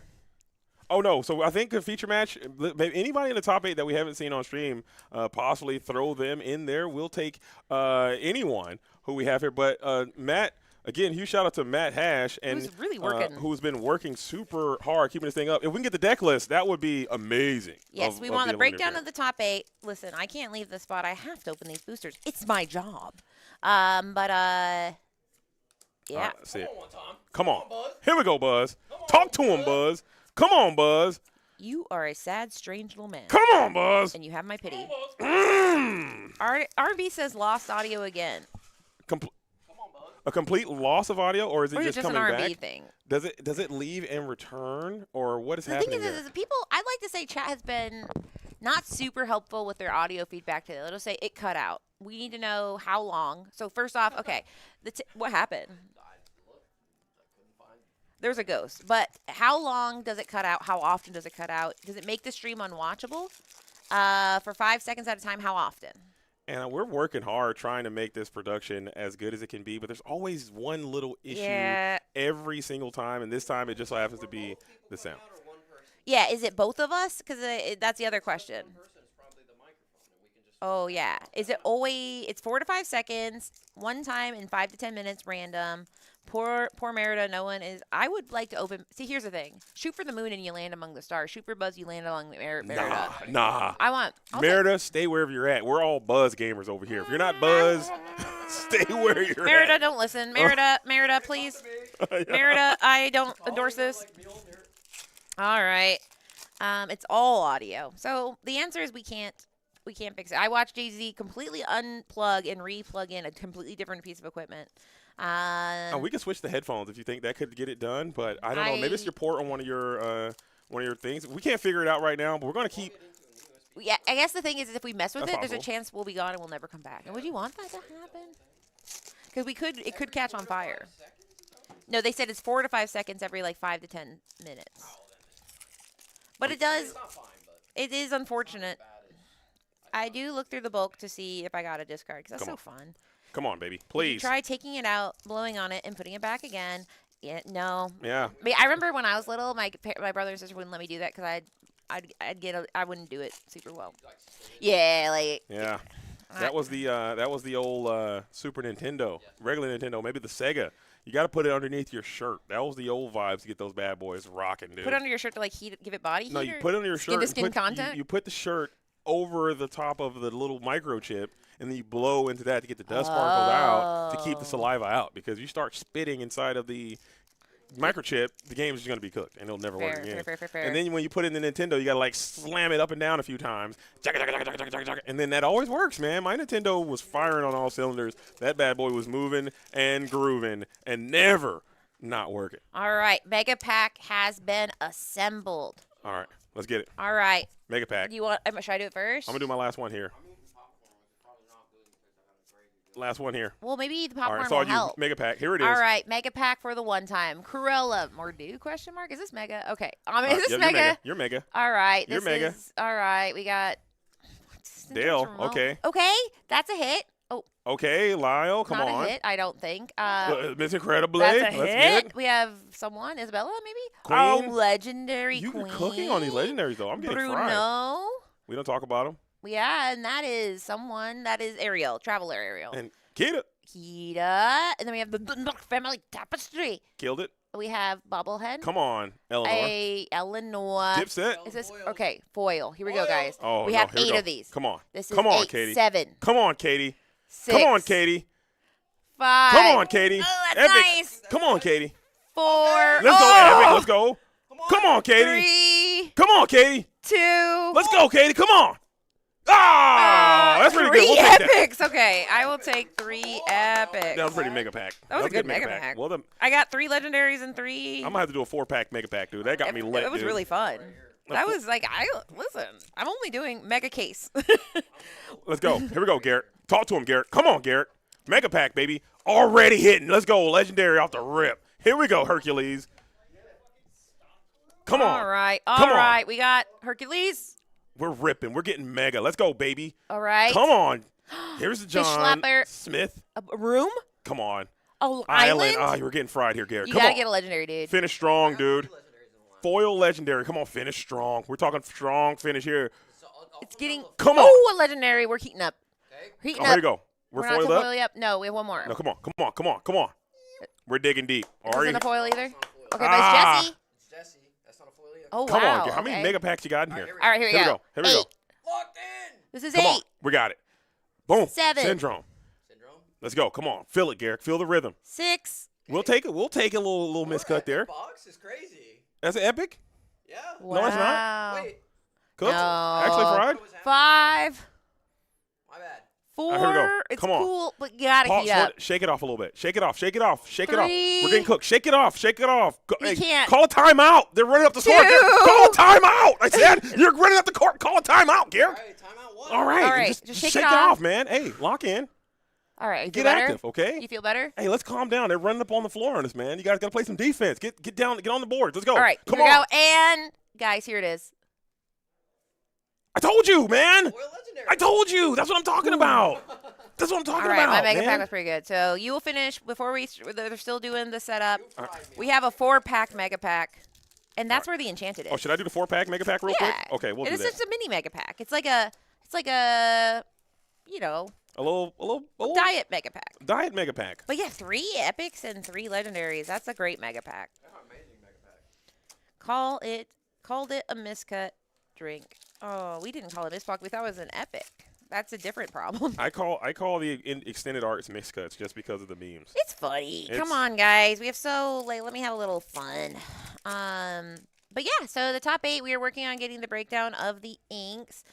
Oh, no. So I think a feature match, anybody in the top 8 that we haven't seen on stream, possibly throw them in there. We'll take anyone who we have here. But Matt, again, huge shout out to Matt Hash. And,
who's really working.
Who's been working super hard, keeping this thing up. If we can get the deck list, that would be amazing.
Yes, we want the breakdown of the top 8. Listen, I can't leave the spot. I have to open these boosters. It's my job. Yeah.
See it. Come on. Here we go, Buzz. Talk to him, Buzz. Come on, Buzz.
You are a sad, strange little man.
Come on, Buzz.
And you have my pity. RB says lost audio again.
A complete loss of audio, or is it just coming
an
back?
RB thing?
Does it leave and return, or what is happening?
The thing is, people. I'd like to say chat has been not super helpful with their audio feedback today. It'll say it cut out. We need to know how long. So first off, okay, what happened? There's a ghost. But how long does it cut out? How often does it cut out? Does it make the stream unwatchable? For 5 seconds at a time, how often?
And we're working hard trying to make this production as good as it can be, but there's always one little issue every single time, and this time it just so happens to be the sound.
Yeah, is it both of us? Because that's the other question. Oh, yeah. Is it always – it's 4 to 5 seconds, one time in 5 to 10 minutes, random. Poor Merida, no one is – I would like to open – see, here's the thing. Shoot for the moon and you land among the stars. Shoot for Buzz, you land along Merida.
Nah.
I'll
Merida, stay wherever you're at. We're all Buzz gamers over here. If you're not Buzz, stay where you're
Merida,
at.
don't listen. Merida, please. Merida, I don't endorse this. All right. It's all audio. So the answer is we can't fix it. I watched Jay-Z completely unplug and re-plug in a completely different piece of equipment.
We can switch the headphones if you think that could get it done, but I don't know. Maybe it's your port on one of your things. We can't figure it out right now, but we're going to keep.
Yeah, I guess the thing is if we mess with
That's
it, there's a
possible.
chance we'll be gone and we'll never come back. And would you want that to happen? Because it could catch on fire. No, they said it's 4 to 5 seconds every like 5 to 10 minutes. But it does. It is unfortunate. I do look through the bulk to see if I got a discard because that's so fun.
Come on, baby.
Did you
Please.
try taking it out, blowing on it, and putting it back again. Yeah, no.
Yeah.
I remember when I was little, my brother and sister wouldn't let me do that because I wouldn't do it super well. Yeah, like.
Yeah. That was the old Super Nintendo, regular Nintendo, maybe the Sega. You got to put it underneath your shirt. That was the old vibes to get those bad boys rocking, dude.
Put it under your shirt to like give it body heat.
No, you put it under your shirt.
Skin to skin contact.
You put the shirt over the top of the little microchip, and then you blow into that to get the dust particles out to keep the saliva out. Because you start spitting inside of the microchip, the game is just going to be cooked, and it'll never work again.
Fair.
And then when you put it in the Nintendo, you got to like slam it up and down a few times, and then that always works, man. My Nintendo was firing on all cylinders. That bad boy was moving and grooving and never not working.
All right, Mega Pack has been assembled.
All right, let's get it.
All right.
Mega Pack.
Should I do it first?
I'm going to do my last one here. Last one here.
Well, maybe the
All
popcorn
right,
will
so
help.
Mega Pack. Here it is.
All right, Mega Pack for the one time. Cruella, Mordu, question mark? Is this Mega? Okay. Is this
Yep,
Mega?
You're Mega.
All right.
You're
This
Mega.
is, all right, we got.
Dale, okay.
Okay, that's a hit. Oh,
Okay, Lyle, come
not
on.
a hit, I don't think.
Miss Incredible.
That's a
Let's
hit.
get it.
We have someone, Isabella, maybe?
Queen.
Oh, legendary
You're
queen.
cooking on these legendaries, though. I'm getting
Bruno.
fried. We don't talk about them.
Yeah, and that is someone. That is Ariel, Traveler Ariel.
And Kita
Kita. And then we have the family tapestry.
killed it.
We have Bobblehead.
Come on, Eleanor.
Eleanor.
Dipset.
Is this okay? Foil. Here we go, guys.
Oh,
we
no,
have
here we
8
go.
of these.
Come on.
This is
Come on,
8,
Katie.
7.
Come on, Katie.
6.
Come on, Katie.
5.
Come on, Katie.
Oh, that's
Epic.
nice.
Come on, Katie.
4.
Let's go, Epic. Let's go. Come on, Katie.
3.
Come on, Katie.
2.
Let's go, Katie. Come on. Ah, that's pretty
3
good. We'll take that.
epics. Okay, I will take 3 epics.
That was a pretty mega pack.
That was a good mega pack.
Well,
I got 3 legendaries and 3.
I'm gonna have to do a 4-pack mega pack, dude. That got me lit.
It was
dude.
really fun. That was like, listen, I'm only doing mega case.
Let's go. Here we go, Garrett. Talk to him, Garrett. Come on, Garrett. Mega pack, baby. Already hitting. Let's go. Legendary off the rip. Here we go, Hercules. Come on.
All right.
Come
All
on.
right. We got Hercules.
We're ripping. We're getting mega. Let's go, baby.
All right.
Come on. Here's the
Fish
John
slapper.
Smith.
A room?
Come on.
Oh,
Island.
island?
Ah, you were getting fried here, Garrett.
You
Come
gotta
on.
get a legendary, dude.
Finish strong, dude. Foil legendary. Come on, finish strong. We're talking strong finish here.
It's getting.
Come on.
Oh, a legendary. We're heating up. Heating
Oh,
up.
here you go. We're
not
foiled
to
up.
foil up. No, we have one more.
No, come on. Come on. Come on. Come on. We're digging deep.
This
Are you?
isn't a foil either. Okay,
Ah.
but it's Jesse. Oh,
Come
wow.
on. Garrett. How many
okay.
mega packs you got in here?
All right, here we go.
Here we go.
This is
Come
8.
on. We got it. Boom.
7.
Syndrome. Let's go. Come on. Feel it, Garrett. Feel the rhythm.
6.
We'll take it. We'll take a little miscut there.
Box is crazy.
That's an epic.
Yeah.
Wow.
No, it's not.
Wait,
Cooked.
No.
Actually fried.
5.
my bad.
4.
Here we go.
It's
Come on.
cool, but you gotta
Pause
heat
for
up.
it. Shake it off a little bit. Shake it off. Shake it off. Shake it off.
3.
We're getting cooked. Shake it off. Shake it off.
You can't.
Call a timeout. They're running up the score.
2.
Call a timeout. I said you're running up the court. Call a timeout, Garrick.
Timeout 1.
All right.
All right, just shake it
it
off.
off, man. Hey, lock in.
All right, you feel
Get
better?
active, okay?
You feel better?
Hey, let's calm down. They're running up on the floor on us, man. You guys got to play some defense. Get down. Get on the boards. Let's go.
All right,
Come
here we
on.
go. And guys, here it is.
I told you, man.
Foil legendary.
I told you. That's what I'm talking about. That's what I'm talking
All right,
about,
my mega
man.
pack was pretty good. So you will finish before they're still doing the setup. We have a 4-pack mega pack, and that's where the enchanted is.
Oh, should I do the 4-pack mega pack real
Yeah.
quick? Okay, we'll do
It's
that.
just a mini mega pack. It's like a, you know,
A little
diet mega pack.
diet mega pack.
But yeah, 3 epics and 3 legendaries. That's a great mega pack. Called it a miscut drink. Oh, we didn't call it misfuck. We thought it was an epic. That's a different problem.
I call the extended arts mix cuts just because of the memes.
It's funny.
It's-
Come on, guys. We have let me have a little fun. But yeah, so the top 8, we are working on getting the breakdown of the inks.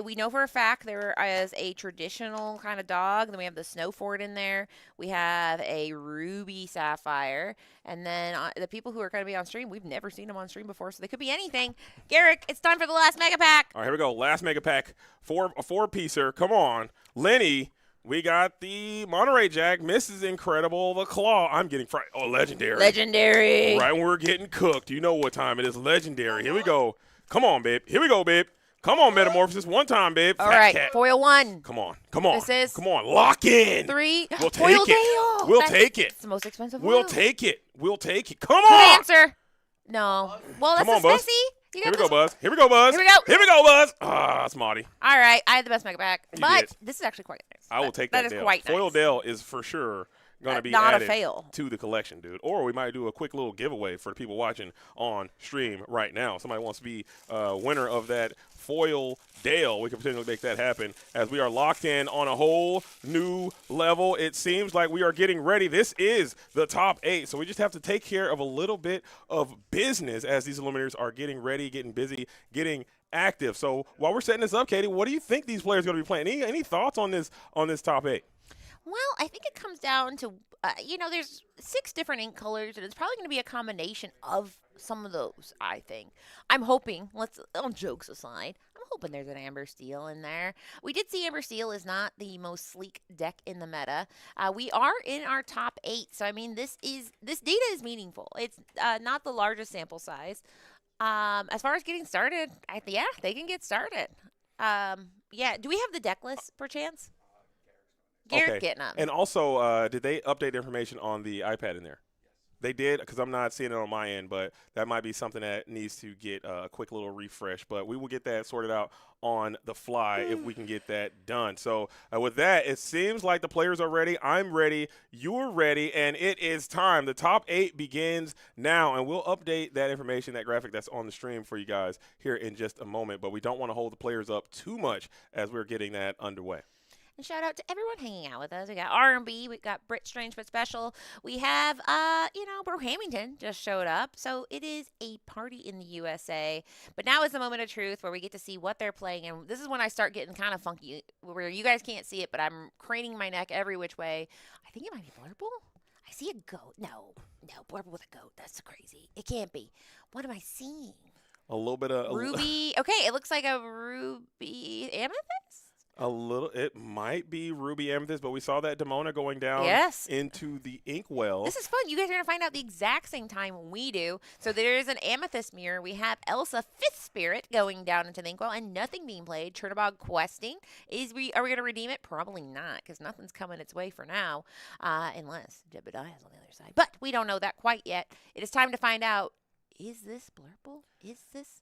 We know for a fact there is a traditional kind of dog. Then we have the snow fort in there. We have a ruby sapphire. And then the people who are going to be on stream, we've never seen them on stream before, so they could be anything. Garrick, it's time for the last mega pack.
All right, here we go. Last mega pack. A 4-piecer. Come on. Lenny, we got the Monterey Jack. Mrs. Incredible, the Claw. I'm getting fried. Oh, legendary.
Legendary.
Right when we're getting cooked. You know what time it is. Legendary. Here we go. Come on, babe. Here we go, babe. Come on, Metamorphosis. One time, babe.
All
Fat
right,
cat.
foil 1.
Come on. Come on.
This is
Come on. Lock in.
3.
We'll
Foil
take it.
Dale.
We'll take it.
It's the most expensive
We'll
foil.
take it. We'll take it. Come
Good
on.
answer. No. Well, that's
Come on,
a
Buzz.
Spessy. You
Here
got
we go,
this-
Buzz. Here we go, Buzz.
Here we go.
Here we go, Buzz. Ah, it's Marty.
All right, I had the best mega pack,
You
but
did.
this is actually quite nice.
I will take
that
that.
is
Dale.
quite
Foil
nice.
Dale is for sure going to be
Not a
added
fail.
to the collection, dude. Or we might do a quick little giveaway for the people watching on stream right now. Somebody wants to be winner of that Foil Dale. We can potentially make that happen as we are locked in on a whole new level. It seems like we are getting ready. This is the top 8, so we just have to take care of a little bit of business as these Illuminators are getting ready, getting busy, getting active. So while we're setting this up, Katie, what do you think these players are going to be playing? Any thoughts on this top 8?
Well, I think it comes down to, there's 6 different ink colors, and it's probably going to be a combination of some of those, I think. I'm hoping, all jokes aside, I'm hoping there's an Amber Steel in there. We did see Amber Steel is not the most sleek deck in the meta. We are in our top 8, so I mean, this data is meaningful. It's not the largest sample size. As far as getting started, they can get started. Do we have the deck list, perchance? Garrick getting up.
And also, did they update the information on the iPad in there? They did, because I'm not seeing it on my end, but that might be something that needs to get a quick little refresh. But we will get that sorted out on the fly if we can get that done. So with that, it seems like the players are ready. I'm ready. You're ready, and it is time. The top 8 begins now, and we'll update that information, that graphic that's on the stream for you guys here in just a moment. But we don't want to hold the players up too much as we're getting that underway.
And shout out to everyone hanging out with us. We got R&B, we got Brit Strange but Special. We have, Bro Hamilton just showed up. So it is a party in the USA. But now is the moment of truth where we get to see what they're playing. And this is when I start getting kind of funky, where you guys can't see it, but I'm craning my neck every which way. I think it might be Blurple. I see a goat. No, Blurple with a goat. That's crazy. It can't be. What am I seeing?
A little bit of
Ruby. Okay, it looks like a ruby amethyst.
A little, it might be Ruby Amethyst, but we saw that Demona going down into the inkwell.
This is fun. You guys are going to find out the exact same time we do. So there is an Amethyst mirror. We have Elsa, 5th Spirit, going down into the inkwell and nothing being played. Chernobog questing. Are we going to redeem it? Probably not, because nothing's coming its way for now, unless Jebediah is on the other side. But we don't know that quite yet. It is time to find out, is this Blurple? Is this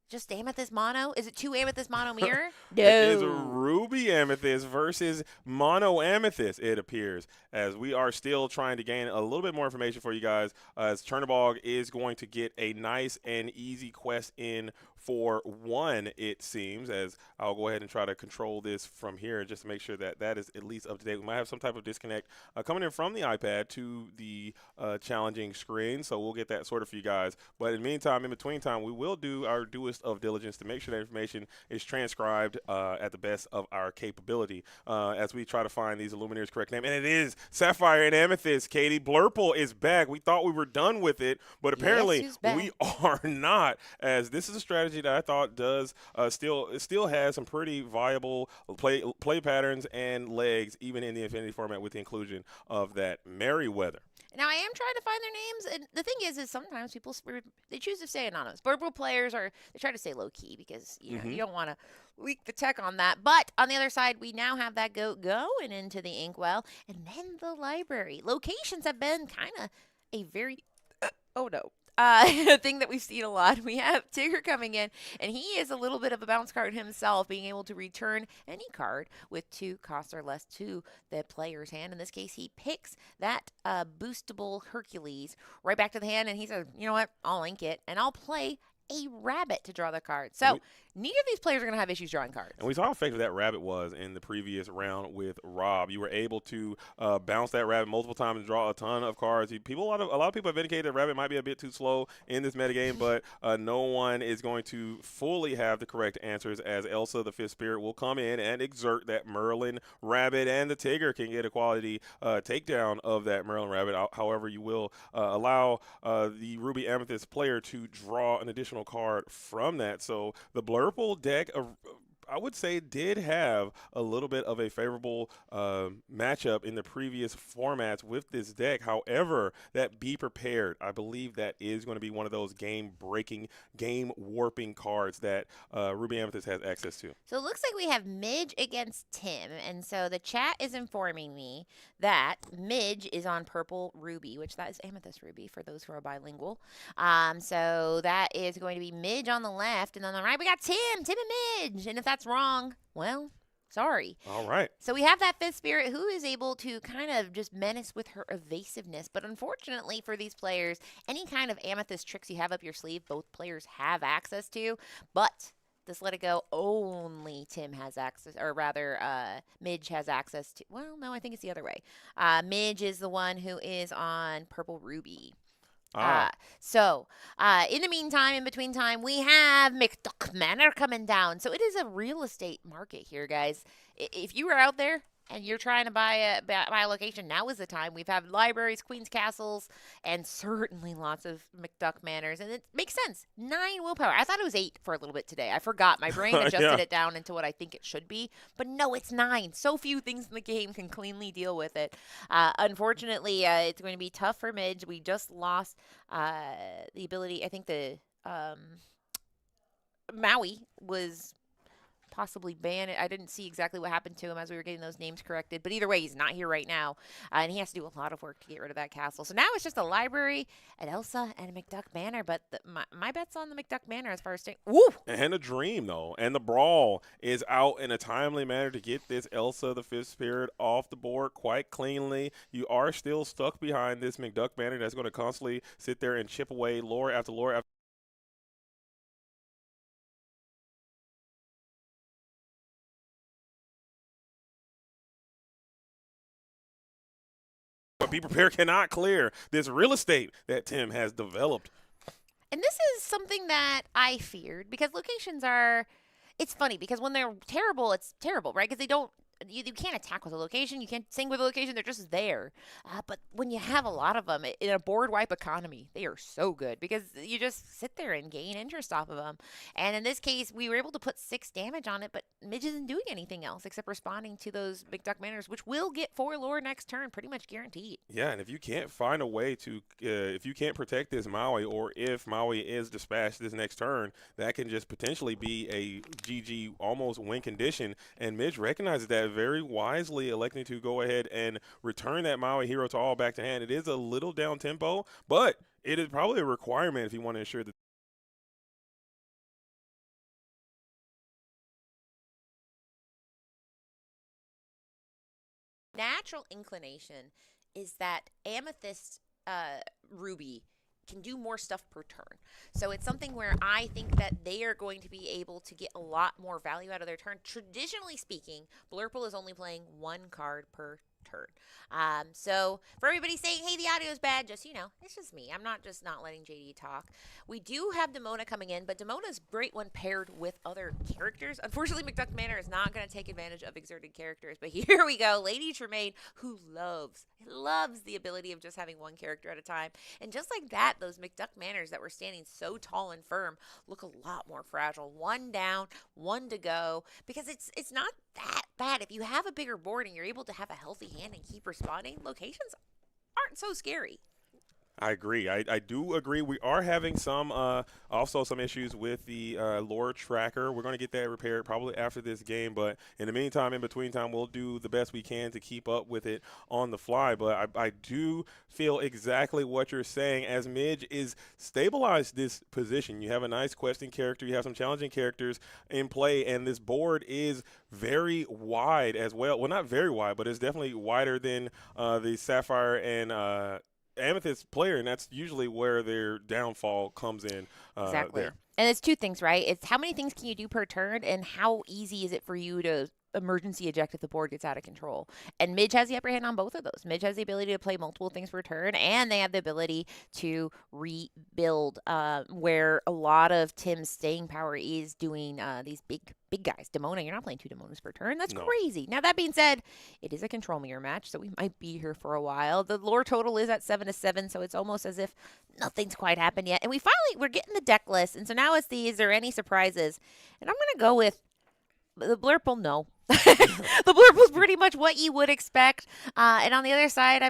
just Amethyst Mono? Is it 2 Amethyst Mono mirror? No.
It is Ruby Amethyst versus Mono Amethyst, it appears, as we are still trying to gain a little bit more information for you guys, as Chernobog is going to get a nice and easy quest in for 1, it seems, as I'll go ahead and try to control this from here just to make sure that that is at least up to date. We might have some type of disconnect coming in from the iPad to the challenging screen, so we'll get that sorted for you guys. But in the meantime, in between time, we will do our Doest utmost of diligence to make sure that information is transcribed at the best of our capability as we try to find these Illuminator's correct name. And it is Sapphire and Amethyst, Katie. Blurple is back. We thought we were done with it, but apparently we are not, as this is a strategy that I thought does still has some pretty viable play patterns and legs, even in the Infinity format, with the inclusion of that Merryweather.
Now, I am trying to find their names, and the thing is sometimes people they choose to stay anonymous. Purple players they try to stay low key because you know you don't want to leak the tech on that. But on the other side, we now have that goat going into the inkwell, and then the library. Locations have been kind of a very thing that we've seen a lot. We have Tigger coming in, and he is a little bit of a bounce card himself, being able to return any card with 2 costs or less to the player's hand. In this case, he picks that boostable Hercules right back to the hand, and he says, you know what, I'll ink it, and I'll play a rabbit to draw the card. So neither of these players are going to have issues drawing cards.
And we saw how effective that rabbit was in the previous round with Rob. You were able to bounce that rabbit multiple times and draw a ton of cards. A lot of people have indicated that rabbit might be a bit too slow in this metagame, but no one is going to fully have the correct answers, as Elsa, the 5th Spirit, will come in and exert that Merlin rabbit, and the Tigger can get a quality takedown of that Merlin rabbit. However, you will allow the Ruby Amethyst player to draw an additional card from that. So the Blurple deck, I would say, did have a little bit of a favorable matchup in the previous formats with this deck. However, that Be Prepared, I believe that is going to be one of those game-breaking, game-warping cards that Ruby Amethyst has access to.
So it looks like we have Midge against Tim, and so the chat is informing me that Midge is on Purple Ruby, which that is Amethyst Ruby for those who are bilingual. So that is going to be Midge on the left, and on the right we got Tim and Midge, and if that's wrong, well, sorry.
All right.
So we have that 5th Spirit who is able to kind of just menace with her evasiveness. But unfortunately for these players, any kind of Amethyst tricks you have up your sleeve, both players have access to. But this Let It Go, only Tim has access, or rather Midge has access to. Well, no, I think it's the other way. Midge is the one who is on Purple Ruby. So in the meantime, in between time, we have McDuck Manor coming down. So it is a real estate market here, guys. If you are out there and you're trying to buy a location, now is the time. We've had libraries, Queen's Castles, and certainly lots of McDuck Manors. And it makes sense. 9 willpower. I thought it was 8 for a little bit today. I forgot. My brain adjusted it down into what I think it should be. But no, it's 9. So few things in the game can cleanly deal with it. Unfortunately, it's going to be tough for Midge. We just lost the ability. I think the Maui was possibly banned. I didn't see exactly what happened to him as we were getting those names corrected. But either way, he's not here right now. And he has to do a lot of work to get rid of that castle. So now it's just a library, an Elsa, and a McDuck Manor. But my bet's on the McDuck Manor as far as staying. Woo!
And a Dream, though. And the Brawl is out in a timely manner to get this Elsa, the 5th Spirit, off the board quite cleanly. You are still stuck behind this McDuck Manor that's going to constantly sit there and chip away lore after lore after. But Be Prepared cannot clear this real estate that Tim has developed.
And this is something that I feared because locations are, it's funny because when they're terrible, it's terrible, right? Because they don't, you can't attack with a location. You can't sing with a location. They're just there. But when you have a lot of them in a board wipe economy, they are so good because you just sit there and gain interest off of them. And in this case, we were able to put 6 damage on it, but Midge isn't doing anything else except responding to those McDuck Manors, which will get 4 lore next turn, pretty much guaranteed.
Yeah, and if you can't find a way to, if you can't protect this Maui, or if Maui is dispatched this next turn, that can just potentially be a GG almost win condition. And Midge recognizes that very wisely, electing to go ahead and return that Maui hero to all back to hand. It is a little down tempo, but it is probably a requirement if you want to ensure that
natural inclination is that Amethyst Ruby can do more stuff per turn. So it's something where I think that they are going to be able to get a lot more value out of their turn. Traditionally speaking, Blurple is only playing 1 card per turn. So for everybody saying, hey, the audio is bad, just, it's just me. I'm not just not letting JD talk. We do have Demona coming in, but Demona's great when paired with other characters. Unfortunately, McDuck Manor is not going to take advantage of exerted characters, but here we go. Lady Tremaine, who loves the ability of just having one character at a time. And just like that, those McDuck Manors that were standing so tall and firm look a lot more fragile. One down, one to go, because it's not that bad. If you have a bigger board and you're able to have a healthy hand and keep responding, locations aren't so scary.
I agree. I do agree. We are having also some issues with the lore tracker. We're going to get that repaired probably after this game, but in the meantime, in between time, we'll do the best we can to keep up with it on the fly. But I do feel exactly what you're saying as Midge is stabilized this position. You have a nice questing character. You have some challenging characters in play, and this board is very wide as well. Well, not very wide, but it's definitely wider than the Sapphire and Amethyst player, and that's usually where their downfall comes in.
Exactly.
There.
And it's two things, right? It's how many things can you do per turn, and how easy is it for you to emergency eject if the board gets out of control. And Midge has the upper hand on both of those. Midge has the ability to play multiple things per turn, and they have the ability to rebuild, where a lot of Tim's staying power is doing these big guys. Demona, you're not playing 2 Demonas per turn. That's crazy. Now, that being said, it is a control mirror match, so we might be here for a while. The lore total is at 7-7, so it's almost as if nothing's quite happened yet. And we're getting the deck list, and so now it's is there any surprises? And I'm going to go with the Blurple, no. The Blurple's pretty much what you would expect. And on the other side,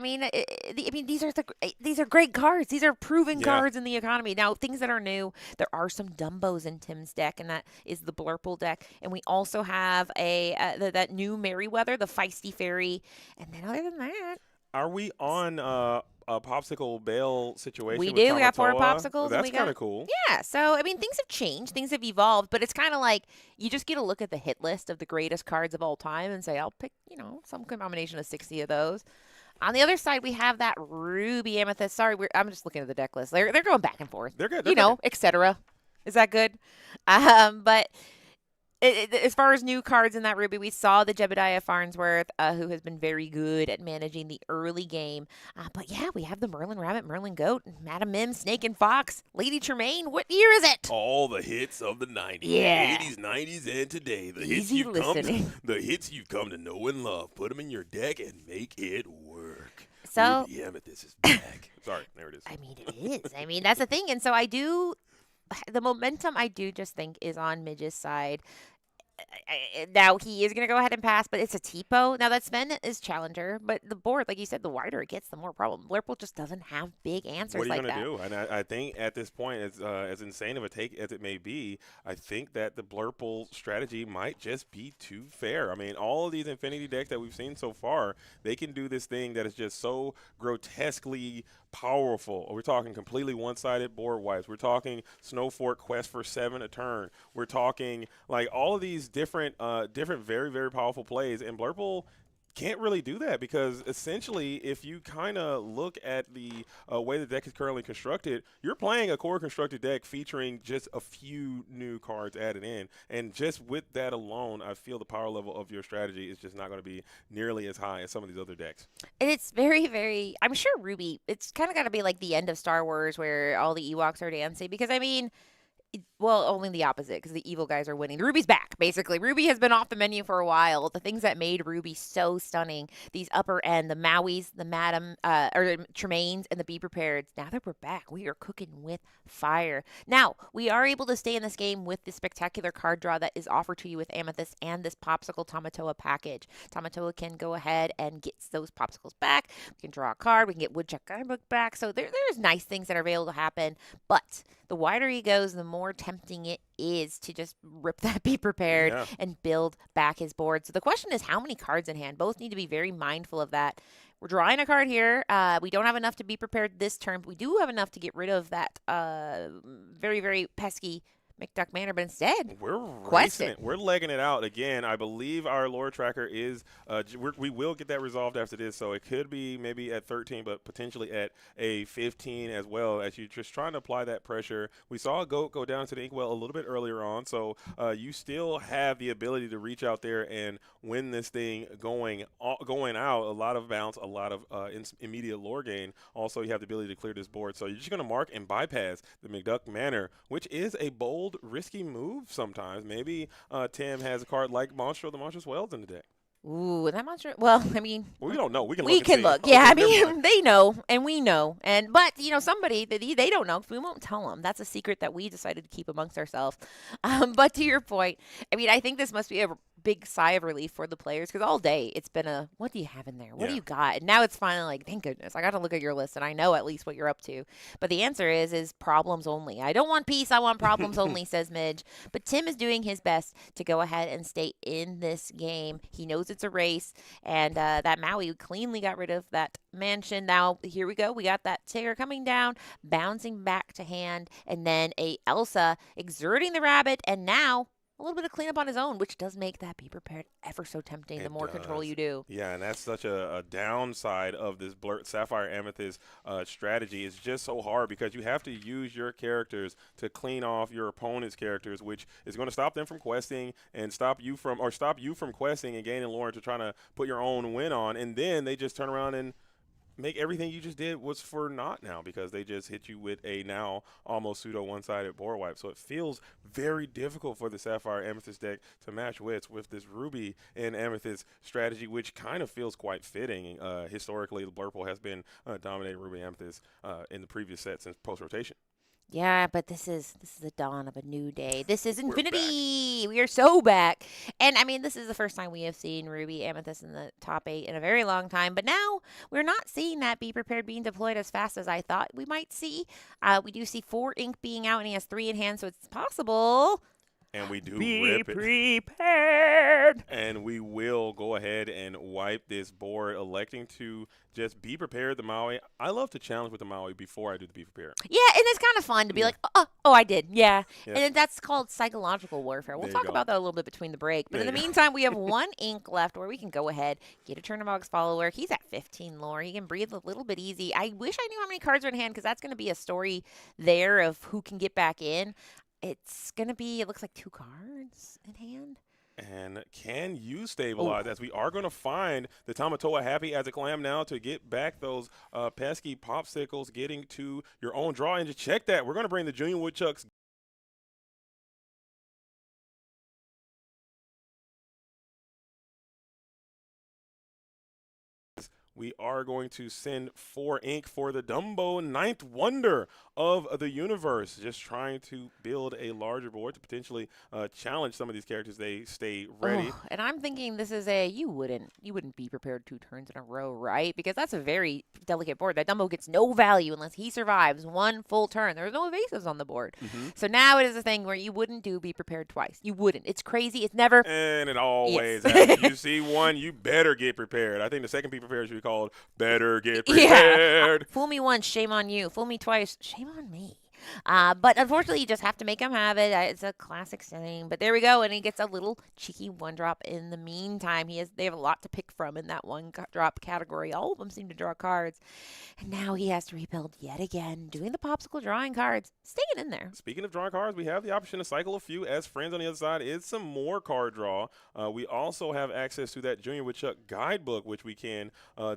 these are great cards. These are proven cards in the economy. Now, things that are new, there are some Dumbos in Tim's deck, and that is the Blurple deck. And we also have that new Merryweather, the Feisty Fairy. And then other than that,
are we on a Popsicle Bale situation?
We
with
do. We got 4
Tamatoa?
popsicles.
That's kind of cool.
Yeah. So, things have changed. Things have evolved. But it's kind of like you just get to look at the hit list of the greatest cards of all time and say, I'll pick, some combination of 60 of those. On the other side, we have that Ruby Amethyst. Sorry, I'm just looking at the deck list. They're going back and forth.
They're good.
Etc. Is that good? But as far as new cards in that Ruby, we saw the Jebediah Farnsworth, who has been very good at managing the early game. But yeah, we have the Merlin Rabbit, Merlin Goat, Madam Mim, Snake and Fox, Lady Tremaine. What year is it?
All the hits of the 90s,
Yeah.
80s, 90s, and today. The
Easy listening.
The hits you've come to know and love. Put them in your deck and make it work.
So,
Ruby Amethyst is back. Sorry, there it is.
It is. That's the thing. And so the momentum I do just think is on Midge's side. Now, he is going to go ahead and pass, but it's a TPO. Now, that Sven is challenger, but the board, like you said, the wider it gets, the more problem. Blurple just doesn't have big answers
what are you
like that.
do? And I think at this point, as insane of a take as it may be, I think that the Blurple strategy might just be too fair. All of these Infinity decks that we've seen so far, they can do this thing that is just so grotesquely powerful. We're talking completely one-sided board-wise. We're talking Snowfort Quest for 7 a turn. We're talking like all of these different very, very powerful plays, and Blurple can't really do that because essentially if you kind of look at the way the deck is currently constructed, you're playing a core constructed deck featuring just a few new cards added in, and just with that alone, I feel the power level of your strategy is just not going to be nearly as high as some of these other decks.
And it's very, very, I'm sure Ruby, it's kind of got to be like the end of Star Wars where all the Ewoks are dancing, because only the opposite, because the evil guys are winning. Ruby's back, basically. Ruby has been off the menu for a while. The things that made Ruby so stunning, these upper end, the Mauis, the Tremaines, and the Be Prepared. Now that we're back, we are cooking with fire. Now, we are able to stay in this game with the spectacular card draw that is offered to you with Amethyst and this Popsicle Tamatoa package. Tamatoa can go ahead and get those Popsicles back. We can draw a card. We can get Woodchuck Guidebook back. So there's nice things that are able to happen. But the wider he goes, the more tempting it is to just rip that Be Prepared and build back his board. So the question is, how many cards in hand? Both need to be very mindful of that. We're drawing a card here. We don't have enough to Be Prepared this turn, but we do have enough to get rid of that very, very pesky McDuck Manor, but instead
We're
Quest
racing
it.
it. We're legging it out again. I believe our lore tracker is. We will get that resolved after this, so it could be maybe at 13, but potentially at a 15 as well. As you're just trying to apply that pressure. We saw a goat go down to the inkwell a little bit earlier on, so you still have the ability to reach out there and win this thing going out. A lot of bounce, a lot of immediate lore gain. Also, you have the ability to clear this board, so you're just going to mark and bypass the McDuck Manor, which is a bold, risky move sometimes. Maybe Tim has a card like Monstro the Monstrous Wells in the deck.
Ooh, that monster. Well, I mean,
We don't know. We can
we
look. And
can
see.
look.
Okay,
Yeah, I
never
mean,
mind.
they know, and we know, but somebody that they don't know, 'cause we won't tell them. That's a secret that we decided to keep amongst ourselves. But to your point, I mean, I think this must be a big sigh of relief for the players because all day it's been a, what do you have in there? What do
Yeah.
you got? And now it's finally like, thank goodness, I got to look at your list and I know at least what you're up to. But the answer is problems only. I don't want peace. I want problems only, says Midge. But Tim is doing his best to go ahead and stay in this game. He knows it's a race, and that Maui cleanly got rid of that mansion. Now, here we go. We got that Tigger coming down, bouncing back to hand, and then a Elsa exerting the rabbit, and now a little bit of cleanup on his own, which does make that be prepared ever so tempting the
It
more control
does.
you do.
Yeah, and that's such a downside of this Sapphire Amethyst strategy. It's just so hard because you have to use your characters to clean off your opponent's characters, which is going to stop them from questing and stop you from questing and gaining lore to trying to put your own win on. And then they just turn around and make everything you just did was for naught now because they just hit you with a now almost pseudo one-sided board wipe. So it feels very difficult for the Sapphire Amethyst deck to match wits with this Ruby and Amethyst strategy, which kind of feels quite fitting. Historically, the Blurple has been dominating Ruby Amethyst in the previous set since post-rotation.
Yeah, but this is the dawn of a new day. This is
We're
infinity. We are so back. And I mean, this is the first time we have seen Ruby Amethyst in the top 8 in a very long time. But now we're not seeing that Be Prepared being deployed as fast as I thought we might see. We do see 4 ink being out, and he has 3 in hand, so it's possible.
And we do
Be
rip it.
prepared.
And we will go ahead and wipe this board, electing to just be prepared. The Maui. I love to challenge with the Maui before I do the be prepared.
Yeah, and it's kind of fun to be like, oh, I did. Yeah.
Yeah.
And that's called psychological warfare. We'll
There you
talk
go.
about that a little bit between the break. But
There
in the
you go.
meantime, we have 1 ink left where we can go ahead, get a Chernobog's follower. He's at 15 lore. He can breathe a little bit easy. I wish I knew how many cards are in hand because that's going to be a story there of who can get back in. It's going to be, it looks like 2 cards in hand.
And can you stabilize as we are going to find the Tamatoa happy as a clam now to get back those pesky popsicles, getting to your own draw engine. Check that. We're going to bring the Junior Woodchucks we are going to send 4 ink for the Dumbo, 9th wonder of the universe. Just trying to build a larger board to potentially challenge some of these characters. They stay ready.
Oh, and I'm thinking this is you wouldn't be prepared 2 turns in a row, right? Because that's a very delicate board. That Dumbo gets no value unless he survives 1 full turn. There's no evasives on the board. So now it is a thing where you wouldn't be prepared twice. You wouldn't. It's crazy. It's never.
And it always
Yes.
happens. You see one, you better get prepared. I think the second be prepared should be called better get
Yeah.
prepared.
Fool me once, shame on you. Fool me twice, shame on me. But unfortunately, you just have to make him have it. It's a classic saying. But there we go, and he gets a little cheeky 1-drop in the meantime. They have a lot to pick from in that 1-drop category. All of them seem to draw cards. And now he has to rebuild yet again, doing the popsicle, drawing cards, staying in there.
Speaking of drawing cards, we have the option to cycle a few as friends on the other side. It's some more card draw. We also have access to that Junior Woodchuck guidebook, which we can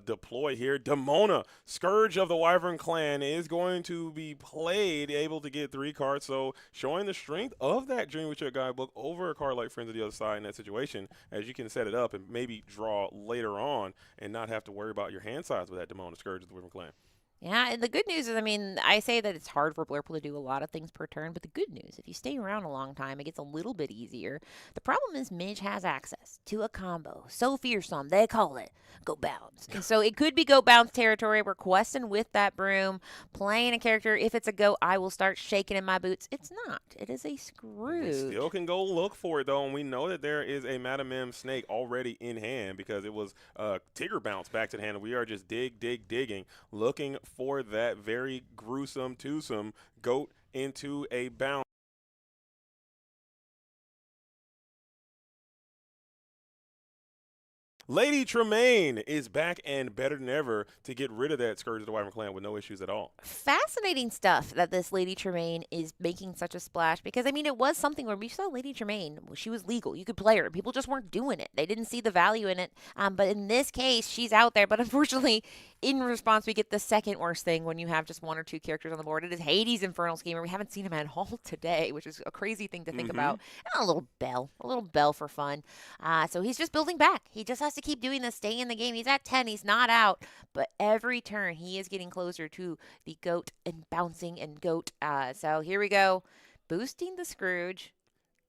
deploy here. Demona, Scourge of the Wyvern Clan, is going to be played, able to get 3 cards. So showing the strength of that Junior Woodchuck guidebook over a card like Friends of the Other Side in that situation, as you can set it up and maybe draw later on and not have to worry about your hand size with that Demona, Scourge of the Wyvern Clan.
Yeah, and the good news is, I mean, I say that it's hard for Blurple to do a lot of things per turn, but the good news, if you stay around a long time, it gets a little bit easier. The problem is Midge has access to a combo so fearsome, they call it Go Bounce. And so it could be Go Bounce territory. We're questing with that broom, playing a character. If it's a go, I will start shaking in my boots. It's not. It is a
We
Scrooge.
still can go look for it, though, and we know that there is a Madam M snake already in hand because it was Tigger bounce back to the hand. We are just digging, looking for that very gruesome, twosome goat into a bounce. Lady Tremaine is back and better than ever to get rid of that Scourge of the Wyvern Clan with no issues at all.
Fascinating stuff that this Lady Tremaine is making such a splash because, I mean, it was something where we saw Lady Tremaine. She was legal. You could play her. People just weren't doing it. They didn't see the value in it. But in this case, she's out there. But unfortunately, in response, we get the second worst thing when you have just one or two characters on the board. It is Hades' Infernal Schemer. We haven't seen him at all today, which is a crazy thing to think about. And a little bell for fun. So he's just building back. He just has to keep doing this, stay in the game. He's at 10. He's not out. But every turn, he is getting closer to the goat and bouncing and goat. So here we go. Boosting the Scrooge.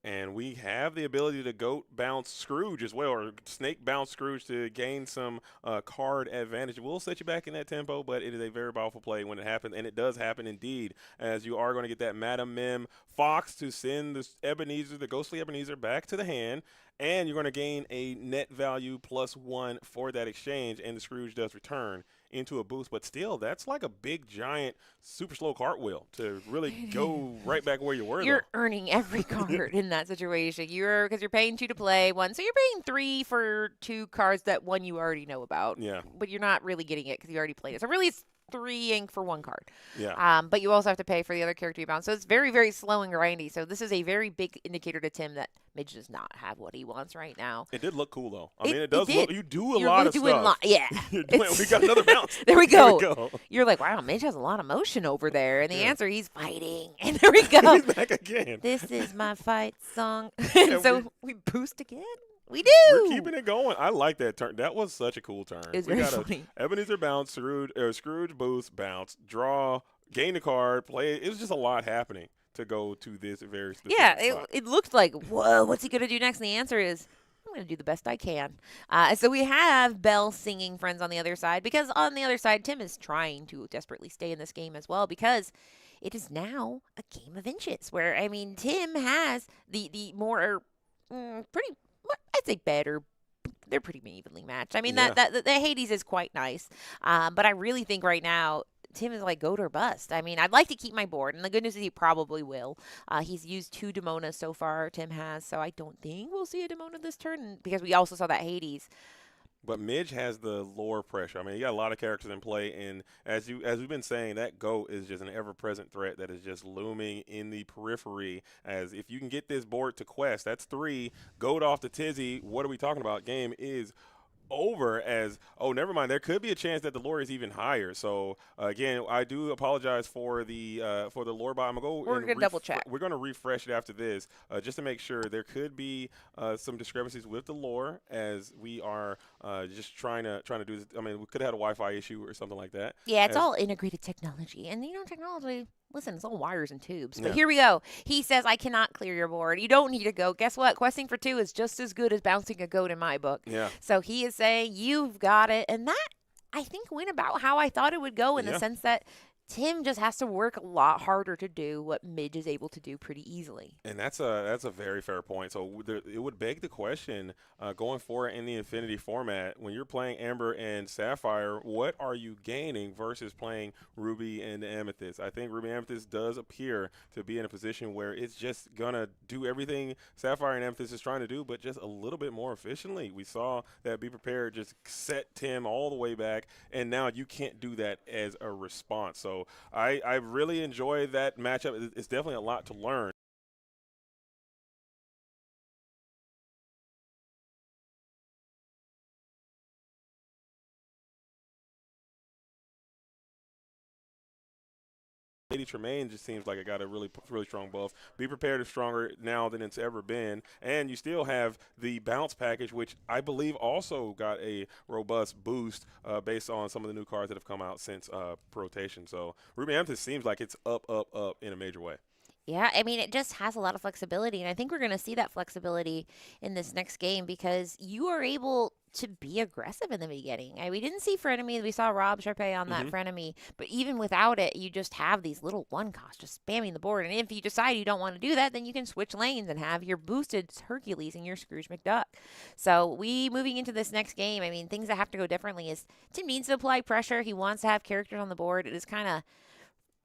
And we have the ability to goat bounce Scrooge as well, or snake bounce Scrooge to gain some card advantage. We'll set you back in that tempo, but it is a very powerful play when it happens, and it does happen indeed, as you are going to get that Madam Mim Fox to send the Ebenezer, the ghostly Ebenezer, back to the hand, and you're going to gain a net value +1 for that exchange, and the Scrooge does return into a boost, but still, that's like a big, giant, super slow cartwheel to really go right back where you were.
You're earning every card in that situation. Because you're paying 2 to play one, so you're paying 3 for 2 cards that one you already know about.
Yeah.
But you're not really getting it because you already played it. So really, it's 3 ink for 1 card.
Yeah.
But you also have to pay for the other character you bounce. So it's very, very slow and grindy. So this is a very big indicator to Tim that Midge does not have what he wants right now.
It did look cool, though. I mean, it does
did.
look, you do a
You're
lot of
doing
stuff.
Yeah.
We got another bounce.
There we go.
There we go.
You're like, wow, Midge has a lot of motion over there. And the answer, he's fighting. And there we go.
He's back again.
This is my fight song.
And
and so we boost again. We do.
We're keeping it going. I like that turn. That was such a cool turn.
It was
we
very
got
funny.
a Ebenezer bounce, Scrooge boost, bounce, draw, gain the card, play. It was just a lot happening to go to this very specific spot.
It looked like, whoa, what's he going to do next? And the answer is, I'm going to do the best I can. So we have Belle singing friends on the other side, because on the other side, Tim is trying to desperately stay in this game as well, because it is now a game of inches where, I mean, Tim has the more pretty, I'd say better. They're pretty evenly matched. I mean, that the Hades is quite nice. But I really think right now, Tim is like goat or bust. I mean, I'd like to keep my board, and the good news is he probably will. He's used 2 Demonas so far, Tim has, so I don't think we'll see a Demona this turn, because we also saw that Hades.
But Midge has the lore pressure. I mean, you got a lot of characters in play, and as we've been saying, that GOAT is just an ever-present threat that is just looming in the periphery. As if you can get this board to quest, that's 3. GOAT off the tizzy. What are we talking about? Game is over. As never mind, there could be a chance that the lore is even higher. So again, I do apologize for the lore bot.
We're gonna double check.
We're gonna refresh it after this just to make sure. There could be some discrepancies with the lore, as we are just trying to do this. I mean, we could have had a Wi-Fi issue or something like that.
Yeah, it's all integrated technology, and technology. Listen, it's all wires and tubes. But
Yeah.
here we go. He says, I cannot clear your board. You don't need a goat. Guess what? Questing for 2 is just as good as bouncing a goat in my book.
Yeah.
So he is saying, you've got it. And that, I think, went about how I thought it would go, in the sense that Tim just has to work a lot harder to do what Midge is able to do pretty easily.
And that's a very fair point. So it would beg the question, going forward in the Infinity format, when you're playing Amber and Sapphire, what are you gaining versus playing Ruby and Amethyst? I think Ruby and Amethyst does appear to be in a position where it's just going to do everything Sapphire and Amethyst is trying to do, but just a little bit more efficiently. We saw that Be Prepared just set Tim all the way back, and now you can't do that as a response. So I really enjoy that matchup. It's definitely a lot to learn. Lady Tremaine just seems like it got a really strong buff. Be Prepared is stronger now than it's ever been. And you still have the bounce package, which I believe also got a robust boost based on some of the new cards that have come out since rotation. So Ruby Amethyst seems like it's up in a major way.
Yeah, I mean, it just has a lot of flexibility, and I think we're going to see that flexibility in this next game, because you are able to be aggressive in the beginning. We didn't see Frenemy. We saw Rob Sharpay on that Frenemy, but even without it, you just have these little 1-costs just spamming the board, and if you decide you don't want to do that, then you can switch lanes and have your boosted Hercules and your Scrooge McDuck. So moving into this next game, I mean, things that have to go differently is Tim needs to apply pressure. He wants to have characters on the board. It is kind of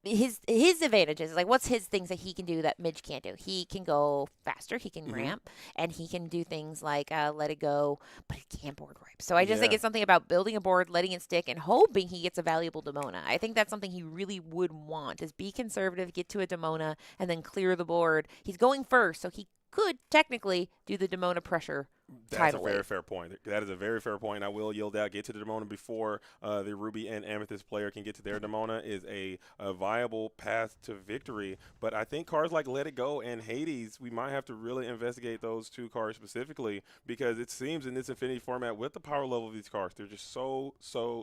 his advantages, like what's his things that he can do that Midge can't do? He can go faster, he can ramp, and he can do things like let it go, but he can't board wipe. So I just think it's something about building a board, letting it stick, and hoping he gets a valuable Demona. I think that's something he really would want, is be conservative, get to a Demona, and then clear the board. He's going first, so he could technically do the Demona pressure.
That's a very fair point. That is a very fair point. I will yield out. Get to the Demona before the Ruby and Amethyst player can get to their Demona is a viable path to victory. But I think cards like Let It Go and Hades, we might have to really investigate those two cards specifically, because it seems in this Infinity format with the power level of these cards, they're just so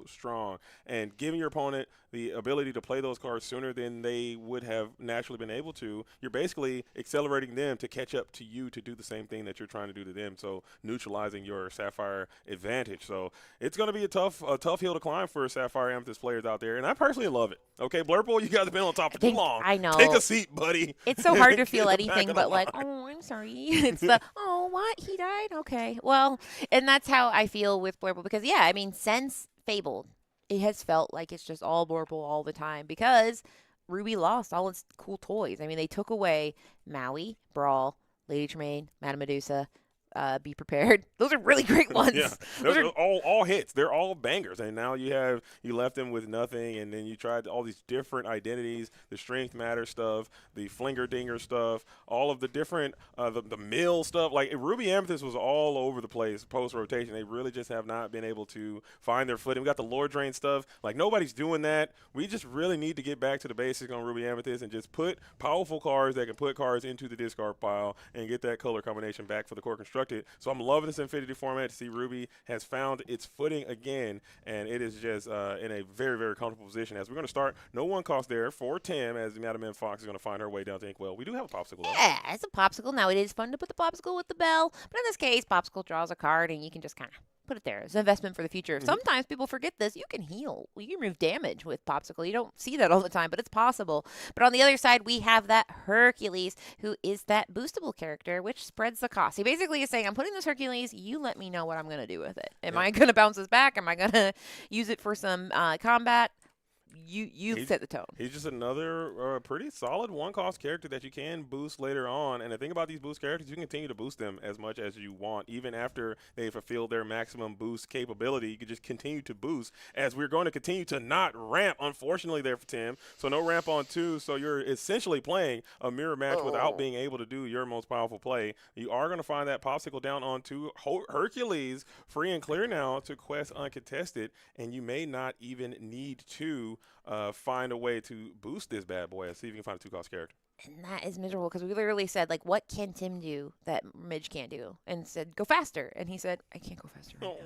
strong. And giving your opponent the ability to play those cards sooner than they would have naturally been able to, you're basically accelerating them to catch up to you to do the same thing that you're trying to do to them. So neutralizing your Sapphire advantage. So it's going to be a tough hill to climb for Sapphire Amethyst players out there, and I personally love it. Okay, Blurple, you guys have been on top for too long.
I know.
Take a seat, buddy.
It's so hard to feel anything but like, oh, I'm sorry. It's the, oh, what? He died? Okay. Well, and that's how I feel with Blurple, because, yeah, I mean, since Fabled, it has felt like it's just all Blurple all the time, because Ruby lost all its cool toys. I mean, they took away Maui, Brawl, Lady Tremaine, Madame Medusa, Be Prepared. Those are really great ones.
Yeah, those are all hits. They're all bangers. And now you left them with nothing, and then you tried all these different identities, the strength matter stuff, the flinger dinger stuff, all of the different the mill stuff. Like Ruby Amethyst was all over the place post rotation. They really just have not been able to find their footing. We got the lore drain stuff. Like nobody's doing that. We just really need to get back to the basics on Ruby Amethyst and just put powerful cards that can put cards into the discard pile and get that color combination back for the core constructed. So I'm loving this Infinity format to see Ruby has found its footing again, and it is just in a very, very comfortable position. As we're going to start, no one cost there for Tim, as the Madam M Fox is going to find her way down to Inkwell. We do have a popsicle, though.
Yeah, it's a popsicle. Now, it is fun to put the popsicle with the bell, but in this case, popsicle draws a card, and you can just kind of put it there. It's an investment for the future. Sometimes people forget this. You can heal. You can remove damage with popsicle. You don't see that all the time, but it's possible. But on the other side, we have that Hercules, who is that boostable character, which spreads the cost. He basically is saying, I'm putting this Hercules. You let me know what I'm going to do with it. Am I going to bounce this back? Am I going to use it for some combat? You set the tone.
He's just another pretty solid one-cost character that you can boost later on. And the thing about these boost characters, you can continue to boost them as much as you want. Even after they fulfill their maximum boost capability, you can just continue to boost, as we're going to continue to not ramp, unfortunately, there for Tim. So no ramp on 2, so you're essentially playing a mirror match without being able to do your most powerful play. You are going to find that popsicle down on 2. Hercules free and clear now to quest uncontested, and you may not even need to find a way to boost this bad boy and see if you can find a 2-cost character.
And that is miserable, because we literally said, like, what can Tim do that Midge can't do? And said, go faster. And he said, I can't go faster right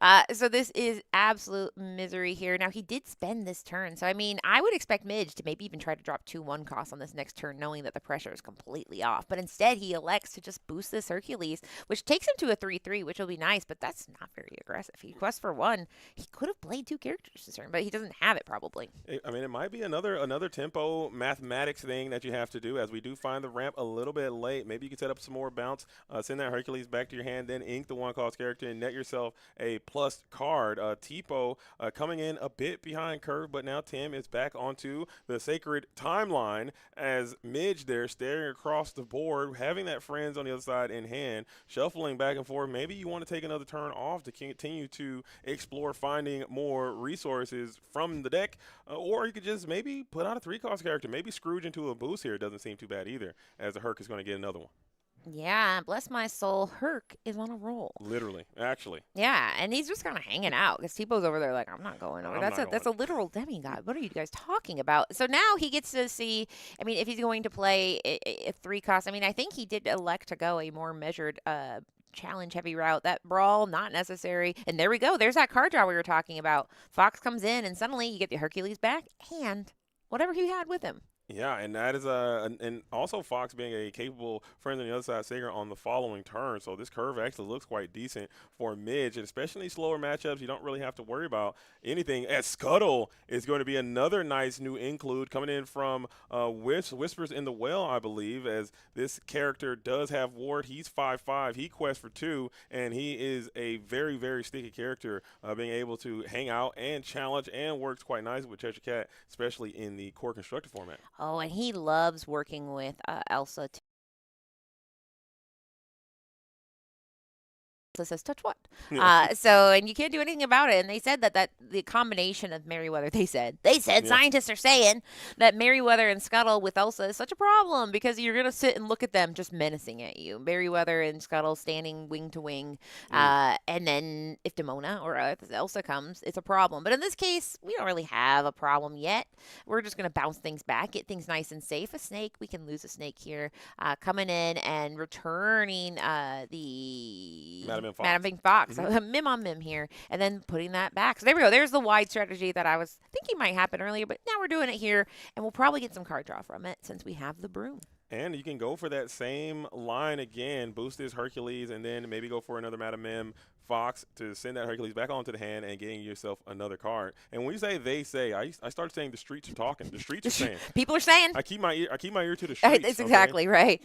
now. So this is absolute misery here. Now, he did spend this turn. So, I mean, I would expect Midge to maybe even try to drop 2-1 costs on this next turn, knowing that the pressure is completely off. But instead, he elects to just boost this Hercules, which takes him to a 3-3, which will be nice, but that's not very aggressive. He quests for 1. He could have played 2 characters this turn, but he doesn't have it probably.
I mean, it might be another tempo mathematics thing that you have to do, as we do find the ramp a little bit late. Maybe you can set up some more bounce, send that Hercules back to your hand, then ink the 1-cost character and net yourself a plus card. Tipo coming in a bit behind curve, but now Tim is back onto the sacred timeline as Midge there staring across the board, having that friends on the other side in hand, shuffling back and forth. Maybe you want to take another turn off to continue to explore finding more resources from the deck, or you could just maybe put out a 3-cost character. Maybe Scrooge into a boost here doesn't seem too bad either, as the Herc is going to get another one.
Yeah, bless my soul, Herc is on a roll.
Literally, actually.
Yeah, and he's just kind of hanging out, because Tipo's over there like, I'm not going over. That's a literal demigod. What are you guys talking about? So now he gets to see, I mean, if he's going to play a 3-cost, I mean, I think he did elect to go a more measured challenge heavy route. That Brawl, not necessary. And there we go. There's that card draw we were talking about. Fox comes in, and suddenly you get the Hercules back and whatever he had with him.
Yeah, and that is and also Fox being a capable friend on the other side Sager on the following turn. So this curve actually looks quite decent for Midge, and especially slower matchups. You don't really have to worry about anything. As Scuttle is going to be another nice new include coming in from Whispers in the Well, I believe, as this character does have Ward. He's 5/5. He quests for 2, and he is a very, very sticky character, being able to hang out and challenge and works quite nicely with Cheshire Cat, especially in the core constructed format.
Oh, and he loves working with Elsa. Elsa says, touch what? And you can't do anything about it. And they said that the combination of Merryweather, they said, scientists are saying that Merryweather and Scuttle with Elsa is such a problem because you're going to sit and look at them just menacing at you. Merryweather and Scuttle standing wing to wing. And then if Demona or Elsa comes, it's a problem. But in this case, we don't really have a problem yet. We're just going to bounce things back, get things nice and safe. A snake, we can lose a snake here. Coming in and returning the
Madam
Fox. Mim on Mim here, and then putting that back. So there we go. There's the wide strategy that I was thinking might happen earlier, but now we're doing it here, and we'll probably get some card draw from it since we have the broom.
And you can go for that same line again, boost this Hercules, and then maybe go for another Madam Mim Fox to send that Hercules back onto the hand and getting yourself another card. And when you say they say, I started saying the streets are talking. The streets are saying.
People are saying.
I keep my ear to the streets.
That's exactly right.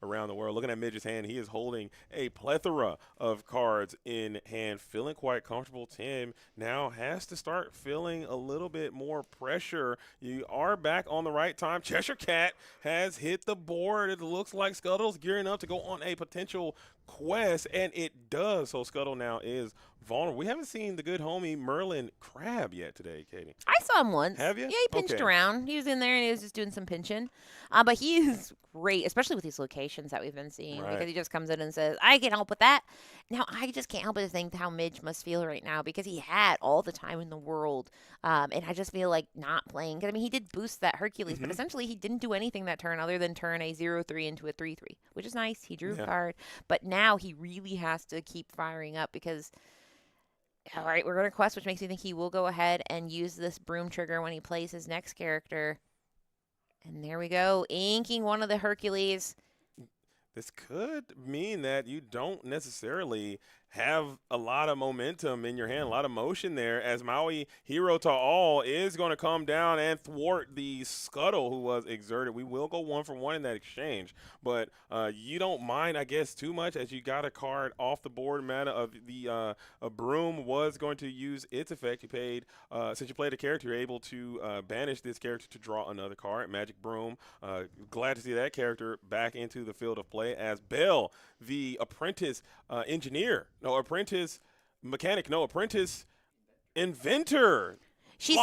Around the world. Looking at Midge's hand, he is holding a plethora of cards in hand, feeling quite comfortable. Tim now has to start feeling a little bit more pressure. You are back on the right time. Cheshire Cat has hit the board. It looks like Scuttle's gearing up to go on a potential quest, and it does. So Scuttle now is vulnerable. We haven't seen the good homie Merlin Crab yet today, Katie.
I saw him once.
Have you?
Yeah, he pinched around. He was in there and he was just doing some pinching. But he is great, especially with these locations that we've been seeing, because he just comes in and says, I can help with that. Now, I just can't help but think how Midge must feel right now, because he had all the time in the world. And I just feel like not playing. Because, I mean, he did boost that Hercules, but essentially he didn't do anything that turn other than turn a 0-3 into a 3-3, which is nice. He drew a card. But now he really has to keep firing up because, all right, we're going to quest, which makes me think he will go ahead and use this broom trigger when he plays his next character. And there we go, inking one of the Hercules.
This could mean that you don't necessarily have a lot of momentum in your hand, a lot of motion there, as Maui Hero to All is going to come down and thwart the Scuttle who was exerted. We will go 1-for-1 in that exchange, but you don't mind, I guess, too much, as you got a card off the board. Mana of the a broom was going to use its effect. You paid, since you played a character, you're able to banish this character to draw another card. Magic Broom. Glad to see that character back into the field of play, as Belle, the apprentice apprentice mechanic, apprentice inventor.
She's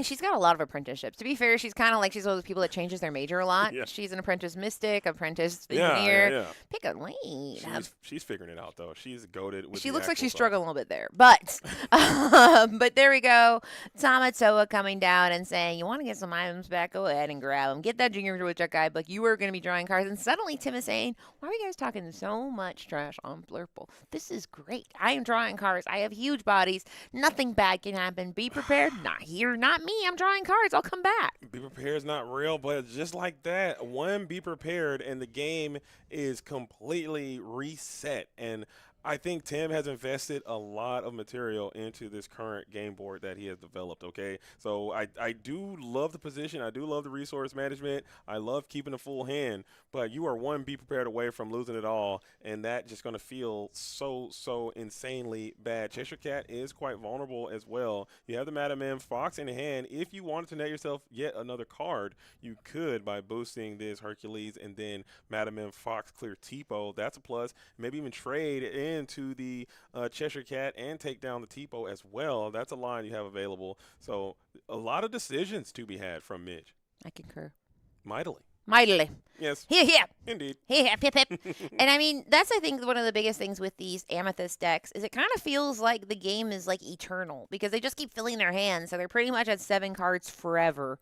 she's got a lot of apprenticeships. To be fair, she's kind of like, she's one of those people that changes their major a lot. She's an apprentice mystic, apprentice engineer. Pick a lane.
She's figuring it out, though. She's goated with
She
the
looks like she's
sauce.
struggling a little bit there. But but there we go. Tamatoa coming down and saying, you want to get some items back? Go ahead and grab them. Get that Junior Woodchuck guidebook. You were going to be drawing cards. And suddenly Tim is saying, why are you guys talking so much trash on Blurple? This is great. I am drawing cards. I have huge bodies. Nothing bad can happen. Be prepared. Not here, not me. I'm drawing cards. I'll come back.
Be prepared is not real, but just like that, be prepared, and the game is completely reset. And I think Tim has invested a lot of material into this current game board that he has developed, okay? So I do love the position. I do love the resource management. I love keeping a full hand, but you are one be prepared away from losing it all, and that just going to feel so insanely bad. Cheshire Cat is quite vulnerable as well. You have the Madam M Fox in hand. If you wanted to net yourself yet another card, you could by boosting this Hercules and then Madam M Fox clear Tipo. That's a plus. Maybe even trade into the Cheshire Cat and take down the Tipo as well. That's a line you have available. So a lot of decisions to be had from Midge.
I concur.
Mightily. Yes.
Here.
Indeed.
Here, pip. And I mean, that's, I think, one of the biggest things with these Amethyst decks is it kind of feels like the game is like eternal because they just keep filling their hands. So they're pretty much at 7 cards forever.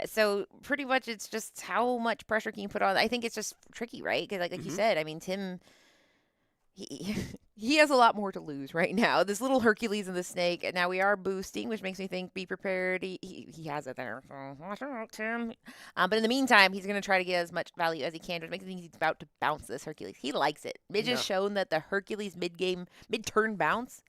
So pretty much it's just how much pressure can you put on. I think it's just tricky, right? Because like you said, I mean, Tim, he he has a lot more to lose right now. This little Hercules and the snake. And now we are boosting, which makes me think be prepared. He has it there. So watch out, Tim. But in the meantime, he's going to try to get as much value as he can, which makes me think he's about to bounce this Hercules. He likes it. Midge has shown that the Hercules mid-turn bounce.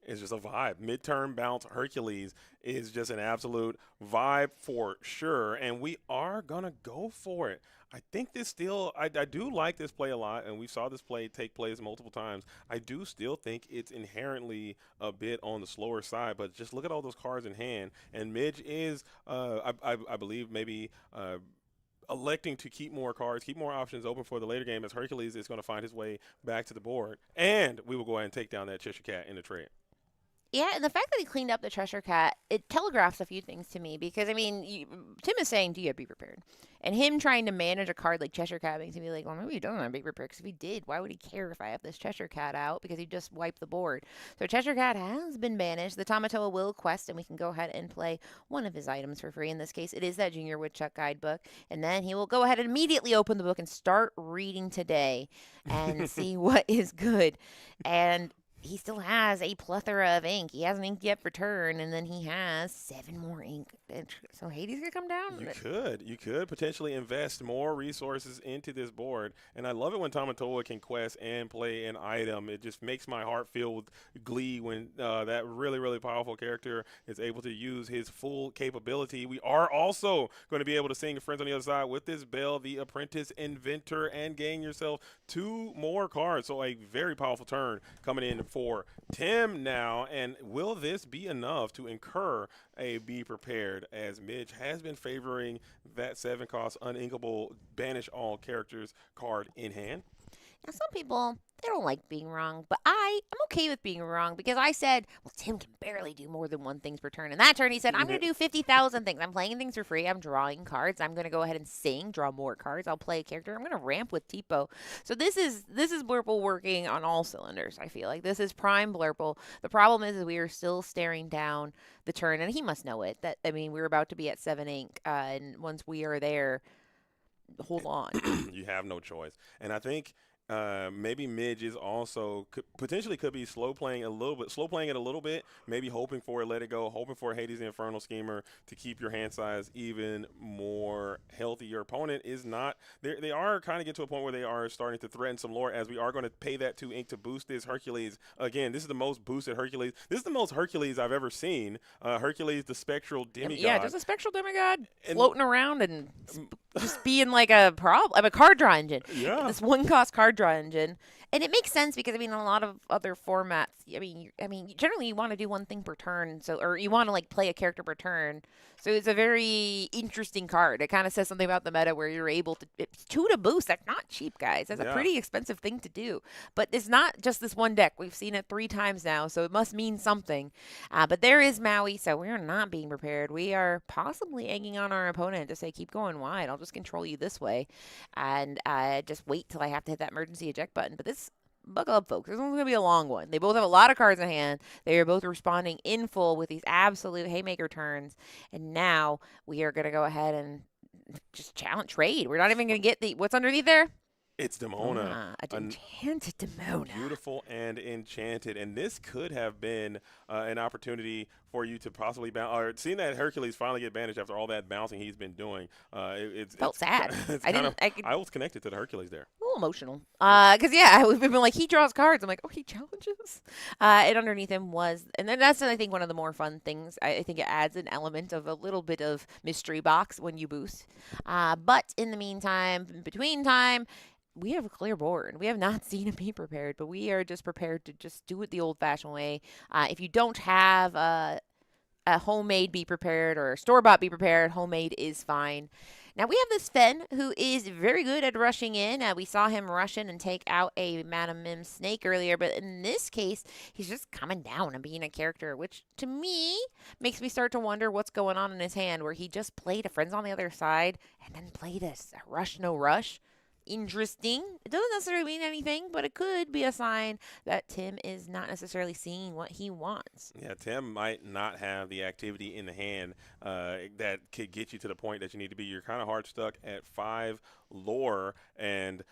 It's just a vibe. Midterm bounce Hercules is just an absolute vibe for sure. And we are going to go for it. I think this still, I do like this play a lot, and we saw this play take place multiple times. I do still think it's inherently a bit on the slower side, but just look at all those cards in hand. And Midge is, I believe, maybe electing to keep more cards, keep more options open for the later game, as Hercules is going to find his way back to the board. And we will go ahead and take down that Cheshire Cat in the trade.
Yeah, and the fact that he cleaned up the Cheshire Cat, it telegraphs a few things to me because, I mean, Tim is saying, do you have Be Prepared? And him trying to manage a card like Cheshire Cat makes me be like, well, maybe he doesn't have Be Prepared, because if he did, why would he care if I have this Cheshire Cat out? Because he just wiped the board. So Cheshire Cat has been banished. The Tamatoa will quest, and we can go ahead and play one of his items for free. In this case, it is that Junior Woodchuck guidebook. And then he will go ahead and immediately open the book and start reading today and see what is good. And he still has a plethora of ink. He hasn't inked yet for turn, and then he has 7 more ink. So Hades could come down?
You could potentially invest more resources into this board. And I love it when Tamatoa can quest and play an item. It just makes my heart fill with glee when that really, really powerful character is able to use his full capability. We are also going to be able to sing Friends on the Other Side with this Bell, the Apprentice Inventor, and gain yourself 2 more cards. So a very powerful turn coming in for Tim now. And will this be enough to incur a Be Prepared, as Midge has been favoring that 7-cost uninkable banish all characters card in hand?
Now, some people, they don't like being wrong, but I'm okay with being wrong because I said, well, Tim can barely do more than 1 thing per turn. And that turn, he said, I'm going to do 50,000 things. I'm playing things for free. I'm drawing cards. I'm going to go ahead and sing, draw more cards. I'll play a character. I'm going to ramp with Tipo. So this is Blurple working on all cylinders, I feel like. This is prime Blurple. The problem is we are still staring down the turn, and he must know it. We're about to be at 7 ink, and once we are there, hold on.
You have no choice. And I think maybe Midge is also potentially could be slow playing it a little bit, maybe hoping for it, let it go, hoping for Hades the Infernal Schemer to keep your hand size even more healthy. Your opponent is not, they are kind of get to a point where they are starting to threaten some lore, as we are going to pay that 2 ink to boost this Hercules. Again, this is the most boosted Hercules. This is the most Hercules I've ever seen. Hercules, the spectral demigod.
Yeah, just a spectral demigod floating around and just being like a card draw engine.
Yeah.
This 1-cost card draw engine. And it makes sense because, a lot of other formats, generally you want to do 1 thing per turn, or you want to, play a character per turn. So it's a very interesting card. It kind of says something about the meta where you're able to, it's 2 to boost. That's not cheap, guys. That's a pretty expensive thing to do. But it's not just this 1 deck. We've seen it 3 times now, so it must mean something. But there is Maui, so we are not being prepared. We are possibly egging on our opponent to say, keep going wide. I'll just control you this way. And just wait till I have to hit that emergency eject button. But buckle up, folks. This one's going to be a long one. They both have a lot of cards in hand. They are both responding in full with these absolute haymaker turns. And now we are going to go ahead and just trade. We're not even going to get what's underneath there?
It's Demona.
An enchanted Demona.
Beautiful and enchanted. And this could have been an opportunity for you to possibly bounce. Or seeing that Hercules finally get banished after all that bouncing he's been doing.
Felt sad.
I was connected to the Hercules there.
A little emotional. Because, we've been like, he draws cards. I'm like, oh, he challenges? And underneath him was, and then that's, I think, one of the more fun things. I think it adds an element of a little bit of mystery box when you boost. But in the meantime, in between time, we have a clear board. We have not seen a Be Prepared, but we are just prepared to just do it the old-fashioned way. If you don't have a homemade Be Prepared or a store-bought Be Prepared, homemade is fine. Now, we have this Fen, who is very good at rushing in. We saw him rush in and take out a Madam Mim snake earlier, but in this case, he's just coming down and being a character, which to me makes me start to wonder what's going on in his hand, where he just played a Friends on the Other Side and then played a Rush No Rush. Interesting. It doesn't necessarily mean anything, but it could be a sign that Tim is not necessarily seeing what he wants.
Yeah, Tim might not have the activity in the hand that could get you to the point that you need to be. You're kind of hard stuck at 5 lore. And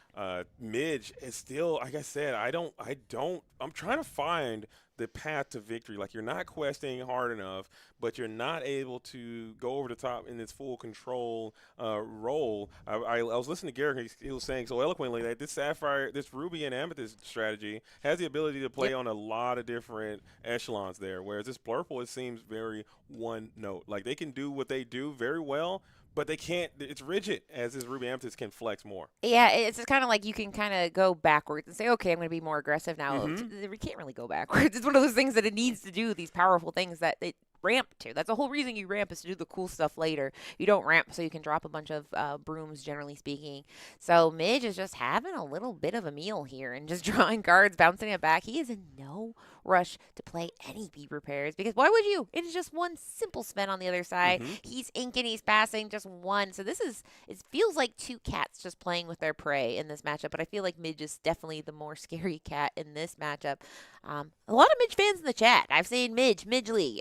Midge is still, like I said, I'm trying to find the path to victory. Like, you're not questing hard enough, but you're not able to go over the top in this full control role. I was listening to Garrick, and he was saying so eloquently that this Ruby and Amethyst strategy has the ability to play on a lot of different echelons there, whereas this Blurple, it seems very one note. Like, they can do what they do very well, but they can't. It's rigid, as this Ruby Amethyst can flex more.
Yeah, it's kind of like you can kind of go backwards and say, okay, I'm going to be more aggressive now. We can't really go backwards. It's one of those things that it needs to do, these powerful things that it ramp to. That's the whole reason you ramp, is to do the cool stuff later. You don't ramp so you can drop a bunch of brooms, generally speaking. So Midge is just having a little bit of a meal here and just drawing cards, bouncing it back. He is in no rush to play any Be Prepares, because why would you? It is just one simple spin on the other side. He's inking, he's passing, just one. So it feels like two cats just playing with their prey in this matchup, but I feel like Midge is definitely the more scary cat in this matchup. A lot of Midge fans in the chat. I've seen Midgely.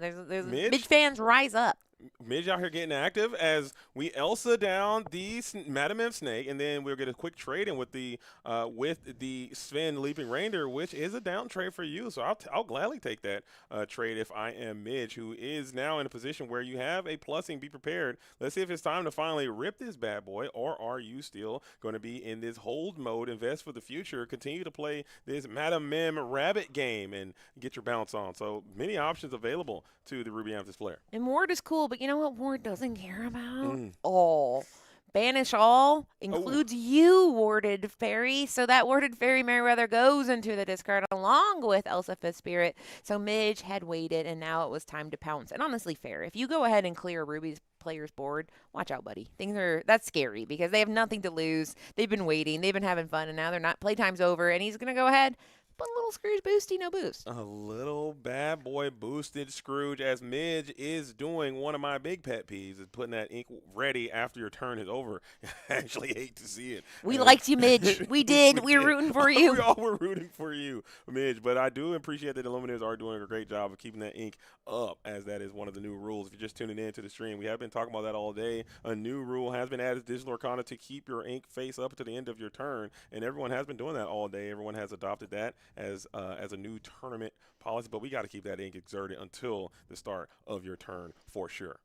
There's Midge fans rise up.
Midge out here getting active as we Elsa down the Madam M Snake, and then we'll get a quick trade in with the Sven Leaping Reindeer, which is a down trade for you. So I'll gladly take that trade if I am Midge, who is now in a position where you have a plussing. Be prepared. Let's see if it's time to finally rip this bad boy, or are you still going to be in this hold mode, invest for the future, continue to play this Madam Mim rabbit game and get your bounce on. So many options available to the Ruby Amethyst player.
And Ward is cool, but you know what Ward doesn't care about? All. Banish all includes you, Warded Fairy. So that Warded Fairy Merryweather goes into the discard along with Elsa Fifth Spirit. So Midge had waited, and now it was time to pounce. And honestly, fair. If you go ahead and clear Ruby's player's board, watch out, buddy. That's scary because they have nothing to lose. They've been waiting. They've been having fun, and now they're not. Playtime's over, and he's going to go ahead. But a little Scrooge boosty, no boost.
A little bad boy boosted Scrooge, as Midge is doing one of my big pet peeves, is putting that ink ready after your turn is over. I actually hate to see it.
We liked you, Midge. We did. We were rooting for you.
We all were rooting for you, Midge. But I do appreciate that the Illuminators are doing a great job of keeping that ink up, as that is one of the new rules. If you're just tuning in to the stream, we have been talking about that all day. A new rule has been added to Digital Lorcana to keep your ink face up to the end of your turn, and everyone has been doing that all day. Everyone has adopted that as a new tournament policy, but we got to keep that ink exerted until the start of your turn for sure.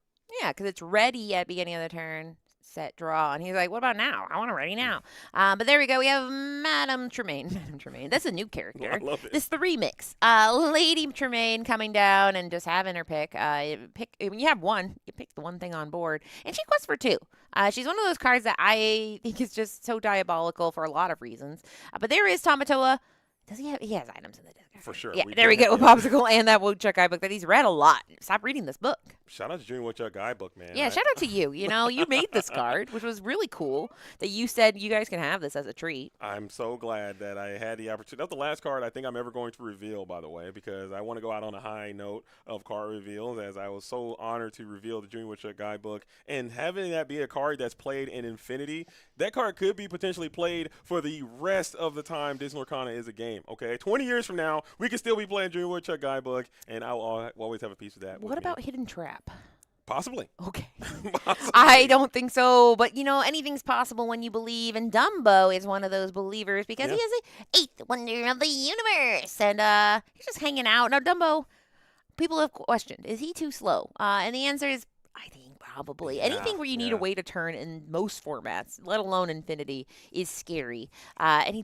Yeah, because it's ready at beginning of the turn. Set, draw. And he's like, what about now? I want it ready now. But there we go. We have Madame Tremaine. Madame Tremaine. That's a new character.
I love it.
This the remix. Lady Tremaine coming down and just having her pick. When you have one, you pick the one thing on board. And she quests for two. She's one of those cards that I think is just so diabolical for a lot of reasons. But there is Tamatoa. Does he have? He has items in the deck.
For sure.
Yeah, there we go. Popsicle and that Woodchuck guidebook that he's read a lot. Stop reading this book.
Shout out to Junior Woodchuck guidebook, man.
Yeah, shout out to you. You know, you made this card, which was really cool, that you said you guys can have this as a treat.
I'm so glad that I had the opportunity. That's the last card I think I'm ever going to reveal, by the way, because I want to go out on a high note of card reveals, as I was so honored to reveal the Junior Woodchuck guidebook. And having that be a card that's played in Infinity, that card could be potentially played for the rest of the time Disney Lorcana is a game, okay? 20 years from now, we could still be playing Junior Woodchuck guidebook, and I'll always have a piece of that.
What about Hidden Trap?
Possibly.
Okay.
Possibly.
I don't think so, but you know, anything's possible when you believe, and Dumbo is one of those believers because he is the eighth wonder of the universe, and he's just hanging out. Now, Dumbo, people have questioned, is he too slow? And the answer is, I think probably. Anything where you need to wait a turn in most formats, let alone Infinity, is scary. And he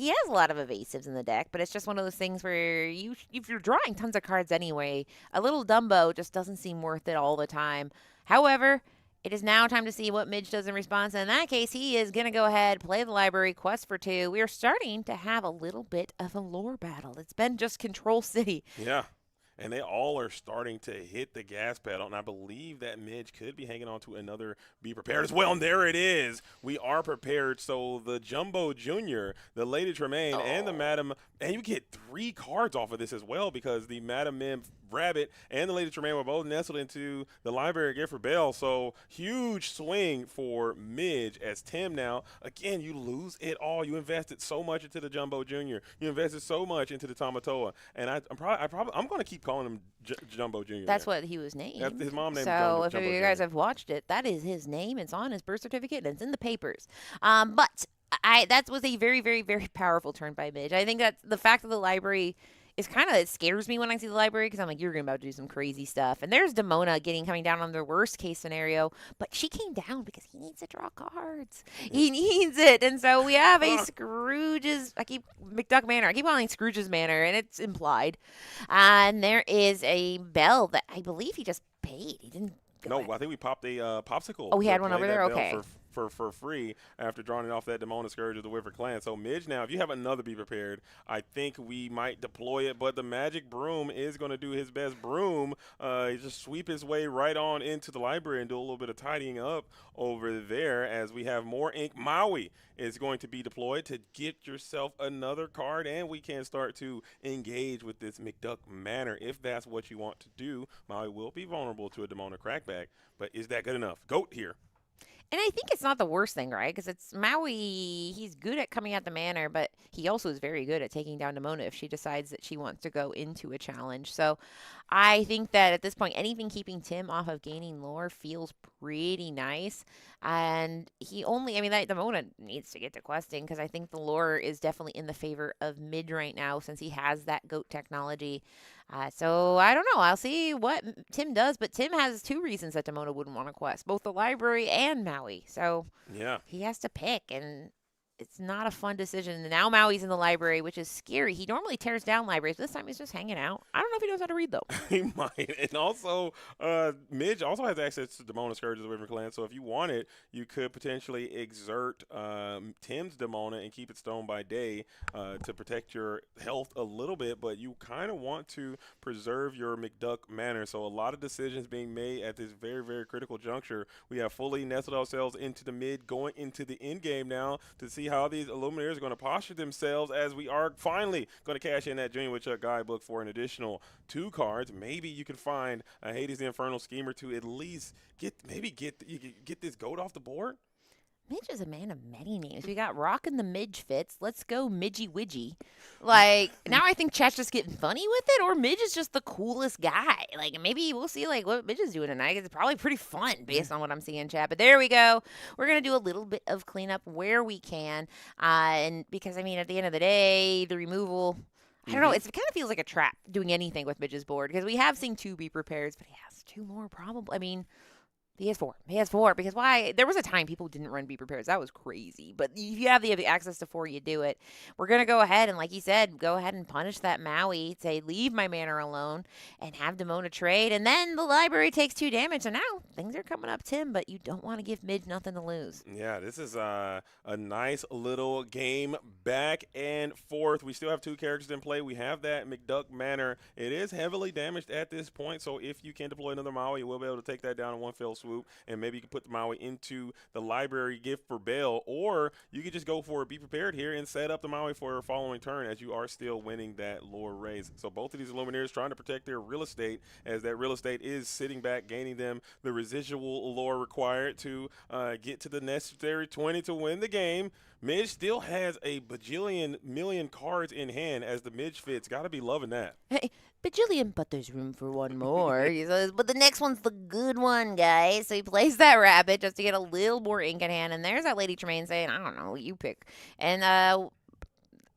has a lot of evasives in the deck, but it's just one of those things where if you're drawing tons of cards anyway, a little Dumbo just doesn't seem worth it all the time. However, it is now time to see what Midge does in response. And in that case, he is going to go ahead, play the library, quest for two. We are starting to have a little bit of a lore battle. It's been just Control City.
Yeah. And they all are starting to hit the gas pedal. And I believe that Midge could be hanging on to another Be Prepared as well. And there it is. We are prepared. So the Jumbo Jr., the Lady Tremaine, and the Madam. And you get 3 cards off of this as well, because the Madam Mim Rabbit and the Lady Tremaine were both nestled into the library gift for Bell. So huge swing for Midge as Tim now, again, you lose it all. You invested so much into the Jumbo Jr. You invested so much into the Tamatoa. And I'm going to keep calling him Jumbo Jr.
That's what he was named.
His mom named
so
him Jumbo
if you
Jr.
guys have watched it, that is his name. It's on his birth certificate and it's in the papers. But that was a very, very, very powerful turn by Midge. I think that the fact that the library is it scares me when I see the library because I'm like, you're going to about to do some crazy stuff. And there's Demona coming down on the worst case scenario, but she came down because he needs to draw cards. He needs it. And so we have a McDuck Manor. I keep calling it Scrooge's Manor, and it's implied. And there is a bell that I believe he just paid. He didn't.
No, I think we popped a popsicle.
Oh, we had
to
one
play
over
that
there?
bell
Okay.
For free after drawing it off that Demona Scourge of the Wyvern Clan. So Midge now, if you have another Be Prepared, I think we might deploy it, but the Magic Broom is going to do his best broom. Just sweep his way right on into the library and do a little bit of tidying up over there as we have more ink. Maui is going to be deployed to get yourself another card, and we can start to engage with this McDuck Manor if that's what you want to do. Maui will be vulnerable to a Demona Crackback, but is that good enough? Goat here.
And I think it's not the worst thing, right? Because it's Maui. He's good at coming at the manor, but he also is very good at taking down Demona if she decides that she wants to go into a challenge. So I think that at this point, anything keeping Tim off of gaining lore feels pretty nice. And that Demona needs to get to questing because I think the lore is definitely in the favor of Midge right now since he has that goat technology. So I don't know. I'll see what Tim does, but Tim has two reasons that Demona wouldn't want to quest, both the library and Maui. So
yeah,
he has to pick, and it's not a fun decision. And now Maui's in the library, which is scary. He normally tears down libraries, but this time he's just hanging out. I don't know if he knows how to read, though.
He might. And also, Midge also has access to Demona Scourge of the Wyvern Clan, so if you want it, you could potentially exert Tim's Demona and keep it stone by day to protect your health a little bit, but you kind of want to preserve your McDuck Manor. So a lot of decisions being made at this very, very critical juncture. We have fully nestled ourselves into the mid, going into the end game now to see how these Illuminaires are going to posture themselves as we are finally going to cash in that Junior Woodchuck guidebook for an additional 2 cards. Maybe you can find a Hades the Infernal Schemer to at least get this goat off the board.
Midge is a man of many names. We got Rockin' the Midge Fits. Let's go Midgy Widgy. Like, now I think chat's just getting funny with it, or Midge is just the coolest guy. Like, maybe we'll see, like, what Midge is doing tonight. It's probably pretty fun based on what I'm seeing in chat. But there we go. We're going to do a little bit of cleanup where we can. And because, at the end of the day, the removal, I don't know. It kind of feels like a trap doing anything with Midge's board because we have seen 2 Be Prepared, but he has 2 more probably. He has 4. He has 4 because why? There was a time people didn't run Be Prepared. That was crazy. But if you have the access to 4, you do it. We're going to go ahead and, like you said, go ahead and punish that Maui. Say, leave my manor alone and have Demona trade. And then the library takes 2 damage. So now things are coming up, Tim, but you don't want to give Midge nothing to lose.
Yeah, this is a nice little game back and forth. We still have 2 characters in play. We have that McDuck Manor. It is heavily damaged at this point. So if you can deploy another Maui, you will be able to take that down in one fell swoop, and maybe you can put the Maui into the library gift for Bell, or you could just go for a Be Prepared here and set up the Maui for a following turn as you are still winning that lore race. So both of these Illuminaires trying to protect their real estate as that real estate is sitting back, gaining them the residual lore required to get to the necessary 20 to win the game. Midge still has a bajillion million cards in hand as the Midge Fits. Got to be loving that.
Hey, bajillion, but there's room for one more. He says, but the next one's the good one, guys. So he plays that rabbit just to get a little more ink in hand. And there's that Lady Tremaine saying, I don't know, you pick. And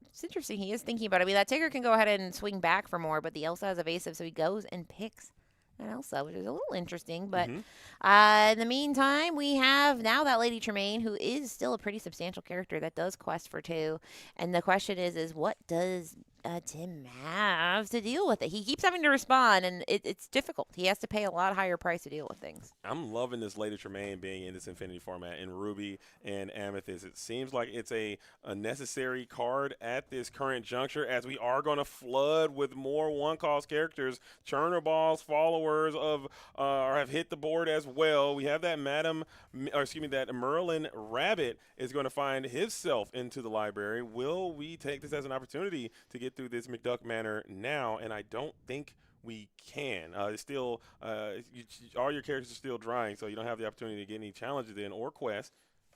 it's interesting. He is thinking about it. That Tigger can go ahead and swing back for more, but the Elsa has evasive, so he goes and picks an Elsa, which is a little interesting. But in the meantime, we have now that Lady Tremaine, who is still a pretty substantial character that does quest for 2. And the question is what does Tim have to deal with it? He keeps having to respond, and it's difficult. He has to pay a lot higher price to deal with things.
I'm loving this Lady Tremaine being in this Infinity format in Ruby and Amethyst. It seems like it's a necessary card at this current juncture as we are going to flood with more one-cost characters. Churner Balls, followers of have hit the board as well. We have that that Merlin Rabbit is going to find himself into the library. Will we take this as an opportunity to get through this McDuck Manor now? And I don't think we can. It's still all your characters are still drying, so you don't have the opportunity to get any challenges in or quests.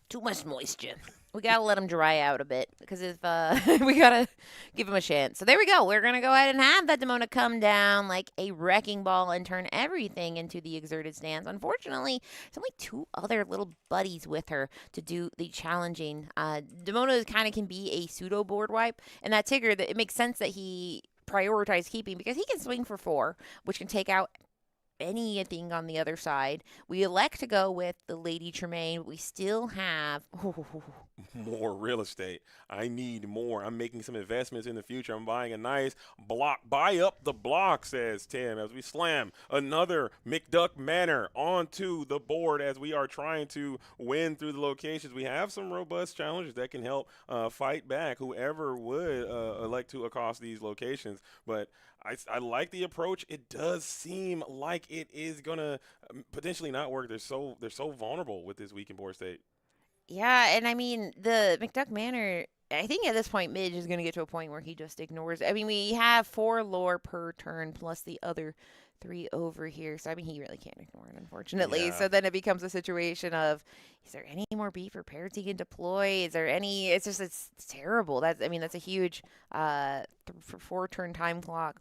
Too much moisture. We gotta let them dry out a bit because if we gotta give them a chance. So there we go. We're gonna go ahead and have that Demona come down like a wrecking ball and turn everything into the exerted stance. Unfortunately, there's only 2 other little buddies with her to do the challenging. Demona kind of can be a pseudo board wipe, and that Tigger, that it makes sense that he prioritized keeping because he can swing for 4, which can take out anything on the other side. We elect to go with the Lady Tremaine, but we still have
more real estate. I need more. I'm making some investments in the future. I'm buying a nice block. Buy up the block, says Tim, as we slam another McDuck Manor onto the board as we are trying to win through the locations. We have some robust challenges that can help fight back whoever would elect to accost these locations. But I like the approach. It does seem like it is gonna potentially not work. They're so vulnerable with this weakened board state.
Yeah, and I mean, the McDuck Manor, I think at this point, Midge is going to get to a point where he just ignores. I mean, we have 4 lore per turn plus the other 3 over here. So, I mean, he really can't ignore it, unfortunately.
Yeah.
So then it becomes a situation of, is there any more beef or parrots he can deploy? Is there any? It's just, it's terrible. That's a huge 4-turn time clock.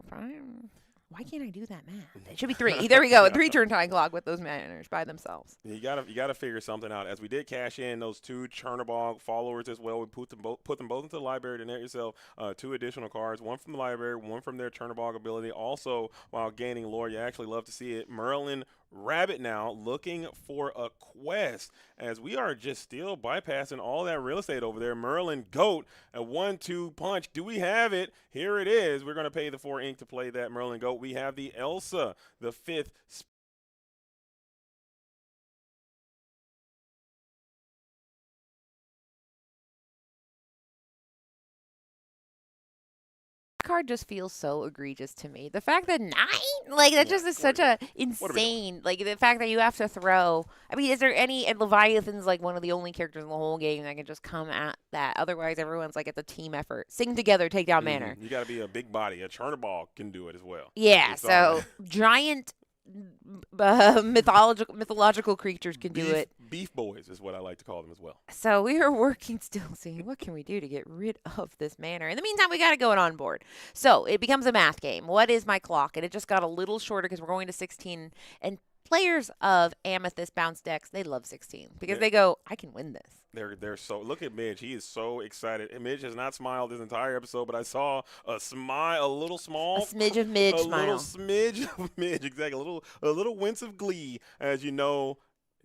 Why can't I do that math? It should be 3. There we go. A 3-turn time clock with those manors by themselves.
You gotta figure something out. As we did cash in those 2 Chernobog followers as well, we put them both into the library to net yourself 2 additional cards, 1 from the library, 1 from their Chernobog ability. Also, while gaining lore, you actually love to see it. Merlin Rabbit now looking for a quest as we are just still bypassing all that real estate over there. Merlin Goat, a 1-2 punch. Do we have it? Here it is. We're going to pay the 4 ink to play that Merlin Goat. We have the Elsa, the 5th
card just feels so egregious to me. The fact that 9, like that just is such a insane, like the fact that you have to throw. I mean, is there any? And Leviathan's like one of the only characters in the whole game that can just come at that. Otherwise, everyone's like it's a team effort. Sing together, take down Manor.
You got to be a big body. A Chernobog can do it as well.
Yeah. So giant mythological creatures can do it.
Beef boys is what I like to call them as well.
So we are working still, seeing what can we do to get rid of this manor. In the meantime, we got to go it on board. So it becomes a math game. What is my clock? And it just got a little shorter because we're going to 16. And players of Amethyst bounce decks, they love 16 because they go, I can win this.
They're so look at Midge. He is so excited. And Midge has not smiled this entire episode, but I saw a smile, a little small,
a smidge of Midge
a
smile,
little smidge of Midge, exactly, a little wince of glee, as you know.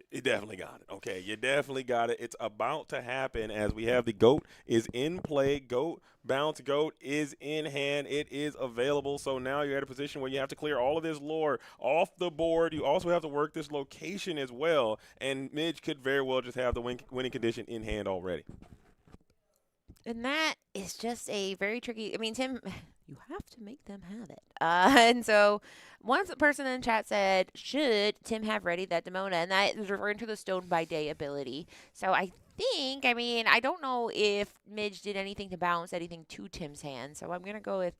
You definitely got it. Okay, you definitely got it. It's about to happen as we have the goat is in play. Goat, bounce goat is in hand. It is available. So now you're at a position where you have to clear all of this lore off the board. You also have to work this location as well. And Midge could very well just have the winning condition in hand already.
And that is just a very tricky. I mean, Tim, you have to make them have it. And so one person in the chat said, should Tim have ready that Demona? And that is referring to the Stone by Day ability. So I don't know if Midge did anything to bounce anything to Tim's hand. So I'm going to go with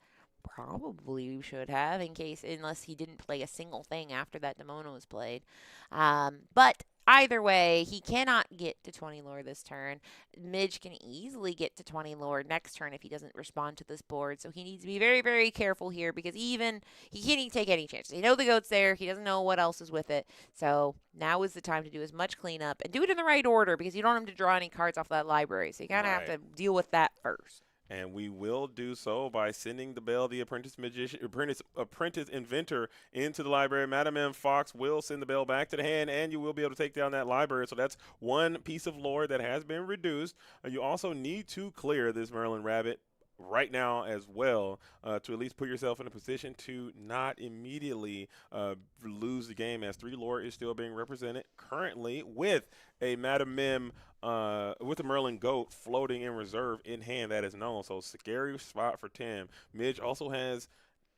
probably we should have unless he didn't play a single thing after that Demona was played. But either way, he cannot get to 20 lore this turn. Midge can easily get to 20 lore next turn if he doesn't respond to this board. So he needs to be very, very careful here because he can't even take any chances. He knows the goat's there. He doesn't know what else is with it. So now is the time to do as much cleanup and do it in the right order because you don't want him to draw any cards off that library. So you kind of have to deal with that first.
And we will do so by sending the bell, the apprentice inventor, into the library. Madam M. Fox will send the bell back to the hand, and you will be able to take down that library. So that's one piece of lore that has been reduced. You also need to clear this Merlin Rabbit right now as well to at least put yourself in a position to not immediately lose the game, as 3 lore is still being represented currently with a Madam Mim with a Merlin Goat floating in reserve in hand that is known. So scary spot for Tim. Midge also has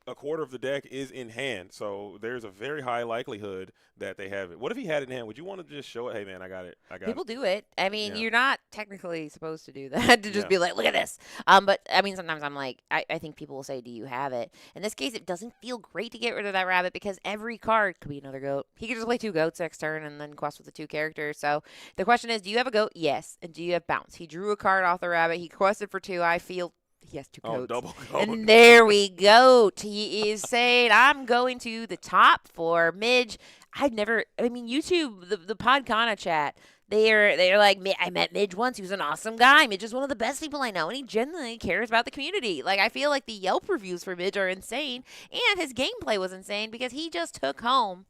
a quarter of the deck is in hand, so there's a very high likelihood that they have it. What if he had it in hand? Would you want to just show it? Hey, man, I got it.
People do it. I mean,
Yeah.
you're not technically supposed to do that to just
Yeah.
be like, look at this. But I mean, sometimes I'm like, I think people will say, do you have it? In this case, it doesn't feel great to get rid of that rabbit because every card could be another goat. He could just play 2 goats next turn and then quest with the 2 characters. So the question is, do you have a goat? Yes. And do you have bounce? He drew a card off the rabbit. He quested for 2. I feel he has 2
Oh,
goats.
double goat.
And there we go. He is saying, I'm going to the top for Midge. YouTube, the Podcana chat, they're like, I met Midge once. He was an awesome guy. Midge is one of the best people I know, and he genuinely cares about the community. Like, I feel like the Yelp reviews for Midge are insane, and his gameplay was insane because he just took home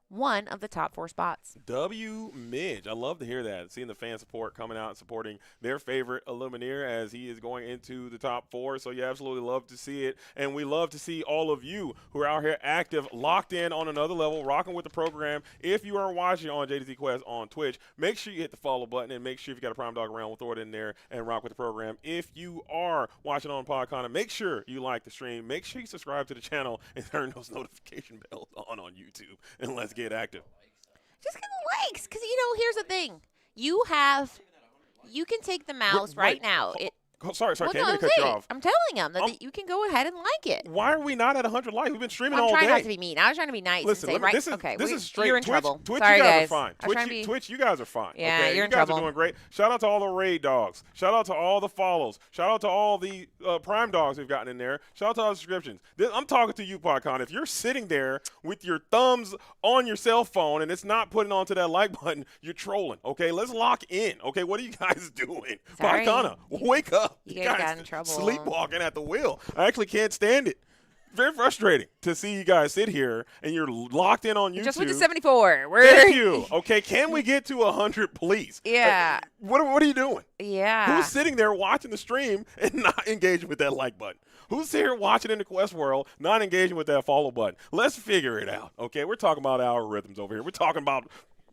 one of the top 4 spots.
W. Midge. I love to hear that. Seeing the fan support coming out and supporting their favorite Illumineer as he is going into the top 4. So you absolutely love to see it. And we love to see all of you who are out here active, locked in on another level, rocking with the program. If you are watching on JDZ Quest on Twitch, make sure you hit the follow button and make sure if you got a Prime Dog around, we'll throw it in there and rock with the program. If you are watching on Podcana, make sure you like the stream. Make sure you subscribe to the channel and turn those notification bells on YouTube. And let's get active.
Just get the likes, because, here's the thing. You can take the mouse
Wait,
right now.
Sorry,
Well,
can't
no,
mean to cut you
wait.
off.
I'm telling him that you can go ahead and like it.
Why are we not at 100 likes? We've been streaming
I'm
all
trying
day.
not to be mean. I was trying to be nice
Listen,
and say, right,
this is straight.
you're in
Twitch,
trouble.
Twitch,
Sorry,
you guys
guys.
are fine.
I was trying to be...
Twitch, you guys are fine.
Yeah,
okay?
you're in
you guys
trouble.
are doing great. Shout out to all the raid dogs. Shout out to all the follows. Shout out to all the Prime dogs we've gotten in there. Shout out to all the subscriptions. I'm talking to you, Podcon. If you're sitting there with your thumbs on your cell phone and it's not putting onto that like button, you're trolling. Okay, let's lock in. Okay, what are you guys doing?
Sorry.
Podcana, wake up.
You guys got in trouble.
Sleepwalking at the wheel. I actually can't stand it. Very frustrating to see you guys sit here and you're locked in on YouTube.
Just went to 74.
Thank you. Okay, can we get to 100, please?
Yeah.
What are you doing?
Yeah.
Who's sitting there watching the stream and not engaging with that like button? Who's here watching in the Quest world, not engaging with that follow button? Let's figure it out. Okay, we're talking about algorithms over here. We're talking about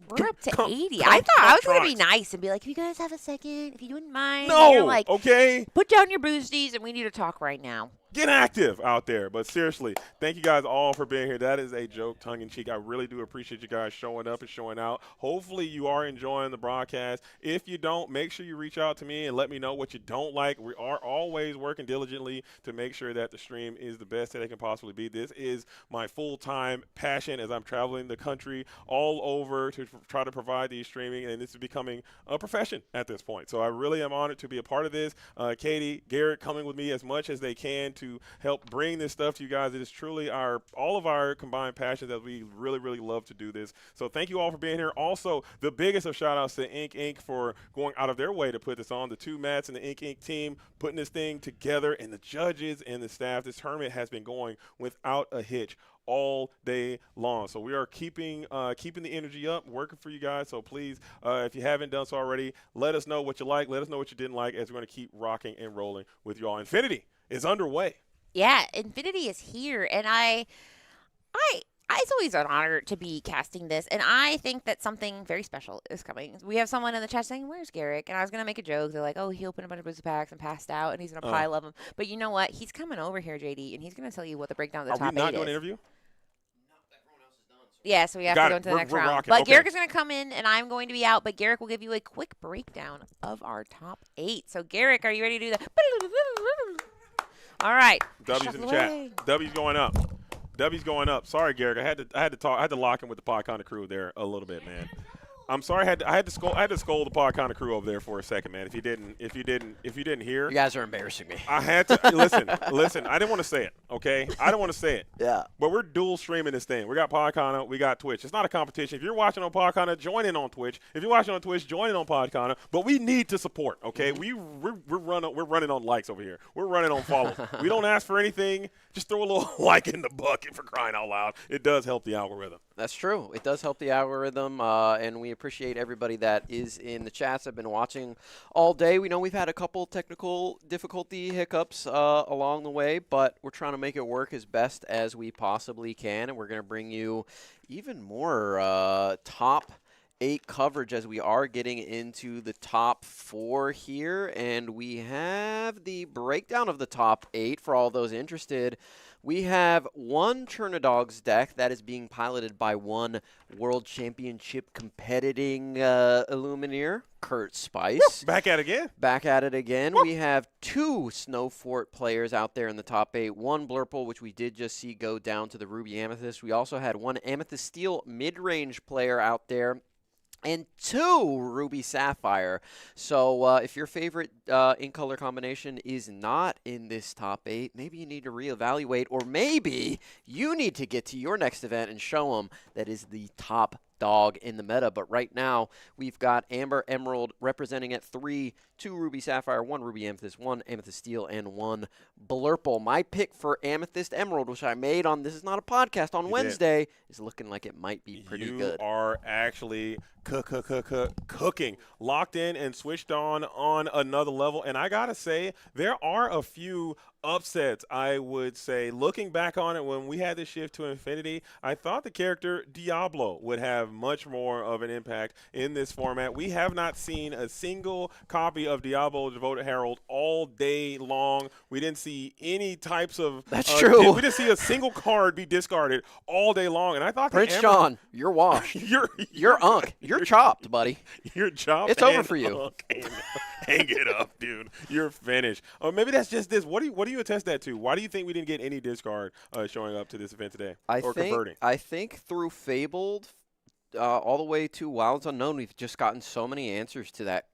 We're up to 80. I thought I was going to be nice and be like, if you guys have a second, if you wouldn't mind.
No,
you're like,
okay.
Put down your boosties and we need to talk right now.
Get active out there. But seriously, thank you guys all for being here. That is a joke, tongue-in-cheek. I really do appreciate you guys showing up and showing out. Hopefully you are enjoying the broadcast. If you don't, make sure you reach out to me and let me know what you don't like. We are always working diligently to make sure that the stream is the best that it can possibly be. This is my full-time passion as I'm traveling the country all over to try to provide these streaming, and this is becoming a profession at this point. So I really am honored to be a part of this. Katie, Garrett coming with me as much as they can to help bring this stuff to you guys. It is truly all of our combined passions that we really, really love to do this. So thank you all for being here. Also, the biggest of shout outs to Ink Inc. for going out of their way to put this on. The 2 Mats and the Ink Inc. team putting this thing together, and the judges and the staff. This tournament has been going without a hitch all day long. So we are keeping the energy up, working for you guys. So please, if you haven't done so already, let us know what you like. Let us know what you didn't like as we're going to keep rocking and rolling with you all. Infinity is underway.
Yeah, Infinity is here, and it's always an honor to be casting this, and I think that something very special is coming. We have someone in the chat saying, "Where's Garrick?" And I was gonna make a joke. They're like, "Oh, he opened a bunch of booster packs and passed out, and he's in a pile of them." But you know what? He's coming over here, JD, and he's gonna tell you what the breakdown of the
Are
top
we not
8
doing an
is.
interview?
Yeah, so we have
Got
to go
it.
into the next
We're
round.
rocking.
But
Okay.
Garrick is going to come in, and I'm going to be out. But Garrick will give you a quick breakdown of our top 8. So, Garrick, are you ready to do that? All right.
W's in the chat. W's going up. W's going up. Sorry, Garrick. I had to lock in with the Podcana crew there a little bit, man. I'm sorry. I had to scold the Podcana crew over there for a second, man. If you didn't hear,
You guys are embarrassing me.
I had to listen. I didn't want to say it. Okay, I didn't want to say it.
Yeah.
But we're dual streaming this thing. We got Podcana, we got Twitch. It's not a competition. If you're watching on Podcana, join in on Twitch. If you're watching on Twitch, join in on Podcana. But we need to support. Okay, we're running on likes over here. We're running on follows. We don't ask for anything. Just throw a little like in the bucket for crying out loud. It does help the algorithm.
That's true. It does help the algorithm, and we appreciate everybody that is in the chats. I've been watching all day. We know we've had a couple technical difficulty hiccups along the way, but we're trying to make it work as best as we possibly can, and we're going to bring you even more top 8 coverage as we are getting into the top 4 here, and we have the breakdown of the top 8 for all those interested. we have one Chernadogs deck that is being piloted by one World Championship competing Illumineer, Kurt Spice.
Back at it again.
Back at it again. We have two Snowfort players out there in the top 8. One Blurple, which we did just see go down to the Ruby Amethyst. We also had one Amethyst Steel mid-range player out there. And two Ruby Sapphire. So if your favorite in-color combination is not in this top 8, maybe you need to reevaluate, or maybe you need to get to your next event and show them that is the top dog in the meta. But right now, we've got Amber Emerald representing at 3, 2 Ruby Sapphire, 1 Ruby Amethyst, 1 Amethyst Steel, and 1 Blurple. My pick for Amethyst Emerald, which I made on This Is Not a Podcast on Wednesday, is looking like it might be pretty good.
You are actually cooking, locked in and switched on another level. And I got to say, there are a few upsets, I would say. Looking back on it, when we had the shift to Infinity, I thought the character Diablo would have much more of an impact in this format. We have not seen a single copy of Diablo Devoted Herald all day long. We didn't see any types of
That's true.
We didn't see a single card be discarded all day long. And I thought
Prince John, you're washed. you're unk. You're chopped, buddy.
You're chopped.
It's over for you.
Hang it up, dude. You're finished. Or maybe that's just this. What do you attest that to? Why do you think we didn't get any discard showing up to this event today? Converting?
I think through Fabled all the way to Wilds Unknown, we've just gotten so many answers to that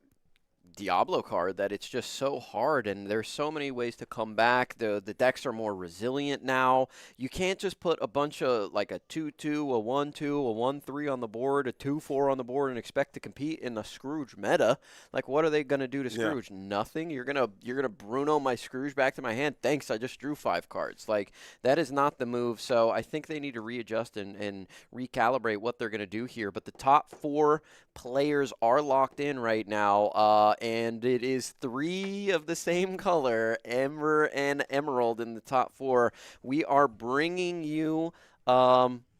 Diablo card that it's just so hard, and there's so many ways to come back. The decks are more resilient now. You can't just put a bunch of like a 2-2, a 1-2, a 1-3 on the board, a 2-4 on the board and expect to compete in the Scrooge meta. Like, what are they gonna do to Scrooge? Yeah. Nothing. You're gonna Bruno my Scrooge back to my hand. Thanks, I just drew 5 cards. Like, that is not the move. So I think they need to readjust and recalibrate what they're gonna do here. But the top 4 players are locked in right now, and it is 3 of the same color, Amber and Emerald, in the top 4. We are bringing you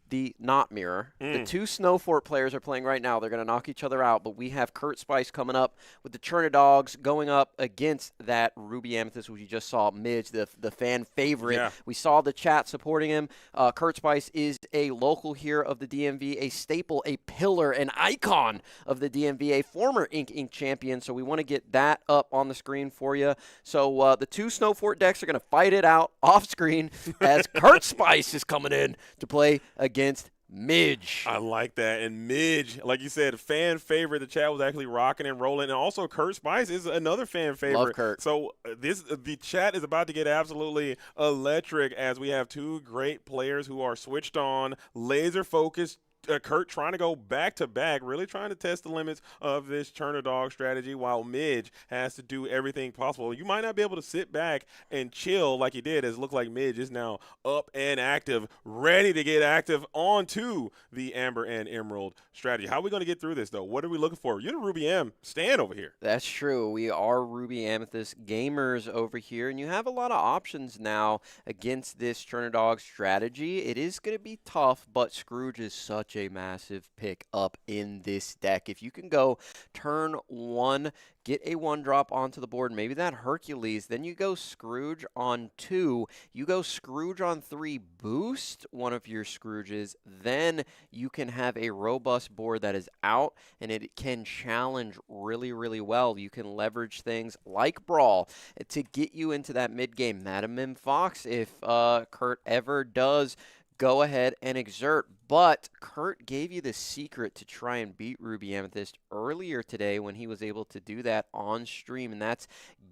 the not mirror. The 2 Snowfort players are playing right now. They're going to knock each other out, but we have Kurt Spice coming up with the Chernadogs going up against that Ruby Amethyst, which you just saw, Midge, the fan favorite. Yeah. We saw the chat supporting him. Kurt Spice is a local here of the DMV, a staple, a pillar, an icon of the DMV, a former Inc. champion, so we want to get that up on the screen for you. So the 2 Snowfort decks are going to fight it out off screen as Kurt Spice is coming in to play against Midge.
I like that. And Midge, like you said, fan favorite. The chat was actually rocking and rolling. And also Kurt Spice is another fan favorite.
Love Kurt.
So the chat is about to get absolutely electric as we have 2 great players who are switched on, laser focused. Kurt trying to go back-to-back, really trying to test the limits of this Chernadog strategy, while Midge has to do everything possible. You might not be able to sit back and chill like he did, as it looked like Midge is now up and active, ready to get active onto the Amber and Emerald strategy. How are we going to get through this, though? What are we looking for? You're the Ruby M stand over here.
That's true. We are Ruby Amethyst gamers over here, and you have a lot of options now against this Chernadog strategy. It is going to be tough, but Scrooge is such a massive pick up in this deck. If you can go turn 1, get a 1-drop onto the board, maybe that Hercules, then you go Scrooge on 2, you go Scrooge on 3, boost one of your Scrooges, then you can have a robust board that is out, and it can challenge really, really well. You can leverage things like Brawl to get you into that mid-game. Madam M Fox, if Kurt ever does go ahead and exert. But Kurt gave you the secret to try and beat Ruby Amethyst earlier today when he was able to do that on stream, and that's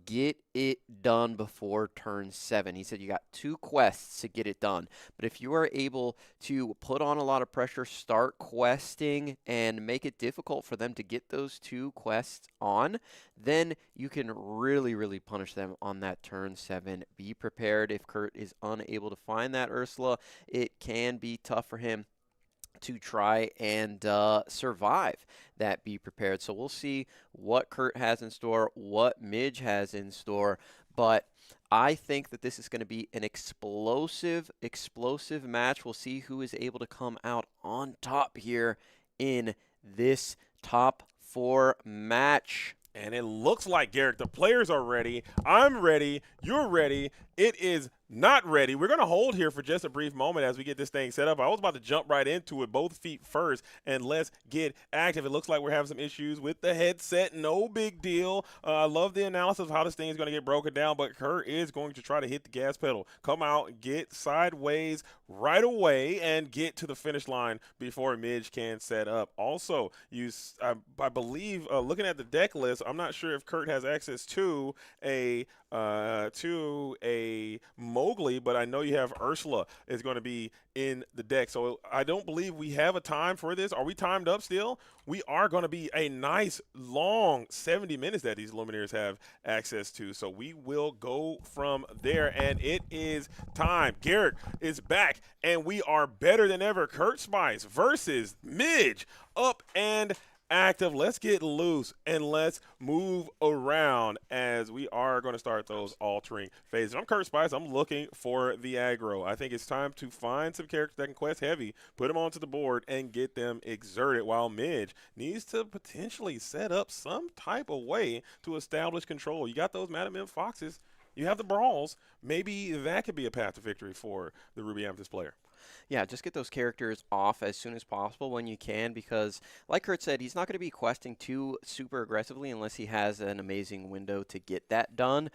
get it done before turn 7. He said you got 2 quests to get it done. But if you are able to put on a lot of pressure, start questing, and make it difficult for them to get those 2 quests on, then you can really, really punish them on that turn 7. Be prepared. If Kurt is unable to find that Ursula, it can be tough for him to try and survive that. Be prepared. So we'll see what Kurt has in store, what Midge has in store, but I think that this is going to be an explosive match. We'll see who is able to come out on top here in this top 4 match.
And it looks like, Garrick, the players are ready. I'm ready. You're ready. It is not ready. We're going to hold here for just a brief moment as we get this thing set up. I was about to jump right into it, both feet first, and let's get active. It looks like we're having some issues with the headset. No big deal. I love the analysis of how this thing is going to get broken down, but Kurt is going to try to hit the gas pedal, come out, get sideways right away, and get to the finish line before Midge can set up. Also, I believe, looking at the deck list, I'm not sure if Kurt has access to a Mowgli, but I know you have Ursula is going to be in the deck. So I don't believe we have a time for this. Are we timed up still? We are going to be a nice long 70 minutes that these Lumineers have access to. So we will go from there, and it is time. Garrick is back, and we are better than ever. Kurt Spice versus Midge, up and active. Let's get loose and let's move around as we are going to start those altering phases. I'm Kurt Spice. I'm looking for the aggro. I think it's time to find some characters that can quest heavy, put them onto the board, and get them exerted, while Midge needs to potentially set up some type of way to establish control. You got those Madam M Foxes. You have the brawls. Maybe that could be a path to victory for the Ruby Amethyst player.
Yeah, just get those characters off as soon as possible when you can, because like Kurt said, he's not going to be questing too super aggressively unless he has an amazing window to get that done.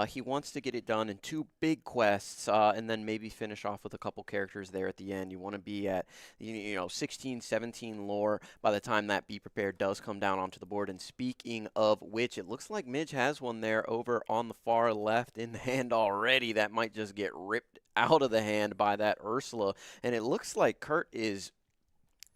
He wants to get it done in 2 big quests and then maybe finish off with a couple characters there at the end. You want to be at 16, 17 lore by the time that Be Prepared does come down onto the board. And speaking of which, it looks like Midge has one there over on the far left in the hand already. That might just get ripped out of the hand by that Ursula. And it looks like Kurt is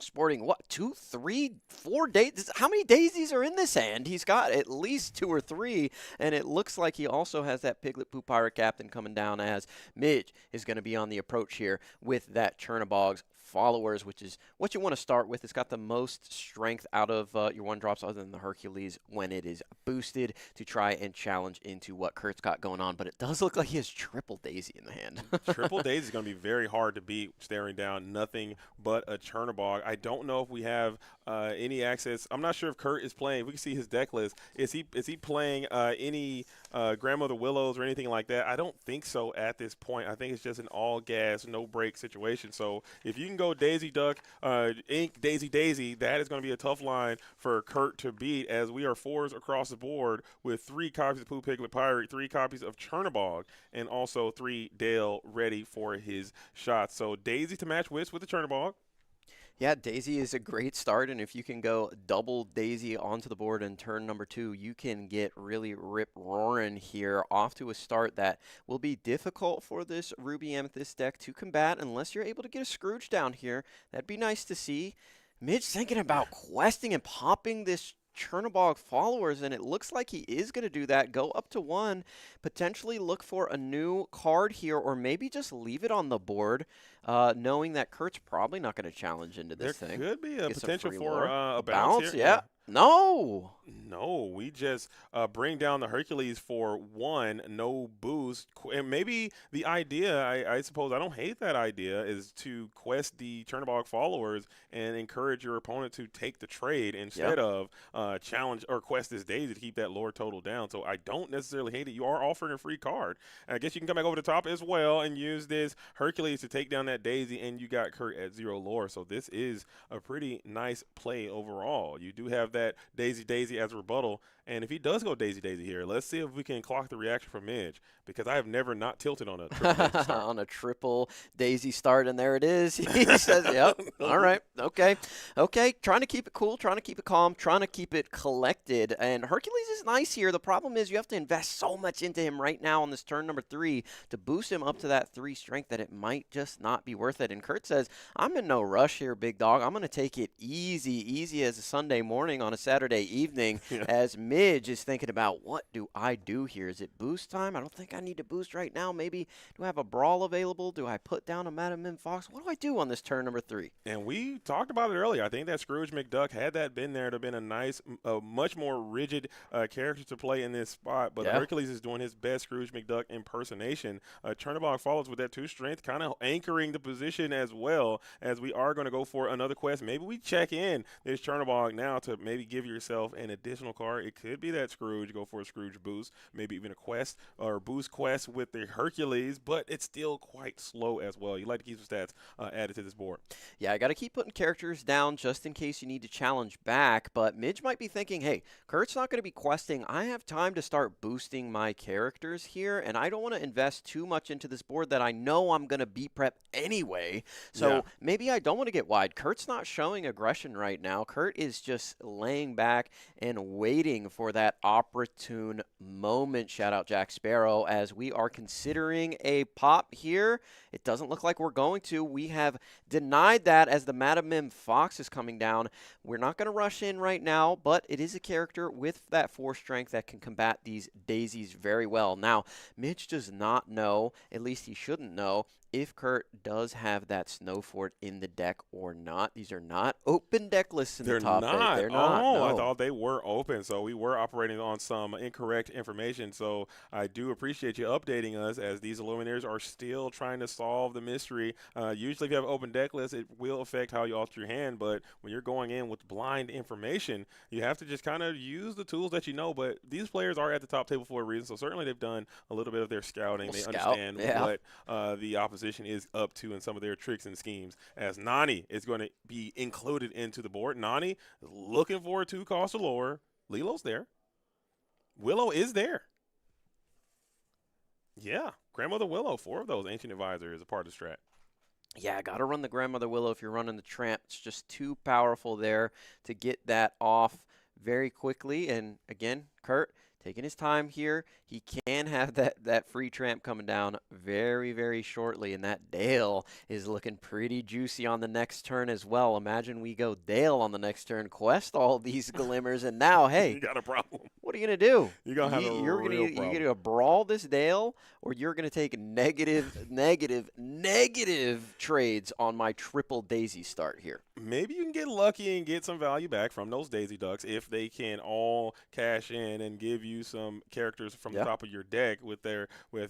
sporting, 2, 3, 4 daisies? How many daisies are in this hand? He's got at least 2 or 3, and it looks like he also has that Piglet Poo Pirate Captain coming down, as Midge is going to be on the approach here with that Chernabog's followers, which is what you want to start with. It's got the most strength out of your 1-drops other than the Hercules when it is boosted to try and challenge into what Kurt's got going on, but it does look like he has triple Daisy in the hand.
Triple Daisy is going to be very hard to beat, staring down nothing but a Chernabog. I don't know if we have any access. I'm not sure if Kurt is playing. We can see his deck list. Is he playing any Grandmother Willows or anything like that? I don't think so at this point. I think it's just an all gas, no break situation. So if you can go Daisy Duck, Ink, Daisy Daisy, that is going to be a tough line for Kurt to beat, as we are 4s across the board with 3 copies of Pooh Piglet Pirate, 3 copies of Chernabog, and also 3 Dale ready for his shots. So Daisy to match with the Chernabog.
Yeah, Daisy is a great start, and if you can go double Daisy onto the board in turn number 2, you can get really rip-roaring here, off to a start that will be difficult for this Ruby Amethyst deck to combat unless you're able to get a Scrooge down here. That'd be nice to see. Midge thinking about questing and popping this Chernabog followers, and it looks like he is going to do that. Go up to 1, potentially look for a new card here, or maybe just leave it on the board, knowing that Kurt's probably not going to challenge into this thing.
There could be a
Get some
potential
free
for
lore.
a bounce here.
Yeah. No,
we just bring down the Hercules for 1, no boost. And maybe the idea, I suppose, I don't hate that idea, is to quest the Chernabog followers and encourage your opponent to take the trade instead of challenge or quest this Daisy to keep that lore total down. So I don't necessarily hate it. You are offering a free card. And I guess you can come back over the top as well and use this Hercules to take down that Daisy, and you got Kurt at 0 lore. So this is a pretty nice play overall. You do have that Daisy Daisy as a rebuttal, and if he does go Daisy Daisy here, let's see if we can clock the reaction from Midge, because I have never not tilted on a triple Daisy start.
On a triple Daisy start, and there it is. He says, yep, all right, okay, trying to keep it cool, trying to keep it calm, trying to keep it collected, and Hercules is nice here. The problem is you have to invest so much into him right now on this turn number 3 to boost him up to that 3 strength that it might just not be worth it. And Kurt says, I'm in no rush here, big dog. I'm going to take it easy as a Sunday morning on a Saturday evening, as Midge is thinking about, what do I do here? Is it boost time? I don't think I need to boost right now. Maybe do I have a brawl available? Do I put down a Madam M Fox? What do I do on this turn number 3?
And we talked about it earlier. I think that Scrooge McDuck, had that been there, it would have been a nice, much more rigid character to play in this spot. But Hercules is doing his best Scrooge McDuck impersonation. Chernabog follows with that 2 strength, kind of anchoring the position as well, as we are going to go for another quest. Maybe we check in this Chernabog now to maybe give yourself an additional card. It could be that Scrooge, go for a Scrooge boost, maybe even a quest or boost quest with the Hercules, but it's still quite slow as well. You like to keep some stats added to this board.
Yeah, I got to keep putting characters down just in case you need to challenge back, but Midge might be thinking, hey, Kurt's not going to be questing. I have time to start boosting my characters here, and I don't want to invest too much into this board that I know I'm going to beat prep anyway, so maybe I don't want to get wide. Kurt's not showing aggression right now. Kurt is just laying back and waiting for that opportune moment. Shout out Jack Sparrow as we are considering a pop here. It doesn't look like we're going to. We have denied that as the Madam Mim Fox is coming down. We're not going to rush in right now, but it is a character with that 4 strength that can combat these daisies very well. Now, Mitch does not know, at least he shouldn't know, if Kurt does have that Snow Fort in the deck or not. These are not open deck lists in the top 8. They're not.
Oh,
no.
I thought they were open, so we were operating on some incorrect information. So I do appreciate you updating us as these Illuminaries are still trying to solve the mystery. Usually if you have an open deck list, it will affect how you alter your hand, but when you're going in with blind information, you have to just kind of use the tools that you know. But these players are at the top table for a reason, so certainly they've done a little bit of their scouting. They understand what the opposition is up to and some of their tricks and schemes, as Nani is going to be included into the board. Nani looking for a 2-cost or lower. Lilo's there. Willow is there. Yeah, Grandmother Willow, 4 of those. Ancient Advisor is a part of the strat.
Yeah, got to run the Grandmother Willow if you're running the Tramp. It's just too powerful there to get that off very quickly. And again, Kurt taking his time here. He can have that free Tramp coming down very, very shortly, and that Dale is looking pretty juicy on the next turn as well. Imagine we go Dale on the next turn, quest all these glimmers, and now, hey,
you got a problem.
What are you going to do?
You're going to have
you're going to brawl this Dale, or you're going to take negative trades on my triple Daisy start here.
Maybe you can get lucky and get some value back from those Daisy Ducks if they can all cash in and give you some characters from the top of your deck with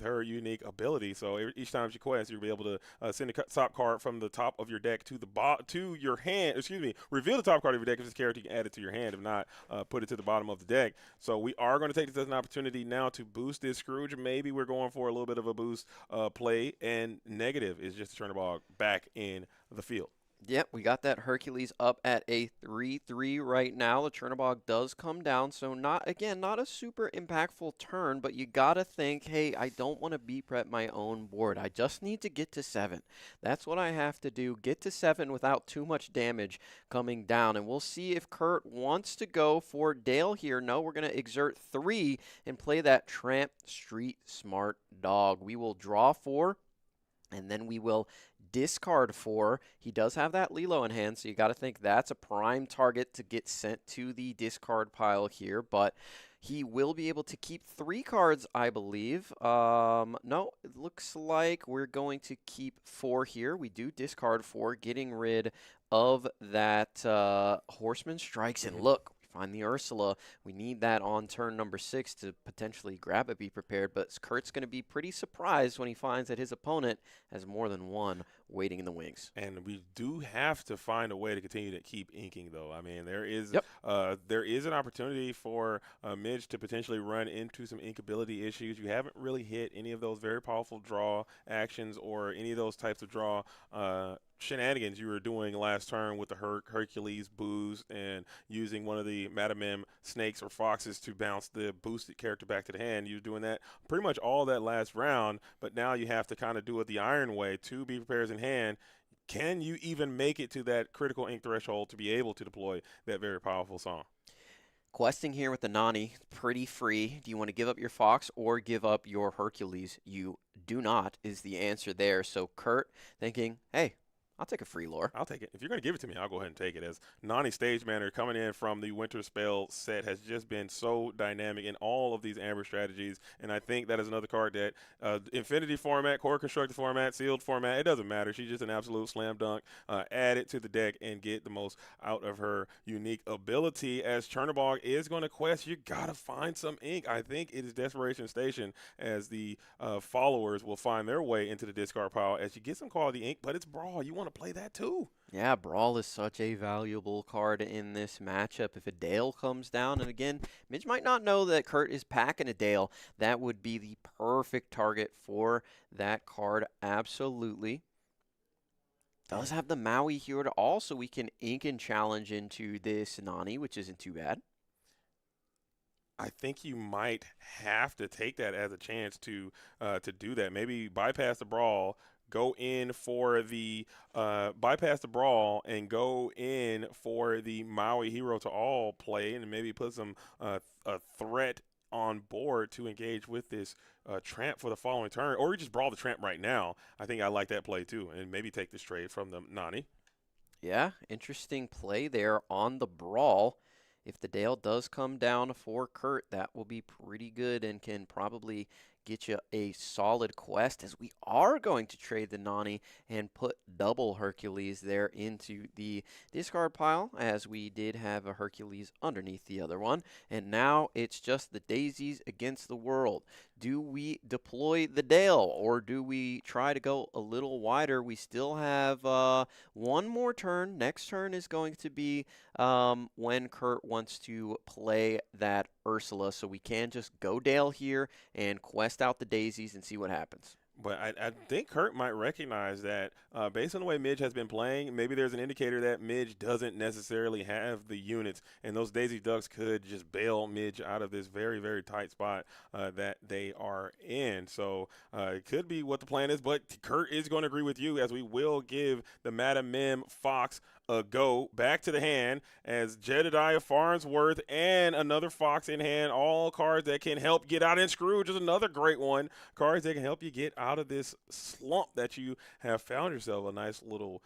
her unique ability. So each time she quests, you'll be able to send a top card from the top of your deck to your hand. Excuse me, reveal the top card of your deck if it's a character. You can add it to your hand. If not, put it to the bottom of the deck. So we are going to take this as an opportunity now to boost this Scrooge. Maybe we're going for a little bit of a boost play, and negative is just to turn the ball back in the field.
Yep, we got that Hercules up at a 3-3 right now. The Chernobog does come down, so not a super impactful turn, but you got to think, hey, I don't want to B-prep my own board. I just need to get to 7. That's what I have to do, get to 7 without too much damage coming down. And we'll see if Kurt wants to go for Dale here. No, we're going to exert 3 and play that Tramp Street Smart Dog. We will draw 4, and then we will discard 4. He does have that Lilo in hand, so you got to think that's a prime target to get sent to the discard pile here, but he will be able to keep 3 cards, I believe. No, it looks like we're going to keep 4 here. We do discard 4, getting rid of that Horseman Strikes, and look, find the Ursula. We need that on turn number 6 to potentially grab it, be prepared. But Kurt's going to be pretty surprised when he finds that his opponent has more than 1 waiting in the wings.
And we do have to find a way to continue to keep inking, though. I mean, there is an opportunity for Midge to potentially run into some inkability issues. You haven't really hit any of those very powerful draw actions or any of those types of draw shenanigans you were doing last turn with the Hercules boost and using one of the Madam Mim snakes or foxes to bounce the boosted character back to the hand. You were doing that pretty much all that last round, but now you have to kind of do it the iron way. 2 be prepares in hand. Can you even make it to that critical ink threshold to be able to deploy that very powerful song?
Questing here with the Nani, pretty free. Do you want to give up your Fox or give up your Hercules? You do not is the answer there. So Kurt thinking, hey, I'll take a free lore.
I'll take it. If you're going to give it to me, I'll go ahead and take it. As Nani Stage Manner coming in from the Winter Spell set has just been so dynamic in all of these Amber strategies, and I think that is another card that Infinity format, Core Constructed format, Sealed format, it doesn't matter. She's just an absolute slam dunk. Add it to the deck and get the most out of her unique ability. As Chernobog is going to quest, you got to find some ink. I think it is Desperation Station as the followers will find their way into the discard pile as you get some quality ink, but it's Brawl. You want want to play that too.
Yeah, Brawl is such a valuable card in this matchup. If a Dale comes down, and again, Midge might not know that Kurt is packing a Dale. That would be the perfect target for that card, absolutely. Does have the Maui here to also we can ink and challenge into this Nani, which isn't too bad.
I think you might have to take that as a chance to do that. Maybe bypass the Brawl, go in for the bypass the Brawl and go in for the Maui Hero to all play, and maybe put some a threat on board to engage with this Tramp for the following turn, or you just Brawl the Tramp right now. I think I like that play too, and maybe take this trade from the Nani.
Yeah, interesting play there on the Brawl. If the Dale does come down for Kurt, that will be pretty good and can probably get you a solid quest, as we are going to trade the Nani and put double Hercules there into the discard pile, as we did have a Hercules underneath the other one. And now it's just the daisies against the world. Do we deploy the Dale, or do we try to go a little wider? We still have one more turn. Next turn is going to be when Kurt wants to play that Ursula, so we can just go Dale here and quest out the daisies and see what happens.
But I think Kurt might recognize that based on the way Midge has been playing, maybe there's an indicator that Midge doesn't necessarily have the units, and those Daisy Ducks could just bail Midge out of this very, very tight spot that they are in. So it could be what the plan is, but Kurt is going to agree with you, as we will give the Madam Mim Fox a go back to the hand, as Jedediah Farnsworth and another Fox in hand, all cards that can help get out. And Scrooge is another great one, cards that can help you get out of this slump that you have found yourself. A nice little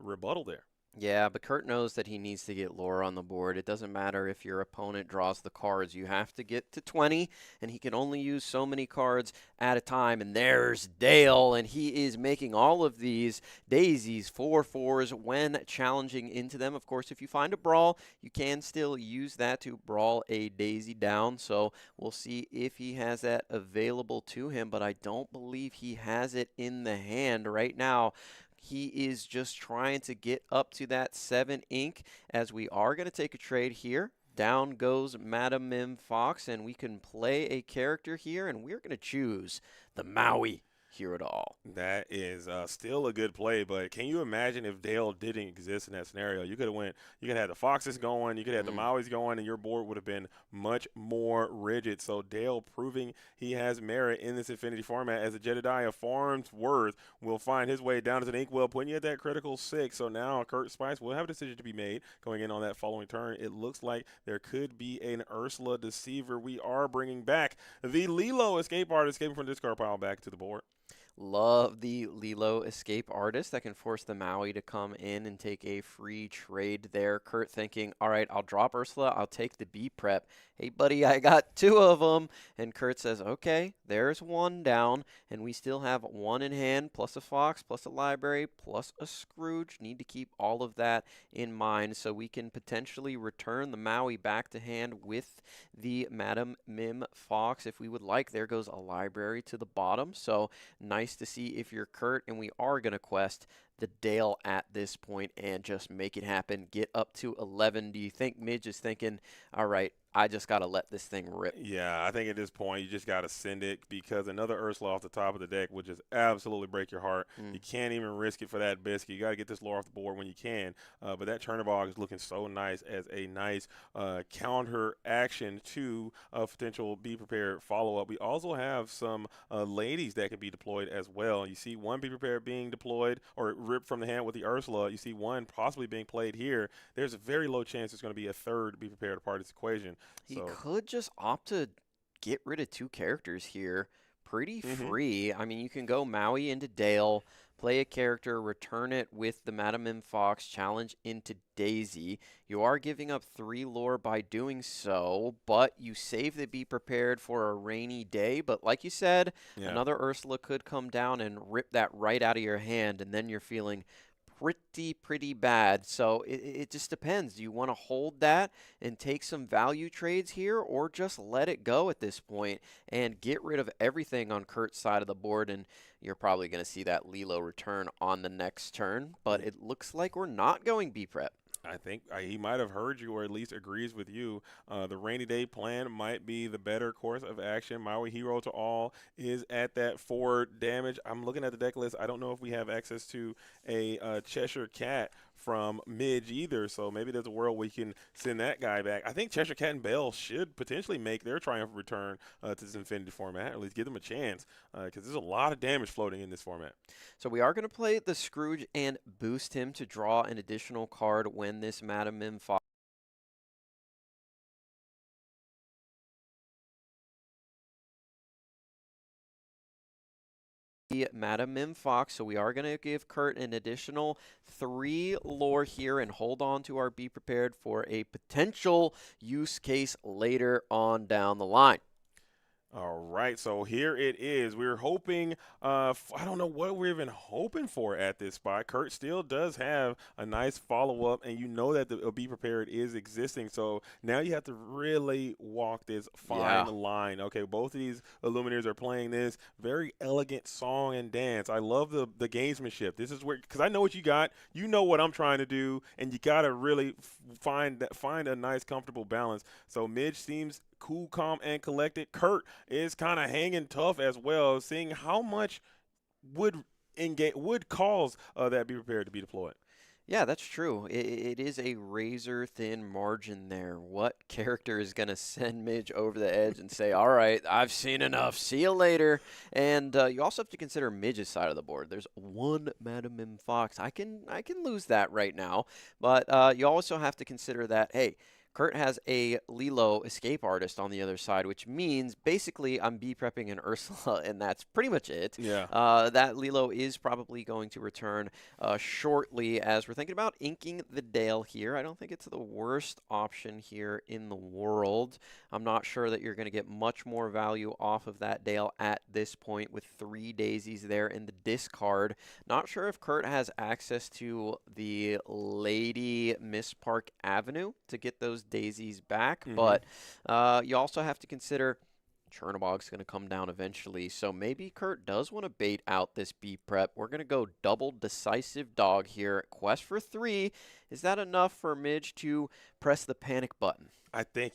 rebuttal there.
Yeah, but Kurt knows that he needs to get lore on the board. It doesn't matter if your opponent draws the cards. You have to get to 20, and he can only use so many cards at a time. And there's Dale, and he is making all of these daisies 4/4s when challenging into them. Of course, if you find a Brawl, you can still use that to brawl a daisy down. So we'll see if he has that available to him, but I don't believe he has it in the hand right now. He is just trying to get up to that 7 ink, as we are going to take a trade here. Down goes Madam Mim Fox, and we can play a character here, and we're going to choose the Maui Hero to all.
That is still a good play, but can you imagine if Dale didn't exist in that scenario? You could have went, you could have the Foxes going, you could have the Mauis going, and your board would have been much more rigid. So Dale proving he has merit in this Infinity format, as a Jedediah Farnsworth will find his way down as an inkwell, putting you at that critical 6. So now Kurt Spice will have a decision to be made going in on that following turn. It looks like there could be an Ursula Deceiver. We are bringing back the Lilo Escape Artist, escaping from the discard pile, back to the board.
Love the Lilo Escape Artist. That can force the Maui to come in and take a free trade there. Kurt thinking, all right, I'll drop Ursula. I'll take the B prep. Hey, buddy, I got 2 of them. And Kurt says, okay, there's 1 down. And we still have 1 in hand, plus a Fox, plus a Library, plus a Scrooge. Need to keep all of that in mind, so we can potentially return the Maui back to hand with the Madam Mim Fox if we would like. There goes a Library to the bottom. So nice to see if you're Kurt, and we are going to quest the Dale at this point and just make it happen. Get up to 11. Do you think Midge is thinking, all right, I just got to let this thing rip?
Yeah, I think at this point you just got to send it, because another Ursula off the top of the deck would just absolutely break your heart. You can't even risk it for that biscuit. You got to get this lore off the board when you can. But that Chernobog is looking so nice as a nice counter action to a potential Be Prepared follow-up. We also have some ladies that can be deployed as well. You see one Be Prepared being deployed or ripped from the hand with the Ursula. You see one possibly being played here. There's a very low chance there's going to be a third Be Prepared part of this equation.
He could just opt to get rid of 2 characters here. Pretty free. I mean, you can go Maui into Dale, play a character, return it with the Madam Mim Fox, challenge into Daisy. You are giving up 3 lore by doing so, but you save the Be Prepared for a rainy day. But like you said, another Ursula could come down and rip that right out of your hand, and then you're feeling pretty bad. So it just depends. Do you want to hold that and take some value trades here, or just let it go at this point and get rid of everything on Kurt's side of the board? And you're probably going to see that Lilo return on the next turn, but it looks like we're not going B-Prep.
I think he might have heard you, or at least agrees with you. The rainy day plan might be the better course of action. Maui Hero to all is at that 4 damage. I'm looking at the deck list. I don't know if we have access to a Cheshire Cat from Midge either, so maybe there's a world we can send that guy back. I think Cheshire Cat and Bell should potentially make their triumphant return to this Infinity format, or at least give them a chance, because there's a lot of damage floating in this format.
So we are going to play the Scrooge and boost him to draw an additional card when this Madam Mim Fox. Madam Mim Fox, so we are going to give Kurt an additional 3 lore here and hold on to our Be Prepared for a potential use case later on down the line.
All right, so here it is. We're hoping, I don't know what we're even hoping for at this spot. Kurt still does have a nice follow-up, and you know that the Be Prepared is existing. So now you have to really walk this fine line. Okay, both of these Illuminators are playing this very elegant song and dance. I love the gamesmanship. This is where, because I know what you got. You know what I'm trying to do, and you got to really find a nice, comfortable balance. So Midge seems cool, calm, and collected. Kurt is kind of hanging tough as well, seeing how much would cause that Be Prepared to be deployed.
Yeah, that's true. It is a razor-thin margin there. What character is going to send Midge over the edge and say, all right, I've seen enough, see you later? And you also have to consider Midge's side of the board. There's 1 Madam Mim Fox. I can lose that right now. But you also have to consider that, hey, Kurt has a Lilo escape artist on the other side, which means basically I'm B-prepping an Ursula, and that's pretty much it.
Yeah.
That Lilo is probably going to return shortly, as we're thinking about inking the Dale here. I don't think it's the worst option here in the world. I'm not sure that you're going to get much more value off of that Dale at this point with 3 daisies there in the discard. Not sure if Kurt has access to the Lady Miss Park Avenue to get those daisies back, but you also have to consider Chernobog's going to come down eventually, so maybe Kurt does want to bait out this B-Prep. We're going to go double decisive dog here. Quest for 3. Is that enough for Midge to press the panic button?
I think,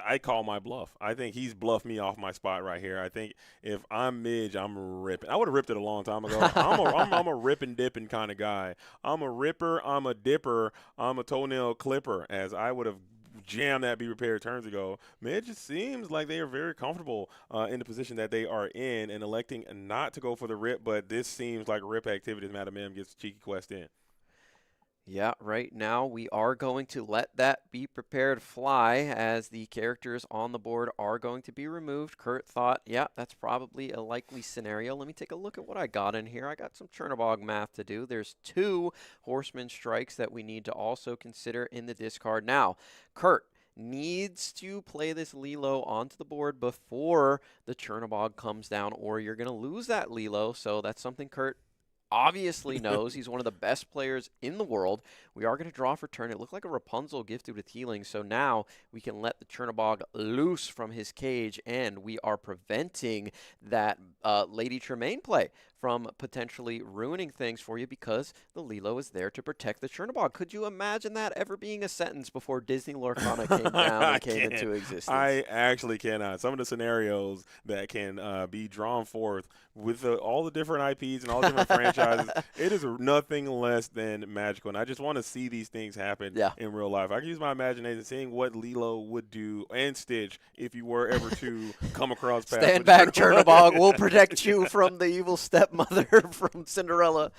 I call my bluff. I think he's bluffed me off my spot right here. I think if I'm Midge, I'm ripping. I would have ripped it a long time ago. I'm a rip and dipping kind of guy. I'm a ripper. I'm a dipper. I'm a toenail clipper, as I would have jammed that Be Prepared turns ago. Midge, it seems like they are very comfortable in the position that they are in and electing not to go for the rip, but this seems like rip activity as Madam Mim gets cheeky quest in.
Yeah, right now we are going to let that Be Prepared fly, as the characters on the board are going to be removed. Kurt thought, yeah, that's probably a likely scenario. Let me take a look at what I got in here. I got some Chernobog math to do. There's 2 Horseman Strikes that we need to also consider in the discard. Now, Kurt needs to play this Lilo onto the board before the Chernobog comes down, or you're going to lose that Lilo. So that's something Kurt obviously knows. He's one of the best players in the world. We are going to draw for turn. It looked like a Rapunzel gifted with healing, so now we can let the Chernobog loose from his cage, and we are preventing that Lady Tremaine play from potentially ruining things for you, because the Lilo is there to protect the Chernobog. Could you imagine that ever being a sentence before Disney Lorcana came down and came into existence?
I actually cannot. Some of the scenarios that can be drawn forth with all the different IPs and all the different franchises, it is nothing less than magical. And I just want to see these things happen in real life. I can use my imagination, seeing what Lilo would do, and Stitch, if you were ever to come across paths.
Stand back, Chernobog. We'll protect you from the evil stepmother from Cinderella.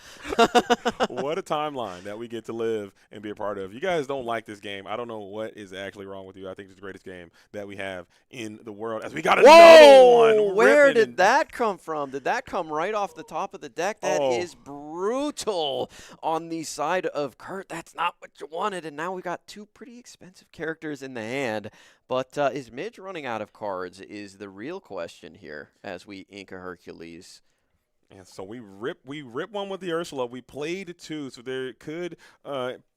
What a timeline that we get to live and be a part of. You guys don't like this game. I don't know what is actually wrong with you. I think it's the greatest game that we have in the world. As we got another one.
Where did that come from? Did that come right off the top of the deck? That is brutal on the side of Kurt. That's not what you wanted. And now we got 2 pretty expensive characters in the hand. But is Midge running out of cards is the real question here as we ink a Hercules.
And so we rip one with the Ursula. We played 2, so there could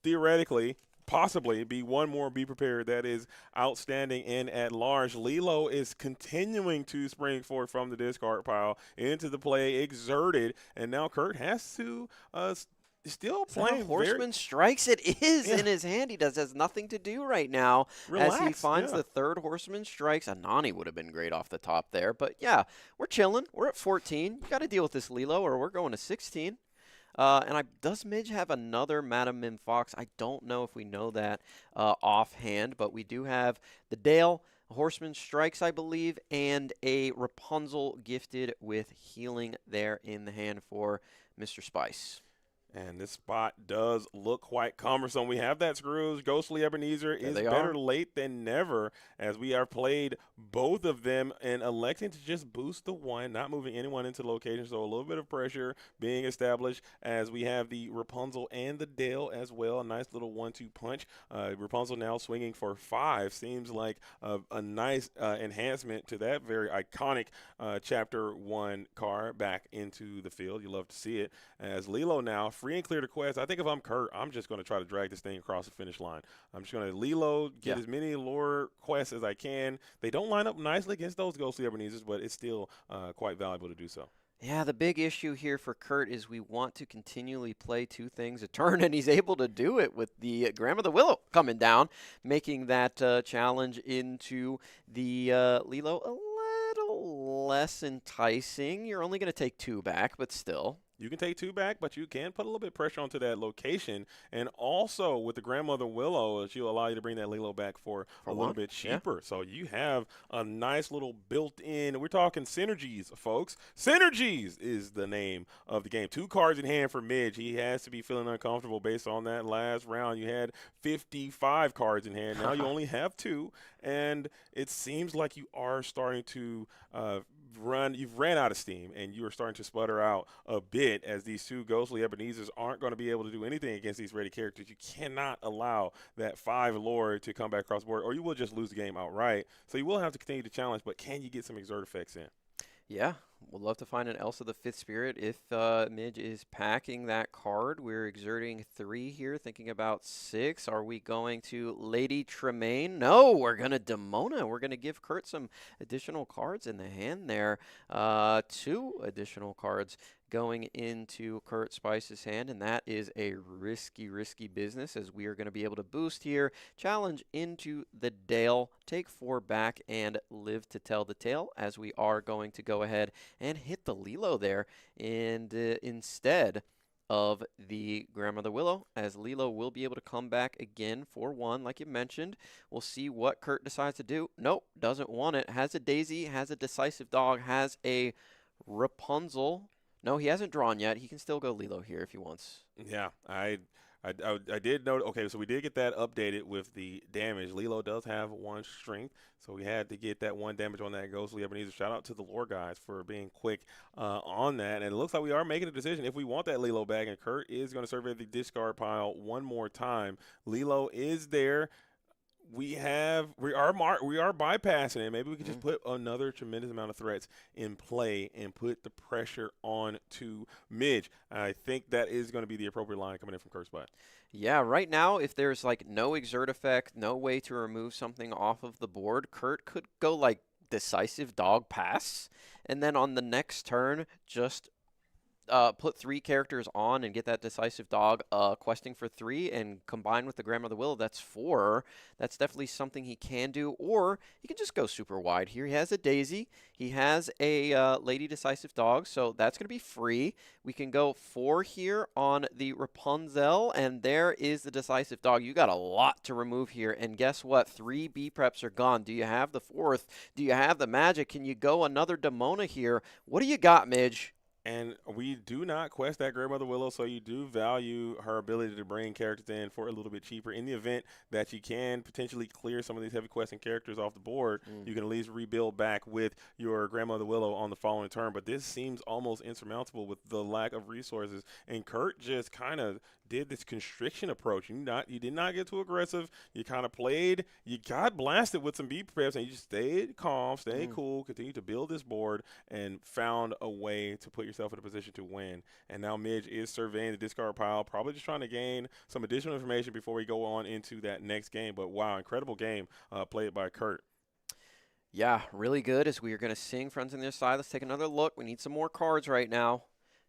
theoretically possibly be one more Be Prepared that is outstanding and at large. Lilo is continuing to spring forward from the discard pile into the play, exerted, and now Kurt has to still playing
Horseman strikes. It is in his hand. He has nothing to do right now. As he finds the third Horseman strikes. Anani would have been great off the top there. But yeah, we're chilling. We're at 14. You got to deal with this Lilo or we're going to 16. Does Midge have another Madam Mim Fox? I don't know if we know that offhand, but we do have the Dale, Horseman Strikes, I believe, and a Rapunzel gifted with healing there in the hand for Mr. Spice.
And this spot does look quite cumbersome. We have that Scrooge. Ghostly Ebenezer is better late than never, as we have played both of them and electing to just boost the one, not moving anyone into location. So a little bit of pressure being established as we have the Rapunzel and the Dale as well. A nice little 1-2 punch. Rapunzel now swinging for 5. Seems like a nice enhancement to that very iconic Chapter 1 card back into the field. You love to see it. As Lilo now free and clear the quest. I think if I'm Kurt, I'm just going to try to drag this thing across the finish line. I'm just going to Lilo, get as many lore quests as I can. They don't line up nicely against those Ghostly Ebenezers, but it's still quite valuable to do so.
Yeah, the big issue here for Kurt is we want to continually play 2 things a turn, and he's able to do it with the Grandmother Willow coming down, making that challenge into the Lilo a little less enticing. You're only going to take 2 back, but still.
You can take 2 back, but you can put a little bit of pressure onto that location. And also with the Grandmother Willow, she'll allow you to bring that Lilo back for a little bit cheaper. Yeah. So you have a nice little built-in, we're talking synergies, folks. Synergies is the name of the game. 2 cards in hand for Midge. He has to be feeling uncomfortable based on that last round. You had 55 cards in hand. Now you only have 2. And it seems like you are starting to you've ran out of steam, and you are starting to sputter out a bit as these 2 Ghostly Ebenezers aren't going to be able to do anything against these ready characters. You cannot allow that 5 lore to come back across the board, or you will just lose the game outright. So you will have to continue to challenge, but can you get some exert effects in?
Yeah, we'd love to find an Elsa the 5th Spirit if Midge is packing that card. We're exerting 3 here, thinking about 6. Are we going to Lady Tremaine? No, we're going to Demona. We're going to give Kurt some additional cards in the hand there. 2 additional cards going into Kurt Spice's hand, and that is a risky business, as we are going to be able to boost here, challenge into the Dale, take 4 back, and live to tell the tale, as we are going to go ahead and hit the Lilo there, and instead of the Grandmother Willow, as Lilo will be able to come back again for 1, like you mentioned. We'll see what Kurt decides to do. Nope, doesn't want it. Has a Daisy, has a Decisive Dog, has a Rapunzel. No, he hasn't drawn yet. He can still go Lilo here if he wants.
Yeah, I did note. Okay, so we did get that updated with the damage. Lilo does have 1 strength, so we had to get that 1 damage on that Ghostly Ebenezer. Shout out to the lore guys for being quick on that. And it looks like we are making a decision if we want that Lilo back, and Kurt is going to survey the discard pile one more time. Lilo is there. We are bypassing it. Maybe we could just put another tremendous amount of threats in play and put the pressure on to Midge. I think that is going to be the appropriate line coming in from Kurt's spot.
Yeah, right now, if there's like no exert effect, no way to remove something off of the board, Kurt could go like Decisive Dog pass, and then on the next turn, just put 3 characters on and get that Decisive Dog questing for 3, and combine with the Grandmother Willow, that's 4. That's definitely something he can do, or he can just go super wide here. He has a Daisy, he has a Lady Decisive Dog, so that's going to be free. We can go 4 here on the Rapunzel, and there is the Decisive Dog. You got a lot to remove here, and guess what? 3 B preps are gone. Do you have the 4th? Do you have the magic? Can you go another Demona here? What do you got, Midge?
And we do not quest that Grandmother Willow, so you do value her ability to bring characters in for a little bit cheaper. In the event that you can potentially clear some of these heavy questing characters off the board, you can at least rebuild back with your Grandmother Willow on the following turn. But this seems almost insurmountable with the lack of resources. And Kurt just kind of did this constriction approach. You did not get too aggressive. You kind of played. You got blasted with some B preps, and you just stayed calm, stayed cool, continued to build this board, and found a way to put yourself in a position to win. And now Midge is surveying the discard pile, probably just trying to gain some additional information before we go on into that next game. But wow, incredible game played by Kurt.
Yeah, really good. As we are going to sing Friends on the Other Side. Let's take another look. We need some more cards right now.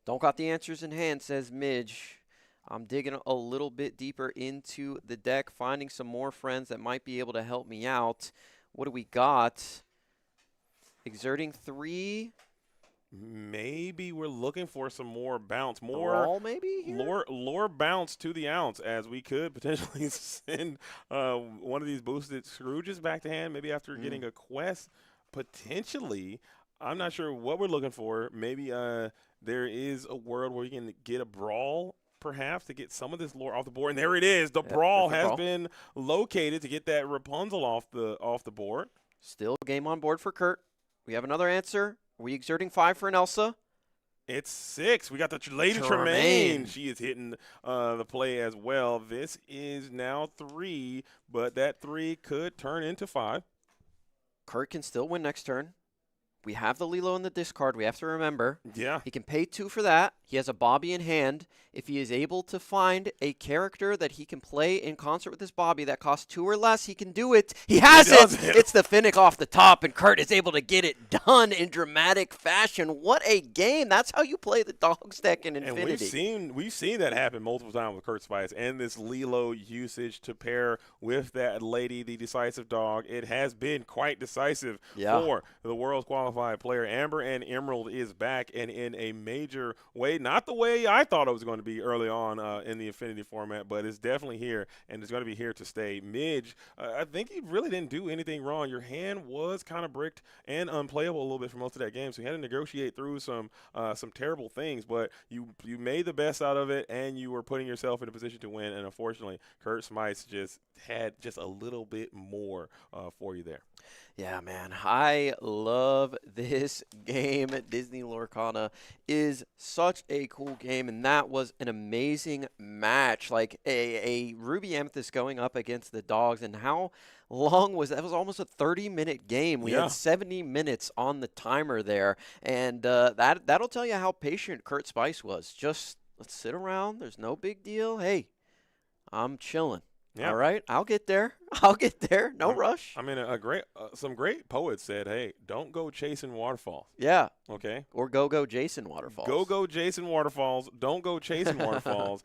Don't got the answers in hand, says Midge. I'm digging a little bit deeper into the deck, finding some more friends that might be able to help me out. What do we got? Exerting 3.
Maybe we're looking for some more bounce,
Roll maybe here?
lore bounce to the ounce, as we could potentially send one of these boosted Scrooges back to hand, maybe after getting a quest. Potentially, I'm not sure what we're looking for. Maybe there is a world where you can get a brawl, perhaps, to get some of this lore off the board. And there it is. The brawl has been located to get that Rapunzel off the board.
Still game on board for Kurt. We have another answer. Are we exerting 5 for an Elsa?
It's 6. We got the Lady Tremaine. She is hitting the play as well. This is now 3, but that 3 could turn into 5.
Kurt can still win next turn. We have the Lilo in the discard. We have to remember.
Yeah.
He can pay 2 for that. He has a Bobby in hand. If he is able to find a character that he can play in concert with this Bobby that costs 2 or less, he can do it. He has it. It's the Finnick off the top, and Kurt is able to get it done in dramatic fashion. What a game. That's how you play the Dogs deck in Infinity.
And we've seen that happen multiple times with Kurt Spice and this Lilo usage to pair with that lady, the decisive dog. It has been quite decisive for the world's qualified player. Amber and Emerald is back, and in a major way. Not the way I thought it was going to be early on in the Infinity format, but it's definitely here, and it's going to be here to stay. Midge, I think you really didn't do anything wrong. Your hand was kind of bricked and unplayable a little bit for most of that game, so you had to negotiate through some terrible things, but you made the best out of it, and you were putting yourself in a position to win, and unfortunately, Kurt Smites just had just a little bit more for you there.
Yeah, man, I love this game. Disney Lorcana is such a cool game, and that was an amazing match. Like a Ruby Amethyst going up against the Dogs, and how long was that? It was almost a 30-minute game. We had 70 minutes on the timer there, and that'll tell you how patient Kurt Spice was. Just let's sit around. There's no big deal. Hey, I'm chilling. Yeah. All right, I'll get there. No rush.
I mean, some great poets said, "Hey, don't go chasing waterfalls."
Yeah.
Okay.
Or go Jason Waterfalls.
Go Jason Waterfalls. Don't go chasing waterfalls.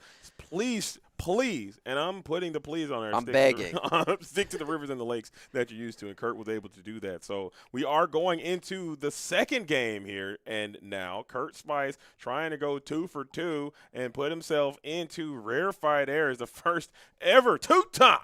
Please, and I'm putting the please on there.
I'm begging.
Stick to the rivers and the lakes that you're used to, and Kurt was able to do that. So we are going into the second game here, and now Kurt Spice trying to go 2 for 2 and put himself into rarefied air as the first ever 2-time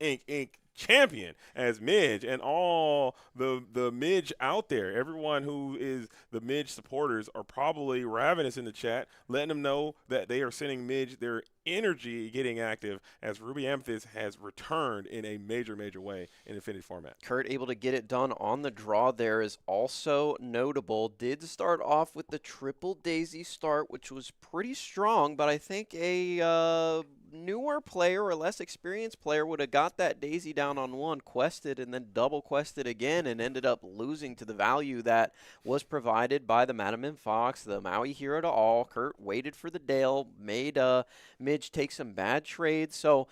Inc. champion as Midge, and all the Midge out there. Everyone who is the Midge supporters are probably ravenous in the chat, letting them know that they are sending Midge their energy getting active as Ruby Amethyst has returned in a major way in Infinity format.
Kurt able to get it done on the draw there is also notable. Did start off with the triple daisy start, which was pretty strong, but I think a newer player or less experienced player would have got that daisy down on 1, quested, and then double quested again, and ended up losing to the value that was provided by the Madam M Fox, the Maui hero to all. Kurt waited for the Dale, made Midge take some bad trades. So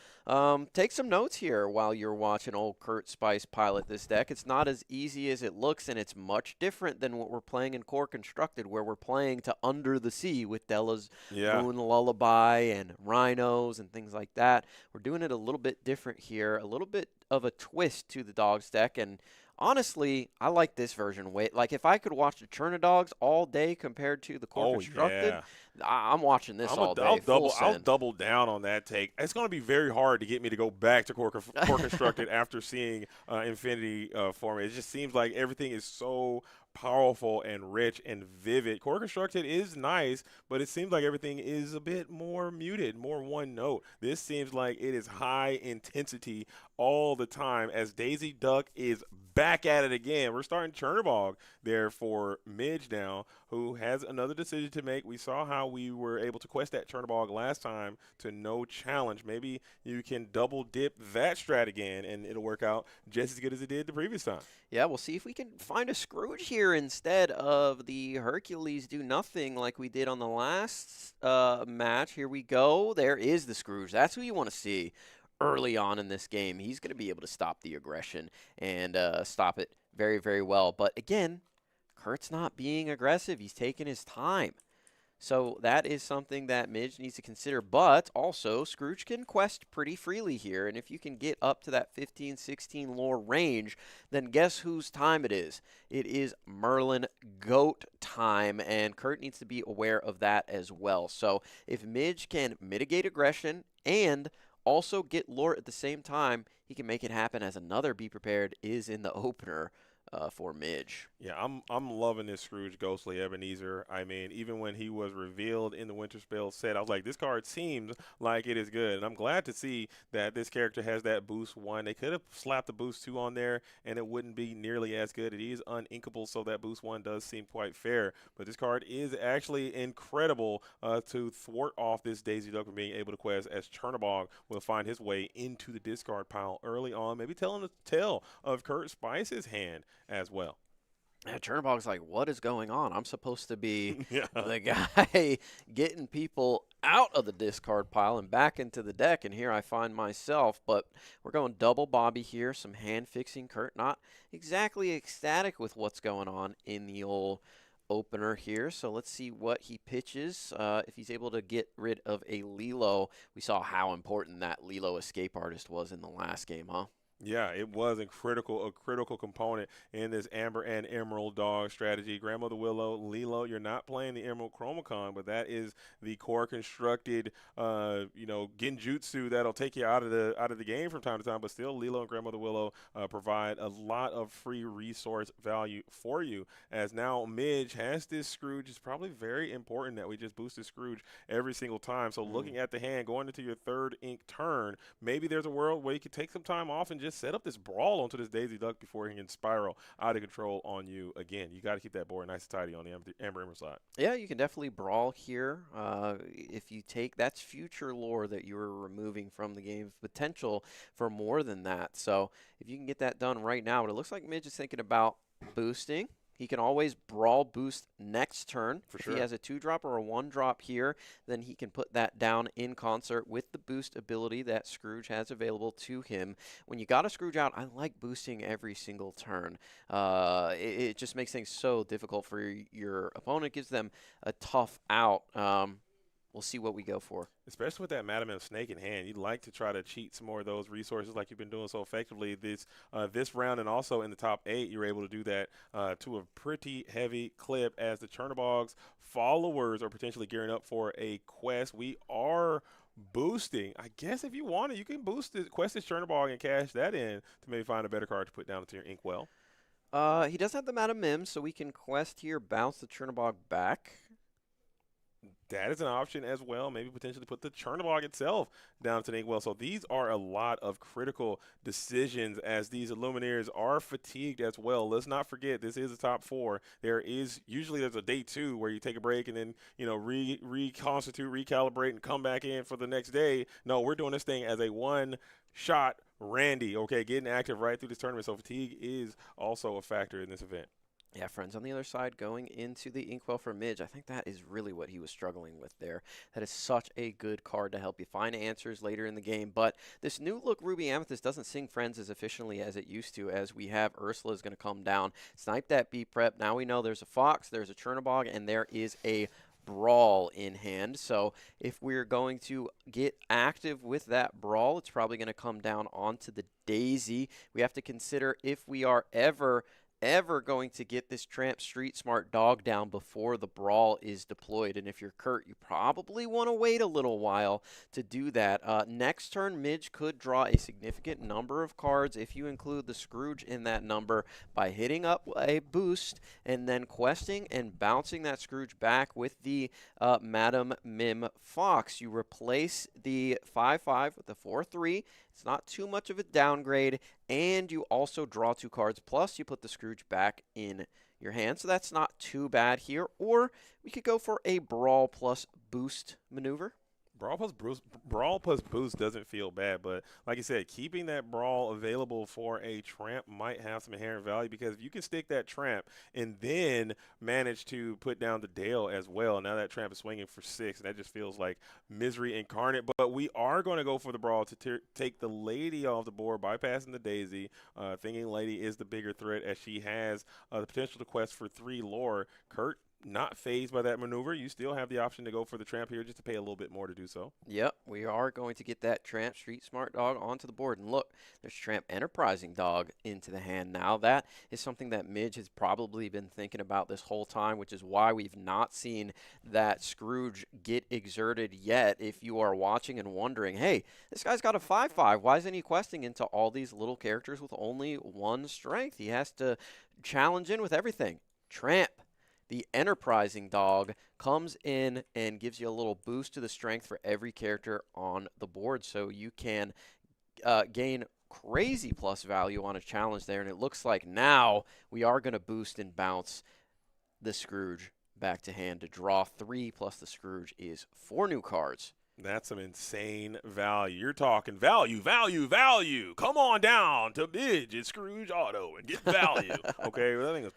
take some notes here while you're watching old Kurt Spice pilot this deck. It's not as easy as it looks, and it's much different than what we're playing in Core Constructed, where we're playing to Under the Sea with Della's Moon Lullaby and Rhinos and things like that. We're doing it a little bit different here, a little bit of a twist to the Dogs deck, and honestly, I like this version. Like, if I could watch the Churna Dogs all day compared to the Core Constructed, I'm watching this all day.
I'll double down on that take. It's going to be very hard to get me to go back to Core Constructed after seeing Infinity format. It just seems like everything is so powerful and rich and vivid. Core Constructed is nice, but it seems like everything is a bit more muted, more one note. This seems like it is high intensity all the time as Daisy Duck is back at it again. We're starting Chernobog there for Midge now, who has another decision to make. We saw how we were able to quest that Chernobog last time to no challenge. Maybe you can double dip that strat again, and it'll work out just as good as it did the previous time.
Yeah, we'll see if we can find a Scrooge here instead of the Hercules do nothing like we did on the last match. Here we go. There is the Scrooge. That's who you want to see early on in this game. He's going to be able to stop the aggression and stop it very, very well. But again, Kurt's not being aggressive. He's taking his time. So that is something that Midge needs to consider. But also, Scrooge can quest pretty freely here. And if you can get up to that 15, 16 lore range, then guess whose time it is? It is Merlin Goat time. And Kurt needs to be aware of that as well. So if Midge can mitigate aggression and also get lore at the same time, he can make it happen, as another Be Prepared is in the opener for Midge.
Yeah, I'm loving this Scrooge Ghostly Ebenezer. I mean, even when he was revealed in the Winter Spell set, I was like, this card seems like it is good. And I'm glad to see that this character has that boost 1. They could have slapped the boost 2 on there, and it wouldn't be nearly as good. It is uninkable, so that boost 1 does seem quite fair. But this card is actually incredible to thwart off this Daisy Duck from being able to quest, as Chernobog will find his way into the discard pile early on, maybe telling the tale of Kurt Spice's hand as well.
Yeah, Chernobog's like, what is going on? I'm supposed to be
Yeah.
the guy getting people out of the discard pile and back into the deck, and here I find myself. But we're going double Bobby here, some hand fixing. Kurt not exactly ecstatic with what's going on in the old opener here. So let's see what he pitches. If he's able to get rid of a Lilo. We saw how important that Lilo escape artist was in the last game, huh?
Yeah, it was a critical component in this Amber and Emerald dog strategy. Grandmother Willow, Lilo, you're not playing the Emerald Chromacon, but that is the core constructed, genjutsu that'll take you out of the game from time to time. But still, Lilo and Grandmother Willow provide a lot of free resource value for you. As now Midge has this Scrooge. It's probably very important that we just boost this Scrooge every single time. So looking at the hand, going into your third ink turn, maybe there's a world where you could take some time off and just set up this brawl onto this Daisy Duck before he can spiral out of control on you again. You got to keep that board nice and tidy on the Amber Emerald side.
Yeah, you can definitely brawl here. If you take, that's future lore that you were removing from the game, potential for more than that. So if you can get that done right now, but it looks like Midge is thinking about boosting. He can always brawl boost next turn.
For
if
sure.
he has a 2-drop or a 1-drop here, then he can put that down in concert with the boost ability that Scrooge has available to him. When you got a Scrooge out, I like boosting every single turn. It just makes things so difficult for your opponent. It gives them a tough out. We'll see what we go for.
Especially with that Madam M Snake in hand, you'd like to try to cheat some more of those resources like you've been doing so effectively this round, and also in the top 8, you're able to do that to a pretty heavy clip as the Chernobog's followers are potentially gearing up for a quest. We are boosting. I guess if you want it, you can boost it, quest this Chernobog and cash that in to maybe find a better card to put down into your Inkwell.
He does have the Madam Mim, so we can quest here, bounce the Chernobog back.
That is an option as well. Maybe potentially put the Chernobog itself down to the Inkwell. So these are a lot of critical decisions as these Illuminaires are fatigued as well. Let's not forget, this is a top 4. There's a day 2 where you take a break and then, reconstitute, recalibrate, and come back in for the next day. No, we're doing this thing as a one-shot Randy, okay, getting active right through this tournament. So fatigue is also a factor in this event.
Yeah, friends, on the other side, going into the Inkwell for Midge, I think that is really what he was struggling with there. That is such a good card to help you find answers later in the game. But this new look Ruby Amethyst doesn't sing Friends as efficiently as it used to, as we have Ursula is going to come down, snipe that B-Prep. Now we know there's a Fox, there's a Chernobog, and there is a Brawl in hand. So if we're going to get active with that Brawl, it's probably going to come down onto the Daisy. We have to consider if we are ever going to get this Tramp Street Smart dog down before the Brawl is deployed. And if you're Kurt, you probably want to wait a little while to do that. Next turn, Midge could draw a significant number of cards if you include the Scrooge in that number by hitting up a boost and then questing and bouncing that Scrooge back with the Madam Mim Fox. You replace the 5/5 with the 4/3, It's not too much of a downgrade, and you also draw 2 cards, plus you put the Scrooge back in your hand, so that's not too bad here. Or we could go for a Brawl plus Boost maneuver.
Brawl plus boost doesn't feel bad, but like you said, keeping that brawl available for a tramp might have some inherent value, because if you can stick that tramp and then manage to put down the Dale as well, now that tramp is swinging for 6, and that just feels like misery incarnate. But we are going to go for the brawl to take the Lady off the board, bypassing the Daisy, thinking Lady is the bigger threat as she has the potential to quest for 3 lore. Kurt, not phased by that maneuver. You still have the option to go for the tramp here, just to pay a little bit more to do so.
Yep, we are going to get that Tramp Street Smart Dog onto the board. And look, there's Tramp Enterprising Dog into the hand now. That is something that Midge has probably been thinking about this whole time, which is why we've not seen that Scrooge get exerted yet. If you are watching and wondering, hey, this guy's got a 5/5. Why isn't he questing into all these little characters with only 1 strength? He has to challenge in with everything. Tramp, the Enterprising Dog, comes in and gives you a little boost to the strength for every character on the board, so you can gain crazy plus value on a challenge there. And it looks like now we are going to boost and bounce the Scrooge back to hand to draw 3, plus the Scrooge is 4 new cards.
That's some insane value. You're talking value. Come on down to Midge and Scrooge Auto and get value. Okay, well, that thing is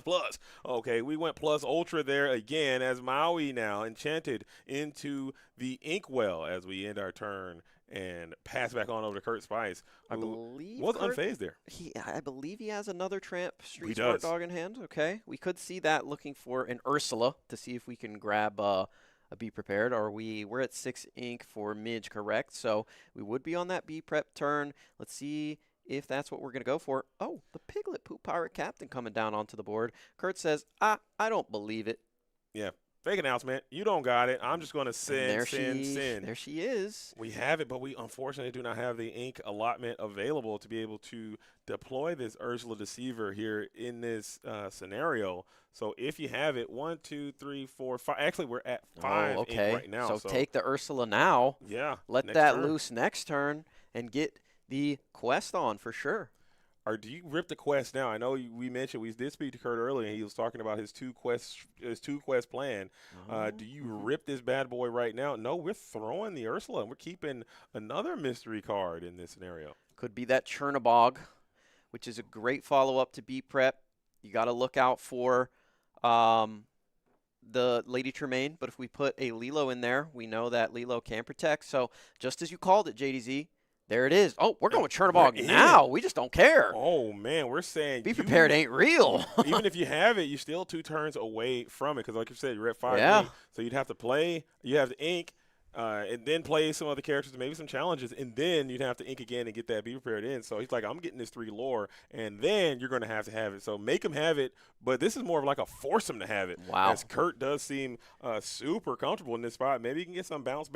plus. Okay, we went plus ultra there again as Maui now enchanted into the Inkwell as we end our turn and pass back on over to Kurt Spice,
I
who
believe
was
Kurt,
unfazed there.
I believe he has another Tramp Street
He
Smart
does.
Dog in hand. Okay, we could see that, looking for an Ursula to see if we can grab a Be Prepared. We're at 6 ink for Midge, correct? So we would be on that Be Prep turn. Let's see if that's what we're going to go for. Oh, the Piglet Poop Pirate Captain coming down onto the board. Kurt says, I don't believe it.
Yeah. Fake announcement. You don't got it. I'm just going to
And
send.
There she is.
We have it, but we unfortunately do not have the ink allotment available to be able to deploy this Ursula Deceiver here in this scenario. So if you have it, 1, 2, 3, 4, 5. Actually, we're at 5
Oh, okay.
ink right now.
So take the Ursula now.
Yeah.
Let
next
that
turn.
loose next turn and get the quest on for sure.
Or do you rip the quest now? I know we mentioned, we did speak to Kurt earlier, and he was talking about his two quest plan. Do you rip this bad boy right now? No, we're throwing the Ursula, and we're keeping another mystery card in this scenario.
Could be that Chernabog, which is a great follow-up to Be Prep. You got to look out for the Lady Tremaine, but if we put a Lilo in there, we know that Lilo can protect. So just as you called it, JDZ, there it is. Oh, we're going with Chernabog now. We just don't care.
Oh, man, we're saying
Be Prepared ain't real.
Even if you have it, you're still 2 turns away from it, because like you said, you're at 5
Yeah.
ink, so you'd have to play. You have the ink. And then play some other characters, maybe some challenges, and then you'd have to ink again and get that Be Prepared in. So he's like, I'm getting this 3 lore, and then you're going to have it. So make him have it, but this is more of like a force him to have it.
Wow.
As Kurt does seem super comfortable in this spot. Maybe you can get some bounce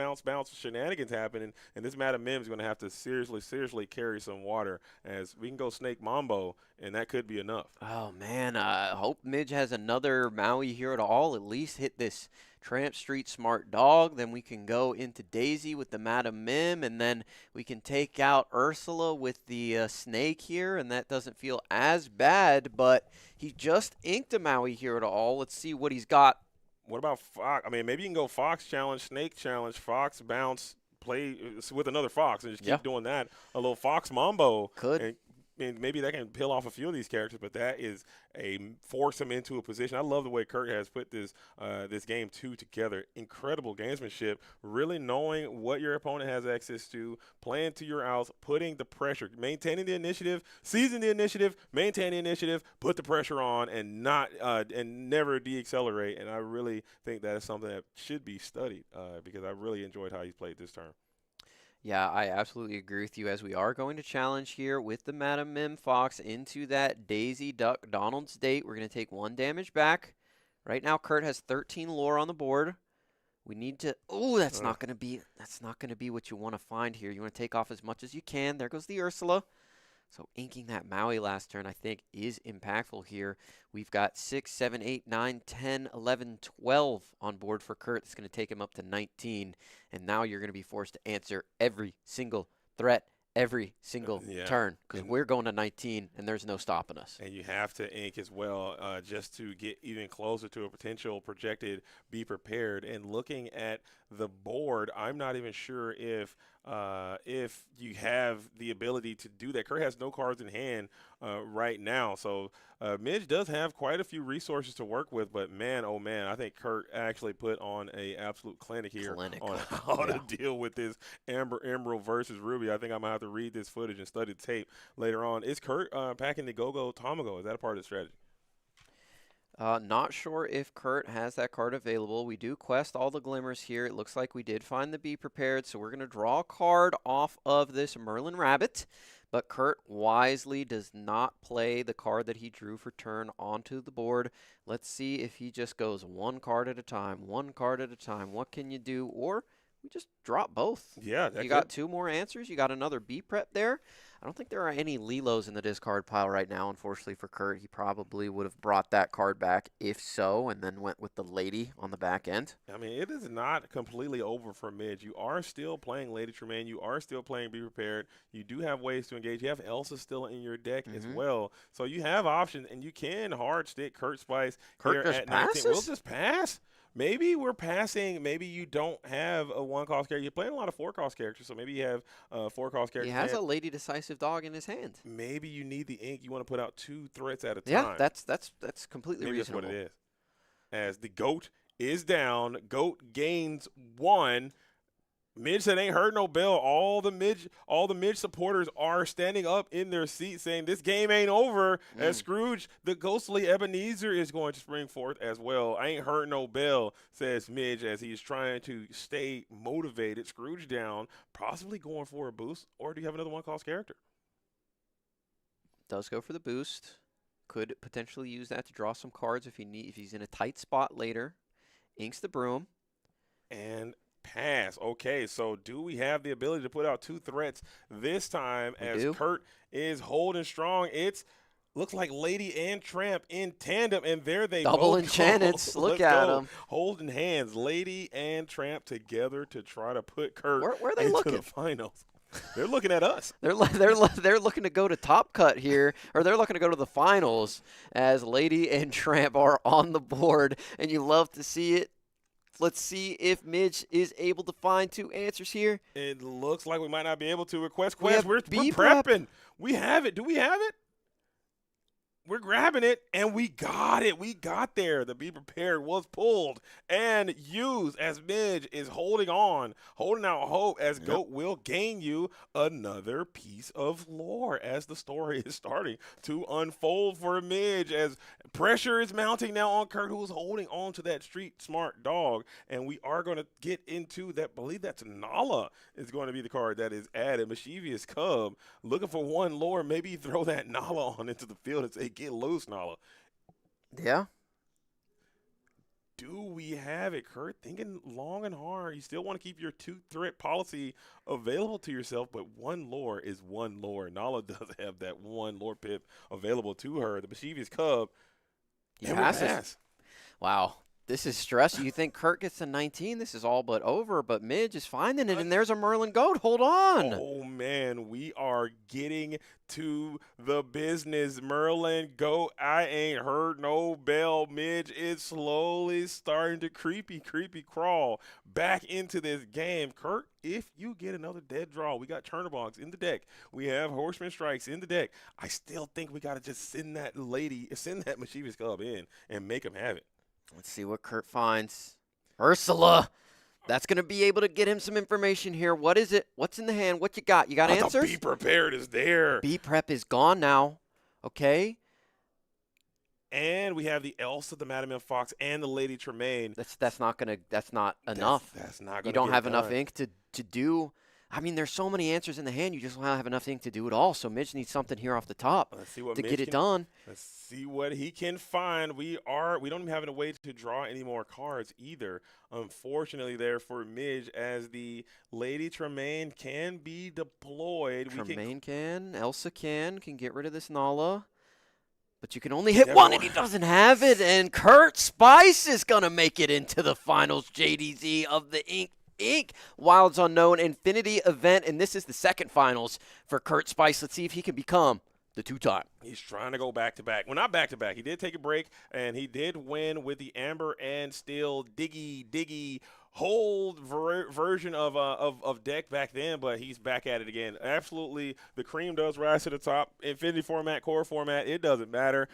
shenanigans happening, and this Madam Mim's going to have to seriously carry some water, as we can go Snake Mambo, and that could be enough.
Oh, man. I hope Midge has another Maui hero to all. At least hit this Tramp Street Smart Dog. Then we can go into Daisy with the Madam Mim, and then we can take out Ursula with the snake here, and that doesn't feel as bad, but he just inked a Maui hero to all. Let's see what he's got.
What about Fox? I mean, maybe you can go Fox challenge, Snake challenge, Fox bounce, play with another Fox, and just keep doing that. A little Fox Mambo.
Could.
And maybe that can peel off a few of these characters, but that is force him into a position. I love the way Kurt has put this game 2 together. Incredible gamesmanship, really knowing what your opponent has access to, playing to your outs, putting the pressure, maintaining the initiative, seizing the initiative, maintain the initiative, put the pressure on, and not and never deaccelerate. And I really think that is something that should be studied, because I really enjoyed how he played this turn.
Yeah, I absolutely agree with you, as we are going to challenge here with the Madam Mim Fox into that Daisy Duck Donald's date. We're going to take 1 damage back. Right now, Kurt has 13 lore on the board. We need to. Oh, that's not going to be what you want to find here. You want to take off as much as you can. There goes the Ursula. So inking that Maui last turn, I think, is impactful here. We've got 6, 7, 8, 9, 10, 11, 12 on board for Kurt. It's going to take him up to 19. And now you're going to be forced to answer every single threat every single turn because we're going to 19 and there's no stopping us.
And you have to ink as well just to get even closer to a potential projected be prepared. And looking at the board, I'm not even sure if you have the ability to do that. Kurt has no cards in hand right now. So Midge does have quite a few resources to work with, but man, oh man, I think Kurt actually put on a absolute clinic here on how to deal with this Amber Emerald versus Ruby. I think I'm going to have to read this footage and study the tape later on. Is Kurt packing the Go-Go Tamago? Is that a part of the strategy?
Not sure if Kurt has that card available. We do quest all the glimmers here. It looks like we did find the Be Prepared, so we're going to draw a card off of this Merlin Rabbit. But Kurt wisely does not play the card that he drew for turn onto the board. Let's see if he just goes one card at a time, one card at a time. What can you do? Or we just drop both.
Yeah,
you got two more answers. You got another B prep there. I don't think there are any Lilos in the discard pile right now, unfortunately for Kurt. He probably would have brought that card back if so, and then went with the Lady on the back end.
I mean, it is not completely over for Midge. You are still playing Lady Tremaine. You are still playing Be Prepared. You do have ways to engage. You have Elsa still in your deck as well. So you have options, and you can hard stick Kurt Spice here at 19. We'll just pass. Maybe we're passing. Maybe you don't have a one-cost character. You're playing a lot of four-cost characters, so maybe you have four-cost characters.
He has a Lady Decisive Dog in his hand.
Maybe you need the ink. You want to put out 2 threats at a time.
Yeah, that's completely reasonable.
That's what it is. As the GOAT is down, GOAT gains 1. Midge said ain't heard no bell. All the Midge supporters are standing up in their seats saying this game ain't over. As Scrooge, the ghostly Ebenezer, is going to spring forth as well. I ain't heard no bell, says Midge as he's trying to stay motivated. Scrooge down, possibly going for a boost, or do you have another one-cost character?
Does go for the boost. Could potentially use that to draw some cards if he's in a tight spot later. Inks the Broom.
And pass. Okay, so do we have the ability to put out 2 threats this time as Kurt is holding strong? It's looks like Lady and Tramp in tandem, and there they
double
both
enchantments.
Go.
Look at them
holding hands. Lady and Tramp together to try to put Kurt
where are they
into
looking?
The finals. They're looking at us.
They're looking to go to Top Cut here, or they're looking to go to the finals as Lady and Tramp are on the board, and you love to see it. Let's see if Midge is able to find 2 answers here.
It looks like we might not be able to. Request
We
quest.
have
We're prepping. We have it. Do we have it? We're grabbing it, and we got it. We got there. The Be Prepared was pulled and used as Midge is holding on, holding out hope as GOAT will gain you another piece of lore as the story is starting to unfold for Midge as pressure is mounting now on Kurt, who is holding on to that street smart dog. And we are going to get into that. I believe that's Nala is going to be the card that is added. Mischievous Cub looking for 1 lore. Maybe throw that Nala on into the field and say, get loose, Nala.
Yeah.
Do we have it, Kurt? Thinking long and hard. You still want to keep your 2-threat policy available to yourself, but 1 lore is 1 lore. Nala does have that 1 lore pip available to her. The Mischievous Cub.
He passes. Wow. This is stress. You think Kurt gets to 19, this is all but over, but Midge is finding it, and there's a Merlin Goat. Hold on.
Oh, man, we are getting to the business. Merlin Goat, I ain't heard no bell. Midge is slowly starting to creepy crawl back into this game. Kurt, if you get another dead draw, we got Churnabogs in the deck. We have Horseman Strikes in the deck. I still think we got to just send that Mischievous Cub in and make him have it.
Let's see what Kurt finds. Ursula. That's going to be able to get him some information here. What is it? What's in the hand? What you got? You got answers?
Be Prepared is there.
Be Prep is gone now. Okay.
And we have the Elsa, the Madam M. Fox, and the Lady Tremaine.
That's not enough.
That's not gonna
You don't
get
have
it
enough
done.
ink to do. I mean, there's so many answers in the hand. You just don't have enough ink to do it all. So Midge needs something here off the top
Let's see what
to
Midge
get it
can-
done.
Let's see what he can find. We don't even have a way to draw any more cards either. Unfortunately, there for Midge, as the Lady Tremaine can be deployed.
Tremaine Elsa can get rid of this Nala. But you can only hit 1, and he doesn't have it. And Kurt Spice is going to make it into the finals, JDZ, of the Ink Inc. Wilds Unknown Infinity event, and this is the second finals for Kurt Spice. Let's see if he can become the two-time.
He's trying to go back-to-back. Well, not back-to-back. He did take a break, and he did win with the Amber and Steel Diggy whole version of deck back then, but he's back at it again. Absolutely, the cream does rise to the top. Infinity format, core format, it doesn't matter.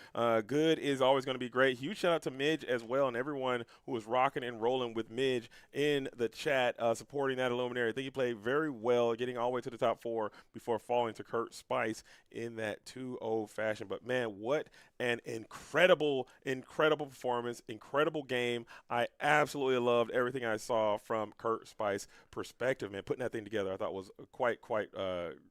Good is always going to be great. Huge shout out to Midge as well, and everyone who was rocking and rolling with Midge in the chat, supporting that Illuminary. I think he played very well, getting all the way to the top 4 before falling to Kurt Spice in that 2-0 fashion. But man, what an incredible performance, incredible game. I absolutely loved everything I saw from Kurt Spice perspective, man. Putting that thing together, I thought was quite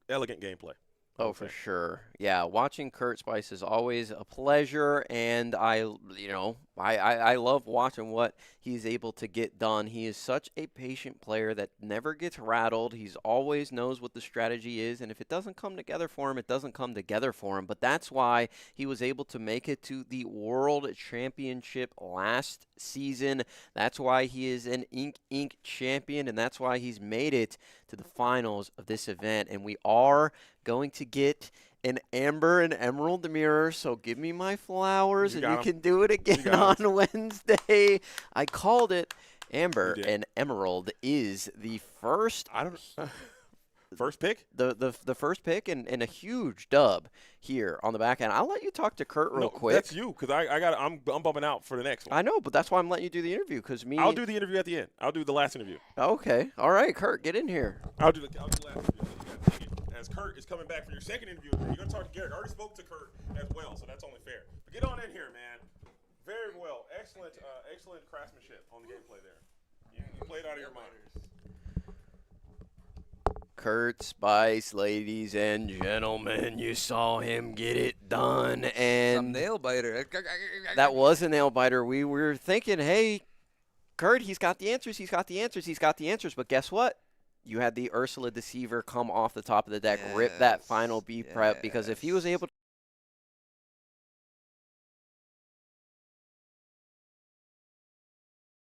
elegant gameplay.
Oh, for sure. Yeah, watching Kurt Spice is always a pleasure, and I love watching what he's able to get done. He is such a patient player that never gets rattled. He's always knows what the strategy is, and if it doesn't come together for him, it doesn't come together for him. But that's why he was able to make it to the World Championship last season. That's why he is an Inc. champion, and that's why he's made it to the finals of this event. And we are going to get an Amber and Emerald mirror, so give me my flowers, and you can do it again on Wednesday. I called it. Amber and Emerald is the first.
First pick?
The first pick and a huge dub here on the back end. I'll let you talk to Kurt real quick.
That's you, because I'm bumping out for the next one.
I know, but that's why I'm letting you do the interview, because
I'll do the interview at the end. I'll do the last interview.
Okay. All right, Kurt, get in here.
I'll do the last interview. As Kurt is coming back for your second interview, you're going to talk to Garrick. I already spoke to Kurt as well, so that's only fair. But get on in here, man. Very well. Excellent craftsmanship on the gameplay there. You played out of your mind.
Kurt Spice, ladies and gentlemen, you saw him get it done, and
some nail biter.
That was a nail biter. We were thinking, hey, Kurt, he's got the answers. But guess what? You had the Ursula Deceiver come off the top of the deck, rip that final B prep, because if he was able to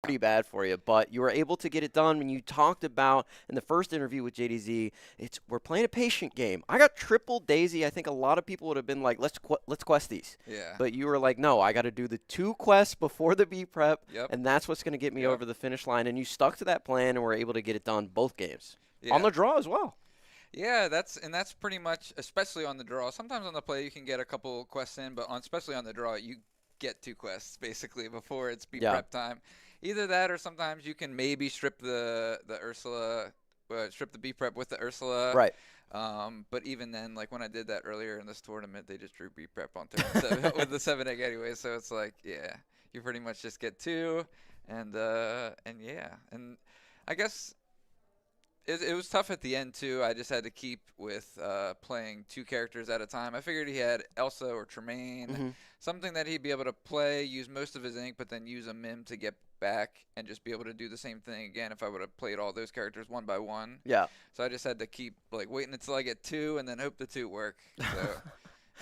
pretty bad for you, but you were able to get it done. When you talked about in the first interview with JDZ, we're playing a patient game. I got triple Daisy. I think a lot of people would have been like, let's quest these.
Yeah.
But you were like, no, I got to do the 2 quests before the B prep,
Yep.
and that's what's going to get me over the finish line. And you stuck to that plan and were able to get it done both games on the draw as well.
Yeah, that's pretty much, especially on the draw. Sometimes on the play you can get a couple quests in, but especially on the draw you get 2 quests basically before it's B prep time. Either that, or sometimes you can maybe strip the Ursula, strip the B prep with the Ursula.
Right.
But even then, like when I did that earlier in this tournament, they just drew B prep on turn 7 with the 7 egg anyway. So it's like, yeah, you pretty much just get 2, and yeah, and I guess it was tough at the end too. I just had to keep with playing 2 characters at a time. I figured he had Elsa or Tremaine, something that he'd be able to play, use most of his ink, but then use a Mim to get back and just be able to do the same thing again if I would have played all those characters one by one.
Yeah.
So I just had to keep like waiting until I get 2 and then hope the 2 work. So.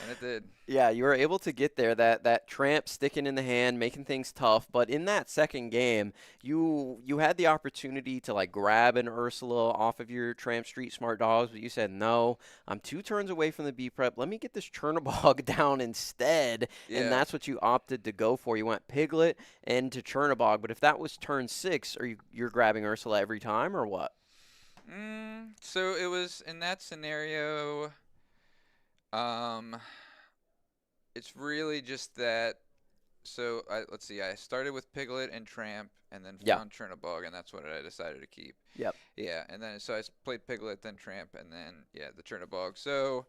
And it did.
Yeah, you were able to get there, that tramp sticking in the hand, making things tough. But in that second game, you had the opportunity to like grab an Ursula off of your tramp street smart dogs, but you said, no, I'm 2 turns away from the B prep. Let me get this Chernobog down instead.
Yeah.
And that's what you opted to go for. You went Piglet and to Chernobog. But if that was turn 6, you're grabbing Ursula every time or what?
So it was in that scenario. It's really just that. So let's see. I started with Piglet and Tramp, and then found Chernobog, and that's what I decided to keep.
Yep.
Yeah, and then so I played Piglet, then Tramp, and then the Chernobog. So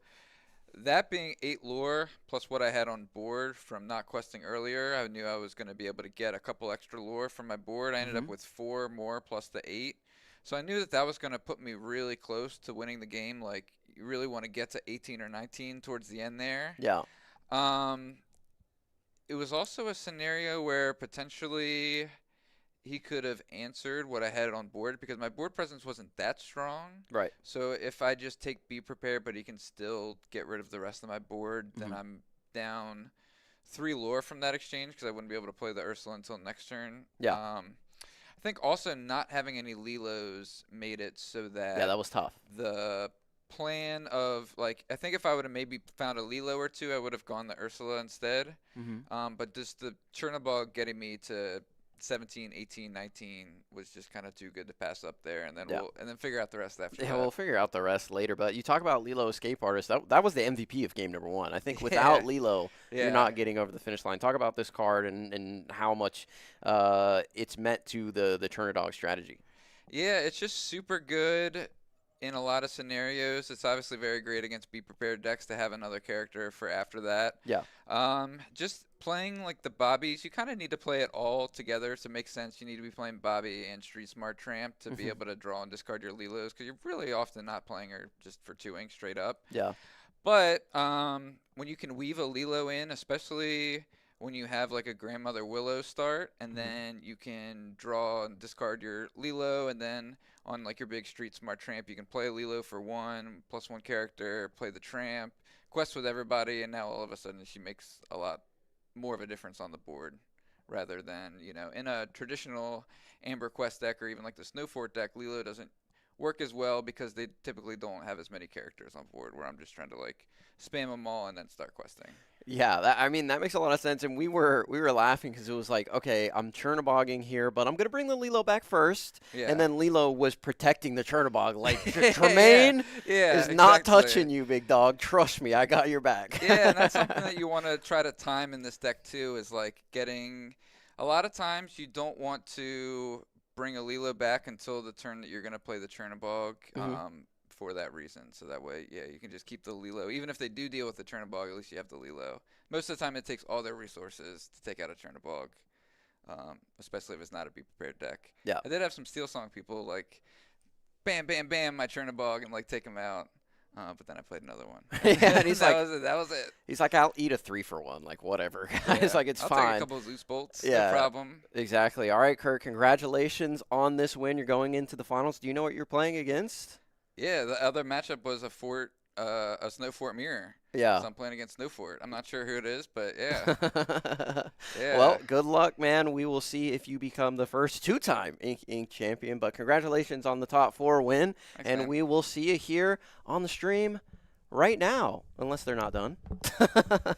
that being 8 lore plus what I had on board from not questing earlier, I knew I was going to be able to get a couple extra lore from my board. I ended up with 4 more plus the 8. So I knew that was going to put me really close to winning the game. Like, you really want to get to 18 or 19 towards the end there.
Yeah.
It was also a scenario where potentially he could have answered what I had on board because my board presence wasn't that strong.
Right.
So if I just take Be Prepared, but he can still get rid of the rest of my board, then I'm down 3 lore from that exchange because I wouldn't be able to play the Ursula until next turn.
Yeah.
I think also not having any Lilos made it so that
Yeah, that was tough.
the plan of like I think if I would have maybe found a Lilo or two, I would have gone the Ursula instead. But just the Chernobog getting me to 17, 18, 19 was just kind of too good to pass up there, and then
Yeah.
we'll figure out the rest after
Yeah,
that.
we'll figure out the rest later. But you talk about Lilo Escape Artist. That was the MVP of game number 1. I think without Lilo,
Yeah.
you're not getting over the finish line. Talk about this card and how much it's meant to the Chernodog strategy.
Yeah, it's just super good in a lot of scenarios. It's obviously very great against Be Prepared decks to have another character for after that.
Yeah.
Just playing like the Bobbies, you kind of need to play it all together to make sense. You need to be playing Bobby and Street Smart Tramp to be able to draw and discard your Lilos, because you're really often not playing her just for 2 ink straight up.
Yeah.
But when you can weave a Lilo in, especially when you have like a Grandmother Willow start, and then you can draw and discard your Lilo, and then on like your big Street Smart Tramp, you can play a Lilo for 1+1 character, play the Tramp, quest with everybody, and now all of a sudden she makes a lot more of a difference on the board, rather than, you know, in a traditional Amber Quest deck or even like the Snowfort deck, Lilo doesn't work as well because they typically don't have as many characters on board, where I'm just trying to like spam them all and then start questing.
Yeah, I mean, that makes a lot of sense. And we were laughing because it was like, okay, I'm Chernobogging here, but I'm going to bring the Lilo back first.
Yeah.
And then Lilo was protecting the Chernobog. Like, Tremaine is not touching you, big dog. Trust me, I got your back.
Yeah, and that's something that you want to try to time in this deck too, is like getting – a lot of times you don't want to bring a Lilo back until the turn that you're going to play the Chernobog. For that reason. So that way, yeah, you can just keep the Lilo. Even if they do deal with the Chernobog, at least you have the Lilo. Most of the time, it takes all their resources to take out a Chernobog, especially if it's not a Be Prepared deck.
Yeah.
I did have some Steel Song people, like, bam, bam, bam, my Chernobog, and, like, take him out. But then I played another one.
Yeah, and he's
that
like,
was it.
He's like, I'll eat a 3-for-1, like whatever. It's like, it's
I'll
fine.
take a couple of Zeus bolts.
Yeah,
No problem.
Exactly. All right, Kurt, congratulations on this win. You're going into the finals. Do you know what you're playing against?
Yeah, the other matchup was a Snow Fort Mirror.
Yeah.
So I'm playing against Snow Fort. I'm not sure who it is, but yeah. Yeah.
Well, good luck, man. We will see if you become the first 2-time Inc. champion. But congratulations on the top 4 win.
Thanks,
and
man.
we will see you here on the stream right now, unless they're not done,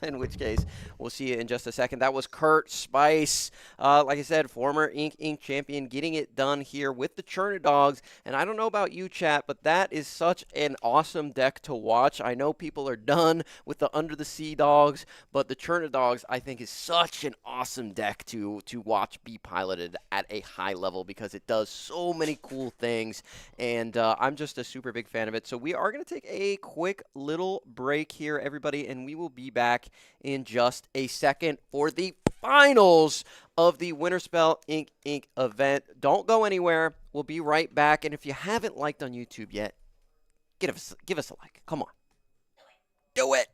in which case we'll see you in just a second. That was Kurt Spice, like I said, former Inc. champion, getting it done here with the Chernodogs. And I don't know about you, chat, but that is such an awesome deck to watch. I know people are done with the Under the Sea Dogs, but the Chernodogs, I think, is such an awesome deck to watch be piloted at a high level, because it does so many cool things, and I'm just a super big fan of it. So we are going to take a quick little break here, everybody, and we will be back in just a second for the finals of the Winterspell Inc. event. Don't go anywhere. We'll be right back. And if you haven't liked on YouTube yet, give us a like. Come on. Do it.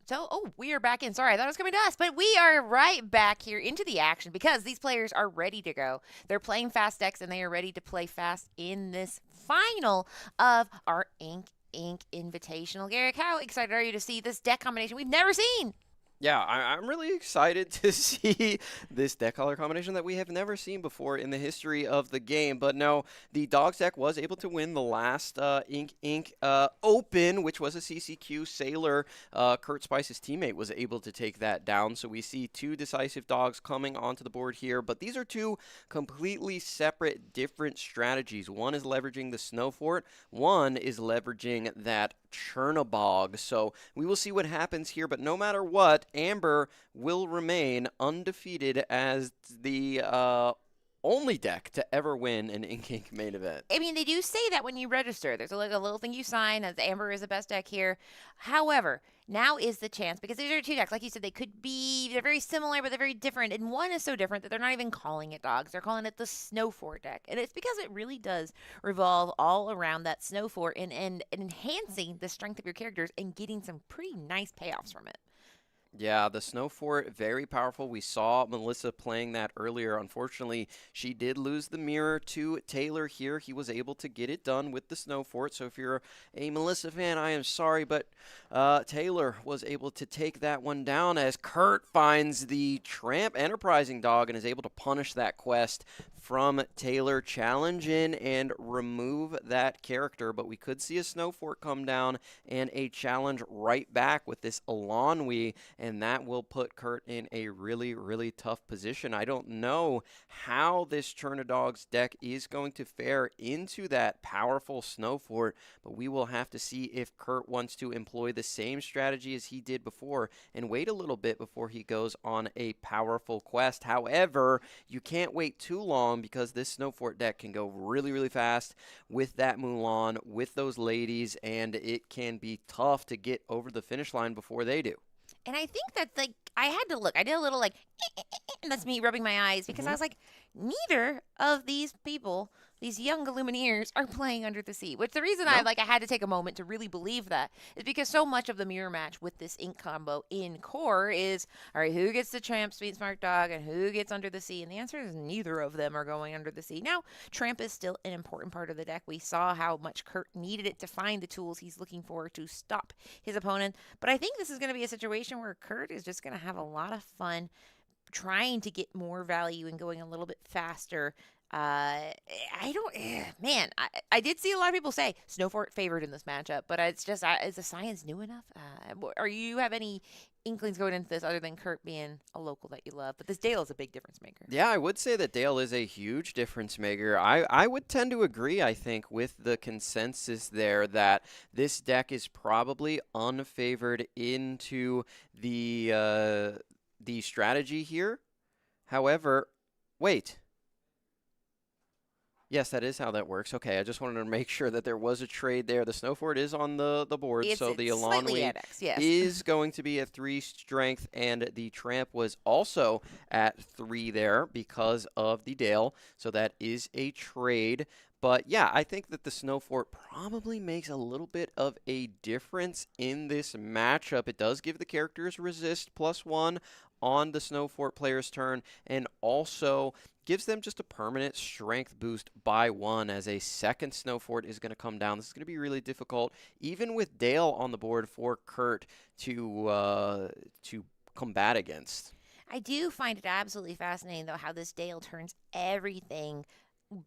So, we are back in. Sorry, I thought it was coming to us, but we are right back here into the action because these players are ready to go. They're playing fast decks, and they are ready to play fast in this final of our Ink Invitational. Garrick, how excited are you to see this deck combination we've never seen?
Yeah, I'm really excited to see this deck color combination that we have never seen before in the history of the game. But no, the Dogs deck was able to win the last Ink Open, which was a CCQ. Sailor, Kurt Spice's teammate, was able to take that down. So we see 2 decisive Dogs coming onto the board here. But these are 2 completely separate, different strategies. One is leveraging the Snow Fort. One is leveraging that Chernobog. So we will see what happens here. But no matter what, Amber will remain undefeated as the only deck to ever win an Ink main event.
I mean, they do say that when you register. There's a little thing you sign as Amber is the best deck here. However, now is the chance, because these are 2 decks. Like you said, they're very similar, but they're very different. And one is so different that they're not even calling it Dogs. They're calling it the Snow Fort deck. And it's because it really does revolve all around that Snow Fort and enhancing the strength of your characters and getting some pretty nice payoffs from it.
Yeah, the Snow Fort, very powerful. We saw Melissa playing that earlier. Unfortunately, she did lose the mirror to Taylor here. He was able to get it done with the Snow Fort. So if you're a Melissa fan, I am sorry, but Taylor was able to take that one down as Kurt finds the Tramp Enterprising Dog and is able to punish that quest from Taylor, challenge in and remove that character. But we could see a Snow Fort come down and a challenge right back with this Elanwi, and that will put Kurt in a really, really tough position. I don't know how this Chernodog's deck is going to fare into that powerful Snow Fort, but we will have to see if Kurt wants to employ the same strategy as he did before and wait a little bit before he goes on a powerful quest. However, you can't wait too long because this Snow Fort deck can go really, really fast with that Mulan, with those ladies, and it can be tough to get over the finish line before they do.
And I think that, like, I had to look. I did a little, like, and that's me rubbing my eyes because I was like, neither of these people, these young Lumineers, are playing Under the Sea. Which the reason I had to take a moment to really believe that is because so much of the mirror match with this Ink combo in core is, all right, who gets the Tramp Speed Smart Dog and who gets Under the Sea? And the answer is neither of them are going Under the Sea. Now, Tramp is still an important part of the deck. We saw how much Kurt needed it to find the tools he's looking for to stop his opponent. But I think this is going to be a situation where Kurt is just going to have a lot of fun trying to get more value and going a little bit faster. I did see a lot of people say Snow Fort favored in this matchup, but it's just, is the science new enough? Or you have any inklings going into this other than Kurt being a local that you love? But this Dale is a big difference maker.
Yeah, I would say that Dale is a huge difference maker. I would tend to agree, I think, with the consensus there that this deck is probably unfavored into the strategy here. However, wait. Yes, that is how that works. Okay, I just wanted to make sure that there was a trade there. The Snow Fort is on the board, so the Elanwi is going to be at 3 strength, and the Tramp was also at 3 there because of the Dale, so that is a trade. But yeah, I think that the Snow Fort probably makes a little bit of a difference in this matchup. It does give the characters resist +1 on the Snow Fort player's turn, and also gives them just a permanent strength boost by 1 as a second Snow Fort is going to come down. This is going to be really difficult, even with Dale on the board for Kurt to combat against.
I do find it absolutely fascinating, though, how this Dale turns everything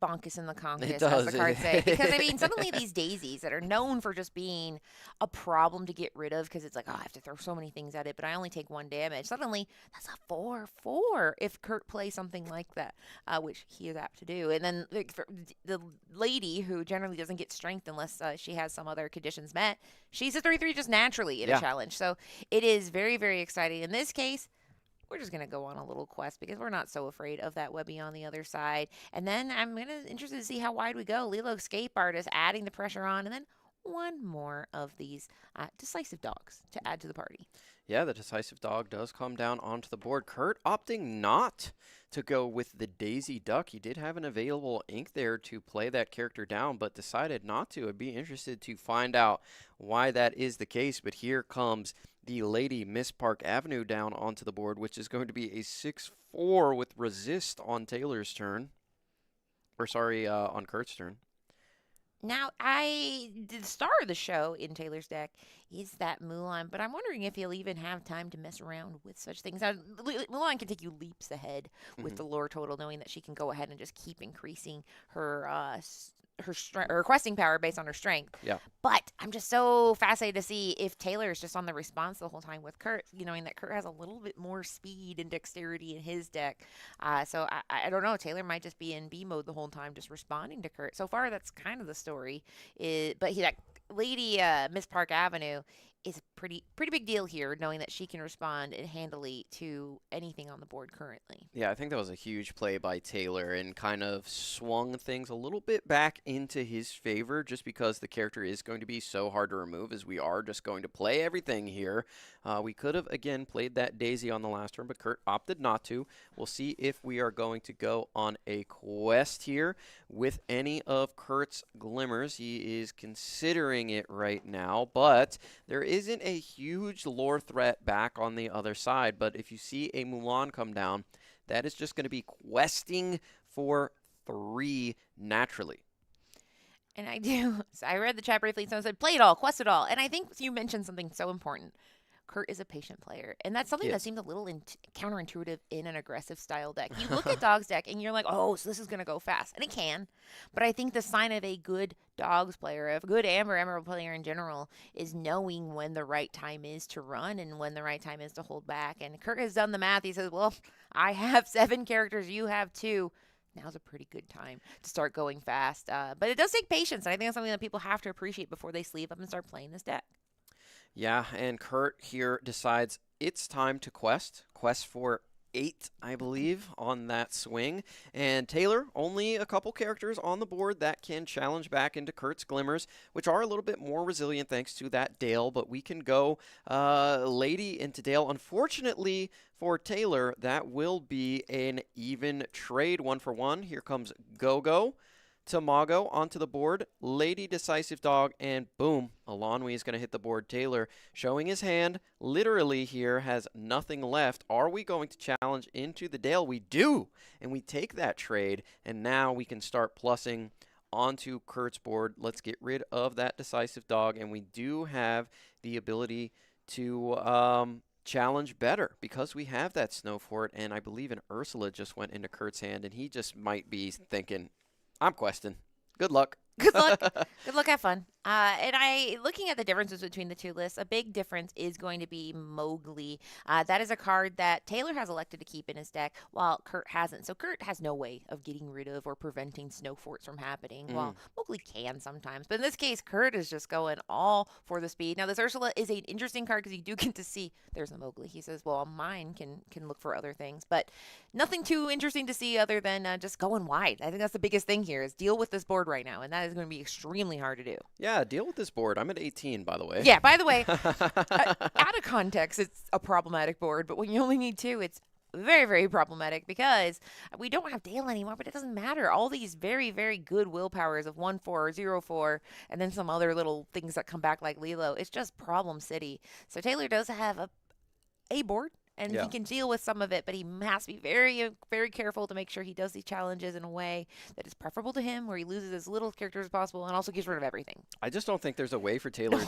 bonkus in the conkus, as the cards say. Because, I mean, suddenly these daisies that are known for just being a problem to get rid of because it's like, oh, I have to throw so many things at it, but I only take 1 damage. Suddenly, that's a 4/4 if Kurt plays something like that, which he is apt to do. And then for the lady who generally doesn't get strength unless she has some other conditions met, she's a 3/3 just naturally in a challenge. So it is very, very exciting. In this case, we're just going to go on a little quest because we're not so afraid of that Webby on the other side. And then I'm interested to see how wide we go. Lilo Escape Artist adding the pressure on, and then one more of these decisive dogs to add to the party.
Yeah, the decisive dog does come down onto the board. Kurt opting not to go with the Daisy Duck. He did have an available ink there to play that character down, but decided not to. I'd be interested to find out why that is the case, but here comes the Lady Miss Park Avenue down onto the board, which is going to be a 6/4 with resist on Taylor's turn. Or sorry, on Kurt's turn.
Now, the star of the show in Taylor's deck is that Mulan, but I'm wondering if he'll even have time to mess around with such things. Now, Mulan can take you leaps ahead with the lore total, knowing that she can go ahead and just keep increasing her her questing power based on her strength.
Yeah.
But I'm just so fascinated to see if Taylor is just on the response the whole time with Kurt, knowing that Kurt has a little bit more speed and dexterity in his deck. So I don't know. Taylor might just be in B mode the whole time, just responding to Kurt. So far, that's kind of the story. But that Lady Miss Park Avenue is a pretty big deal here, knowing that she can respond handily to anything on the board currently.
Yeah, I think that was a huge play by Taylor and kind of swung things a little bit back into his favor just because the character is going to be so hard to remove as we are just going to play everything here. We could have, again, played that Daisy on the last turn, but Kurt opted not to. We'll see if we are going to go on a quest here with any of Kurt's glimmers. He is considering it right now, but there isn't a huge lore threat back on the other side. But if you see a Mulan come down, that is just going to be questing for 3 naturally.
And I do. So I read the chat briefly. Someone said, play it all, quest it all. And I think you mentioned something so important. Kurt is a patient player. And that's something that seems a little counterintuitive in an aggressive style deck. You look at Dog's deck and you're like, oh, so this is going to go fast. And it can. But I think the sign of a good Dogs player, a good Emerald player in general, is knowing when the right time is to run and when the right time is to hold back. And Kurt has done the math. He says, well, I have 7 characters. You have 2. Now's a pretty good time to start going fast. But it does take patience. And I think that's something that people have to appreciate before they sleeve up and start playing this deck.
Yeah, and Kurt here decides it's time to quest for 8, I believe, on that swing. And Taylor, only a couple characters on the board that can challenge back into Kurt's glimmers, which are a little bit more resilient thanks to that Dale. But we can go Lady into Dale. Unfortunately for Taylor, that will be an even trade 1-for-1. Here comes Go-Go. Tamago onto the board, Lady Decisive Dog, and boom, Alonwi is going to hit the board. Taylor showing his hand, literally here has nothing left. Are we going to challenge into the Dale? We do, and we take that trade, and now we can start plussing onto Kurt's board. Let's get rid of that Decisive Dog, and we do have the ability to challenge better because we have that Snow Fort, and I believe an Ursula just went into Kurt's hand, and he just might be thinking, I'm questing. Good luck.
Good luck. Good luck. Have fun. Looking at the differences between the two lists, a big difference is going to be Mowgli. That is a card that Taylor has elected to keep in his deck, while Kurt hasn't. So Kurt has no way of getting rid of or preventing snow forts from happening, while Mowgli can sometimes. But in this case, Kurt is just going all for the speed. Now, this Ursula is an interesting card because you do get to see, there's the Mowgli. He says, well, mine can look for other things, but nothing too interesting to see other than just going wide. I think that's the biggest thing here is deal with this board right now, and that is going to be extremely hard to do.
Yeah, deal with this board. I'm at 18, by the way.
Yeah, by the way, out of context, it's a problematic board, but when you only need 2, it's very, very problematic because we don't have Dale anymore, but it doesn't matter. All these very, very good willpowers of 1-4 or 0-4, and then some other little things that come back like Lilo. It's just problem city. So Taylor does have a board. And he can deal with some of it, but he has to be very, very careful to make sure he does these challenges in a way that is preferable to him, where he loses as little characters as possible and also gets rid of everything.
I just don't think there's a way for Taylor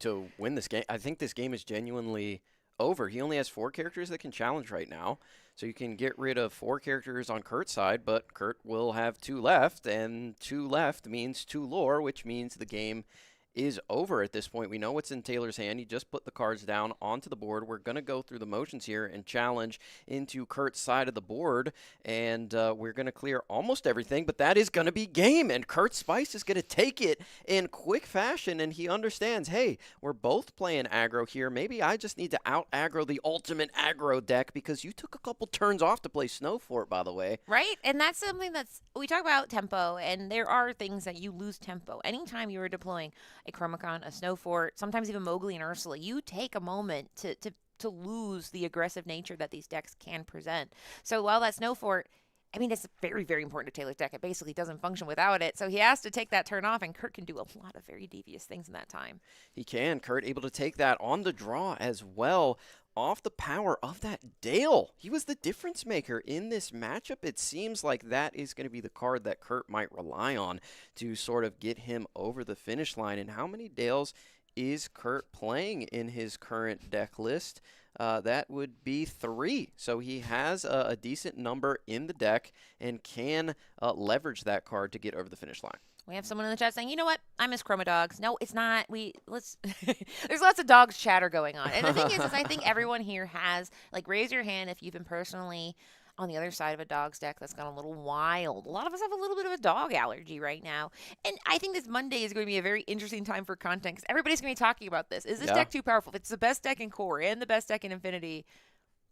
to win this game. I think this game is genuinely over. He only has 4 characters that can challenge right now. So you can get rid of 4 characters on Kurt's side, but Kurt will have 2 left, and 2 left means 2 lore, which means the game is over at this point. We know what's in Taylor's hand. He just put the cards down onto the board. We're going to go through the motions here and challenge into Kurt's side of the board, and we're going to clear almost everything, but that is going to be game, and Kurt Spice is going to take it in quick fashion, and he understands, hey, we're both playing aggro here. Maybe I just need to out-aggro the ultimate aggro deck because you took a couple turns off to play Snow Fort, by the way.
Right, and that's something we talk about tempo, and there are things that you lose tempo. Anytime you are deploying a Chromacon, a Snow Fort, sometimes even Mowgli and Ursula, you take a moment to lose the aggressive nature that these decks can present. So while that Snow Fort I mean, it's very, very important to Taylor's deck. It basically doesn't function without it. So he has to take that turn off, and Kurt can do a lot of very devious things in that time.
He can. Kurt able to take that on the draw as well. Off the power of that Dale. He was the difference maker in this matchup. It seems like that is going to be the card that Kurt might rely on to sort of get him over the finish line. And how many Dales is Kurt playing in his current deck list? That would be 3. So he has a decent number in the deck and can leverage that card to get over the finish line.
We have someone in the chat saying, you know what? I miss Chroma Dogs. No, it's not. There's lots of dogs chatter going on. And the thing is I think everyone here has, like, raise your hand if you've been personally on the other side of a dog's deck that's gone a little wild. A lot of us have a little bit of a dog allergy right now. And I think this Monday is going to be a very interesting time for content because everybody's going to be talking about this. Is this deck too powerful? If it's the best deck in Core and the best deck in Infinity,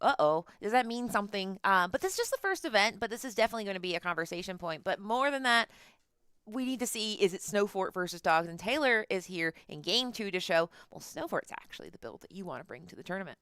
does that mean something? But this is just the first event, but this is definitely going to be a conversation point. But more than that, we need to see, is it Snowfort versus Dogs? And Taylor is here in Game 2 to show, well, Snowfort's actually the build that you want to bring to the tournament.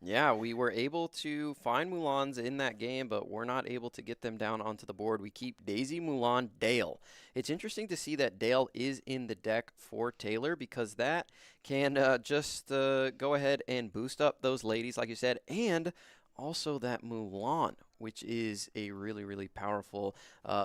Yeah, we were able to find Mulans in that game, but we're not able to get them down onto the board. We keep Daisy, Mulan, Dale. It's interesting to see that Dale is in the deck for Taylor because that can just go ahead and boost up those ladies, like you said, and also that Mulan, which is a really, really powerful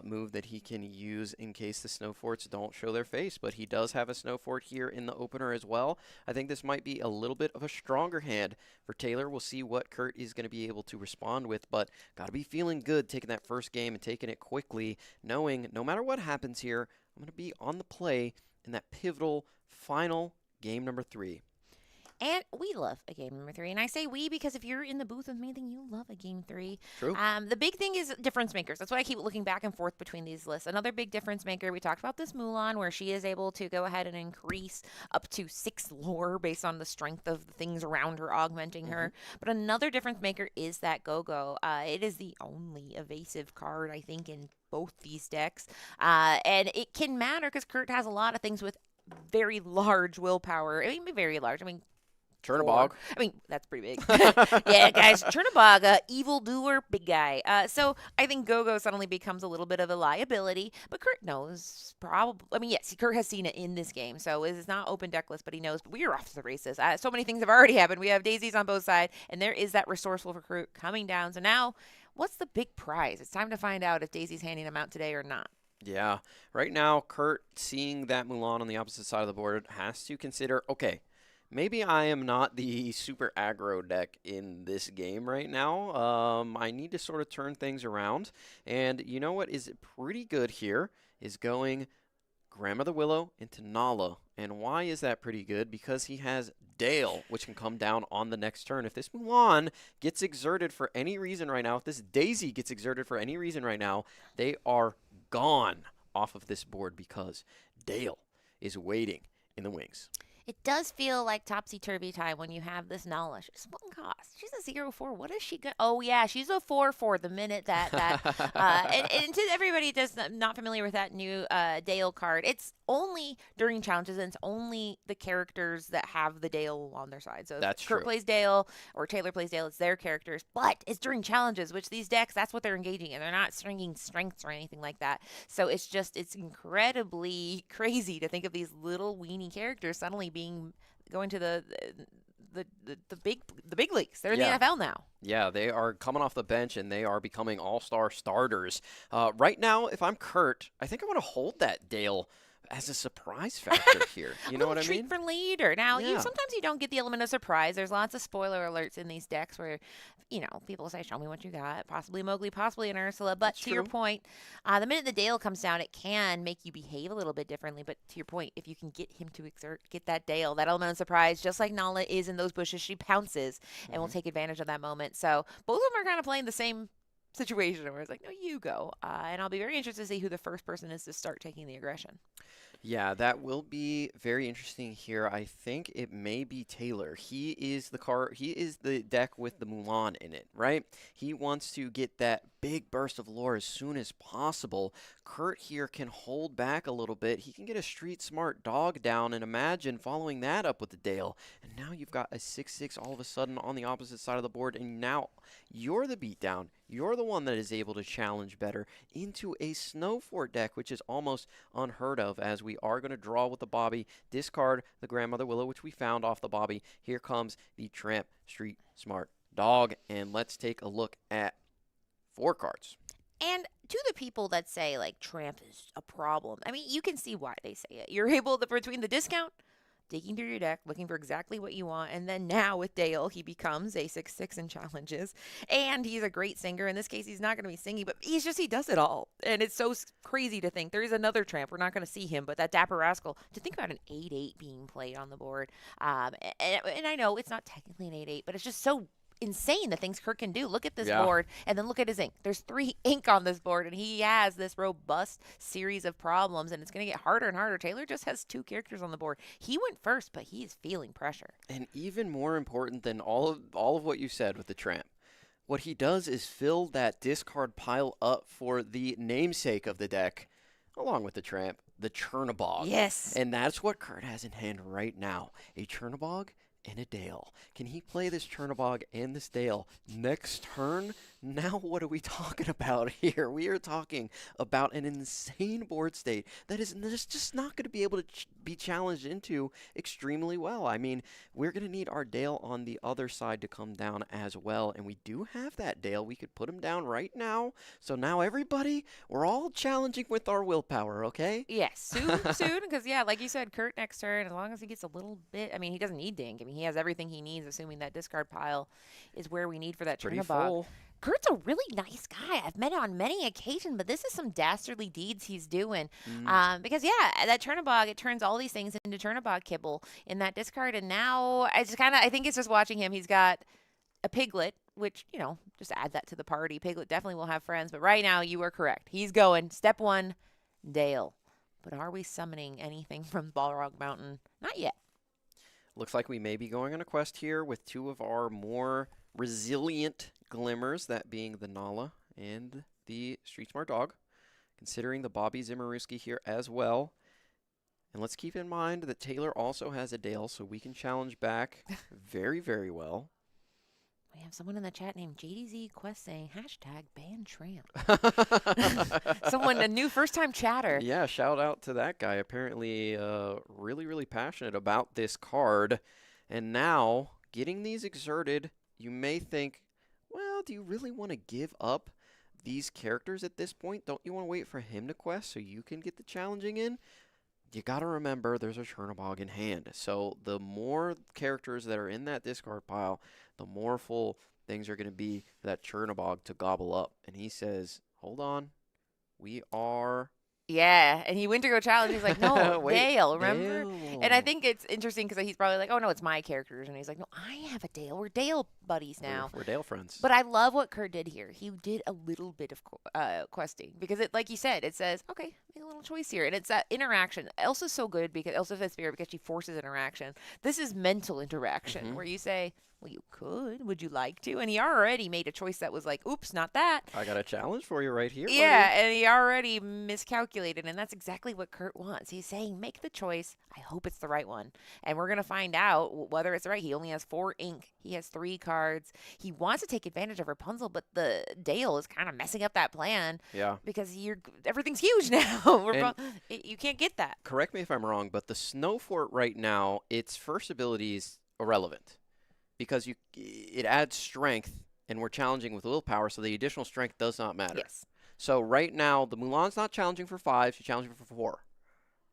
move that he can use in case the Snowforts don't show their face. But he does have a Snowfort here in the opener as well. I think this might be a little bit of a stronger hand for Taylor. We'll see what Kurt is going to be able to respond with, but got to be feeling good taking that first game and taking it quickly, knowing no matter what happens here, I'm going to be on the play in that pivotal final game number 3.
And we love a game number 3. And I say we because if you're in the booth with me, then you love a game 3.
True.
The big thing is difference makers. That's what I keep looking back and forth between these lists. Another big difference maker, we talked about this Mulan, where she is able to go ahead and increase up to 6 lore based on the strength of the things around her, augmenting her. But another difference maker is that Go-Go. It is the only evasive card, I think, in both these decks. And it can matter because Kurt has a lot of things with very large willpower. I mean, very large. I mean,
Chernabog.
I mean, that's pretty big. Yeah, guys, Chernabog, evildoer, big guy. So I think Go-Go suddenly becomes a little bit of a liability, but Kurt knows probably. I mean, yes, Kurt has seen it in this game, so it's not open deck list, but he knows. But we are off to the races. So many things have already happened. We have daisies on both sides, and there is that resourceful for Kurt coming down. So now, what's the big prize? It's time to find out if Daisy's handing them out today or not.
Yeah. Right now, Kurt, seeing that Mulan on the opposite side of the board, has to consider, okay, maybe I am not the super aggro deck in this game right now. I need to sort of turn things around. And you know what is pretty good here is going Grandmother Willow into Nala. And why is that pretty good? Because he has Dale, which can come down on the next turn. If this Mulan gets exerted for any reason right now, if this Daisy gets exerted for any reason right now, they are gone off of this board because Dale is waiting in the wings.
It does feel like topsy-turvy time when you have this Nala. She's 1 cost. She's a 0-4. What is she going to... Oh, yeah, she's a 4-4 the minute that... and to everybody just not familiar with that new Dale card, it's only during challenges, and it's only the characters that have the Dale on their side. So
that's
if Kurt
true.
plays Dale or Taylor plays Dale, it's their characters. But it's during challenges, which these decks, that's what they're engaging in. They're not stringing strengths or anything like that. So it's incredibly crazy to think of these little weenie characters suddenly going to the big leagues. They're in the NFL now.
Yeah, they are coming off the bench and they are becoming all-star starters. Right now, if I'm Kurt, I think I want to hold that Dale as a surprise factor here. You know what I mean?
Treat for later. Now,
Yeah.
sometimes you don't get the element of surprise. There's lots of spoiler alerts in these decks where, people say, show me what you got. Possibly Mowgli, possibly an Ursula. But to your point, the minute the Dale comes down, it can make you behave a little bit differently. But to your point, if you can get him to get that Dale, that element of surprise, just like Nala is in those bushes, she pounces and will take advantage of that moment. So both of them are kind of playing the same situation where it's like, no, you go. And I'll be very interested to see who the first person is to start taking the aggression.
Yeah, that will be very interesting here. I think it may be Taylor. He is the deck with the Mulan in it, right? He wants to get that big burst of lore as soon as possible. Kurt here can hold back a little bit. He can get a street smart dog down and imagine following that up with the Dale. And now you've got a 6-6 all of a sudden on the opposite side of the board, and now you're the beatdown. you're the one that is able to challenge better into a Snow Fort deck, which is almost unheard of, as we are going to draw with the Bobby, discard the Grandmother Willow, which we found off the Bobby. Here comes the Tramp Street Smart Dog, and let's take a look at 4 cards.
And to the people that say, like, Tramp is a problem, I mean, you can see why they say it. You're able to, between the discount, digging through your deck, looking for exactly what you want, and then now with Dale, he becomes a 6/6 in challenges, and he's a great singer. In this case, he's not going to be singing, but he does it all, and it's so crazy to think. There is another Tramp. We're not going to see him, but that Dapper Rascal, to think about an 8/8 being played on the board, and I know it's not technically an 8/8, but it's just so insane the things Kurt can do. Look at this board, and then look at his ink. There's 3 ink on this board, and he has this robust series of problems, and it's going to get harder and harder. Taylor just has 2 characters on the board. He went first, but he is feeling pressure.
And even more important than all of what you said with the Tramp, what he does is fill that discard pile up for the namesake of the deck, along with the Tramp, the Chernabog.
Yes.
And that's what Kurt has in hand right now, a Chernabog and a Dale. Can he play this Chernabog and this Dale next turn? Now what are we talking about here? We are talking about an insane board state that is just not going to be able to be challenged into extremely well. I mean, we're going to need our Dale on the other side to come down as well, and we do have that Dale. We could put him down right now. So now everybody, we're all challenging with our willpower, okay?
Yes, soon, because, yeah, like you said, Kurt next turn, as long as he gets a little bit, I mean, he doesn't need Dink. I mean, he has everything he needs, assuming that discard pile is where we need for that
Pretty
Chernabog.
full.
Kurt's a really nice guy. I've met him on many occasions, but this is some dastardly deeds he's doing. Because, yeah, that Chernabog, it turns all these things into Chernabog kibble in that discard. And now I think it's just watching him. He's got a Piglet, which, just add that to the party. Piglet definitely will have friends. But right now, you are correct. He's going step 1, Dale. But are we summoning anything from Balrog Mountain? Not yet.
Looks like we may be going on a quest here with 2 of our more resilient glimmers, that being the Nala and the Street Smart Dog, considering the Bobby Zimmerowski here as well. And let's keep in mind that Taylor also has a Dale, so we can challenge back very, very well.
We have someone in the chat named JDZ Quest saying #BanTramp. A new first-time chatter.
Yeah, shout out to that guy. Apparently really, really passionate about this card. And now, getting these exerted, you may think, well, do you really want to give up these characters at this point? Don't you want to wait for him to quest so you can get the challenging in? You got to remember there's a Chernabog in hand. So the more characters that are in that discard pile, the more full things are going to be for that Chernabog to gobble up. And he says, hold on, we are...
Yeah, and he went to go challenge. He's like, no,
Wait,
Dale, remember?
Dale.
And I think it's interesting because he's probably like, oh, no, it's my characters. And he's like, no, I have a Dale. We're Dale buddies now.
We're Dale friends.
But I love what Kurt did here. He did a little bit of questing because, like you said, it says, okay, make a little choice here. And it's that interaction. Elsa's so good because Elsa Fifth Spirit because she forces interaction. This is mental interaction where you say, well, you could. Would you like to? And he already made a choice that was like, oops, not that.
I got a challenge for you right here.
Yeah,
buddy.
and he already miscalculated, and that's exactly what Kurt wants. He's saying, make the choice. I hope it's the right one. And we're going to find out whether it's right. He only has 4 ink. He has 3 cards. He wants to take advantage of Rapunzel, but the Dale is kind of messing up that plan.
Yeah.
Because everything's huge now. You can't get that.
Correct me if I'm wrong, but the Snow Fort right now, its first ability is irrelevant. Because it adds strength, and we're challenging with willpower, so the additional strength does not matter.
Yes.
So right now, the Mulan's not challenging for 5, she's challenging for 4.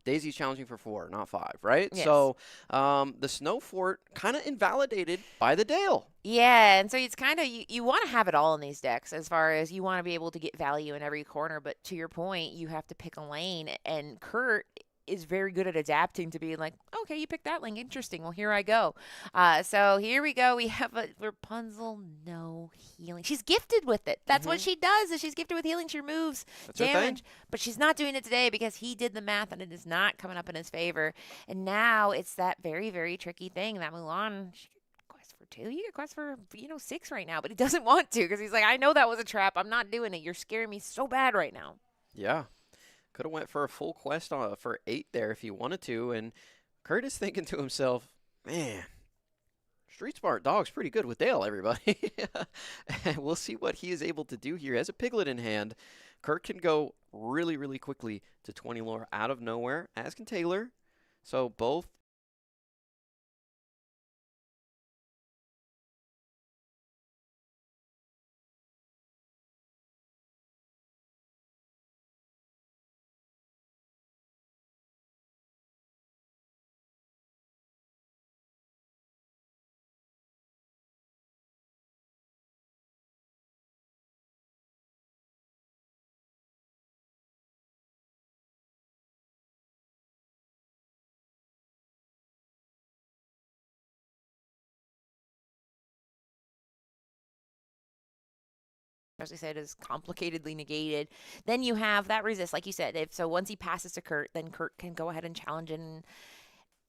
Daisy's challenging for 4, not 5, right?
Yes.
So the Snow Fort kind of invalidated by the Dale.
Yeah, and so it's kind of, you want to have it all in these decks as far as you want to be able to get value in every corner, but to your point, you have to pick a lane, and Kurt is very good at adapting to being like, okay, you picked that lane, interesting, well, here I go. So here we go. We have a Rapunzel, no healing. She's gifted with it. That's what she does, is she's gifted with healing. She removes damage, but she's not doing it today because he did the math and it is not coming up in his favor. And now it's that very, very tricky thing that Mulan, she could quest for 2. You could quest for, 6 right now, but he doesn't want to because he's like, I know that was a trap. I'm not doing it. You're scaring me so bad right now.
Yeah. Could have went for a full quest for 8 there if he wanted to, and Kurt is thinking to himself, man, Street Smart Dog's pretty good with Dale, everybody. And we'll see what he is able to do here. As a Piglet in hand, Kurt can go really, really quickly to 20 lore out of nowhere, as can Taylor. So both
as I said, is complicatedly negated. Then you have that resist, like you said. So once he passes to Kurt, then Kurt can go ahead and challenge and.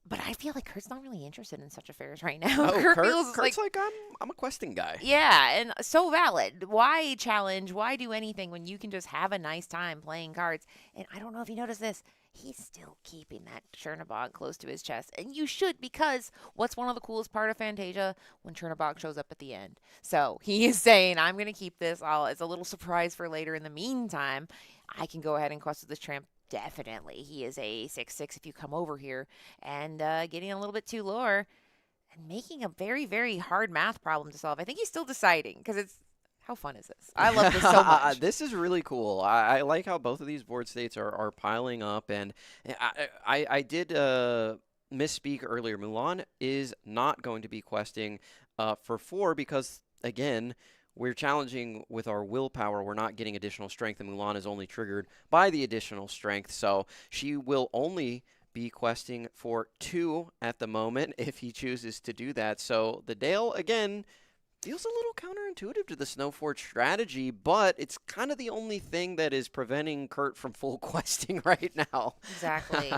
But I feel like Kurt's not really interested in such affairs right now.
Oh,
Kurt feels
Kurt's like I'm a questing guy.
Yeah, and so valid. Why challenge? Why do anything when you can just have a nice time playing cards? And I don't know if you noticed this. He's still keeping that Chernobog close to his chest. And you should, because what's one of the coolest part of Fantasia? When Chernobog shows up at the end. So he is saying, I'm going to keep this. It's a little surprise for later. In the meantime, I can go ahead and quest with this tramp. Definitely. He is a 6/6 if you come over here. And getting a little bit too lower and making a very, very hard math problem to solve. I think he's still deciding, because it's how fun is this? I love this so much.
This is really cool. I like how both of these board states are piling up, and I did misspeak earlier. Mulan is not going to be questing for 4 because, again, we're challenging with our willpower. We're not getting additional strength, and Mulan is only triggered by the additional strength, so she will only be questing for 2 at the moment if he chooses to do that. So the Dale, again, feels a little counterintuitive to the Snowfort strategy, but it's kind of the only thing that is preventing Kurt from full questing right now.
Exactly.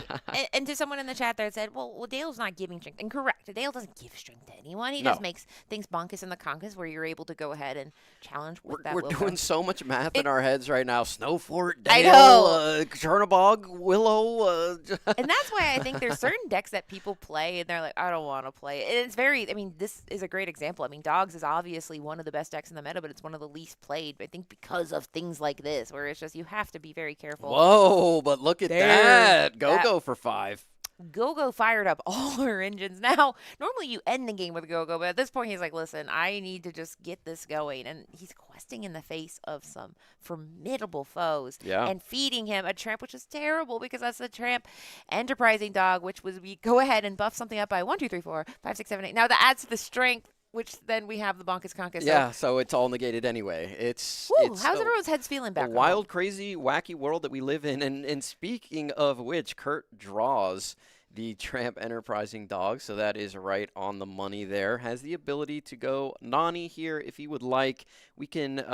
and to someone in the chat there that said, well, Dale's not giving strength. And correct. Dale doesn't give strength to anyone. He just makes things bonkus in the conkus where you're able to go ahead and challenge with that
We're
willpower.
doing so much math in our heads right now. Snowfort,
I
Dale,
know.
Chernobog, Willow.
And that's why I think there's certain decks that people play and they're like, I don't want to play it. And it's very, I mean, this is a great example. I mean, Dogs is obviously one of the best decks in the meta, but it's one of the least played. I think because of things like this, where it's just you have to be very careful.
Whoa, but look at that. Go for 5.
Go fired up all her engines. Now, normally you end the game with Go, but at this point he's like, listen, I need to just get this going. And he's questing in the face of some formidable foes and feeding him a tramp, which is terrible because that's the tramp enterprising dog, which was we go ahead and buff something up by 1, 2, 3, 4, 5, 6, 7, 8. Now that adds to the strength, which then we have the bonkus conkus.
Yeah, so it's all negated anyway. It's
how's everyone's heads feeling back?
A wild, crazy, wacky world that we live in. And speaking of which, Kurt draws the Tramp Enterprising Dog, so that is right on the money there. Has the ability to go Nani here if he would like. We can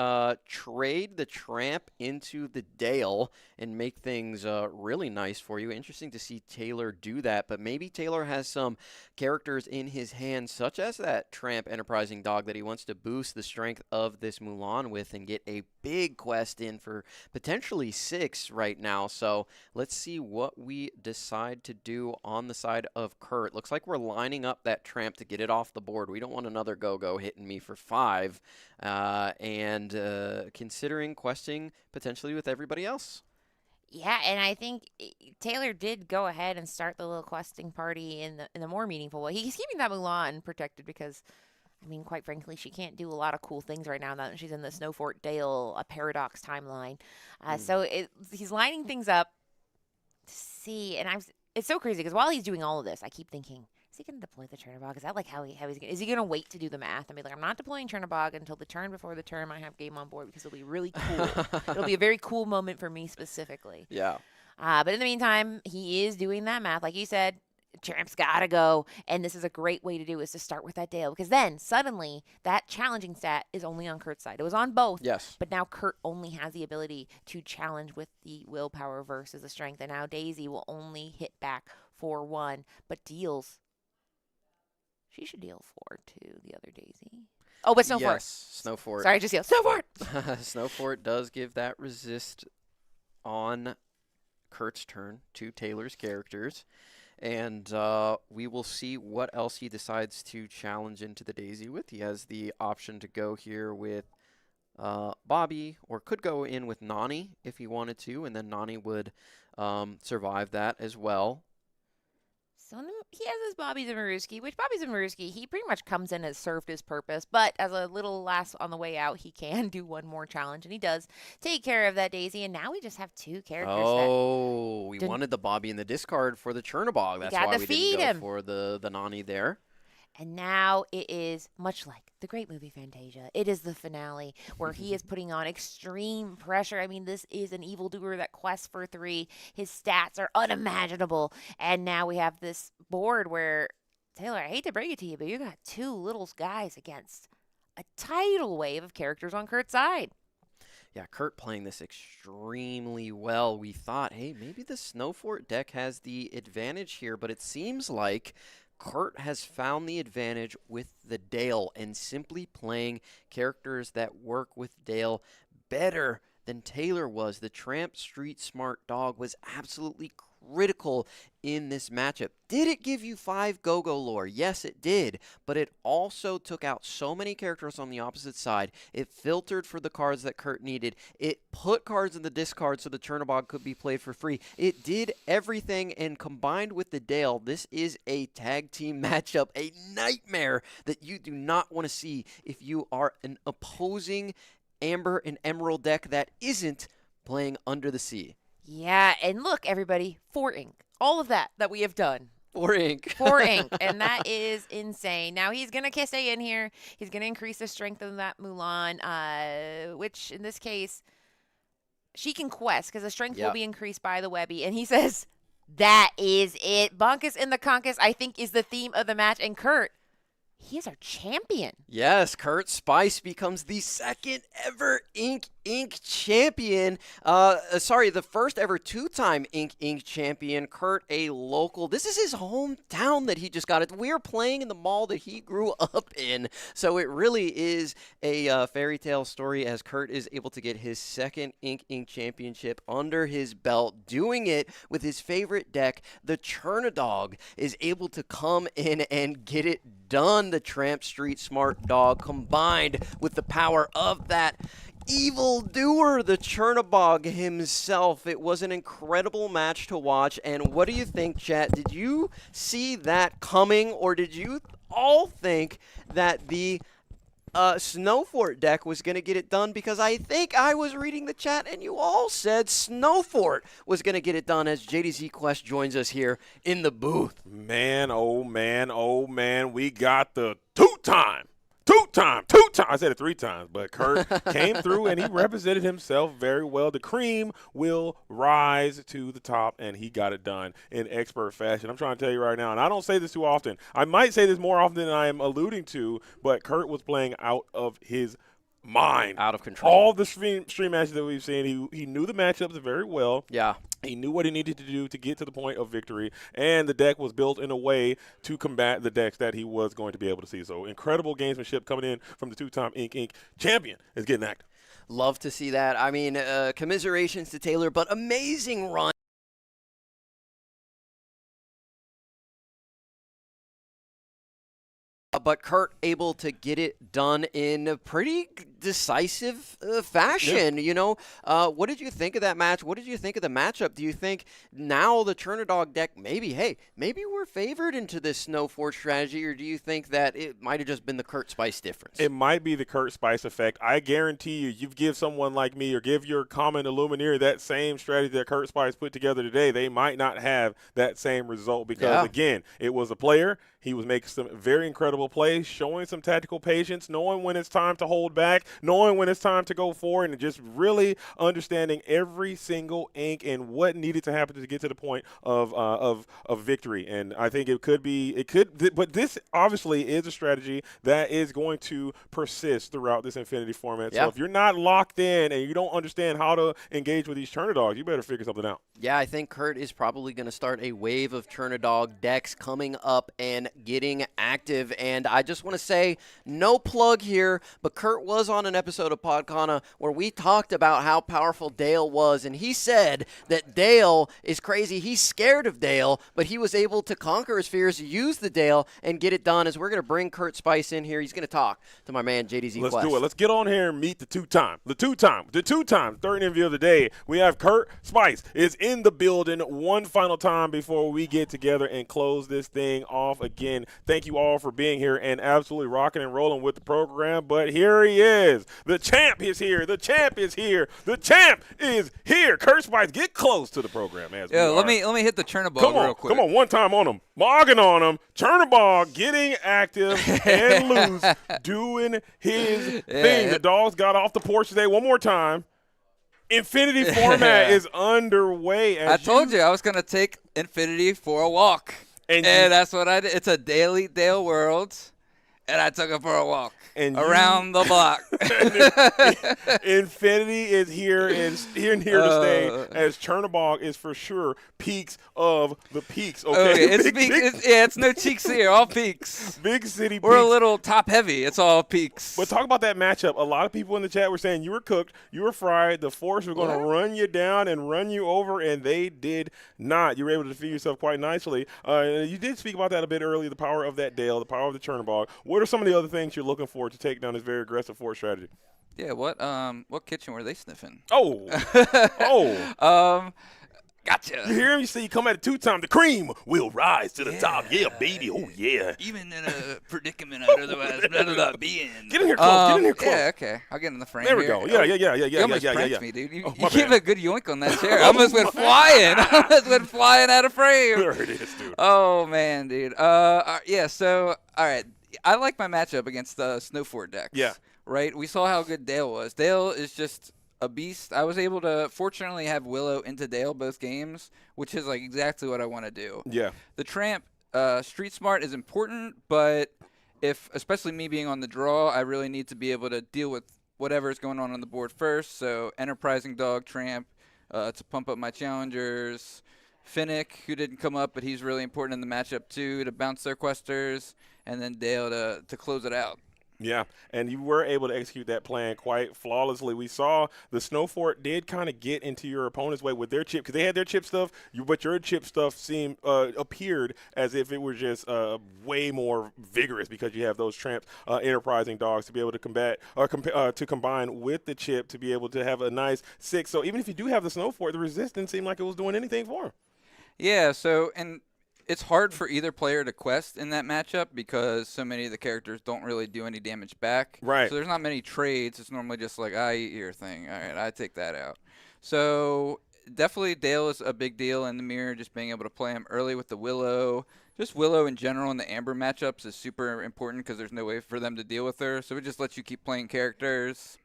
trade the Tramp into the Dale and make things really nice for you. Interesting to see Taylor do that, but maybe Taylor has some characters in his hand, such as that Tramp Enterprising Dog, that he wants to boost the strength of this Mulan with and get a big quest in for potentially 6 right now. So let's see what we decide to do on the side of Kurt. Looks like we're lining up that Tramp to get it off the board. We don't want another Go-Go hitting me for 5. And considering questing potentially with everybody else.
Yeah, and I think Taylor did go ahead and start the little questing party in the more meaningful way. He's keeping that Mulan protected because, I mean, quite frankly, she can't do a lot of cool things right now that she's in the Snowfort Dale Paradox timeline. So he's lining things up to see, and it's so crazy because while he's doing all of this, I keep thinking, is he going to deploy the Chernobog? Is that like how he's going? Is he going to wait to do the math and be like, I'm not deploying Chernobog until the turn before the turn I have game on board because it'll be really cool. It'll be a very cool moment for me specifically.
Yeah.
But in the meantime, he is doing that math, like you said. Tramp's gotta go, and this is a great way to do is to start with that Dale because then suddenly that challenging stat is only on Kurt's side. It was on both,
yes,
but now Kurt only has the ability to challenge with the willpower versus the strength, and now Daisy will only hit back for 1, but deals. She should deal 4 to the other Daisy. Oh, but Snowfort.
Yes, Snowfort.
Sorry, just deal Snowfort.
Snowfort does give that resist on Kurt's turn to Taylor's characters. And we will see what else he decides to challenge into the Daisy with. He has the option to go here with Bobby, or could go in with Nani if he wanted to, and then Nani would survive that as well.
So he has his Bobby Zamaruski, which Bobby Zamaruski, he pretty much comes in, has served his purpose, but as a little last on the way out, he can do one more challenge, and he does take care of that Daisy, and now we just have two characters.
Oh, we wanted the Bobby in the discard for the Chernobog. That's why we didn't go for the Nani there.
And now it is much like the great movie Fantasia. It is the finale where he is putting on extreme pressure. I mean, this is an evildoer that quests for 3. His stats are unimaginable. And now we have this board where, Taylor, I hate to break it to you, but you got 2 little guys against a tidal wave of characters on Kurt's side.
Yeah, Kurt playing this extremely well. We thought, hey, maybe the Snowfort deck has the advantage here, but it seems like Kurt has found the advantage with the Dale and simply playing characters that work with Dale better than Taylor was. The Tramp Street Smart Dog was absolutely critical in this matchup. Did it give you 5 go-go lore? Yes, it did, but it also took out so many characters on the opposite side. It filtered for the cards that Kurt needed. It put cards in the discard so the Chernobog could be played for free. It did everything, and combined with the Dale, this is a tag team matchup, a nightmare that you do not want to see if you are an opposing Amber and Emerald deck that isn't playing Under the Sea.
Yeah, and look, everybody, 4 ink. All of that we have done.
4 ink.
4 ink, and that is insane. Now, he's going to stay in here. He's going to increase the strength of that Mulan, which, in this case, she can quest, because the strength will be increased by the Webby. And he says, that is it. Bunkus in the Conkus, I think, is the theme of the match. And Kurt, he is our champion.
Yes, Kurt Spice becomes the second ever Ink champion. Sorry, the first ever 2-time Ink champion. Kurt, a local. This is his hometown that he just got it. We are playing in the mall that he grew up in. So it really is a fairy tale story as Kurt is able to get his second Ink championship under his belt, doing it with his favorite deck. The Chernodog is able to come in and get it done. The Tramp Street Smart Dog combined with the power of that evildoer, the Chernobog himself. It was an incredible match to watch. And what do you think, chat? Did you see that coming, or did you all think that the Snowfort deck was going to get it done? Because I think I was reading the chat and you all said Snowfort was going to get it done as JDZ Quest joins us here in the booth.
Man, oh man, oh man, we got the two-time. I said it 3 times, but Kurt came through and he represented himself very well. The cream will rise to the top, and he got it done in expert fashion. I'm trying to tell you right now, and I don't say this too often. I might say this more often than I am alluding to, but Kurt was playing out of his mind.
Out of control.
All the stream matches that we've seen, he knew the matchups very well.
Yeah.
He knew what he needed to do to get to the point of victory, and the deck was built in a way to combat the decks that he was going to be able to see. So incredible gamesmanship coming in from the 2-time Ink champion is getting active.
Love to see that. I mean, commiserations to Taylor, but amazing run. But Kurt able to get it done in a pretty decisive fashion.
Yeah.
You know, what did you think of that match? What did you think of the matchup? Do you think now the Chernodog deck, maybe we're favored into this Snowfort strategy, or do you think that it might have just been the Kurt Spice difference?
It might be the Kurt Spice effect. I guarantee you give someone like me or give your common Illuminary that same strategy that Kurt Spice put together today, they might not have that same result because, again, it was a player. He was making some very incredible plays, showing some tactical patience, knowing when it's time to hold back, knowing when it's time to go forward, and just really understanding every single ink and what needed to happen to get to the point of victory. And I think but this obviously is a strategy that is going to persist throughout this Infinity format.
Yeah.
So if you're not locked in and you don't understand how to engage with these Churnadogs, you better figure something out.
Yeah, I think Kurt is probably going to start a wave of Chernodog decks coming up and getting active. And And I just want to say, no plug here, but Kurt was on an episode of Podcana where we talked about how powerful Dale was, and he said that Dale is crazy. He's scared of Dale, but he was able to conquer his fears, use the Dale, and get it done. As we're going to bring Kurt Spice in here, he's going to talk to my man JDZ
Let's
Quest.
do it. Let's get on here and meet the two-time third interview of the day. We have Kurt Spice is in the building one final time before we get together and close this thing off again. Thank you all for being here and absolutely rocking and rolling with the program. But here he is. The champ is here. The champ is here. The champ is here. Kurt Spice, get close to the program as we
let
are.
me hit the Chernobog real quick.
Come on, one time on him. Mogging on him. Chernobog getting active and loose, doing his thing. The dogs got off the porch today one more time. Infinity format is underway.
I told you I was going to take Infinity for a walk. And that's what I did. It's a daily Dale World, and I took it for a walk around the block.
Infinity is here and here to stay, as Chernobog is for sure peaks of the peaks. Okay,
it's no cheeks here, all peaks.
Big city.
We're
peaks.
a little top heavy. It's all peaks.
But talk about that matchup. A lot of people in the chat were saying you were cooked, you were fried. The Force was going to run you down and run you over, and they did not. You were able to defend yourself quite nicely. You did speak about that a bit earlier. The power of that Dale, the power of the Chernobog. What are some of the other things you're looking for to take down this very aggressive Force strategy?
Yeah, what kitchen were they sniffing? Gotcha.
You hear him? You see, you come at it two-time. The cream will rise to the top. Yeah, baby. Oh, yeah.
Even in a predicament I'd otherwise not be in.
Get in here close. Get in here close.
Yeah, okay. I'll get in the frame.
There we go. Yeah.
You almost pranked me, dude. You gave a good yoink on that chair. I almost went flying. Out of frame.
There it is, dude.
Oh, man, dude. So, all right. I like my matchup against the Snowfort decks.
Yeah.
Right? We saw how good Dale was. Dale is just a beast. I was able to fortunately have Willow into Dale both games, which is like exactly what I want to do.
Yeah.
The Tramp, Street Smart is important, but especially me being on the draw, I really need to be able to deal with whatever's going on the board first. So Enterprising Dog, Tramp, to pump up my challengers. Finnick, who didn't come up, but he's really important in the matchup too, to bounce their questers, and then Dale to close it out.
Yeah, and you were able to execute that plan quite flawlessly. We saw the Snowfort did kind of get into your opponent's way with their chip, because they had their chip stuff, but your chip stuff appeared as if it was just way more vigorous because you have those Tramps, Enterprising Dogs to be able to combat or to combine with the chip to be able to have a nice 6. So even if you do have the Snowfort, the resistance seemed like it was doing anything for him.
Yeah, so and it's hard for either player to quest in that matchup because so many of the characters don't really do any damage back.
Right.
So there's not many trades. It's normally just like, I eat your thing. All right, I take that out. So definitely Dale is a big deal in the mirror, just being able to play him early with the Willow. Just Willow in general in the Amber matchups is super important because there's no way for them to deal with her. So it just lets you keep playing characters.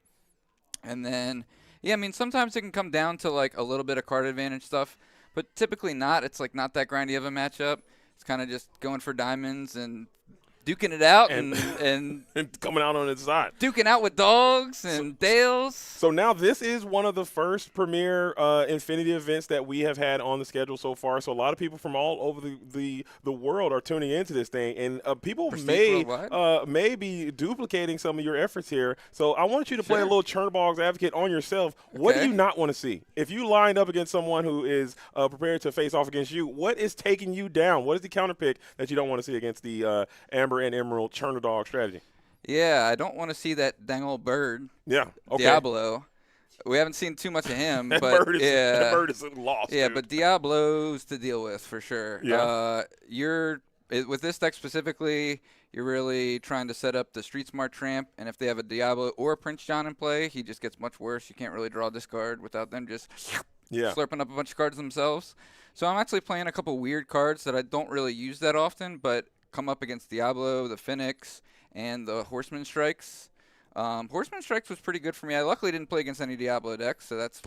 And then, yeah, I mean, sometimes it can come down to like a little bit of card advantage stuff. But typically not. It's like not that grindy of a matchup. It's kind of just going for diamonds and duking it out and
coming out on its side.
Duking out with dogs and Dales.
So now this is one of the first premier Infinity events that we have had on the schedule so far. So a lot of people from all over the world are tuning into this thing, and people may be duplicating some of your efforts here. So I want you to play a little Chernobog's advocate on yourself. Okay. What do you not want to see? If you lined up against someone who is prepared to face off against you, what is taking you down? What is the counter pick that you don't want to see against the Amber and Emerald Chernodog strategy?
Yeah, I don't want to see that dang old bird.
Yeah, okay.
Diablo. We haven't seen too much of him.
that
but
bird is lost.
Yeah,
dude.
But Diablo's to deal with for sure.
Yeah.
With this deck specifically, you're really trying to set up the Street Smart Tramp, and if they have a Diablo or a Prince John in play, he just gets much worse. You can't really draw a discard without them just slurping up a bunch of cards themselves. So I'm actually playing a couple weird cards that I don't really use that often, but come up against Diablo, the Phoenix, and the Horseman Strikes. Horseman Strikes was pretty good for me. I luckily didn't play against any Diablo decks, so that's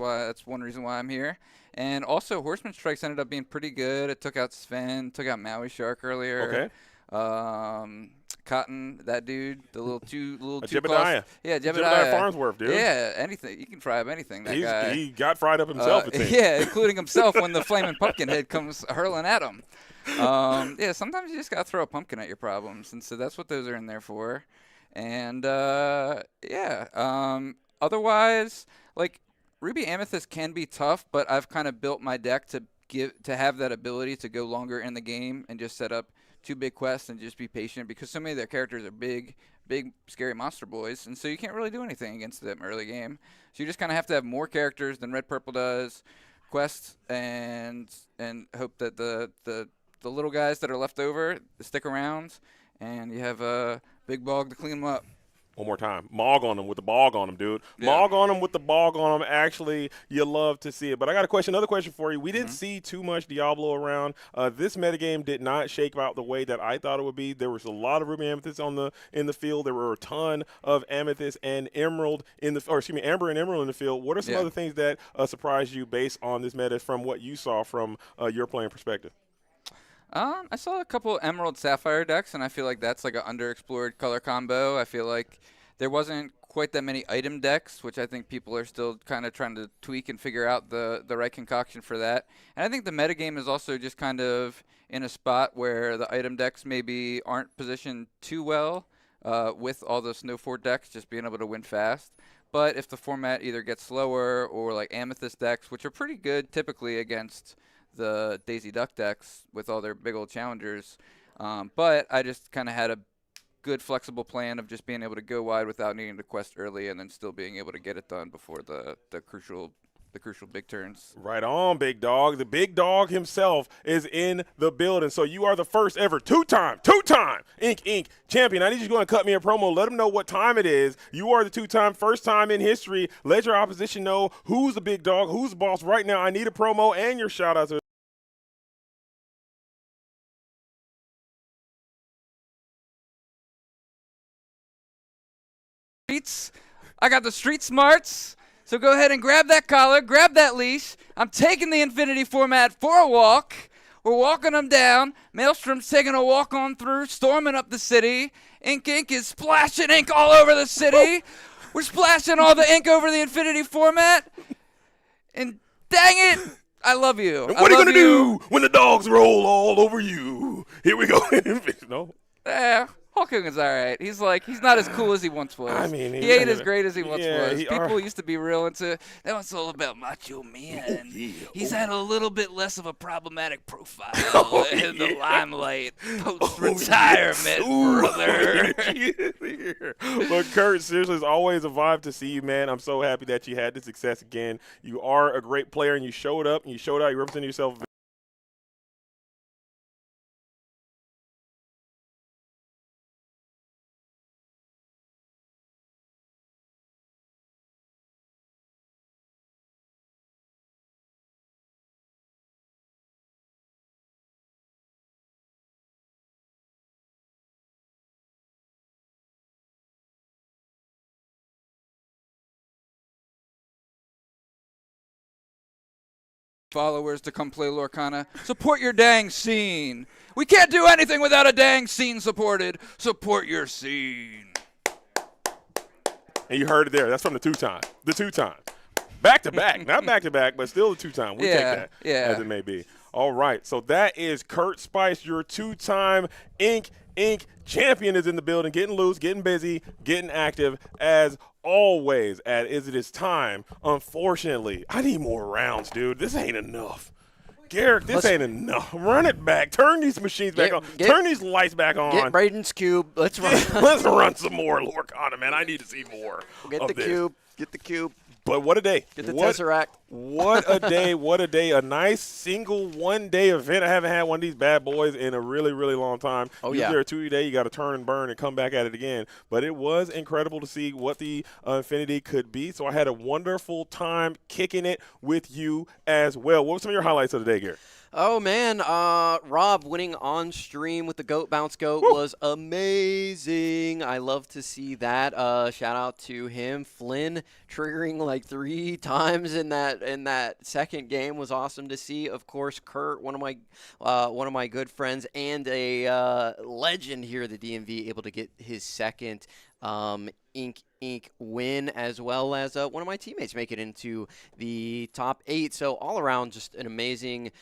one reason why I'm here. And also, Horseman Strikes ended up being pretty good. It took out Sven, took out Maui Shark earlier.
Okay.
Cotton, that dude, the little two
Jebediah.
Yeah, Jebediah
Farnsworth, dude.
Yeah, anything. You can fry up anything, that guy.
He got fried up himself, it seems.
Yeah, including himself when the flaming pumpkin head comes hurling at him. Yeah, sometimes you just gotta throw a pumpkin at your problems, and so that's what those are in there for. And otherwise, like Ruby Amethyst can be tough, but I've kind of built my deck to have that ability to go longer in the game and just set up 2 big quests and just be patient, because so many of their characters are big, scary monster boys, and so you can't really do anything against them early game. So you just kind of have to have more characters than Red Purple does, quests, and hope that the little guys that are left over stick around, and you have a big bog to clean them up.
One more time. Mog on them with the bog on them, dude.
Yeah.
Mog on them with the bog on them. Actually, you love to see it. But I got another question for you. We didn't see too much Diablo around. This metagame did not shake out the way that I thought it would be. There was a lot of Ruby Amethyst in the field. There were a ton of Amethyst and Emerald Amber and Emerald in the field. What are some other things that surprised you based on this meta from what you saw from your playing perspective?
I saw a couple Emerald Sapphire decks, and I feel like that's like an underexplored color combo. I feel like there wasn't quite that many item decks, which I think people are still kind of trying to tweak and figure out the right concoction for that. And I think the metagame is also just kind of in a spot where the item decks maybe aren't positioned too well with all the Snow Fort decks just being able to win fast. But if the format either gets slower, or like Amethyst decks, which are pretty good typically against the Daisy Duck decks with all their big old challengers. But I just kind of had a good flexible plan of just being able to go wide without needing to quest early, and then still being able to get it done before the crucial big turns.
Right on, big dog. The big dog himself is in the building. So you are the first ever two-time Inc. champion. I need you to go and cut me a promo. Let them know what time it is. You are the two-time, first time in history. Let your opposition know who's the big dog, who's the boss right now. I need a promo and your shout-outs.
I got the street smarts, so go ahead and grab that collar, grab that leash. I'm taking the Infinity format for a walk. We're walking them down. Maelstrom's taking a walk on through, storming up the city. Ink is splashing ink all over the city. We're splashing all the ink over the Infinity format. And dang it, I love you.
And what are you going to do when the dogs roll all over you? Here we go. No?
Hulk Hogan's all right. He's not as cool as he once was.
I mean,
he ain't as great as he once was.
People
People used to be real into that was all about Macho Man. He's had a little bit less of a problematic profile in the limelight post-retirement, brother.
But Kurt, seriously, it's always a vibe to see you, man. I'm so happy that you had the success again. You are a great player, and you showed up, and you showed out. You represented yourself.
Followers to come play Lorcana. Support your dang scene. We can't do anything without a dang scene supported. Support your scene.
And you heard it there. That's from the two-time. The two-time. Back-to-back. Not back-to-back, but still the two-time. We'll take that as it may be. All right. So that is Kurt Spice, your two-time Inc. champion is in the building, getting loose, getting busy, getting active as always. It is time. Unfortunately, I need more rounds, dude. This ain't enough. Garrick, this ain't enough. Run it back. Turn these machines back on. Turn these lights back on.
Get Braden's cube. Let's run.
Let's run some more Lorcana, man. I need to see more.
Get the cube. Get the cube.
But what a day.
Get the Tesseract.
What a day. What a day. A nice single one-day event. I haven't had one of these bad boys in a really, really long time.
Oh,
Usually
yeah.
there are 2 a day. You got to turn and burn and come back at it again. But it was incredible to see what the Infinity could be. So I had a wonderful time kicking it with you as well. What were some of your highlights of the day, Garrett?
Oh, man. Rob winning on stream with the Goat Bounce Goat was amazing. I love to see that. Shout out to him. Flynn triggering like 3 times in that second game was awesome to see. Of course, Kurt, one of my good friends and a legend here at the DMV, able to get his second Inc. win, as well as one of my teammates make it into the top 8. So all around, just an amazing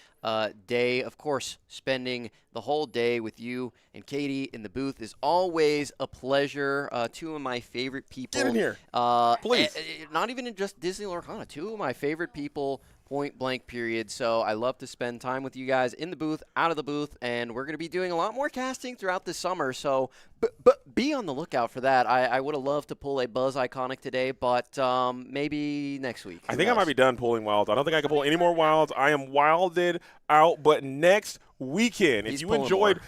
day. Of course, spending the whole day with you and Katie in the booth is always a pleasure. Two of my favorite people.
Get in here, please.
Not even in just Disney Lorcana. Two of my favorite people. Point blank period. So I love to spend time with you guys in the booth, out of the booth, and we're going to be doing a lot more casting throughout the summer. So but be on the lookout for that. I would have loved to pull a Buzz Iconic today, but maybe next week.
I think I might be done pulling wilds. I don't think I can pull any more wilds. I am wilded out, but next weekend, if you enjoyed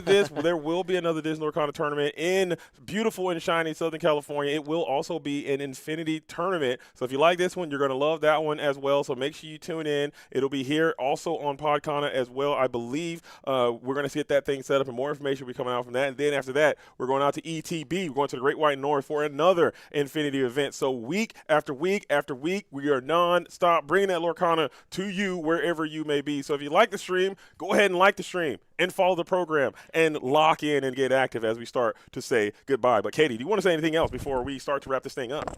this, there will be another Disney Lorcana tournament in beautiful and shiny Southern California. It will also be an Infinity tournament. So if you like this one, you're going to love that one as well. So make sure you tune in. It'll be here also on Podcana as well. I believe we're going to get that thing set up, and more information will be coming out from that. And then after that, we're going out to ETB. We're going to the Great White North for another Infinity event. So week after week after week, we are non-stop bringing that Lorcana to you wherever you may be. So if you like the stream, go ahead and like the stream and follow the program and lock in and get active as we start to say goodbye. But Katie, do you want to say anything else before we start to wrap this thing up?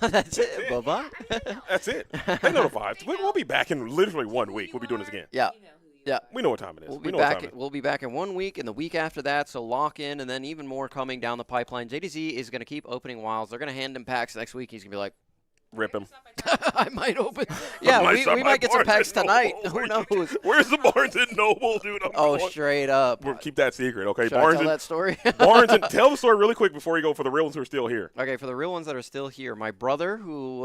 That's it. Bye-bye.
That's it. They know the vibes. We'll be back in literally 1 week. We'll be doing this again.
Yeah. Yeah.
We know what time it is.
We'll be back in 1 week and the week after that, so lock in, and then even more coming down the pipeline. JDZ is going to keep opening wilds. They're going to hand him packs next week. He's going to be like,
rip him.
I might open. Yeah, we might get some packs tonight. Who knows?
Where's the Barnes and Noble, dude?
Straight up.
We'll keep that secret, okay?
Should I tell that story?
Barnes and tell the story really quick before you go for the real ones who are still here.
Okay, for the real ones that are still here, my brother, who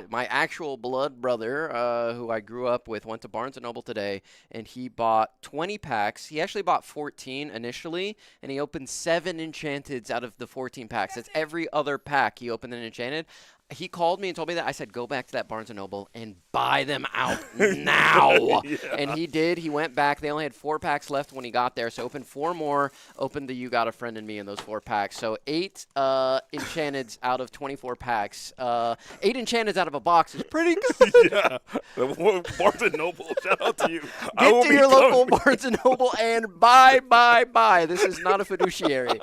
my actual blood brother, who I grew up with, went to Barnes and Noble today, and he bought 20 packs. He actually bought 14 initially, and he opened 7 Enchanteds out of the 14 packs. That's every other pack he opened an Enchanted. He called me and told me that. I said, go back to that Barnes & Noble and buy them out now.
Yeah.
And he did. He went back. They only had 4 packs left when he got there, so opened 4 more, opened the You Got a Friend in Me in those 4 packs. So 8 Enchanteds out of 24 packs. 8 Enchanteds out of a box is pretty good.
Yeah. Barnes & Noble, shout out to you.
Get to your local Barnes & Noble and buy. This is not a fiduciary.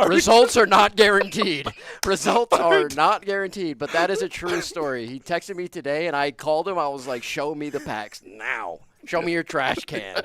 Results are not guaranteed. Results are not guaranteed, but that is a true story. He texted me today, and I called him. I was like, show me the packs now. Show me your trash can.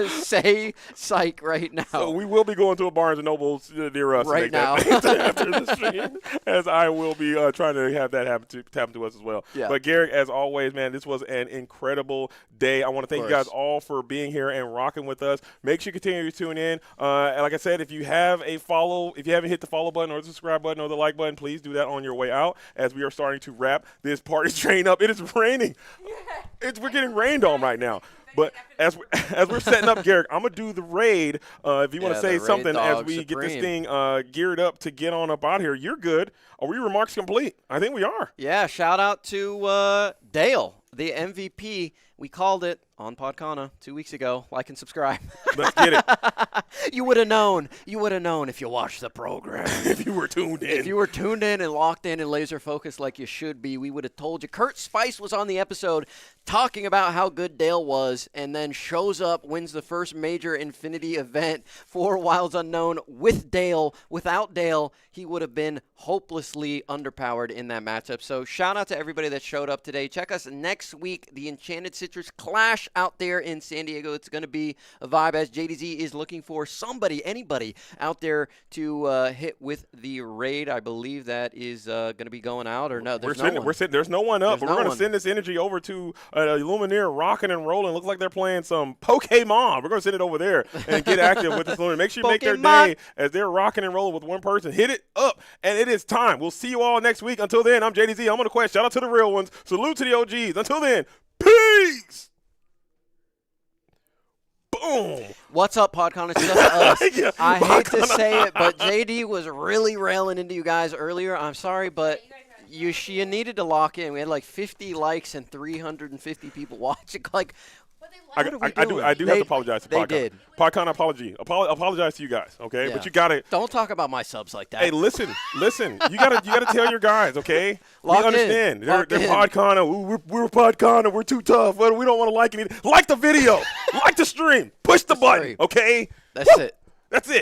Say psych right now.
So we will be going to a Barnes & Noble near us
right now
after the stream, as I will be trying to have that happen to us as well.
Yeah.
But Garrick, as always, man, this was an incredible day. I want to thank you guys all for being here and rocking with us. Make sure you continue to tune in. And like I said, if you haven't hit the follow button or the subscribe button or the like button, please do that on your way out as we are starting to wrap this party train up. It is raining. We're getting rained on right now. But as we're setting up, Garrick, I'm going to do the raid. If you want to say something as we get this thing geared up to get on up out here, you're good. Are we remarks complete? I think we are.
Yeah, shout out to Dale, the MVP. We called it on Podcana 2 weeks ago. Like and subscribe.
Let's get it.
You would have known. You would have known if you watched the program.
If you were tuned in.
If you were tuned in and locked in and laser focused like you should be, we would have told you. Kurt Spice was on the episode talking about how good Dale was, and then shows up, wins the first major Infinity event for Wilds Unknown with Dale. Without Dale, he would have been hopelessly underpowered in that matchup. So shout out to everybody that showed up today. Check us next week, the Enchanted Citrus Clash out there in San Diego. It's going to be a vibe as JDZ is looking for anybody out there to hit with the raid. I believe that is going to be going out, or no, there's no one.
There's no one up,
There's
but
no
we're going
one.
to send this energy over to Lumineer rocking and rolling. Looks like they're playing some Pokemon. We're going to send it over there and get active with this Lumineer. Make sure you make their day as they're rocking and rolling with one person. Hit it up, and it is time. We'll see you all next week. Until then, I'm JDZ. I'm on the quest. Shout out to the real ones. Salute to the OGs. Until then, peace. Boom.
What's up, Podcon? It's just us.
Yeah,
I hate to say it, but JD was really railing into you guys earlier. I'm sorry, but you needed to lock in. We had like 50 likes and 350 people watching. Like,
I do have to apologize to
They
Podcana.
did.
Podcana, apologize to you guys, okay?
Yeah.
But you gotta.
Don't talk about my subs like that.
Hey, listen. You gotta tell your guys, okay?
Lock
we understand.
in.
They're
Lock in.
Podcana. We're Podcana. We're too tough. Well, we don't want to like anything. Like the video. Like the stream. Push the button,
stream.
okay?
That's
Woo!
it.
That's it.